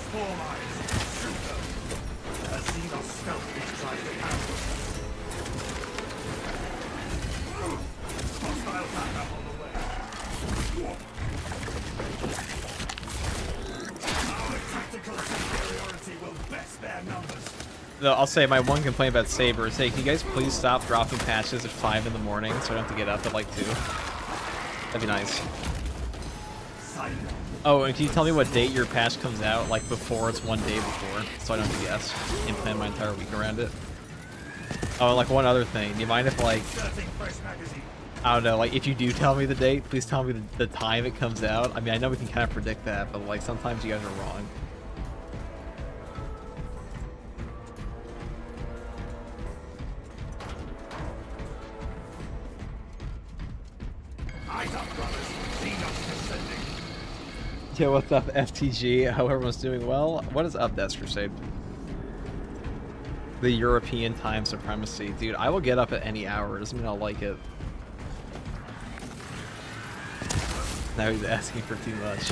Storm eyes. Shoot them. As Xenos stealthily tries to ambush. Hostile backup on the way. Our tactical superiority will best their numbers. No, I'll say my one complaint about Saber is, hey, can you guys please stop dropping patches at 5 in the morning so I don't have to get up at like 2? That'd be nice. Oh, and can you tell me what date your patch comes out, like before it's one day before, so I don't have to guess and plan my entire week around it? Oh, and like one other thing, do you mind if like, I don't know, like if you do tell me the date, please tell me the time it comes out. I mean, I know we can kind of predict that, but like sometimes you guys are wrong. Yo, what's up, FTG? Hope everyone's doing well. What is up, Death Crusade? The European time supremacy. Dude, I will get up at any hour. Doesn't mean I'll like it. Now he's asking for too much.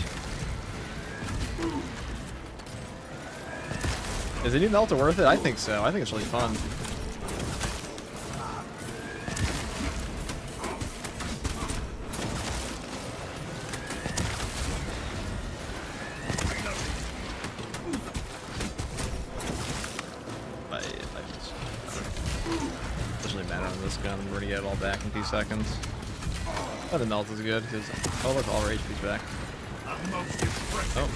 Is the new Melta worth it? I think so. I think it's really fun. Doesn't really matter on this gun. We're gonna get it all back in 2 seconds. Oh, the melt is good because oh look, all our HP's back. Oh.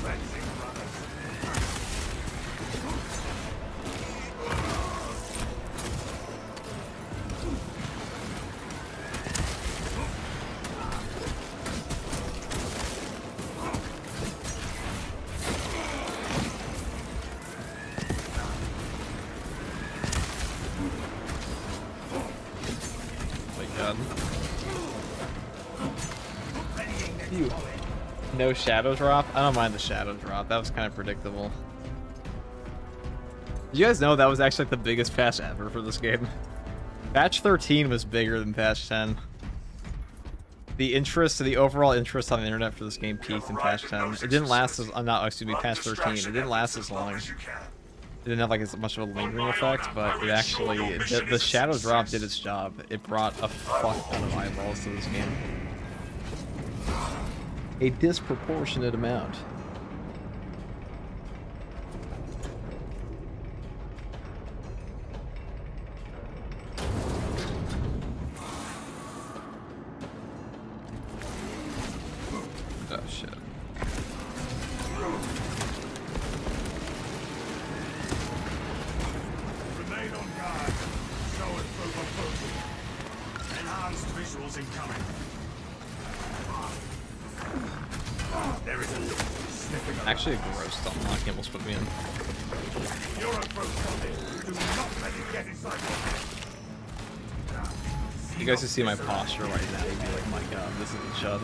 No shadow drop? I don't mind the shadow drop. That was kind of predictable. Did you guys know that was actually like the biggest patch ever for this game? Patch 13 was bigger than patch 10. The overall interest on the internet for this game peaked in patch 10. It didn't last as, patch 13. It didn't last as long. It didn't have like as much of a lingering effect, but it actually, the shadow drop did its job. It brought a fuck ton of eyeballs to this game. A disproportionate amount. Oh shit. Remain on guard. Show it through the boot. Enhanced visuals incoming. There is a look sniffing around. Actually, a gross to unlock him almost put me in. You're a gross puppet. Do not let it get inside your head. You guys can see my posture right now. You'd be like, my god, this is a chud.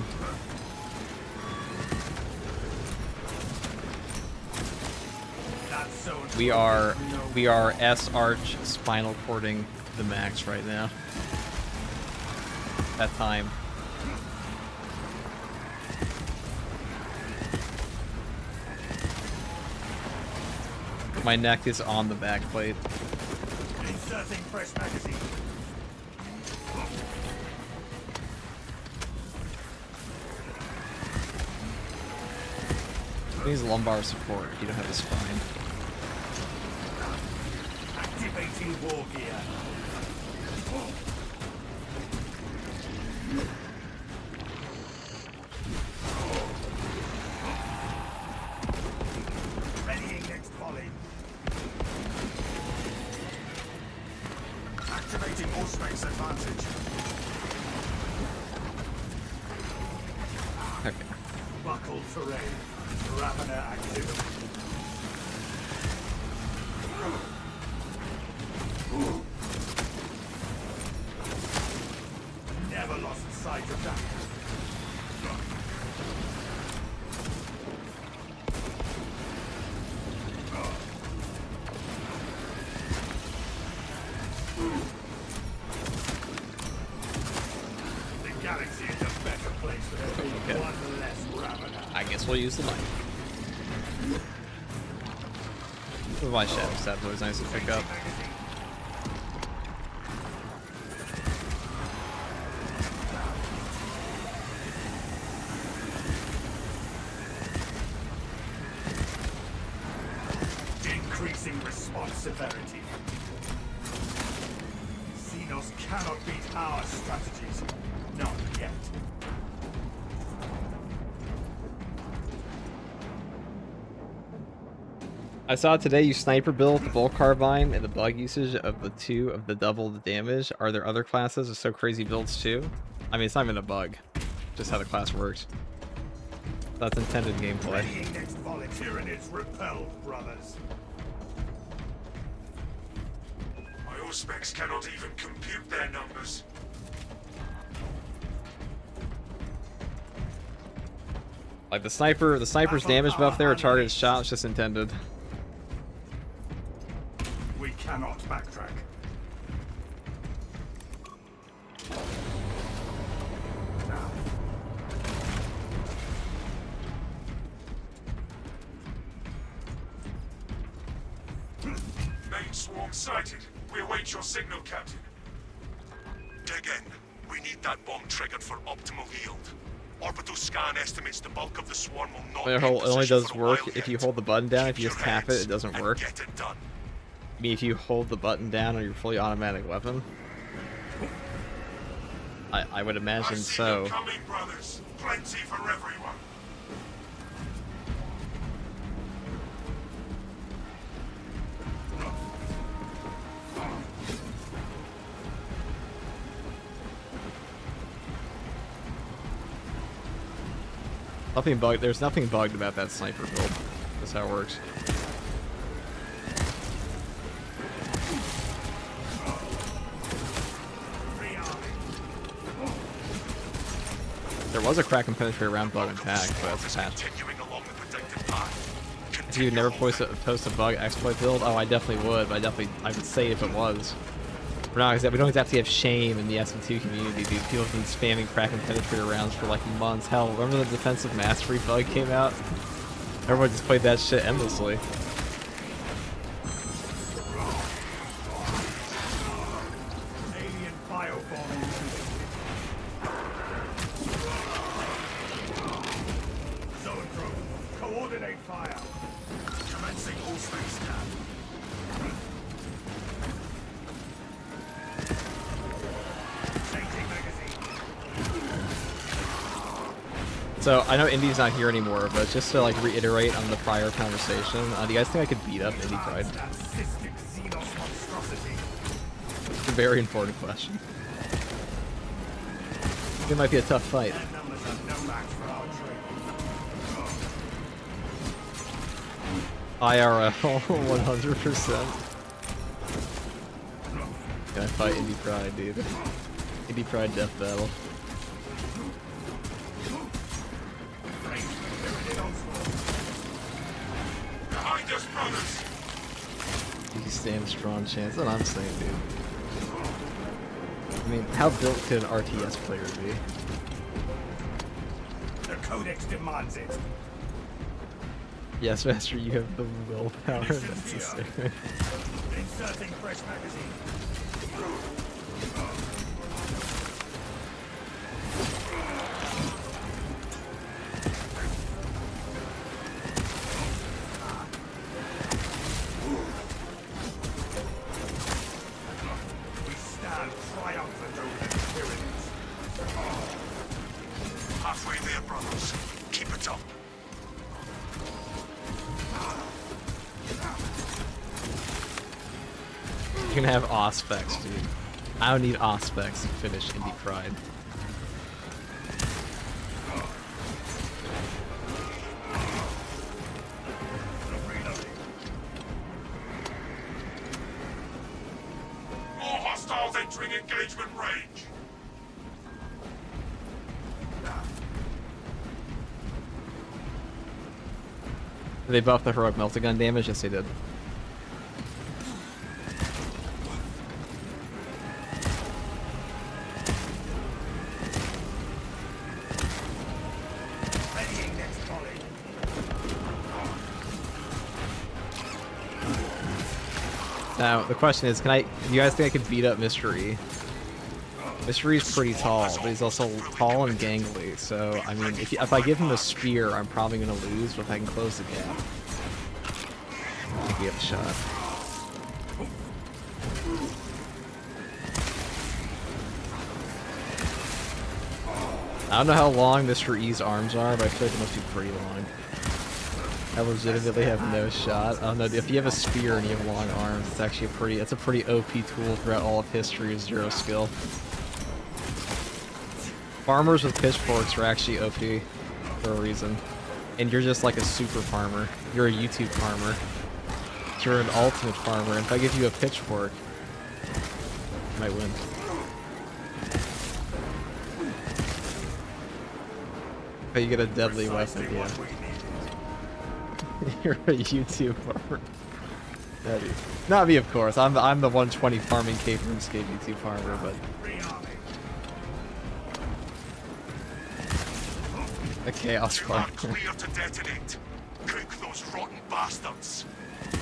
We are S-arch spinal cording the max right now. That time. My neck is on the back plate. Inserting fresh magazine. He needs lumbar support. You don't have a spine. Activating war gear. Readying next volley. Activating Auspex advantage. Okay. Buckled terrain. Ravener activity. Never lost sight of that. The galaxy is a better place with every one less Ravener. I guess we'll use the knife. My shadow stab's always nice to pick up. Increasing response severity. Xenos cannot beat our strategies. Not yet. I saw today you sniper build the bolt carbine and the bug usage of the double the damage. Are there other classes with so crazy builds too? I mean, it's not even a bug. Just how the class works. That's intended gameplay. Next volley. Tyranids repelled, brothers. My Auspex cannot even compute their numbers. Like the sniper's damage buff there, a target shot, it's just intended. We cannot backtrack. Main swarm sighted. We await your signal, Captain. Dig in. We need that bomb triggered for optimal yield. Orbital scan estimates the bulk of the swarm will not be in It only position does for a work while if you yet. hold the button down. If Keep you just your tap it, heads it doesn't and work. Get it done. I mean, if you hold the button down on your fully automatic weapon, I would I imagine see so. them coming, brothers. Plenty for everyone. Nothing bugged. There's nothing bugged about that sniper build. That's how it works. There was a crack and penetrate round bug attack, but that's past. Continuing along the predicted path. If you would never post a bug exploit build, oh, I definitely would. But I would say if it was. We're not. We don't exactly have shame in the SM2 community, dude. People have been spamming crack and penetrator rounds for like months. Hell, remember the defensive mastery bug came out? Everyone just played that shit endlessly. Alien biobomb. Zone drone. Coordinate fire. Commencing all space scan. Changing magazine. So I know Indy's not here anymore, but just to like reiterate on the prior conversation, do you guys think I could beat up Indy Pride? That cystic Xenos monstrosity. It's a very important question. It might be a tough fight. Their numbers are no match for our trade. IRL, 100%. Can I fight Indy Pride, dude? Indy Pride death battle. Behind us, brothers. You stand a strong chance. That's what I'm saying, dude. I mean, how built could an RTS player be? The Codex demands it. Yes, Master, you have the willpower necessary. Inserting fresh magazine. We stand triumphant over the pyramids. Halfway there, brothers. Keep it up. You can have Auspex, dude. I don't need Auspex to finish Indy Pride. More hostiles entering engagement range. Did they buff the heroic meltagun damage? Yes, they did. Readying next volley. Now, the question is, do you guys think I could beat up Mr. E? Mr. E's pretty tall, but he's also tall and gangly, so, I mean, if I give him a spear, I'm probably going to lose, but if I can close the gap, I think we have a shot. I don't know how long Mr. E's arms are, but I feel like it must be pretty long. I legitimately have no shot. I don't know, if you have a spear and you have long arms, it's actually it's a pretty OP tool throughout all of history of zero skill. Farmers with pitchforks are actually OP for a reason. And you're just like a super farmer. You're a YouTube farmer. You're an ultimate farmer. And if I give you a pitchfork, you might win. But you get a deadly weapon, yeah. You're a YouTube farmer. That is. Not me, of course. I'm the 120 farming cape RuneScape YouTube farmer, but a chaos You are farmer. clear to detonate. Cook those rotten bastards.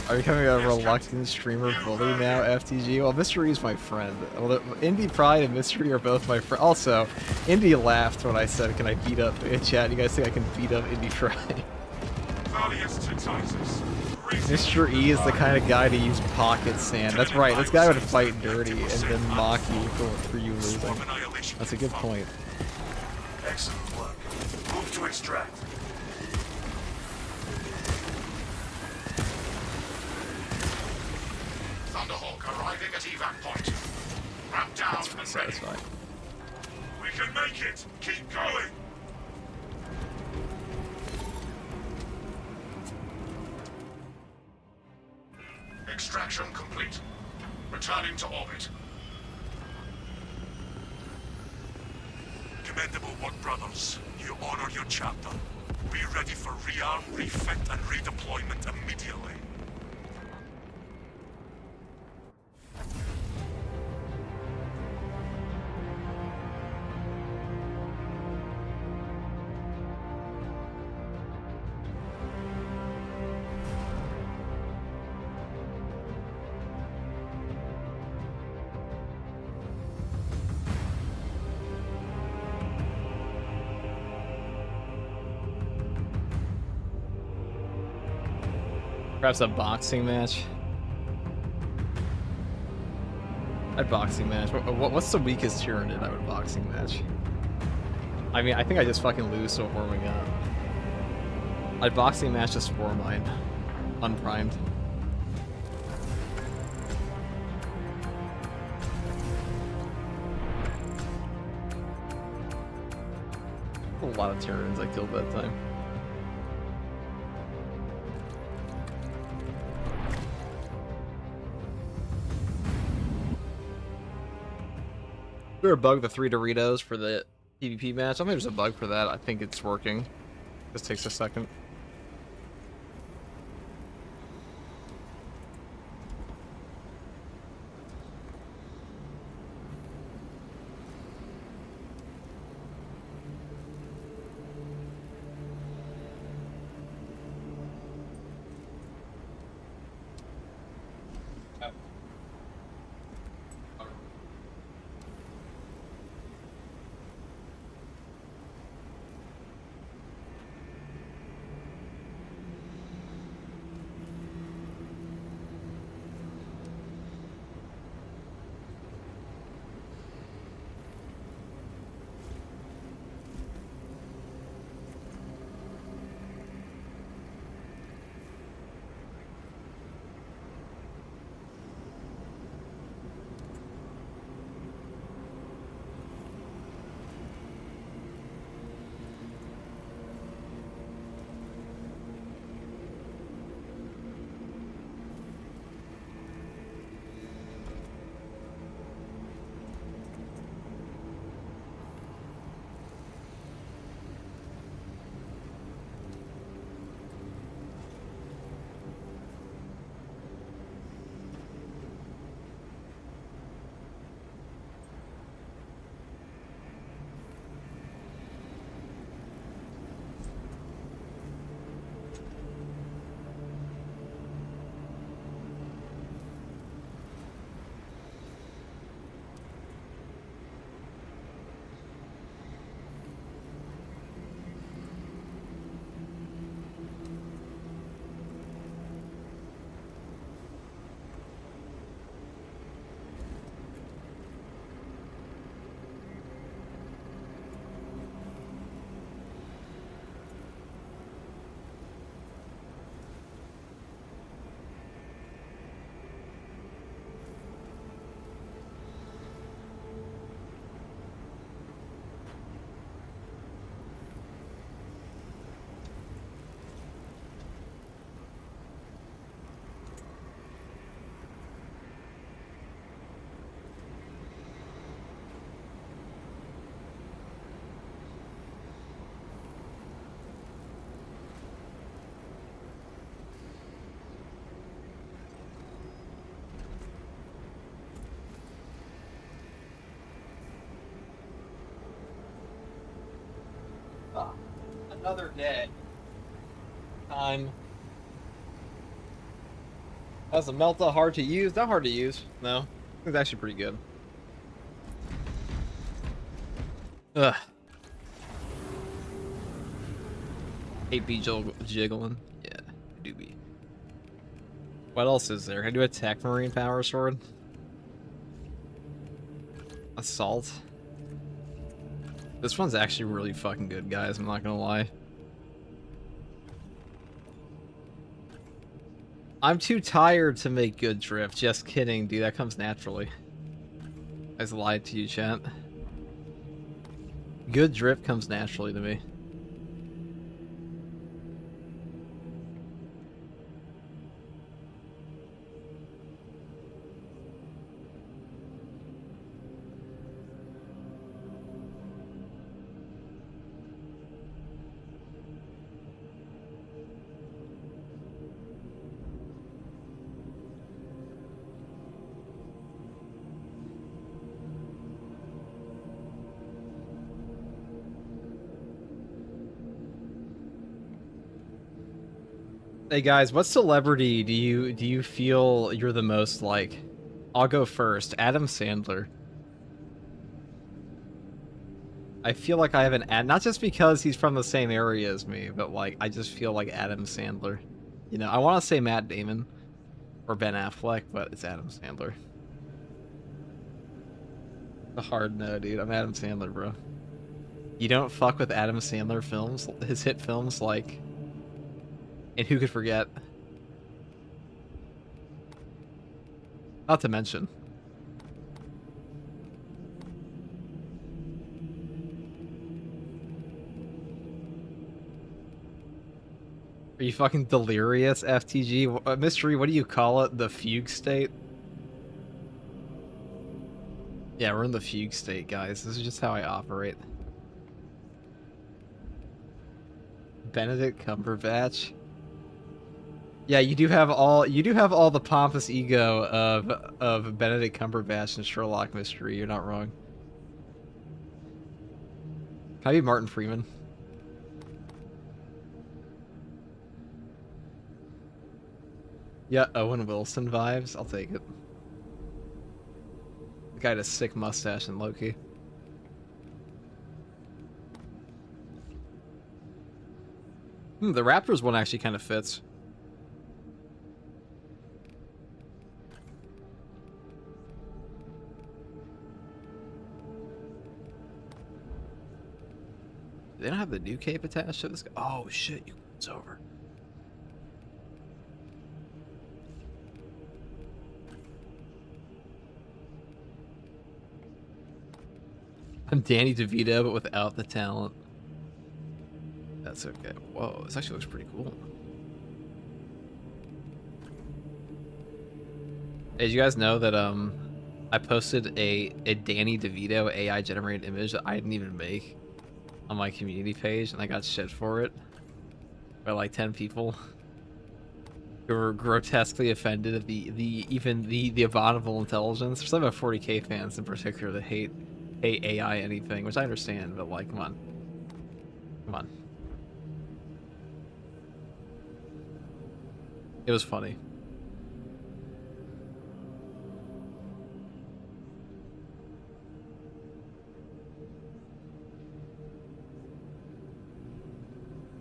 Are you becoming a reluctant streamer bully now, FTG? Well, Mystery is my friend. Well, Indie Pride and Mystery are both my friend. Also, Indie laughed when I said, "Can I beat up in chat?" You guys think I can beat up Indie Pride? Mr. E is the kind of guy to use pocket sand. That's right. This guy would fight dirty and then mock you for you losing. That's a good point. Excellent work. Move to extract. Thunderhawk arriving at evac point. Ramp down That's pretty and ready. satisfying. We can make it. Keep going. Extraction complete. Returning to orbit. Commendable work, brothers. You honor your chapter. Be ready for rearm, refit, and redeployment immediately. Perhaps a boxing match. A boxing match. What's the weakest Tyranid I would boxing match? I mean, I think I just fucking lose so warming up. I'd boxing match just for mine. Unprimed. A lot of Tyranids I killed that time. Is there a bug, the 3 Doritos for the PvP match? I don't think there's a bug for that. I think it's working. Just takes a second. Another day. Time That's a Melta hard to use? Not hard to use. No. It's actually pretty good. Ugh. 8B jiggling. Yeah, I do be. What else is there? Can I do a Tech Marine Power Sword? Assault. This one's actually really fucking good, guys. I'm not gonna lie. I'm too tired to make good drift. Just kidding, dude. That comes naturally. I just lied to you, chat. Good drift comes naturally to me. Hey guys, what celebrity do you feel you're the most like? I'll go first. Adam Sandler. I feel like I have an ad, not just because he's from the same area as me, but like I just feel like Adam Sandler. You know, I want to say Matt Damon or Ben Affleck, but it's Adam Sandler. A hard no, dude. I'm Adam Sandler, bro. You don't fuck with Adam Sandler films, his hit films like. And who could forget? Not to mention. Are you fucking delirious, FTG? Mystery, what do you call it? The fugue state? Yeah, we're in the fugue state, guys. This is just how I operate. Benedict Cumberbatch. Yeah, you do have all the pompous ego of Benedict Cumberbatch and Sherlock Mystery. You're not wrong. Can I be Martin Freeman? Yeah, Owen Wilson vibes. I'll take it. The guy had a sick mustache in Loki. The Raptors one actually kind of fits. They don't have the new cape attached to this guy. Oh shit, it's over. I'm Danny DeVito, but without the talent. That's okay. Whoa, this actually looks pretty cool. Hey, did you guys know that I posted a Danny DeVito AI generated image that I didn't even make on my community page, and I got shit for it by like 10 people who were grotesquely offended at the abominable intelligence. There's some of 40k fans in particular that hate AI anything, which I understand, but like, come on. It was funny.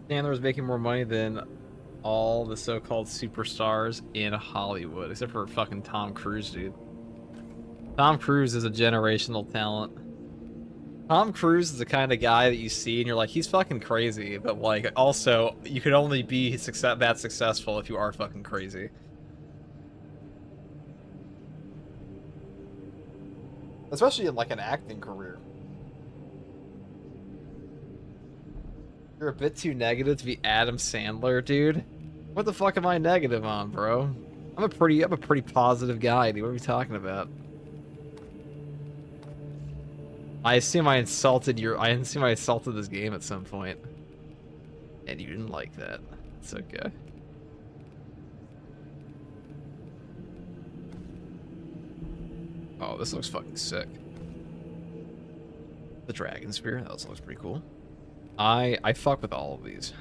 Sandler was making more money than all the so-called superstars in Hollywood, except for fucking Tom Cruise, dude. Tom Cruise is a generational talent. Tom Cruise is the kind of guy that you see and you're like, he's fucking crazy, but like, also, you could only be that successful if you are fucking crazy. Especially in like an acting career. You're a bit too negative to be Adam Sandler, dude. What the fuck am I negative on, bro? I'm a pretty positive guy, dude. What are we talking about? I assume I insulted this game at some point. And you didn't like that. It's okay. Oh, this looks fucking sick. The Dragon Spear, that looks pretty cool. I fuck with all of these.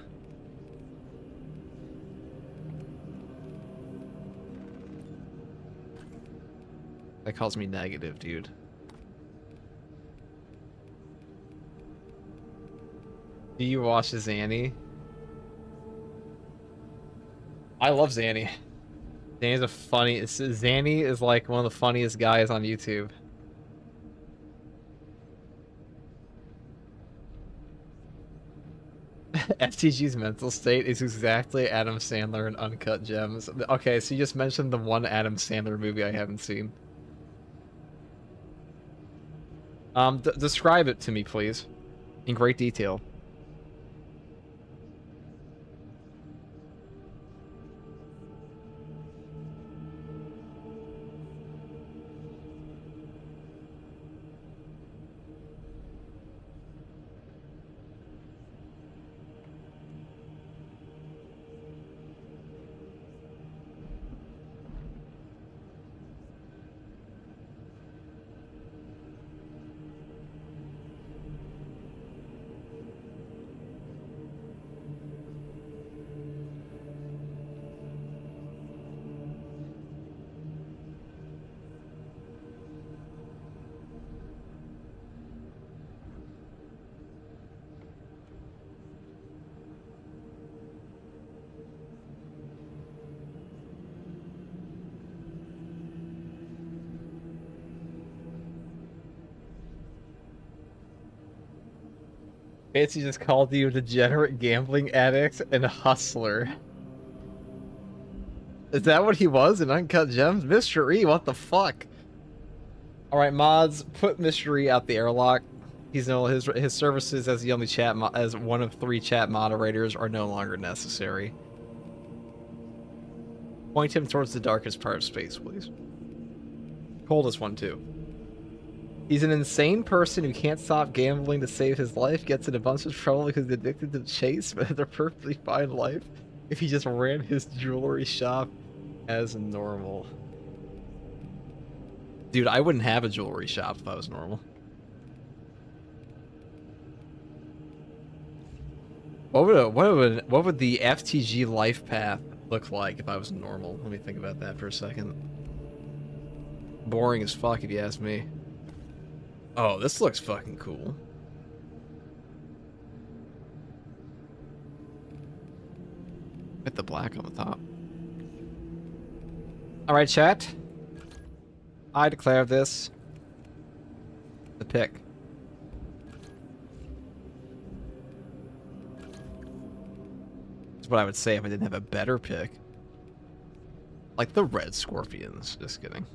That calls me negative, dude. Do you watch Zanny? I love Zanny. Zanny's a funny... Zanny is like one of the funniest guys on YouTube. FTG's mental state is exactly Adam Sandler in Uncut Gems. Okay, so you just mentioned the one Adam Sandler movie I haven't seen. Describe it to me, please. In great detail. Fancy just called you a degenerate gambling addict and a hustler. Is that what he was in Uncut Gems? Mr. E, what the fuck? Alright, mods, put Mr. E out the airlock. He's no his services as the only chat as one of 3 chat moderators are no longer necessary. Point him towards the darkest part of space, please. Coldest one too. He's an insane person who can't stop gambling to save his life, gets in a bunch of trouble because he's addicted to the chase, but has a perfectly fine life if he just ran his jewelry shop as normal. Dude, I wouldn't have a jewelry shop if I was normal. What would the FTG life path look like if I was normal? Let me think about that for a second. Boring as fuck if you ask me. Oh, this looks fucking cool. Hit the black on the top. Alright, chat. I declare this the pick. That's what I would say if I didn't have a better pick. Like the Red Scorpions. Just kidding.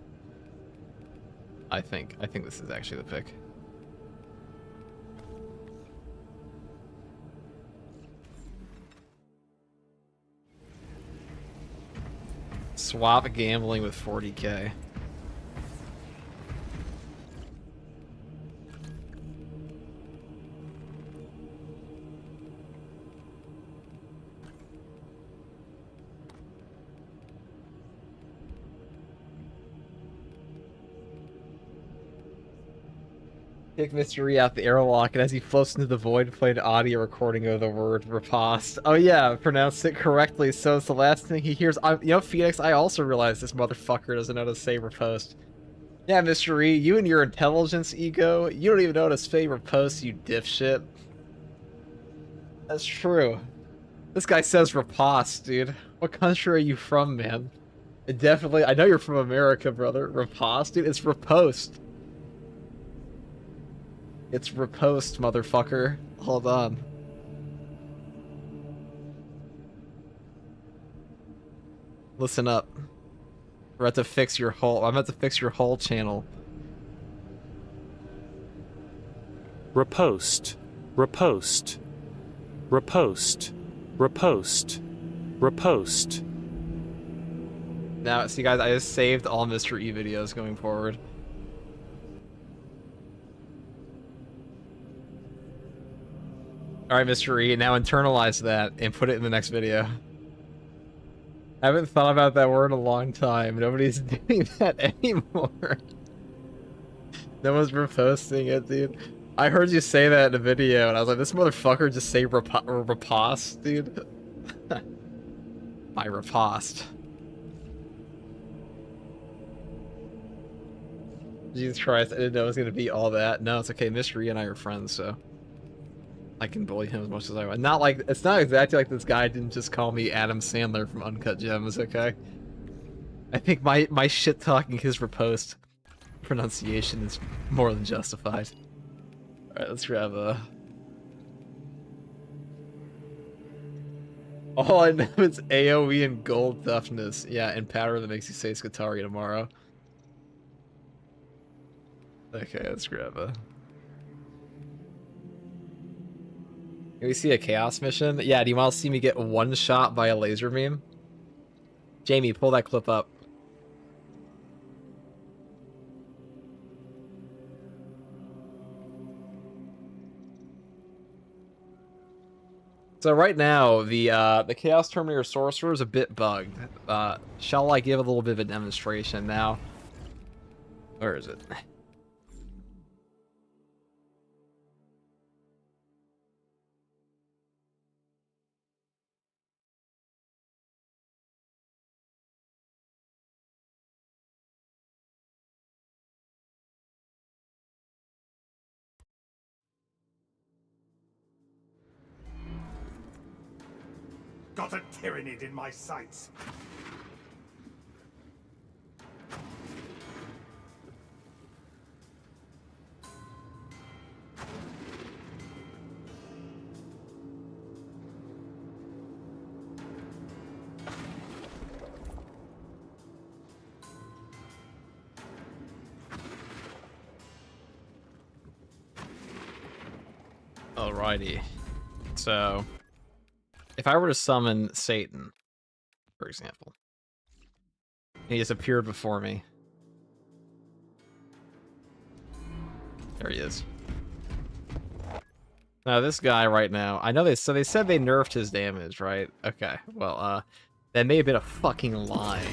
I think this is actually the pick. Swap gambling with 40k. Kick Mr. E out the airlock, and as he floats into the void, played an audio recording of the word riposte. Oh yeah, pronounced it correctly, so it's the last thing he hears. You know, Phoenix, I also realized this motherfucker doesn't know how to say riposte. Yeah, Mr. E, you and your intelligence ego, you don't even know how to say riposte, you dipshit. That's true. This guy says riposte, dude. What country are you from, man? It definitely, I know you're from America, brother. Riposte, dude, it's riposte. It's riposte, motherfucker. Hold on. Listen up. We're about to fix your whole... I'm about to fix your whole channel. Riposte. Riposte. Riposte. Riposte. Riposte. Now, see guys, I just saved all Mr. E videos going forward. Alright, Mr. E, now internalize that and put it in the next video. I haven't thought about that word in a long time. Nobody's doing that anymore. No one's reposting it, dude. I heard you say that in a video, and I was like, this motherfucker just say riposte, dude. My riposte. Jesus Christ, I didn't know it was gonna be all that. No, it's okay. Mystery and I are friends, so I can bully him as much as I want. Not like it's not exactly like this guy didn't just call me Adam Sandler from Uncut Gems, okay? I think my shit talking his repost pronunciation is more than justified. Alright, let's grab a... All I know is AoE and gold toughness. Yeah, and powder that makes you say Skatari tomorrow. Okay, let's grab a... Can we see a chaos mission? Yeah, do you want to see me get one shot by a laser beam? Jamie, pull that clip up. So right now, the Chaos Terminator Sorcerer is a bit bugged. Shall I give a little bit of a demonstration now? Where is it? Got a tyrannid in my sights. Alrighty. So, if I were to summon Satan, for example, he just appeared before me. There he is. Now this guy right now, I know they said they nerfed his damage, right? Okay, well, that may have been a fucking lie.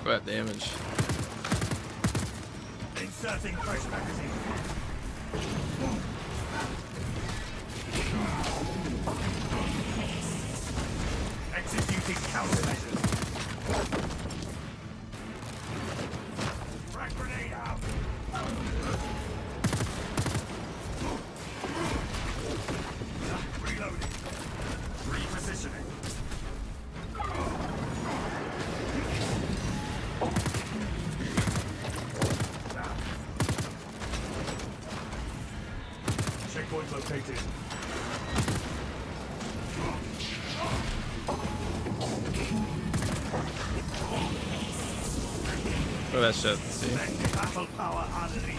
That damage. Inserting fresh magazine. Executing countermeasures. Frag grenade out. Reloading. Repositioning. Checkpoint located. Oh, that shit. See? Battle power unleashed.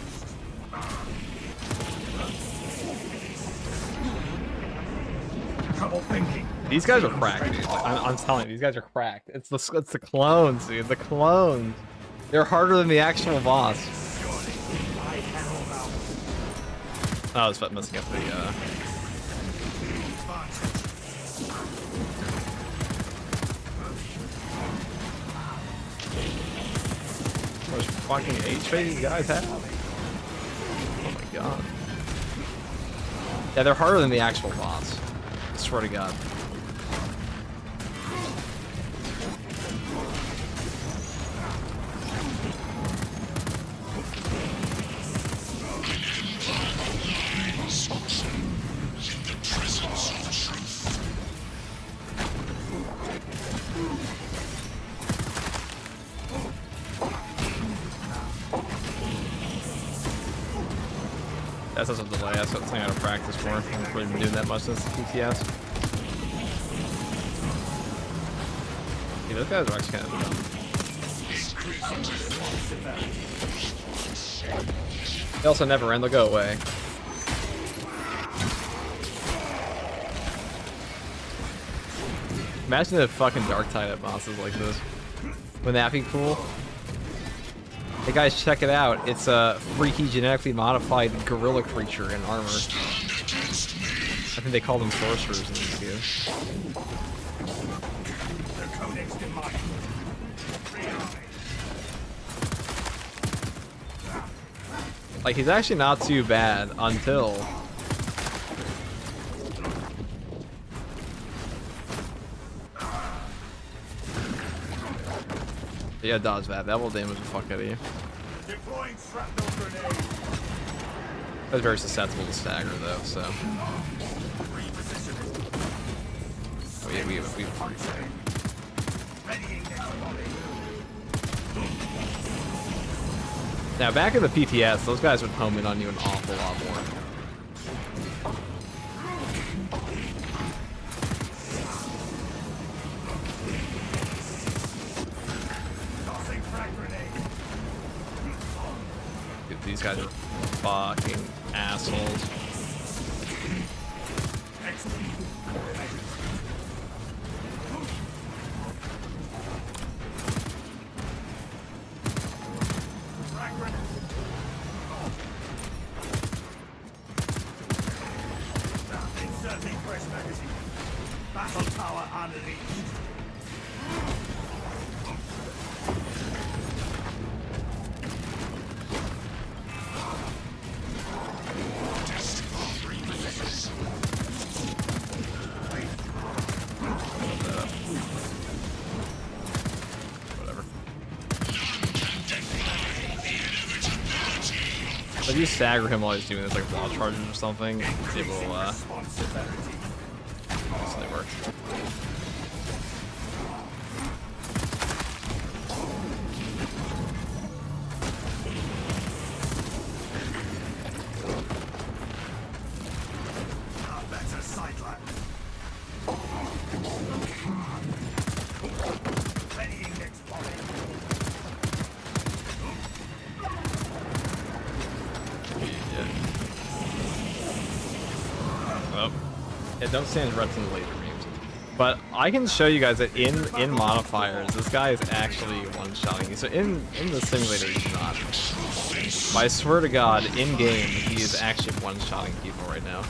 Trouble thinking. These guys are cracked, dude. Like, I'm telling you, these guys are cracked. It's the clones, dude. The clones. They're harder than the actual boss. Oh, I was messing up the, How much fucking HP these guys have? Oh my god. Yeah, they're harder than the actual boss. I swear to god. That's such a delay. That's something I gotta practice for. I haven't really been doing that much since TTS. Yeah, those guys are actually kind of dumb. They also never end. They'll go away. Imagine the fucking Dark Tide at bosses like this. Wouldn't that be cool? Hey guys, check it out. It's a freaky genetically modified gorilla creature in armor. I think they call them sorcerers in these games. Like, he's actually not too bad until... Yeah, dodge that. That will damage the fuck out of you. That's very susceptible to stagger, though, so... Oh yeah, we have a free stagger. Now, back in the PTS, those guys would home in on you an awful lot more. Dude, these guys are fucking assholes. Battle tower unleashed. Whatever. If you stagger him while he's doing this, like wall charges or something, it will actually work. Don't stand reps in the laser beams. But I can show you guys that in modifiers, this guy is actually one-shotting you. So in the simulator, he's not. But I swear to God, in game, he is actually one-shotting people right now.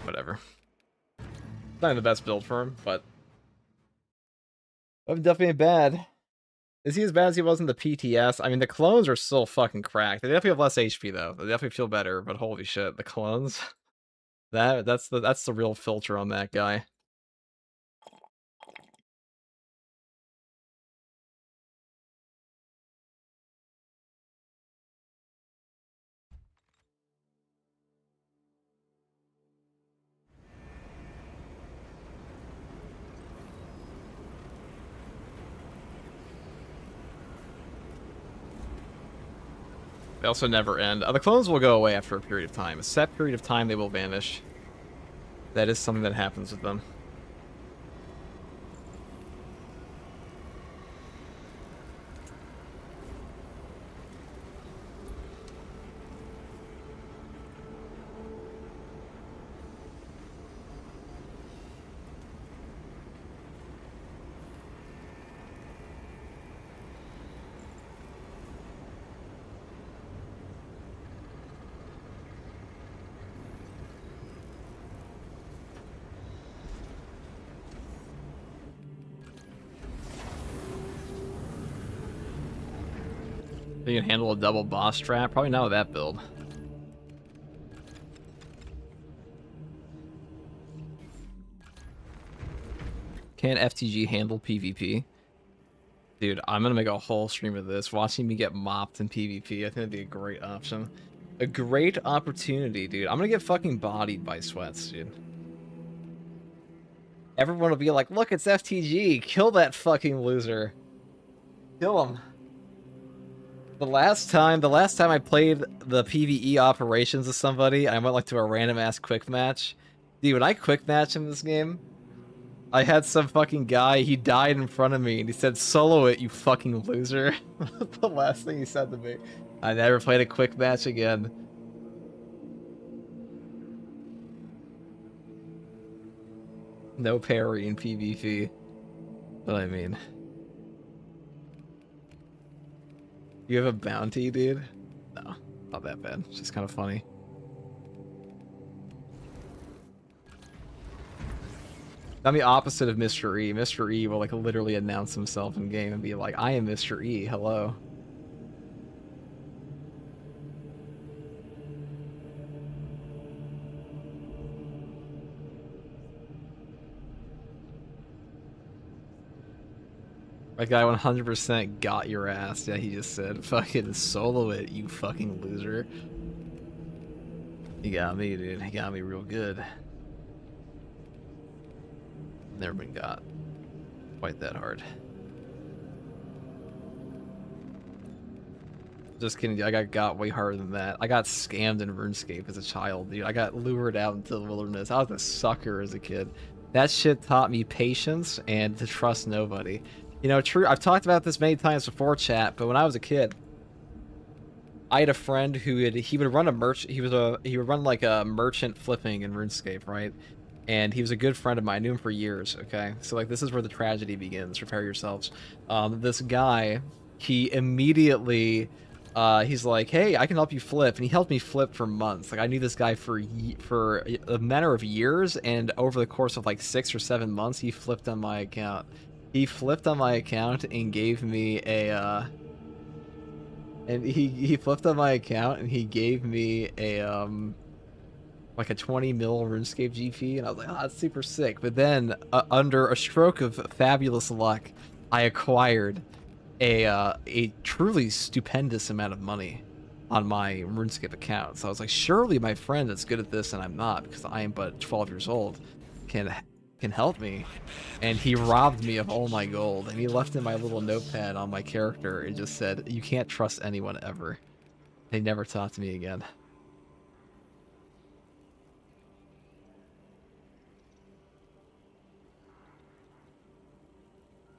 Whatever. Not the best build for him, but I'm definitely bad. Is he as bad as he was in the PTS? I mean, the clones are still fucking cracked. They definitely have less HP though. They definitely feel better, but holy shit, the clones. That's the real filter on that guy. They also never end. The clones will go away after a period of time. A set period of time, they will vanish. That is something that happens with them. You can handle a double boss trap? Probably not with that build. Can FTG handle PvP? Dude, I'm gonna make a whole stream of this. Watching me get mopped in PvP, I think that'd be a great option. A great opportunity, dude. I'm gonna get fucking bodied by sweats, dude. Everyone will be like, look, it's FTG. Kill that fucking loser. Kill him. The last time I played the PvE operations with somebody, I went like to a random ass quick match. Dude, when I quick match in this game, I had some fucking guy, he died in front of me, and he said, "Solo it, you fucking loser." The last thing he said to me. I never played a quick match again. No parry in PvP. But I mean, you have a bounty, dude? No, not that bad. It's just kind of funny. I'm the opposite of Mr. E. Mr. E will like literally announce himself in game and be like, "I am Mr. E. Hello." That guy 100% got your ass. Yeah, he just said, "Fucking solo it, you fucking loser." He got me, dude. He got me real good. Never been got quite that hard. Just kidding, dude. I got way harder than that. I got scammed in RuneScape as a child, dude. I got lured out into the wilderness. I was a sucker as a kid. That shit taught me patience and to trust nobody. You know, true. I've talked about this many times before, chat. But when I was a kid, I had a friend who would run a merchant. He would run like a merchant flipping in RuneScape, right? And he was a good friend of mine. I knew him for years. Okay, so like this is where the tragedy begins. Prepare yourselves. This guy, he immediately, he's like, "Hey, I can help you flip," and he helped me flip for months. Like I knew this guy for a matter of years, and over the course of like 6 or 7 months, he flipped on my account. He flipped on my account and gave me a, he flipped on my account and he gave me a, like a 20 mil RuneScape GP, and I was like, "Oh, that's super sick." But then, under a stroke of fabulous luck, I acquired a truly stupendous amount of money on my RuneScape account. So I was like, surely my friend that's good at this and I'm not, because I am but 12 years old, can help me. And he robbed me of all my gold, and he left in my little notepad on my character. It just said, "You can't trust anyone ever." They never talked to me again.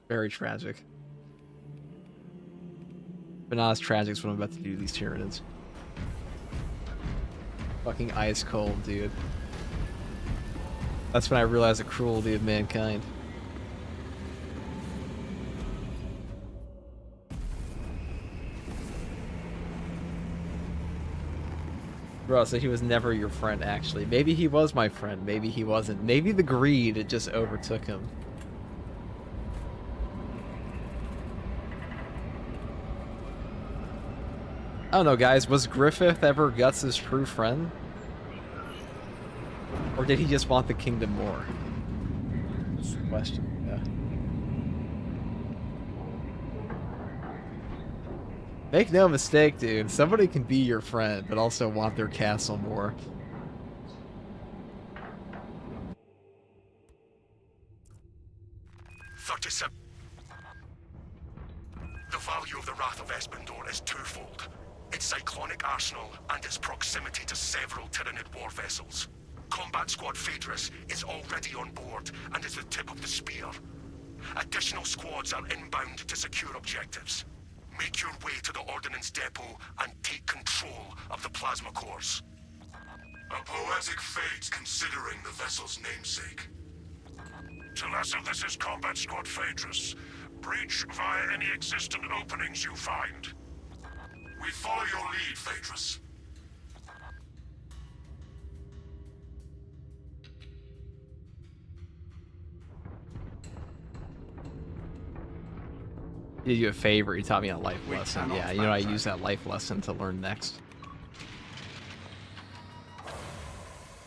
Very tragic. But not as tragic as what I'm about to do to these Tyranids. Fucking ice cold, dude. That's when I realized the cruelty of mankind. Bro, so he was never your friend, actually. Maybe he was my friend, maybe he wasn't. Maybe the greed just overtook him. I don't know, guys. Was Griffith ever Guts' true friend? Or did he just want the kingdom more? That's the question, yeah. Make no mistake, dude. Somebody can be your friend, but also want their castle more. The value of the Wrath of Espandor is twofold. Its cyclonic arsenal and its proximity to several Tyranid war vessels. Combat Squad Phaedrus is already on board and is the tip of the spear. Additional squads are inbound to secure objectives. Make your way to the Ordnance Depot and take control of the plasma cores. A poetic fate considering the vessel's namesake. Talassa, this is Combat Squad Phaedrus. Breach via any existent openings you find. We follow your lead, Phaedrus. He did you a favor, he taught me a life lesson. Yeah, you know, I use that life lesson to learn next.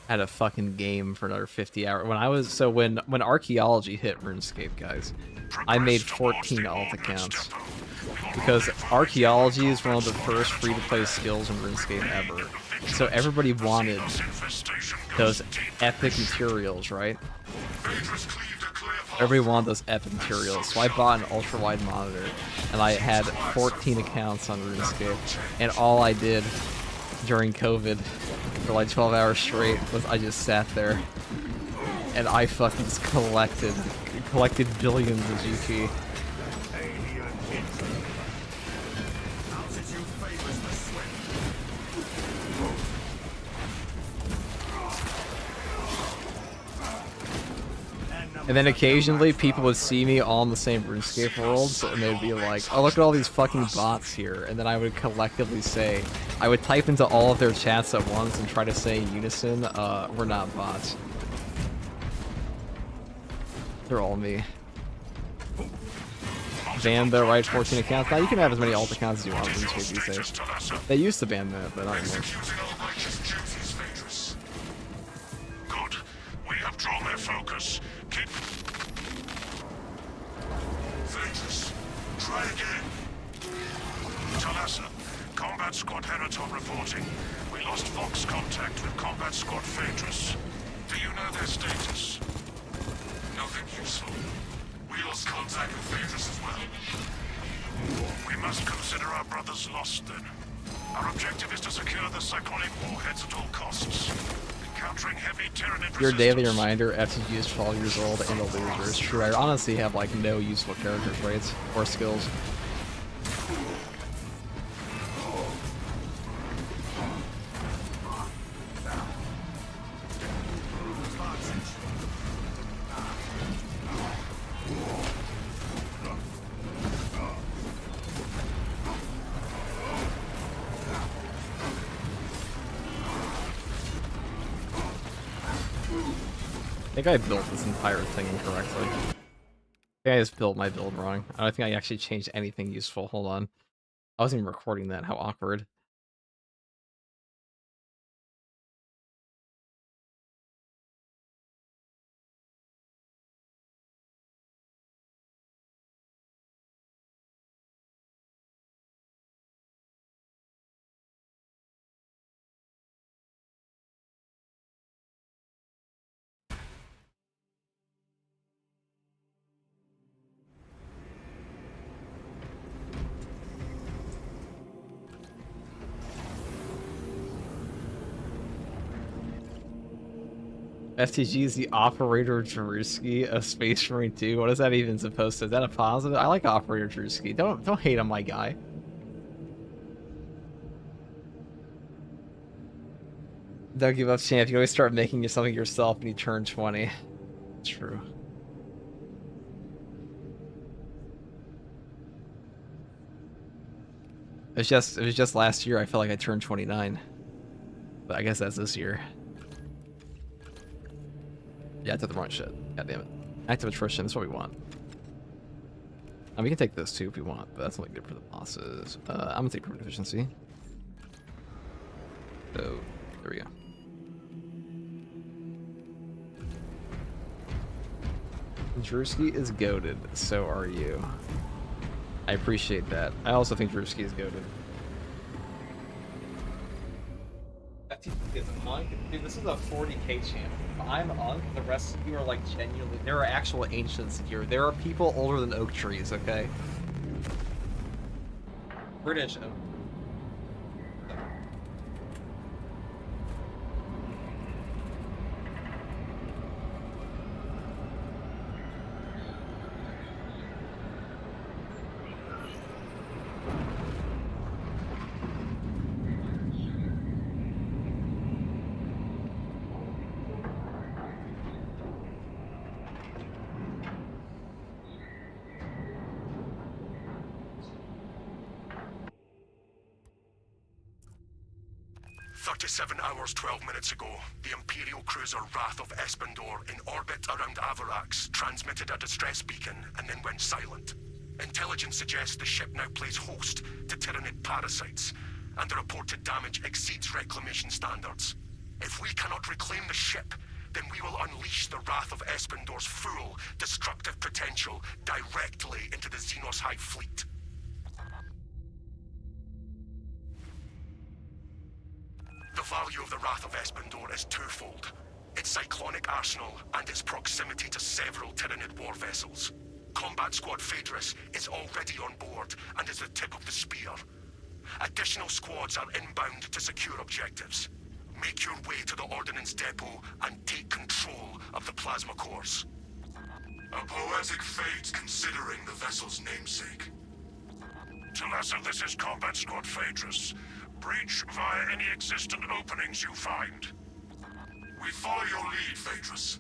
Had a fucking game for another 50 hours. When I was, so when archaeology hit RuneScape, guys, I made 14 alt accounts. Because archaeology is one of the first free-to-play skills in RuneScape ever. So everybody wanted those epic materials, right? Everybody wanted those epic materials. So I bought an ultra-wide monitor, and I had 14 accounts on RuneScape. And all I did during COVID for like 12 hours straight was I just sat there and I fucking just collected billions of GP. And And then occasionally people would see me on the same RuneScape worlds, and they'd be like, oh, look at all these fucking bots here. And then I would collectively say, I would type into all of their chats at once and try to say in unison, we're not bots. They're all me. Ban the right 14 accounts. Now you can have as many alt accounts as you want on RuneScape these days. They used to ban that, but not anymore. Good. We have drawn their focus. Keep... Phaedrus, try again. Talassa, Combat Squad Heraton reporting. We lost Vox contact with Combat Squad Phaedrus. Do you know their status? Nothing useful. We lost contact with Phaedrus as well. We must consider our brothers lost then. Our objective is to secure the cyclonic warheads at all costs. Encountering heavy Tyranid Your daily resistance. reminder, FTG is 12 years old and a loser. It's true. I honestly have like no useful character traits or skills. I think I built this entire thing incorrectly. I think I just built my build wrong. I don't think I actually changed anything useful. Hold on. I wasn't even recording that. How awkward. FTG is the Operator Drewski of Space Marine 2. What is that even supposed to? Is that a positive? I like Operator Drewski. Don't hate on my guy. Don't give up, champ. You always start making something yourself when you turn 20. True. It was just last year I felt like I turned 29. But I guess that's this year. Yeah, I took the wrong shit. God damn it. Active attrition, that's what we want. We can take this too if we want, but that's only good for the bosses. I'm gonna take permanent efficiency. So, there we go. Drewski is goated, so are you. I appreciate that. I also think Drewski is goated. Dude, this is a 40k channel. I'm Unk, the rest of you are like genuinely. There are actual ancients here. There are people older than oak trees, okay? British oak. Hours, 12 minutes ago, the Imperial cruiser Wrath of Espandor in orbit around Avarax transmitted a distress beacon and then went silent. Intelligence suggests the ship now plays host to Tyranid parasites, and the reported damage exceeds reclamation standards. If we cannot reclaim the ship, then we will unleash the Wrath of Espandor's full destructive potential directly into the Xenos Hive fleet. The value of the Wrath of Espandor is twofold. Its cyclonic arsenal and its proximity to several Tyranid war vessels. Combat Squad Phaedrus is already on board and is the tip of the spear. Additional squads are inbound to secure objectives. Make your way to the Ordnance Depot and take control of the plasma cores. A poetic fate considering the vessel's namesake. Talassa, this is Combat Squad Phaedrus. Breach via any existent openings you find. We follow your lead, Phaedrus.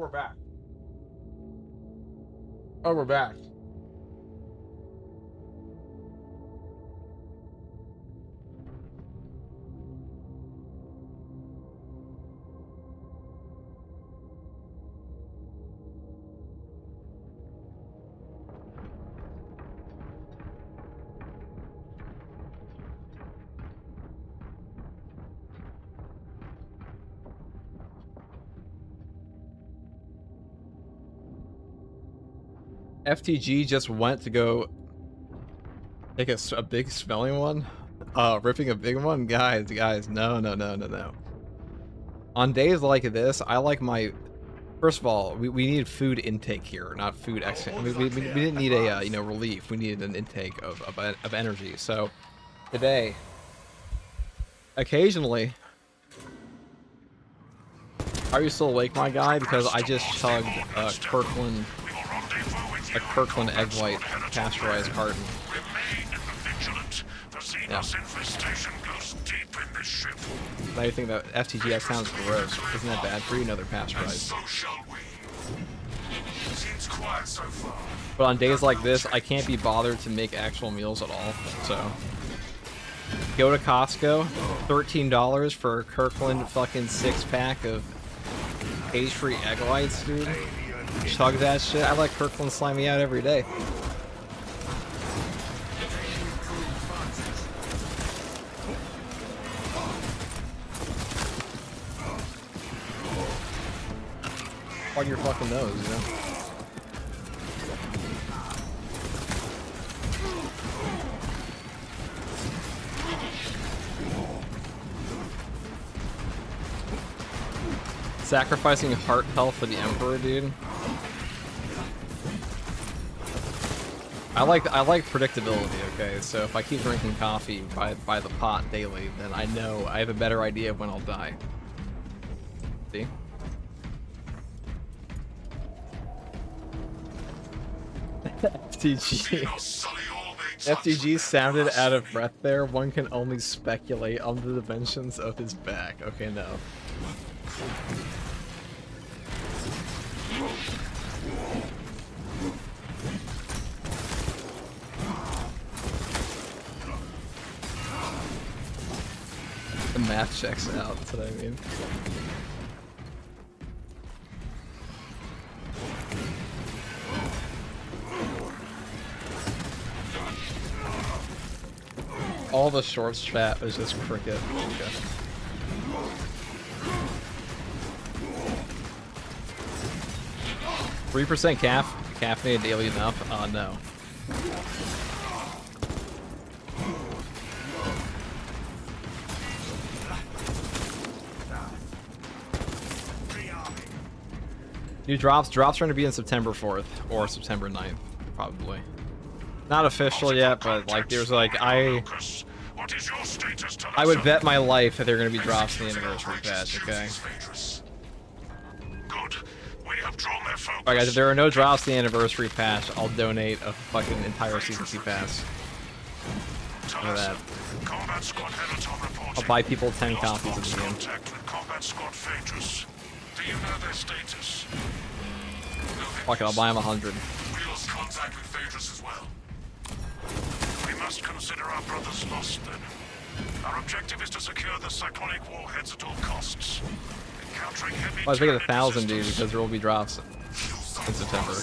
we're back. Oh, we're back. FTG just went to go take a big smelling one. Ripping a big one? Guys, no. On days like this, I like my... First of all, we need food intake here, not food exchange. We didn't need a, you know, relief. We needed an intake of energy. So, today, occasionally... Are you still awake, my guy? Because I just chugged a Kirkland egg white pasteurized carton. Yeah. Now you think that FTGS sounds gross. Isn't that bad for you? No, they're pasteurized. But on days like this, I can't be bothered to make actual meals at all. So, go to Costco, $13 for a Kirkland fucking 6-pack of cage-free egg whites, dude. Chug that shit. I let Kirkland slime me out every day. On your fucking nose, you know? Sacrificing heart health for the Emperor, dude. I like predictability, okay? So if I keep drinking coffee by the pot daily, then I know I have a better idea of when I'll die. See? FTG sounded out of breath there. One can only speculate on the dimensions of his back. Okay, no. The math checks out, that's what I mean. All the shorts chat was just cricket. Okay. %3 caffeinated daily enough? No. New drops are going to be in September 4th or September 9th, probably. Not official yet, but like there's like I would bet my life that they're going to be drops in the anniversary patch. Okay. Alright guys, if there are no drops in the anniversary patch, I'll donate a fucking entire season 2 pass. Look at that. I'll buy people 10 copies of the game. Fuck it, I'll buy them 100. We must consider our brothers lost then. Our objective is to secure the cyclonic warheads at all costs. Encountering heavy I was thinking 1,000, dude, because there will be drops in September.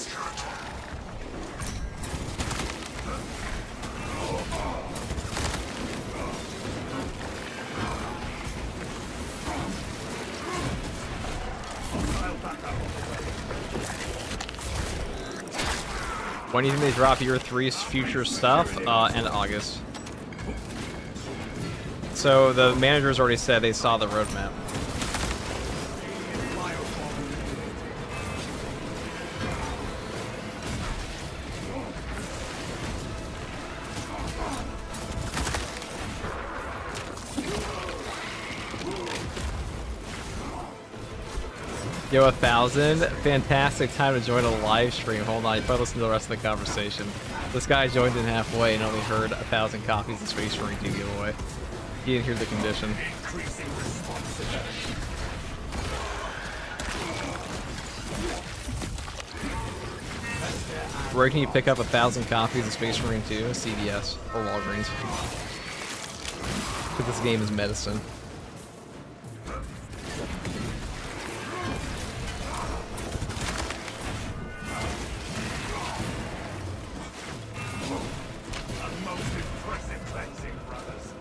When do you think they drop year 3's future stuff? In August. So the managers already said they saw the roadmap. Yo, 1,000. Fantastic time to join a live stream. Hold on, you probably listen to the rest of the conversation. This guy joined in halfway and only heard 1,000 copies of Space Marine 2 giveaway. He didn't hear the condition. Where can you pick up 1,000 copies of Space Marine 2? CVS or Walgreens. Because this game is medicine. A most impressive cleansing, brothers.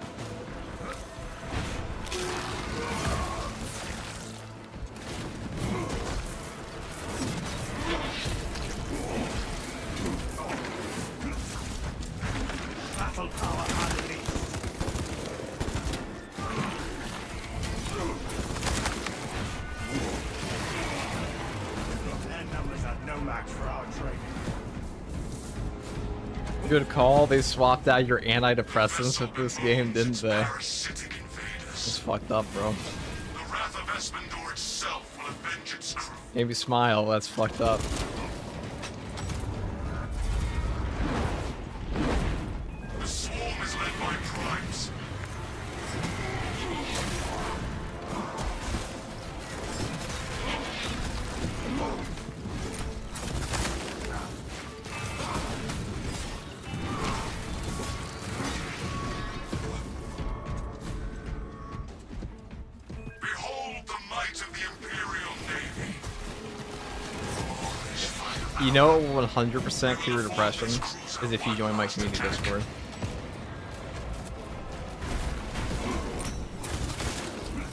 Battle power unleashed. Their numbers are no match for our training. Good call. They swapped out your antidepressants with this game, didn't they? Parasitic invaders. It's fucked up, bro. The wrath of Esmondor itself will avenge its crew. Made me smile. That's fucked up. The swarm is led by primes. Behold the might of the Imperial Navy. You know what will 100% cure depression is if you join my community Discord.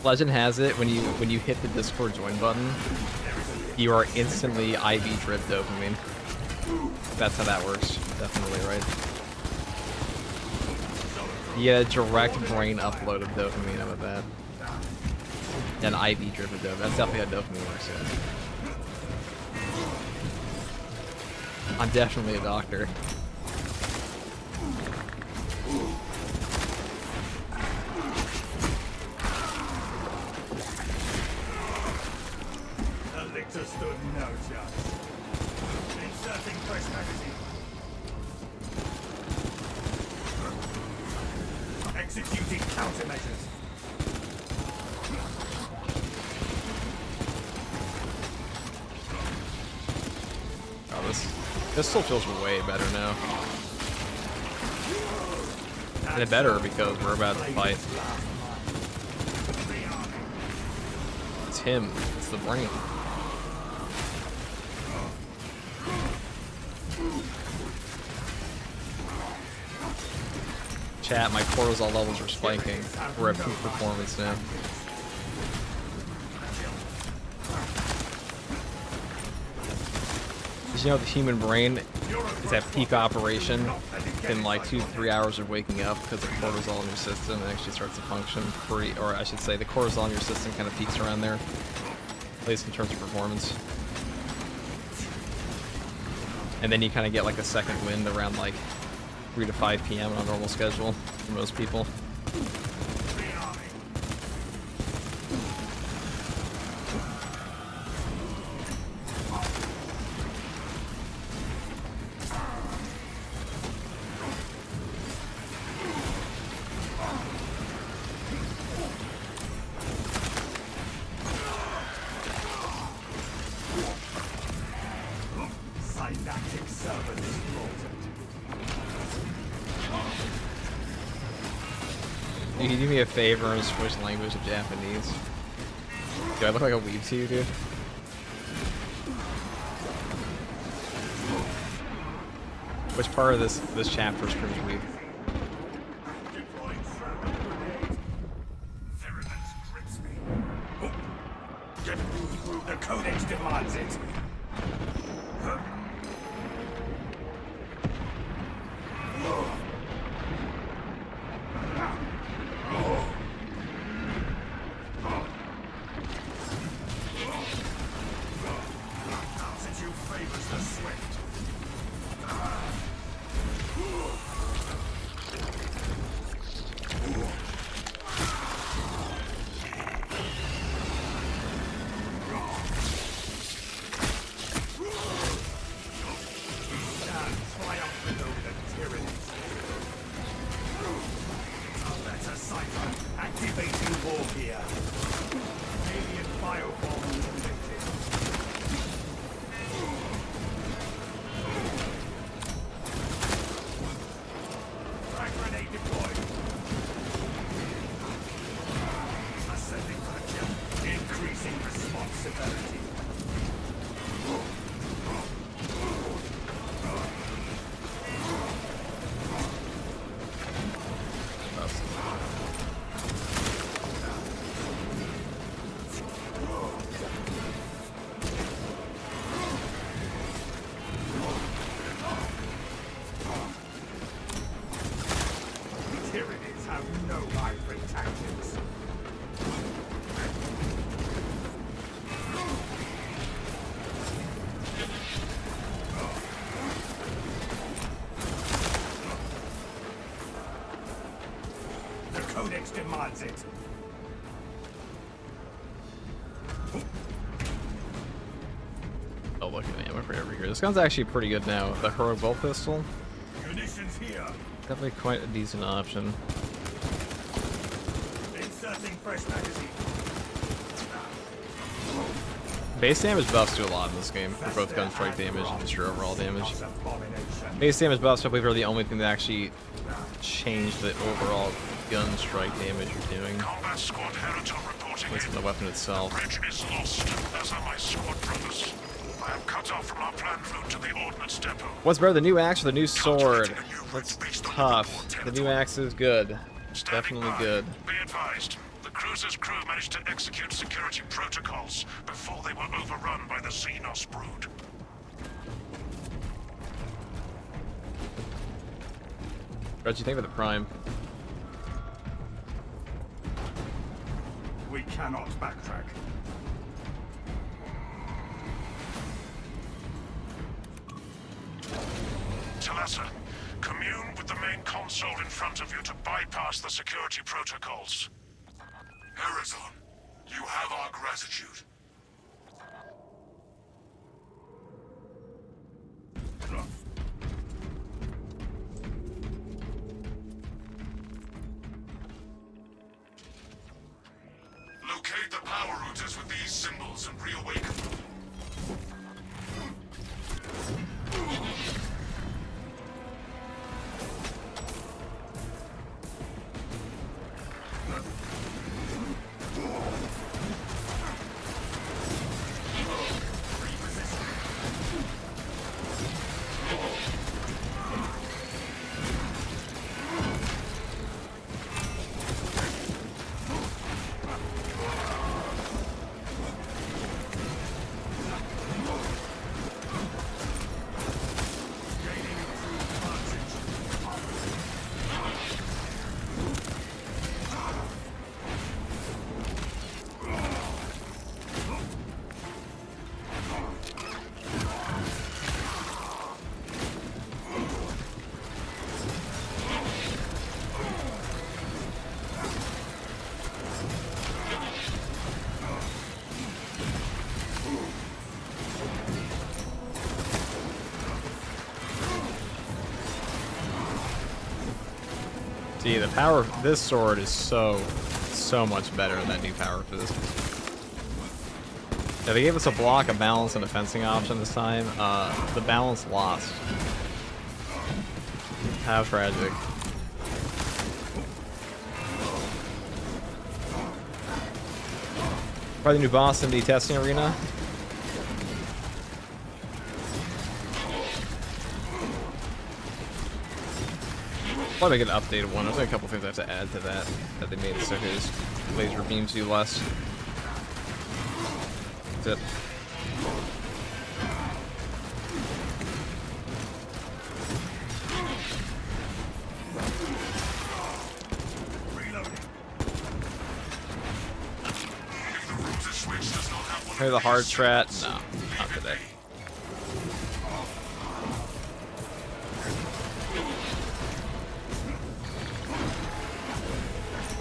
Legend has it when you hit the Discord join button, you are instantly IV drip dopamine. That's how that works. Definitely right. You get a direct brain upload of dopamine out of that. An IV drip of dopamine. That's definitely how dopamine works. Yeah. I'm definitely a doctor. The lictor stood no chance. Inserting fresh magazine. Executing countermeasures. Oh, this still feels way better now. And it better because we're about to fight. It's him. It's the brain. Chat, my cortisol levels are spiking. We're at peak performance now. Did you know the human brain is at peak operation in like 2 to 3 hours of waking up because the cortisol in your system actually starts to function free, or I should say the cortisol in your system kind of peaks around there, at least in terms of performance. And then you kind of get like a second wind around like 3 to 5 p.m. on a normal schedule for most people. Synaptic servant slaughtered. Can you do me a favor and switch language to Japanese? Do I look like a weeb to you, dude? Which part of this chapter is pretty weeb? Deploying servant grenade. Virulence grips me. Get through. The Codex demands it. Altitude favors the swift. Tyrannies have no hybrid tactics. The Codex demands it. Oh, look at ammo for over here. This gun's actually pretty good now. The heroic bolt pistol, Munitions here. definitely quite a decent option. Inserting fresh magazine. Base damage buffs do a lot in this game for both gun strike damage and just your overall damage. Abomination. Base damage buffs, I believe, are the only thing that actually change the overall gun strike damage you're doing. Combat squad Heraton reporting At least in the weapon itself. Bridge is lost, as are my squad brothers. I am cut off from our planned route to the ordnance depot. What's better, the new axe or the new sword? That's tough. The new axe is good. Standing Definitely by. good. Be advised, the cruiser's crew managed to execute security protocols before they were overrun by the Xenos brood. What do you think of the Prime? We cannot backtrack. Talassa, commune with the main console in front of you to bypass the security protocols. Heraton, you have our gratitude. Locate the power routers with these symbols and reawaken them. See, the power of this sword is so much better than that new power for this. Yeah, they gave us a block, a balance, and a fencing option this time. The balance lost. How tragic. Probably the new boss in the testing arena. Probably make an updated one. There's a couple things I have to add to that they made it so his laser beams do less. That's it. Hear the hard strat? No, not today.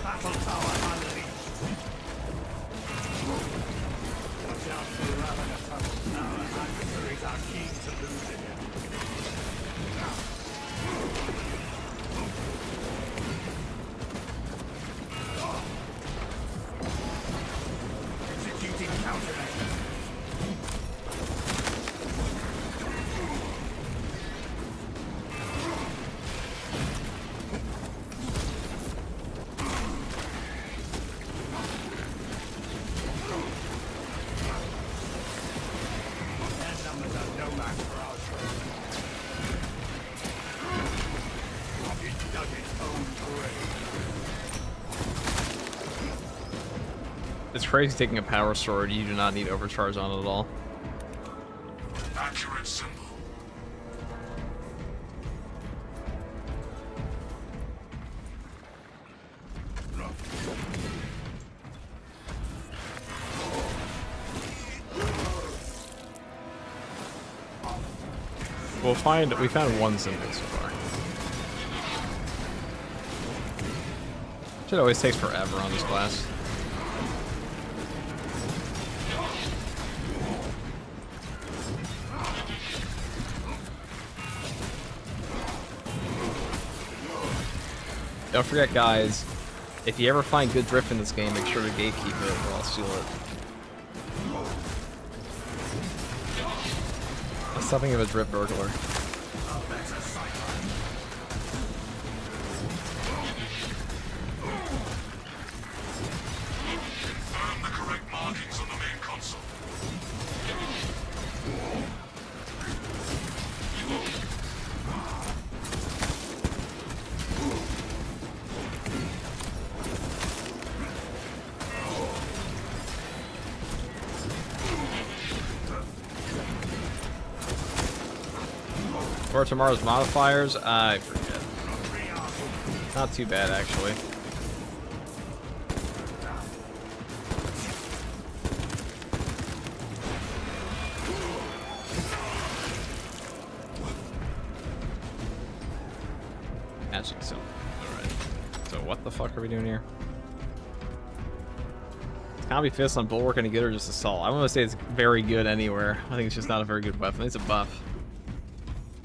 Battle tower unleashed. Watch out for the ravenous tunnel. Our adversaries are keen to lose it. Executing countermeasures. Their numbers are no match for ours. It dug its own grave. It's crazy taking a power sword. You do not need overcharge on it at all. Accurate symbol. We found one symbiote so far. Shit always takes forever on this class. Don't forget, guys, if you ever find good drift in this game, make sure to gatekeep it or I'll steal it. That's something of a drift burglar. Confirm the correct markings on the main console. Or tomorrow's modifiers? I forget. Not too bad, actually. Magic zone. Alright. So what the fuck are we doing here? Combi Fist on Bulwark any good or just Assault? I want to say it's very good anywhere. I think it's just not a very good weapon. It's a buff.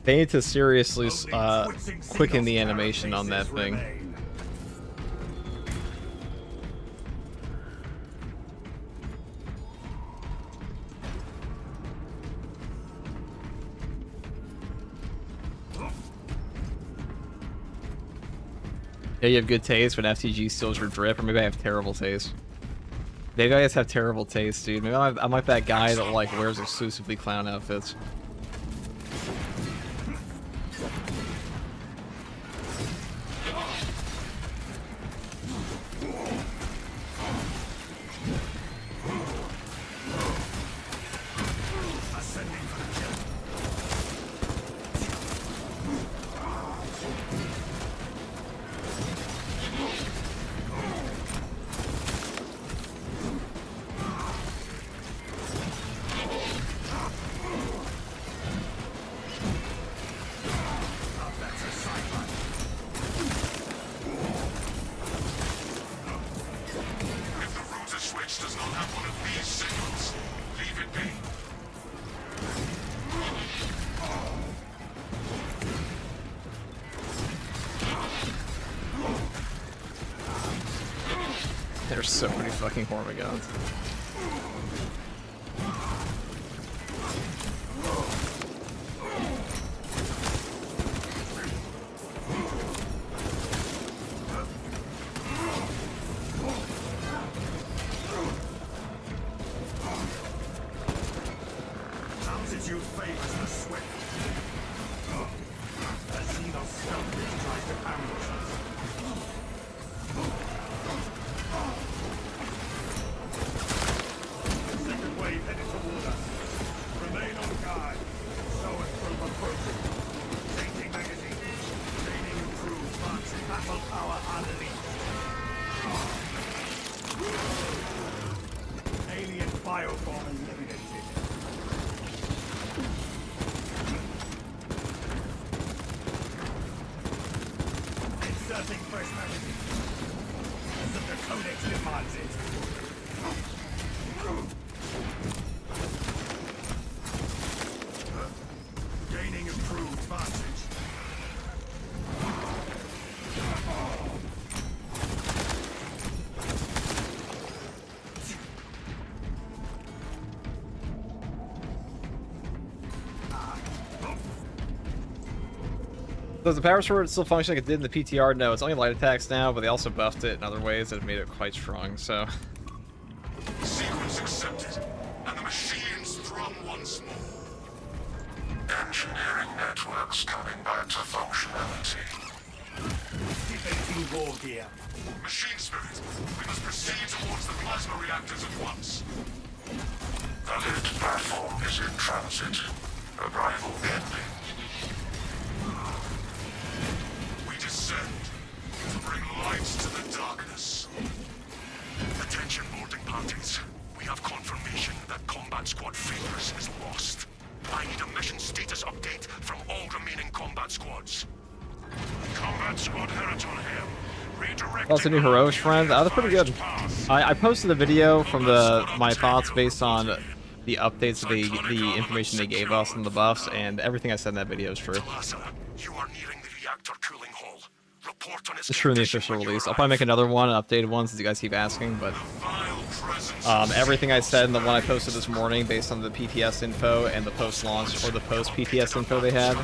They need to seriously quicken the animation on that thing. Yeah, you have good taste, but FTG steals your drip, or maybe I have terrible taste. Maybe I just have terrible taste, dude. Maybe I'm like that guy that like wears exclusively clown outfits. There's so many fucking Hormigons. Altitude favors the swift. As Xenos stealthily tries to ambush us. Second wave headed toward us. Remain on guard. Solar probe approaching. Changing magazine. Gaining improved marks. Battle power unleashed. Alien biobomb eliminated. Inserting fresh magazine. The codex demands it. Gaining improved vantage. Does the power sword still function like it did in the PTR? No, it's only light attacks now, but they also buffed it in other ways that have made it quite strong, so... Sequence accepted, and the machines throng once more. Engineering networks coming back to functionality. Activating war gear. Machine spirit, we must proceed towards the plasma reactors at once. The lift platform is in transit. Arrival pending. We descend to bring light to the darkness. Attention boarding parties. We have confirmation that Combat Squad Favors is lost. I need a mission status update from Combat Squad Heraton here. Redirecting That's a new heroics friend. That's pretty good. I posted a video from my thoughts based on the updates, the information they gave us on the buffs, and everything I said in that video is true. Talassa, you are nearing the reactor cooling hall. Report on its It's true in the condition official when you release. I'll arrive. probably make another one, an updated one, since you guys keep asking, but vile presence. everything I said in the one I posted this morning based on the PTS info and the post-launch or the post-PTS info they had,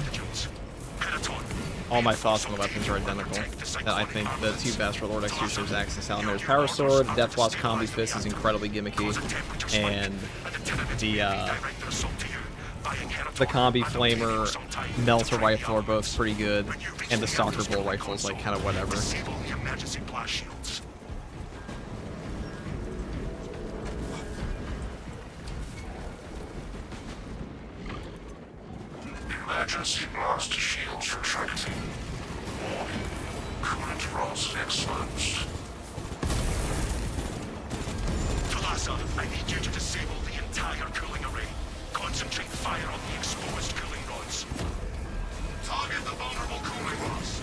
all my thoughts on the weapons are identical. I think the two best for Lord Executioner's Axe and Salamir's Power Sword, Deathwatch Combi Fist is incredibly gimmicky, and the Combi Flamer Melter Rifle are both pretty good, and the Stalker Bull Rifle is like kind of whatever. Emergency blast shields retracting. Warning. Coolant rolls exposed. Talassa, I need you to disable the entire cooling array. Concentrate fire on the exposed cooling rods. Target the vulnerable cooling rods.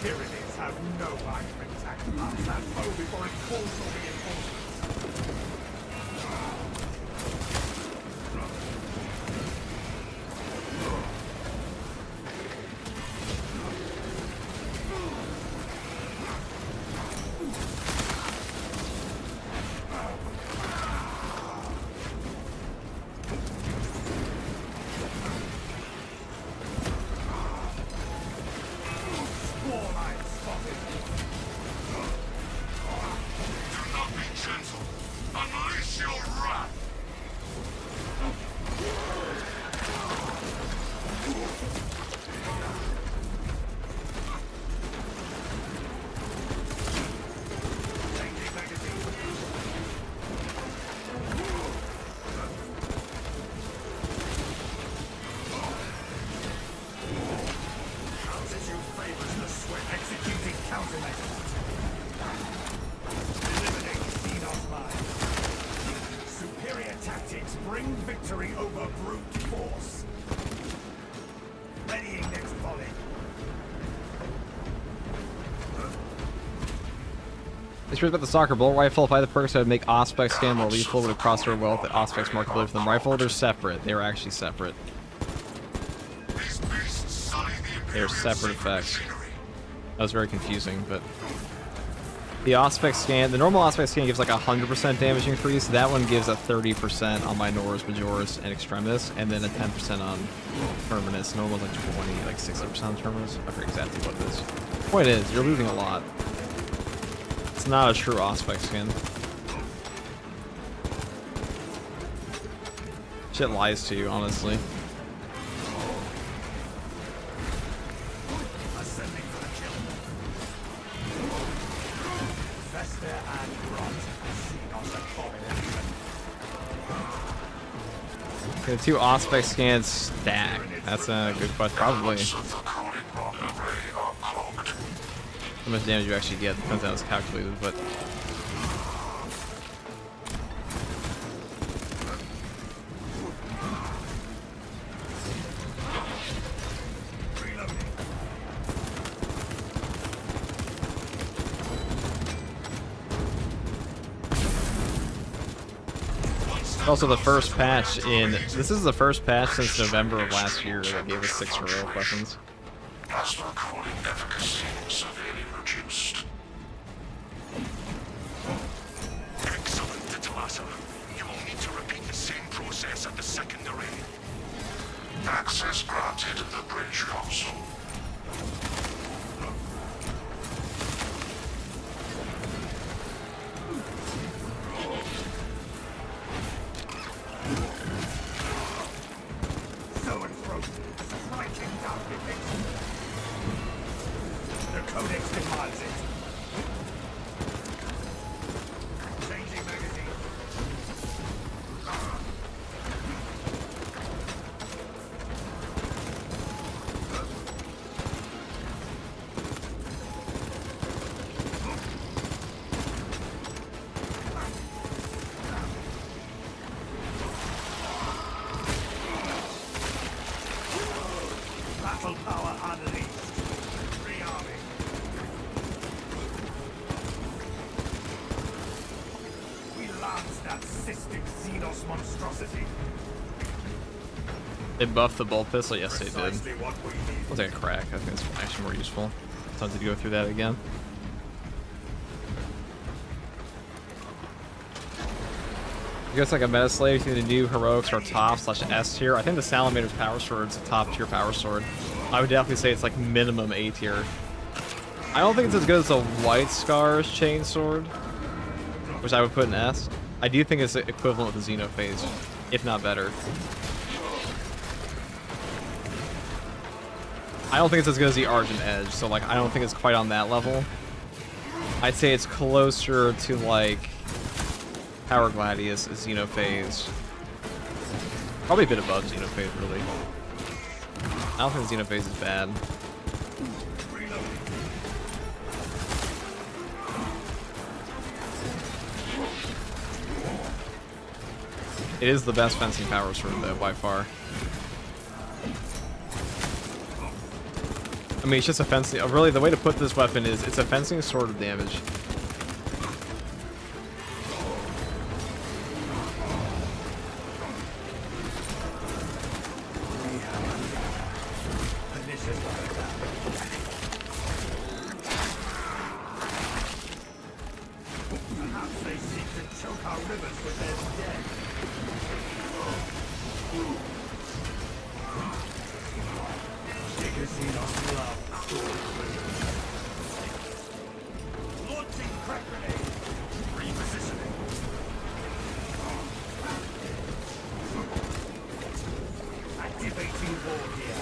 Tyrannies have no right to attack us and foe before it calls for reinforcements. Do not be gentle. Unleash your wrath. Altitude favors the swift executing countermeasures. Eliminate Xenos Mine. Superior tactics bring victory over brute force. Readying next volley. It's true about the Stalker Bull Rifle. If I had the perks, I would make Auspex scan more lethal with a crosshair wealth at Auspex markability for them rifle. They're separate. They are actually separate. These beasts sully the They are Imperial separate secret effects. machinery. That was very confusing, but the Auspex scan, the normal Auspex scan gives like a 100% damage increase. That one gives a 30% on minors, majors, and extremis, and then a 10% on terminus. Normal is like 20, like 60% on terminus. I forget exactly what it is. Point is, you're losing a lot. It's not a true Auspex skin. Shit lies to you, honestly. Ascending for the kill. Vester and Grunt. Xenos abomination. The two Auspex scans stack. That's a good question. Probably. Of the cooling rod array are clogged. How much damage you actually get depends on how it's calculated, but it's also the first patch in. This is the first patch since November of last year that gave us 6 heroic weapons. Plasma cooling efficacy severely reduced. Excellent, Talassa. You will need to repeat the same process at the second array. Access granted the bridge console. So enthroned, striking down depiction. The Codex demands it. Changing magazine. battle power unleashed. Rearming. We lanced that cystic Xenos monstrosity. They buffed the bolt pistol? Yes, they did. Precisely what we need. Looks like a crack. I think it's actually more useful. Something to go through that again. I guess like a meta slave, the new heroics or top / S tier. I think the Salamader's power sword's a top tier power sword. I would definitely say it's like minimum A tier. I don't think it's as good as the White Scar's chain sword, which I would put in S. I do think it's equivalent with the Xenophase, if not better. I don't think it's as good as the Argent Edge, so like I don't think it's quite on that level. I'd say it's closer to like Power Gladius, Xenophase. Probably a bit above Xenophase, really. I don't think Xenophase is bad. It is the best fencing power sword, though, by far. I mean, it's just a fencing. Really, the way to put this weapon is it's a fencing sword of damage. Perhaps they seek to choke our rivers with their dead. Take a Xenos love. Launching crack grenade. Repositioning. Activating wall gear.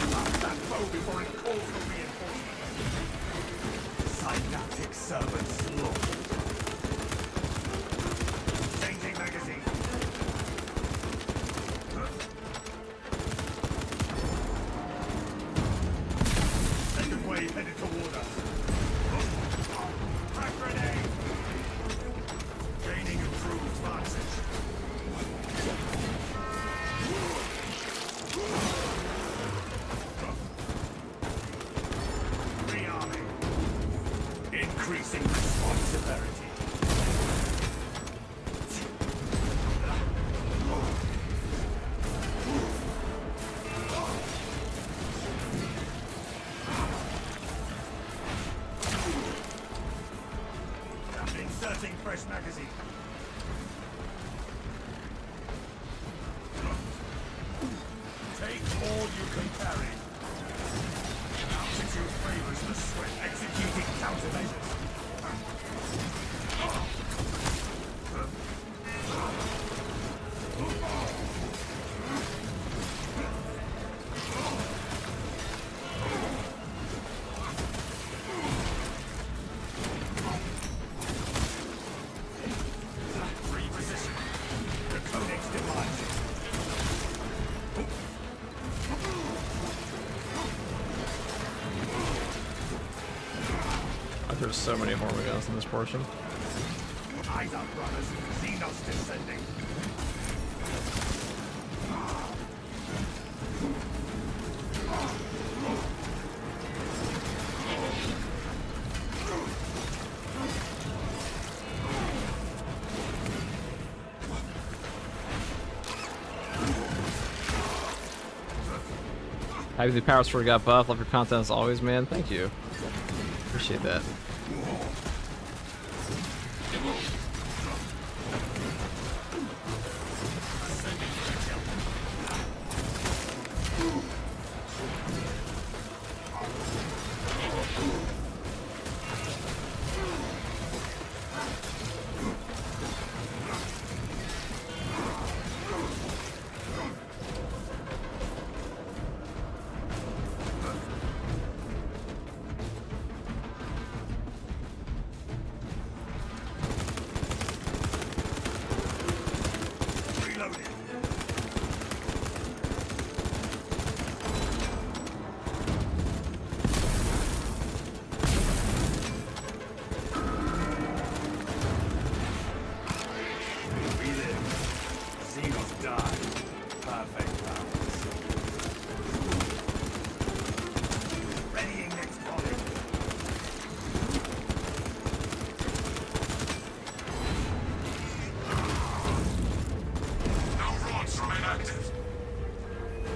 Blast that foe before it calls for reinforcements. Synaptic servant slaughtered. Changing magazine. Second wave headed toward us. Crack grenade. Gaining improved vantage. Rearming. Increasing response severity. Inserting fresh magazine. Take all you can carry. Altitude favors the swift, executing countermeasures. Reposition. The Codex demands it. There's so many more guns in this portion. Eyes up, brothers. Xenos descending. Happy the power sword got buffed. Love your content as always, man. Thank you. Appreciate that.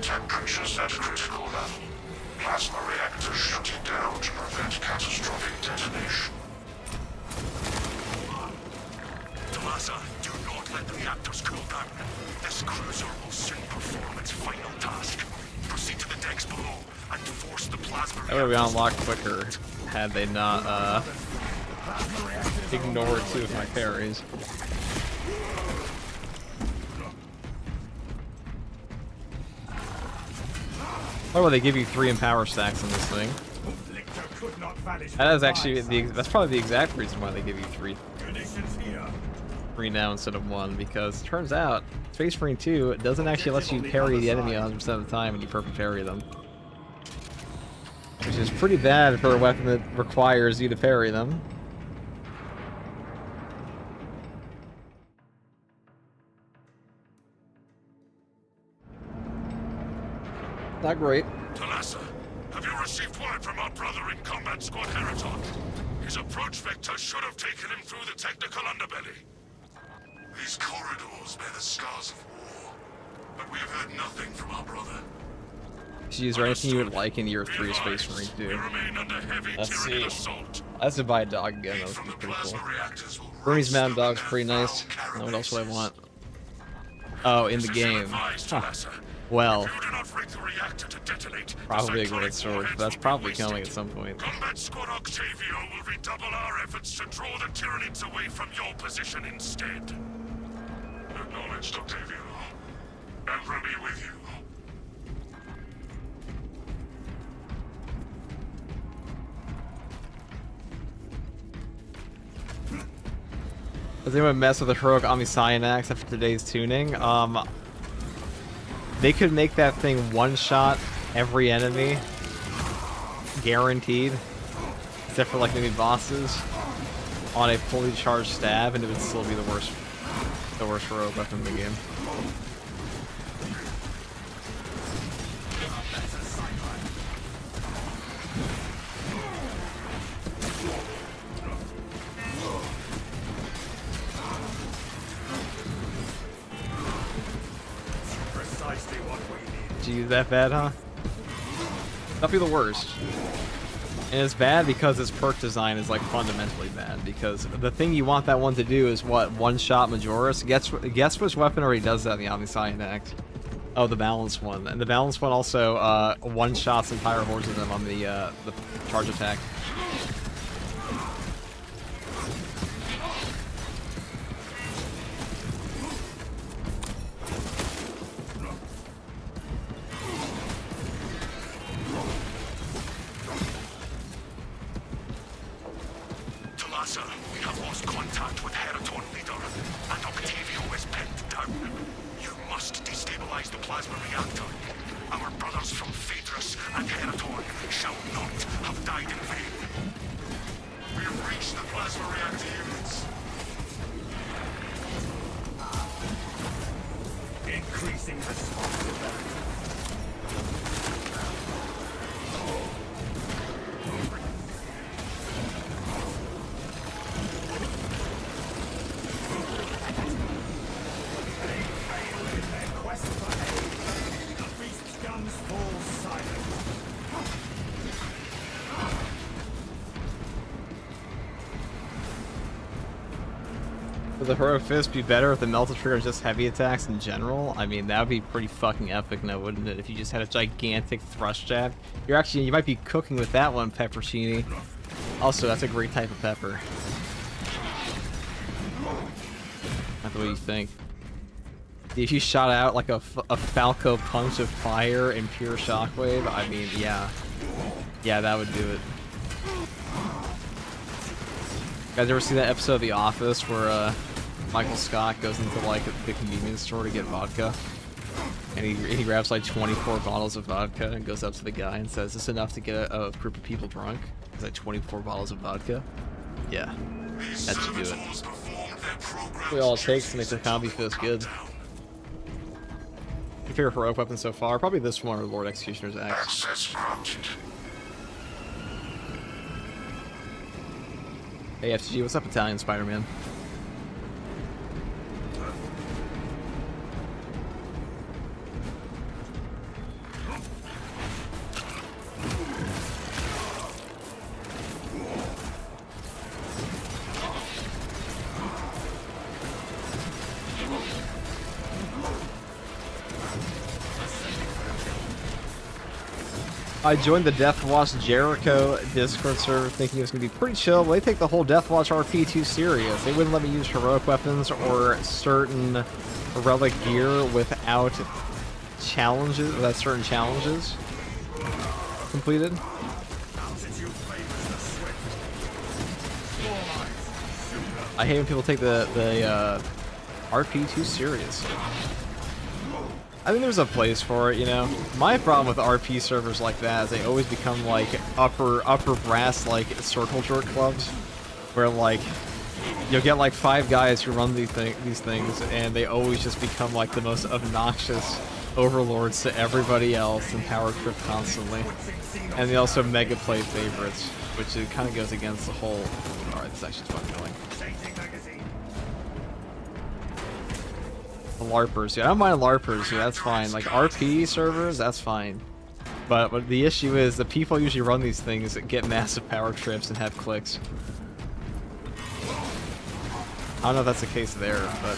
temperatures at critical level. Plasma reactor shutting down to prevent catastrophic detonation. Tomasa, do not let the reactors cool down. This cruiser will soon perform its final task. Proceed to the decks below and force the plasma That would be reactors. unlocked quicker had they not ignored two of my parries. Why will they give you 3 empower stacks in this thing? That is actually that's probably the exact reason why they give you 3 now instead of 1, because it turns out Space Marine 2 doesn't actually let you parry the enemy 100% of the time when you perfect parry them. Which is pretty bad for a weapon that requires you to parry them. Not great. Talassa, have you received word from our brother in Combat Squad Heraton? His approach vector should have taken him through the technical underbelly. These corridors bear the scars of war, but we have heard nothing from our brother. Is there anything you would like in Year 3 Space Marine 2? Let's see. Let's to buy a dog again, that would be pretty cool. Burmese Mountain Dog's pretty nice. Now what else would I want? Oh, in the game. Huh. Well, probably a great sword, but that's probably coming at some point. Combat Squad Octavio will redouble our efforts to draw the Tyranids away from your position instead. Acknowledged, Octavio. Emperor be with you. Does anyone mess with the heroic Omnicyanax after today's tuning? They could make that thing one-shot every enemy, guaranteed, except for like maybe bosses, on a fully charged stab, and it would still be the worst heroic weapon in the game. Geez, that bad, huh? That'll be the worst. And it's bad because its perk design is like fundamentally bad, because the thing you want that one to do is what? One-shot Majoris? Guess which weapon already does that in the Omnicyanax? Oh, the balanced one. And the balanced one also one-shots entire hordes of them on the charge attack. We have lost contact with Heraton leader, and Octavio is pinned down. You must destabilize the plasma reactor. Our brothers from Phaedrus and Heraton shall not have died in vain. We have reached the plasma reactor units. Increasing responsibility. Would the Heroic Fist be better if the Melted Trigger is just heavy attacks in general? I mean, that would be pretty fucking epic now, wouldn't it? If you just had a gigantic thrust jab. You might be cooking with that one, Peppercini. Also, that's a great type of pepper. Not the way you think. If you shot out like a Falco punch of fire and pure shockwave, I mean, yeah. Yeah, that would do it. You guys ever see that episode of The Office where Michael Scott goes into like the convenience store to get vodka, and he grabs like 24 bottles of vodka and goes up to the guy and says, "Is this enough to get a group of people drunk?" He's like, 24 bottles of vodka? Yeah, that should do it. That's all it takes to make the combi fist good. Your favorite heroic weapon so far? Probably this one or Lord Executioner's Axe. Access granted. Hey FTG, what's up, Italian Spider-Man? I joined the Deathwatch Jericho Discord server thinking it was going to be pretty chill, but they take the whole Deathwatch RP too serious. They wouldn't let me use heroic weapons or certain relic gear without challenges, without certain challenges completed. I hate when people take the RP too serious. I think there's a place for it, you know. My problem with RP servers like that is they always become like upper brass like circle jerk clubs, where like you'll get like 5 guys who run these things, and they always just become like the most obnoxious overlords to everybody else and power trip constantly. And they also mega play favorites, which it kind of goes against the whole. All right, this actually is fucking annoying. The LARPers, yeah, I don't mind LARPers, yeah, that's fine. Like RP servers, that's fine. But the issue is the people who usually run these things that get massive power trips and have clicks. I don't know if that's the case there, but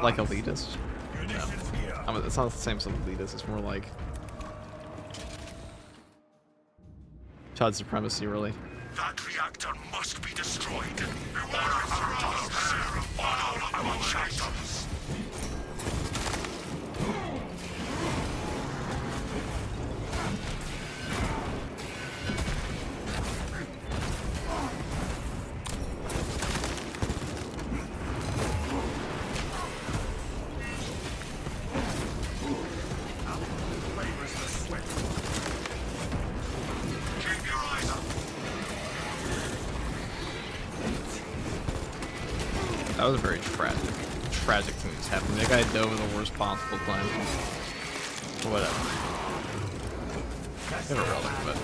like elitist. No, it's not the same as elitist. It's more like child supremacy, really. That reactor must be destroyed. That was a very tragic thing that's happened. That guy dove in the worst possible time. Whatever. Never really, but.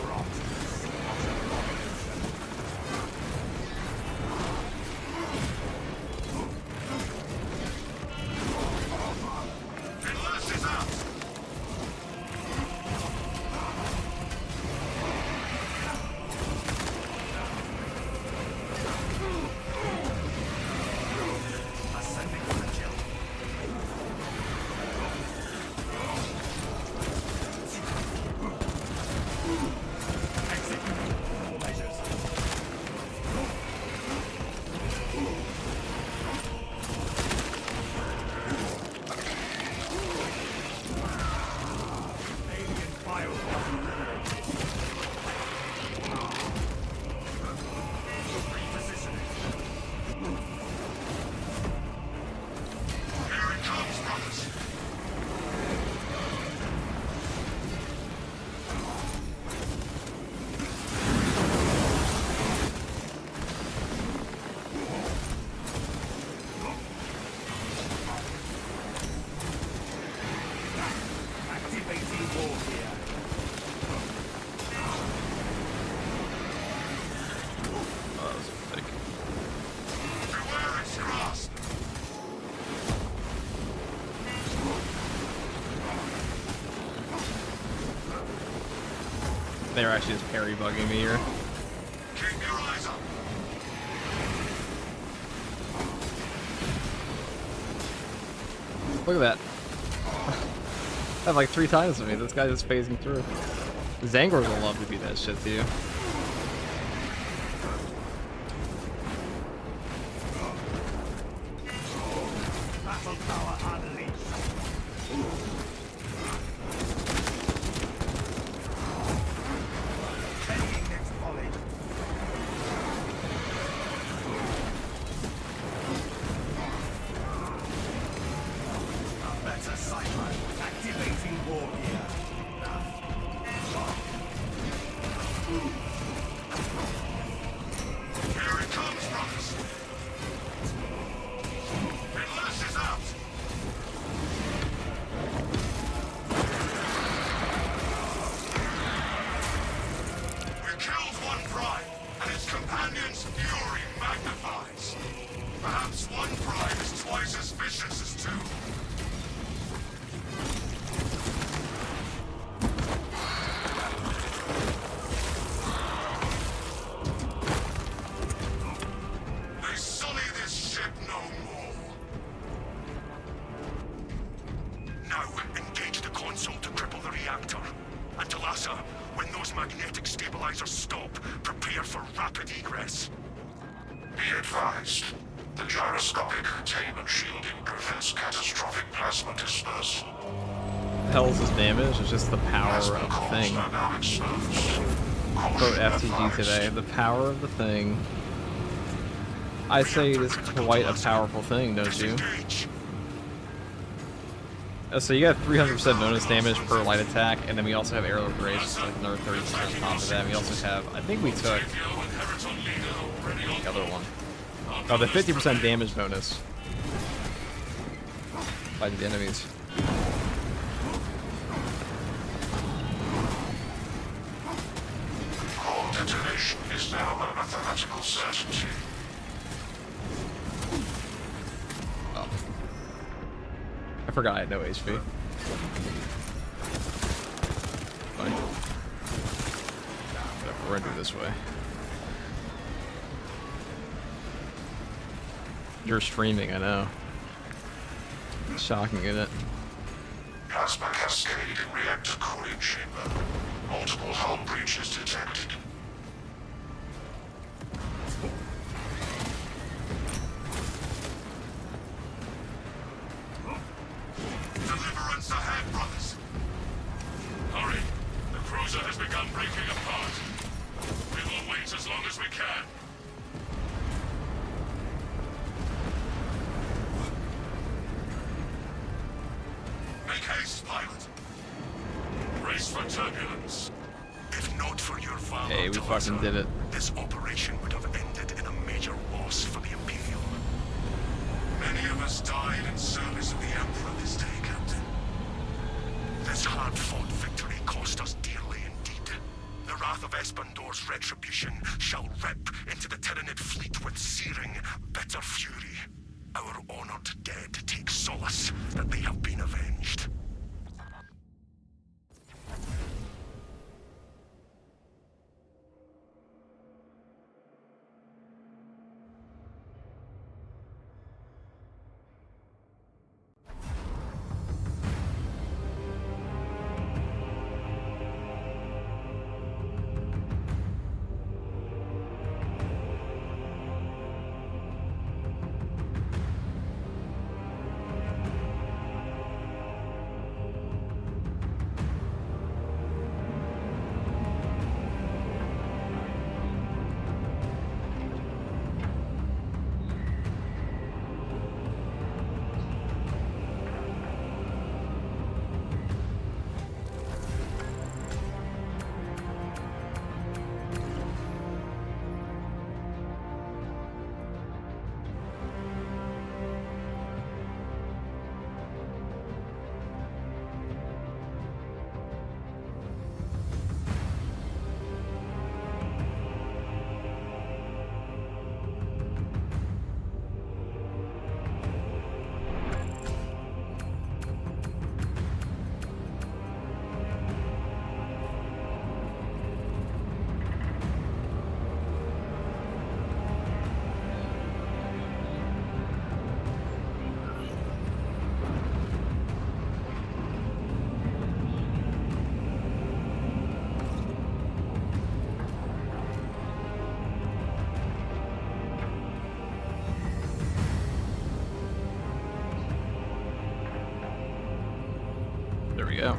They're actually just parry bugging me here. Keep your eyes up. Look at that. I have like 3 times of me. This guy just phasing through. Zangors will love to beat that shit to you. Battle power unleashed. Taking next volley. A better cipher. Activating war gear. Here it comes, brothers. It lashes out. We killed one prime, and its companion's fury magnifies. Perhaps one prime is twice as vicious as 2. They sully this ship no more. stabilizers stop, prepare for rapid egress. Be advised. The gyroscopic containment shielding prevents catastrophic plasma dispersal. The hell's this damage? It's just the power of the thing. Are now exposed. Quote FTG today. The power of the thing. I say it is quite a powerful thing, don't you? Disengage. So you got 300% bonus damage per light attack, and then we also have aerial grace, like another 30% on top of that. We also have, I think we took the other one. Oh, the 50% damage bonus by the enemies. Core detonation is now a mathematical certainty. Oh. I forgot I had no HP. Fine. Whatever, we're gonna do this way. You're streaming, I know. Shocking, isn't it? Plasma cascade in reactor cooling chamber. Multiple hull breaches detected. Deliverance ahead, brothers. Hurry. The cruiser has begun breaking apart. We will wait as long as we can. Make haste, pilot. Brace for turbulence. If not for your father, Hey, we fucking did it. this operation would have ended in a major loss for the Imperium. Many of us died in service of the Emperor this day, Captain. This hard-fought victory cost us dearly indeed. The wrath of Espandor's retribution shall rip into the Tyranid fleet with searing, bitter fury. Our honored dead take solace that they have been avenged. There we go.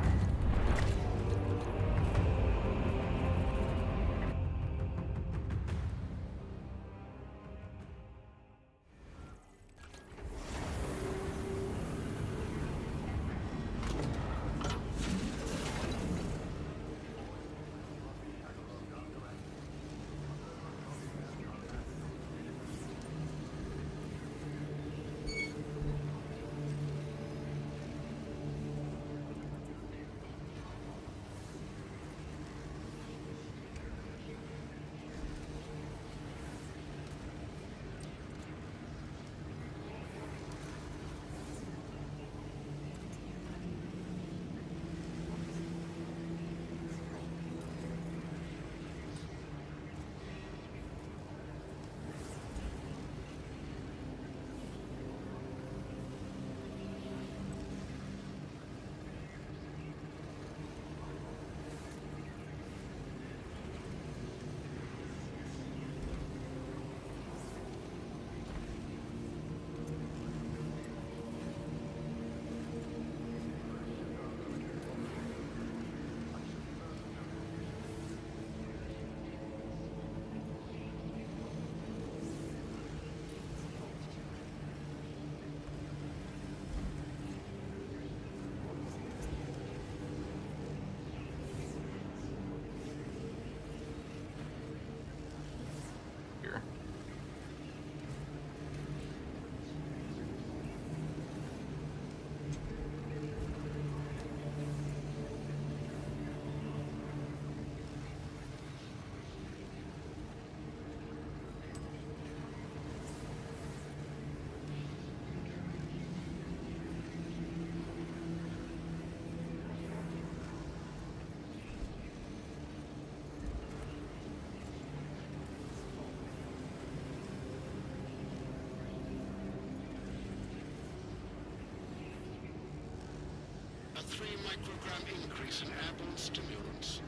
a 3 microgram increase in airborne stimulants.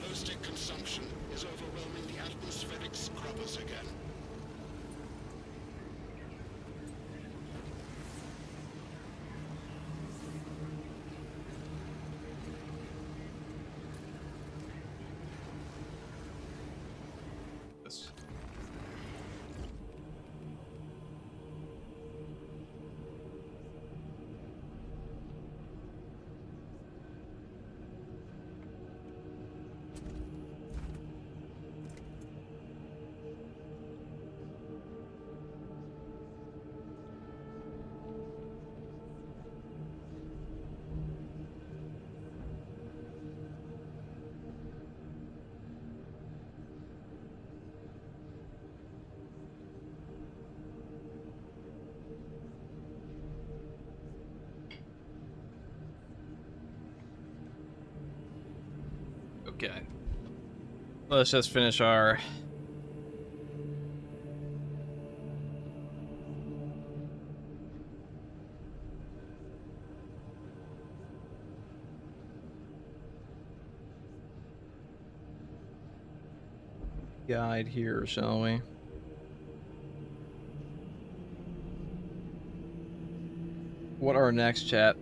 Low stick consumption is overwhelming the atmospheric scrubbers again. This. Okay. Let's just finish our guide here, shall we? What are our next, chat?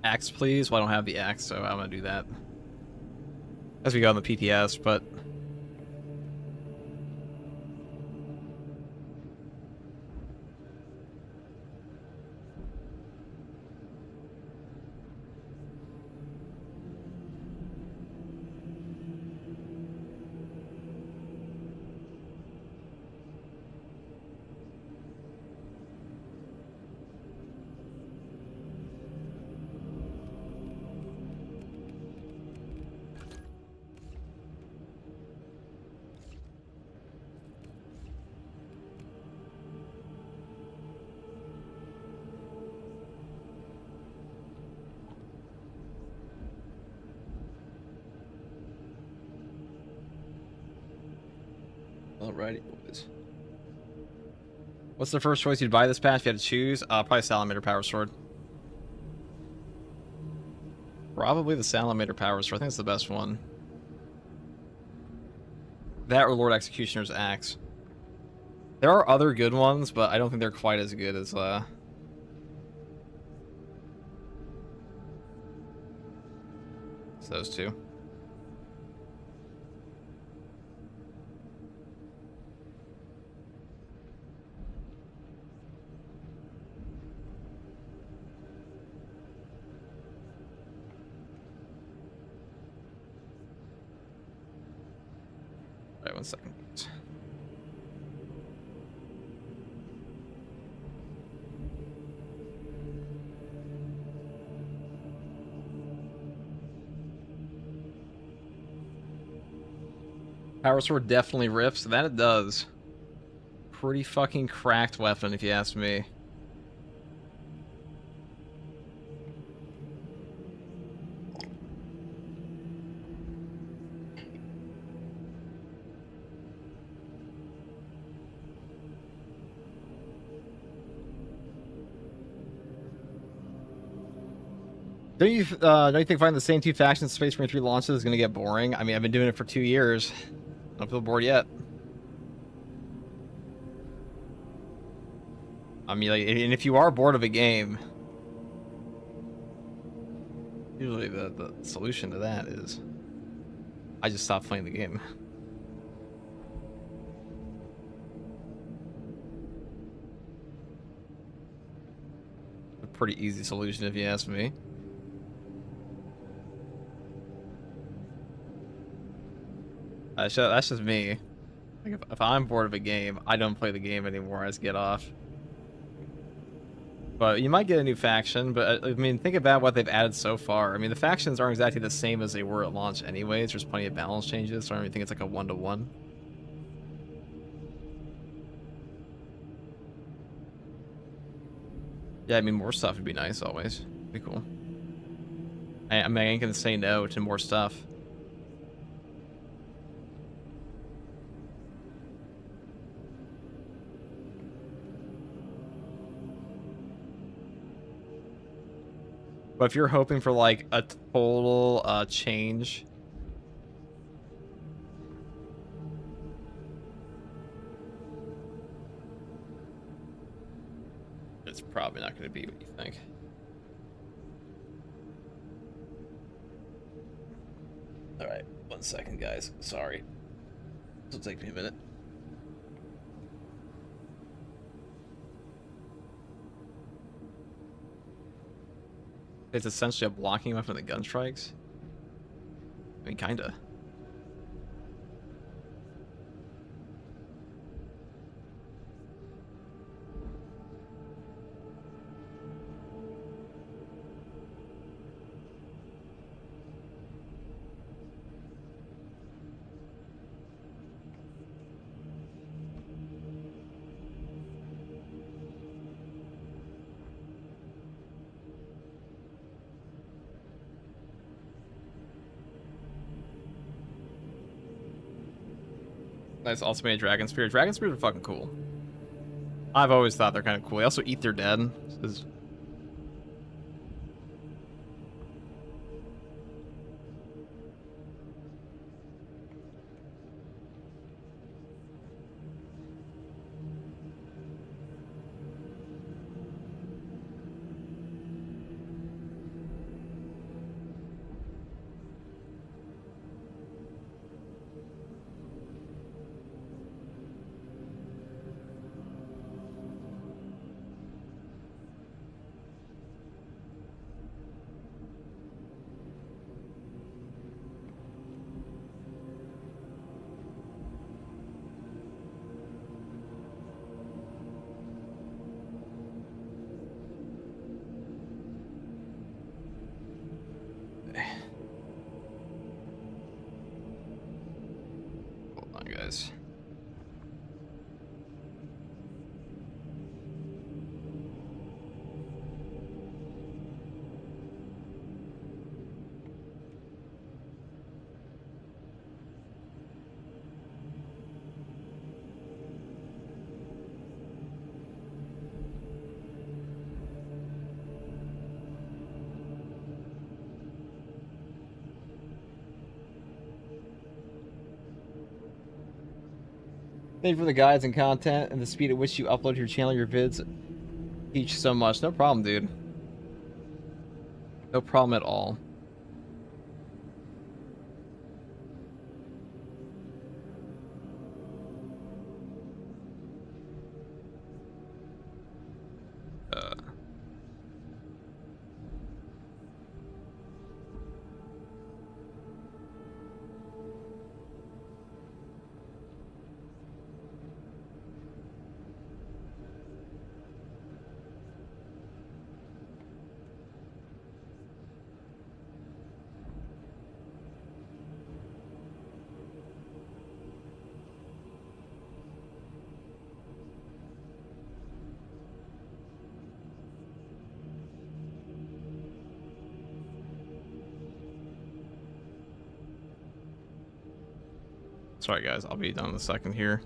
Axe, please. Well, I don't have the axe, so I'm gonna do that as we go on the PTS, but alrighty, boys. What's the first choice you'd buy this patch if you had to choose? Probably Salamander Power Sword. Probably the Salamander Power Sword. I think it's the best one. That or Lord Executioner's Axe. There are other good ones, but I don't think they're quite as good as those two. Alright, 1 second. Power Sword definitely rips. That it does. Pretty fucking cracked weapon, if you ask me. Don't you think finding the same two factions in Space Marine 3 launches is going to get boring? I mean, I've been doing it for 2 years. I don't feel bored yet. I mean, like, and if you are bored of a game, usually the solution to that is I just stop playing the game. pretty easy solution if you ask me. That's just me. Like if I'm bored of a game, I don't play the game anymore. I just get off. But you might get a new faction, but I mean, think about what they've added so far. I mean, the factions aren't exactly the same as they were at launch anyways. There's plenty of balance changes, so I don't even think it's like a 1-to-1. Yeah, I mean, more stuff would be nice always. Be cool. I mean, I ain't gonna say no to more stuff. But if you're hoping for like a total change, it's probably not going to be what you think. All right, 1 second, guys. Sorry. This will take me a minute. It's essentially a blocking weapon with the gun strikes. I mean, kinda. Nice ultimate Dragon Spear. Dragon Spears are fucking cool. I've always thought they're kind of cool. They also eat their dead. Is hold on, guys. Thank you for the guides and content and the speed at which you upload your channel, your vids. Teach so much. No problem, dude. No problem at all. Sorry, guys. I'll be done in a second here.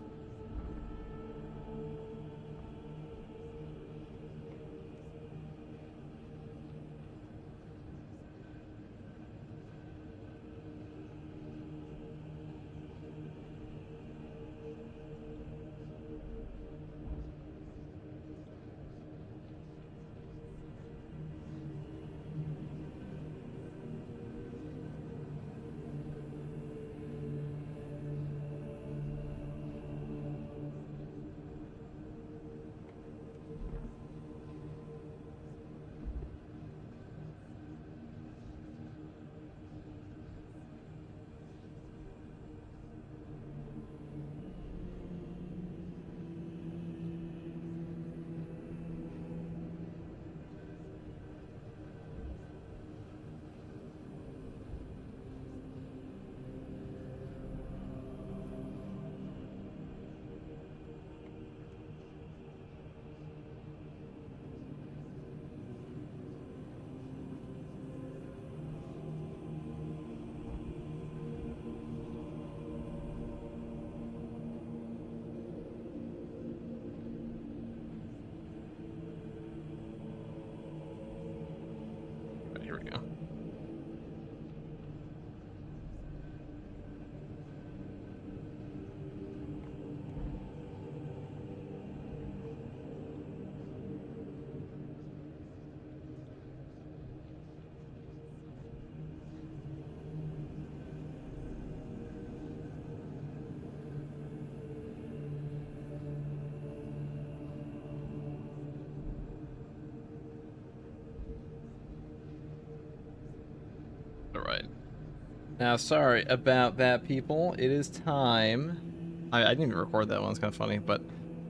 Now, sorry about that, people. It is time. I didn't even record that one. It's kind of funny, but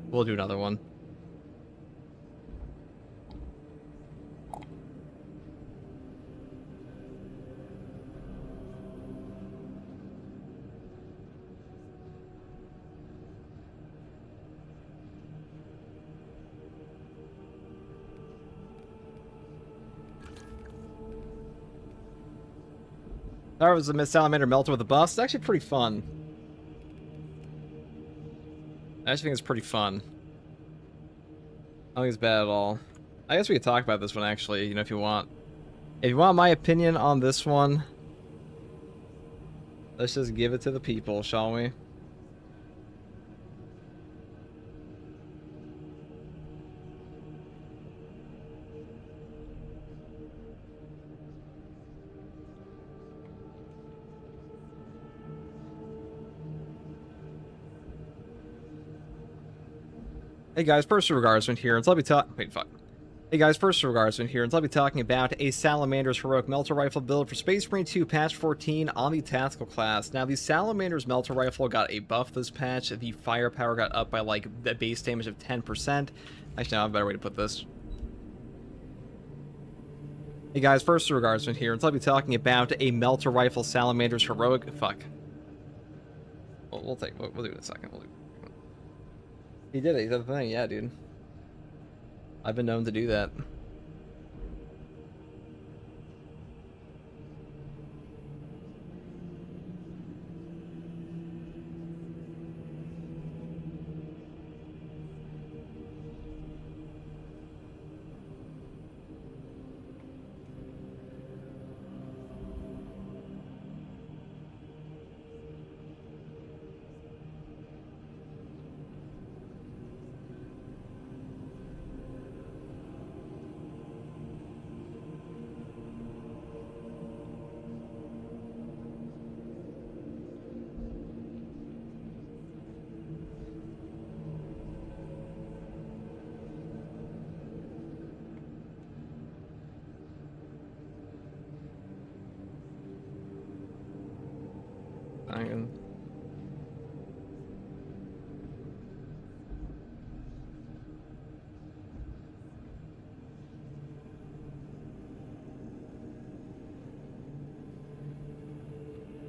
we'll do another one. That was the Miss Salamander Melter with the Buffs. It's actually pretty fun. I actually think it's pretty fun. I don't think it's bad at all. I guess we could talk about this one, actually, you know, if you want. If you want my opinion on this one, let's just give it to the people, shall we? Hey guys, first regardsman here, and I'll be Hey guys, first regardsman here, and I'll be talking about a Salamander's Heroic Melter Rifle build for Space Marine 2 Patch 14 on the Tactical class. Now, the Salamander's Melter Rifle got a buff this patch. The firepower got up by, like, the base damage of 10%. Actually, no, I have a better way to put this. Hey guys, first regardsman here, and I'll be talking about a Melter Rifle Salamander's Heroic... Fuck. We'll do it in a second. He did it. He did the thing. Yeah, dude. I've been known to do that.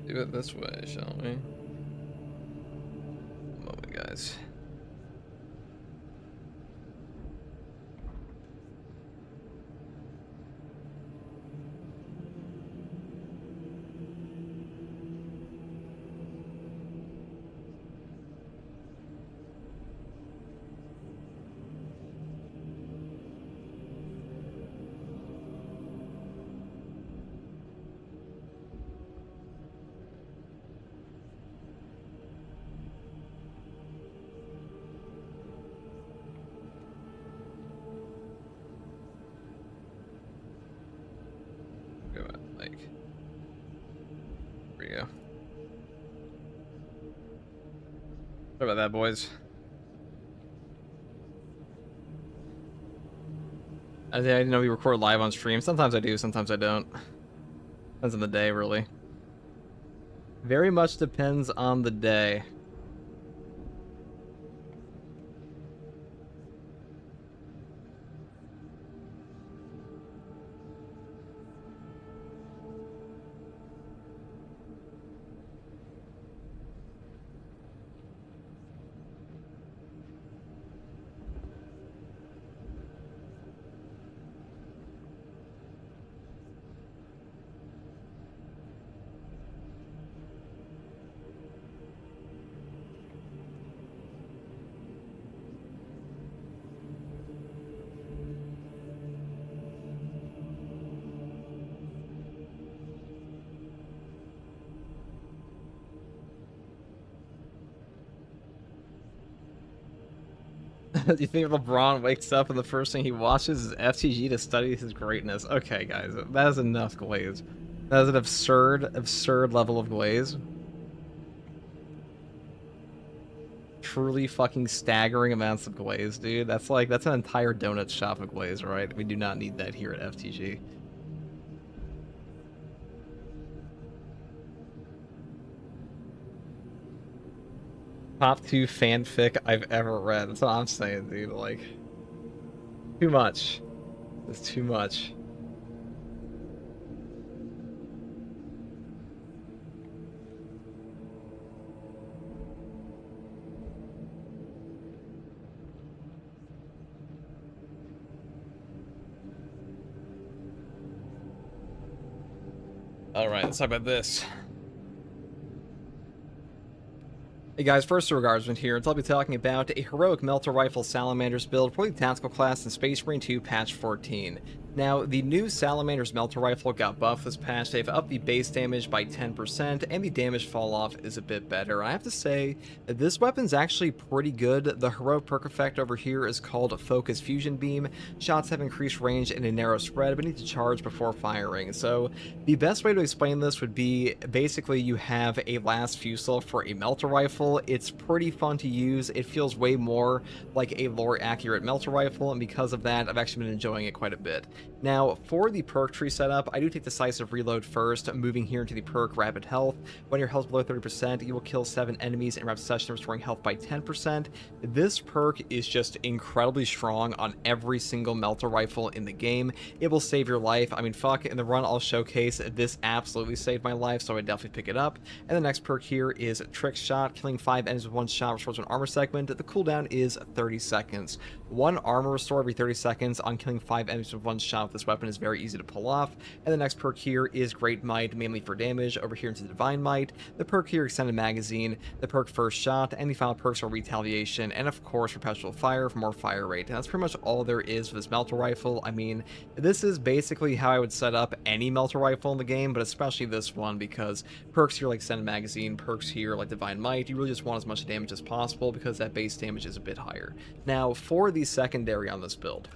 Do it this way, shall we? One moment, guys. Sorry about that, boys. I didn't know we record live on stream. Sometimes I do, sometimes I don't. Depends on the day, really. Very much depends on the day. Do you think LeBron wakes up and the first thing he watches is FTG to study his greatness? Okay, guys, that is enough glaze. That is an absurd level of glaze. Truly fucking staggering amounts of glaze, dude. That's an entire donut shop of glaze, right? We do not need that here at FTG. Top 2 fanfic I've ever read. That's what I'm saying, dude. Like, too much. It's too much. All right, let's talk about this. Hey guys, first Guardsman here, and I'll be talking about a heroic melter rifle salamanders build for the tactical class in Space Marine 2 patch 14. Now, the new Salamander's Melter Rifle got buffed this patch. They've upped the base damage by 10%, and the damage fall off is a bit better. I have to say, this weapon's actually pretty good. The heroic perk effect over here is called Focus Fusion Beam. Shots have increased range and a narrow spread, but need to charge before firing. So, the best way to explain this would be, basically you have a last fusel for a Melter Rifle. It's pretty fun to use. It feels way more like a lore accurate Melter Rifle, and because of that, I've actually been enjoying it quite a bit. Now, for the perk tree setup, I do take Decisive Reload first, moving here into the perk Rapid Health. When your health is below 30%, you will kill 7 enemies in rapid succession, restoring health by 10%. This perk is just incredibly strong on every single Melter Rifle in the game. It will save your life. I mean, fuck, in the run I'll showcase, this absolutely saved my life, so I definitely pick it up. And the next perk here is Trick Shot, killing 5 enemies with 1 shot, restores 1 armor segment. The cooldown is 30 seconds. 1 armor restore every 30 seconds on killing 5 enemies with 1 shot with this weapon is very easy to pull off. And the next perk here is Great Might, mainly for damage. Over here into Divine Might, the perk here Extended Magazine, the perk First Shot, and the final perks are Retaliation, and of course Perpetual Fire for more fire rate. And that's pretty much all there is for this Melter Rifle. I mean, this is basically how I would set up any Melter Rifle in the game, but especially this one, because perks here like Extended Magazine, perks here like Divine Might, you really just want as much damage as possible because that base damage is a bit higher. Now, for the secondary on this build,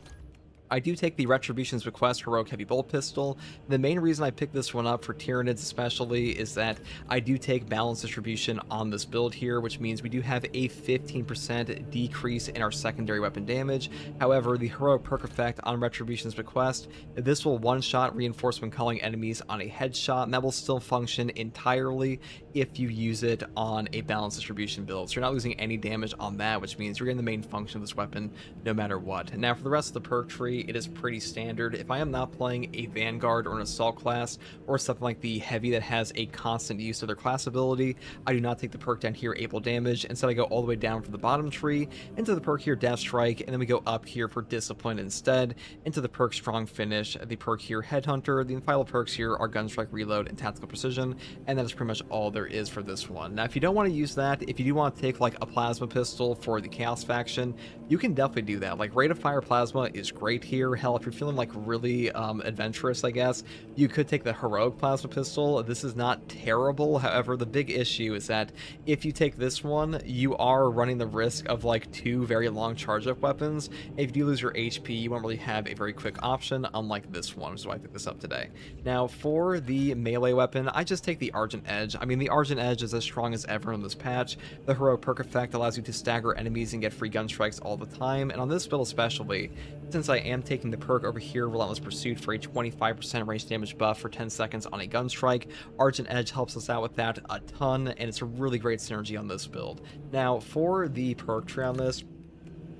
I do take the Retribution's Request Heroic Heavy Bolt Pistol. The main reason I picked this one up for Tyranids especially is that I do take Balance Distribution on this build here, which means we do have a 15% decrease in our secondary weapon damage. However, the Heroic Perk effect on Retribution's Request, this will one-shot reinforce when calling enemies on a headshot, and that will still function entirely if you use it on a Balance Distribution build. So you're not losing any damage on that, which means you're getting the main function of this weapon no matter what. And now for the rest of the perk tree, it is pretty standard. If I am not playing a Vanguard or an Assault class, or something like the Heavy that has a constant use of their class ability, I do not take the perk down here, Able Damage. Instead, I go all the way down for the bottom tree, into the perk here, Death Strike, and then we go up here for Discipline instead, into the perk Strong Finish, the perk here, Headhunter. The final perks here are Gunstrike, Reload, and Tactical Precision, and that is pretty much all there is for this one. Now, if you don't want to use that, if you do want to take like a Plasma Pistol for the Chaos faction, you can definitely do that. Like, Rate of Fire Plasma is great here. Hell, if you're feeling like really adventurous, I guess, you could take the Heroic Plasma Pistol. This is not terrible. However, the big issue is that if you take this one, you are running the risk of like 2 very long charge-up weapons. If you do lose your HP, you won't really have a very quick option, unlike this one, which is why I picked this up today. Now, for the melee weapon, I just take the Argent Edge. I mean, the Argent Edge is as strong as ever in this patch. The Heroic Perk effect allows you to stagger enemies and get free gun strikes all the time, and on this build especially, since I am taking the perk over here, Relentless Pursuit, for a 25% range damage buff for 10 seconds on a gun strike, Argent Edge helps us out with that a ton, and it's a really great synergy on this build. Now, for the perk tree on this,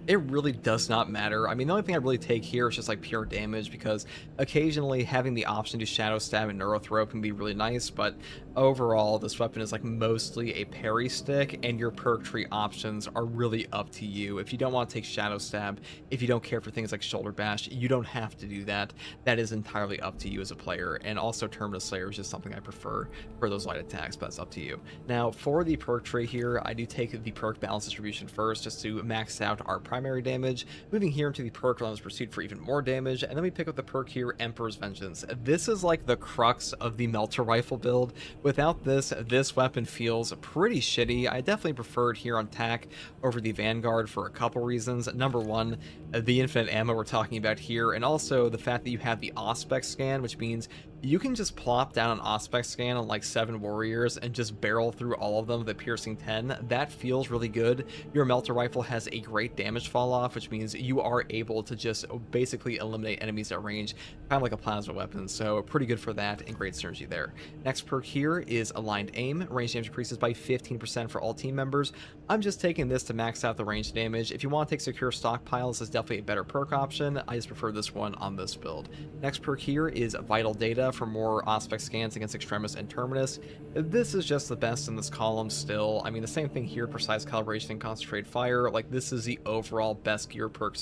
it really does not matter. I mean, the only thing I really take here is just like pure damage, because occasionally having the option to Shadow Stab and Neuro Throw can be really nice, but overall this weapon is like mostly a parry stick, and your perk tree options are really up to you. If you don't want to take Shadow Stab, if you don't care for things like Shoulder Bash, you don't have to do that. That is entirely up to you as a player, and also Terminus Slayer is just something I prefer for those light attacks, but that's up to you. Now, for the perk tree here, I do take the perk Balance Distribution first, just to max out our primary damage, moving here into the perk Relentless Pursuit for even more damage, and then we pick up the perk here, Emperor's Vengeance. This is like the crux of the Melter Rifle build. Without this, this weapon feels pretty shitty. I definitely prefer it here on TAC over the Vanguard for a couple reasons. Number one, the infinite ammo we're talking about here, and also the fact that you have the Auspex scan, which means you can just plop down an Auspex scan on like 7 warriors and just barrel through all of them with a piercing 10. That feels really good. Your melter rifle has a great damage fall off, which means you are able to just basically eliminate enemies at range, kind of like a plasma weapon. So pretty good for that and great synergy there. Next perk here is aligned aim. Range damage increases by 15% for all team members. I'm just taking this to max out the range damage. If you want to take secure stockpile, this is definitely a better perk option. I just prefer this one on this build. Next perk here is vital data for more Auspex scans against Extremis and Terminus. This is just the best in this column still. I mean, the same thing here, precise calibration and concentrated fire. Like, this is the overall best gear perk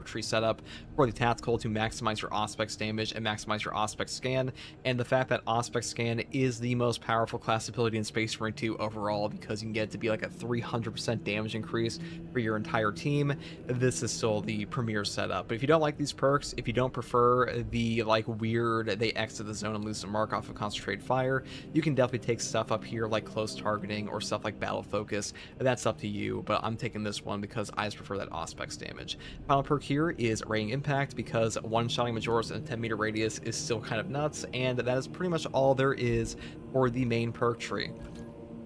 tree setup for the tactical to maximize your Auspex damage and maximize your Auspex scan. And the fact that Auspex scan is the most powerful class ability in Space Marine 2 overall, because you can get it to be like a 300% damage increase for your entire team. This is still the premier setup. But if you don't like these perks, if you don't prefer the like weird, they exit the zone and lose the mark off of concentrated fire, you can definitely take stuff up here like close targeting or stuff like battle focus. That's up to you, but I'm taking this one because I just prefer that Auspex damage. Final perk here is raying impact, because one-shotting Majoris in a 10-meter radius is still kind of nuts, and that is pretty much all there is for the main perk tree.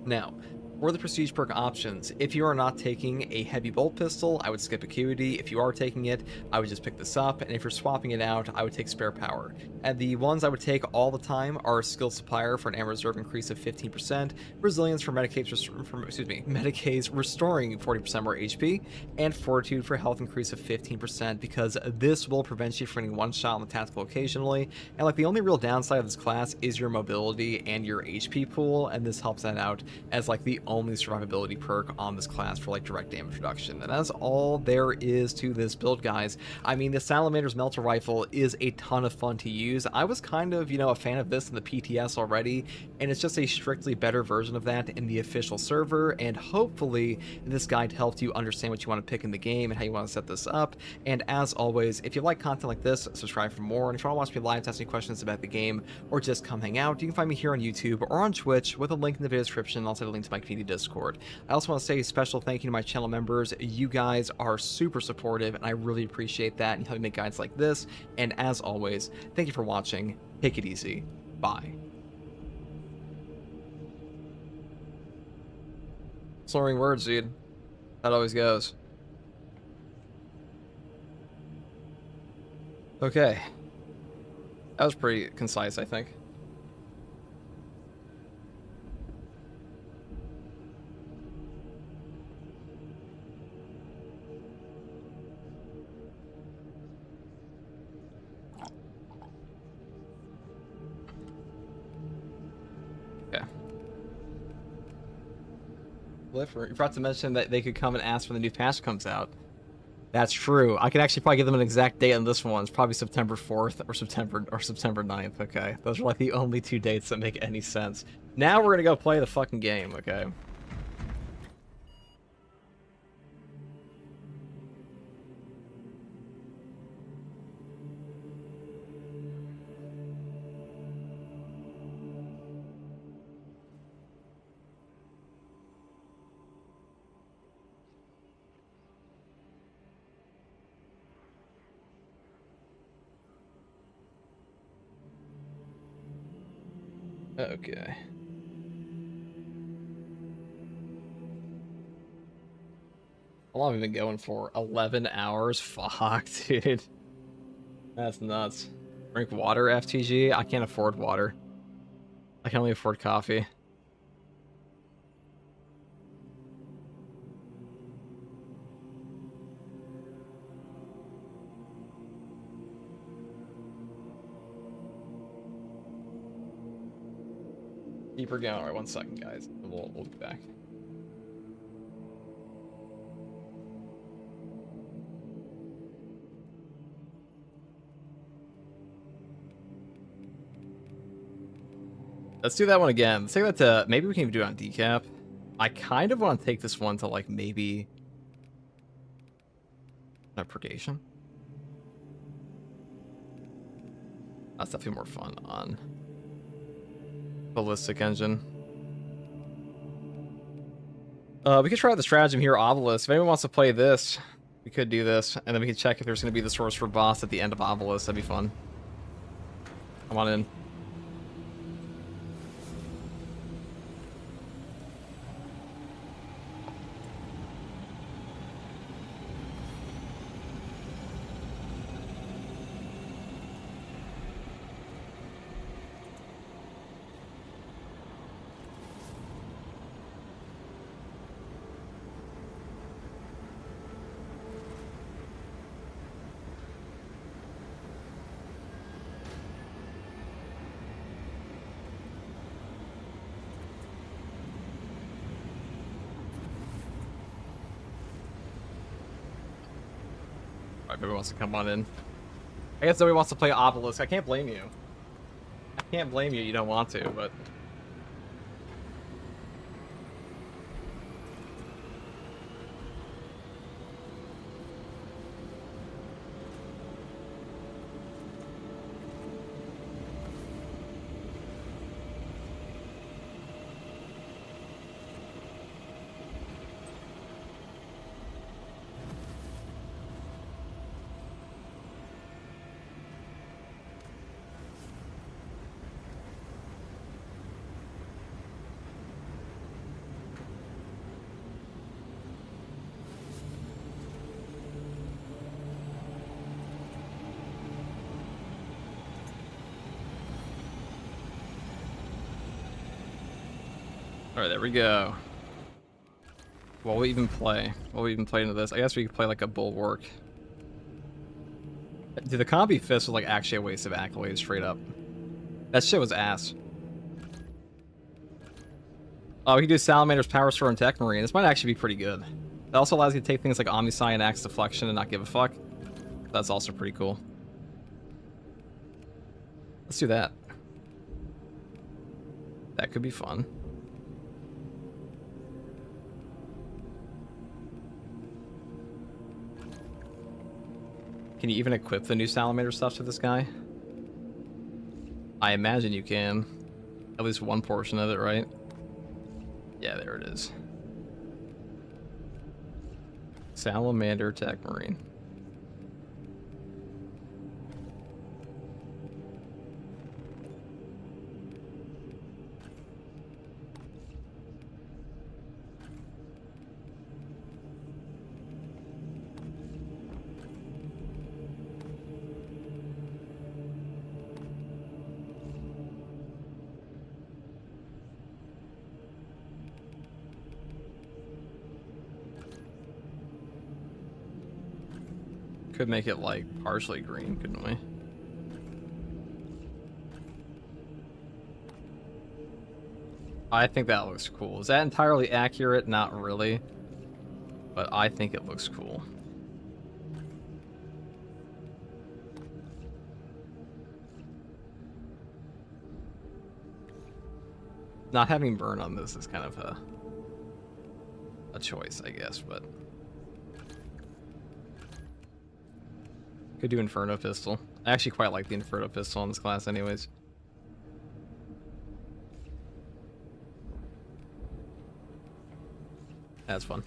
Now, for the prestige perk options, if you are not taking a heavy bolt pistol, I would skip Acuity. If you are taking it, I would just pick this up, and if you're swapping it out, I would take Spare Power. And the ones I would take all the time are Skill Supplier for an Ammo Reserve increase of 15%, Resilience for Medicaid's restoring 40% more HP, and Fortitude for health increase of 15%, because this will prevent you from getting one shot on the tactical occasionally. And like, the only real downside of this class is your mobility and your HP pool, and this helps that out as like the only survivability perk on this class for like direct damage reduction. And that's all there is to this build, guys. I mean, the Salamander's Melter Rifle is a ton of fun to use. I was kind of, you know, a fan of this in the PTS already, and it's just a strictly better version of that in the official server, and hopefully this guide helped you understand what you want to pick in the game and how you want to set this up. And as always, if you like content like this, subscribe for more, and if you want to watch me live, ask me questions about the game, or just come hang out, you can find me here on YouTube or on Twitch with a link in the video description, and also a link to my community Discord. I also want to say a special thank you to my channel members. You guys are super supportive, and I really appreciate that, and help me make guides like this. And as always, thank you for watching. Take it easy. Bye. Slurring words, dude. That always goes. Okay. That was pretty concise, I think. You forgot to mention that they could come and ask when the new patch comes out. That's true. I could actually probably give them an exact date on this one. It's probably September 4th or September 9th, okay? Those are like the only 2 dates that make any sense. Now we're gonna go play the fucking game, okay? Okay. How long have we been going for? 11 hours? Fuck, dude. That's nuts. Drink water, FTG? I can't afford water. I can only afford coffee. Keep her going. Alright, 1 second, guys. We'll be back. Let's do that one again. Let's take that to... Maybe we can even do it on decap. I kind of want to take this one to, like, maybe... Purgation? That's definitely more fun on... Ballistic Engine. We could try out the stratagem here, Obelisk. If anyone wants to play this, we could do this, and then we can check if there's going to be the source for boss at the end of Obelisk. That'd be fun. Come on in. Alright, nobody wants to come on in. I guess nobody wants to play Obelisk. I can't blame you. I can't blame you don't want to, but... Alright, there we go. What will we even play? What will we even play into this? I guess we could play like a Bulwark. Dude, the Combi Fist was like actually a waste of accolades straight up. That shit was ass. Oh, we can do Salamander's Power Sword and Tech Marine. This might actually be pretty good. It also allows you to take things like Omnisci and Axe Deflection and not give a fuck. That's also pretty cool. Let's do that. That could be fun. Can you even equip the new Salamander stuff to this guy? I imagine you can. At least one portion of it, right? Yeah, there it is. Salamander Tech Marine. Could make it like partially green, couldn't we? I think that looks cool. Is that entirely accurate? Not really. But I think it looks cool. Not having burn on this is kind of a choice, I guess, but... Could do Inferno Pistol. I actually quite like the Inferno Pistol in this class anyways. That's fun.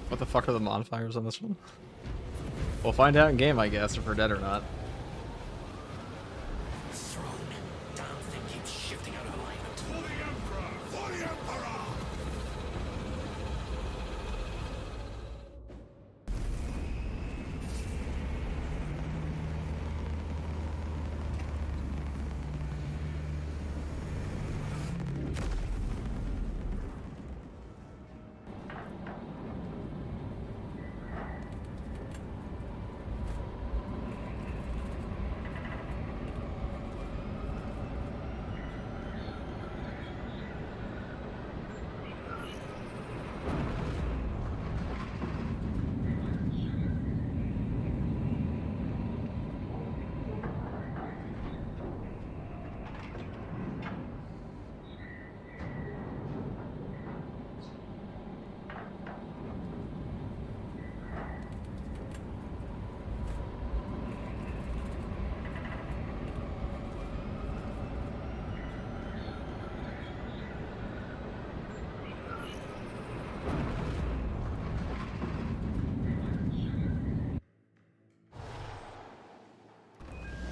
What the fuck are the modifiers on this one? We'll find out in game, I guess, if we're dead or not.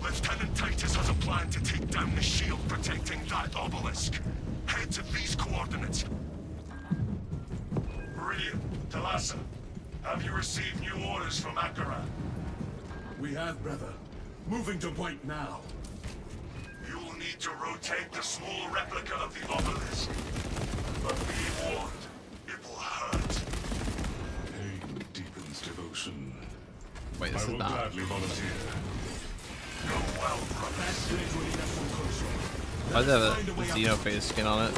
Lieutenant Titus has a plan to take down the shield protecting that obelisk. Head to these coordinates. Meridian, Talassa, have you received new orders from Akaran? We have, brother. Moving to point now. You will need to rotate the small replica of the obelisk. But be warned, it will hurt. Pain deepens devotion. Wait, this I is will not. gladly volunteer. Go well, brothers. Why does it have a Xenophase skin on it?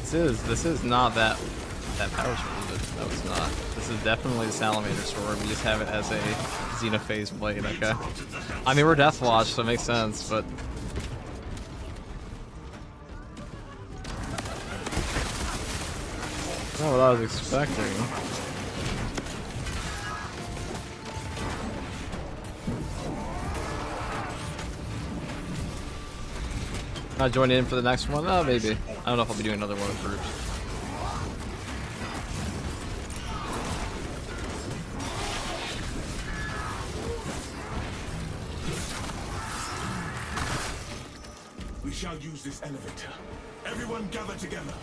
This is not that That power's really no, it's not. This is definitely the Salamander sword. We just have it as a Xenophase blade, okay? I mean, we're Deathwatch, so it makes sense, but... Not what I was expecting. Not joining in for the next one? Oh, maybe. I don't know if I'll be doing another one with groups. We shall use this elevator. Everyone gather together.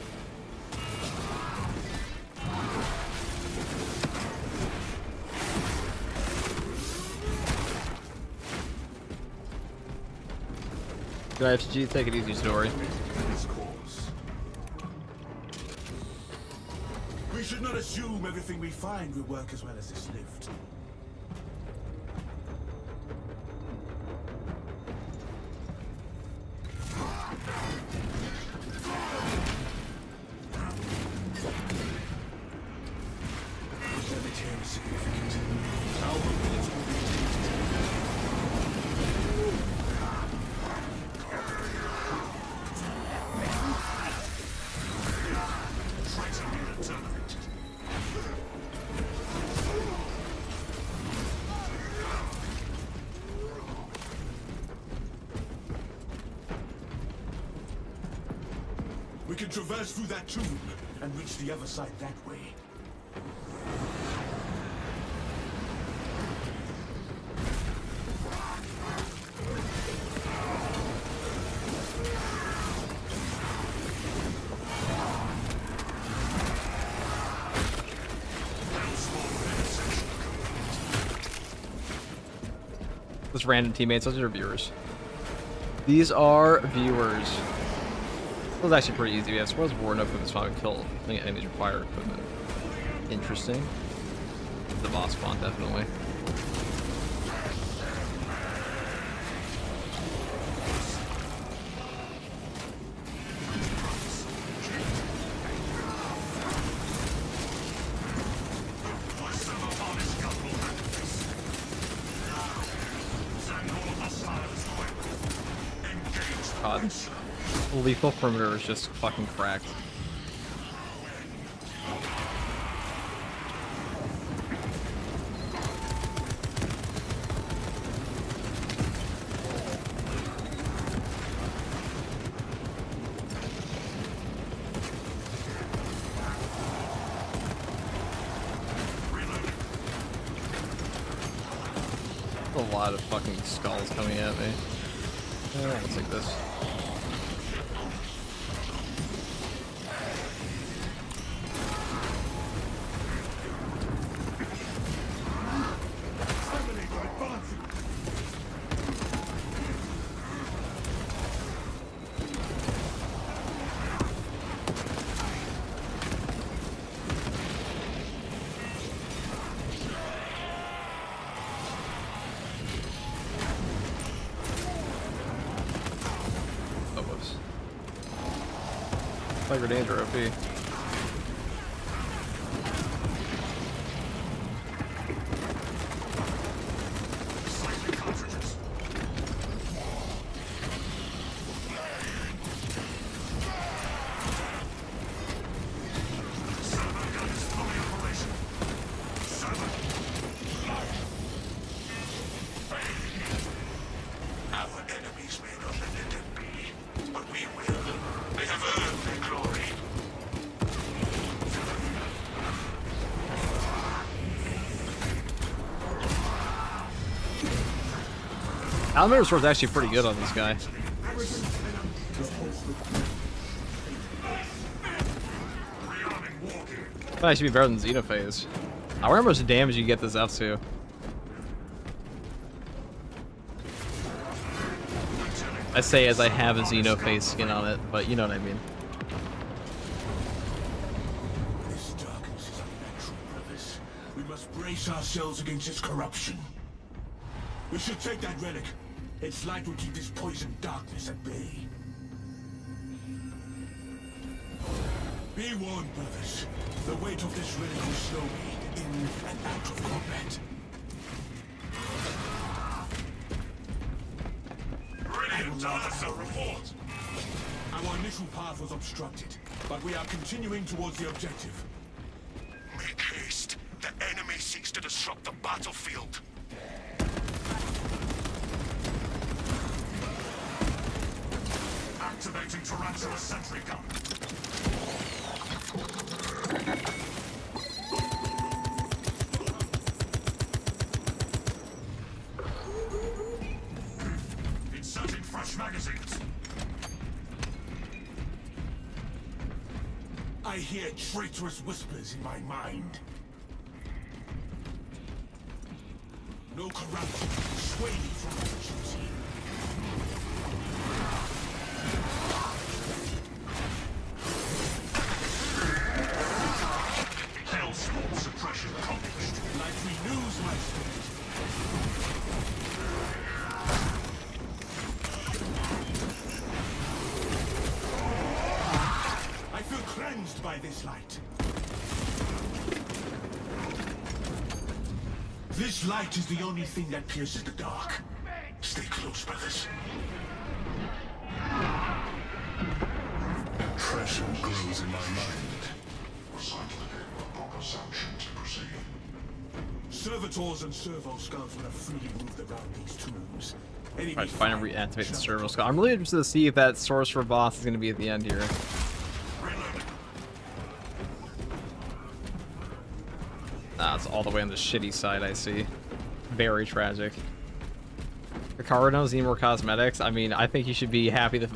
Good FG, take it easy, Story. We should not assume everything we find will work as well as this lift. We can traverse through that tube and reach the other side that way. Just random teammates, those are viewers. These are viewers. This was actually pretty easy. Yeah, Squirrel's War, no equipment spawn, kill enemies require equipment. Interesting. The boss spawn, definitely. God. Lethal perimeter is just fucking cracked. A lot of fucking skulls coming at me. Let's take this. Fire danger OP. Alamander Sword's actually pretty good on this guy. Might actually be better than Xenophase. I wonder how much damage you get this up to. I say as I have a Xenophase skin on it, but you know what I mean. This darkness is unnatural, brothers. We must brace ourselves against its corruption. We should take that relic. Its light will keep this poisoned darkness at bay. Be warned, brothers. The weight of this relic will slow me in and out of combat. Brilliant! Tell us a report! Our initial path was obstructed, but we are continuing towards the objective. Make haste. The enemy seeks to disrupt the battlefield. Activating Tarantula sentry gun. Inserting fresh magazines. I hear traitorous whispers in my mind. No corruption can sway me from my duty. Hellspawn suppression accomplished. Light renews my spirit. I feel cleansed by this light. This light is the only thing that pierces the dark. Stay close, brothers. Impression grows in my mind. Recycling a proper sanction to proceed. Servitors and servo skulls would have freely moved around these tombs. Enemy Alright, finally fire reactivate the shall servo come. skull. I'm really interested to see if that sorcerer boss is going to be at the end here. Reloading. Nah, it's all the way on the shitty side, I see. Very tragic. Ricardo knows need more cosmetics. I mean, I think you should be happy that